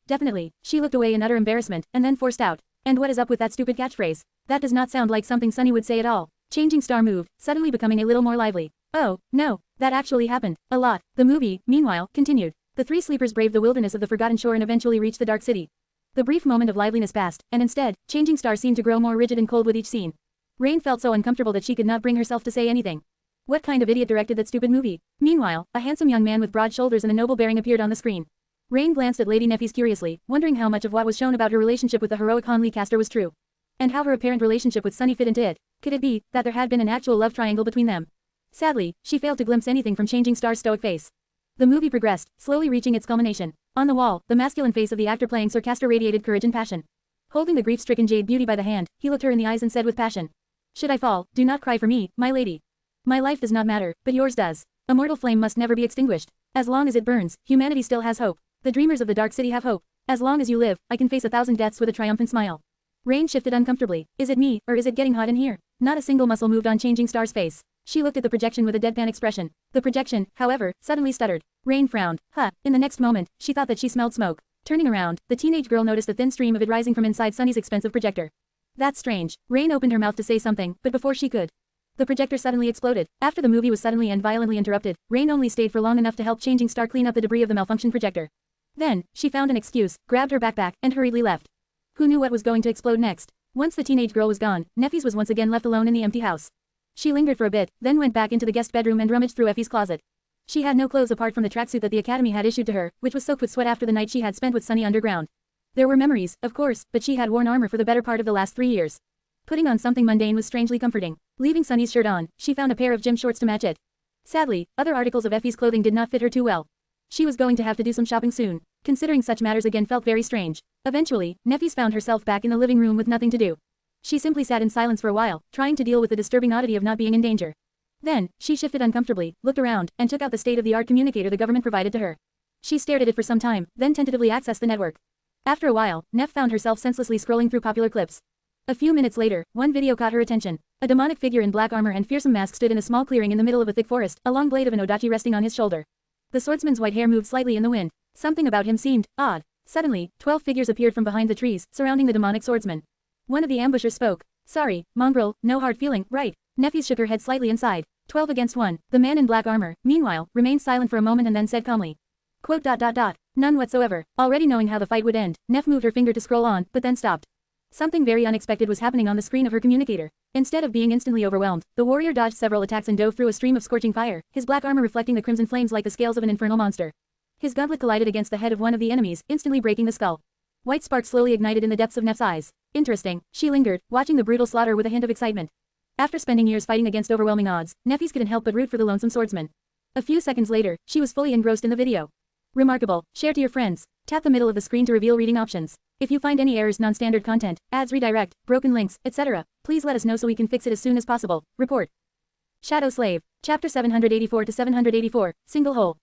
definitely. She looked away in utter embarrassment, and then forced out. And what is up with that stupid catchphrase? That does not sound like something Sunny would say at all. Changing Star moved, suddenly becoming a little more lively. Oh, no, that actually happened. A lot. The movie, meanwhile, continued. The three sleepers braved the wilderness of the Forgotten Shore and eventually reached the Dark City. The brief moment of liveliness passed, and instead, Changing Star seemed to grow more rigid and cold with each scene. Rain felt so uncomfortable that she could not bring herself to say anything. What kind of idiot directed that stupid movie? Meanwhile, a handsome young man with broad shoulders and a noble bearing appeared on the screen. Rain glanced at Lady Neffys curiously, wondering how much of what was shown about her relationship with the heroic Han Lee caster was true. And how her apparent relationship with Sunny fit into it. Could it be that there had been an actual love triangle between them? Sadly, she failed to glimpse anything from Changing Star's stoic face. The movie progressed, slowly reaching its culmination. On the wall, the masculine face of the actor playing Sir Castor radiated courage and passion. Holding the grief-stricken jade beauty by the hand, he looked her in the eyes and said with passion. Should I fall, do not cry for me, my lady. My life does not matter, but yours does. Immortal flame must never be extinguished. As long as it burns, humanity still has hope. The dreamers of the Dark City have hope. As long as you live, I can face 1,000 deaths with a triumphant smile. Rain shifted uncomfortably. Is it me, or is it getting hot in here? Not a single muscle moved on Changing Star's face. She looked at the projection with a deadpan expression. The projection, however, suddenly stuttered. Rain frowned. In the next moment, she thought that she smelled smoke. Turning around, the teenage girl noticed a thin stream of it rising from inside Sunny's expensive projector. That's strange. Rain opened her mouth to say something, but before she could, the projector suddenly exploded. After the movie was suddenly and violently interrupted, Rain only stayed for long enough to help Changing Star clean up the debris of the malfunctioned projector. Then, she found an excuse, grabbed her backpack, and hurriedly left. Who knew what was going to explode next? Once the teenage girl was gone, Neffys was once again left alone in the empty house. She lingered for a bit, then went back into the guest bedroom and rummaged through Effie's closet. She had no clothes apart from the tracksuit that the academy had issued to her, which was soaked with sweat after the night she had spent with Sunny underground. There were memories, of course, but she had worn armor for the better part of the last 3 years. Putting on something mundane was strangely comforting. Leaving Sunny's shirt on, she found a pair of gym shorts to match it. Sadly, other articles of Effie's clothing did not fit her too well. She was going to have to do some shopping soon. Considering such matters again felt very strange. Eventually, Neffys found herself back in the living room with nothing to do. She simply sat in silence for a while, trying to deal with the disturbing oddity of not being in danger. Then, she shifted uncomfortably, looked around, and took out the state-of-the-art communicator the government provided to her. She stared at it for some time, then tentatively accessed the network. After a while, Neff found herself senselessly scrolling through popular clips. A few minutes later, one video caught her attention. A demonic figure in black armor and fearsome mask stood in a small clearing in the middle of a thick forest, a long blade of an odachi resting on his shoulder. The swordsman's white hair moved slightly in the wind. Something about him seemed odd. Suddenly, 12 figures appeared from behind the trees, surrounding the demonic swordsman. One of the ambushers spoke. Sorry, mongrel, no hard feeling, right? Nephis shook her head slightly and sighed. 12 against 1. The man in black armor, meanwhile, remained silent for a moment and then said calmly. Quote. None whatsoever. Already knowing how the fight would end, Neph moved her finger to scroll on, but then stopped. Something very unexpected was happening on the screen of her communicator. Instead of being instantly overwhelmed, the warrior dodged several attacks and dove through a stream of scorching fire, his black armor reflecting the crimson flames like the scales of an infernal monster. His gauntlet collided against the head of one of the enemies, instantly breaking the skull. White sparks slowly ignited in the depths of Neph's eyes. Interesting, she lingered, watching the brutal slaughter with a hint of excitement. After spending years fighting against overwhelming odds, Nephis couldn't help but root for the lonesome swordsman. A few seconds later, she was fully engrossed in the video. Remarkable. Share to your friends. Tap the middle of the screen to reveal reading options. If you find any errors, non-standard content, ads redirect, broken links, etc., please let us know so we can fix it as soon as possible. Report. Shadow Slave. Chapter 784 to 784, Single Hole.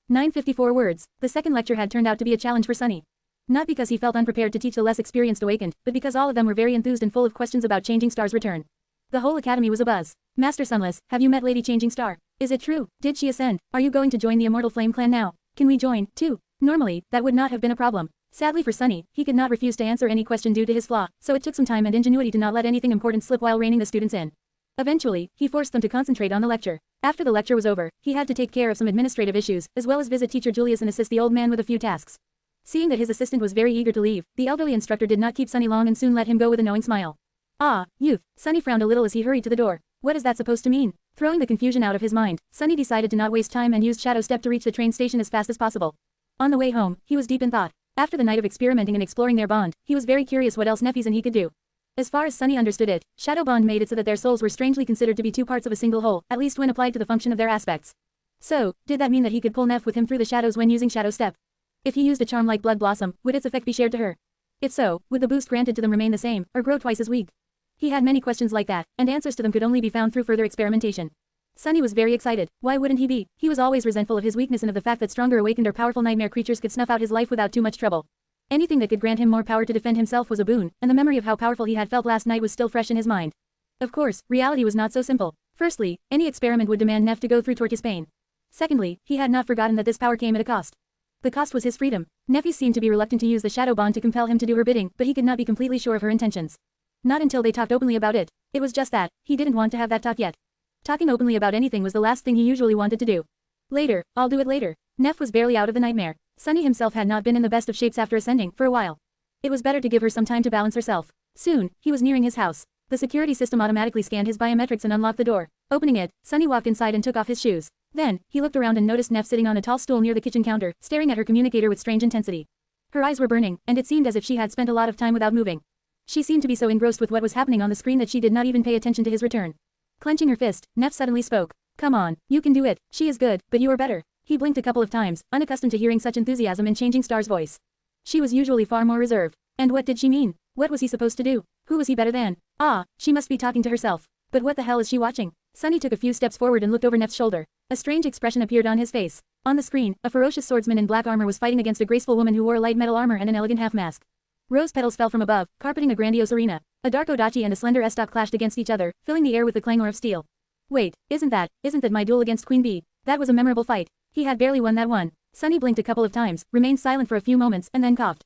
954 words. The second lecture had turned out to be a challenge for Sunny. Not because he felt unprepared to teach the less experienced awakened, but because all of them were very enthused and full of questions about Changing Star's return. The whole academy was abuzz. Master Sunless, have you met Lady Changing Star? Is it true? Did she ascend? Are you going to join the Immortal Flame clan now? Can we join, too? Normally, that would not have been a problem. Sadly for Sunny, he could not refuse to answer any question due to his flaw, so it took some time and ingenuity to not let anything important slip while reining the students in. Eventually, he forced them to concentrate on the lecture. After the lecture was over, he had to take care of some administrative issues, as well as visit teacher Julius and assist the old man with a few tasks. Seeing that his assistant was very eager to leave, the elderly instructor did not keep Sunny long and soon let him go with a knowing smile. Ah, youth. Sunny frowned a little as he hurried to the door. What is that supposed to mean? Throwing the confusion out of his mind, Sunny decided to not waste time and used Shadow Step to reach the train station as fast as possible. On the way home, he was deep in thought. After the night of experimenting and exploring their bond, he was very curious what else Nephis and he could do. As far as Sunny understood it, Shadow Bond made it so that their souls were strangely considered to be two parts of a single whole, at least when applied to the function of their aspects. So, did that mean that he could pull Neph with him through the shadows when using Shadow Step? If he used a charm like Blood Blossom, would its effect be shared to her? If so, would the boost granted to them remain the same, or grow twice as weak? He had many questions like that, and answers to them could only be found through further experimentation. Sunny was very excited. Why wouldn't he be? He was always resentful of his weakness and of the fact that stronger awakened or powerful nightmare creatures could snuff out his life without too much trouble. Anything that could grant him more power to defend himself was a boon, and the memory of how powerful he had felt last night was still fresh in his mind. Of course, reality was not so simple. Firstly, any experiment would demand Neph to go through torturous pain. Secondly, he had not forgotten that this power came at a cost. The cost was his freedom. Nephis seemed to be reluctant to use the Shadow Bond to compel him to do her bidding, but he could not be completely sure of her intentions. Not until they talked openly about it. It was just that, he didn't want to have that talk yet. Talking openly about anything was the last thing he usually wanted to do. Later, I'll do it later. Neph was barely out of the nightmare. Sunny himself had not been in the best of shapes after ascending, for a while. It was better to give her some time to balance herself. Soon, he was nearing his house. The security system automatically scanned his biometrics and unlocked the door. Opening it, Sunny walked inside and took off his shoes. Then, he looked around and noticed Neph sitting on a tall stool near the kitchen counter, staring at her communicator with strange intensity. Her eyes were burning, and it seemed as if she had spent a lot of time without moving. She seemed to be so engrossed with what was happening on the screen that she did not even pay attention to his return. Clenching her fist, Neph suddenly spoke. Come on, you can do it. She is good, but you are better. He blinked a couple of times, unaccustomed to hearing such enthusiasm in Changing Star's voice. She was usually far more reserved. And what did she mean? What was he supposed to do? Who was he better than? Ah, she must be talking to herself. But what the hell is she watching? Sunny took a few steps forward and looked over Neph's shoulder. A strange expression appeared on his face. On the screen, a ferocious swordsman in black armor was fighting against a graceful woman who wore light metal armor and an elegant half-mask. Rose petals fell from above, carpeting a grandiose arena. A dark odachi and a slender estoc clashed against each other, filling the air with the clangor of steel. Wait, isn't that my duel against Queen Bee? That was a memorable fight. He had barely won that one. Sunny blinked a couple of times, remained silent for a few moments, and then coughed.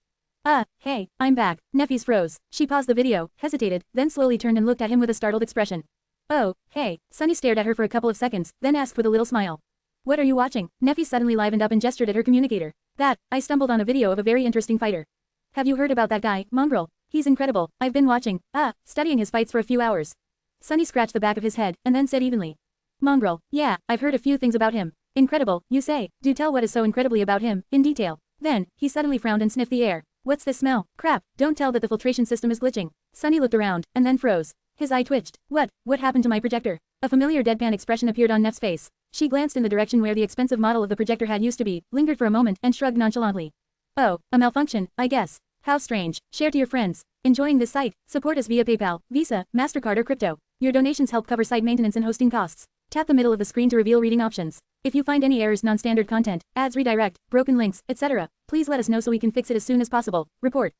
Hey, I'm back. Nephis froze. She paused the video, hesitated, then slowly turned and looked at him with a startled expression. Oh, hey. Sunny stared at her for a couple of seconds, then asked with a little smile. What are you watching? Nephis suddenly livened up and gestured at her communicator. I stumbled on a video of a very interesting fighter. Have you heard about that guy, Mongrel? He's incredible. I've been watching, studying his fights for a few hours. Sunny scratched the back of his head, and then said evenly. Mongrel, yeah, I've heard a few things about him. Incredible, you say? Do tell what is so incredibly about him, in detail. Then, he suddenly frowned and sniffed the air. What's this smell? Crap, don't tell that the filtration system is glitching. Sunny looked around, and then froze. His eye twitched. What happened to my projector? A familiar deadpan expression appeared on Neph's face. She glanced in the direction where the expensive model of the projector had used to be, lingered for a moment, and shrugged nonchalantly. Oh, a malfunction, I guess. How strange. Share to your friends. Enjoying this site? Support us via PayPal, Visa, MasterCard or crypto. Your donations help cover site maintenance and hosting costs. Tap the middle of the screen to reveal reading options. If you find any errors, non-standard content, ads redirect, broken links, etc., please let us know so we can fix it as soon as possible. Report.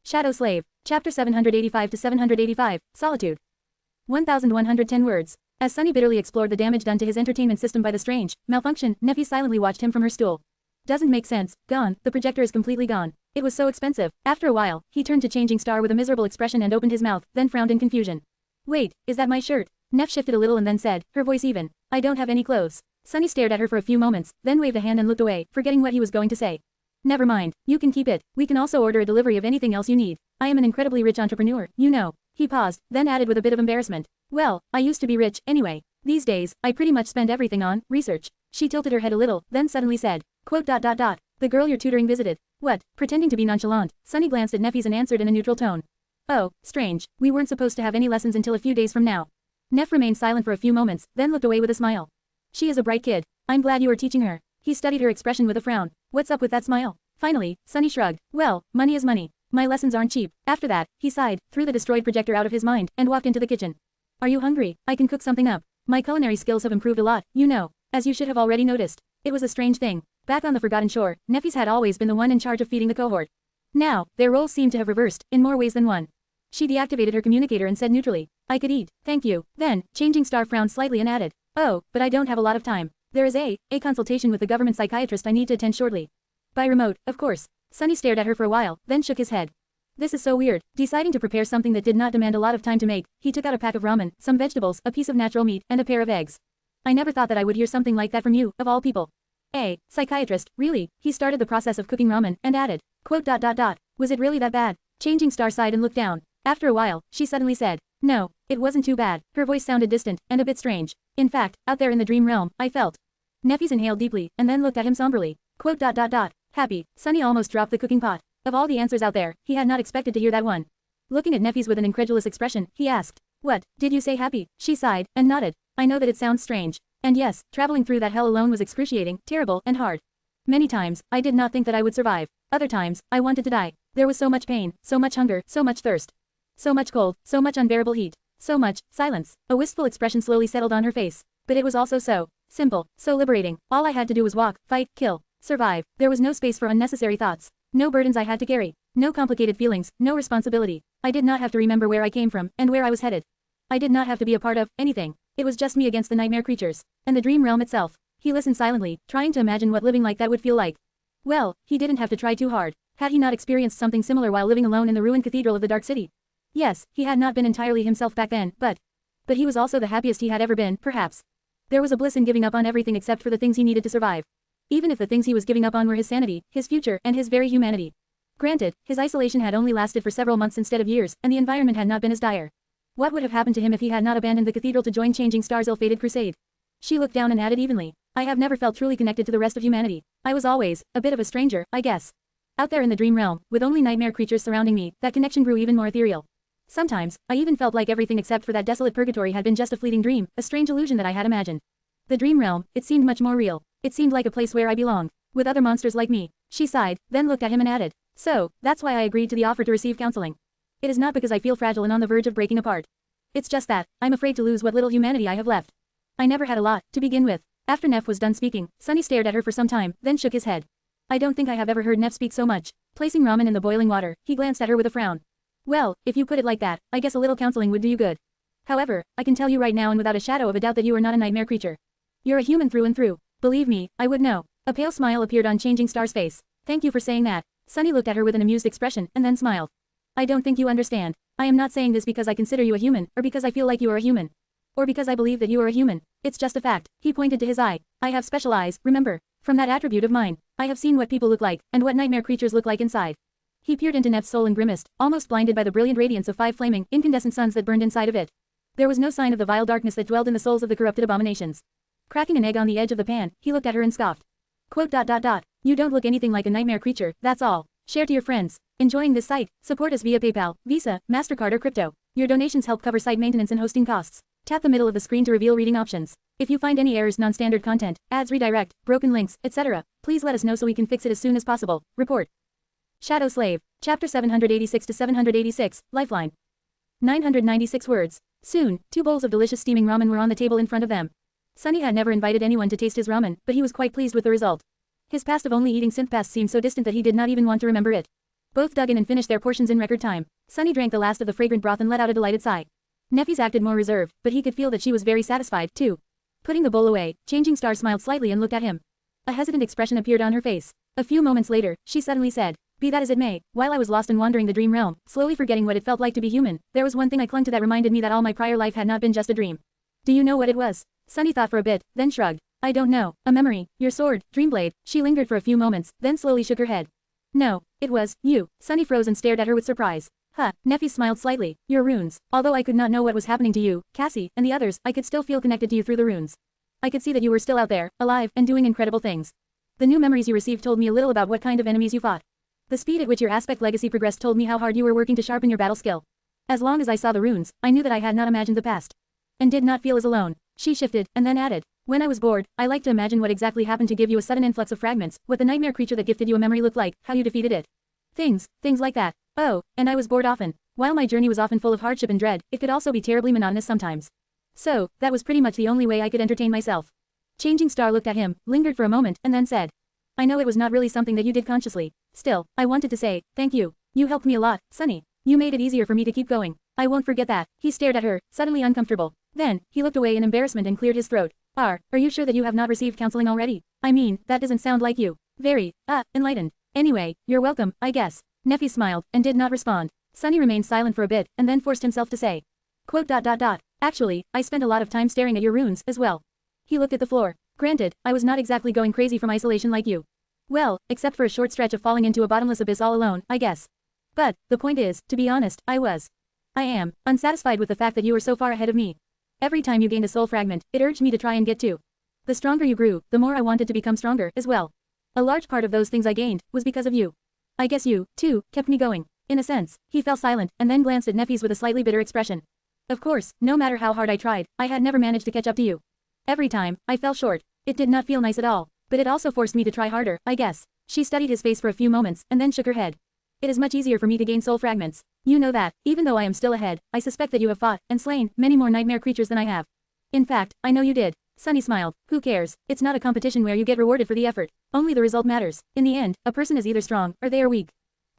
Shadow Slave. Chapter 785 to 785, Solitude. 1110 words. As Sunny bitterly explored the damage done to his entertainment system by the strange malfunction, Neffy silently watched him from her stool. Doesn't make sense. Gone. The projector is completely gone. It was so expensive. After a while, he turned to Changing Star with a miserable expression and opened his mouth, then frowned in confusion. Wait, is that my shirt? Neff shifted a little and then said, her voice even. I don't have any clothes. Sunny stared at her for a few moments, then waved a hand and looked away, forgetting what he was going to say. Never mind. You can keep it. We can also order a delivery of anything else you need. I am an incredibly rich entrepreneur, you know. He paused, then added with a bit of embarrassment. Well, I used to be rich, anyway. These days, I pretty much spend everything on research. She tilted her head a little, then suddenly said, quote. The girl you're tutoring visited. What? Pretending to be nonchalant, Sunny glanced at Neffy's and answered in a neutral tone. Oh, strange. We weren't supposed to have any lessons until a few days from now. Neff remained silent for a few moments, then looked away with a smile. She is a bright kid. I'm glad you are teaching her. He studied her expression with a frown. What's up with that smile? Finally, Sunny shrugged. Well, money is money. My lessons aren't cheap. After that, he sighed, threw the destroyed projector out of his mind, and walked into the kitchen. Are you hungry? I can cook something up. My culinary skills have improved a lot, you know, as you should have already noticed. It was a strange thing. Back on the Forgotten Shore, Neffy's had always been the one in charge of feeding the cohort. Now, their roles seemed to have reversed, in more ways than one. She deactivated her communicator and said neutrally, I could eat, thank you. Then, Changing Star frowned slightly and added, oh, but I don't have a lot of time. There is a consultation with the government psychiatrist I need to attend shortly. By remote, of course. Sunny stared at her for a while, then shook his head. This is so weird. Deciding to prepare something that did not demand a lot of time to make, he took out a pack of ramen, some vegetables, a piece of natural meat, and a pair of eggs. I never thought that I would hear something like that from you, of all people. Psychiatrist, really? He started the process of cooking ramen, and added, quote. Was it really that bad? Changing Star sighed and looked down. After a while, she suddenly said, no, it wasn't too bad. Her voice sounded distant, and a bit strange. In fact, out there in the dream realm, I felt. Neffy inhaled deeply, and then looked at him somberly. Quote. Happy. Sunny almost dropped the cooking pot. Of all the answers out there, he had not expected to hear that one. Looking at Neffy with an incredulous expression, he asked, what, did you say happy? She sighed, and nodded. I know that it sounds strange. And yes, traveling through that hell alone was excruciating, terrible, and hard. Many times, I did not think that I would survive. Other times, I wanted to die. There was so much pain, so much hunger, so much thirst. So much cold, so much unbearable heat. So much silence. A wistful expression slowly settled on her face. But it was also so simple, so liberating. All I had to do was walk, fight, kill, survive. There was no space for unnecessary thoughts. No burdens I had to carry. No complicated feelings, no responsibility. I did not have to remember where I came from, and where I was headed. I did not have to be a part of anything. It was just me against the nightmare creatures. And the dream realm itself. He listened silently, trying to imagine what living like that would feel like. Well, he didn't have to try too hard. Had he not experienced something similar while living alone in the ruined cathedral of the Dark City? Yes, he had not been entirely himself back then, but he was also the happiest he had ever been, perhaps. There was a bliss in giving up on everything except for the things he needed to survive. Even if the things he was giving up on were his sanity, his future, and his very humanity. Granted, his isolation had only lasted for several months instead of years, and the environment had not been as dire. What would have happened to him if he had not abandoned the cathedral to join Changing Star's ill-fated crusade? She looked down and added evenly, I have never felt truly connected to the rest of humanity. I was always a bit of a stranger, I guess. Out there in the dream realm, with only nightmare creatures surrounding me, that connection grew even more ethereal. Sometimes, I even felt like everything except for that desolate purgatory had been just a fleeting dream, a strange illusion that I had imagined. The dream realm, it seemed much more real. It seemed like a place where I belonged, with other monsters like me. She sighed, then looked at him and added, so, that's why I agreed to the offer to receive counseling. It is not because I feel fragile and on the verge of breaking apart. It's just that, I'm afraid to lose what little humanity I have left. I never had a lot, to begin with. After Neff was done speaking, Sunny stared at her for some time, then shook his head. I don't think I have ever heard Neff speak so much. Placing ramen in the boiling water, he glanced at her with a frown. Well, if you put it like that, I guess a little counseling would do you good. However, I can tell you right now and without a shadow of a doubt that you are not a nightmare creature. You're a human through and through. Believe me, I would know. A pale smile appeared on Changing Star's face. Thank you for saying that. Sunny looked at her with an amused expression, and then smiled. I don't think you understand. I am not saying this because I consider you a human, or because I feel like you are a human. Or because I believe that you are a human. It's just a fact. He pointed to his eye. I have special eyes, remember? From that attribute of mine, I have seen what people look like, and what nightmare creatures look like inside. He peered into Neff's soul and grimaced, almost blinded by the brilliant radiance of 5 flaming, incandescent suns that burned inside of it. There was no sign of the vile darkness that dwelled in the souls of the corrupted abominations. Cracking an egg on the edge of the pan, he looked at her and scoffed. Quote. You don't look anything like a nightmare creature, that's all. Share to your friends. Enjoying this site? Support us via PayPal, Visa, MasterCard or crypto. Your donations help cover site maintenance and hosting costs. Tap the middle of the screen to reveal reading options. If you find any errors, non-standard content, ads redirect, broken links, etc., please let us know so we can fix it as soon as possible. Report. Shadow Slave. Chapter 786 to 786, Lifeline. 996 words. Soon, 2 bowls of delicious steaming ramen were on the table in front of them. Sunny had never invited anyone to taste his ramen, but he was quite pleased with the result. His past of only eating synth past seemed so distant that he did not even want to remember it. Both dug in and finished their portions in record time. Sunny drank the last of the fragrant broth and let out a delighted sigh. Neffy's acted more reserved, but he could feel that she was very satisfied, too. Putting the bowl away, Changing Star smiled slightly and looked at him. A hesitant expression appeared on her face. A few moments later, she suddenly said, "Be that as it may, while I was lost and wandering the dream realm, slowly forgetting what it felt like to be human, there was one thing I clung to that reminded me that all my prior life had not been just a dream." "Do you know what it was?" Sunny thought for a bit, then shrugged. "I don't know. A memory. Your sword, Dreamblade." She lingered for a few moments, then slowly shook her head. "No, it was you." Sunny froze and stared at her with surprise. "Huh." Neffy smiled slightly. "Your runes. Although I could not know what was happening to you, Cassie, and the others, I could still feel connected to you through the runes. I could see that you were still out there, alive, and doing incredible things. The new memories you received told me a little about what kind of enemies you fought. The speed at which your aspect legacy progressed told me how hard you were working to sharpen your battle skill. As long as I saw the runes, I knew that I had not imagined the past. And did not feel as alone." She shifted, and then added, "When I was bored, I liked to imagine what exactly happened to give you a sudden influx of fragments, what the nightmare creature that gifted you a memory looked like, how you defeated it. Things like that. Oh, and I was bored often. While my journey was often full of hardship and dread, it could also be terribly monotonous sometimes. So, that was pretty much the only way I could entertain myself." Changing Star looked at him, lingered for a moment, and then said, "I know it was not really something that you did consciously. Still, I wanted to say, thank you. You helped me a lot, Sunny. You made it easier for me to keep going. I won't forget that." He stared at her, suddenly uncomfortable. Then, he looked away in embarrassment and cleared his throat. Are you sure that you have not received counseling already? I mean, that doesn't sound like you. Very, enlightened. Anyway, you're welcome, I guess." Neffy smiled, and did not respond. Sunny remained silent for a bit, and then forced himself to say, "Actually, I spent a lot of time staring at your runes, as well." He looked at the floor. "Granted, I was not exactly going crazy from isolation like you. Well, except for a short stretch of falling into a bottomless abyss all alone, I guess. But, the point is, to be honest, I am, unsatisfied with the fact that you were so far ahead of me. Every time you gained a soul fragment, it urged me to try and get to. The stronger you grew, the more I wanted to become stronger, as well. A large part of those things I gained, was because of you. I guess you, too, kept me going. In a sense." He fell silent, and then glanced at Neffy's with a slightly bitter expression. "Of course, no matter how hard I tried, I had never managed to catch up to you. Every time, I fell short. It did not feel nice at all, but it also forced me to try harder, I guess." She studied his face for a few moments, and then shook her head. "It is much easier for me to gain soul fragments. You know that, even though I am still ahead, I suspect that you have fought, and slain, many more nightmare creatures than I have. In fact, I know you did." Sunny smiled. "Who cares? It's not a competition where you get rewarded for the effort. Only the result matters. In the end, a person is either strong, or they are weak.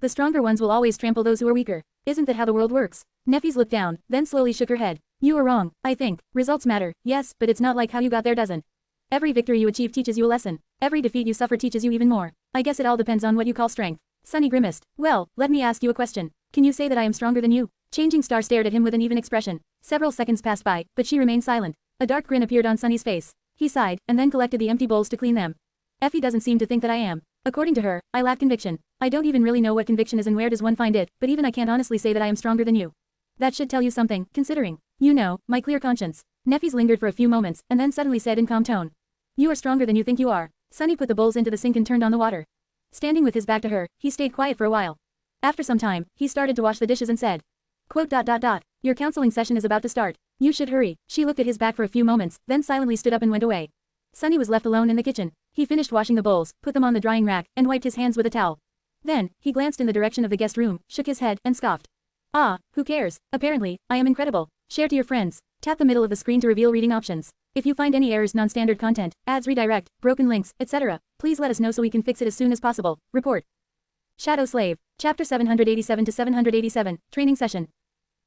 The stronger ones will always trample those who are weaker. Isn't that how the world works?" Neffy looked down, then slowly shook her head. "You are wrong, I think. Results matter, yes, but it's not like how you got there doesn't. Every victory you achieve teaches you a lesson. Every defeat you suffer teaches you even more. I guess it all depends on what you call strength." Sunny grimaced. "Well, let me ask you a question. Can you say that I am stronger than you?" Changing Star stared at him with an even expression. Several seconds passed by, but she remained silent. A dark grin appeared on Sunny's face. He sighed, and then collected the empty bowls to clean them. "Effie doesn't seem to think that I am. According to her, I lack conviction. I don't even really know what conviction is and where does one find it, but even I can't honestly say that I am stronger than you. That should tell you something, considering, you know, my clear conscience." Neffy lingered for a few moments, and then suddenly said in calm tone, "You are stronger than you think you are." Sunny put the bowls into the sink and turned on the water. Standing with his back to her, he stayed quiet for a while. After some time, he started to wash the dishes and said, "Your counseling session is about to start. You should hurry." She looked at his back for a few moments, then silently stood up and went away. Sunny was left alone in the kitchen. He finished washing the bowls, put them on the drying rack, and wiped his hands with a towel. Then, he glanced in the direction of the guest room, shook his head, and scoffed. "Ah, who cares? Apparently, I am incredible. Share to your friends." Tap the middle of the screen to reveal reading options. If you find any errors, non-standard content, ads redirect, broken links, etc., please let us know so we can fix it as soon as possible. Report. Shadow Slave. Chapter 787 to 787, Training Session.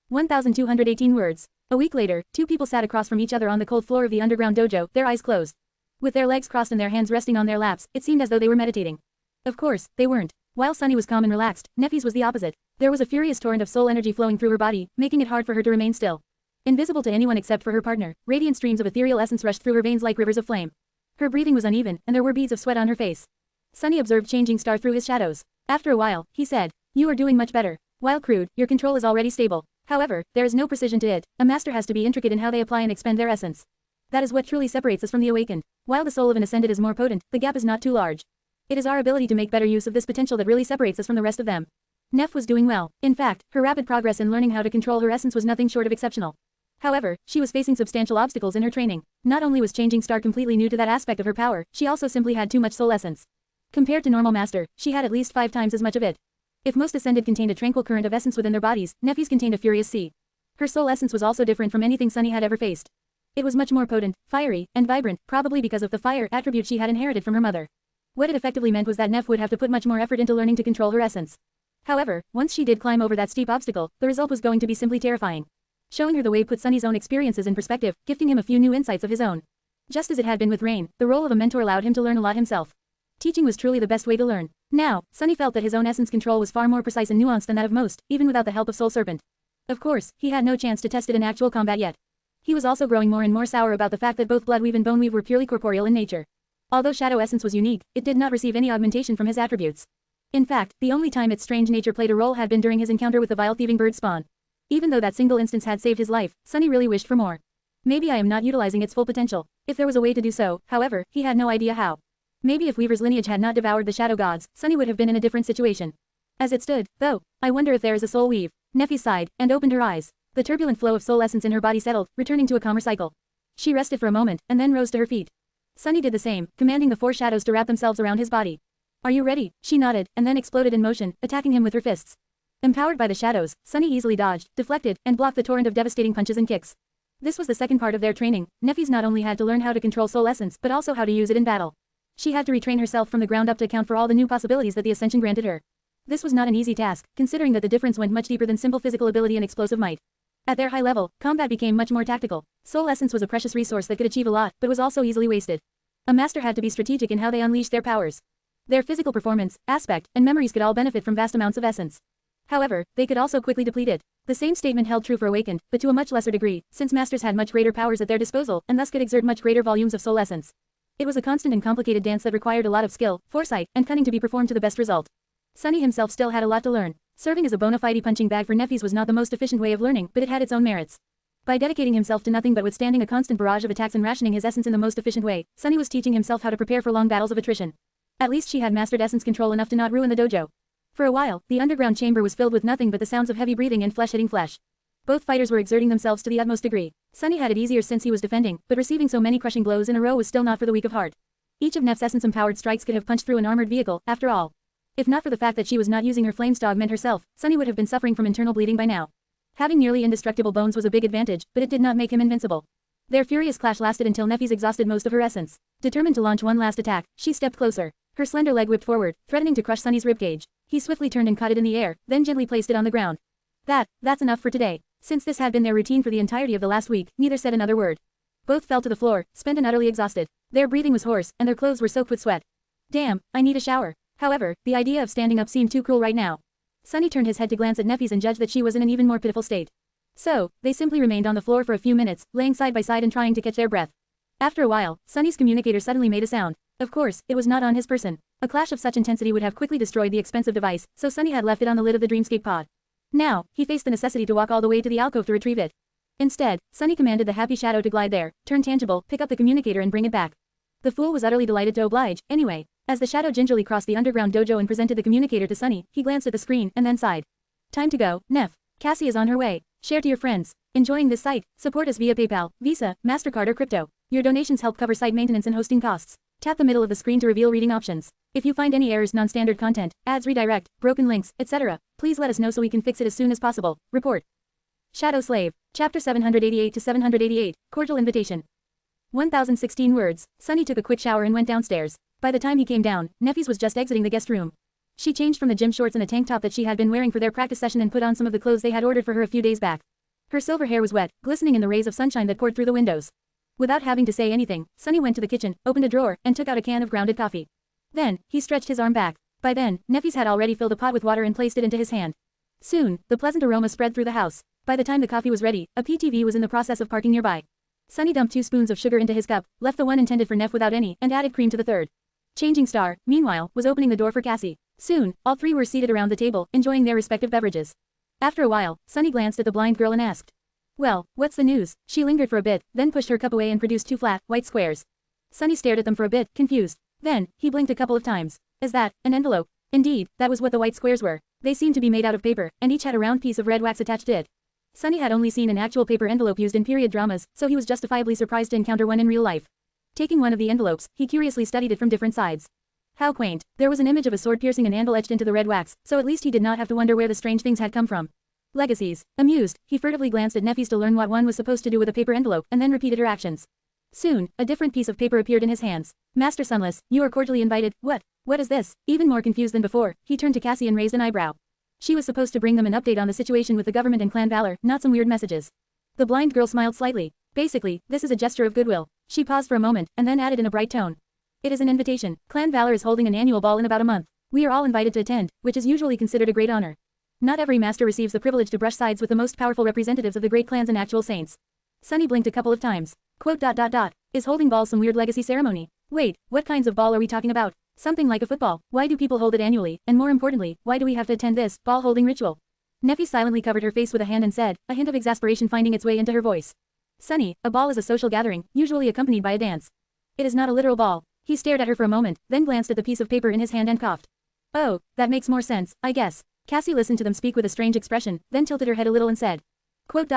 1,218 words. A week later, two people sat across from each other on the cold floor of the underground dojo, their eyes closed. With their legs crossed and their hands resting on their laps, it seemed as though they were meditating. Of course, they weren't. While Sunny was calm and relaxed, Neffy's was the opposite. There was a furious torrent of soul energy flowing through her body, making it hard for her to remain still. Invisible to anyone except for her partner, radiant streams of ethereal essence rushed through her veins like rivers of flame. Her breathing was uneven, and there were beads of sweat on her face. Sunny observed Changing Star through his shadows. After a while, he said, "You are doing much better. While crude, your control is already stable. However, there is no precision to it. A master has to be intricate in how they apply and expend their essence. That is what truly separates us from the awakened. While the soul of an ascended is more potent, the gap is not too large. It is our ability to make better use of this potential that really separates us from the rest of them." Neff was doing well. In fact, her rapid progress in learning how to control her essence was nothing short of exceptional. However, she was facing substantial obstacles in her training. Not only was Changing Star completely new to that aspect of her power, she also simply had too much soul essence. Compared to normal master, she had at least 5 times as much of it. If most ascended contained a tranquil current of essence within their bodies, Neffy's contained a furious sea. Her soul essence was also different from anything Sunny had ever faced. It was much more potent, fiery, and vibrant, probably because of the fire attribute she had inherited from her mother. What it effectively meant was that Neff would have to put much more effort into learning to control her essence. However, once she did climb over that steep obstacle, the result was going to be simply terrifying. Showing her the way put Sunny's own experiences in perspective, gifting him a few new insights of his own. Just as it had been with Rain, the role of a mentor allowed him to learn a lot himself. Teaching was truly the best way to learn. Now, Sunny felt that his own essence control was far more precise and nuanced than that of most, even without the help of Soul Serpent. Of course, he had no chance to test it in actual combat yet. He was also growing more and more sour about the fact that both Bloodweave and Boneweave were purely corporeal in nature. Although Shadow Essence was unique, it did not receive any augmentation from his attributes. In fact, the only time its strange nature played a role had been during his encounter with the vile thieving bird spawn. Even though that single instance had saved his life, Sunny really wished for more. Maybe I am not utilizing its full potential. If there was a way to do so, however, he had no idea how. Maybe if Weaver's lineage had not devoured the shadow gods, Sunny would have been in a different situation. As it stood, though, I wonder if there is a soul weave. Nephi sighed, and opened her eyes. The turbulent flow of soul essence in her body settled, returning to a calmer cycle. She rested for a moment, and then rose to her feet. Sunny did the same, commanding the four shadows to wrap themselves around his body. Are you ready? She nodded, and then exploded in motion, attacking him with her fists. Empowered by the shadows, Sunny easily dodged, deflected, and blocked the torrent of devastating punches and kicks. This was the second part of their training. Nephis not only had to learn how to control soul essence but also how to use it in battle. She had to retrain herself from the ground up to account for all the new possibilities that the Ascension granted her. This was not an easy task, considering that the difference went much deeper than simple physical ability and explosive might. At their high level, combat became much more tactical. Soul essence was a precious resource that could achieve a lot, but was also easily wasted. A master had to be strategic in how they unleashed their powers. Their physical performance, aspect, and memories could all benefit from vast amounts of essence. However, they could also quickly deplete it. The same statement held true for Awakened, but to a much lesser degree, since masters had much greater powers at their disposal and thus could exert much greater volumes of soul essence. It was a constant and complicated dance that required a lot of skill, foresight, and cunning to be performed to the best result. Sunny himself still had a lot to learn. Serving as a bona fide punching bag for Nephis was not the most efficient way of learning, but it had its own merits. By dedicating himself to nothing but withstanding a constant barrage of attacks and rationing his essence in the most efficient way, Sunny was teaching himself how to prepare for long battles of attrition. At least she had mastered essence control enough to not ruin the dojo. For a while, the underground chamber was filled with nothing but the sounds of heavy breathing and flesh hitting flesh. Both fighters were exerting themselves to the utmost degree. Sunny had it easier since he was defending, but receiving so many crushing blows in a row was still not for the weak of heart. Each of Neff's essence-empowered strikes could have punched through an armored vehicle, after all. If not for the fact that she was not using her flames to augment herself, Sunny would have been suffering from internal bleeding by now. Having nearly indestructible bones was a big advantage, but it did not make him invincible. Their furious clash lasted until Nephis exhausted most of her essence. Determined to launch one last attack, she stepped closer. Her slender leg whipped forward, threatening to crush Sunny's ribcage. He swiftly turned and caught it in the air, then gently placed it on the ground. That's enough for today. Since this had been their routine for the entirety of the last week, neither said another word. Both fell to the floor, spent and utterly exhausted. Their breathing was hoarse, and their clothes were soaked with sweat. Damn, I need a shower. However, the idea of standing up seemed too cruel right now. Sunny turned his head to glance at Nephis and judged that she was in an even more pitiful state. So, they simply remained on the floor for a few minutes, laying side by side and trying to catch their breath. After a while, Sunny's communicator suddenly made a sound. Of course, it was not on his person. A clash of such intensity would have quickly destroyed the expensive device, so Sunny had left it on the lid of the Dreamscape pod. Now, he faced the necessity to walk all the way to the alcove to retrieve it. Instead, Sunny commanded the happy shadow to glide there, turn tangible, pick up the communicator and bring it back. The fool was utterly delighted to oblige, anyway. As the shadow gingerly crossed the underground dojo and presented the communicator to Sunny, he glanced at the screen and then sighed. Time to go, Neff. Cassie is on her way. Share to your friends. Enjoying this site? Support us via PayPal, Visa, MasterCard or crypto. Your donations help cover site maintenance and hosting costs. Tap the middle of the screen to reveal reading options. If you find any errors, non-standard content, ads redirect, broken links, etc., please let us know so we can fix it as soon as possible. Report. Shadow Slave. Chapter 788 to 788. Cordial invitation. 1016 words. Sunny took a quick shower and went downstairs. By the time he came down, Nephis was just exiting the guest room. She changed from the gym shorts and the tank top that she had been wearing for their practice session and put on some of the clothes they had ordered for her a few days back. Her silver hair was wet, glistening in the rays of sunshine that poured through the windows. Without having to say anything, Sunny went to the kitchen, opened a drawer, and took out a can of grounded coffee. Then, he stretched his arm back. By then, Nephis had already filled a pot with water and placed it into his hand. Soon, the pleasant aroma spread through the house. By the time the coffee was ready, a PTV was in the process of parking nearby. Sunny dumped 2 spoons of sugar into his cup, left the one intended for Neff without any, and added cream to the third. Changing Star, meanwhile, was opening the door for Cassie. Soon, all three were seated around the table, enjoying their respective beverages. After a while, Sunny glanced at the blind girl and asked, "Well, what's the news?" She lingered for a bit, then pushed her cup away and produced 2 flat, white squares. Sunny stared at them for a bit, confused. Then, he blinked a couple of times. Is that an envelope? Indeed, that was what the white squares were. They seemed to be made out of paper, and each had a round piece of red wax attached to it. Sunny had only seen an actual paper envelope used in period dramas, so he was justifiably surprised to encounter one in real life. Taking one of the envelopes, he curiously studied it from different sides. How quaint. There was an image of a sword piercing an anvil etched into the red wax, so at least he did not have to wonder where the strange things had come from. Legacies. Amused, he furtively glanced at Nephis to learn what one was supposed to do with a paper envelope, and then repeated her actions. Soon, a different piece of paper appeared in his hands. Master Sunless, you are cordially invited. What is this? Even more confused than before, he turned to Cassie and raised an eyebrow. She was supposed to bring them an update on the situation with the government and Clan Valor, not some weird messages. The blind girl smiled slightly. Basically, this is a gesture of goodwill. She paused for a moment, and then added in a bright tone. It is an invitation. Clan Valor is holding an annual ball in about a month. We are all invited to attend, which is usually considered a great honor. Not every master receives the privilege to brush sides with the most powerful representatives of the great clans and actual saints. Sunny blinked a couple of times. Quote. Is holding ball some weird legacy ceremony? Wait, what kinds of ball are we talking about? Something like a football. Why do people hold it annually, and more importantly, why do we have to attend this ball-holding ritual? Neffy silently covered her face with a hand and said, a hint of exasperation finding its way into her voice. Sunny, a ball is a social gathering, usually accompanied by a dance. It is not a literal ball. He stared at her for a moment, then glanced at the piece of paper in his hand and coughed. Oh, that makes more sense, I guess. Cassie listened to them speak with a strange expression, then tilted her head a little and said. Quote.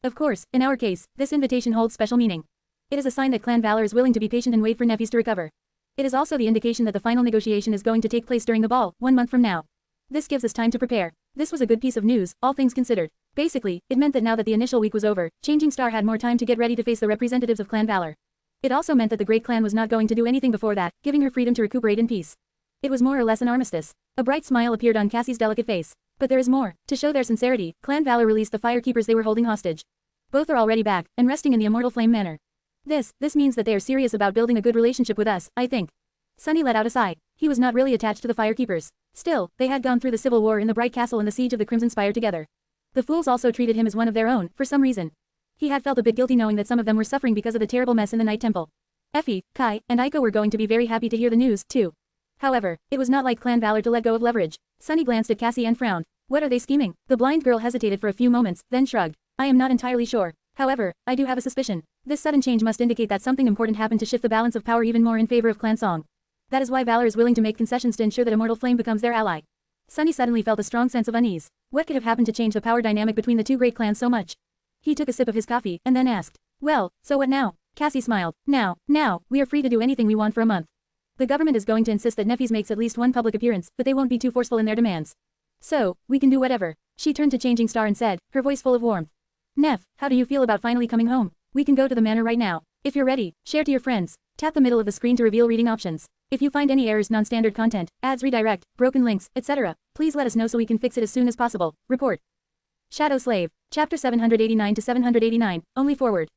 Of course, in our case, this invitation holds special meaning. It is a sign that Clan Valor is willing to be patient and wait for Neffys to recover. It is also the indication that the final negotiation is going to take place during the ball, 1 month from now. This gives us time to prepare. This was a good piece of news, all things considered. Basically, it meant that now that the initial week was over, Changing Star had more time to get ready to face the representatives of Clan Valor. It also meant that the Great Clan was not going to do anything before that, giving her freedom to recuperate in peace. It was more or less an armistice. A bright smile appeared on Cassie's delicate face. But there is more. To show their sincerity, Clan Valor released the firekeepers they were holding hostage. Both are already back, and resting in the Immortal Flame Manor. This means that they are serious about building a good relationship with us, I think. Sunny let out a sigh. He was not really attached to the firekeepers. Still, they had gone through the civil war in the Bright Castle and the siege of the Crimson Spire together. The fools also treated him as one of their own, for some reason. He had felt a bit guilty knowing that some of them were suffering because of the terrible mess in the Night Temple. Effie, Kai, and Aiko were going to be very happy to hear the news, too. However, it was not like Clan Valor to let go of leverage. Sunny glanced at Cassie and frowned. What are they scheming? The blind girl hesitated for a few moments, then shrugged. I am not entirely sure. However, I do have a suspicion. This sudden change must indicate that something important happened to shift the balance of power even more in favor of Clan Song. That is why Valor is willing to make concessions to ensure that Immortal Flame becomes their ally. Sunny suddenly felt a strong sense of unease. What could have happened to change the power dynamic between the two great clans so much? He took a sip of his coffee, and then asked. Well, so what now? Cassie smiled. Now, we are free to do anything we want for a month. The government is going to insist that Neffys makes at least one public appearance, but they won't be too forceful in their demands. So, we can do whatever. She turned to Changing Star and said, her voice full of warmth. Neff, how do you feel about finally coming home? We can go to the manor right now. If you're ready, share to your friends. Tap the middle of the screen to reveal reading options. If you find any errors, non-standard content, ads redirect, broken links, etc., please let us know so we can fix it as soon as possible. Report. Shadow Slave. Chapter 789 to 789, only forward.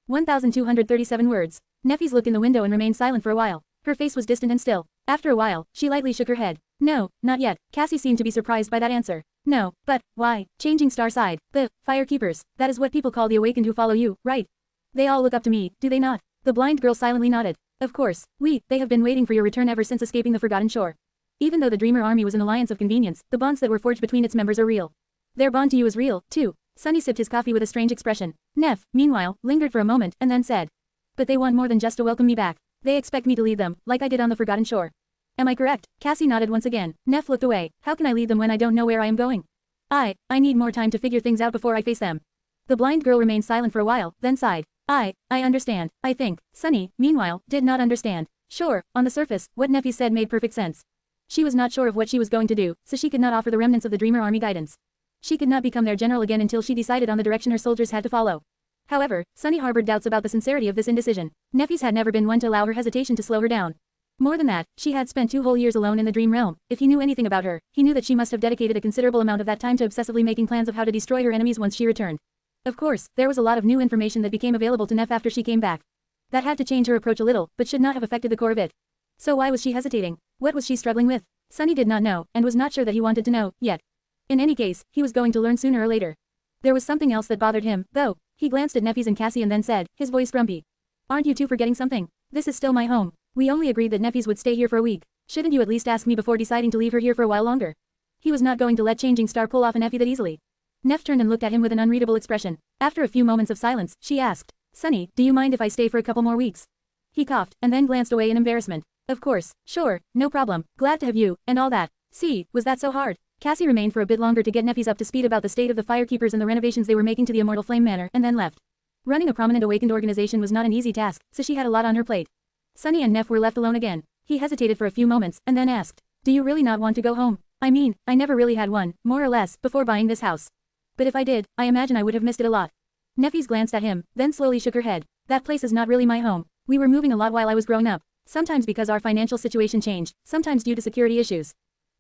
1,237 words. Neffys looked in the window and remained silent for a while. Her face was distant and still. After a while, she lightly shook her head. No, not yet. Cassie seemed to be surprised by that answer. No, but, why? Changing Star sighed. The firekeepers, that is what people call the awakened who follow you, right? They all look up to me, do they not? The blind girl silently nodded. Of course, they have been waiting for your return ever since escaping the Forgotten Shore. Even though the Dreamer Army was an alliance of convenience, the bonds that were forged between its members are real. Their bond to you is real, too. Sunny sipped his coffee with a strange expression. Neff, meanwhile, lingered for a moment, and then said. But they want more than just to welcome me back. They expect me to lead them, like I did on the Forgotten Shore. Am I correct? Cassie nodded once again. Neff looked away. How can I lead them when I don't know where I am going? I need more time to figure things out before I face them. The blind girl remained silent for a while, then sighed. I understand, I think. Sunny, meanwhile, did not understand. Sure, on the surface, what Neffy said made perfect sense. She was not sure of what she was going to do, so she could not offer the remnants of the Dreamer Army guidance. She could not become their general again until she decided on the direction her soldiers had to follow. However, Sunny harbored doubts about the sincerity of this indecision. Neffys had never been one to allow her hesitation to slow her down. More than that, she had spent 2 whole years alone in the dream realm. If he knew anything about her, he knew that she must have dedicated a considerable amount of that time to obsessively making plans of how to destroy her enemies once she returned. Of course, there was a lot of new information that became available to Neff after she came back. That had to change her approach a little, but should not have affected the core of it. So why was she hesitating? What was she struggling with? Sunny did not know, and was not sure that he wanted to know, yet. In any case, he was going to learn sooner or later. There was something else that bothered him, though. He glanced at Neffys and Cassie and then said, his voice grumpy. Aren't you two forgetting something? This is still my home. We only agreed that Neffys would stay here for a week. Shouldn't you at least ask me before deciding to leave her here for a while longer? He was not going to let Changing Star pull off an Effie that easily. Neff turned and looked at him with an unreadable expression. After a few moments of silence, she asked, Sunny, do you mind if I stay for a couple more weeks? He coughed, and then glanced away in embarrassment. Of course, sure, no problem, glad to have you, and all that. See, was that so hard? Cassie remained for a bit longer to get Neffys up to speed about the state of the firekeepers and the renovations they were making to the Immortal Flame Manor, and then left. Running a prominent awakened organization was not an easy task, so she had a lot on her plate. Sunny and Neff were left alone again. He hesitated for a few moments, and then asked, do you really not want to go home? I mean, I never really had one, more or less, before buying this house. But if I did, I imagine I would have missed it a lot. Neffys glanced at him, then slowly shook her head. That place is not really my home. We were moving a lot while I was growing up. Sometimes because our financial situation changed, sometimes due to security issues.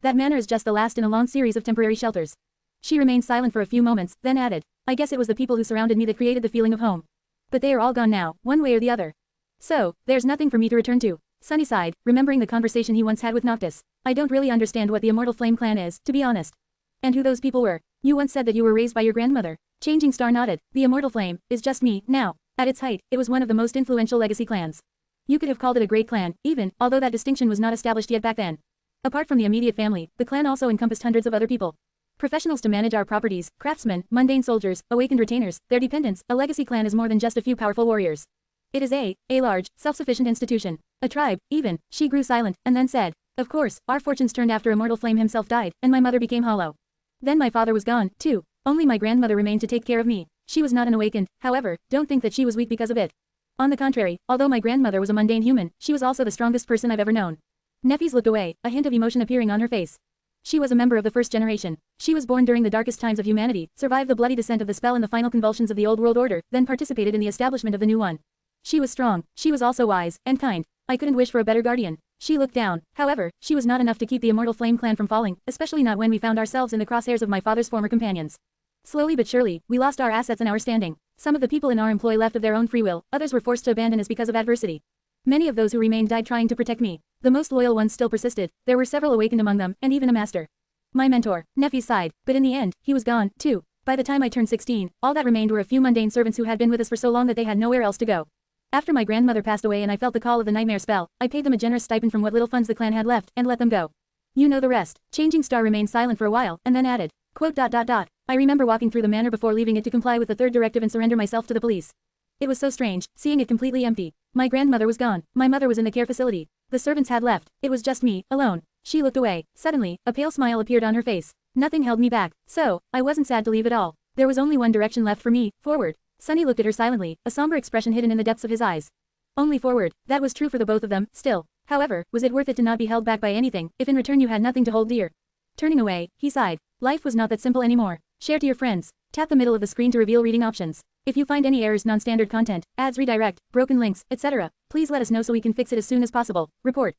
That manor is just the last in a long series of temporary shelters. She remained silent for a few moments, then added, I guess it was the people who surrounded me that created the feeling of home. But they are all gone now, one way or the other. So, there's nothing for me to return to. Sunny sighed, remembering the conversation he once had with Noctis. I don't really understand what the Immortal Flame clan is, to be honest. And who those people were. You once said that you were raised by your grandmother. Changing Star nodded. The Immortal Flame is just me, now. At its height, it was one of the most influential legacy clans. You could have called it a great clan, even, although that distinction was not established yet back then. Apart from the immediate family, the clan also encompassed hundreds of other people. Professionals to manage our properties, craftsmen, mundane soldiers, awakened retainers, their dependents. A legacy clan is more than just a few powerful warriors. It is a large, self-sufficient institution. A tribe, even. She grew silent, and then said, of course, our fortunes turned after Immortal Flame himself died, and my mother became hollow. Then my father was gone, too. Only my grandmother remained to take care of me. She was not an awakened, however, don't think that she was weak because of it. On the contrary, although my grandmother was a mundane human, she was also the strongest person I've ever known. Neffys looked away, a hint of emotion appearing on her face. She was a member of the first generation. She was born during the darkest times of humanity, survived the bloody descent of the spell and the final convulsions of the old world order, then participated in the establishment of the new one. She was strong, she was also wise, and kind. I couldn't wish for a better guardian. She looked down. However, she was not enough to keep the Immortal Flame clan from falling, especially not when we found ourselves in the crosshairs of my father's former companions. Slowly but surely, we lost our assets and our standing. Some of the people in our employ left of their own free will, others were forced to abandon us because of adversity. Many of those who remained died trying to protect me. The most loyal ones still persisted. There were several awakened among them, and even a master. My mentor, Neffy, sighed, but in the end, he was gone, too. By the time I turned 16, all that remained were a few mundane servants who had been with us for so long that they had nowhere else to go. After my grandmother passed away and I felt the call of the nightmare spell, I paid them a generous stipend from what little funds the clan had left, and let them go. You know the rest. Changing Star remained silent for a while, and then added, quote, I remember walking through the manor before leaving it to comply with the third directive and surrender myself to the police. It was so strange, seeing it completely empty. My grandmother was gone, my mother was in the care facility. The servants had left, it was just me, alone. She looked away. Suddenly, a pale smile appeared on her face. Nothing held me back, so, I wasn't sad to leave at all. There was only one direction left for me, forward. Sunny looked at her silently, a somber expression hidden in the depths of his eyes. Only forward, that was true for the both of them, still. However, was it worth it to not be held back by anything, if in return you had nothing to hold dear? Turning away, he sighed. Life was not that simple anymore. Share to your friends. Tap the middle of the screen to reveal reading options. If you find any errors, non-standard content, ads, redirect, broken links, etc., please let us know so we can fix it as soon as possible. Report.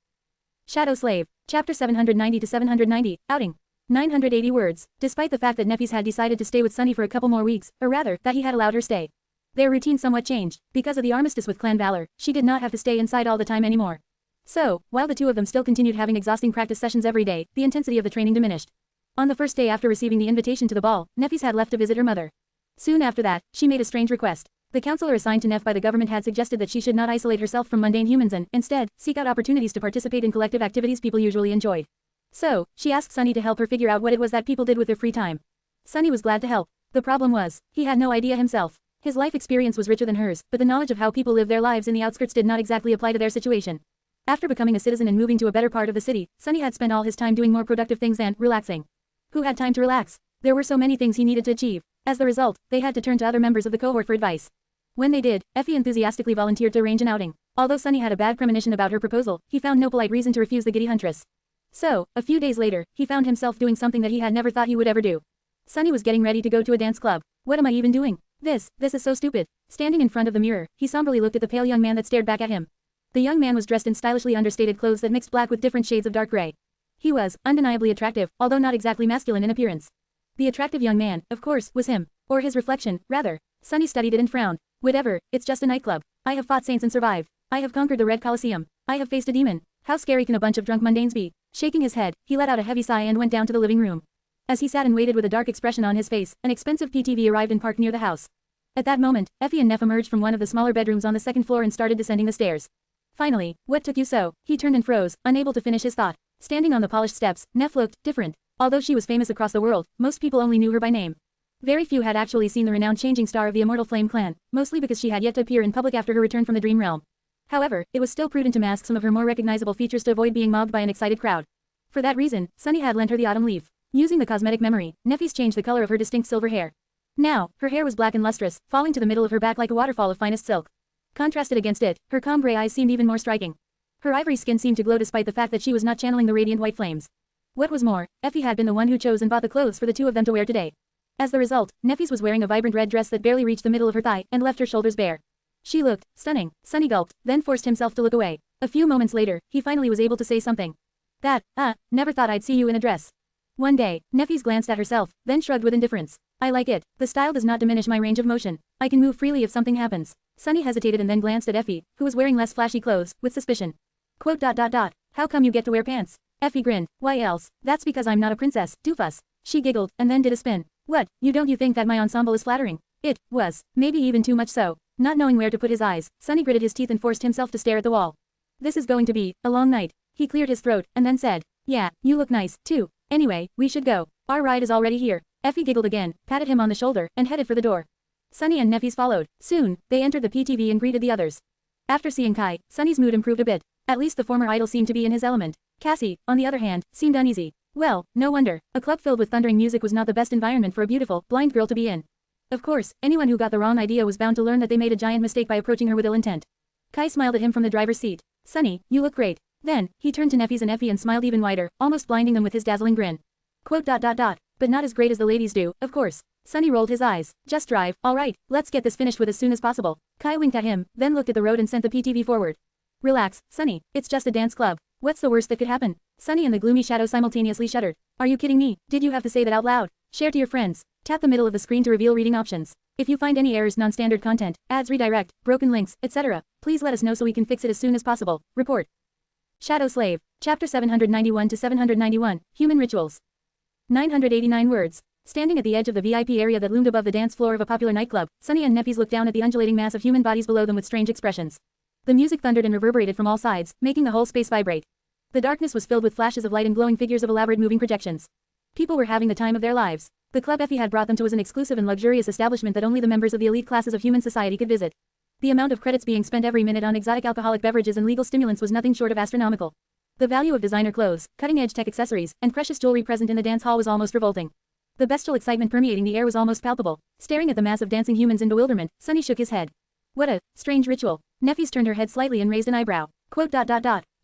Shadow Slave. Chapter 790 to 790, Outing. 980 words. Despite the fact that Neffys had decided to stay with Sunny for a couple more weeks, or rather, that he had allowed her stay. Their routine somewhat changed. Because of the armistice with Clan Valor, she did not have to stay inside all the time anymore. So, while the two of them still continued having exhausting practice sessions every day, the intensity of the training diminished. On the first day after receiving the invitation to the ball, Neffys had left to visit her mother. Soon after that, she made a strange request. The counselor assigned to Neff by the government had suggested that she should not isolate herself from mundane humans and, instead, seek out opportunities to participate in collective activities people usually enjoyed. So, she asked Sunny to help her figure out what it was that people did with their free time. Sunny was glad to help. The problem was, he had no idea himself. His life experience was richer than hers, but the knowledge of how people live their lives in the outskirts did not exactly apply to their situation. After becoming a citizen and moving to a better part of the city, Sunny had spent all his time doing more productive things than relaxing. Who had time to relax? There were so many things he needed to achieve. As the result, they had to turn to other members of the cohort for advice. When they did, Effie enthusiastically volunteered to arrange an outing. Although Sunny had a bad premonition about her proposal, he found no polite reason to refuse the giddy huntress. So, a few days later, he found himself doing something that he had never thought he would ever do. Sunny was getting ready to go to a dance club. What am I even doing? This is so stupid. Standing in front of the mirror, he somberly looked at the pale young man that stared back at him. The young man was dressed in stylishly understated clothes that mixed black with different shades of dark gray. He was, undeniably attractive, although not exactly masculine in appearance. The attractive young man, of course, was him. Or his reflection, rather. Sunny studied it and frowned. Whatever, it's just a nightclub. I have fought saints and survived. I have conquered the Red Colosseum. I have faced a demon. How scary can a bunch of drunk mundanes be? Shaking his head, he let out a heavy sigh and went down to the living room. As he sat and waited with a dark expression on his face, an expensive PTV arrived and parked near the house. At that moment, Effie and Neff emerged from one of the smaller bedrooms on the second floor and started descending the stairs. Finally, what took you so? He turned and froze, unable to finish his thought. Standing on the polished steps, Neff looked different. Although she was famous across the world, most people only knew her by name. Very few had actually seen the renowned Changing Star of the Immortal Flame clan, mostly because she had yet to appear in public after her return from the Dream Realm. However, it was still prudent to mask some of her more recognizable features to avoid being mobbed by an excited crowd. For that reason, Sunny had lent her the autumn leaf. Using the cosmetic memory, Neffys changed the color of her distinct silver hair. Now, her hair was black and lustrous, falling to the middle of her back like a waterfall of finest silk. Contrasted against it, her calm gray eyes seemed even more striking. Her ivory skin seemed to glow despite the fact that she was not channeling the radiant white flames. What was more, Effie had been the one who chose and bought the clothes for the two of them to wear today. As the result, Neffys was wearing a vibrant red dress that barely reached the middle of her thigh and left her shoulders bare. She looked stunning. Sunny gulped, then forced himself to look away. A few moments later, he finally was able to say something. Never thought I'd see you in a dress. One day, Neffys glanced at herself, then shrugged with indifference. I like it. The style does not diminish my range of motion. I can move freely if something happens. Sunny hesitated and then glanced at Effie, who was wearing less flashy clothes, with suspicion. How come you get to wear pants? Effie grinned. Why else? That's because I'm not a princess, doofus. She giggled, and then did a spin. What, don't you think that my ensemble is flattering? It was, maybe even too much so. Not knowing where to put his eyes, Sunny gritted his teeth and forced himself to stare at the wall. This is going to be a long night. He cleared his throat, and then said, yeah, you look nice, too. Anyway, we should go. Our ride is already here. Effie giggled again, patted him on the shoulder, and headed for the door. Sunny and Neffys followed. Soon, they entered the PTV and greeted the others. After seeing Kai, Sunny's mood improved a bit. At least the former idol seemed to be in his element. Cassie, on the other hand, seemed uneasy. Well, no wonder. A club filled with thundering music was not the best environment for a beautiful, blind girl to be in. Of course, anyone who got the wrong idea was bound to learn that they made a giant mistake by approaching her with ill intent. Kai smiled at him from the driver's seat. Sunny, you look great. Then, he turned to Neffys and Effie and smiled even wider, almost blinding them with his dazzling grin. But not as great as the ladies do, of course. Sunny rolled his eyes. Just drive, alright, let's get this finished with as soon as possible. Kai winked at him, then looked at the road and sent the PTV forward. Relax, Sunny, it's just a dance club. What's the worst that could happen? Sunny and the gloomy shadow simultaneously shuddered. Are you kidding me? Did you have to say that out loud? Share to your friends. Tap the middle of the screen to reveal reading options. If you find any errors, non-standard content, ads redirect, broken links, etc., please let us know so we can fix it as soon as possible. Report. Shadow Slave. Chapter 791 to 791, Human Rituals. 989 words. Standing at the edge of the VIP area that loomed above the dance floor of a popular nightclub, Sunny and Neffys looked down at the undulating mass of human bodies below them with strange expressions. The music thundered and reverberated from all sides, making the whole space vibrate. The darkness was filled with flashes of light and glowing figures of elaborate moving projections. People were having the time of their lives. The club Effie had brought them to was an exclusive and luxurious establishment that only the members of the elite classes of human society could visit. The amount of credits being spent every minute on exotic alcoholic beverages and legal stimulants was nothing short of astronomical. The value of designer clothes, cutting-edge tech accessories, and precious jewelry present in the dance hall was almost revolting. The bestial excitement permeating the air was almost palpable. Staring at the mass of dancing humans in bewilderment, Sunny shook his head. What a strange ritual. Neffys turned her head slightly and raised an eyebrow.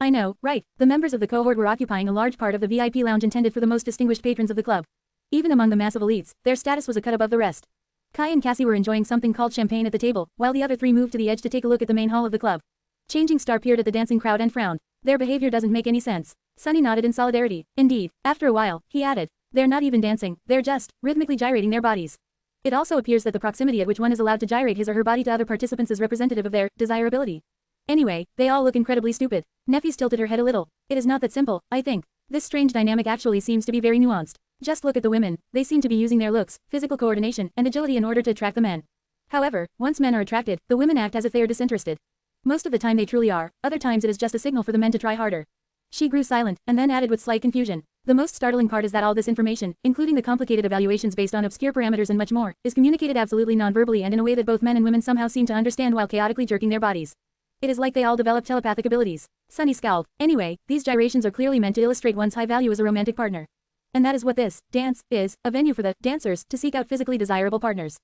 I know, right. The members of the cohort were occupying a large part of the VIP lounge intended for the most distinguished patrons of the club. Even among the massive elites, their status was a cut above the rest. Kai and Cassie were enjoying something called champagne at the table, while the other three moved to the edge to take a look at the main hall of the club. Changing Star peered at the dancing crowd and frowned. Their behavior doesn't make any sense. Sunny nodded in solidarity. Indeed, after a while, he added. They're not even dancing, they're just rhythmically gyrating their bodies. It also appears that the proximity at which one is allowed to gyrate his or her body to other participants is representative of their desirability. Anyway, they all look incredibly stupid. Neffys tilted her head a little. It is not that simple, I think. This strange dynamic actually seems to be very nuanced. Just look at the women. They seem to be using their looks, physical coordination, and agility in order to attract the men. However, once men are attracted, the women act as if they are disinterested. Most of the time they truly are, other times it is just a signal for the men to try harder. She grew silent, and then added with slight confusion. The most startling part is that all this information, including the complicated evaluations based on obscure parameters and much more, is communicated absolutely non-verbally and in a way that both men and women somehow seem to understand while chaotically jerking their bodies. It is like they all develop telepathic abilities. Sunny scowled. Anyway, these gyrations are clearly meant to illustrate one's high value as a romantic partner. And that is what this dance is, a venue for the dancers to seek out physically desirable partners.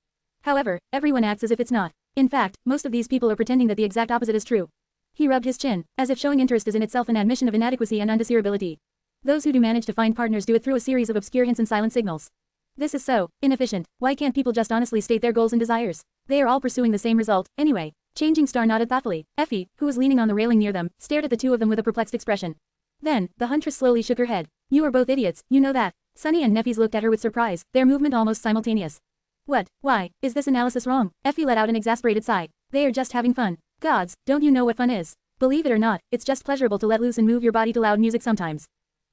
However, everyone acts as if it's not. In fact, most of these people are pretending that the exact opposite is true. He rubbed his chin, as if showing interest is in itself an admission of inadequacy and undesirability. Those who do manage to find partners do it through a series of obscure hints and silent signals. This is so inefficient. Why can't people just honestly state their goals and desires? They are all pursuing the same result, anyway. Changing Star nodded thoughtfully. Effie, who was leaning on the railing near them, stared at the two of them with a perplexed expression. Then, the huntress slowly shook her head. You are both idiots, you know that. Sunny and Neffys looked at her with surprise, their movement almost simultaneous. What? Why? Is this analysis wrong? Effie let out an exasperated sigh. They are just having fun. Gods, don't you know what fun is? Believe it or not, it's just pleasurable to let loose and move your body to loud music sometimes.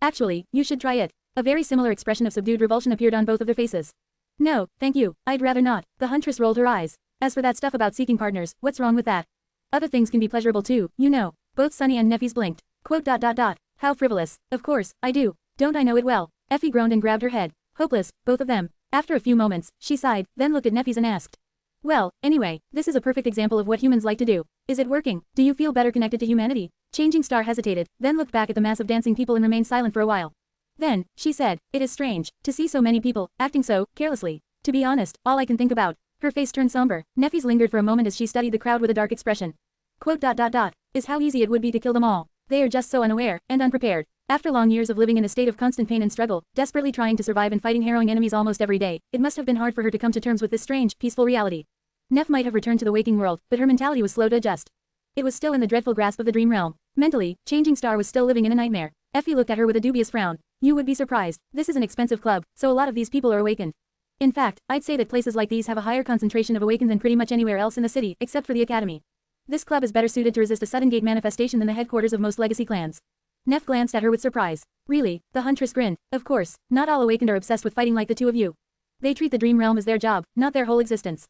Actually, you should try it. A very similar expression of subdued revulsion appeared on both of their faces. No, thank you, I'd rather not. The huntress rolled her eyes. As for that stuff about seeking partners, what's wrong with that? Other things can be pleasurable too, you know. Both Sunny and Neffys blinked. How frivolous. Of course, I do. Don't I know it well? Effie groaned and grabbed her head. Hopeless, both of them. After a few moments, she sighed, then looked at Neffys and asked. Well, anyway, this is a perfect example of what humans like to do. Is it working? Do you feel better connected to humanity? Changing Star hesitated, then looked back at the mass of dancing people and remained silent for a while. Then, she said, it is strange to see so many people acting so carelessly. To be honest, all I can think about. Her face turned somber. Neffys lingered for a moment as she studied the crowd with a dark expression. Is how easy it would be to kill them all. They are just so unaware and unprepared. After long years of living in a state of constant pain and struggle, desperately trying to survive and fighting harrowing enemies almost every day, it must have been hard for her to come to terms with this strange, peaceful reality. Neff might have returned to the waking world, but her mentality was slow to adjust. It was still in the dreadful grasp of the dream realm. Mentally, Changing Star was still living in a nightmare. Effie looked at her with a dubious frown. You would be surprised. This is an expensive club, so a lot of these people are awakened. In fact, I'd say that places like these have a higher concentration of awakened than pretty much anywhere else in the city, except for the academy. This club is better suited to resist a sudden gate manifestation than the headquarters of most legacy clans. Neff glanced at her with surprise. Really? The huntress grinned. Of course, not all awakened are obsessed with fighting like the two of you. They treat the dream realm as their job, not their whole existence.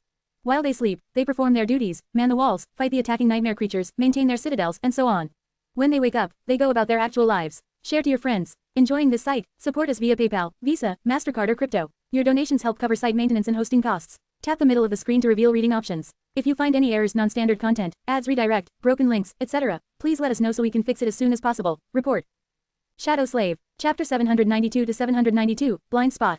While they sleep, they perform their duties, man the walls, fight the attacking nightmare creatures, maintain their citadels, and so on. When they wake up, they go about their actual lives. Share to your friends. Enjoying this site? Support us via PayPal, Visa, MasterCard or crypto. Your donations help cover site maintenance and hosting costs. Tap the middle of the screen to reveal reading options. If you find any errors, non-standard content, ads redirect, broken links, etc., please let us know so we can fix it as soon as possible. Report. Shadow Slave. Chapter 792 to 792, Blind Spot.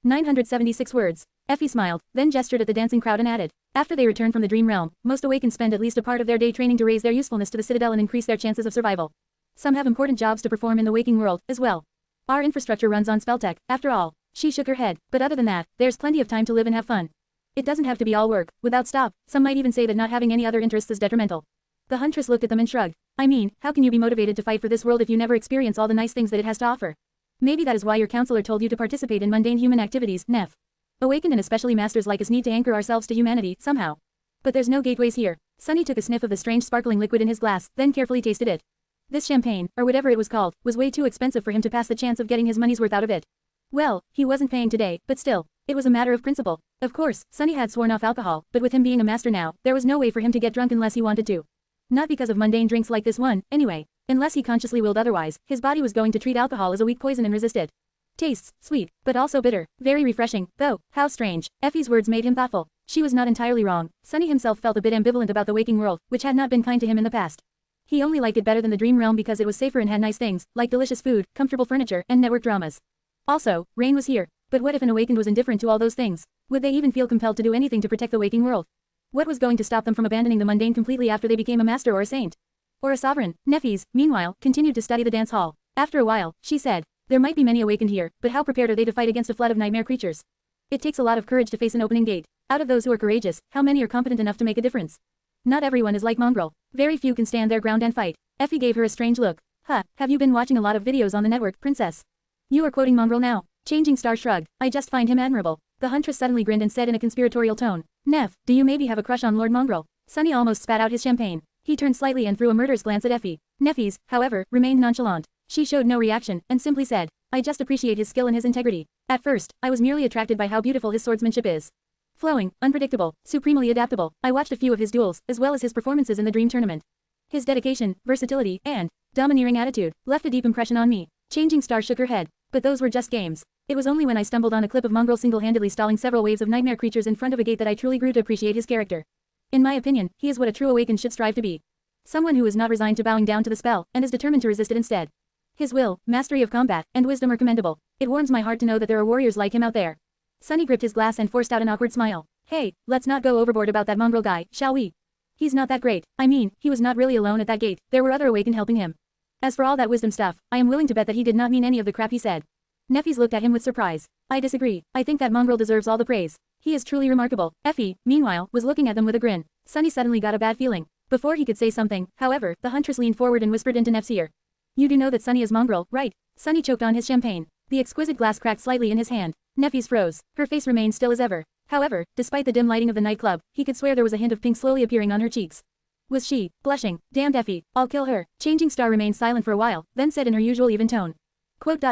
976 words. Effie smiled, then gestured at the dancing crowd and added, after they return from the dream realm, most awakened spend at least a part of their day training to raise their usefulness to the citadel and increase their chances of survival. Some have important jobs to perform in the waking world, as well. Our infrastructure runs on spelltech, after all. She shook her head, but other than that, there's plenty of time to live and have fun. It doesn't have to be all work, without stop. Some might even say that not having any other interests is detrimental. The huntress looked at them and shrugged. I mean, how can you be motivated to fight for this world if you never experience all the nice things that it has to offer? Maybe that is why your counselor told you to participate in mundane human activities, Neff. Awakened and especially masters like us need to anchor ourselves to humanity, somehow. But there's no gateways here. Sunny took a sniff of the strange sparkling liquid in his glass, then carefully tasted it. This champagne, or whatever it was called, was way too expensive for him to pass the chance of getting his money's worth out of it. Well, he wasn't paying today, but still, it was a matter of principle. Of course, Sunny had sworn off alcohol, but with him being a master now, there was no way for him to get drunk unless he wanted to. Not because of mundane drinks like this one, anyway. Unless he consciously willed otherwise, his body was going to treat alcohol as a weak poison and resist it. Tastes sweet, but also bitter, very refreshing, though. How strange. Effie's words made him thoughtful. She was not entirely wrong. Sunny himself felt a bit ambivalent about the waking world, which had not been kind to him in the past. He only liked it better than the dream realm because it was safer and had nice things, like delicious food, comfortable furniture, and network dramas. Also, Rain was here. But what if an awakened was indifferent to all those things? Would they even feel compelled to do anything to protect the waking world? What was going to stop them from abandoning the mundane completely after they became a master or a saint? Or a sovereign? Neffis, meanwhile, continued to study the dance hall. After a while, she said, there might be many awakened here, but how prepared are they to fight against a flood of nightmare creatures? It takes a lot of courage to face an opening gate. Out of those who are courageous, how many are competent enough to make a difference? Not everyone is like Mongrel. Very few can stand their ground and fight. Effie gave her a strange look. Huh, have you been watching a lot of videos on the network, princess? You are quoting Mongrel now. Changing Star shrugged. I just find him admirable. The huntress suddenly grinned and said in a conspiratorial tone, Neff, do you maybe have a crush on Lord Mongrel? Sunny almost spat out his champagne. He turned slightly and threw a murderous glance at Effie. Neffis, however, remained nonchalant. She showed no reaction, and simply said, I just appreciate his skill and his integrity. At first, I was merely attracted by how beautiful his swordsmanship is. Flowing, unpredictable, supremely adaptable. I watched a few of his duels, as well as his performances in the Dream Tournament. His dedication, versatility, and domineering attitude left a deep impression on me. Changing Star shook her head. But those were just games. It was only when I stumbled on a clip of Mongrel single-handedly stalling several waves of nightmare creatures in front of a gate that I truly grew to appreciate his character. In my opinion, he is what a true awakened should strive to be. Someone who is not resigned to bowing down to the spell, and is determined to resist it instead. His will, mastery of combat, and wisdom are commendable. It warms my heart to know that there are warriors like him out there. Sunny gripped his glass and forced out an awkward smile. Hey, let's not go overboard about that Mongrel guy, shall we? He's not that great. I mean, he was not really alone at that gate. There were other awakened helping him. As for all that wisdom stuff, I am willing to bet that he did not mean any of the crap he said. Neffis looked at him with surprise. I disagree. I think that Mongrel deserves all the praise. He is truly remarkable. Effie, meanwhile, was looking at them with a grin. Sunny suddenly got a bad feeling. Before he could say something, however, the huntress leaned forward and whispered into Neff's ear. You do know that Sunny is Mongrel, right? Sunny choked on his champagne. The exquisite glass cracked slightly in his hand. Neffis froze. Her face remained still as ever. However, despite the dim lighting of the nightclub, he could swear there was a hint of pink slowly appearing on her cheeks. Was she, blushing? Damned Effie, I'll kill her. Changing Star remained silent for a while, then said in her usual even tone. Quote.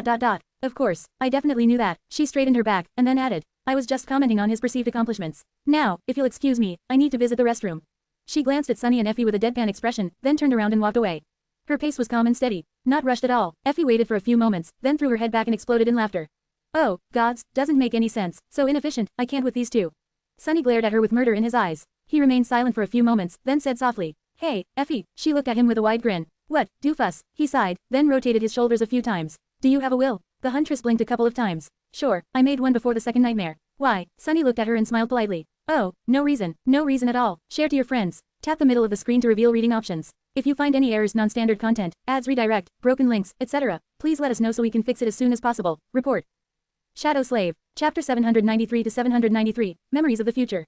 Of course, I definitely knew that. She straightened her back, and then added, I was just commenting on his perceived accomplishments. Now, if you'll excuse me, I need to visit the restroom. She glanced at Sunny and Effie with a deadpan expression, then turned around and walked away. Her pace was calm and steady, not rushed at all. Effie waited for a few moments, then threw her head back and exploded in laughter. Oh, gods, doesn't make any sense, so inefficient, I can't with these two. Sunny glared at her with murder in his eyes. He remained silent for a few moments, then said softly, Hey, Effie. She looked at him with a wide grin. What, doofus? He sighed, then rotated his shoulders a few times. Do you have a will? The huntress blinked a couple of times. Sure, I made one before the second nightmare. Why? Sunny looked at her and smiled politely. Oh, no reason at all. Share to your friends. Tap the middle of the screen to reveal reading options. If you find any errors, non-standard content, ads redirect, broken links, etc., please let us know so we can fix it as soon as possible. Report. Shadow Slave. Chapter 793 to 793, Memories of the Future.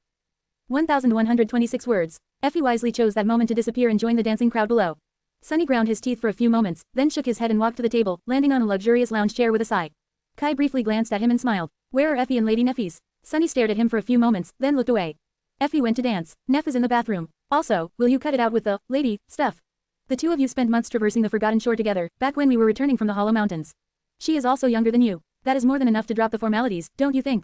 1,126 words. Effie wisely chose that moment to disappear and join the dancing crowd below. Sunny ground his teeth for a few moments, then shook his head and walked to the table, landing on a luxurious lounge chair with a sigh. Kai briefly glanced at him and smiled. Where are Effie and Lady Neffis? Sunny stared at him for a few moments, then looked away. Effie went to dance. Neff is in the bathroom. Also, will you cut it out with the lady stuff? The two of you spent months traversing the Forgotten Shore together, back when we were returning from the Hollow Mountains. She is also younger than you. That is more than enough to drop the formalities, don't you think?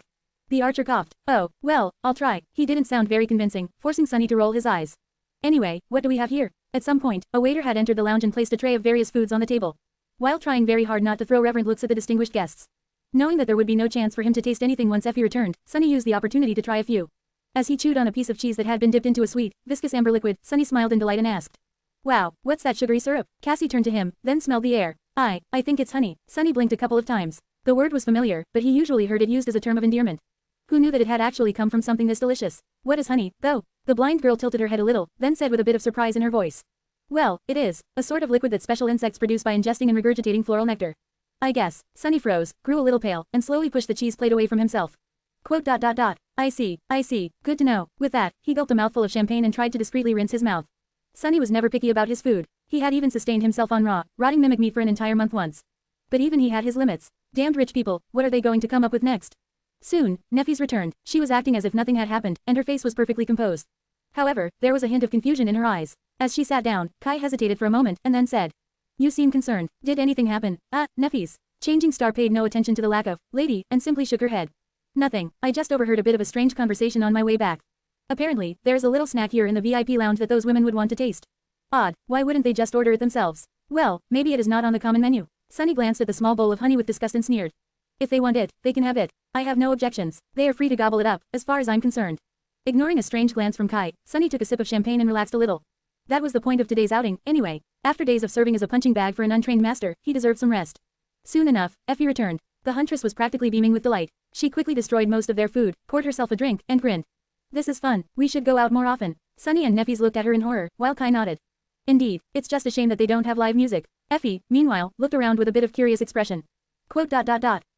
The archer coughed. Oh, well, I'll try. He didn't sound very convincing, forcing Sunny to roll his eyes. Anyway, what do we have here? At some point, a waiter had entered the lounge and placed a tray of various foods on the table. While trying very hard not to throw reverent looks at the distinguished guests. Knowing that there would be no chance for him to taste anything once Effie returned, Sunny used the opportunity to try a few. As he chewed on a piece of cheese that had been dipped into a sweet, viscous amber liquid, Sunny smiled in delight and asked. Wow, what's that sugary syrup? Cassie turned to him, then smelled the air. I think it's honey. Sunny blinked a couple of times. The word was familiar, but he usually heard it used as a term of endearment. Who knew that it had actually come from something this delicious? What is honey, though? The blind girl tilted her head a little, then said with a bit of surprise in her voice. Well, it is. A sort of liquid that special insects produce by ingesting and regurgitating floral nectar. I guess. Sunny froze, grew a little pale, and slowly pushed the cheese plate away from himself. Quote. I see. Good to know. With that, he gulped a mouthful of champagne and tried to discreetly rinse his mouth. Sunny was never picky about his food. He had even sustained himself on raw, rotting mimic meat for an entire month once. But even he had his limits. Damned rich people, what are they going to come up with next? Soon, Neffis returned. She was acting as if nothing had happened, and her face was perfectly composed. However, there was a hint of confusion in her eyes. As she sat down, Kai hesitated for a moment and then said. You seem concerned. Did anything happen? Neffis. Changing Star paid no attention to the lack of lady and simply shook her head. Nothing. I just overheard a bit of a strange conversation on my way back. Apparently, there's a little snack here in the VIP lounge that those women would want to taste. Odd. Why wouldn't they just order it themselves? Well, maybe it is not on the common menu. Sunny glanced at the small bowl of honey with disgust and sneered. If they want it, they can have it. I have no objections. They are free to gobble it up, as far as I'm concerned. Ignoring a strange glance from Kai, Sunny took a sip of champagne and relaxed a little. That was the point of today's outing, anyway. After days of serving as a punching bag for an untrained master, he deserved some rest. Soon enough, Effie returned. The huntress was practically beaming with delight. She quickly destroyed most of their food, poured herself a drink, and grinned. This is fun. We should go out more often. Sunny and Neffis looked at her in horror, while Kai nodded. Indeed, it's just a shame that they don't have live music. Effie, meanwhile, looked around with a bit of curious expression. Quote.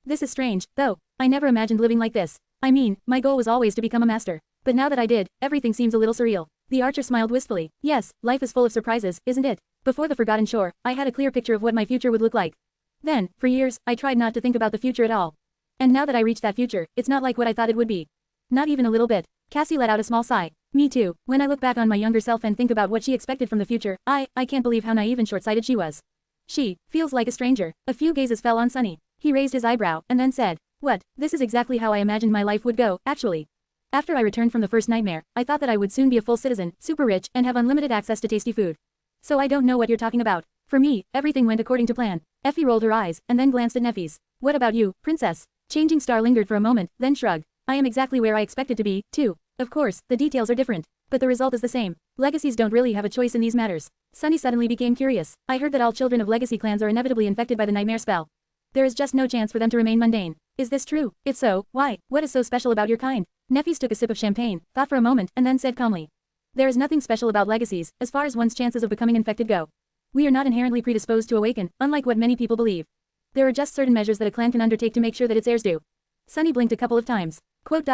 This is strange, though. I never imagined living like this. I mean, my goal was always to become a master. But now that I did, everything seems a little surreal. The archer smiled wistfully. Yes, life is full of surprises, isn't it? Before the Forgotten Shore, I had a clear picture of what my future would look like. Then, for years, I tried not to think about the future at all. And now that I reached that future, it's not like what I thought it would be. Not even a little bit. Cassie let out a small sigh. Me too. When I look back on my younger self and think about what she expected from the future, I can't believe how naive and short-sighted she was. She feels like a stranger. A few gazes fell on Sunny. He raised his eyebrow, and then said, What? This is exactly how I imagined my life would go, actually. After I returned from the first nightmare, I thought that I would soon be a full citizen, super rich, and have unlimited access to tasty food. So I don't know what you're talking about. For me, everything went according to plan. Effie rolled her eyes, and then glanced at Neffis. What about you, princess? Changing Star lingered for a moment, then shrugged. I am exactly where I expected to be, too. Of course, the details are different. But the result is the same. Legacies don't really have a choice in these matters. Sunny suddenly became curious. I heard that all children of legacy clans are inevitably infected by the nightmare spell. There is just no chance for them to remain mundane. Is this true? If so, why? What is so special about your kind? Neffis took a sip of champagne, thought for a moment, and then said calmly. There is nothing special about legacies, as far as one's chances of becoming infected go. We are not inherently predisposed to awaken, unlike what many people believe. There are just certain measures that a clan can undertake to make sure that its heirs do. Sunny blinked a couple of times. Quote.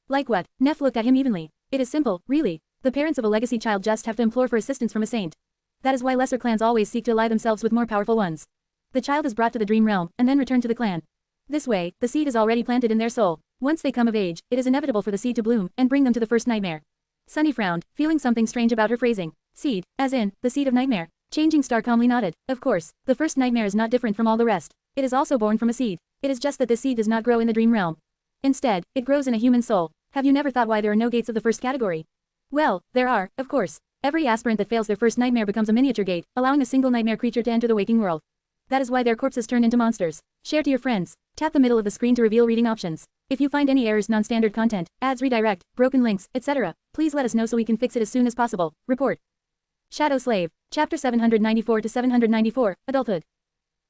Like what? Neff looked at him evenly. It is simple, really. The parents of a legacy child just have to implore for assistance from a saint. That is why lesser clans always seek to ally themselves with more powerful ones. The child is brought to the dream realm, and then returned to the clan. This way, the seed is already planted in their soul. Once they come of age, it is inevitable for the seed to bloom, and bring them to the first nightmare. Sunny frowned, feeling something strange about her phrasing. Seed, as in, the seed of nightmare. Changing Star calmly nodded. Of course, the first nightmare is not different from all the rest. It is also born from a seed. It is just that this seed does not grow in the dream realm. Instead, it grows in a human soul. Have you never thought why there are no gates of the first category? Well, there are, of course. Every aspirant that fails their first nightmare becomes a miniature gate, allowing a single nightmare creature to enter the waking world. That is why their corpses turn into monsters. Share to your friends. Tap the middle of the screen to reveal reading options. If you find any errors, non-standard content, ads redirect, broken links, etc., please let us know so we can fix it as soon as possible. Report. Shadow Slave. Chapter 794 to 794, Adulthood.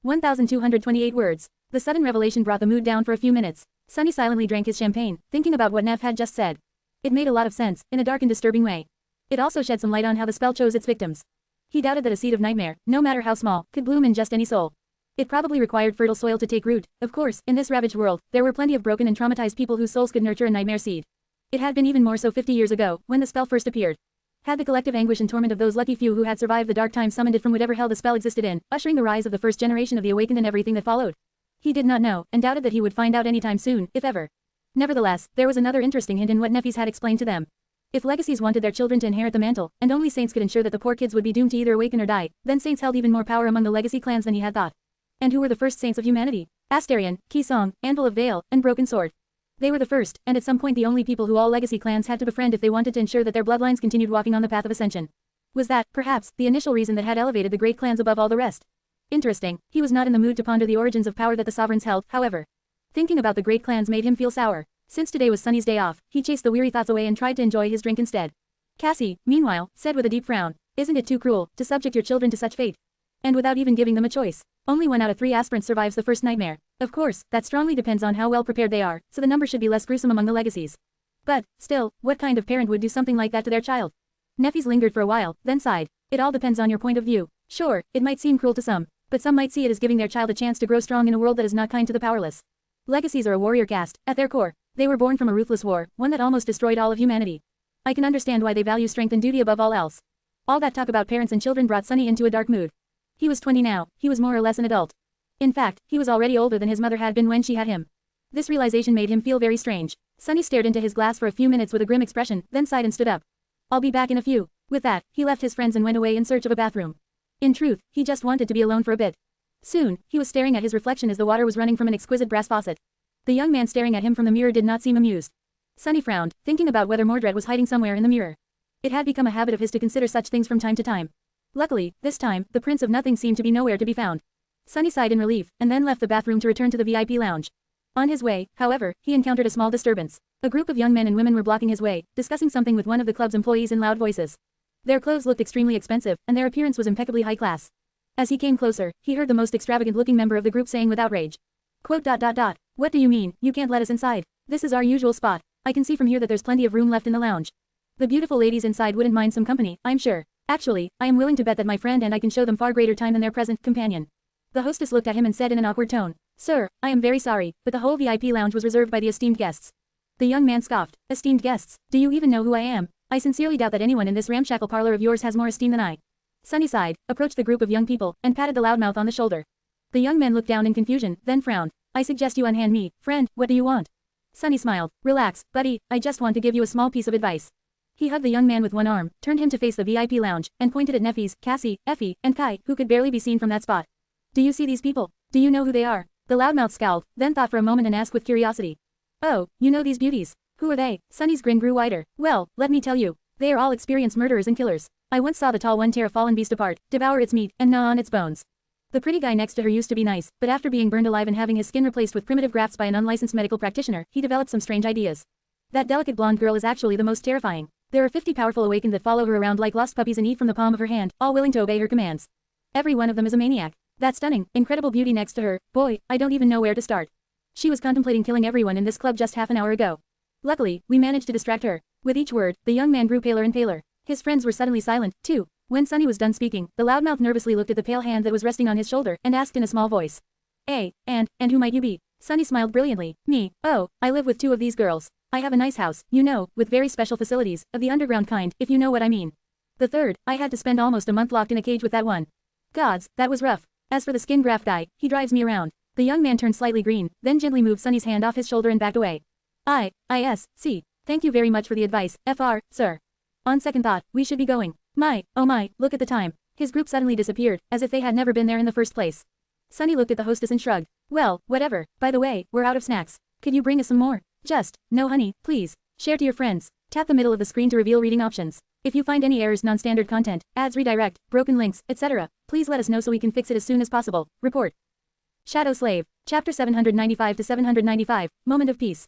1,228 words. The sudden revelation brought the mood down for a few minutes. Sunny silently drank his champagne, thinking about what Neff had just said. It made a lot of sense, in a dark and disturbing way. It also shed some light on how the spell chose its victims. He doubted that a seed of nightmare, no matter how small, could bloom in just any soul. It probably required fertile soil to take root. Of course, in this ravaged world, there were plenty of broken and traumatized people whose souls could nurture a nightmare seed. It had been even more so 50 years ago, when the spell first appeared. Had the collective anguish and torment of those lucky few who had survived the dark time summoned it from whatever hell the spell existed in, ushering the rise of the first generation of the awakened and everything that followed? He did not know, and doubted that he would find out anytime soon, if ever. Nevertheless, there was another interesting hint in what Nefis had explained to them. If legacies wanted their children to inherit the mantle, and only saints could ensure that the poor kids would be doomed to either awaken or die, then saints held even more power among the legacy clans than he had thought. And who were the first saints of humanity? Astarion, Kisong, Anvil of Vale, and Broken Sword. They were the first, and at some point the only people who all legacy clans had to befriend if they wanted to ensure that their bloodlines continued walking on the path of ascension. Was that, perhaps, the initial reason that had elevated the great clans above all the rest? Interesting, he was not in the mood to ponder the origins of power that the sovereigns held, however. Thinking about the great clans made him feel sour. Since today was Sunny's day off, he chased the weary thoughts away and tried to enjoy his drink instead. Cassie, meanwhile, said with a deep frown, "Isn't it too cruel, to subject your children to such fate? And without even giving them a choice. Only 1 out of 3 aspirants survives the first nightmare. Of course, that strongly depends on how well prepared they are, so the number should be less gruesome among the legacies. But, still, what kind of parent would do something like that to their child?" Nefis lingered for a while, then sighed. "It all depends on your point of view. Sure, it might seem cruel to some, but some might see it as giving their child a chance to grow strong in a world that is not kind to the powerless. Legacies are a warrior caste, at their core. They were born from a ruthless war, one that almost destroyed all of humanity. I can understand why they value strength and duty above all else." All that talk about parents and children brought Sunny into a dark mood. He was 20 now, he was more or less an adult. In fact, he was already older than his mother had been when she had him. This realization made him feel very strange. Sunny stared into his glass for a few minutes with a grim expression, then sighed and stood up. "I'll be back in a few." With that, he left his friends and went away in search of a bathroom. In truth, he just wanted to be alone for a bit. Soon, he was staring at his reflection as the water was running from an exquisite brass faucet. The young man staring at him from the mirror did not seem amused. Sunny frowned, thinking about whether Mordred was hiding somewhere in the mirror. It had become a habit of his to consider such things from time to time. Luckily, this time, the Prince of Nothing seemed to be nowhere to be found. Sunny sighed in relief, and then left the bathroom to return to the VIP lounge. On his way, however, he encountered a small disturbance. A group of young men and women were blocking his way, discussing something with one of the club's employees in loud voices. Their clothes looked extremely expensive, and their appearance was impeccably high class. As he came closer, he heard the most extravagant-looking member of the group saying with outrage. Quote, "What do you mean, you can't let us inside? This is our usual spot. I can see from here that there's plenty of room left in the lounge. The beautiful ladies inside wouldn't mind some company, I'm sure. Actually, I am willing to bet that my friend and I can show them far greater time than their present companion." The hostess looked at him and said in an awkward tone, "Sir, I am very sorry, but the whole VIP lounge was reserved by the esteemed guests." The young man scoffed. "Esteemed guests? Do you even know who I am? I sincerely doubt that anyone in this ramshackle parlor of yours has more esteem than I." Sunny sighed, approached the group of young people, and patted the loudmouth on the shoulder. The young man looked down in confusion, then frowned. "I suggest you unhand me, friend, what do you want?" Sunny smiled. "Relax, buddy, I just want to give you a small piece of advice." He hugged the young man with one arm, turned him to face the VIP lounge, and pointed at Nefis, Cassie, Effie, and Kai, who could barely be seen from that spot. "Do you see these people? Do you know who they are?" The loudmouth scowled, then thought for a moment and asked with curiosity. "Oh, you know these beauties? Who are they?" Sunny's grin grew wider. "Well, let me tell you. They are all experienced murderers and killers. I once saw the tall one tear a fallen beast apart, devour its meat, and gnaw on its bones. The pretty guy next to her used to be nice, but after being burned alive and having his skin replaced with primitive grafts by an unlicensed medical practitioner, he developed some strange ideas. That delicate blonde girl is actually the most terrifying. There are 50 powerful awakened that follow her around like lost puppies and eat from the palm of her hand, all willing to obey her commands. Every one of them is a maniac. That stunning, incredible beauty next to her, boy, I don't even know where to start. She was contemplating killing everyone in this club just half an hour ago. Luckily, we managed to distract her." With each word, the young man grew paler and paler. His friends were suddenly silent, too. When Sunny was done speaking, the loudmouth nervously looked at the pale hand that was resting on his shoulder, and asked in a small voice. And who might you be?" Sunny smiled brilliantly. "Me, oh, I live with 2 of these girls. I have a nice house, you know, with very special facilities, of the underground kind, if you know what I mean. The third, I had to spend almost a month locked in a cage with that one. Gods, that was rough. As for the skin graft guy, he drives me around." The young man turned slightly green, then gently moved Sunny's hand off his shoulder and backed away. "See. Thank you very much for the advice, sir. On second thought, we should be going. Oh my, look at the time." His group suddenly disappeared, as if they had never been there in the first place. Sunny looked at the hostess and shrugged. "Well, whatever. By the way, we're out of snacks. Could you bring us some more? No honey, please. Share to your friends." Tap the middle of the screen to reveal reading options. If you find any errors, non-standard content, ads, redirect, broken links, etc., please let us know so we can fix it as soon as possible. Report. Shadow Slave. Chapter 795 to 795, Moment of Peace.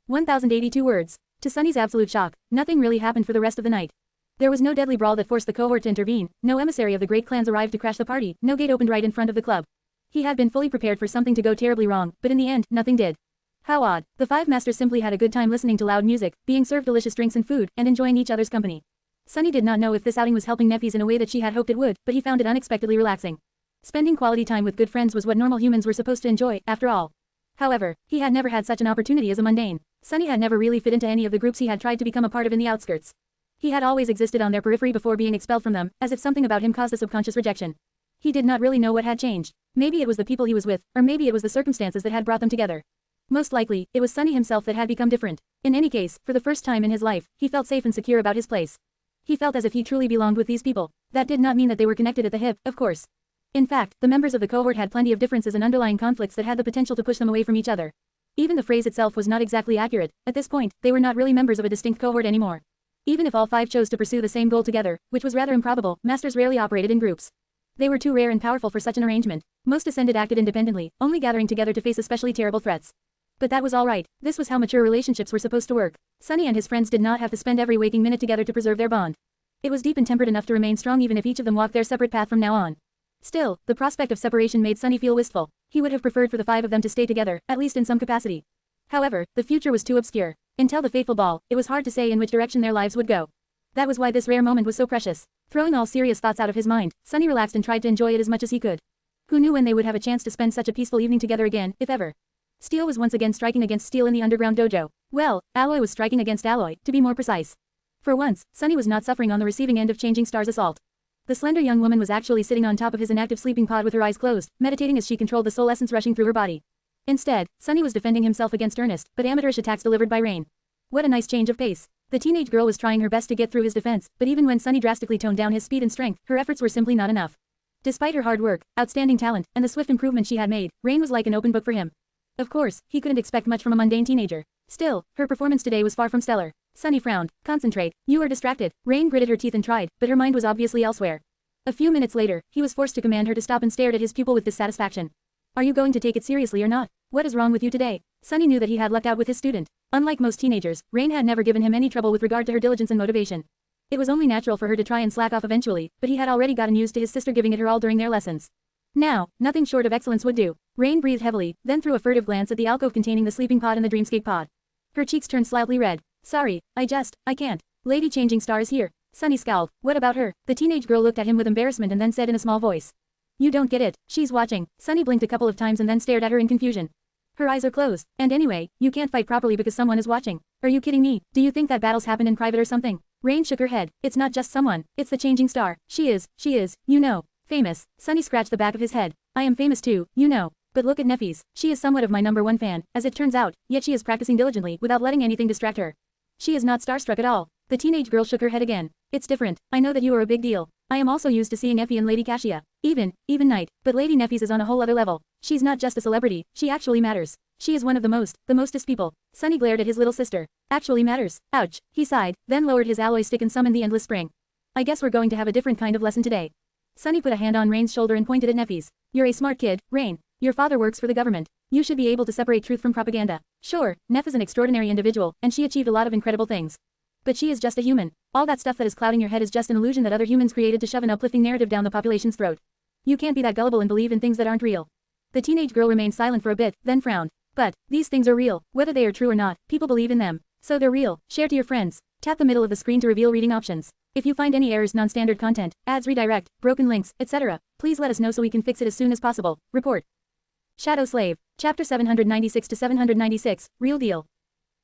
1082 words. To Sunny's absolute shock, nothing really happened for the rest of the night. There was no deadly brawl that forced the cohort to intervene, no emissary of the great clans arrived to crash the party, no gate opened right in front of the club. He had been fully prepared for something to go terribly wrong, but in the end, nothing did. How odd. The 5 masters simply had a good time listening to loud music, being served delicious drinks and food, and enjoying each other's company. Sunny did not know if this outing was helping Nefis in a way that she had hoped it would, but he found it unexpectedly relaxing. Spending quality time with good friends was what normal humans were supposed to enjoy, after all. However, he had never had such an opportunity as a mundane. Sunny had never really fit into any of the groups he had tried to become a part of in the outskirts. He had always existed on their periphery before being expelled from them, as if something about him caused a subconscious rejection. He did not really know what had changed. Maybe it was the people he was with, or maybe it was the circumstances that had brought them together. Most likely, it was Sunny himself that had become different. In any case, for the first time in his life, he felt safe and secure about his place. He felt as if he truly belonged with these people. That did not mean that they were connected at the hip, of course. In fact, the members of the cohort had plenty of differences and underlying conflicts that had the potential to push them away from each other. Even the phrase itself was not exactly accurate. At this point, they were not really members of a distinct cohort anymore. Even if all five chose to pursue the same goal together, which was rather improbable, masters rarely operated in groups. They were too rare and powerful for such an arrangement. Most ascended acted independently, only gathering together to face especially terrible threats. But that was all right. This was how mature relationships were supposed to work. Sunny and his friends did not have to spend every waking minute together to preserve their bond. It was deep and tempered enough to remain strong even if each of them walked their separate path from now on. Still, the prospect of separation made Sunny feel wistful. He would have preferred for the five of them to stay together, at least in some capacity. However, the future was too obscure. Until the fateful ball, it was hard to say in which direction their lives would go. That was why this rare moment was so precious. Throwing all serious thoughts out of his mind, Sunny relaxed and tried to enjoy it as much as he could. Who knew when they would have a chance to spend such a peaceful evening together again, if ever? Steel was once again striking against steel in the underground dojo. Well, alloy was striking against alloy, to be more precise. For once, Sunny was not suffering on the receiving end of Changing Star's assault. The slender young woman was actually sitting on top of his inactive sleeping pod with her eyes closed, meditating as she controlled the soul essence rushing through her body. Instead, Sunny was defending himself against earnest, but amateurish attacks delivered by Rain. What a nice change of pace. The teenage girl was trying her best to get through his defense, but even when Sunny drastically toned down his speed and strength, her efforts were simply not enough. Despite her hard work, outstanding talent, and the swift improvement she had made, Rain was like an open book for him. Of course, he couldn't expect much from a mundane teenager. Still, her performance today was far from stellar. Sunny frowned. Concentrate. You are distracted. Rain gritted her teeth and tried, but her mind was obviously elsewhere. A few minutes later, he was forced to command her to stop and stared at his pupil with dissatisfaction. Are you going to take it seriously or not? What is wrong with you today? Sunny knew that he had lucked out with his student. Unlike most teenagers, Rain had never given him any trouble with regard to her diligence and motivation. It was only natural for her to try and slack off eventually, but he had already gotten used to his sister giving it her all during their lessons. Now, nothing short of excellence would do. Rain breathed heavily, then threw a furtive glance at the alcove containing the sleeping pod and the dreamscape pod. Her cheeks turned slightly red. Sorry, I can't. Lady Changing Star is here. Sunny scowled. What about her? The teenage girl looked at him with embarrassment and then said in a small voice. You don't get it. She's watching. Sunny blinked a couple of times and then stared at her in confusion. Her eyes are closed. And anyway, you can't fight properly because someone is watching. Are you kidding me? Do you think that battles happen in private or something? Rain shook her head. It's not just someone. It's the Changing Star. She is, you know. Famous. Sunny scratched the back of his head. I am famous too, you know. But look at Neffy's. She is somewhat of my #1 fan, as it turns out, yet she is practicing diligently without letting anything distract her. She is not starstruck at all. The teenage girl shook her head again. It's different. I know that you are a big deal. I am also used to seeing Effie and Lady Cassia. Even night. But Lady Neffy's is on a whole other level. She's not just a celebrity, she actually matters. She is one of the mostest people. Sunny glared at his little sister. Actually matters. Ouch. He sighed, then lowered his alloy stick and summoned the endless spring. I guess we're going to have a different kind of lesson today. Sunny put a hand on Rain's shoulder and pointed at Neffy's. You're a smart kid, Rain. Your father works for the government. You should be able to separate truth from propaganda. Sure, Neff is an extraordinary individual, and she achieved a lot of incredible things. But she is just a human. All that stuff that is clouding your head is just an illusion that other humans created to shove an uplifting narrative down the population's throat. You can't be that gullible and believe in things that aren't real. The teenage girl remained silent for a bit, then frowned. But, these things are real. Whether they are true or not, people believe in them. So they're real. Share to your friends. Tap the middle of the screen to reveal reading options. If you find any errors, non-standard content, ads redirect, broken links, etc., please let us know so we can fix it as soon as possible. Report. Shadow Slave. Chapter 796 to 796, Real Deal.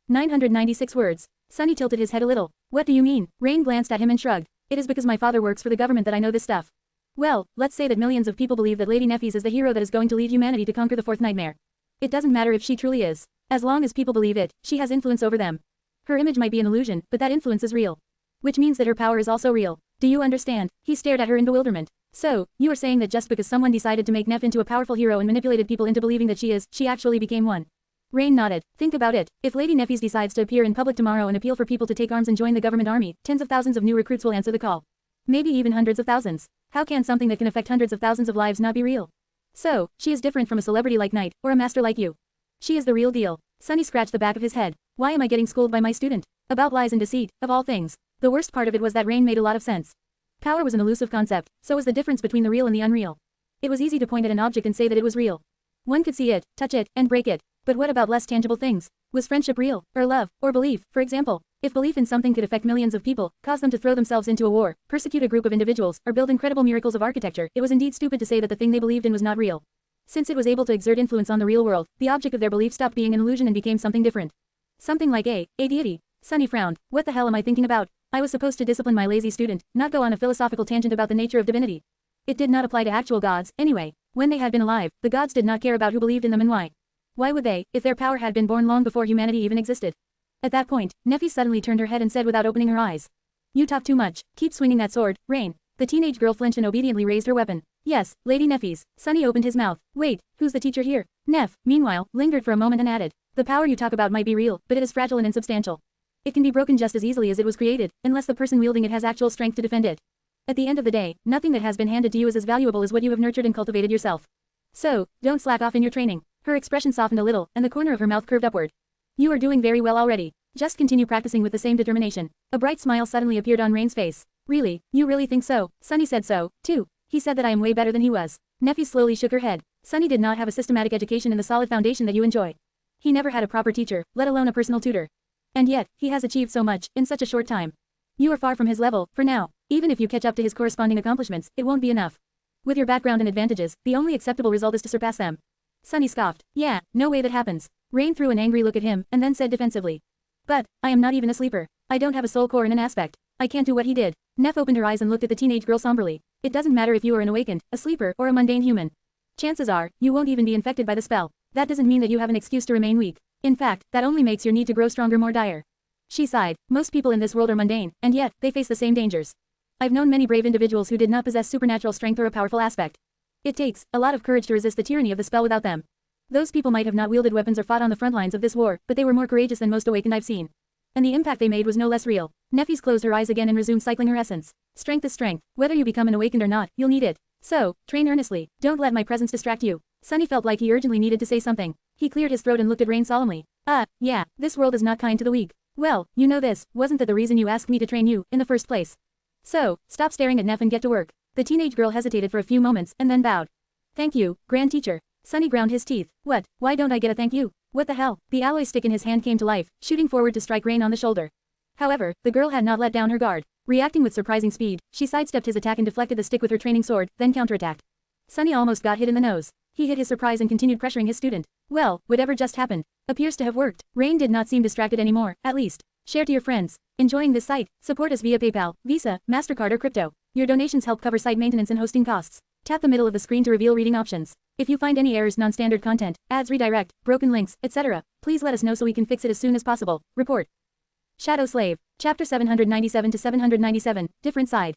996 words. Sunny tilted his head a little. What do you mean? Rain glanced at him and shrugged. It is because my father works for the government that I know this stuff. Well, let's say that millions of people believe that Lady Neffy's is the hero that is going to lead humanity to conquer the fourth nightmare. It doesn't matter if she truly is. As long as people believe it, she has influence over them. Her image might be an illusion, but that influence is real. Which means that her power is also real. Do you understand? He stared at her in bewilderment. So, you are saying that just because someone decided to make Neff into a powerful hero and manipulated people into believing that she actually became one. Rain nodded. Think about it. If Lady Neffy's decides to appear in public tomorrow and appeal for people to take arms and join the government army, tens of thousands of new recruits will answer the call. Maybe even hundreds of thousands. How can something that can affect hundreds of thousands of lives not be real? So, she is different from a celebrity like Knight, or a master like you. She is the real deal. Sunny scratched the back of his head. Why am I getting schooled by my student? About lies and deceit, of all things. The worst part of it was that Rain made a lot of sense. Power was an elusive concept, so was the difference between the real and the unreal. It was easy to point at an object and say that it was real. One could see it, touch it, and break it. But what about less tangible things? Was friendship real, or love, or belief, for example? If belief in something could affect millions of people, cause them to throw themselves into a war, persecute a group of individuals, or build incredible miracles of architecture, it was indeed stupid to say that the thing they believed in was not real. Since it was able to exert influence on the real world, the object of their belief stopped being an illusion and became something different. Something like a deity. Sunny frowned. What the hell am I thinking about? I was supposed to discipline my lazy student, not go on a philosophical tangent about the nature of divinity. It did not apply to actual gods, anyway. When they had been alive, the gods did not care about who believed in them and why. Why would they, if their power had been born long before humanity even existed? At that point, Neffy suddenly turned her head and said without opening her eyes. You talk too much. Keep swinging that sword, Rain. The teenage girl flinched and obediently raised her weapon. Yes, Lady Neffys. Sunny opened his mouth. Wait, who's the teacher here? Neff, meanwhile, lingered for a moment and added. The power you talk about might be real, but it is fragile and insubstantial. It can be broken just as easily as it was created, unless the person wielding it has actual strength to defend it. At the end of the day, nothing that has been handed to you is as valuable as what you have nurtured and cultivated yourself. So, don't slack off in your training. Her expression softened a little, and the corner of her mouth curved upward. You are doing very well already. Just continue practicing with the same determination. A bright smile suddenly appeared on Rain's face. Really, you really think so? Sunny said so, too. He said that I am way better than he was. Neffy slowly shook her head. Sunny did not have a systematic education in the solid foundation that you enjoy. He never had a proper teacher, let alone a personal tutor. And yet, he has achieved so much, in such a short time. You are far from his level, for now. Even if you catch up to his corresponding accomplishments, it won't be enough. With your background and advantages, the only acceptable result is to surpass them. Sunny scoffed. Yeah, no way that happens. Rain threw an angry look at him, and then said defensively. But, I am not even a sleeper. I don't have a soul core in an aspect. I can't do what he did. Neff opened her eyes and looked at the teenage girl somberly. It doesn't matter if you are an awakened, a sleeper, or a mundane human. Chances are, you won't even be infected by the spell. That doesn't mean that you have an excuse to remain weak. In fact, that only makes your need to grow stronger more dire. She sighed. Most people in this world are mundane, and yet, they face the same dangers. I've known many brave individuals who did not possess supernatural strength or a powerful aspect. It takes a lot of courage to resist the tyranny of the spell without them. Those people might have not wielded weapons or fought on the front lines of this war, but they were more courageous than most awakened I've seen. And the impact they made was no less real. Neffys closed her eyes again and resumed cycling her essence. Strength is strength. Whether you become an awakened or not, you'll need it. So, train earnestly. Don't let my presence distract you. Sunny felt like he urgently needed to say something. He cleared his throat and looked at Rain solemnly. Yeah, this world is not kind to the weak. Well, you know this, wasn't that the reason you asked me to train you, in the first place? So, stop staring at Neff and get to work. The teenage girl hesitated for a few moments, and then bowed. Thank you, Grand Teacher. Sunny ground his teeth. What, why don't I get a thank you? What the hell? The alloy stick in his hand came to life, shooting forward to strike Rain on the shoulder. However, the girl had not let down her guard. Reacting with surprising speed, she sidestepped his attack and deflected the stick with her training sword, then counterattacked. Sunny almost got hit in the nose. He hid his surprise and continued pressuring his student. Well, whatever just happened appears to have worked. Rain did not seem distracted anymore, at least. Share to your friends. Enjoying this site? Support us via PayPal, Visa, MasterCard or crypto. Your donations help cover site maintenance and hosting costs. Tap the middle of the screen to reveal reading options. If you find any errors, non-standard content, ads redirect, broken links, etc., please let us know so we can fix it as soon as possible. Report. Shadow Slave. Chapter 797 to 797, Different Side.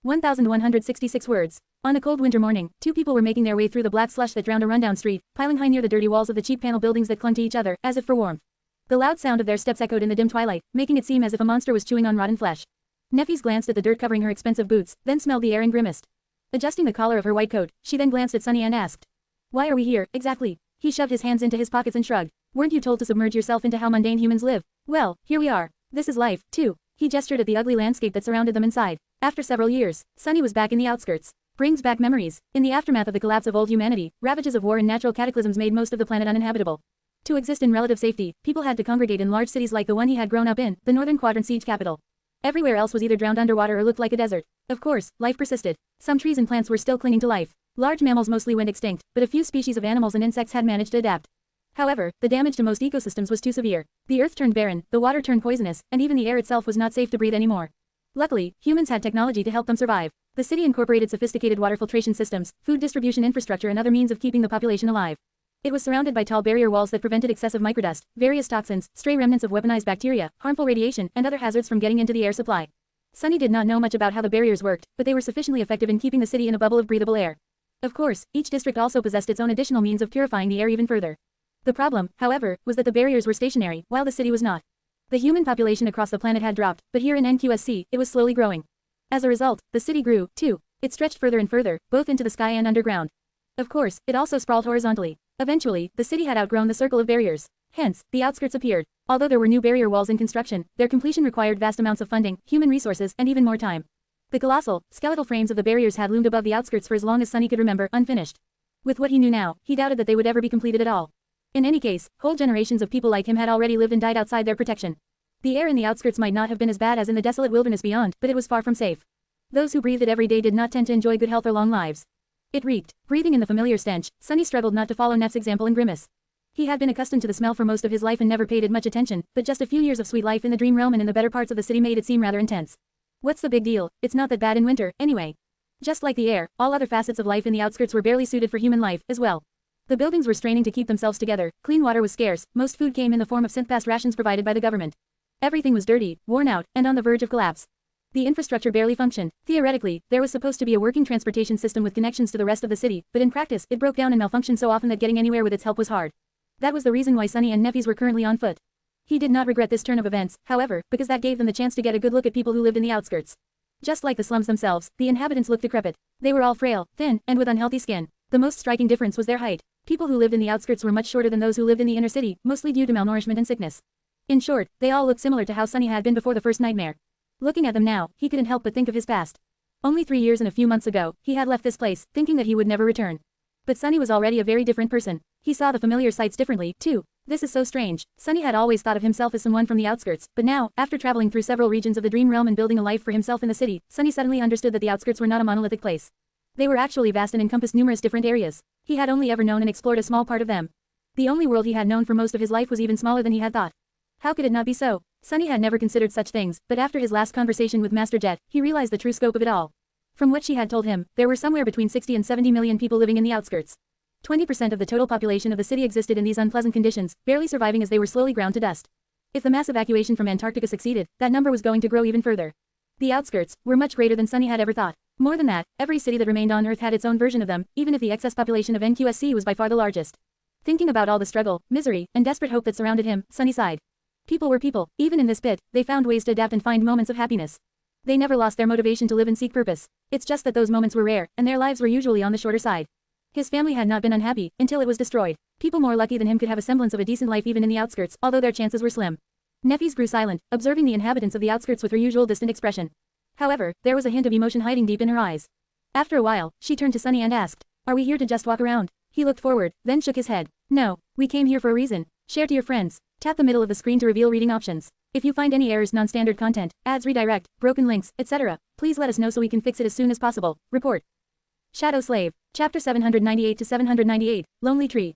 1,166 words. On a cold winter morning, two people were making their way through the black slush that drowned a rundown street, piling high near the dirty walls of the cheap panel buildings that clung to each other, as if for warmth. The loud sound of their steps echoed in the dim twilight, making it seem as if a monster was chewing on rotten flesh. Neffys glanced at the dirt covering her expensive boots, then smelled the air and grimaced. Adjusting the collar of her white coat, she then glanced at Sunny and asked. Why are we here, exactly? He shoved his hands into his pockets and shrugged. Weren't you told to submerge yourself into how mundane humans live? Well, here we are. This is life, too. He gestured at the ugly landscape that surrounded them inside. After several years, Sunny was back in the outskirts. Brings back memories. In the aftermath of the collapse of old humanity, ravages of war and natural cataclysms made most of the planet uninhabitable. To exist in relative safety, people had to congregate in large cities like the one he had grown up in, the Northern Quadrant siege capital. Everywhere else was either drowned underwater or looked like a desert. Of course, life persisted. Some trees and plants were still clinging to life. Large mammals mostly went extinct, but a few species of animals and insects had managed to adapt. However, the damage to most ecosystems was too severe. The earth turned barren, the water turned poisonous, and even the air itself was not safe to breathe anymore. Luckily, humans had technology to help them survive. The city incorporated sophisticated water filtration systems, food distribution infrastructure and other means of keeping the population alive. It was surrounded by tall barrier walls that prevented excessive microdust, various toxins, stray remnants of weaponized bacteria, harmful radiation, and other hazards from getting into the air supply. Sunny did not know much about how the barriers worked, but they were sufficiently effective in keeping the city in a bubble of breathable air. Of course, each district also possessed its own additional means of purifying the air even further. The problem, however, was that the barriers were stationary, while the city was not. The human population across the planet had dropped, but here in NQSC, it was slowly growing. As a result, the city grew, too. It stretched further and further, both into the sky and underground. Of course, it also sprawled horizontally. Eventually, the city had outgrown the circle of barriers. Hence, the outskirts appeared. Although there were new barrier walls in construction, their completion required vast amounts of funding, human resources, and even more time. The colossal, skeletal frames of the barriers had loomed above the outskirts for as long as Sunny could remember, unfinished. With what he knew now, he doubted that they would ever be completed at all. In any case, whole generations of people like him had already lived and died outside their protection. The air in the outskirts might not have been as bad as in the desolate wilderness beyond, but it was far from safe. Those who breathed it every day did not tend to enjoy good health or long lives. It reeked. Breathing in the familiar stench, Sunny struggled not to follow Neff's example and grimace. He had been accustomed to the smell for most of his life and never paid it much attention, but just a few years of sweet life in the dream realm and in the better parts of the city made it seem rather intense. What's the big deal? It's not that bad in winter, anyway. Just like the air, all other facets of life in the outskirts were barely suited for human life, as well. The buildings were straining to keep themselves together, clean water was scarce, most food came in the form of synth-fast rations provided by the government. Everything was dirty, worn out, and on the verge of collapse. The infrastructure barely functioned. Theoretically, there was supposed to be a working transportation system with connections to the rest of the city, but in practice, it broke down and malfunctioned so often that getting anywhere with its help was hard. That was the reason why Sunny and Neffys were currently on foot. He did not regret this turn of events, however, because that gave them the chance to get a good look at people who lived in the outskirts. Just like the slums themselves, the inhabitants looked decrepit. They were all frail, thin, and with unhealthy skin. The most striking difference was their height. People who lived in the outskirts were much shorter than those who lived in the inner city, mostly due to malnourishment and sickness. In short, they all looked similar to how Sunny had been before the first nightmare. Looking at them now, he couldn't help but think of his past. Only 3 years and a few months ago, he had left this place, thinking that he would never return. But Sunny was already a very different person. He saw the familiar sights differently, too. This is so strange. Sunny had always thought of himself as someone from the outskirts, but now, after traveling through several regions of the dream realm and building a life for himself in the city, Sunny suddenly understood that the outskirts were not a monolithic place. They were actually vast and encompassed numerous different areas. He had only ever known and explored a small part of them. The only world he had known for most of his life was even smaller than he had thought. How could it not be so? Sunny had never considered such things, but after his last conversation with Master Jet, he realized the true scope of it all. From what she had told him, there were somewhere between 60 and 70 million people living in the outskirts. 20% of the total population of the city existed in these unpleasant conditions, barely surviving as they were slowly ground to dust. If the mass evacuation from Antarctica succeeded, that number was going to grow even further. The outskirts were much greater than Sunny had ever thought. More than that, every city that remained on Earth had its own version of them, even if the excess population of NQSC was by far the largest. Thinking about all the struggle, misery, and desperate hope that surrounded him, Sunny sighed. People were people. Even in this pit, they found ways to adapt and find moments of happiness. They never lost their motivation to live and seek purpose. It's just that those moments were rare, and their lives were usually on the shorter side. His family had not been unhappy, until it was destroyed. People more lucky than him could have a semblance of a decent life even in the outskirts, although their chances were slim. Neffys grew silent, observing the inhabitants of the outskirts with her usual distant expression. However, there was a hint of emotion hiding deep in her eyes. After a while, she turned to Sunny and asked, "Are we here to just walk around?" He looked forward, then shook his head. "No, we came here for a reason. Share to your friends." Tap the middle of the screen to reveal reading options. If you find any errors, non-standard content, ads redirect, broken links, etc., please let us know so we can fix it as soon as possible. Report. Shadow Slave. Chapter 798 to 798, Lonely Tree.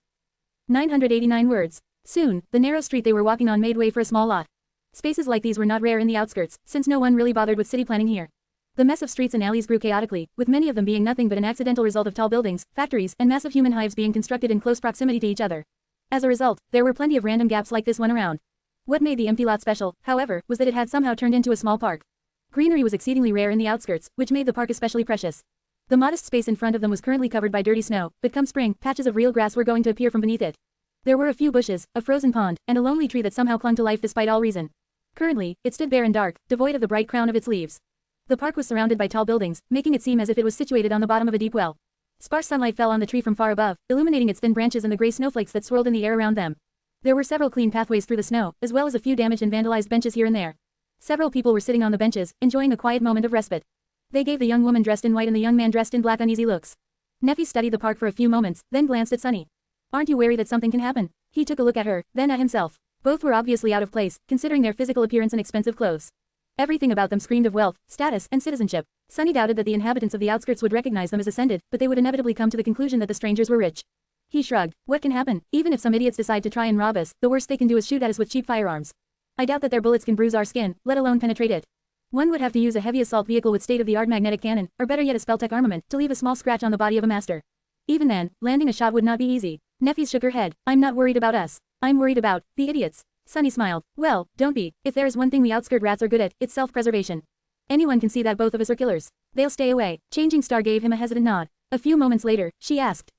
989 words. Soon, the narrow street they were walking on made way for a small lot. Spaces like these were not rare in the outskirts, since no one really bothered with city planning here. The mess of streets and alleys grew chaotically, with many of them being nothing but an accidental result of tall buildings, factories, and massive human hives being constructed in close proximity to each other. As a result, there were plenty of random gaps like this one around. What made the empty lot special, however, was that it had somehow turned into a small park. Greenery was exceedingly rare in the outskirts, which made the park especially precious. The modest space in front of them was currently covered by dirty snow, but come spring, patches of real grass were going to appear from beneath it. There were a few bushes, a frozen pond, and a lonely tree that somehow clung to life despite all reason. Currently, it stood bare and dark, devoid of the bright crown of its leaves. The park was surrounded by tall buildings, making it seem as if it was situated on the bottom of a deep well. Sparse sunlight fell on the tree from far above, illuminating its thin branches and the gray snowflakes that swirled in the air around them. There were several clean pathways through the snow, as well as a few damaged and vandalized benches here and there. Several people were sitting on the benches, enjoying a quiet moment of respite. They gave the young woman dressed in white and the young man dressed in black uneasy looks. Neffy studied the park for a few moments, then glanced at Sunny. "Aren't you wary that something can happen?" He took a look at her, then at himself. Both were obviously out of place, considering their physical appearance and expensive clothes. Everything about them screamed of wealth, status, and citizenship. Sunny doubted that the inhabitants of the outskirts would recognize them as ascended, but they would inevitably come to the conclusion that the strangers were rich. He shrugged. What can happen? Even if some idiots decide to try and rob us, the worst they can do is shoot at us with cheap firearms. I doubt that their bullets can bruise our skin, let alone penetrate it. One would have to use a heavy assault vehicle with state-of-the-art magnetic cannon, or better yet a spell-tech armament, to leave a small scratch on the body of a master. Even then, landing a shot would not be easy. Neffy shook her head. "I'm not worried about us. I'm worried about the idiots." Sunny smiled. "Well, don't be. If there is one thing the outskirt rats are good at, it's self-preservation. Anyone can see that both of us are killers. They'll stay away." Changing Star gave him a hesitant nod. A few moments later, she asked,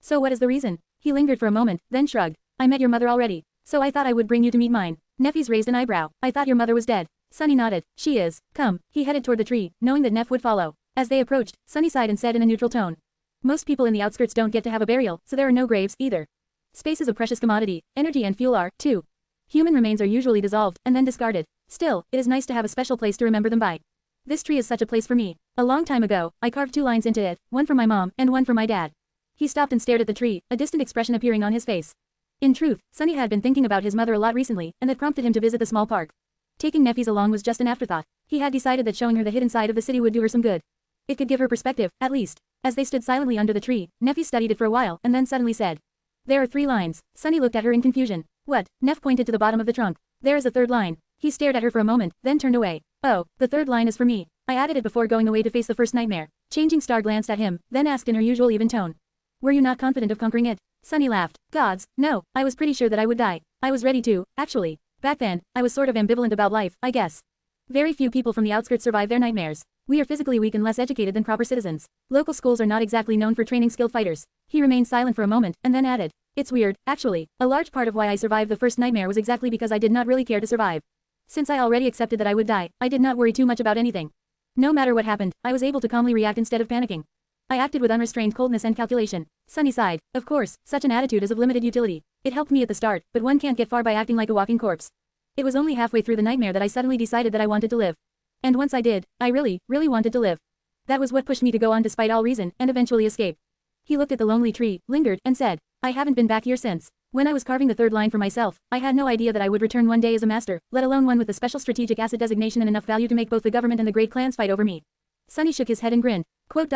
"So what is the reason?" He lingered for a moment, then shrugged. "I met your mother already. So I thought I would bring you to meet mine." Neffy's raised an eyebrow. "I thought your mother was dead." Sunny nodded. "She is. Come." He headed toward the tree, knowing that Neff would follow. As they approached, Sunny sighed and said in a neutral tone, "Most people in the outskirts don't get to have a burial, so there are no graves, either. Space is a precious commodity. Energy and fuel are, too. Human remains are usually dissolved, and then discarded. Still, it is nice to have a special place to remember them by. This tree is such a place for me. A long time ago, I carved 2 lines into it, one for my mom, and one for my dad." He stopped and stared at the tree, a distant expression appearing on his face. In truth, Sunny had been thinking about his mother a lot recently, and that prompted him to visit the small park. Taking Neffys along was just an afterthought. He had decided that showing her the hidden side of the city would do her some good. It could give her perspective, at least. As they stood silently under the tree, Nephi studied it for a while and then suddenly said, "There are 3 lines." Sunny looked at her in confusion. "What?" Neff pointed to the bottom of the trunk. "There is a 3rd line." He stared at her for a moment, then turned away. "Oh, the 3rd line is for me. I added it before going away to face the first nightmare." Changing Star glanced at him, then asked in her usual even tone, "Were you not confident of conquering it?" Sunny laughed. "Gods, no, I was pretty sure that I would die. I was ready to, actually. Back then, I was sort of ambivalent about life, I guess. Very few people from the outskirts survive their nightmares. We are physically weak and less educated than proper citizens. Local schools are not exactly known for training skilled fighters." He remained silent for a moment, and then added, "It's weird, actually. A large part of why I survived the first nightmare was exactly because I did not really care to survive. Since I already accepted that I would die, I did not worry too much about anything. No matter what happened, I was able to calmly react instead of panicking. I acted with unrestrained coldness and calculation." Sunny sighed. Of course, such an attitude is of limited utility. It helped me at the start, but one can't get far by acting like a walking corpse. It was only halfway through the nightmare that I suddenly decided that I wanted to live. And once I did, I really wanted to live. That was what pushed me to go on despite all reason, and eventually escape." He looked at the lonely tree, lingered, and said, "I haven't been back here since. When I was carving the 3rd line for myself, I had no idea that I would return one day as a master, let alone one with a special strategic asset designation and enough value to make both the government and the great clans fight over me." Sunny shook his head and grinned. Quote.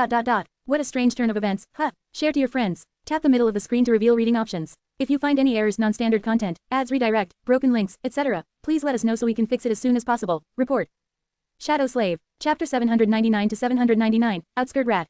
"What a strange turn of events, huh? Share to your friends. Tap the middle of the screen to reveal reading options. If you find any errors, non-standard content, ads redirect, broken links, etc., please let us know so we can fix it as soon as possible. Report." Shadow Slave. Chapter 799 to 799, Outskirt Rat.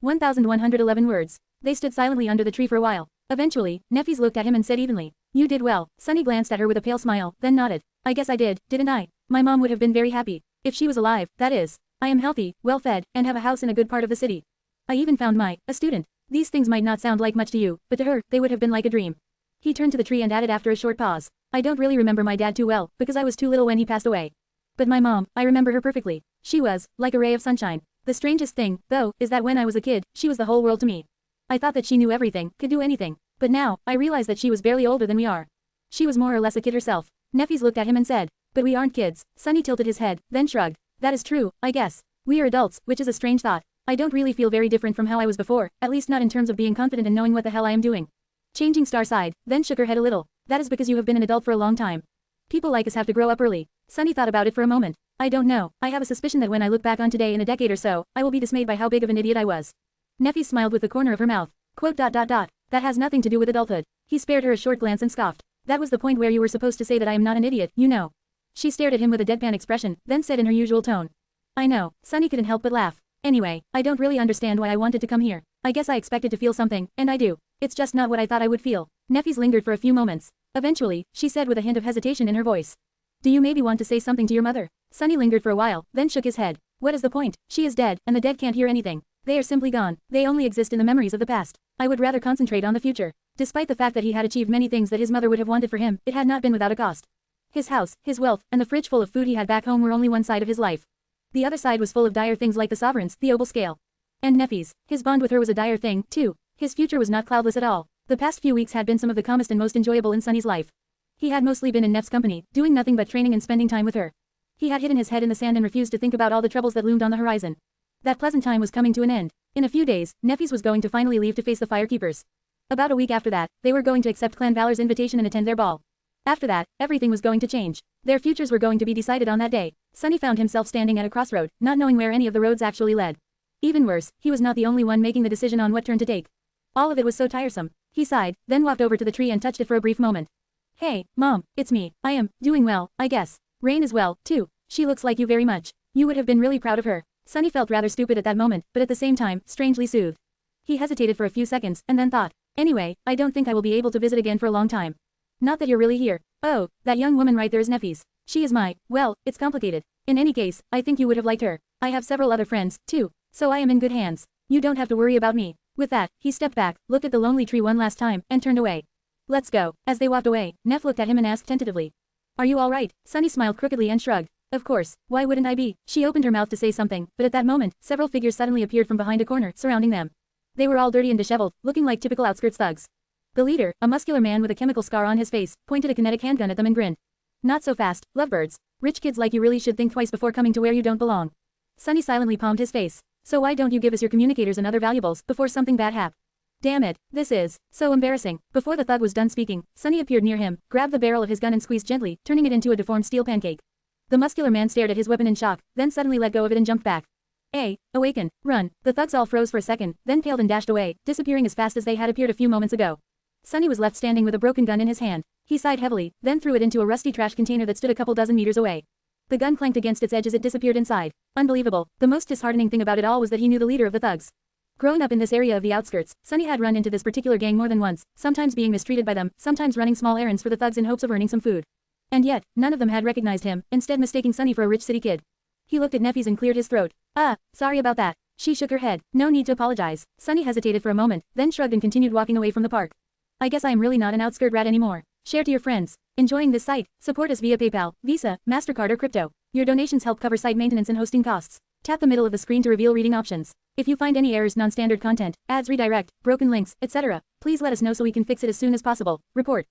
1111 words. They stood silently under the tree for a while. Eventually, Nephies looked at him and said evenly, "You did well." Sunny glanced at her with a pale smile, then nodded. "I guess I did, didn't I? My mom would have been very happy. If she was alive, that is. I am healthy, well-fed, and have a house in a good part of the city. I even found a student. These things might not sound like much to you, but to her, they would have been like a dream." He turned to the tree and added after a short pause, "I don't really remember my dad too well, because I was too little when he passed away. But my mom, I remember her perfectly. She was, like a ray of sunshine. The strangest thing, though, is that when I was a kid, she was the whole world to me. I thought that she knew everything, could do anything. But now, I realize that she was barely older than we are. She was more or less a kid herself." Nephies looked at him and said, "But we aren't kids." Sunny tilted his head, then shrugged. "That is true, I guess. We are adults, which is a strange thought. I don't really feel very different from how I was before, at least not in terms of being confident and knowing what the hell I am doing." Changing Star sighed, then shook her head a little. "That is because you have been an adult for a long time. People like us have to grow up early." Sunny thought about it for a moment. "I don't know, I have a suspicion that when I look back on today in a decade or so, I will be dismayed by how big of an idiot I was." Nephi smiled with the corner of her mouth. Quote. "That has nothing to do with adulthood." He spared her a short glance and scoffed. "That was the point where you were supposed to say that I am not an idiot, you know." She stared at him with a deadpan expression, then said in her usual tone, "I know." Sunny couldn't help but laugh. "Anyway, I don't really understand why I wanted to come here. I guess I expected to feel something, and I do. It's just not what I thought I would feel." Nephies lingered for a few moments. Eventually, she said with a hint of hesitation in her voice, "Do you maybe want to say something to your mother?" Sunny lingered for a while, then shook his head. "What is the point? She is dead, and the dead can't hear anything. They are simply gone. They only exist in the memories of the past. I would rather concentrate on the future." Despite the fact that he had achieved many things that his mother would have wanted for him, it had not been without a cost. His house, his wealth, and the fridge full of food he had back home were only one side of his life. The other side was full of dire things like the sovereigns, the obel scale, and Nephies. His bond with her was a dire thing, too. His future was not cloudless at all. The past few weeks had been some of the calmest and most enjoyable in Sunny's life. He had mostly been in Neff's company, doing nothing but training and spending time with her. He had hidden his head in the sand and refused to think about all the troubles that loomed on the horizon. That pleasant time was coming to an end. In a few days, Nephies was going to finally leave to face the Firekeepers. About a week after that, they were going to accept Clan Valor's invitation and attend their ball. After that, everything was going to change. Their futures were going to be decided on that day. Sunny found himself standing at a crossroad, not knowing where any of the roads actually led. Even worse, he was not the only one making the decision on what turn to take. All of it was so tiresome. He sighed, then walked over to the tree and touched it for a brief moment. "Hey, Mom, it's me. I am doing well, I guess. Rain is well, too. She looks like you very much. You would have been really proud of her." Sunny felt rather stupid at that moment, but at the same time, strangely soothed. He hesitated for a few seconds, and then thought, "Anyway, I don't think I will be able to visit again for a long time. Not that you're really here. Oh, that young woman right there is Nephies. She is well, it's complicated. In any case, I think you would have liked her. I have several other friends, too. So I am in good hands. You don't have to worry about me." With that, he stepped back, looked at the lonely tree one last time, and turned away. "Let's go." As they walked away, Neff looked at him and asked tentatively, "Are you all right?" Sunny smiled crookedly and shrugged. "Of course, why wouldn't I be?" She opened her mouth to say something, but at that moment, several figures suddenly appeared from behind a corner, surrounding them. They were all dirty and disheveled, looking like typical outskirts thugs. The leader, a muscular man with a chemical scar on his face, pointed a kinetic handgun at them and grinned. "Not so fast, lovebirds. Rich kids like you really should think twice before coming to where you don't belong." Sunny silently palmed his face. "So why don't you give us your communicators and other valuables before something bad happens? Damn it, this is so embarrassing." Before the thug was done speaking, Sunny appeared near him, grabbed the barrel of his gun and squeezed gently, turning it into a deformed steel pancake. The muscular man stared at his weapon in shock, then suddenly let go of it and jumped back. Awaken, run. The thugs all froze for a second, then paled and dashed away, disappearing as fast as they had appeared a few moments ago. Sunny was left standing with a broken gun in his hand. He sighed heavily, then threw it into a rusty trash container that stood a couple dozen meters away. The gun clanked against its edge as it disappeared inside. Unbelievable. The most disheartening thing about it all was that he knew the leader of the thugs. Growing up in this area of the outskirts, Sunny had run into this particular gang more than once, sometimes being mistreated by them, sometimes running small errands for the thugs in hopes of earning some food. And yet, none of them had recognized him, instead mistaking Sunny for a rich city kid. He looked at Neffy's and cleared his throat. Sorry about that. She shook her head. No need to apologize. Sunny hesitated for a moment, then shrugged and continued walking away from the park. I guess I am really not an outskirt rat anymore. Share to your friends. Enjoying this site? Support us via PayPal, Visa, MasterCard or crypto. Your donations help cover site maintenance and hosting costs. Tap the middle of the screen to reveal reading options. If you find any errors, non-standard content, ads redirect, broken links, etc., please let us know so we can fix it as soon as possible. Report.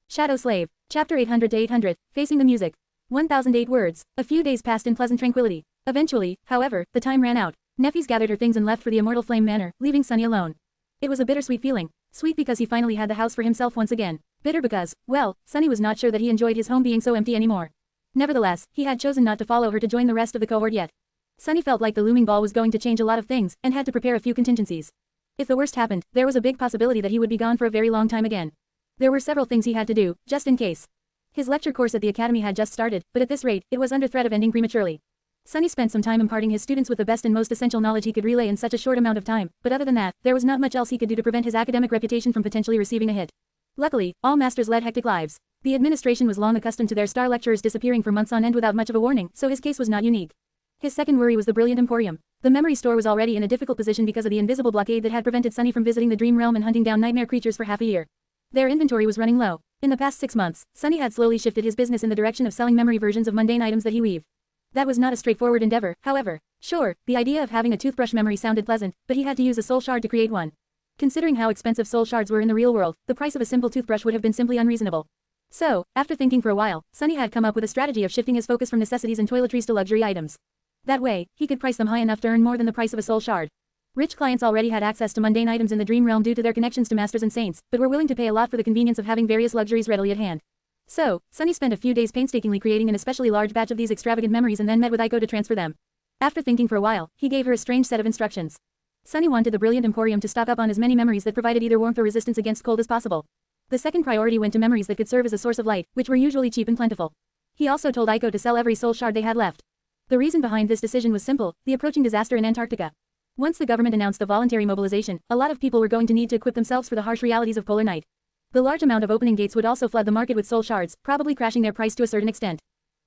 Shadow Slave. Chapter 800 to 800, Facing the Music. 1008 words. A few days passed in pleasant tranquility. Eventually, however, the time ran out. Neffys gathered her things and left for the Immortal Flame Manor, leaving Sunny alone. It was a bittersweet feeling. Sweet because he finally had the house for himself once again. Bitter because, well, Sunny was not sure that he enjoyed his home being so empty anymore. Nevertheless, he had chosen not to follow her to join the rest of the cohort yet. Sunny felt like the looming ball was going to change a lot of things, and had to prepare a few contingencies. If the worst happened, there was a big possibility that he would be gone for a very long time again. There were several things he had to do, just in case. His lecture course at the academy had just started, but at this rate, it was under threat of ending prematurely. Sunny spent some time imparting his students with the best and most essential knowledge he could relay in such a short amount of time, but other than that, there was not much else he could do to prevent his academic reputation from potentially receiving a hit. Luckily, all masters led hectic lives. The administration was long accustomed to their star lecturers disappearing for months on end without much of a warning, so his case was not unique. His second worry was the Brilliant Emporium. The memory store was already in a difficult position because of the invisible blockade that had prevented Sunny from visiting the dream realm and hunting down nightmare creatures for half a year. Their inventory was running low. In the past 6 months, Sunny had slowly shifted his business in the direction of selling memory versions of mundane items that he weaved. That was not a straightforward endeavor, however. Sure, the idea of having a toothbrush memory sounded pleasant, but he had to use a soul shard to create one. Considering how expensive soul shards were in the real world, the price of a simple toothbrush would have been simply unreasonable. So, after thinking for a while, Sunny had come up with a strategy of shifting his focus from necessities and toiletries to luxury items. That way, he could price them high enough to earn more than the price of a soul shard. Rich clients already had access to mundane items in the dream realm due to their connections to masters and saints, but were willing to pay a lot for the convenience of having various luxuries readily at hand. So, Sunny spent a few days painstakingly creating an especially large batch of these extravagant memories and then met with Aiko to transfer them. After thinking for a while, he gave her a strange set of instructions. Sunny wanted the Brilliant Emporium to stock up on as many memories that provided either warmth or resistance against cold as possible. The second priority went to memories that could serve as a source of light, which were usually cheap and plentiful. He also told Aiko to sell every soul shard they had left. The reason behind this decision was simple, the approaching disaster in Antarctica. Once the government announced the voluntary mobilization, a lot of people were going to need to equip themselves for the harsh realities of polar night. The large amount of opening gates would also flood the market with soul shards, probably crashing their price to a certain extent.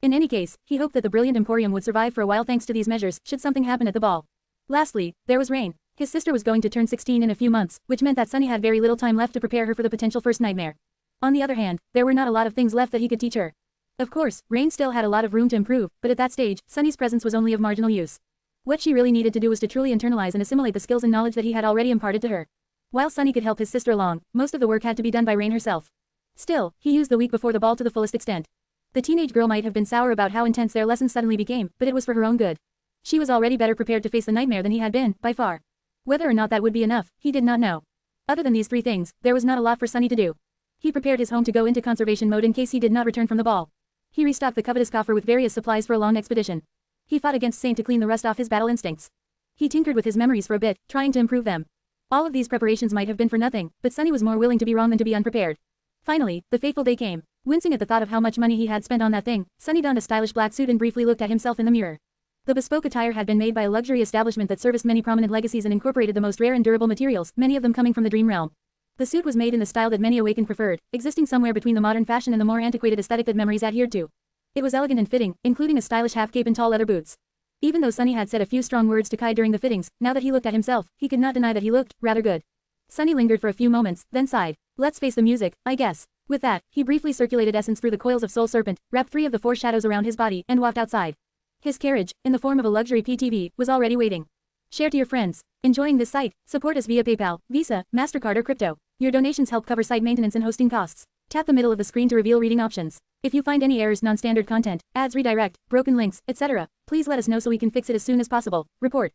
In any case, he hoped that the Brilliant Emporium would survive for a while thanks to these measures, should something happen at the ball. Lastly, there was Rain. His sister was going to turn 16 in a few months, which meant that Sunny had very little time left to prepare her for the potential first nightmare. On the other hand, there were not a lot of things left that he could teach her. Of course, Rain still had a lot of room to improve, but at that stage, Sunny's presence was only of marginal use. What she really needed to do was to truly internalize and assimilate the skills and knowledge that he had already imparted to her. While Sunny could help his sister along, most of the work had to be done by Rain herself. Still, he used the week before the ball to the fullest extent. The teenage girl might have been sour about how intense their lessons suddenly became, but it was for her own good. She was already better prepared to face the nightmare than he had been, by far. Whether or not that would be enough, he did not know. Other than these 3 things, there was not a lot for Sunny to do. He prepared his home to go into conservation mode in case he did not return from the ball. He restocked the covetous coffer with various supplies for a long expedition. He fought against Saint to clean the rust off his battle instincts. He tinkered with his memories for a bit, trying to improve them. All of these preparations might have been for nothing, but Sunny was more willing to be wrong than to be unprepared. Finally, the fateful day came. Wincing at the thought of how much money he had spent on that thing, Sunny donned a stylish black suit and briefly looked at himself in the mirror. The bespoke attire had been made by a luxury establishment that serviced many prominent legacies and incorporated the most rare and durable materials, many of them coming from the dream realm. The suit was made in the style that many awakened preferred, existing somewhere between the modern fashion and the more antiquated aesthetic that memories adhered to. It was elegant and fitting, including a stylish half cape and tall leather boots. Even though Sunny had said a few strong words to Kai during the fittings, now that he looked at himself, he could not deny that he looked rather good. Sunny lingered for a few moments, then sighed. Let's face the music, I guess. With that, he briefly circulated essence through the coils of Soul Serpent, wrapped 3 of the 4 shadows around his body, and walked outside. His carriage, in the form of a luxury PTV, was already waiting. Share to your friends. Enjoying this site? Support us via PayPal, Visa, MasterCard or crypto. Your donations help cover site maintenance and hosting costs. Tap the middle of the screen to reveal reading options. If you find any errors, non-standard content, ads redirect, broken links, etc., please let us know so we can fix it as soon as possible. Report.